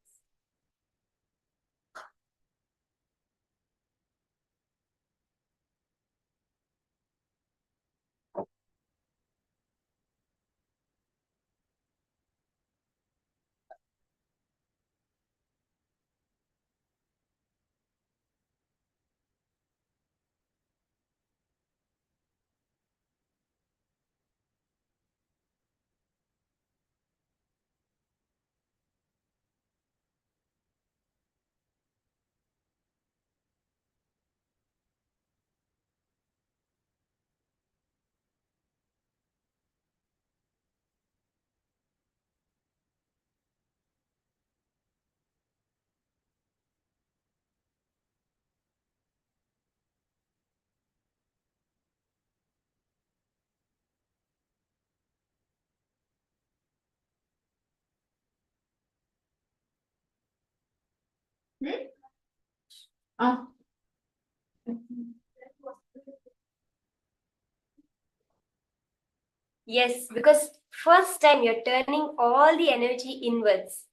Yes, because first time you're turning all the energy inwards,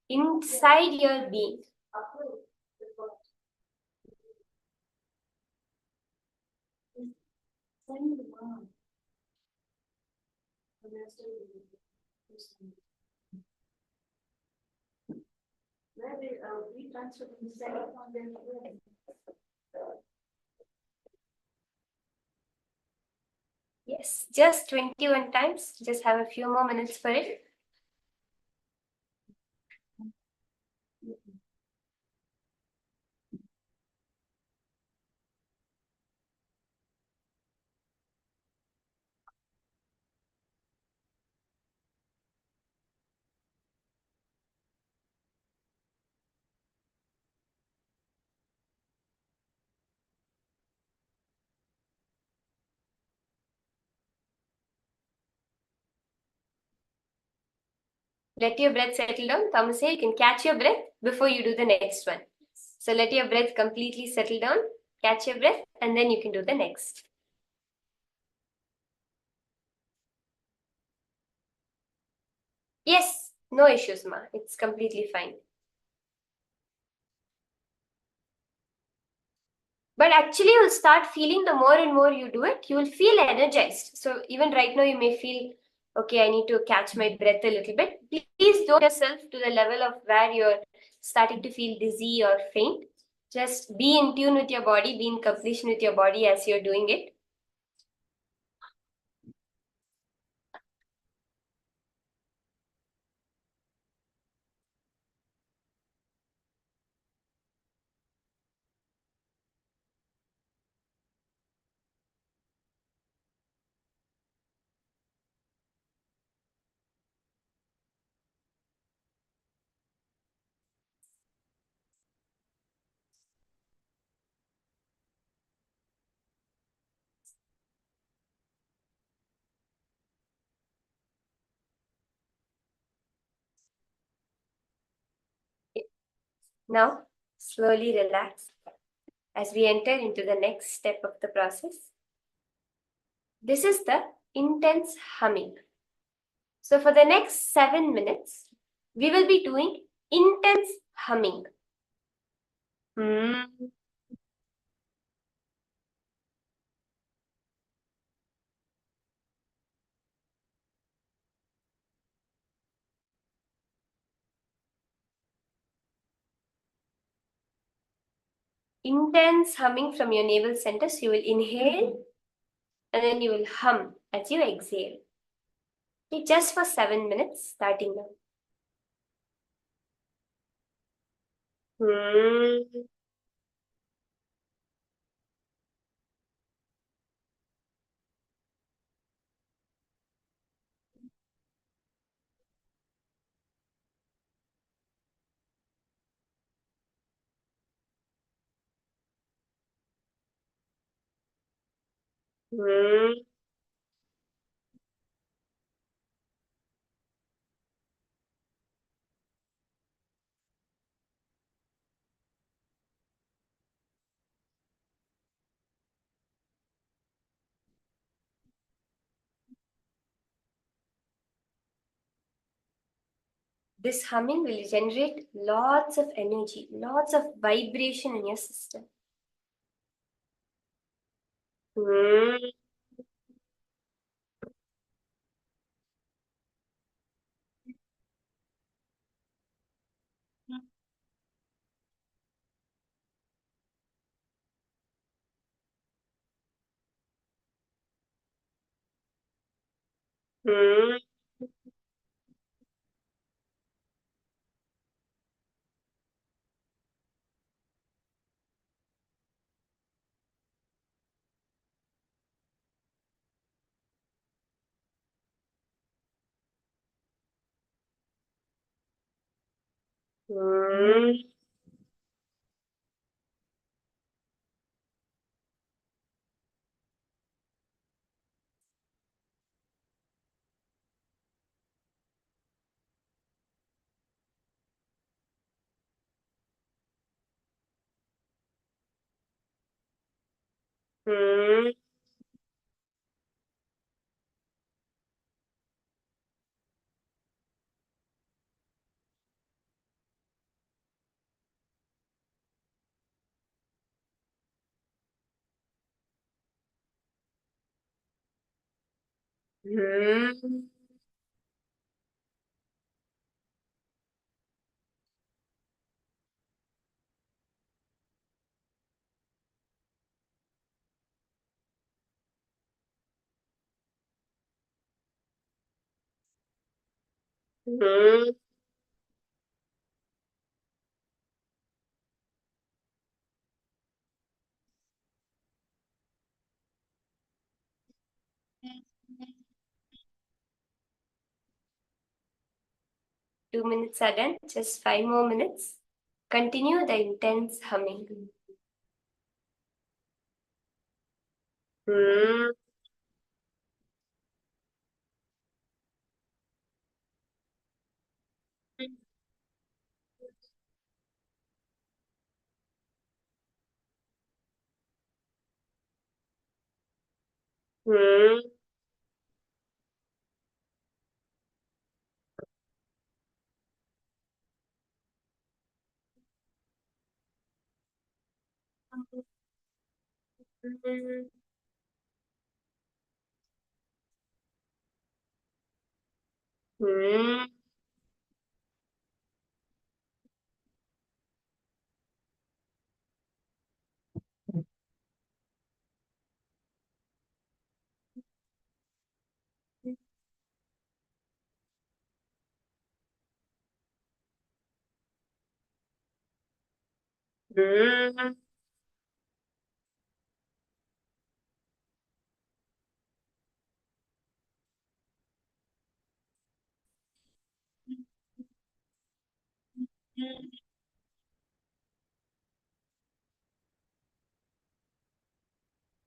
inside your being. Yes, just 21 times. Just have a few more minutes for it. Let your breath settle down. Thomas say you can catch your breath before you do the next one. So let your breath completely settle down, catch your breath, and then you can do the next. Yes, no issues, Ma. It's completely fine. But actually, you'll start feeling the more and more you do it, you will feel energized. So even right now, you may feel, okay, I need to catch my breath a little bit. Please don't yourself to the level of where you're starting to feel dizzy or faint. Just be in tune with your body, be in completion with your body as you're doing it. Now, slowly relax as we enter into the next step of the process. This is the intense humming. So for the next 7 minutes, we will be doing intense humming. Intense humming from your navel center. So you will inhale and then you will hum as you exhale. Okay, just for 7 minutes, starting now. Hmm. This humming will generate lots of energy, lots of vibration in your system. Hmm. Hmm. Hmm. Hmm. 嗯 嗯 2 minutes are done, just 5 more minutes. Continue the intense humming. Hmm. Hmm. Hmm. Hmm.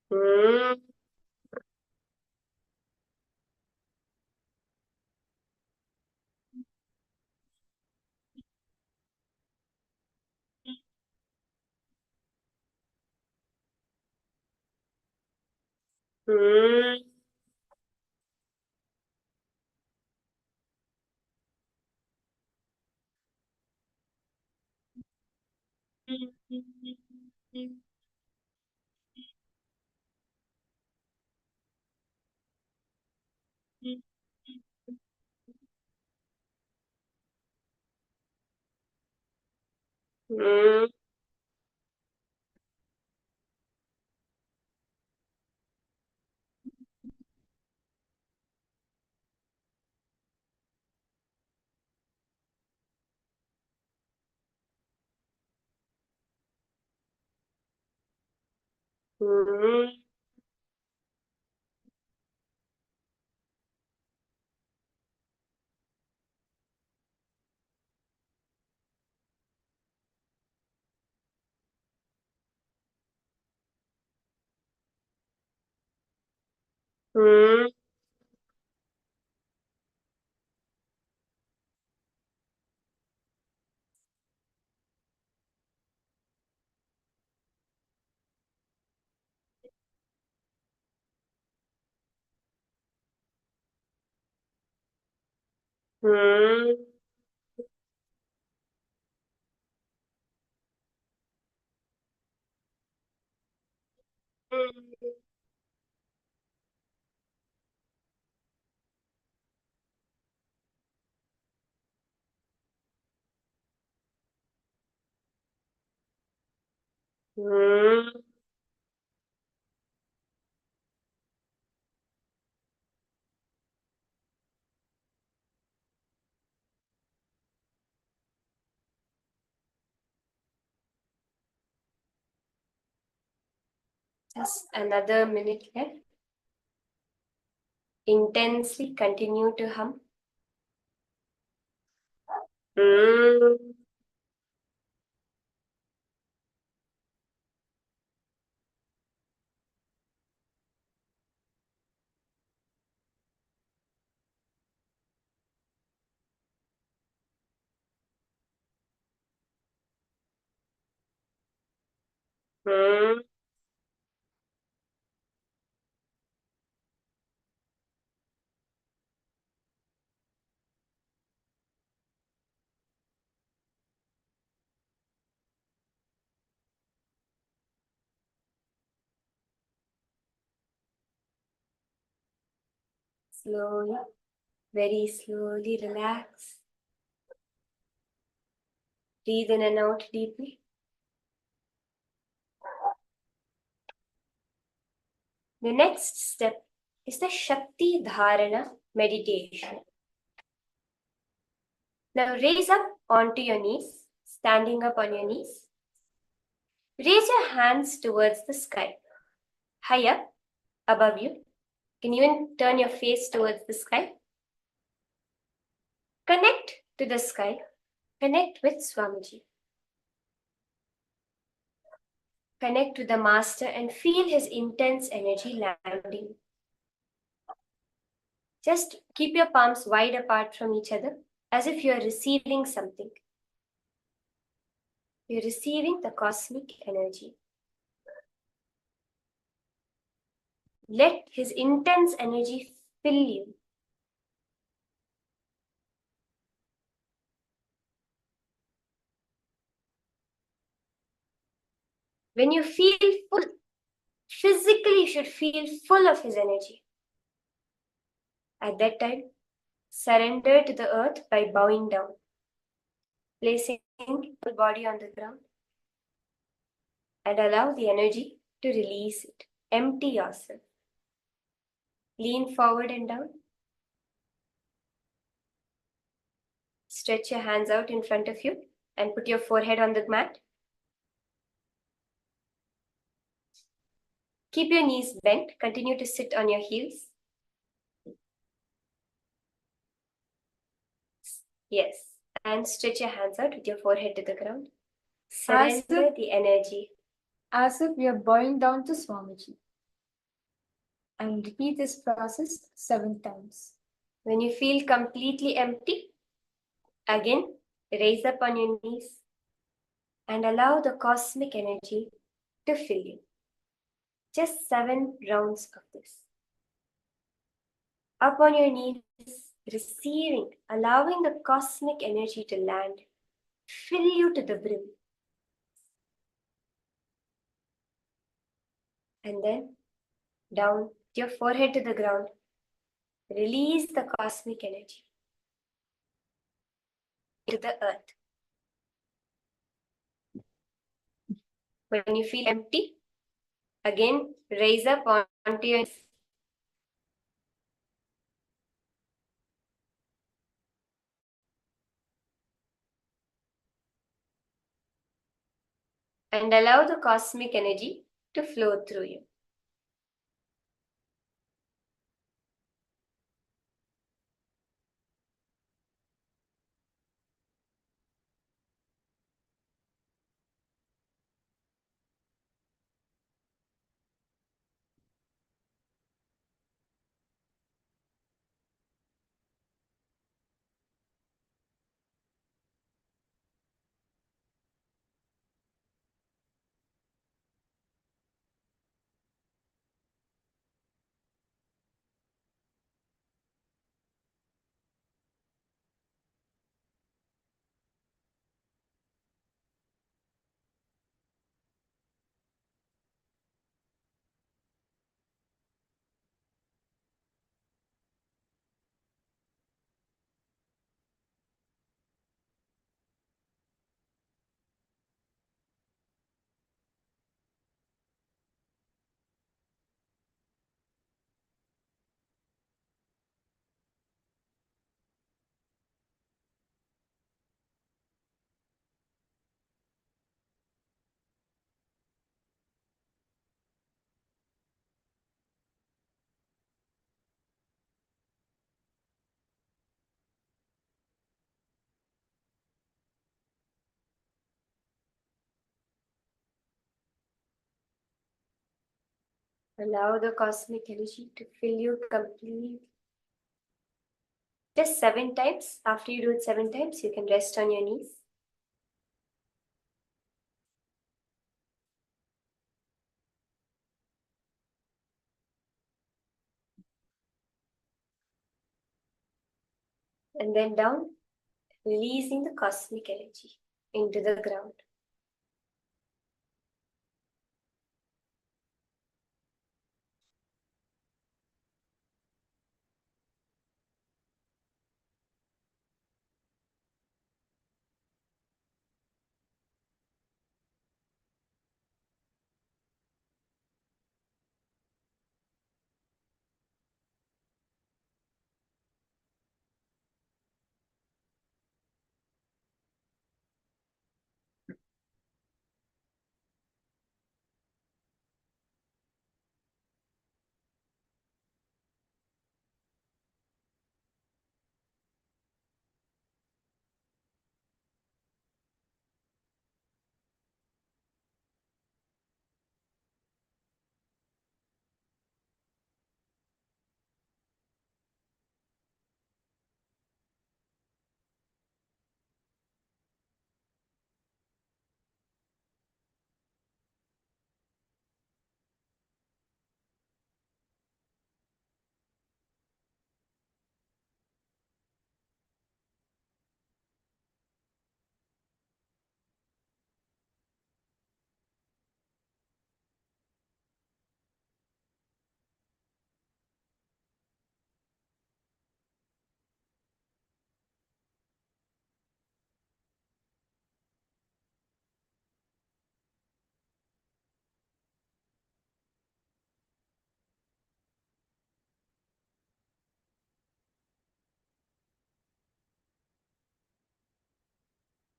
Hmm. Hmm. Hmm. Hmm. Hmm. Hmm. Hmm. Just another minute left. Intensely continue to hum. Hmm. Hmm. Slowly, very slowly relax. Breathe in and out deeply. The next step is the Shakti Dharana meditation. Now raise up onto your knees, standing up on your knees. Raise your hands towards the sky, high up above you. Can you even turn your face towards the sky? Connect to the sky. Connect with Swamiji. Connect with the Master and feel his intense energy landing. Just keep your palms wide apart from each other as if you're receiving something. You're receiving the cosmic energy. Let his intense energy fill you. When you feel full, physically you should feel full of his energy. At that time, surrender to the earth by bowing down, placing the body on the ground, and allow the energy to release it. Empty yourself. Lean forward and down. Stretch your hands out in front of you and put your forehead on the mat. Keep your knees bent. Continue to sit on your heels. Yes. And stretch your hands out with your forehead to the ground. Surrender the energy. As if we are bowing down to Swamiji. And repeat this process 7 times. When you feel completely empty, again, raise up on your knees and allow the cosmic energy to fill you. Just 7 rounds of this. Up on your knees, receiving, allowing the cosmic energy to land, fill you to the brim. And then down, your forehead to the ground. Release the cosmic energy to the earth. When you feel empty, again, raise up onto your knees. And allow the cosmic energy to flow through you. Allow the cosmic energy to fill you completely. Just 7 times. After you do it 7 times, you can rest on your knees. And then down, releasing the cosmic energy into the ground.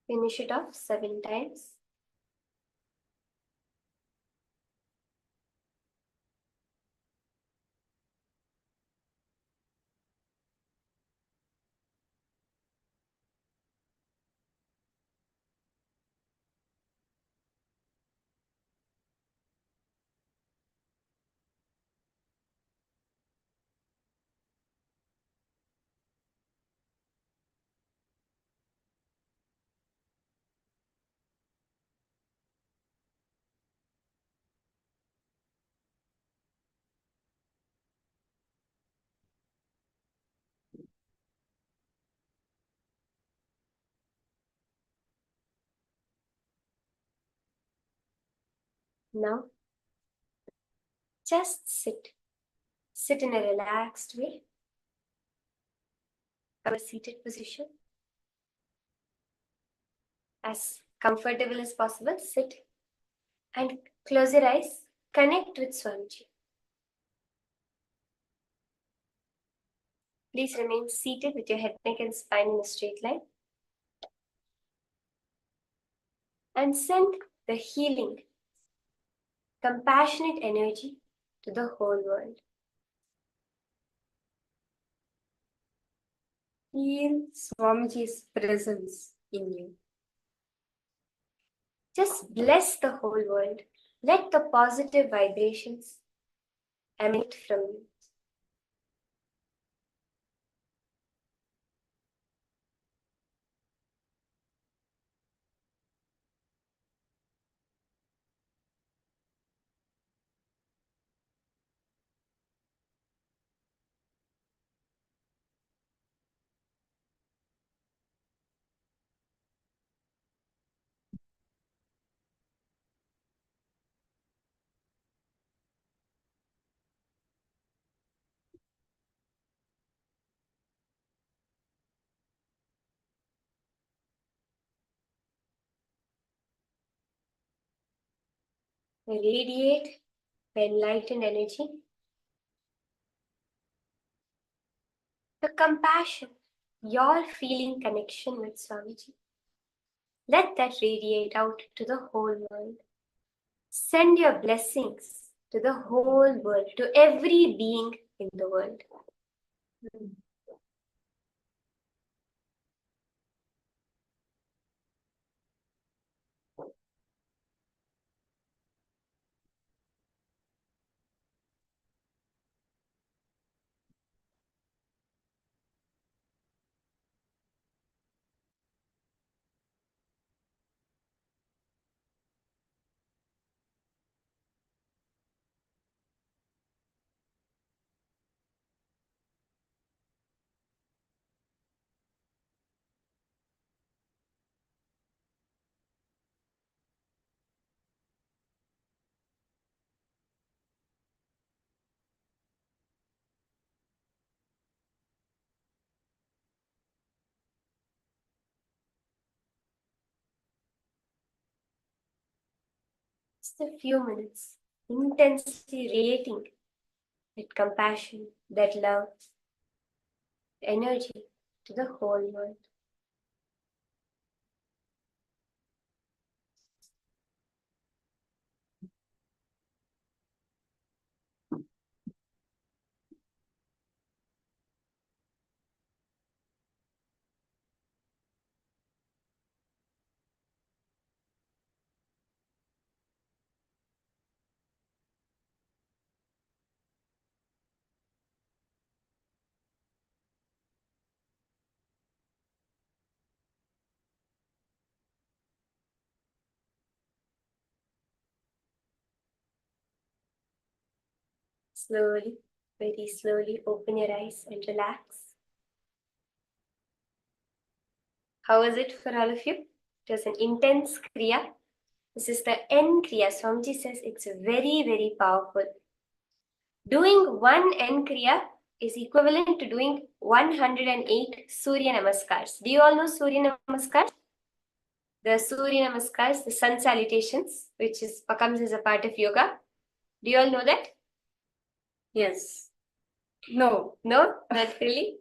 Finish it off 7 times. Now, just sit. Sit in a relaxed way. Have a seated position. As comfortable as possible, sit and close your eyes. Connect with Swamiji. Please remain seated with your head, neck, and spine in a straight line. And send the healing, compassionate energy to the whole world. Feel Swamiji's presence in you. Just bless the whole world. Let the positive vibrations emanate from you. Radiate the enlightened energy, the compassion, your feeling connection with Swamiji. Let that radiate out to the whole world. Send your blessings to the whole world, to every being in the world. Just a few minutes, intensely radiating that compassion, that love, energy to the whole world. Slowly, very slowly open your eyes and relax. How was it for all of you? It was an intense Kriya. This is the N Kriya. Swamiji says it's very, very powerful. Doing one N Kriya is equivalent to doing 108 Surya Namaskars. Do you all know Surya Namaskars? The Surya Namaskars, the sun salutations, which comes as a part of yoga. Do you all know that? Yes. No. No, not really.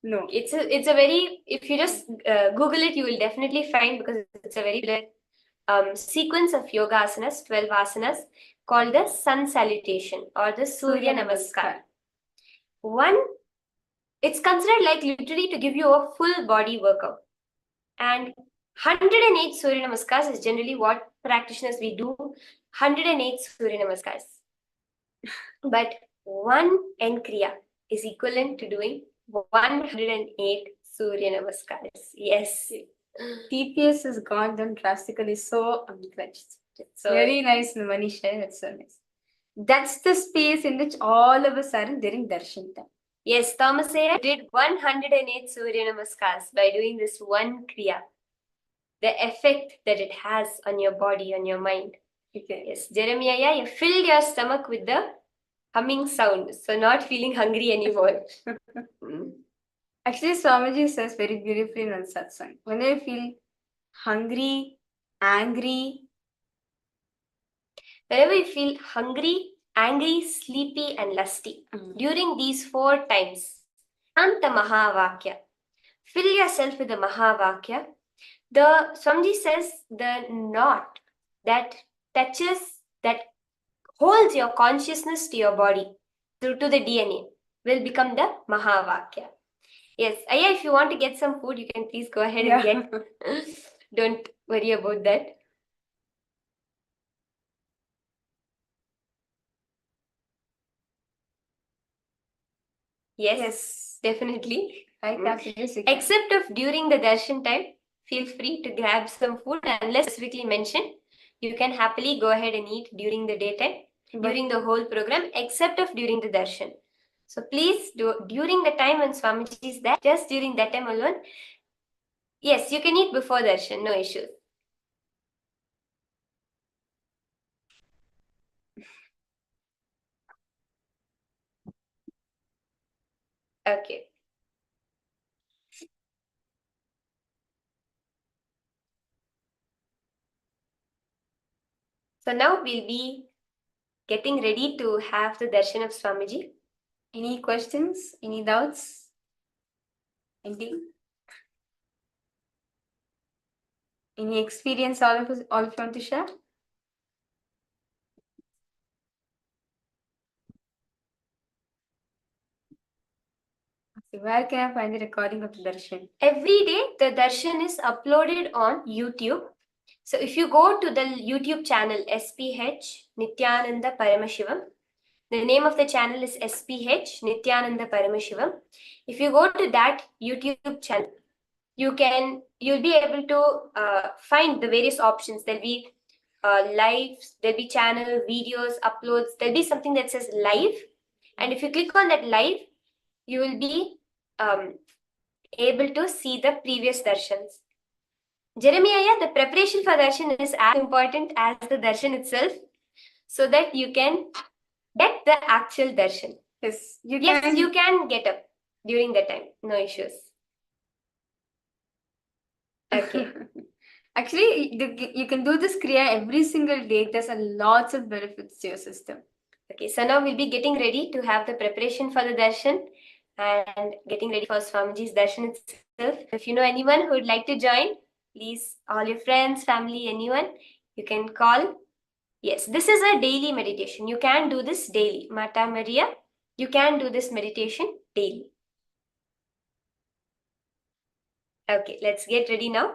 No. It's a very, if you just Google it, you will definitely find, because it's a very sequence of yoga asanas, 12 asanas, called the sun salutation or the Surya Namaskar. It's considered like literally to give you a full body workout. And 108 Surya Namaskars is generally what practitioners we do, 108 Surya Namaskars. But one N Kriya is equivalent to doing 108 Surya Namaskars. Yes. TPS has gone down drastically, so unclenched. So Very nice, Manisha. It's so nice. That's the space in which all of a sudden during darshan time. Yes, Thomas Ayer did 108 Surya Namaskars by doing this one Kriya. The effect that it has on your body, on your mind. Okay. Yes, Jeremiah, you filled your stomach with the humming sound, so not feeling hungry anymore. Actually, Swamiji says very beautifully in satsang. When I feel hungry, angry, whenever you feel hungry, angry, sleepy, and lusty, during these 4 times, chant the Mahavakya. Fill yourself with the Mahavakya. The Swamiji says the knot that touches, that holds your consciousness to your body, to the DNA, will become the Mahavakya. Yes, Aya, if you want to get some food, you can please go ahead and get. Don't worry about that. Yes, definitely. right after this, Except of during the darshan time, feel free to grab some food, unless specifically mentioned. You can happily go ahead and eat during the daytime, during the whole program, except of during the darshan. So please do during the time when Swamiji is there, just during that time alone. Yes, you can eat before darshan, no issues. Okay. So now we'll be getting ready to have the darshan of Swamiji. Any questions? Any doubts? Anything? Any experience all of you want to share? Okay, where can I find the recording of the darshan? Every day the darshan is uploaded on YouTube. So if you go to the YouTube channel SPH Nithyananda Paramashivoham, the name of the channel is SPH Nithyananda Paramashivoham. If you go to that YouTube channel, you'll be able to find the various options. There'll be lives, there'll be channel, videos, uploads. There'll be something that says live. And if you click on that live, you will be able to see the previous darshans. Jeremiah, the preparation for darshan is as important as the darshan itself, so that you can get the actual darshan. Yes, you can get up during that time. No issues. Okay. Actually, you can do this Kriya every single day. There's a lots of benefits to your system. Okay, so now we'll be getting ready to have the preparation for the darshan and getting ready for Swamiji's darshan itself. If you know anyone who would like to join, please, all your friends, family, anyone, you can call. Yes, this is a daily meditation. You can do this daily. Mata Maria, you can do this meditation daily. Okay, let's get ready now.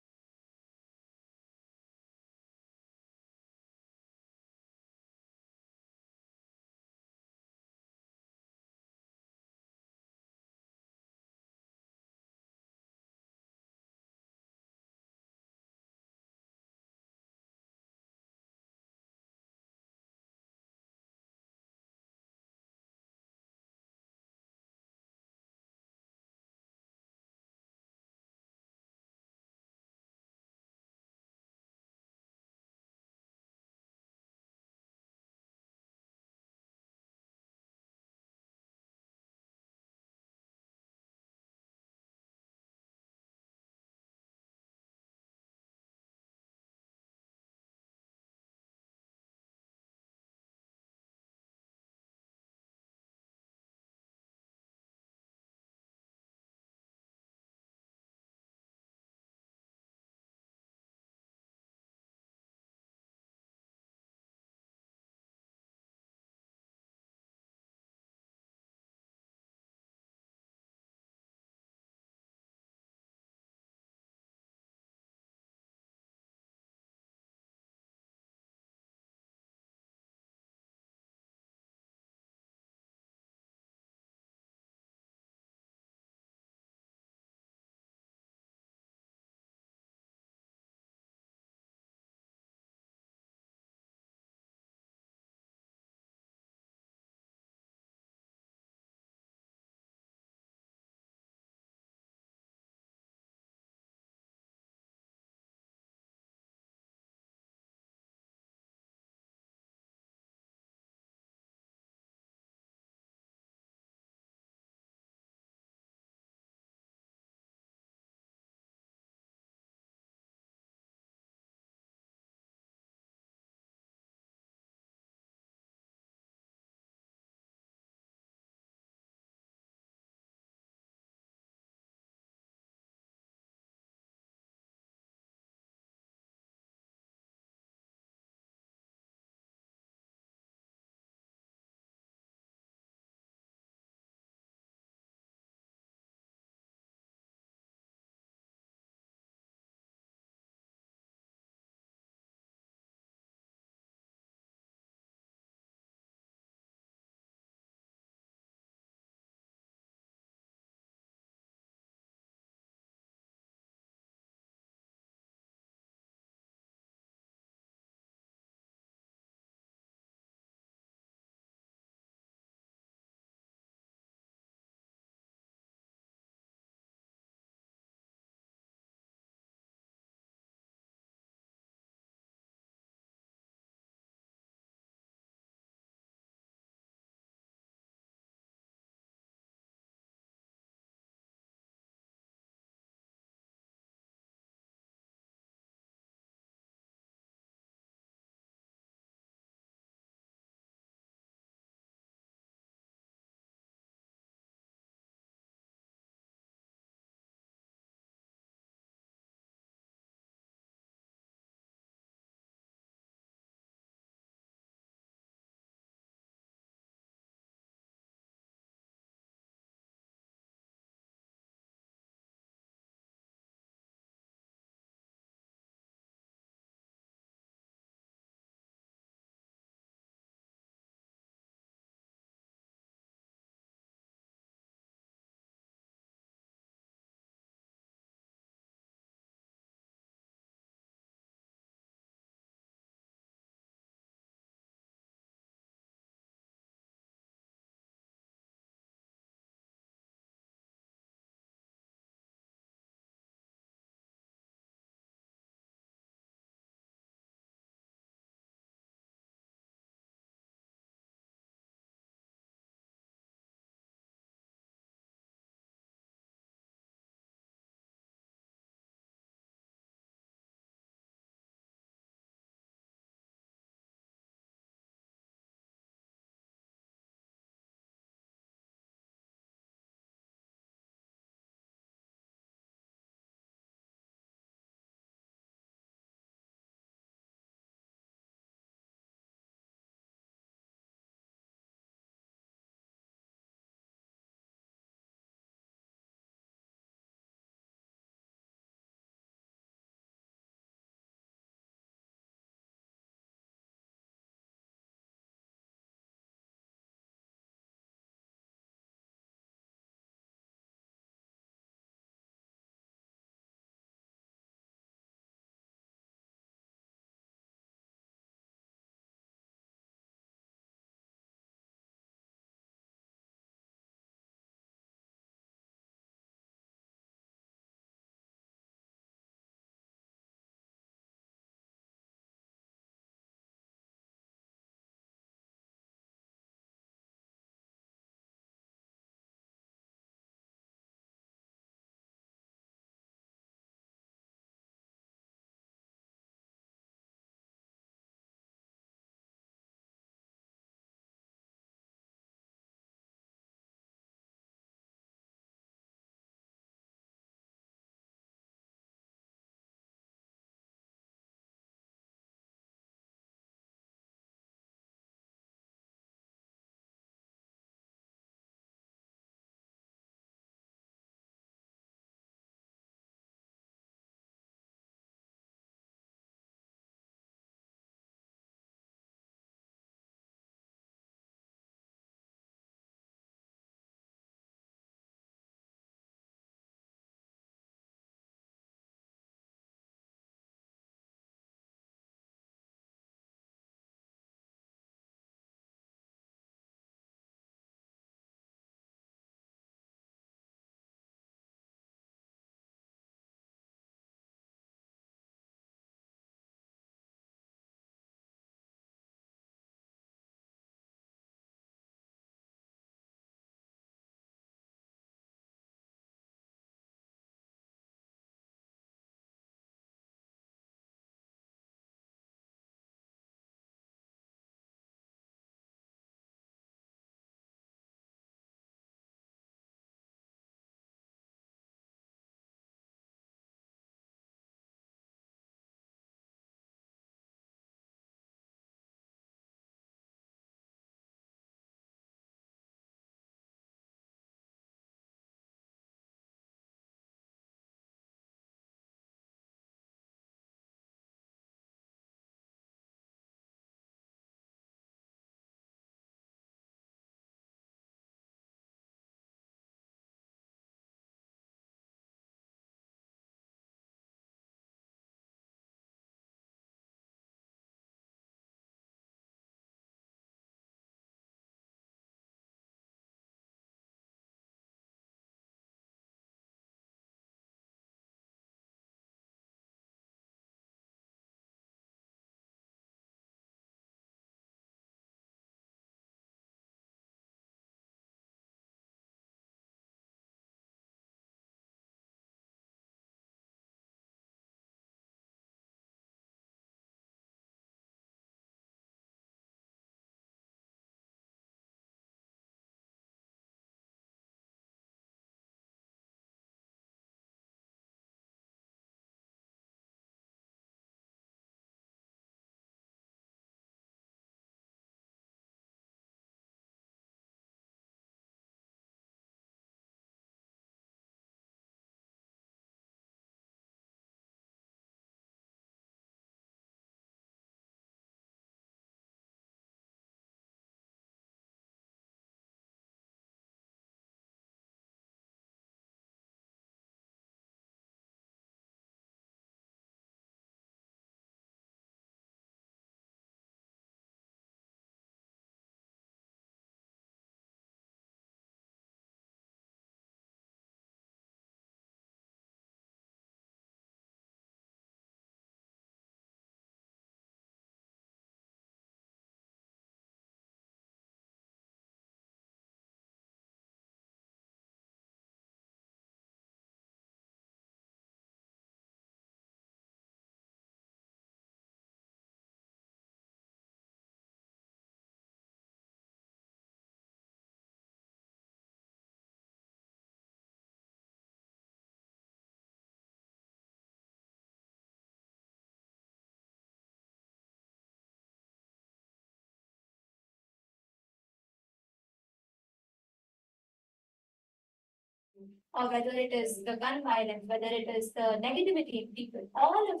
or whether it is the gun violence, whether it is the negativity in people, all of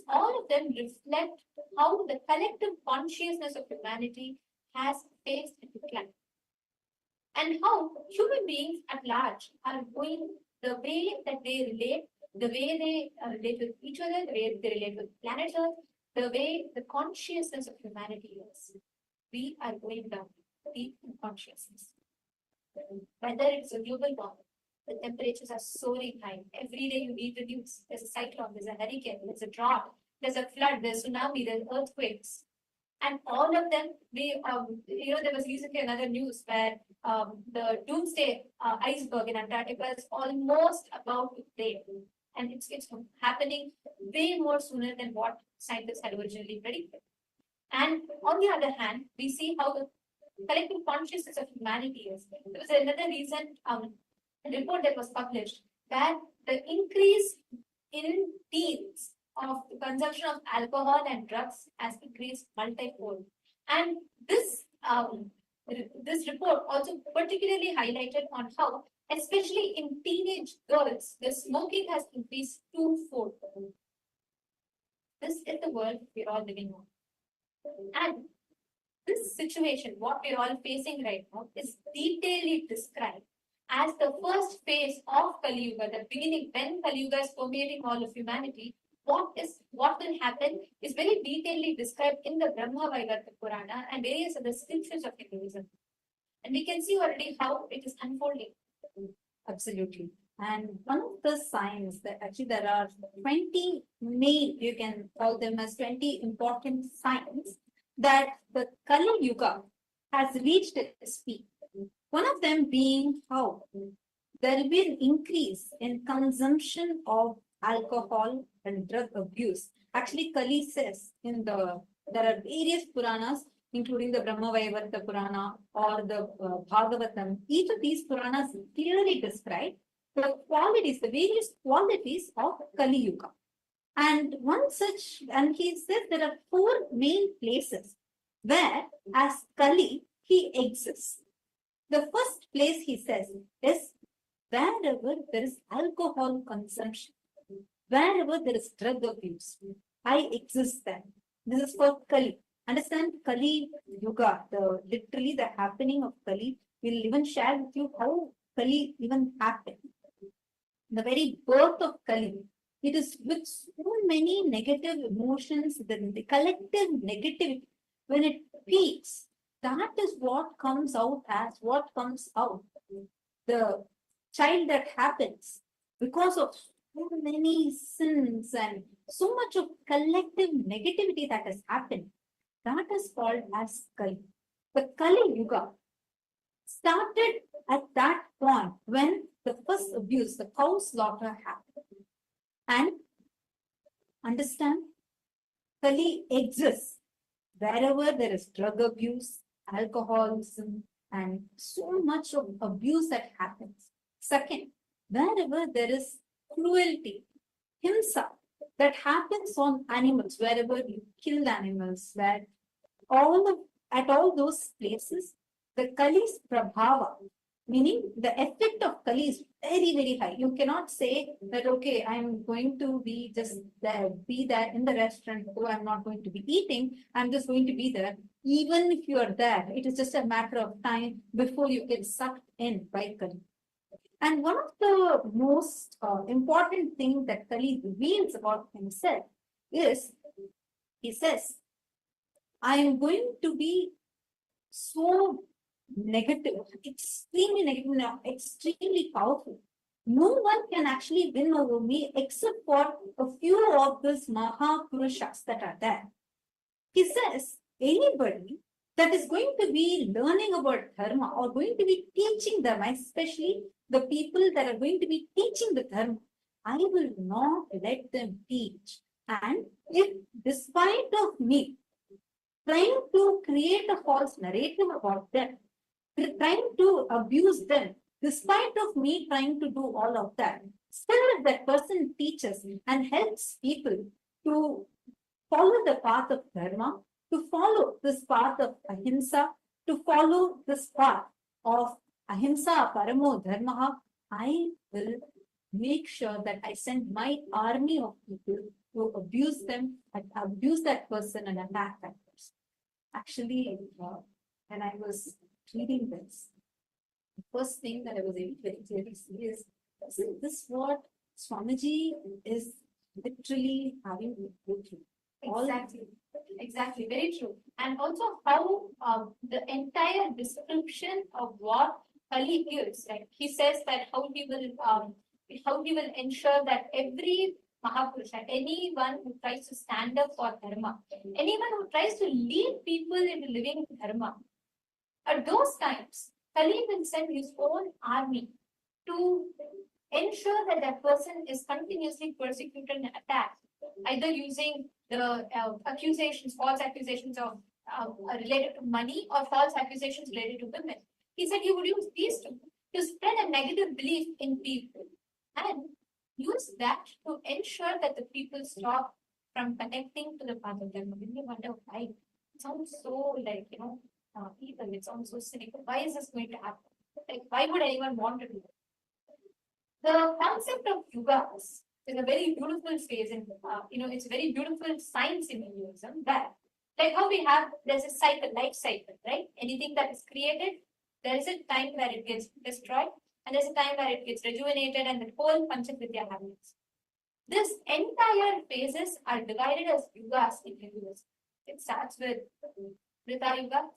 all of them reflect how the collective consciousness of humanity has faced decline, and how human beings at large are going, the way that they relate, the way they relate with each other, the way they relate with planet Earth, the way the consciousness of humanity is. We are going down deep in consciousness. Whether it's a global warming, the temperatures are soaring high. Every day you read the news. There's a cyclone, there's a hurricane, there's a drought, there's a flood, there's tsunami, there's earthquakes. And all of them, there was recently another news where the doomsday iceberg in Antarctica is almost about to break. And it's happening way more sooner than what scientists had originally predicted. And on the other hand, we see how the collective consciousness of humanity is. There was another recent report that was published where the increase in teens of the consumption of alcohol and drugs has increased multifold. And this report also particularly highlighted on how, especially in teenage girls, the smoking has increased twofold. This is the world we're all living on. And this situation, what we're all facing right now, is detailedly described as the first phase of Kali Yuga, the beginning when Kali Yuga is permeating all of humanity. What will happen is very detailedly described in the Brahma Vaivarta Purana and various other scriptures of Hinduism. And we can see already how it is unfolding. Absolutely. And one of the signs that actually there are 20 main, you can call them as 20 important signs that the Kali Yuga has reached its peak. One of them being how there will be an increase in consumption of alcohol and drug abuse. Actually, Kali says there are various Puranas, including the Brahma Vaivarta Purana or the Bhagavatam. Each of these Puranas clearly describe the qualities, the various qualities of Kali Yuga. And one such, and he says there are 4 main places where, as Kali, he exists. The first place he says is wherever there is alcohol consumption, wherever there is drug abuse, I exist there. This is for Kali. Understand Kali Yuga, literally the happening of Kali. We'll even share with you how Kali even happened. The very birth of Kali, it is with so many negative emotions, the collective negativity. When it peaks, that is what comes out as what comes out. The child that happens because of so many sins and so much of collective negativity that has happened, that is called as Kali. The Kali Yuga started at that point when the first abuse, the cow slaughter happened. And understand, Kali exists wherever there is drug abuse, alcoholism, and so much of abuse that happens. Second, wherever there is cruelty, himsa, that happens on animals, wherever you kill animals, where at all those places, the Kali's prabhava, meaning the effect of Kali is very, very high. You cannot say that, okay, I'm going to be just there, be there in the restaurant, oh, I'm not going to be eating, I'm just going to be there. Even if you are there, it is just a matter of time before you get sucked in by Kali. And one of the most important things that Kali reveals about himself is, he says, I am going to be so negative, extremely powerful. No one can actually win over me except for a few of these Mahapurushas that are there. He says, anybody that is going to be learning about dharma or going to be teaching dharma, especially the people that are going to be teaching the dharma, I will not let them teach. And if despite of me trying to create a false narrative about them, trying to abuse them, despite of me trying to do all of that, still if that person teaches and helps people to follow the path of dharma, to follow this path of ahimsa, to follow this path of ahimsa, paramo dharma, I will make sure that I send my army of people to abuse them, abuse that person and attack that person. Actually, when I was reading this, the first thing that I was able to very clearly see is, isn't this what Swamiji is literally having to go through? Exactly, very true. And also how the entire description of what Kali gives, like he says that how he will ensure that every Mahapurusha, anyone who tries to stand up for dharma, anyone who tries to lead people into living dharma, at those times, Kali will send his own army to ensure that that person is continuously persecuted and attacked, either using the accusations, false accusations of related to money or false accusations related to women. He said he would use these two to spread a negative belief in people and use that to ensure that the people stop from connecting to the path of dharma. When you wonder why, it sounds so like, evil, it sounds so cynical. Why is this going to happen? Like, why would anyone want to do it? The concept of yugas is a very beautiful phase in, it's a very beautiful science in Hinduism that, like how we have, there's a cycle, life cycle, right? Anything that is created, there is a time where it gets destroyed, and there's a time where it gets rejuvenated, and the whole Panchavidya happens. This entire phases are divided as yugas in Hinduism. It starts with Treta Yuga,